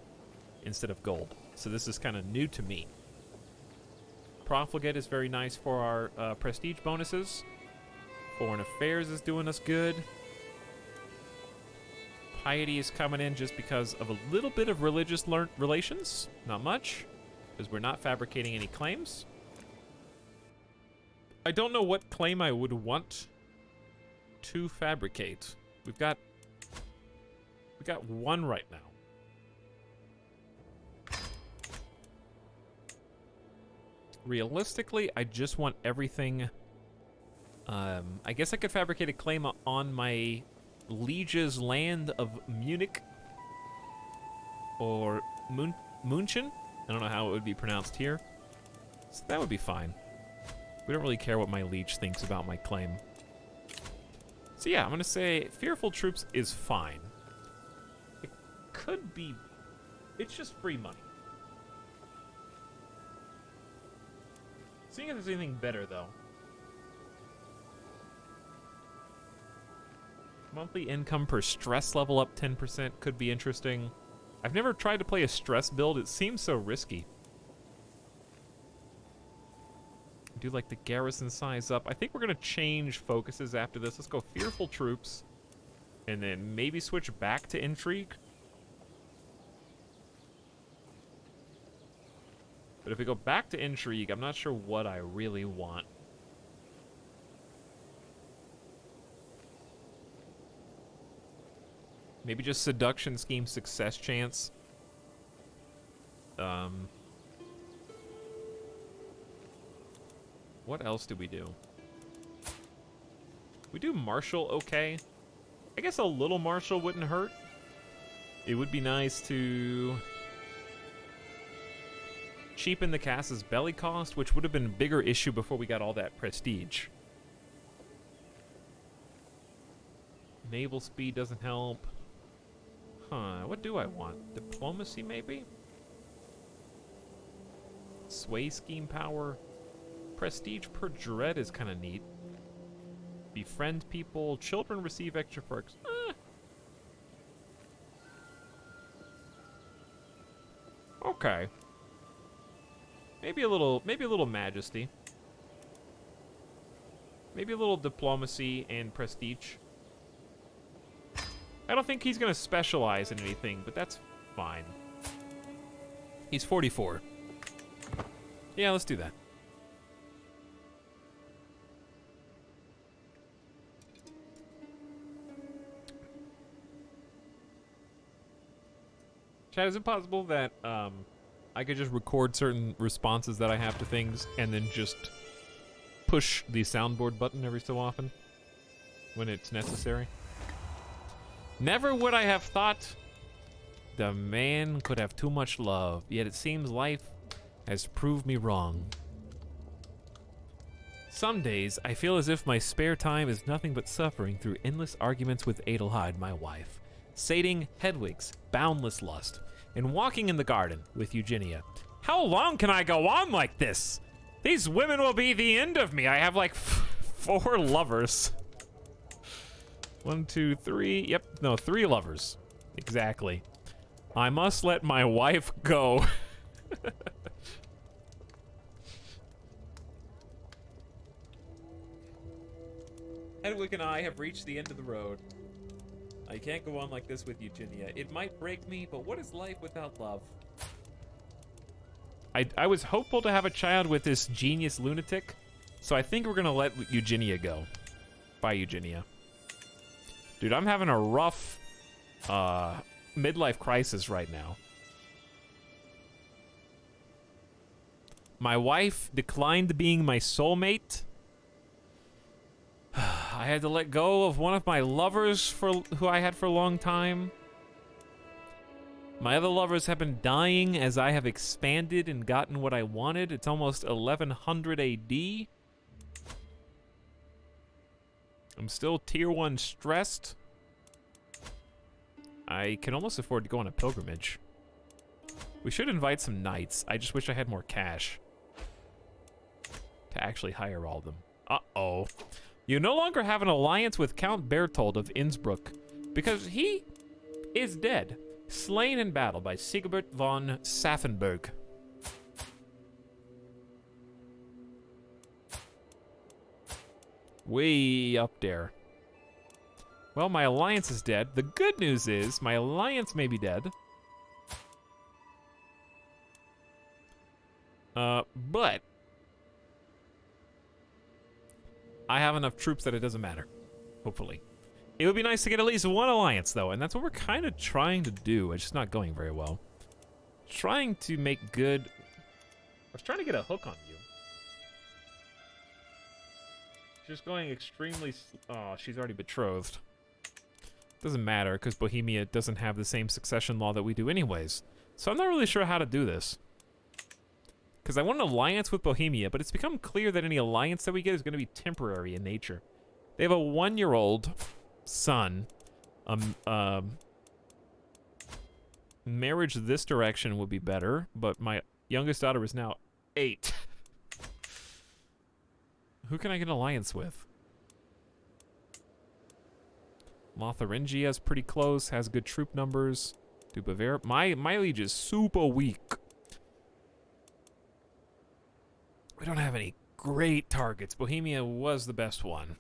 Speaker 1: instead of gold. So this is kind of new to me. Profligate is very nice for our prestige bonuses. Foreign Affairs is doing us good. Piety is coming in just because of a little bit of religious relations. Not much, because we're not fabricating any claims. I don't know what claim I would want to fabricate. We got one right now. Realistically, I just want everything. I guess I could fabricate a claim on my liege's land of Munich or München. I don't know how it would be pronounced here. So that would be fine. We don't really care what my liege thinks about my claim. So yeah, I'm gonna say Fearful Troops is fine. It could be. It's just free money. Seeing if there's anything better though. Monthly income per stress level up 10% could be interesting. I've never tried to play a stress build. It seems so risky. I do like the garrison size up. I think we're going to change focuses after this. Let's go Fearful Troops. And then maybe switch back to Intrigue. But if we go back to Intrigue, I'm not sure what I really want. Maybe just Seduction Scheme Success Chance. What else do we do? We do Marshal okay. I guess a little Marshal wouldn't hurt. It would be nice to cheapen the cast's belly cost, which would have been a bigger issue before we got all that prestige. Naval speed doesn't help. Huh, what do I want? Diplomacy, maybe? Sway scheme power. Prestige per dread is kind of neat. Befriend people. Children receive extra perks. Okay. Maybe a little majesty. Maybe a little diplomacy and prestige. I don't think he's going to specialize in anything, but that's fine. He's 44. Yeah, let's do that. Chad, is it possible that I could just record certain responses that I have to things and then just push the soundboard button every so often when it's necessary? Never would I have thought the man could have too much love, yet it seems life has proved me wrong. Some days, I feel as if my spare time is nothing but suffering through endless arguments with Adelheid, my wife, sating Hedwig's boundless lust, and walking in the garden with Eugenia. How long can I go on like this? These women will be the end of me. I have like 4 lovers. 1, 2, 3. Yep, no, 3 lovers. Exactly. I must let my wife go. Hedwig and I have reached the end of the road. I can't go on like this with Eugenia. It might break me, but what is life without love? I was hopeful to have a child with this genius lunatic, so I think we're gonna let Eugenia go. Bye, Eugenia. Dude, I'm having a rough midlife crisis right now. My wife declined being my soulmate. I had to let go of one of my lovers who I had for a long time. My other lovers have been dying as I have expanded and gotten what I wanted. It's almost 1100 AD. I'm still tier 1 stressed. I can almost afford to go on a pilgrimage. We should invite some knights. I just wish I had more cash to actually hire all of them. Uh-oh. You no longer have an alliance with Count Berthold of Innsbruck because he is dead, slain in battle by Sigebert von Saffenberg. Way up there. Well, my alliance is dead. The good news is my alliance may be dead. But I have enough troops that it doesn't matter. Hopefully. It would be nice to get at least one alliance, though, and that's what we're kind of trying to do. It's just not going very well. Trying to make good... I was trying to get a hook on you. She's going extremely... Oh, she's already betrothed. Doesn't matter, because Bohemia doesn't have the same succession law that we do anyways. So I'm not really sure how to do this. Because I want an alliance with Bohemia, but it's become clear that any alliance that we get is going to be temporary in nature. They have a 1-year-old son. Marriage this direction would be better, but my youngest daughter is now 8. Who can I get an alliance with? Lotharingia is pretty close, has good troop numbers. Do Bavaria. My liege is super weak. We don't have any great targets. Bohemia was the best one.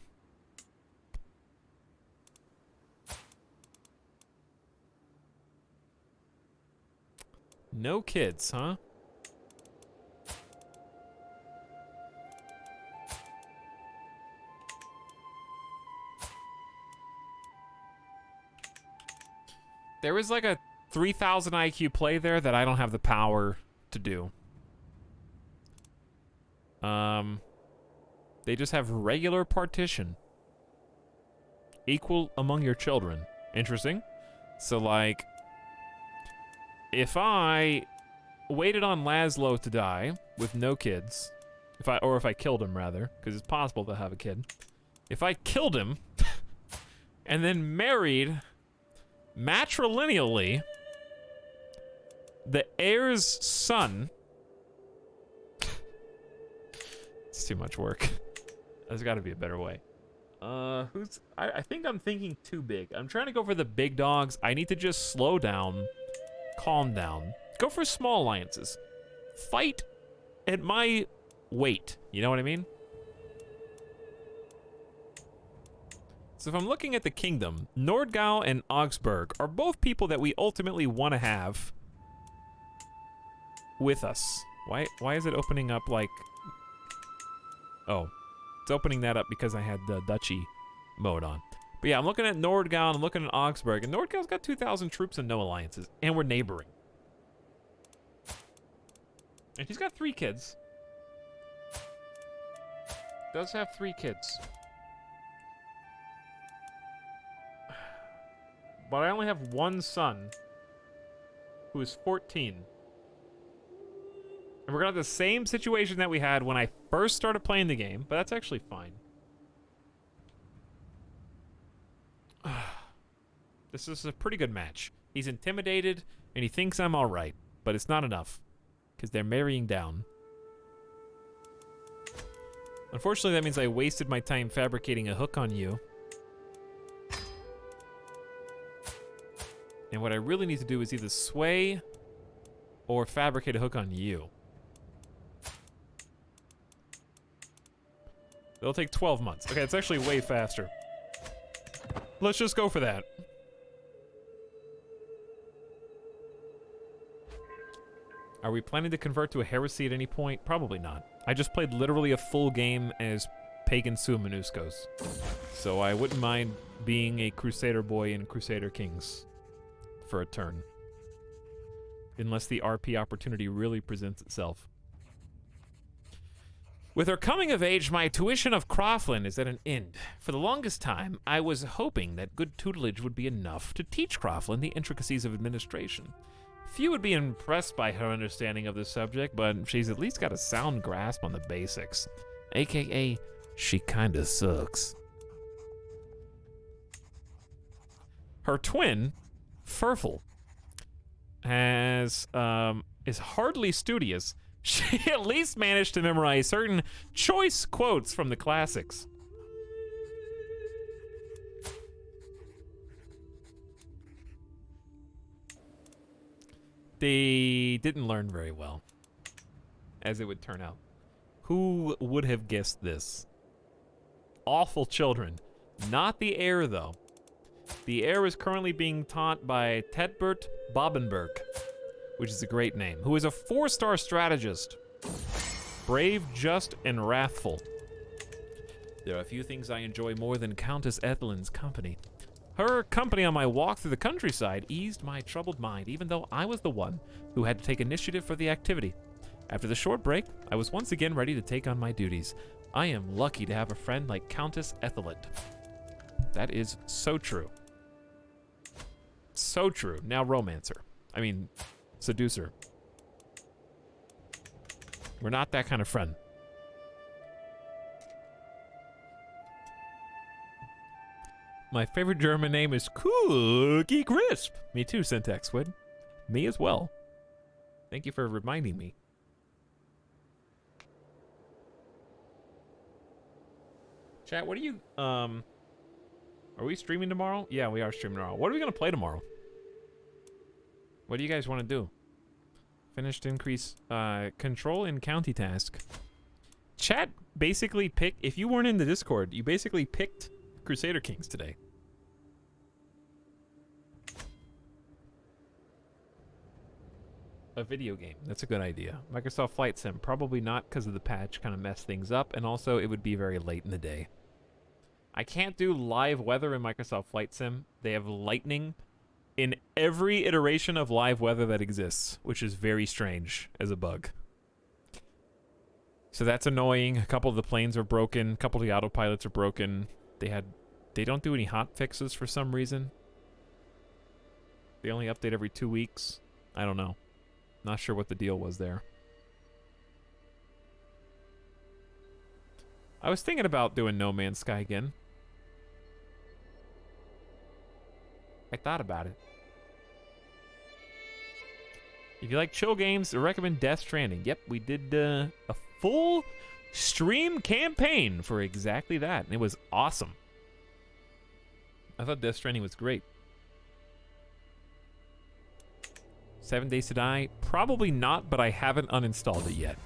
Speaker 1: No kids, huh? There is like a 3,000 IQ play there that I don't have the power to do. They just have regular partition. Equal among your children. Interesting. So, like, if I waited on Laszlo to die with no kids, if I killed him, rather, because it's possible to have a kid. If I killed him and then married matrilineally the heir's son... It's too much work. There's got to be a better way. I think I'm thinking too big. I'm trying to go for the big dogs. I need to just slow down, calm down, go for small alliances, fight at my weight. You know what I mean? So if I'm looking at the kingdom, Nordgau and Augsburg are both people that we ultimately want to have with us. Why is it opening up like... Oh, it's opening that up because I had the duchy mode on. But yeah, I'm looking at Nordgau and I'm looking at Augsburg, and Nordgau's got 2,000 troops and no alliances, and we're neighboring. And he's got 3 kids. Does have 3 kids. But I only have 1 son who is 14. And we're gonna have the same situation that we had when I first started playing the game, but that's actually fine. This is a pretty good match. He's intimidated, and he thinks I'm alright, but it's not enough, because they're marrying down. Unfortunately, that means I wasted my time fabricating a hook on you. And what I really need to do is either sway or fabricate a hook on you. It'll take 12 months. Okay, it's actually way faster. Let's just go for that. Are we planning to convert to a heresy at any point? Probably not. I just played literally a full game as Pagan Suamanuscos. So I wouldn't mind being a Crusader boy in Crusader Kings for a turn. Unless the RP opportunity really presents itself. With her coming of age, my tuition of Croflin is at an end. For the longest time, I was hoping that good tutelage would be enough to teach Croflin the intricacies of administration. Few would be impressed by her understanding of the subject, but she's at least got a sound grasp on the basics. AKA, she kinda sucks. Her twin, Furfel, is hardly studious. She at least managed to memorize certain choice quotes from the classics. They didn't learn very well, as it would turn out. Who would have guessed this? awful children. Not the heir, though. The heir is currently being taught by Tedbert Bobenberg, which is a great name, who is a 4-star strategist. Brave, just, and wrathful. There are a few things I enjoy more than Countess Ethelin's company. Her company on my walk through the countryside eased my troubled mind, even though I was the one who had to take initiative for the activity. After the short break, I was once again ready to take on my duties. I am lucky to have a friend like Countess Ethelyn. That is so true. So true. Now romancer. I mean, seducer. We're not that kind of friend. My favorite German name is Cookie Crisp. Me too, Syntax Squid. Me as well. Thank you for reminding me. Chat, what are you, are we streaming tomorrow? Yeah, we are streaming tomorrow. What are we gonna play tomorrow? What do you guys want to do? Finished increase, control in county task. Chat basically picked, if you weren't in the Discord, you basically picked Crusader Kings today. A video game. That's a good idea. Microsoft Flight Sim. Probably not because of the patch kind of messed things up, and also it would be very late in the day. I can't do live weather in Microsoft Flight Sim. They have lightning in every iteration of live weather that exists, which is very strange as a bug. So that's annoying. A couple of the planes are broken. A couple of the autopilots are broken. They don't do any hot fixes for some reason. They only update every 2 weeks. I don't know. Not sure what the deal was there. I was thinking about doing No Man's Sky again. I thought about it. If you like chill games, I recommend Death Stranding. Yep, we did a full stream campaign for exactly that, and it was awesome. I thought Death Stranding was great. 7 Days to Die? Probably not, but I haven't uninstalled it yet.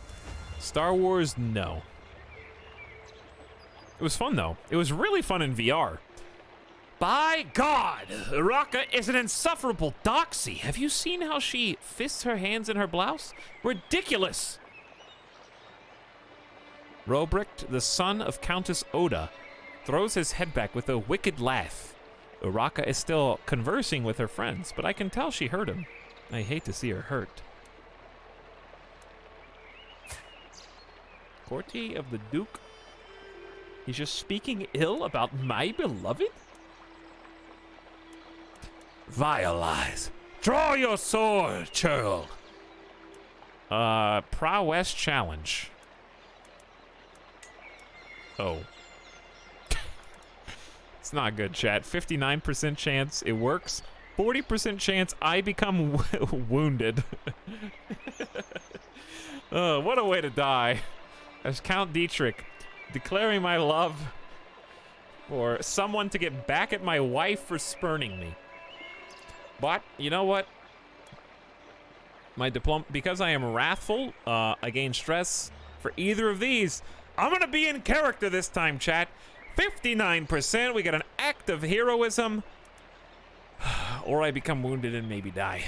Speaker 1: Star Wars? No. It was fun, though. It was really fun in VR. By God! Raka is an insufferable doxy. Have you seen how she fists her hands in her blouse? Ridiculous! Robricht, the son of Countess Oda, throws his head back with a wicked laugh. Uraka is still conversing with her friends, but I can tell she hurt him. I hate to see her hurt. Courtier of the Duke? He's just speaking ill about my beloved? Vile lies. Draw your sword, churl. Prowess challenge. Oh. It's not good, chat. 59% chance it works. 40% chance I become wounded. What a way to die. As Count Dietrich, declaring my love for someone to get back at my wife for spurning me. But, you know what? My because I am wrathful, I gain stress. For either of these, I'm gonna be in character this time, chat. 59%, we got an act of heroism. Or I become wounded and maybe die.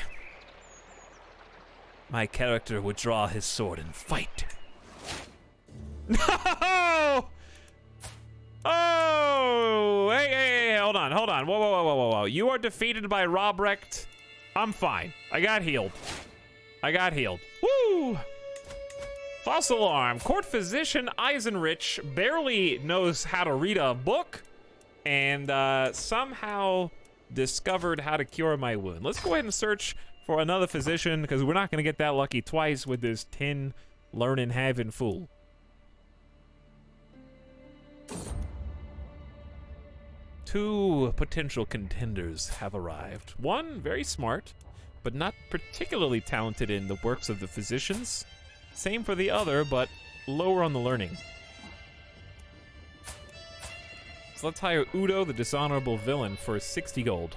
Speaker 1: My character would draw his sword and fight. No! Oh! Hey, hold on. Whoa. You are defeated by Robrecht. I'm fine. I got healed. Woo! False alarm. Court physician Eisenrich barely knows how to read a book and somehow discovered how to cure my wound. Let's go ahead and search for another physician because we're not going to get that lucky twice with this 10 learning having fool. Two potential contenders have arrived. One very smart, but not particularly talented in the works of the physicians. Same for the other, but lower on the learning. So let's hire Udo, the dishonorable villain, for 60 gold.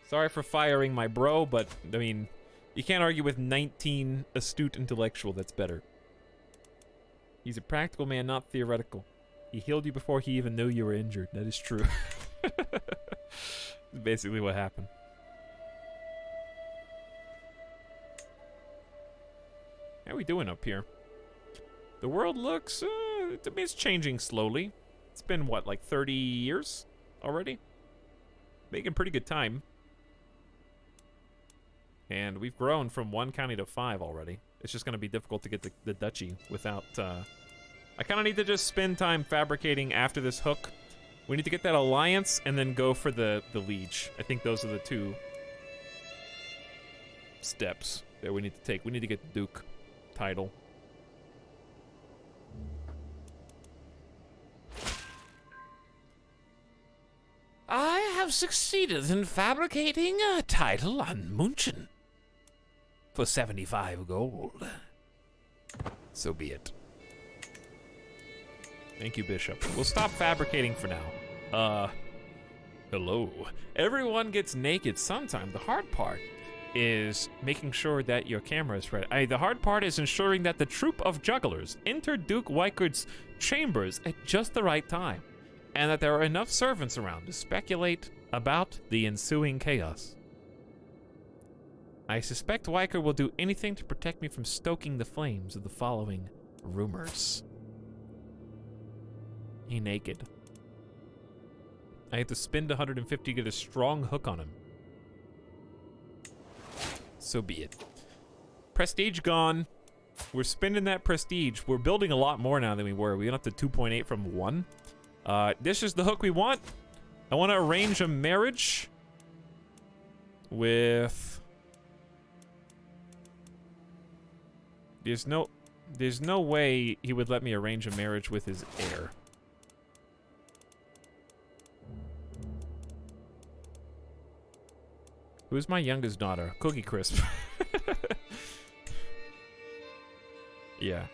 Speaker 1: Sorry for firing my bro, but, I mean, you can't argue with 19 astute intellectual that's better. He's a practical man, not theoretical. He healed you before he even knew you were injured. That is true. Basically what happened. How are we doing up here? The world looks, to me it's changing slowly. It's been, what, like 30 years already? Making pretty good time. And we've grown from 1 county to 5 already. It's just going to be difficult to get the duchy without... I kind of need to just spend time fabricating after this hook. We need to get that alliance and then go for the liege. I think those are the 2 steps that we need to take. We need to get the Duke title.
Speaker 3: I have succeeded in fabricating a title on Munchen for 75 gold. So be it.
Speaker 1: Thank you, Bishop. We'll stop fabricating for now. Hello. Everyone gets naked sometime. The hard part is making sure that your camera is ready. The hard part is ensuring that the troop of jugglers enter Duke Wycard's chambers at just the right time, and that there are enough servants around to speculate about the ensuing chaos. I suspect Wycard will do anything to protect me from stoking the flames of the following rumors. He naked. I have to spend 150 to get a strong hook on him. So be it. Prestige gone. We're spending that prestige. We're building a lot more now than we were. We went up to 2.8 from 1. This is the hook we want. I want to arrange a marriage with... There's no way he would let me arrange a marriage with his heir. Who's my youngest daughter? Cookie Crisp. Yeah.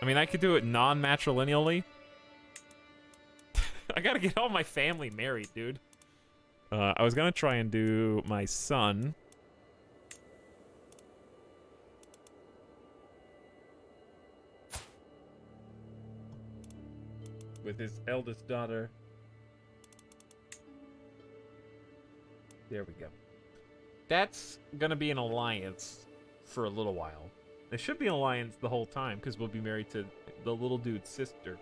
Speaker 1: I mean, I could do it non-matrilineally. I gotta get all my family married, dude. I was gonna try and do my son. With his eldest daughter. There we go. That's gonna be an alliance for a little while. It should be an alliance the whole time, because we'll be married to the little dude's sister.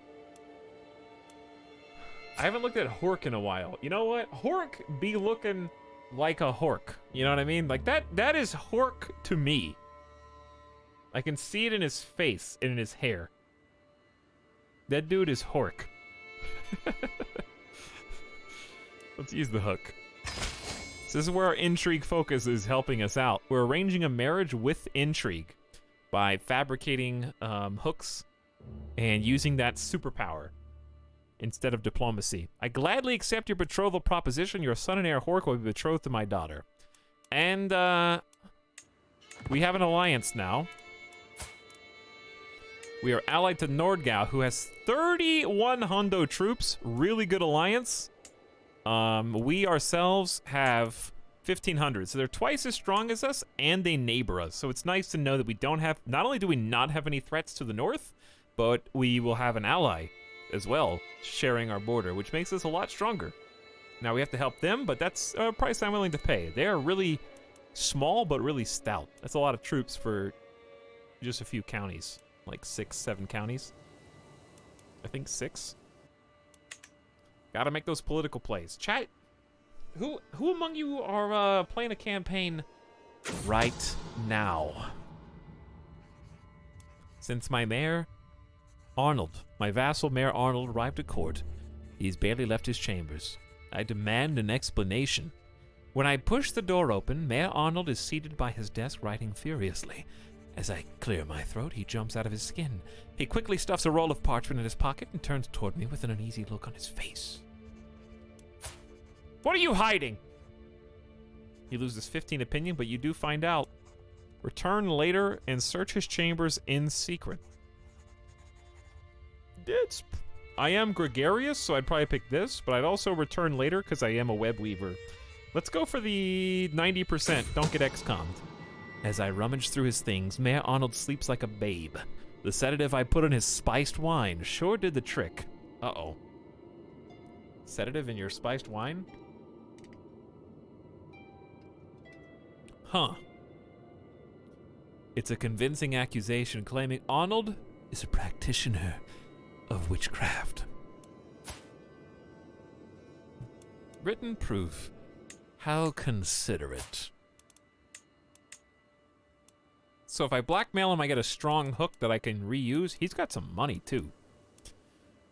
Speaker 1: I haven't looked at Hork in a while. You know what? Hork be looking like a Hork. You know what I mean? Like, that is Hork to me. I can see it in his face and in his hair. That dude is Hork. Let's use the hook. So this is where our intrigue focus is helping us out. We're arranging a marriage with intrigue by fabricating hooks and using that superpower instead of diplomacy. I gladly accept your betrothal proposition. Your son and heir Hork will be betrothed to my daughter. And we have an alliance now. We are allied to Nordgau, who has 31 hundo troops. Really good alliance. We ourselves have 1,500, so they're twice as strong as us, and they neighbor us. So it's nice to know that we don't have, not only do we not have any threats to the north, but we will have an ally as well, sharing our border, which makes us a lot stronger. Now we have to help them, but that's a price I'm willing to pay. They're really small, but really stout. That's a lot of troops for just a few counties, like 6, 7 counties. I think 6. Gotta make those political plays. Chat, who among you are playing a campaign right now? Since my mayor, Arnold, my vassal Mayor Arnold, arrived at court, he's barely left his chambers. I demand an explanation. When I push the door open, Mayor Arnold is seated by his desk writing furiously. As I clear my throat, he jumps out of his skin. He quickly stuffs a roll of parchment in his pocket and turns toward me with an uneasy look on his face. What are you hiding? He loses 15 opinion, but you do find out. Return later and search his chambers in secret. I am gregarious, so I'd probably pick this, but I'd also return later because I am a web weaver. Let's go for the 90%. Don't get XCOM'd. As I rummage through his things, Mayor Arnold sleeps like a babe. The sedative I put in his spiced wine sure did the trick. Uh-oh. Sedative in your spiced wine? Huh. It's a convincing accusation claiming Arnold is a practitioner of witchcraft. Written proof. How considerate. So if I blackmail him, I get a strong hook that I can reuse. He's got some money, too.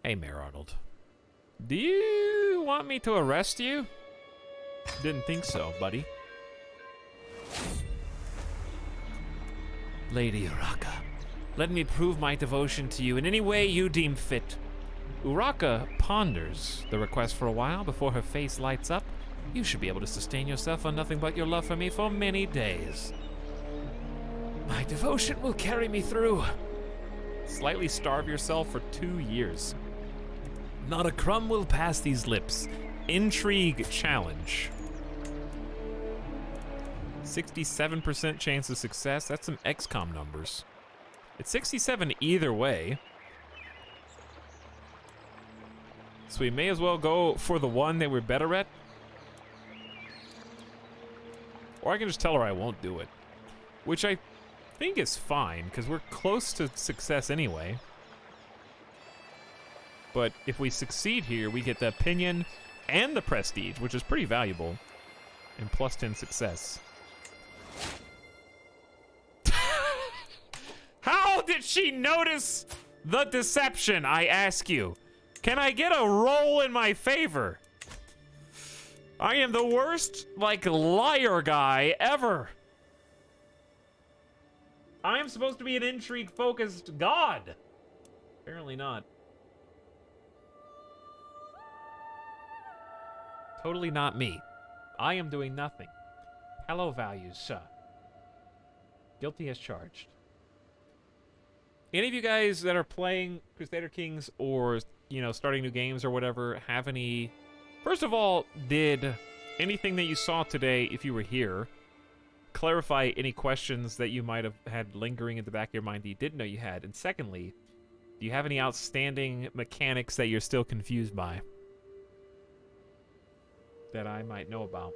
Speaker 1: Hey, Mayor Arnold. Do you want me to arrest you? Didn't think so, buddy. Lady Uraka, let me prove my devotion to you in any way you deem fit. Uraka ponders the request for a while before her face lights up. You should be able to sustain yourself on nothing but your love for me for many days. My devotion will carry me through. Slightly starve yourself for 2 years. Not a crumb will pass these lips. Intrigue challenge. 67% chance of success. That's some XCOM numbers. It's 67 either way. So we may as well go for the one that we're better at. Or I can just tell her I won't do it. Which I think is fine, because we're close to success anyway. But if we succeed here, we get the opinion and the prestige, which is pretty valuable. And plus 10 success. How did she notice the deception, I ask you? Can I get a roll in my favor? I am the worst, like, liar guy ever. I am supposed to be an intrigue-focused god. Apparently not. Totally not me. I am doing nothing. Hello, values, sir. Guilty as charged. Any of you guys that are playing Crusader Kings or, you know, starting new games or whatever, have any... First of all, did anything that you saw today, if you were here, clarify any questions that you might have had lingering in the back of your mind that you didn't know you had? And secondly, do you have any outstanding mechanics that you're still confused by that I might know about?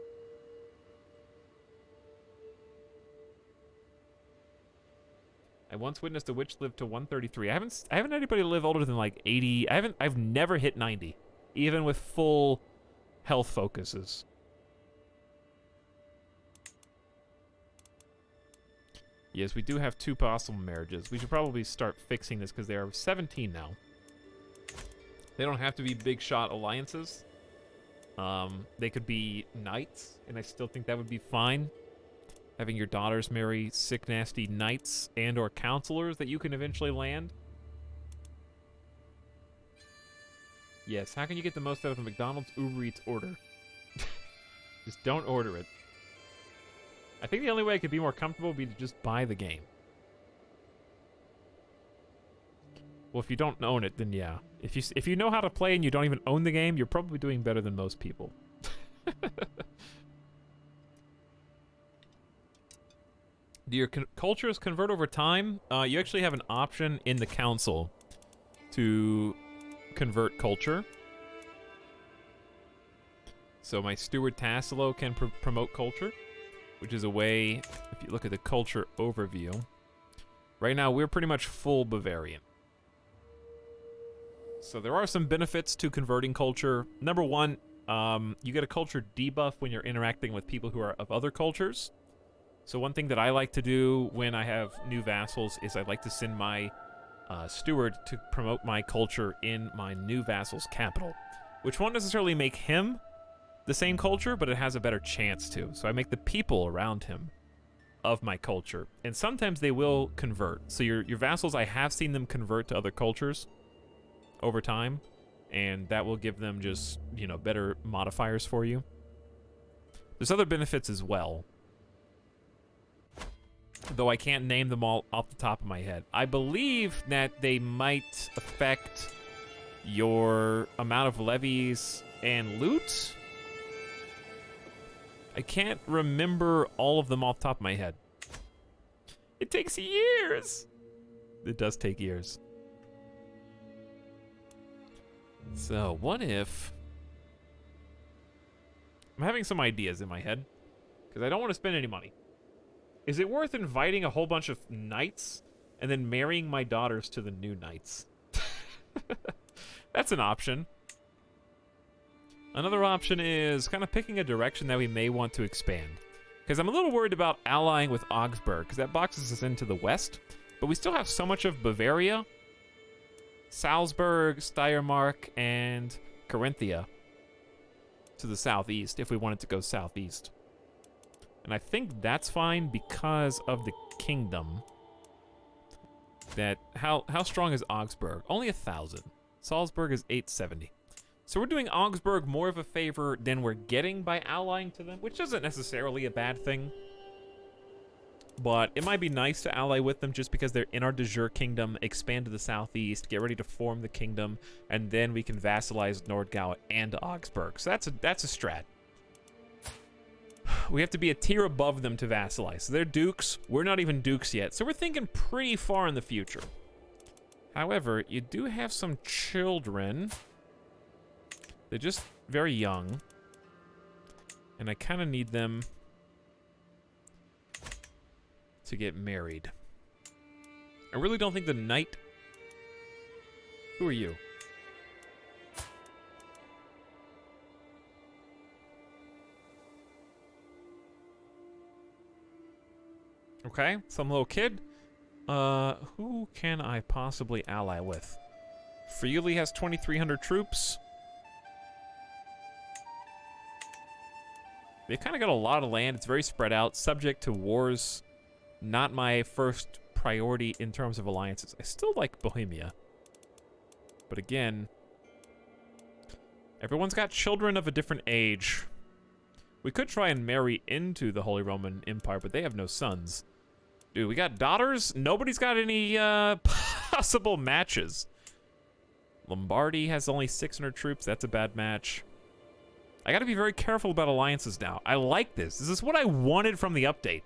Speaker 1: I once witnessed a witch live to 133. I haven't had anybody live older than like 80. I've never hit 90, even with full health focuses. Yes, we do have 2 possible marriages. We should probably start fixing this because they are 17 now. They don't have to be big shot alliances. They could be knights, and I still think that would be fine. Having your daughters marry sick, nasty knights and or counselors that you can eventually land. Yes, how can you get the most out of a McDonald's Uber Eats order? Just don't order it. I think the only way I could be more comfortable would be to just buy the game. Well, if you don't own it, then yeah. If you know how to play and you don't even own the game, you're probably doing better than most people. Do your cultures convert over time? You actually have an option in the council to convert culture. So my steward Tassilo can promote culture, which is a way, if you look at the culture overview, right now we're pretty much full Bavarian. So there are some benefits to converting culture. Number one, you get a culture debuff when you're interacting with people who are of other cultures. So one thing that I like to do when I have new vassals is I'd like to send my steward to promote my culture in my new vassal's capital, which won't necessarily make him the same culture, but it has a better chance to. So I make the people around him of my culture, and sometimes they will convert. So your vassals, I have seen them convert to other cultures over time, and that will give them just, you know, better modifiers for you. There's other benefits as well, though I can't name them all off the top of my head. I believe that they might affect your amount of levies and loot. I can't remember all of them off the top of my head. It takes years. It does take years. So, what if... I'm having some ideas in my head, because I don't want to spend any money. Is it worth inviting a whole bunch of knights and then marrying my daughters to the new knights? That's an option. Another option is kind of picking a direction that we may want to expand. Because I'm a little worried about allying with Augsburg, because that boxes us into the west. But we still have so much of Bavaria, Salzburg, Steiermark, and Carinthia to the southeast, if we wanted to go southeast. And I think that's fine because of the kingdom. That, how strong is Augsburg? Only 1,000. Salzburg is 870. So we're doing Augsburg more of a favor than we're getting by allying to them, which isn't necessarily a bad thing. But it might be nice to ally with them just because they're in our de jure kingdom, expand to the southeast, get ready to form the kingdom, and then we can vassalize Nordgau and Augsburg. So that's a strat. We have to be a tier above them to vassalize. So they're dukes. We're not even dukes yet. So we're thinking pretty far in the future. However, you do have some children. They're just very young. And I kind of need them to get married. I really don't think the knight... Who are you? Okay, some little kid. Who can I possibly ally with? Friuli has 2,300 troops. They kind of got a lot of land. It's very spread out, subject to wars. Not my first priority in terms of alliances. I still like Bohemia. But again, everyone's got children of a different age. We could try and marry into the Holy Roman Empire, but they have no sons. Dude, we got daughters? Nobody's got any possible matches. Lombardy has only 600 troops. That's a bad match. I gotta be very careful about alliances now. I like this. This is what I wanted from the update.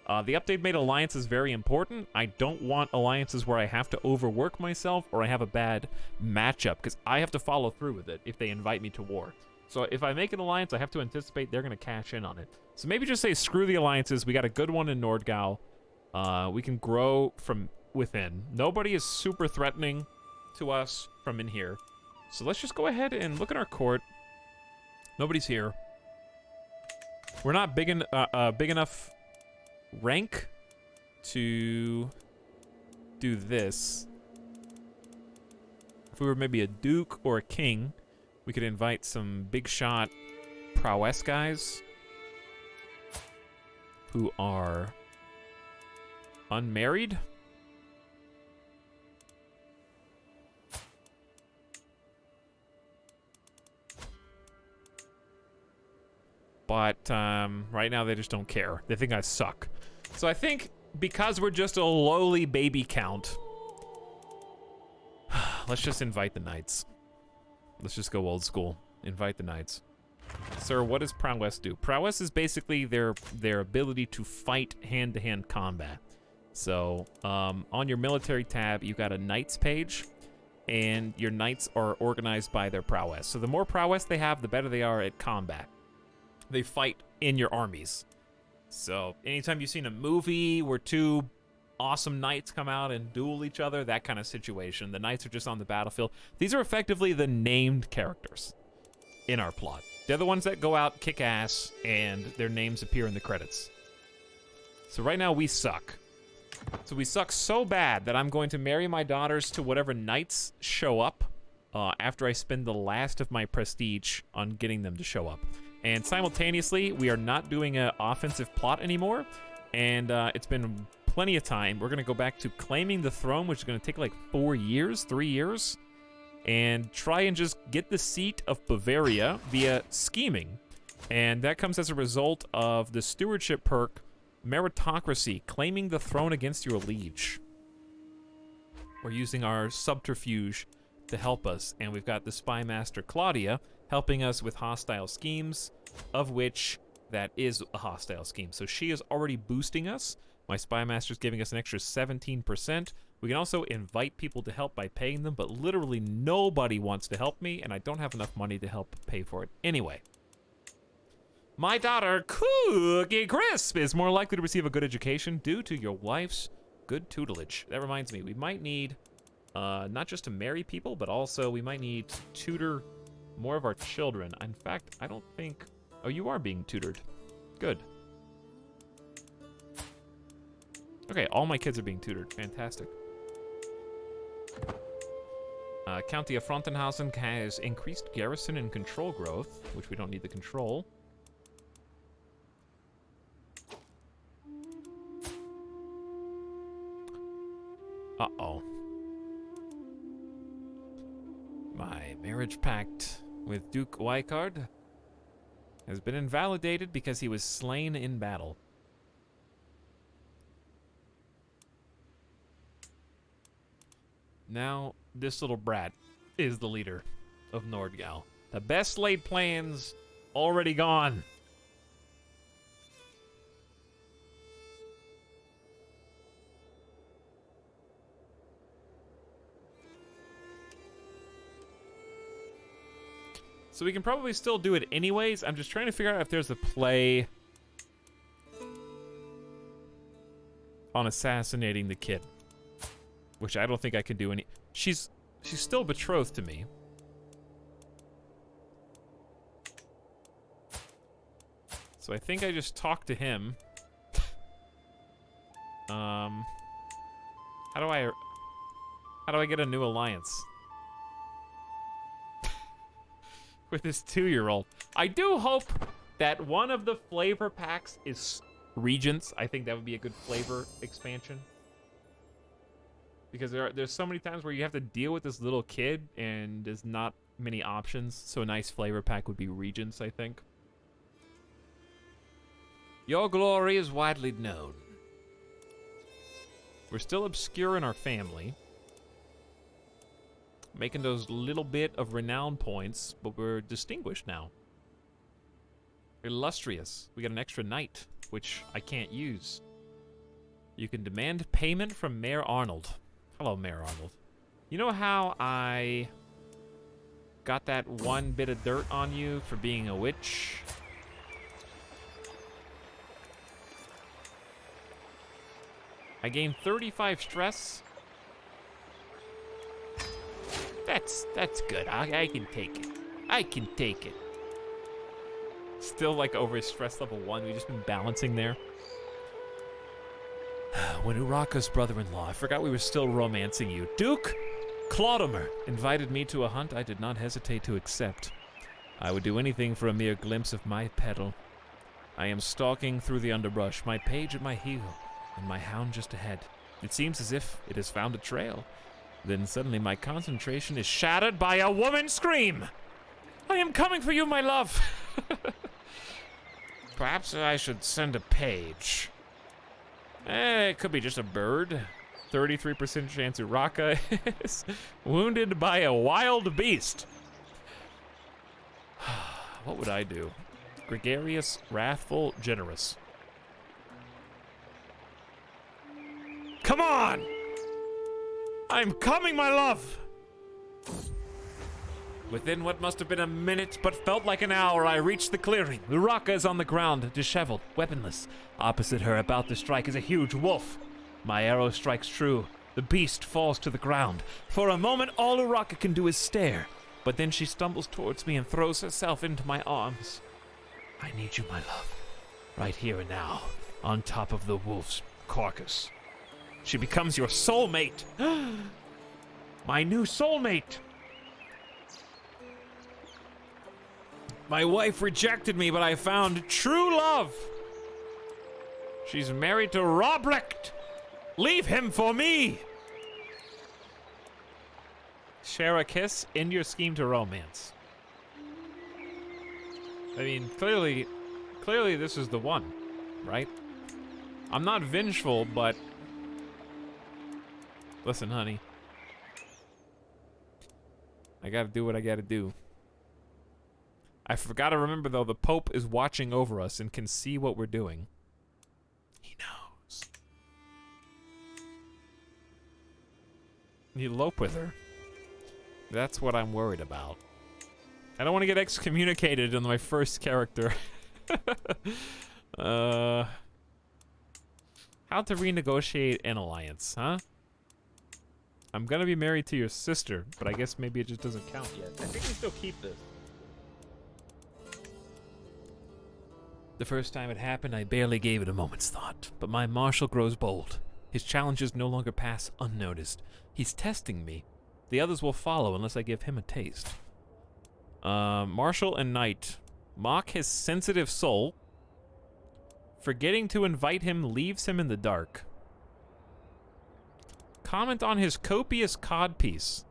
Speaker 1: The update made alliances very important. I don't want alliances where I have to overwork myself or I have a bad matchup, because I have to follow through with it if they invite me to war. So if I make an alliance, I have to anticipate they're going to cash in on it. So maybe just say, screw the alliances. We got a good one in Nordgau. We can grow from within. Nobody is super threatening to us from in here. So let's just go ahead and look at our court. Nobody's here. We're not big enough rank to do this. If we were maybe a duke or a king, we could invite some big shot prowess guys who are unmarried. But right now they just don't care. They think I suck. So I think because we're just a lowly baby count, let's just invite the knights. Let's just go old school. Invite the knights. Sir, what does prowess do? Prowess is basically their ability to fight hand-to-hand combat. So on your military tab, you've got a knights page, and your knights are organized by their prowess. So the more prowess they have, the better they are at combat. They fight in your armies. So anytime you've seen a movie where two awesome knights come out and duel each other, that kind of situation, the knights are just on the battlefield. These are effectively the named characters in our plot. They're the ones that go out, kick ass, and their names appear in the credits. So right now we suck. So we suck so bad that I'm going to marry my daughters to whatever knights show up after I spend the last of my prestige on getting them to show up. And simultaneously, we are not doing an offensive plot anymore, and it's been plenty of time. We're going to go back to claiming the throne, which is going to take like 3 years, and try and just get the seat of Bavaria via scheming. And that comes as a result of the stewardship perk, meritocracy, claiming the throne against your liege. We're using our subterfuge to help us, and we've got the spy master Claudia helping us with hostile schemes, of which that is a hostile scheme. So she is already boosting us. My spy master is giving us an extra 17%. We can also invite people to help by paying them, but literally nobody wants to help me, and I don't have enough money to help pay for it. Anyway. My daughter, Cookie Crisp, is more likely to receive a good education due to your wife's good tutelage. That reminds me, we might need, not just to marry people, but also we might need to tutor more of our children. In fact, I don't think... Oh, you are being tutored. Good. Okay, all my kids are being tutored. Fantastic. County of Frontenhausen has increased garrison and control growth, which we don't need the control. Uh-oh. My marriage pact with Duke Wykard has been invalidated because he was slain in battle. Now, this little brat is the leader of Nordgau. The best laid plans already gone. So we can probably still do it anyways. I'm just trying to figure out if there's a play on assassinating the kid. Which I don't think I can do any... She's still betrothed to me. So I think I just talk to him. How do I get a new alliance? With this 2-year-old. I do hope that one of the flavor packs is Regents. I think that would be a good flavor expansion. Because there's so many times where you have to deal with this little kid and there's not many options. So a nice flavor pack would be Regents, I think. Your glory is widely known. We're still obscure in our family. Making those little bit of renown points, but we're distinguished now. Illustrious. We got an extra knight, which I can't use. You can demand payment from Mayor Arnold. Hello, Mayor Arnold. You know how I got that one bit of dirt on you for being a witch? I gained 35 stress. That's good. I can take it. I can take it. Still like over stress level 1. We've just been balancing there. When Uraka's brother-in-law, I forgot we were still romancing you. Duke Clodomer invited me to a hunt I did not hesitate to accept. I would do anything for a mere glimpse of my petal. I am stalking through the underbrush, my page at my heel, and my hound just ahead. It seems as if it has found a trail. Then suddenly my concentration is shattered by a woman's scream. I am coming for you, my love. Perhaps I should send a page. It could be just a bird. 33% chance Uraka is wounded by a wild beast. What would I do? Gregarious, wrathful, generous. Come on! I'm coming, my love! Within what must have been a minute, but felt like an hour, I reached the clearing. Uraka is on the ground, disheveled, weaponless. Opposite her, about to strike, is a huge wolf. My arrow strikes true. The beast falls to the ground. For a moment, all Uraka can do is stare. But then she stumbles towards me and throws herself into my arms. I need you, my love. Right here and now, on top of the wolf's carcass. She becomes your soulmate. My new soulmate. My wife rejected me, but I found true love. She's married to Robrecht. Leave him for me. Share a kiss, end your scheme to romance. I mean, clearly this is the one, right? I'm not vengeful, but listen, honey. I gotta do what I gotta do. I forgot to remember, though, the Pope is watching over us and can see what we're doing. He knows. elope with her. That's what I'm worried about. I don't want to get excommunicated in my first character. How to renegotiate an alliance, huh? I'm gonna be married to your sister, but I guess maybe it just doesn't count yet. I think we still keep this.
Speaker 3: The first time it happened, I barely gave it a moment's thought, but my marshal grows bold. His challenges no longer pass unnoticed. He's testing me. The others will follow unless I give him a taste.
Speaker 1: Marshal and Knight. Mock his sensitive soul. Forgetting to invite him leaves him in the dark. Comment on his copious codpiece.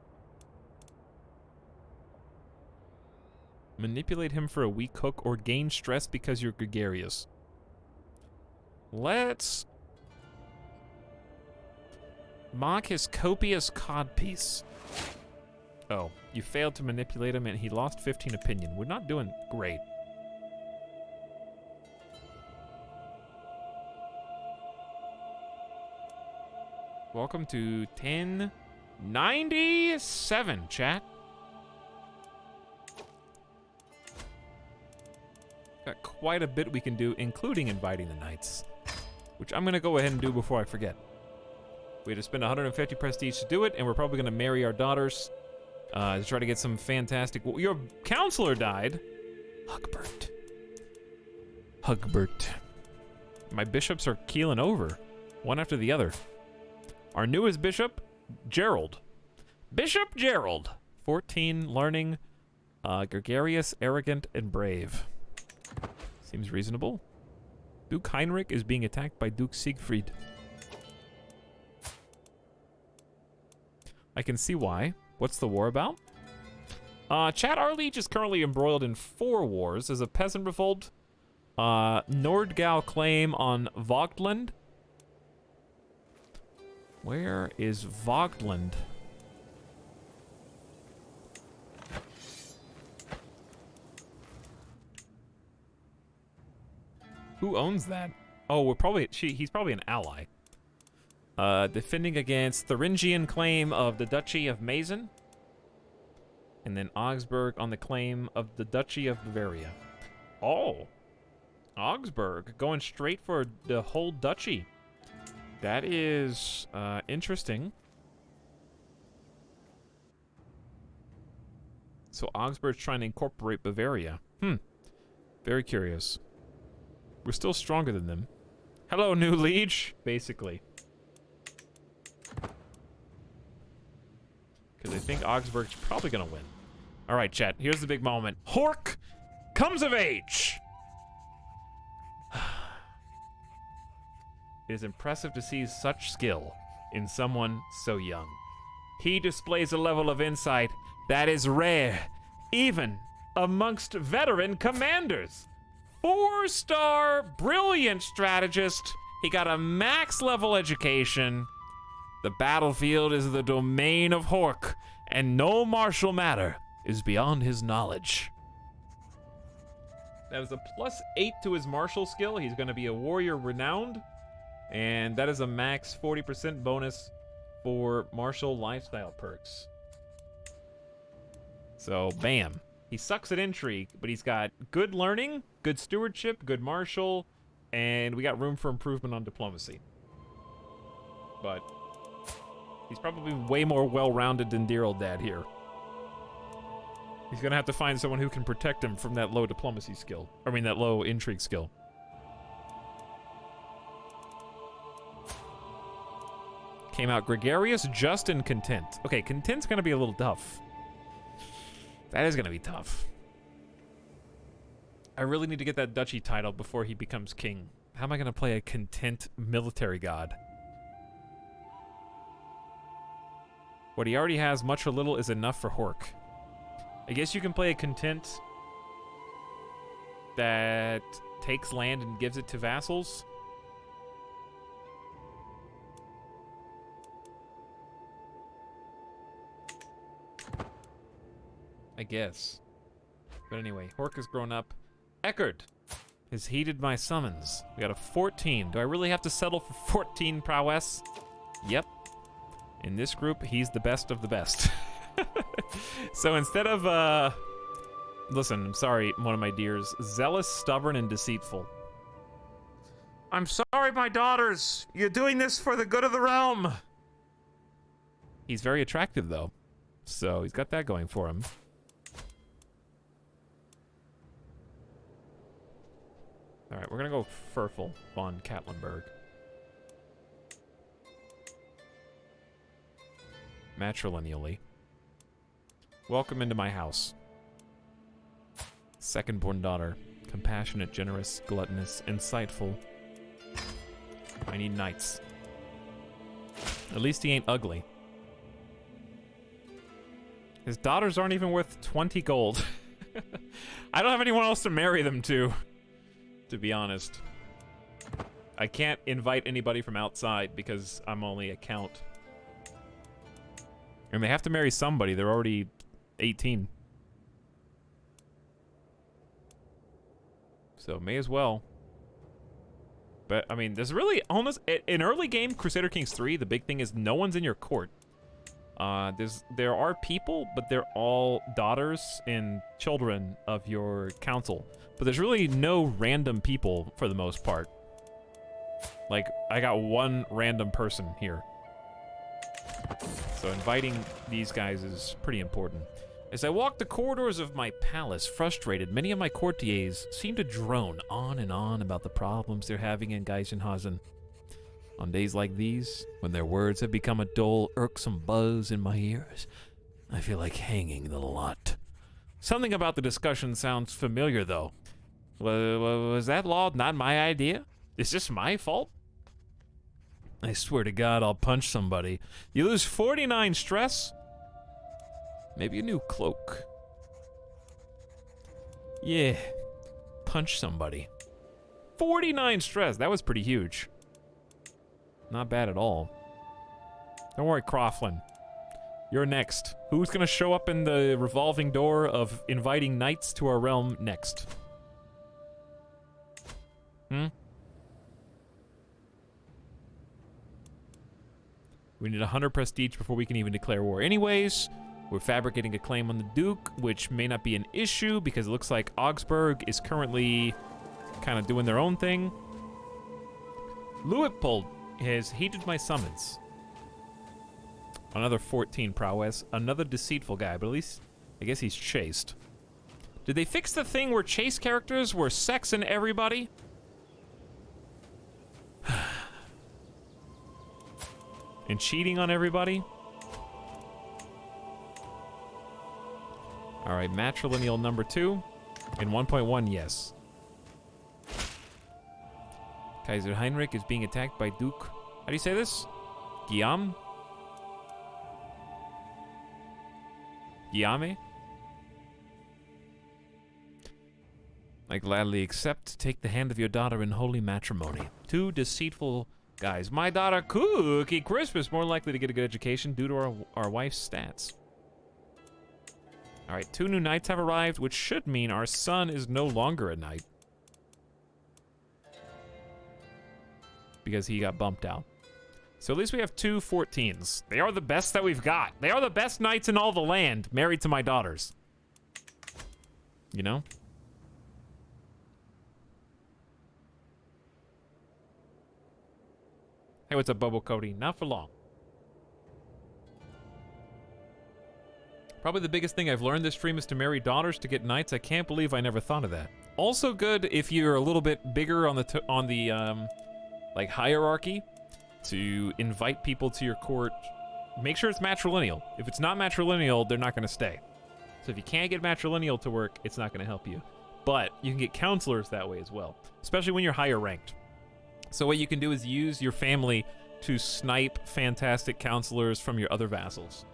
Speaker 1: Manipulate him for a weak hook or gain stress because you're gregarious. Let's mock his copious codpiece. Oh, you failed to manipulate him and he lost 15 opinion. We're not doing great. Welcome to 1097, chat. Got quite a bit we can do, including inviting the knights, which I'm gonna go ahead and do before I forget. We had to spend 150 prestige to do it, and we're probably gonna marry our daughters to try to get some fantastic. Well, your counselor died.
Speaker 3: Hugbert. Hugbert.
Speaker 1: My bishops are keeling over, one after the other. Our newest bishop, Gerald. Bishop Gerald. 14, learning, gregarious, arrogant, and brave. Seems reasonable. Duke Heinrich is being attacked by Duke Siegfried. I can see why. What's the war about? Chat, our liege is currently embroiled in 4 wars. There's a peasant revolt, Nordgau claim on Vogtland. Where is Vogtland? Who owns that? Oh, he's probably an ally. Defending against Thuringian claim of the Duchy of Meissen. And then Augsburg on the claim of the Duchy of Bavaria. Oh. Augsburg, going straight for the whole duchy. That is, interesting. So Augsburg's trying to incorporate Bavaria. Very curious. We're still stronger than them. Hello, new liege, basically. Because I think Augsburg's probably gonna win. All right, chat, here's the big moment. Hork comes of age! It is impressive to see such skill in someone so young. He displays a level of insight that is rare, even amongst veteran commanders. 4-star, brilliant strategist. He got a max level education. The battlefield is the domain of Hork, and no martial matter is beyond his knowledge. That is a +8 to his martial skill. He's going to be a warrior renowned. And that is a max 40% bonus for martial lifestyle perks. So, bam. He sucks at intrigue, but he's got good learning, good stewardship, good martial, and we got room for improvement on diplomacy. But he's probably way more well-rounded than dear old dad here. He's gonna have to find someone who can protect him from that low diplomacy skill. I mean, that low intrigue skill. Came out gregarious, just, and content. Okay, content's gonna be a little tough. That is gonna be tough. I really need to get that duchy title before he becomes king. How am I gonna play a content military god? What he already has, much or little, is enough for Hork. I guess you can play a content that takes land and gives it to vassals. I guess. But anyway, Hork has grown up. Eckert has heeded my summons. We got a 14. Do I really have to settle for 14 prowess? Yep. In this group, he's the best of the best. So instead of, listen, I'm sorry, one of my dears. Zealous, stubborn, and deceitful. I'm sorry, my daughters. You're doing this for the good of the realm. He's very attractive, though. So he's got that going for him. All right, we're gonna go Furful von Katlenberg. Matrilineally. Welcome into my house. Second-born daughter. Compassionate, generous, gluttonous, insightful. I need knights. At least he ain't ugly. His daughters aren't even worth 20 gold. I don't have anyone else to marry them to be honest. I can't invite anybody from outside because I'm only a count. And they have to marry somebody. They're already 18. So may as well. But, I mean, there's really almost... In early game Crusader Kings 3, the big thing is no one's in your court. There are people, but they're all daughters and children of your council. But there's really no random people for the most part. Like, I got one random person here. So inviting these guys is pretty important. As I walk the corridors of my palace, frustrated, many of my courtiers seem to drone on and on about the problems they're having in Geisenhausen. On days like these, when their words have become a dull, irksome buzz in my ears, I feel like hanging the lot. Something about the discussion sounds familiar, though. Was that law not my idea? Is this my fault? I swear to God, I'll punch somebody. You lose 49 stress? Maybe a new cloak. Yeah, punch somebody. 49 stress, that was pretty huge. Not bad at all. Don't worry, Croflin. You're next. Who's gonna show up in the revolving door of inviting knights to our realm next? We need 100 prestige before we can even declare war. Anyways, we're fabricating a claim on the Duke, which may not be an issue because it looks like Augsburg is currently kind of doing their own thing. Luitpold has heeded my summons. Another 14 prowess. Another deceitful guy, but at least I guess he's chaste. Did they fix the thing where chase characters were sexing everybody? And cheating on everybody? Alright, matrilineal number 2. In 1.1, yes. Kaiser Heinrich is being attacked by Duke. How do you say this? Guillaume? Guillaume? I gladly accept to take the hand of your daughter in holy matrimony. Two deceitful guys. My daughter, Cookie Crisp, is more likely to get a good education due to our wife's stats. Alright, 2 new knights have arrived, which should mean our son is no longer a knight. Because he got bumped out. So at least we have 2 14s. They are the best that we've got. They are the best knights in all the land, married to my daughters. You know? Hey, what's up, Bobo Cody? Not for long. Probably the biggest thing I've learned this stream is to marry daughters to get knights. I can't believe I never thought of that. Also good if you're a little bit bigger on the like hierarchy, to invite people to your court. Make sure it's matrilineal. If it's not matrilineal, they're not going to stay. So if you can't get matrilineal to work, it's not going to help you. But you can get counselors that way as well, especially when you're higher ranked. So what you can do is use your family to snipe fantastic counselors from your other vassals.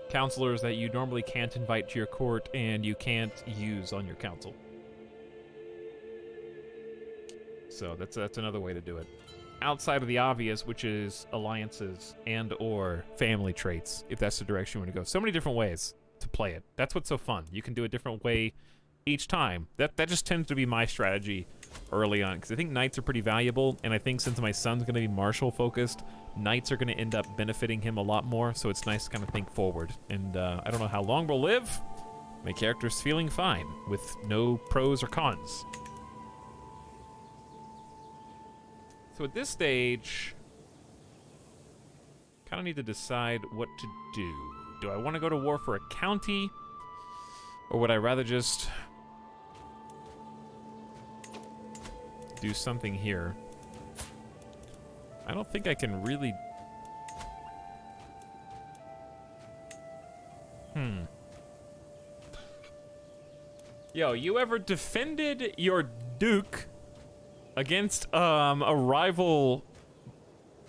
Speaker 1: Counselors that you normally can't invite to your court and you can't use on your council. So that's another way to do it. Outside of the obvious, which is alliances and or family traits, if that's the direction you want to go. So many different ways to play it. That's what's so fun. You can do a different way each time. That just tends to be my strategy early on, because I think knights are pretty valuable, and I think since my son's going to be martial focused, knights are going to end up benefiting him a lot more, so it's nice to kind of think forward. And I don't know how long we'll live. My character's feeling fine, with no pros or cons. So at this stage, kind of need to decide what to do. Do I want to go to war for a county, or would I rather just do something here? I don't think I can really... Yo, you ever defended your duke against a rival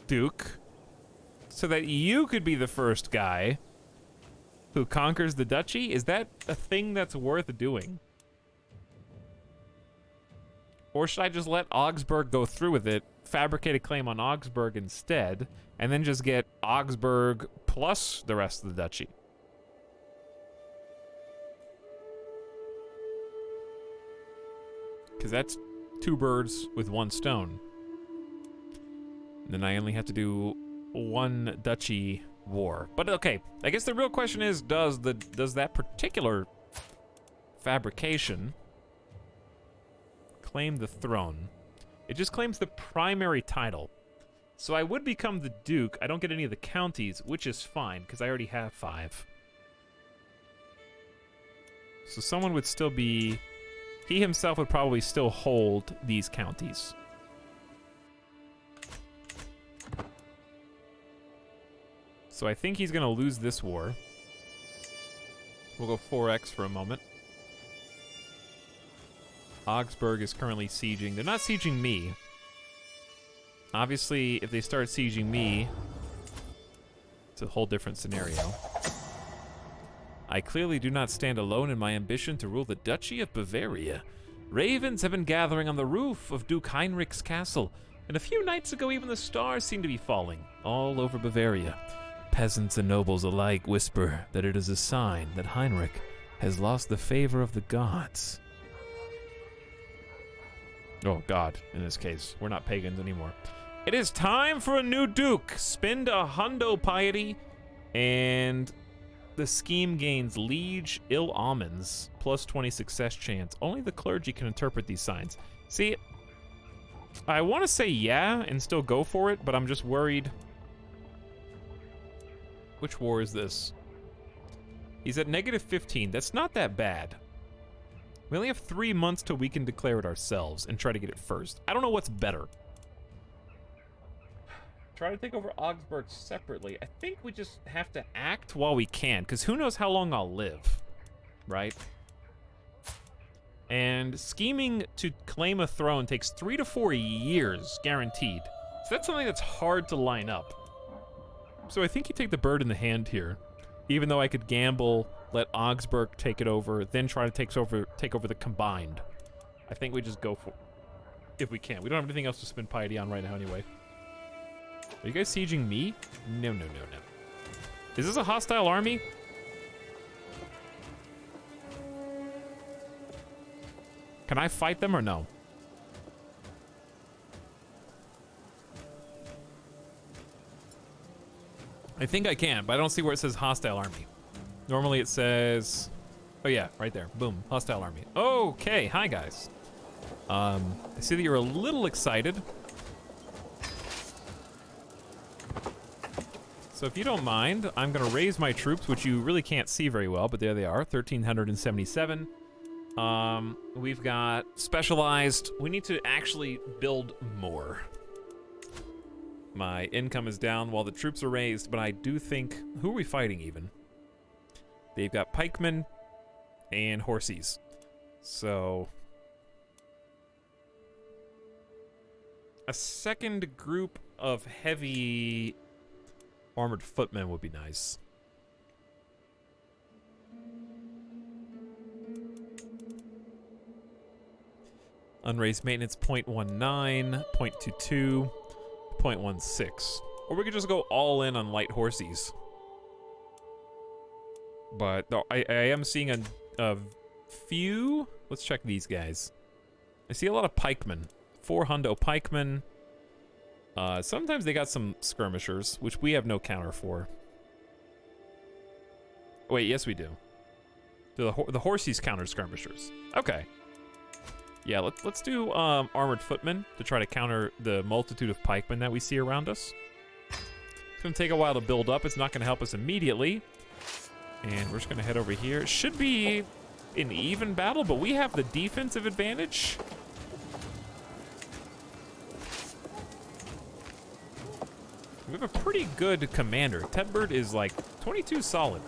Speaker 1: duke so that you could be the first guy who conquers the duchy? Is that a thing that's worth doing? Or should I just let Augsburg go through with it, fabricate a claim on Augsburg instead, and then just get Augsburg plus the rest of the duchy? Because that's 2 birds with 1 stone. And then I only have to do 1 duchy war. But okay, I guess the real question is, does that particular fabrication claim the throne? It just claims the primary title. So I would become the duke. I don't get any of the counties, which is fine, because I already have 5. So someone would still be... He himself would probably still hold these counties. So I think he's going to lose this war. We'll go 4x for a moment. Augsburg is currently sieging. They're not sieging me. Obviously, if they start sieging me, it's a whole different scenario. I clearly do not stand alone in my ambition to rule the Duchy of Bavaria. Ravens have been gathering on the roof of Duke Heinrich's castle, and a few nights ago even the stars seemed to be falling all over Bavaria. Peasants and nobles alike whisper that it is a sign that Heinrich has lost the favor of the gods. Oh, God, in this case. We're not pagans anymore. It is time for a new duke. Spend a hundo piety, and the scheme gains liege ill omens, plus 20 success chance. Only the clergy can interpret these signs. See, I want to say yeah and still go for it, but I'm just worried. Which war is this? He's at -15. That's not that bad. We only have 3 months till we can declare it ourselves and try to get it first. I don't know what's better. Try to take over Augsburg separately. I think we just have to act while we can, because who knows how long I'll live, right? And scheming to claim a throne takes 3 to 4 years, guaranteed. So that's something that's hard to line up. So I think you take the bird in the hand here, even though I could gamble, let Augsburg take it over, then try to take over the combined. I think we just go for if we can. We don't have anything else to spend piety on right now anyway. Are you guys sieging me? No, no, no, no. Is this a hostile army? Can I fight them or no? I think I can, but I don't see where it says hostile army. Normally it says... Oh yeah, right there. Boom. Hostile army. Okay, hi guys. I see that you're a little excited. So if you don't mind, I'm gonna raise my troops, which you really can't see very well, but there they are, 1,377. We've got specialized. We need to actually build more. My income is down while the troops are raised, but I do think... Who are we fighting even? They've got pikemen and horsies. So... a second group of heavy armored footmen would be nice. Unraised maintenance 0.19, 0.22, 0.16. Or we could just go all in on light horsies. But I am seeing a few. Let's check these guys. I see a lot of pikemen. 4 hundo pikemen. Sometimes they got some skirmishers, which we have no counter for. Wait, yes we do. The horsies counter skirmishers. Okay. Yeah, let's do armored footmen to try to counter the multitude of pikemen that we see around us. It's gonna take a while to build up. It's not gonna help us immediately. And we're just gonna head over here. It should be an even battle, but we have the defensive advantage. We have a pretty good commander. Tedbird is like 22 solid.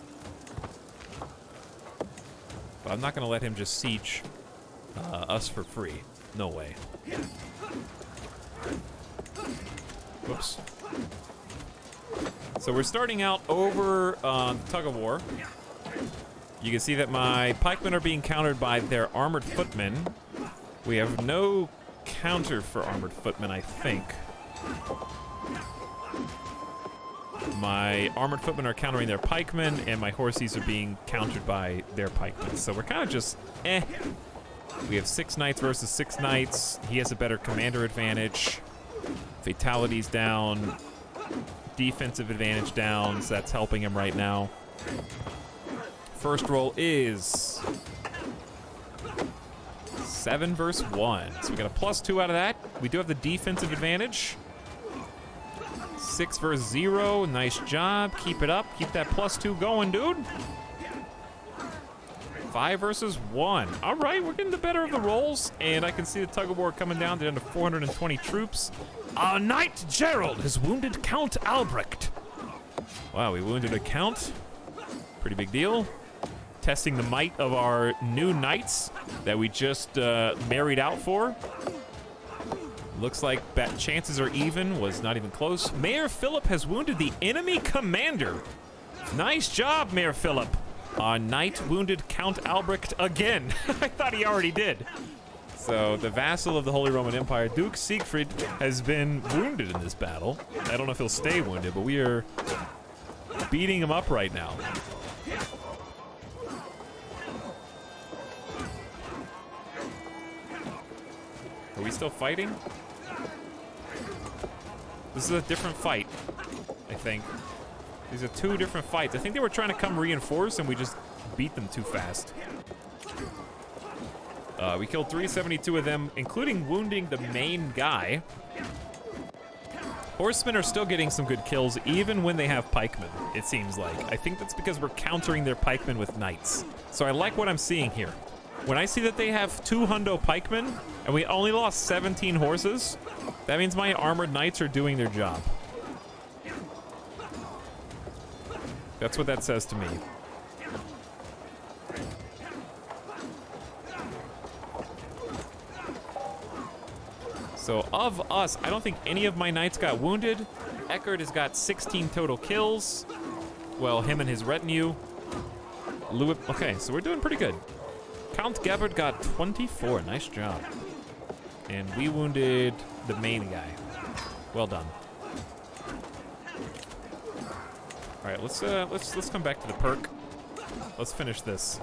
Speaker 1: But I'm not gonna let him just siege us for free. No way. Whoops. So we're starting out over tug of war. You can see that my pikemen are being countered by their armored footmen. We have no counter for armored footmen, I think. My armored footmen are countering their pikemen, and my horsies are being countered by their pikemen. So we're kind of just, eh. We have 6 knights versus 6 knights. He has a better commander advantage. Fatalities down. Defensive advantage down, so that's helping him right now. First roll is 7 versus 1. So we got a +2 out of that. We do have the defensive advantage. 6 versus 0. Nice job. Keep it up. Keep that +2 going, dude. 5 versus 1. All right, we're getting the better of the rolls, and I can see the tug of war coming down. They're down to 420 troops. Knight Gerald has wounded Count Albrecht. Wow, we wounded a count. Pretty big deal. Testing the might of our new knights that we just married out for. Looks like chances are even, was not even close. Mayor Philip has wounded the enemy commander. Nice job, Mayor Philip. Our knight wounded Count Albrecht again. I thought he already did. So the vassal of the Holy Roman Empire, Duke Siegfried, has been wounded in this battle. I don't know if he'll stay wounded, but we are beating him up right now. Are we still fighting? This is a different fight, I think. These are 2 different fights. I think they were trying to come reinforce, and we just beat them too fast. We killed 372 of them, including wounding the main guy. Horsemen are still getting some good kills, even when they have pikemen, it seems like. I think that's because we're countering their pikemen with knights. So I like what I'm seeing here. When I see that they have 2 hundo pikemen, and we only lost 17 horses, that means my armored knights are doing their job. That's what that says to me. So of us, I don't think any of my knights got wounded. Eckert has got 16 total kills. Well, him and his retinue. Okay, so we're doing pretty good. Count Gebert got 24. Nice job. And we wounded the main guy. Well done. All right, let's come back to the perk. Let's finish this.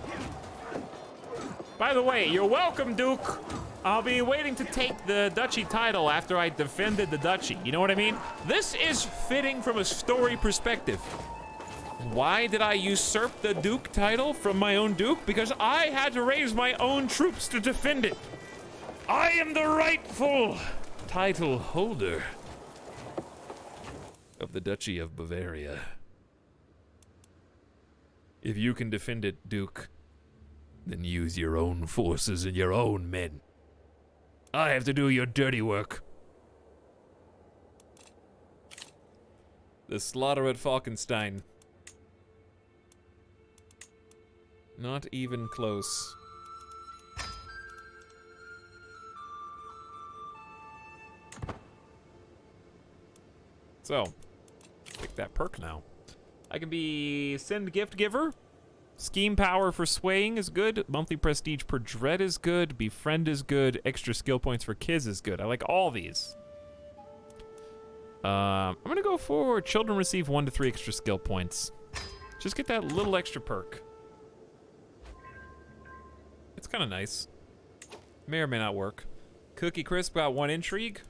Speaker 1: By the way, you're welcome, Duke. I'll be waiting to take the duchy title after I defended the duchy. You know what I mean? This is fitting from a story perspective. Why did I usurp the Duke title from my own Duke? Because I had to raise my own troops to defend it. I am the rightful title holder of the Duchy of Bavaria. If you can defend it, Duke, then use your own forces and your own men. I have to do your dirty work. The slaughter at Falkenstein. Not even close. So, pick that perk now. I can be Send Gift Giver. Scheme Power for Swaying is good. Monthly Prestige per Dread is good. Befriend is good. Extra skill points for kids is good. I like all these. I'm gonna go for Children receive 1 to 3 extra skill points. Just get that little extra perk. It's kind of nice. May or may not work. Cookie Crisp got 1 intrigue.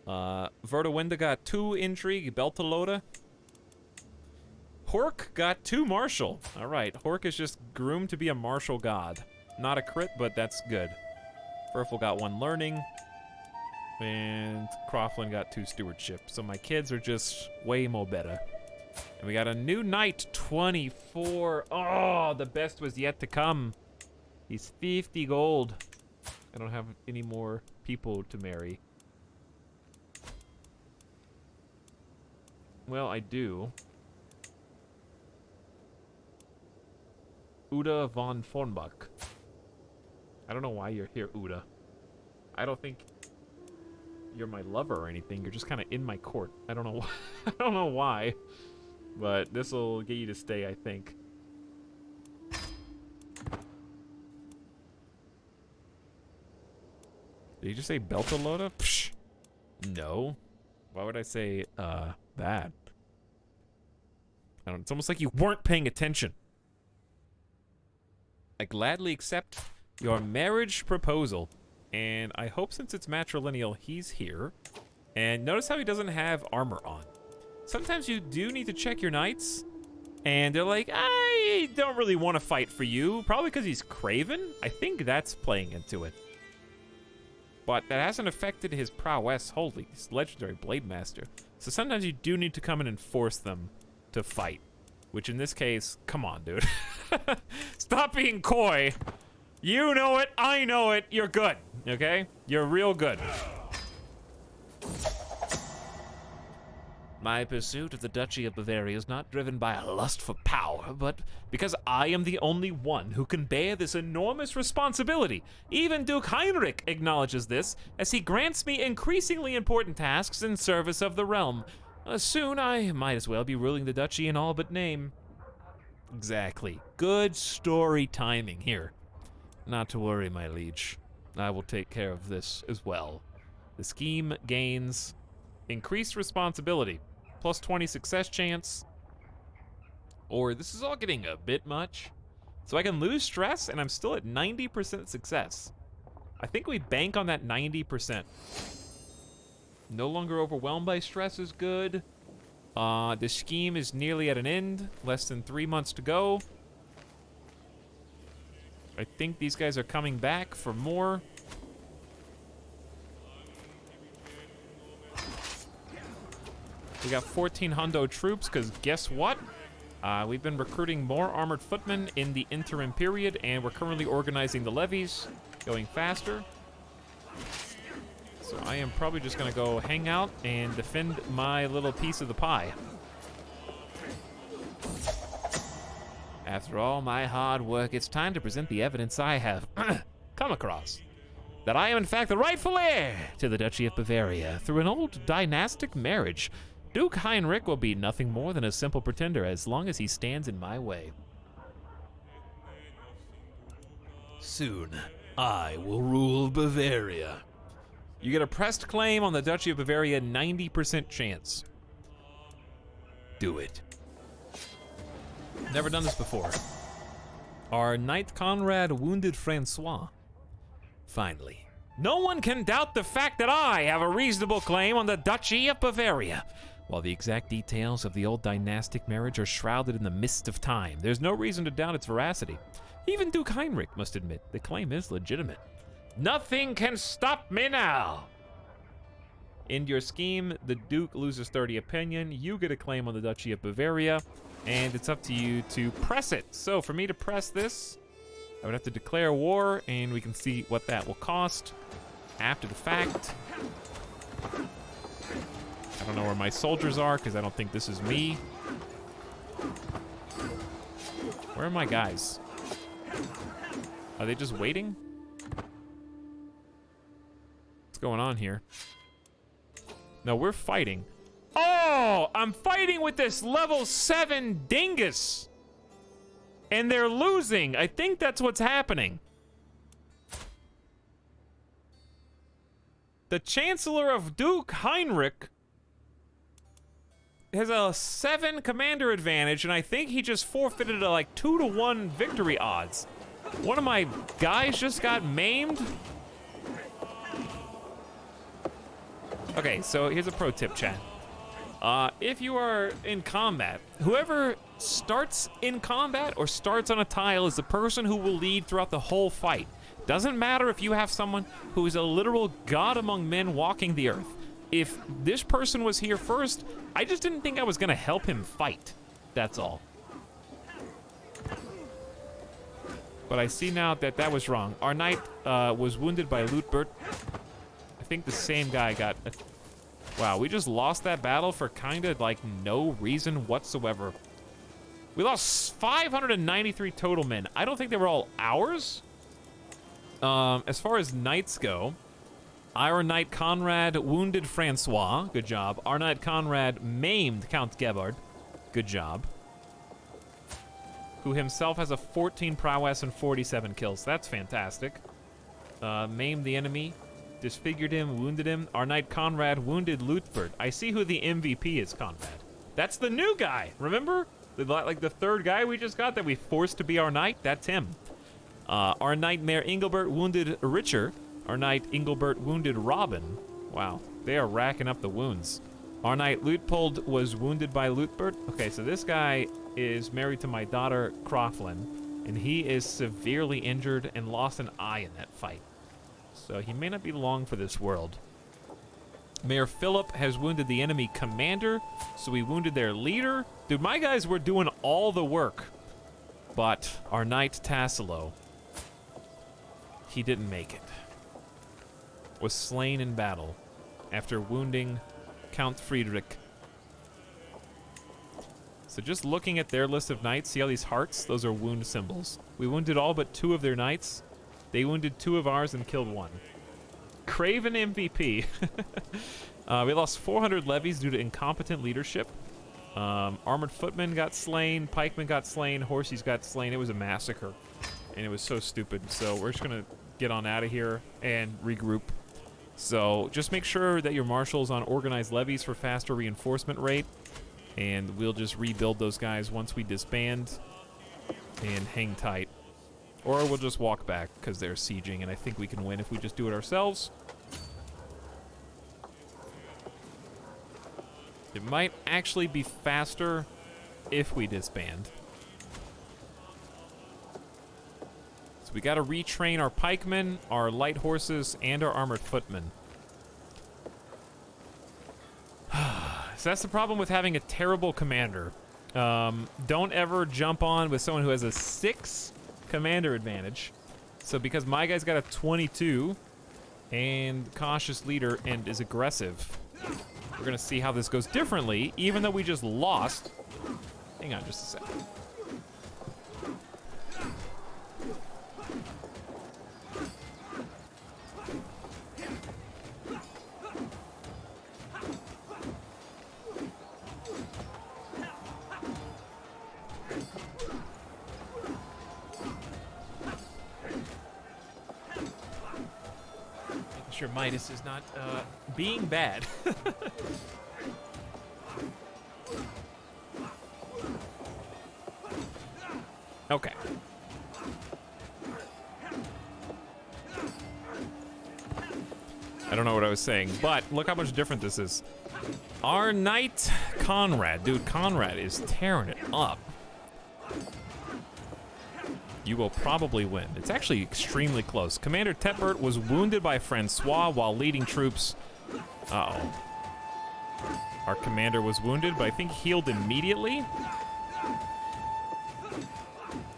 Speaker 1: Vertawinda got 2 intrigue. Beltalota. Hork got 2 martial. All right, Hork is just groomed to be a martial god. Not a crit, but that's good. Furful got 1 learning. And Croftland got 2 stewardship. So my kids are just way more better. And we got a new knight, 24. Oh, the best was yet to come. He's 50 gold. I don't have any more people to marry. Well, I do. Uda von Fornbach. I don't know why you're here, Uda. I don't think you're my lover or anything. You're just kind of in my court. I don't know why. I don't know why. But this will get you to stay, I think. Did you just say Beltalota? Psh. No. Why would I say, that? I don't know. It's almost like you weren't paying attention. I gladly accept your marriage proposal. And I hope since it's matrilineal, he's here. And notice how he doesn't have armor on. Sometimes you do need to check your knights. And they're like, I don't really want to fight for you. Probably because he's craven. I think that's playing into it. But that hasn't affected his prowess wholly. He's legendary blade master. So sometimes you do need to come in and force them to fight. Which in this case, come on, dude. Stop being coy. You know it, I know it, you're good, okay? You're real good.
Speaker 3: My pursuit of the Duchy of Bavaria is not driven by a lust for power, but because I am the only one who can bear this enormous responsibility. Even Duke Heinrich acknowledges this, as he grants me increasingly important tasks in service of the realm. Soon I might as well be ruling the duchy in all but name.
Speaker 1: Exactly. Good story timing here. Not to worry, my liege. I will take care of this as well. The scheme gains increased responsibility, plus 20 success chance. Or this is all getting a bit much. So I can lose stress and I'm still at 90% success. I think we bank on that 90%. No longer overwhelmed by stress is good. The scheme is nearly at an end. Less than 3 months to go. I think these guys are coming back for more. We got 14 hundo troops, because guess what? We've been recruiting more armored footmen in the interim period, and we're currently organizing the levies, going faster. So I am probably just gonna go hang out and defend my little piece of the pie.
Speaker 3: After all my hard work, it's time to present the evidence I have come across. That I am in fact the rightful heir to the Duchy of Bavaria through an old dynastic marriage. Duke Heinrich will be nothing more than a simple pretender as long as he stands in my way.
Speaker 2: Soon, I will rule Bavaria.
Speaker 1: You get a pressed claim on the Duchy of Bavaria, 90% chance.
Speaker 2: Do it.
Speaker 1: Never done this before. Our Knight Conrad wounded Francois. Finally. No one can doubt the fact that I have a reasonable claim on the Duchy of Bavaria. While the exact details of the old dynastic marriage are shrouded in the mist of time, there's no reason to doubt its veracity. Even Duke Heinrich must admit the claim is legitimate. Nothing can stop me now. In your scheme, the Duke loses 30 opinion. You get a claim on the Duchy of Bavaria, and it's up to you to press it. So for me to press this, I would have to declare war, and we can see what that will cost after the fact. I don't know where my soldiers are, because I don't think this is me. Where are my guys? Are they just waiting? What's going on here? No, we're fighting. Oh, I'm fighting with this level 7 dingus. And they're losing. I think that's what's happening. The Chancellor of Duke Heinrich has a 7 commander advantage, and I think he just forfeited a like 2-to-1 victory odds. One of my guys just got maimed. Okay, so here's a pro tip, chat. If you are in combat, whoever starts in combat or starts on a tile is the person who will lead throughout the whole fight. Doesn't matter if you have someone who is a literal god among men walking the earth. If this person was here first, I just didn't think I was gonna help him fight. That's all. But I see now that that was wrong. Our knight was wounded by Lootbert. I think the same guy got... Wow, we just lost that battle for kind of like no reason whatsoever. We lost 593 total men. I don't think they were all ours. As far as knights go, our knight Conrad wounded Francois. Good job. Our knight Conrad maimed Count Gebhard. Good job. Who himself has a 14 prowess and 47 kills. That's fantastic. Maimed the enemy. Disfigured him, wounded him. Our knight Conrad wounded Lootbert. I see who the MVP is, Conrad. That's the new guy, remember? Like the third guy we just got that we forced to be our knight? That's him. Our knight Mayor Engelbert wounded Richer. Our knight Engelbert wounded Robin. Wow, they are racking up the wounds. Our knight Luitpold was wounded by Lootbert. Okay, so this guy is married to my daughter Croflin, and he is severely injured and lost an eye in that fight. So he may not be long for this world. Mayor Philip has wounded the enemy commander, so we wounded their leader. Dude, my guys were doing all the work. But our knight Tassilo, he didn't make it. Was slain in battle after wounding Count Friedrich. So just looking at their list of knights, see all these hearts? Those are wound symbols. We wounded all but 2 of their knights. They wounded 2 of ours and killed 1. Craven MVP. We lost 400 levies due to incompetent leadership. Armored footmen got slain, pikemen got slain, horses got slain. It was a massacre, and it was so stupid. So we're just gonna get on out of here and regroup. So just make sure that your marshal's on organized levies for faster reinforcement rate, and we'll just rebuild those guys once we disband, and hang tight. Or we'll just walk back because they're sieging, and I think we can win if we just do it ourselves. It might actually be faster if we disband. So we gotta retrain our pikemen, our light horses, and our armored footmen. So that's the problem with having a terrible commander. Don't ever jump on with someone who has a 6 commander advantage. So because my guy's got a 22 and cautious leader and is aggressive, we're gonna see how this goes differently, even though we just lost. Hang on just a sec. Sure Midas is not being bad. Okay. I don't know what I was saying, but look how much different this is. Our knight Conrad, dude, Conrad is tearing it up. You will probably win. It's actually extremely close. Commander Tepbert was wounded by Francois while leading troops. Uh-oh. Our commander was wounded, but I think healed immediately.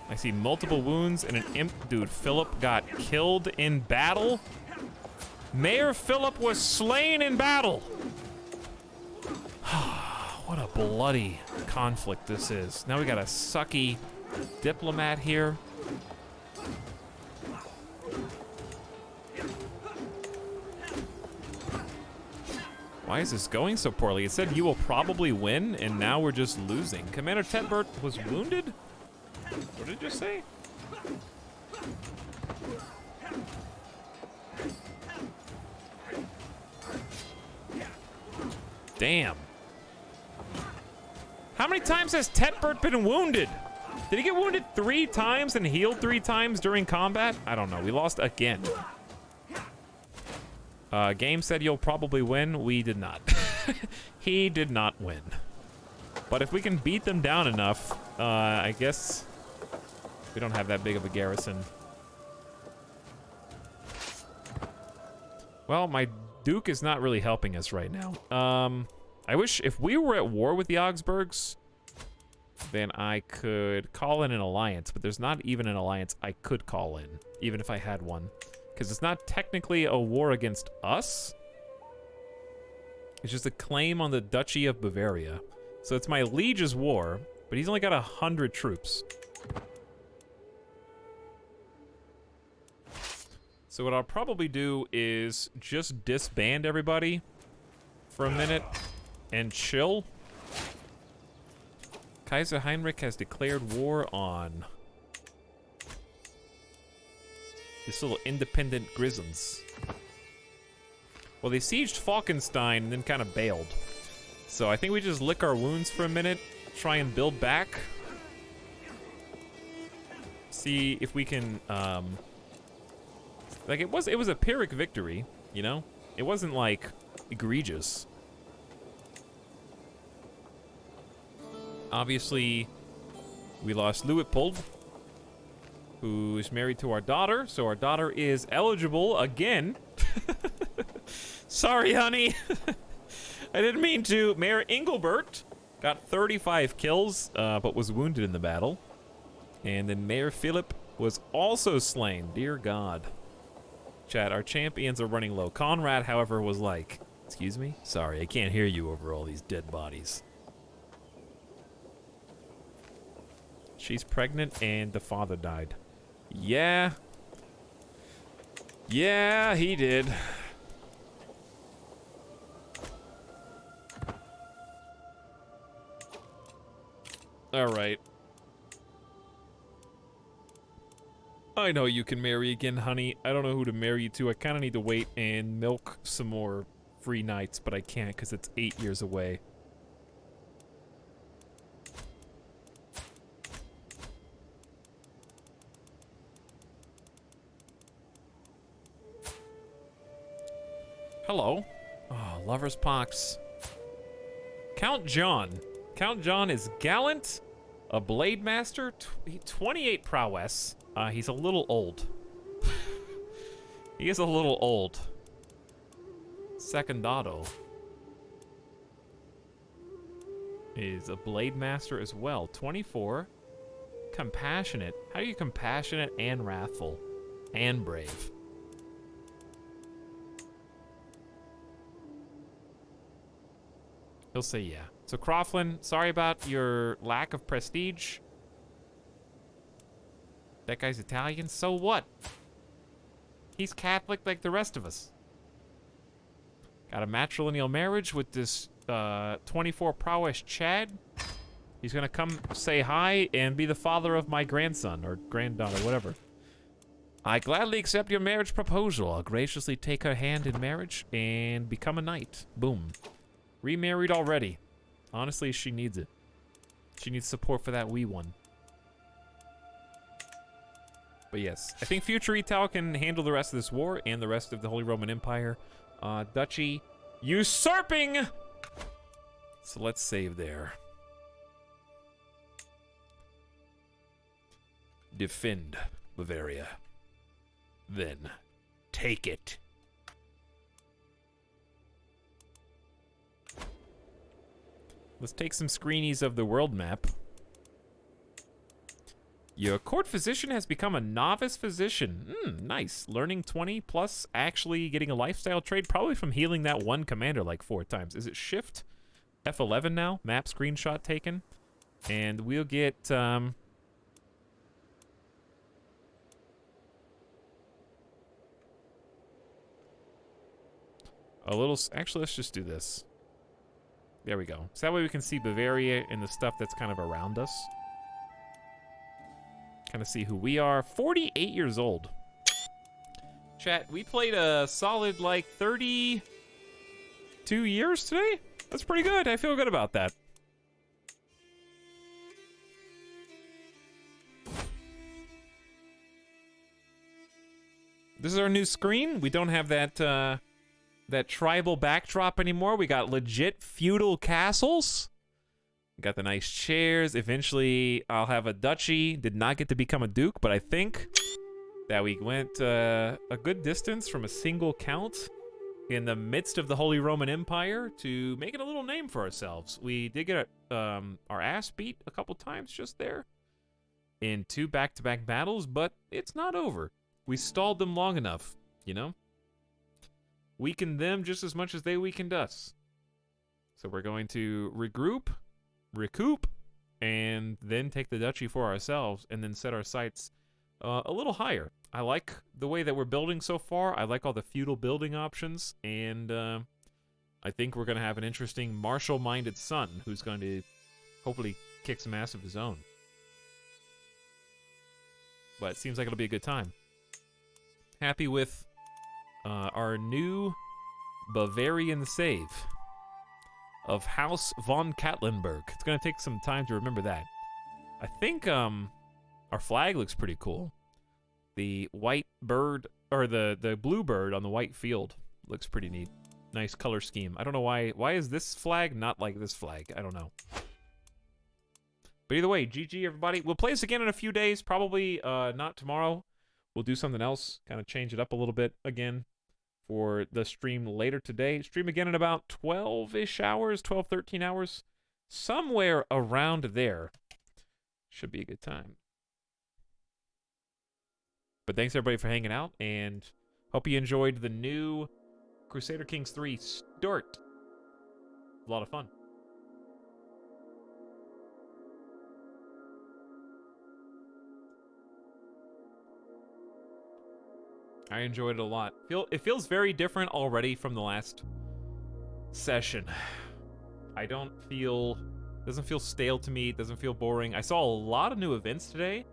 Speaker 1: I see multiple wounds and an imp. Dude, Philip got killed in battle. Mayor Philip was slain in battle. What a bloody conflict this is. Now we got a sucky diplomat here. Why is this going so poorly? It said you will probably win, and now we're just losing. Commander Tepbert was wounded? What did it just say? Damn. How many times has Tepbert been wounded? Did he get wounded 3 times and healed 3 times during combat? I don't know. We lost again. Game said you'll probably win. We did not. He did not win. But if we can beat them down enough, I guess we don't have that big of a garrison. Well, my Duke is not really helping us right now. I wish if we were at war with the Augsburgs, then I could call in an alliance, but there's not even an alliance I could call in, even if I had one. Because it's not technically a war against us. It's just a claim on the Duchy of Bavaria. So it's my liege's war, but he's only got 100 troops. So what I'll probably do is just disband everybody for a minute and chill. Kaiser Heinrich has declared war on this little independent Grisons. Well, they sieged Falkenstein and then kind of bailed. So I think we just lick our wounds for a minute, try and build back. See if we can, like it was a Pyrrhic victory, you know? It wasn't like egregious. Obviously, we lost Luitpold, who is married to our daughter, so our daughter is eligible again. Sorry, honey. I didn't mean to. Mayor Engelbert got 35 kills, but was wounded in the battle. And then Mayor Philip was also slain. Dear God. Chat, our champions are running low. Conrad, however, was like, excuse me? Sorry, I can't hear you over all these dead bodies. She's pregnant and the father died. Yeah. Yeah, he did. All right. I know you can marry again, honey. I don't know who to marry you to. I kind of need to wait and milk some more free nights, but I can't because it's 8 years away. Hello. Oh, lover's pox. Count John. Count John is gallant, a blade master, 28 prowess. He's a little old. He is a little old. Secondado is a blade master as well. 24. Compassionate. How are you compassionate and wrathful and brave? He'll say yeah. So Croflin, sorry about your lack of prestige. That guy's Italian, so what? He's Catholic like the rest of us. Got a matrilineal marriage with this 24 prowess Chad. He's gonna come say hi and be the father of my grandson or granddaughter, whatever. I gladly accept your marriage proposal. I'll graciously take her hand in marriage and become a knight. Boom. Remarried already. Honestly, she needs it. She needs support for that wee one. But yes, I think future Ital can handle the rest of this war and the rest of the Holy Roman Empire. Duchy usurping! So let's save there. Defend Bavaria. Then take it. Let's take some screenies of the world map. Your court physician has become a novice physician. Nice. Learning 20 plus actually getting a lifestyle trade, probably from healing that one commander like 4 times. Is it shift? F11 now? Map screenshot taken. And we'll get, a little, actually, let's just do this. There we go. So that way we can see Bavaria and the stuff that's kind of around us. Kind of see who we are. 48 years old. Chat, we played a solid, like, 32 years today? That's pretty good. I feel good about that. This is our new screen. We don't have that, that tribal backdrop anymore. We got legit feudal castles. Got the nice chairs. Eventually, I'll have a duchy. Did not get to become a duke, but I think that we went a good distance from a single count in the midst of the Holy Roman Empire to make it a little name for ourselves. We did get our ass beat a couple times just there in 2 back-to-back battles, but it's not over. We stalled them long enough, you know? Weakened them just as much as they weakened us. So we're going to regroup, recoup, and then take the duchy for ourselves, and then set our sights a little higher. I like the way that we're building so far. I like all the feudal building options, and I think we're going to have an interesting martial-minded son who's going to hopefully kick some ass of his own. But it seems like it'll be a good time. Happy with our new Bavarian save of House von Katlenberg. It's going to take some time to remember that. I think our flag looks pretty cool. The white bird, or the blue bird on the white field looks pretty neat. Nice color scheme. I don't know why is this flag not like this flag? I don't know. But either way, GG everybody. We'll play this again in a few days, probably not tomorrow. We'll do something else, kind of change it up a little bit again for the stream later today. Stream again in about 12-ish hours, 12, 13 hours. Somewhere around there. Should be a good time. But thanks everybody for hanging out, and hope you enjoyed the new Crusader Kings 3 start. A lot of fun. I enjoyed it a lot. It feels very different already from the last session. I don't feel... doesn't feel stale to me. It doesn't feel boring. I saw a lot of new events today,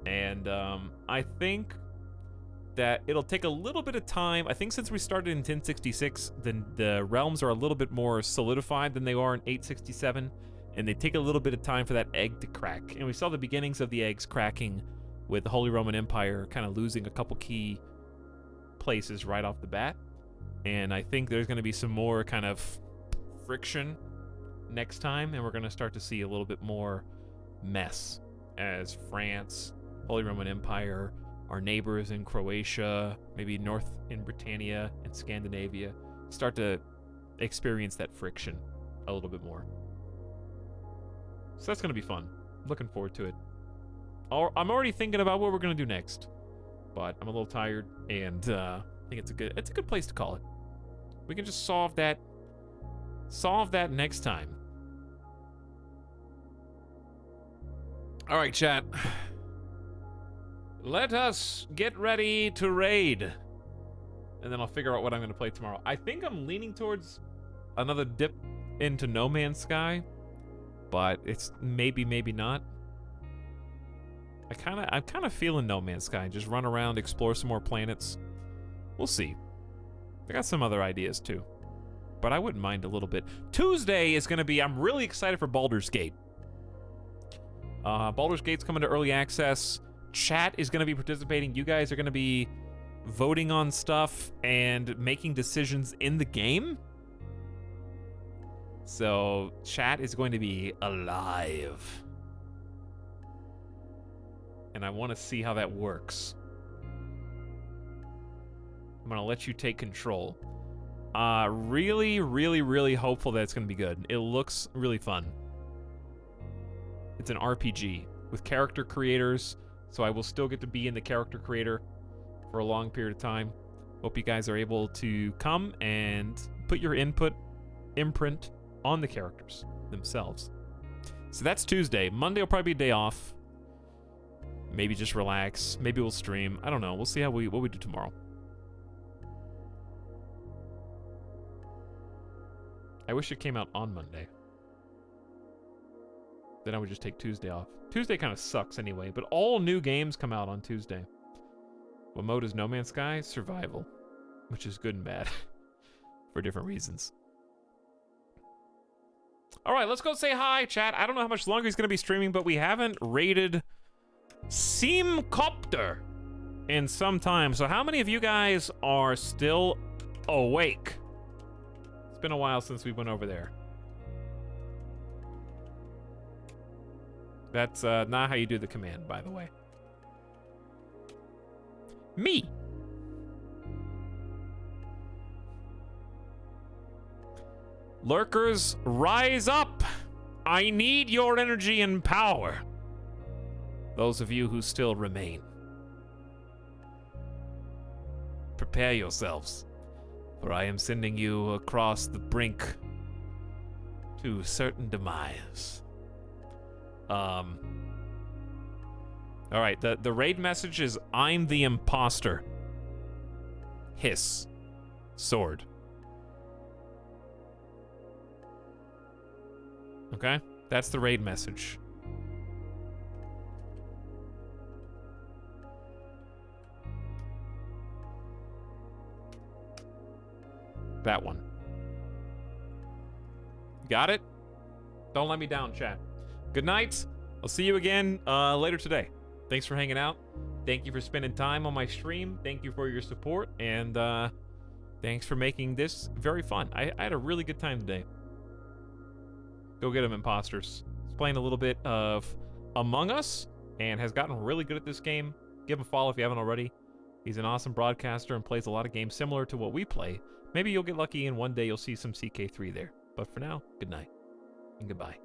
Speaker 1: and I think that it'll take a little bit of time. I think since we started in 1066, then the realms are a little bit more solidified than they are in 867, and they take a little bit of time for that egg to crack. And we saw the beginnings of the eggs cracking with the Holy Roman Empire kind of losing a couple key places right off the bat. And I think there's going to be some more kind of friction next time, and we're going to start to see a little bit more mess as France, Holy Roman Empire, our neighbors in Croatia, maybe north in Britannia and Scandinavia start to experience that friction a little bit more. So that's going to be fun. Looking forward to it. I'm already thinking about what we're going to do next, but I'm a little tired, and I think it's a good place to call it. We can just solve that next time. All right, chat. Let us get ready to raid. And then I'll figure out what I'm going to play tomorrow. I think I'm leaning towards another dip into No Man's Sky, but it's maybe not. I'm kind of feeling No Man's Sky. Just run around, explore some more planets. We'll see. I got some other ideas too, but I wouldn't mind a little bit. Tuesday is going to be, I'm really excited for Baldur's Gate. Baldur's Gate's coming to early access. Chat is going to be participating. You guys are going to be voting on stuff and making decisions in the game. So chat is going to be alive. And I want to see how that works. I'm going to let you take control. Really, really, really hopeful that it's going to be good. It looks really fun. It's an RPG with character creators, so I will still get to be in the character creator for a long period of time. Hope you guys are able to come and put your imprint on the characters themselves. So that's Tuesday. Monday will probably be a day off. Maybe just relax. Maybe we'll stream. I don't know. We'll see what we do tomorrow. I wish it came out on Monday. Then I would just take Tuesday off. Tuesday kind of sucks anyway, but all new games come out on Tuesday. What mode is No Man's Sky? Survival, which is good and bad for different reasons. All right, let's go say hi, chat. I don't know how much longer he's going to be streaming, but we haven't raided Seamcopter in some time. So how many of you guys are still awake? been a while since we went over there. That's not how you do the command, by the way. Me! Lurkers, rise up! I need your energy and power. Those of you who still remain. Prepare yourselves, for I am sending you across the brink to certain demise. Alright, the raid message is, I'm the imposter. Hiss. Sword. Okay? That's the raid message. That one. Got it? Don't let me down, chat. Good night. I'll see you again later today. Thanks for hanging out. Thank you for spending time on my stream. Thank you for your support. And thanks for making this very fun. I had a really good time today. Go get them, imposters. He's playing a little bit of Among Us and has gotten really good at this game. Give him a follow if you haven't already. He's an awesome broadcaster and plays a lot of games similar to what we play. Maybe you'll get lucky and one day you'll see some CK3 there. But for now, good night and goodbye.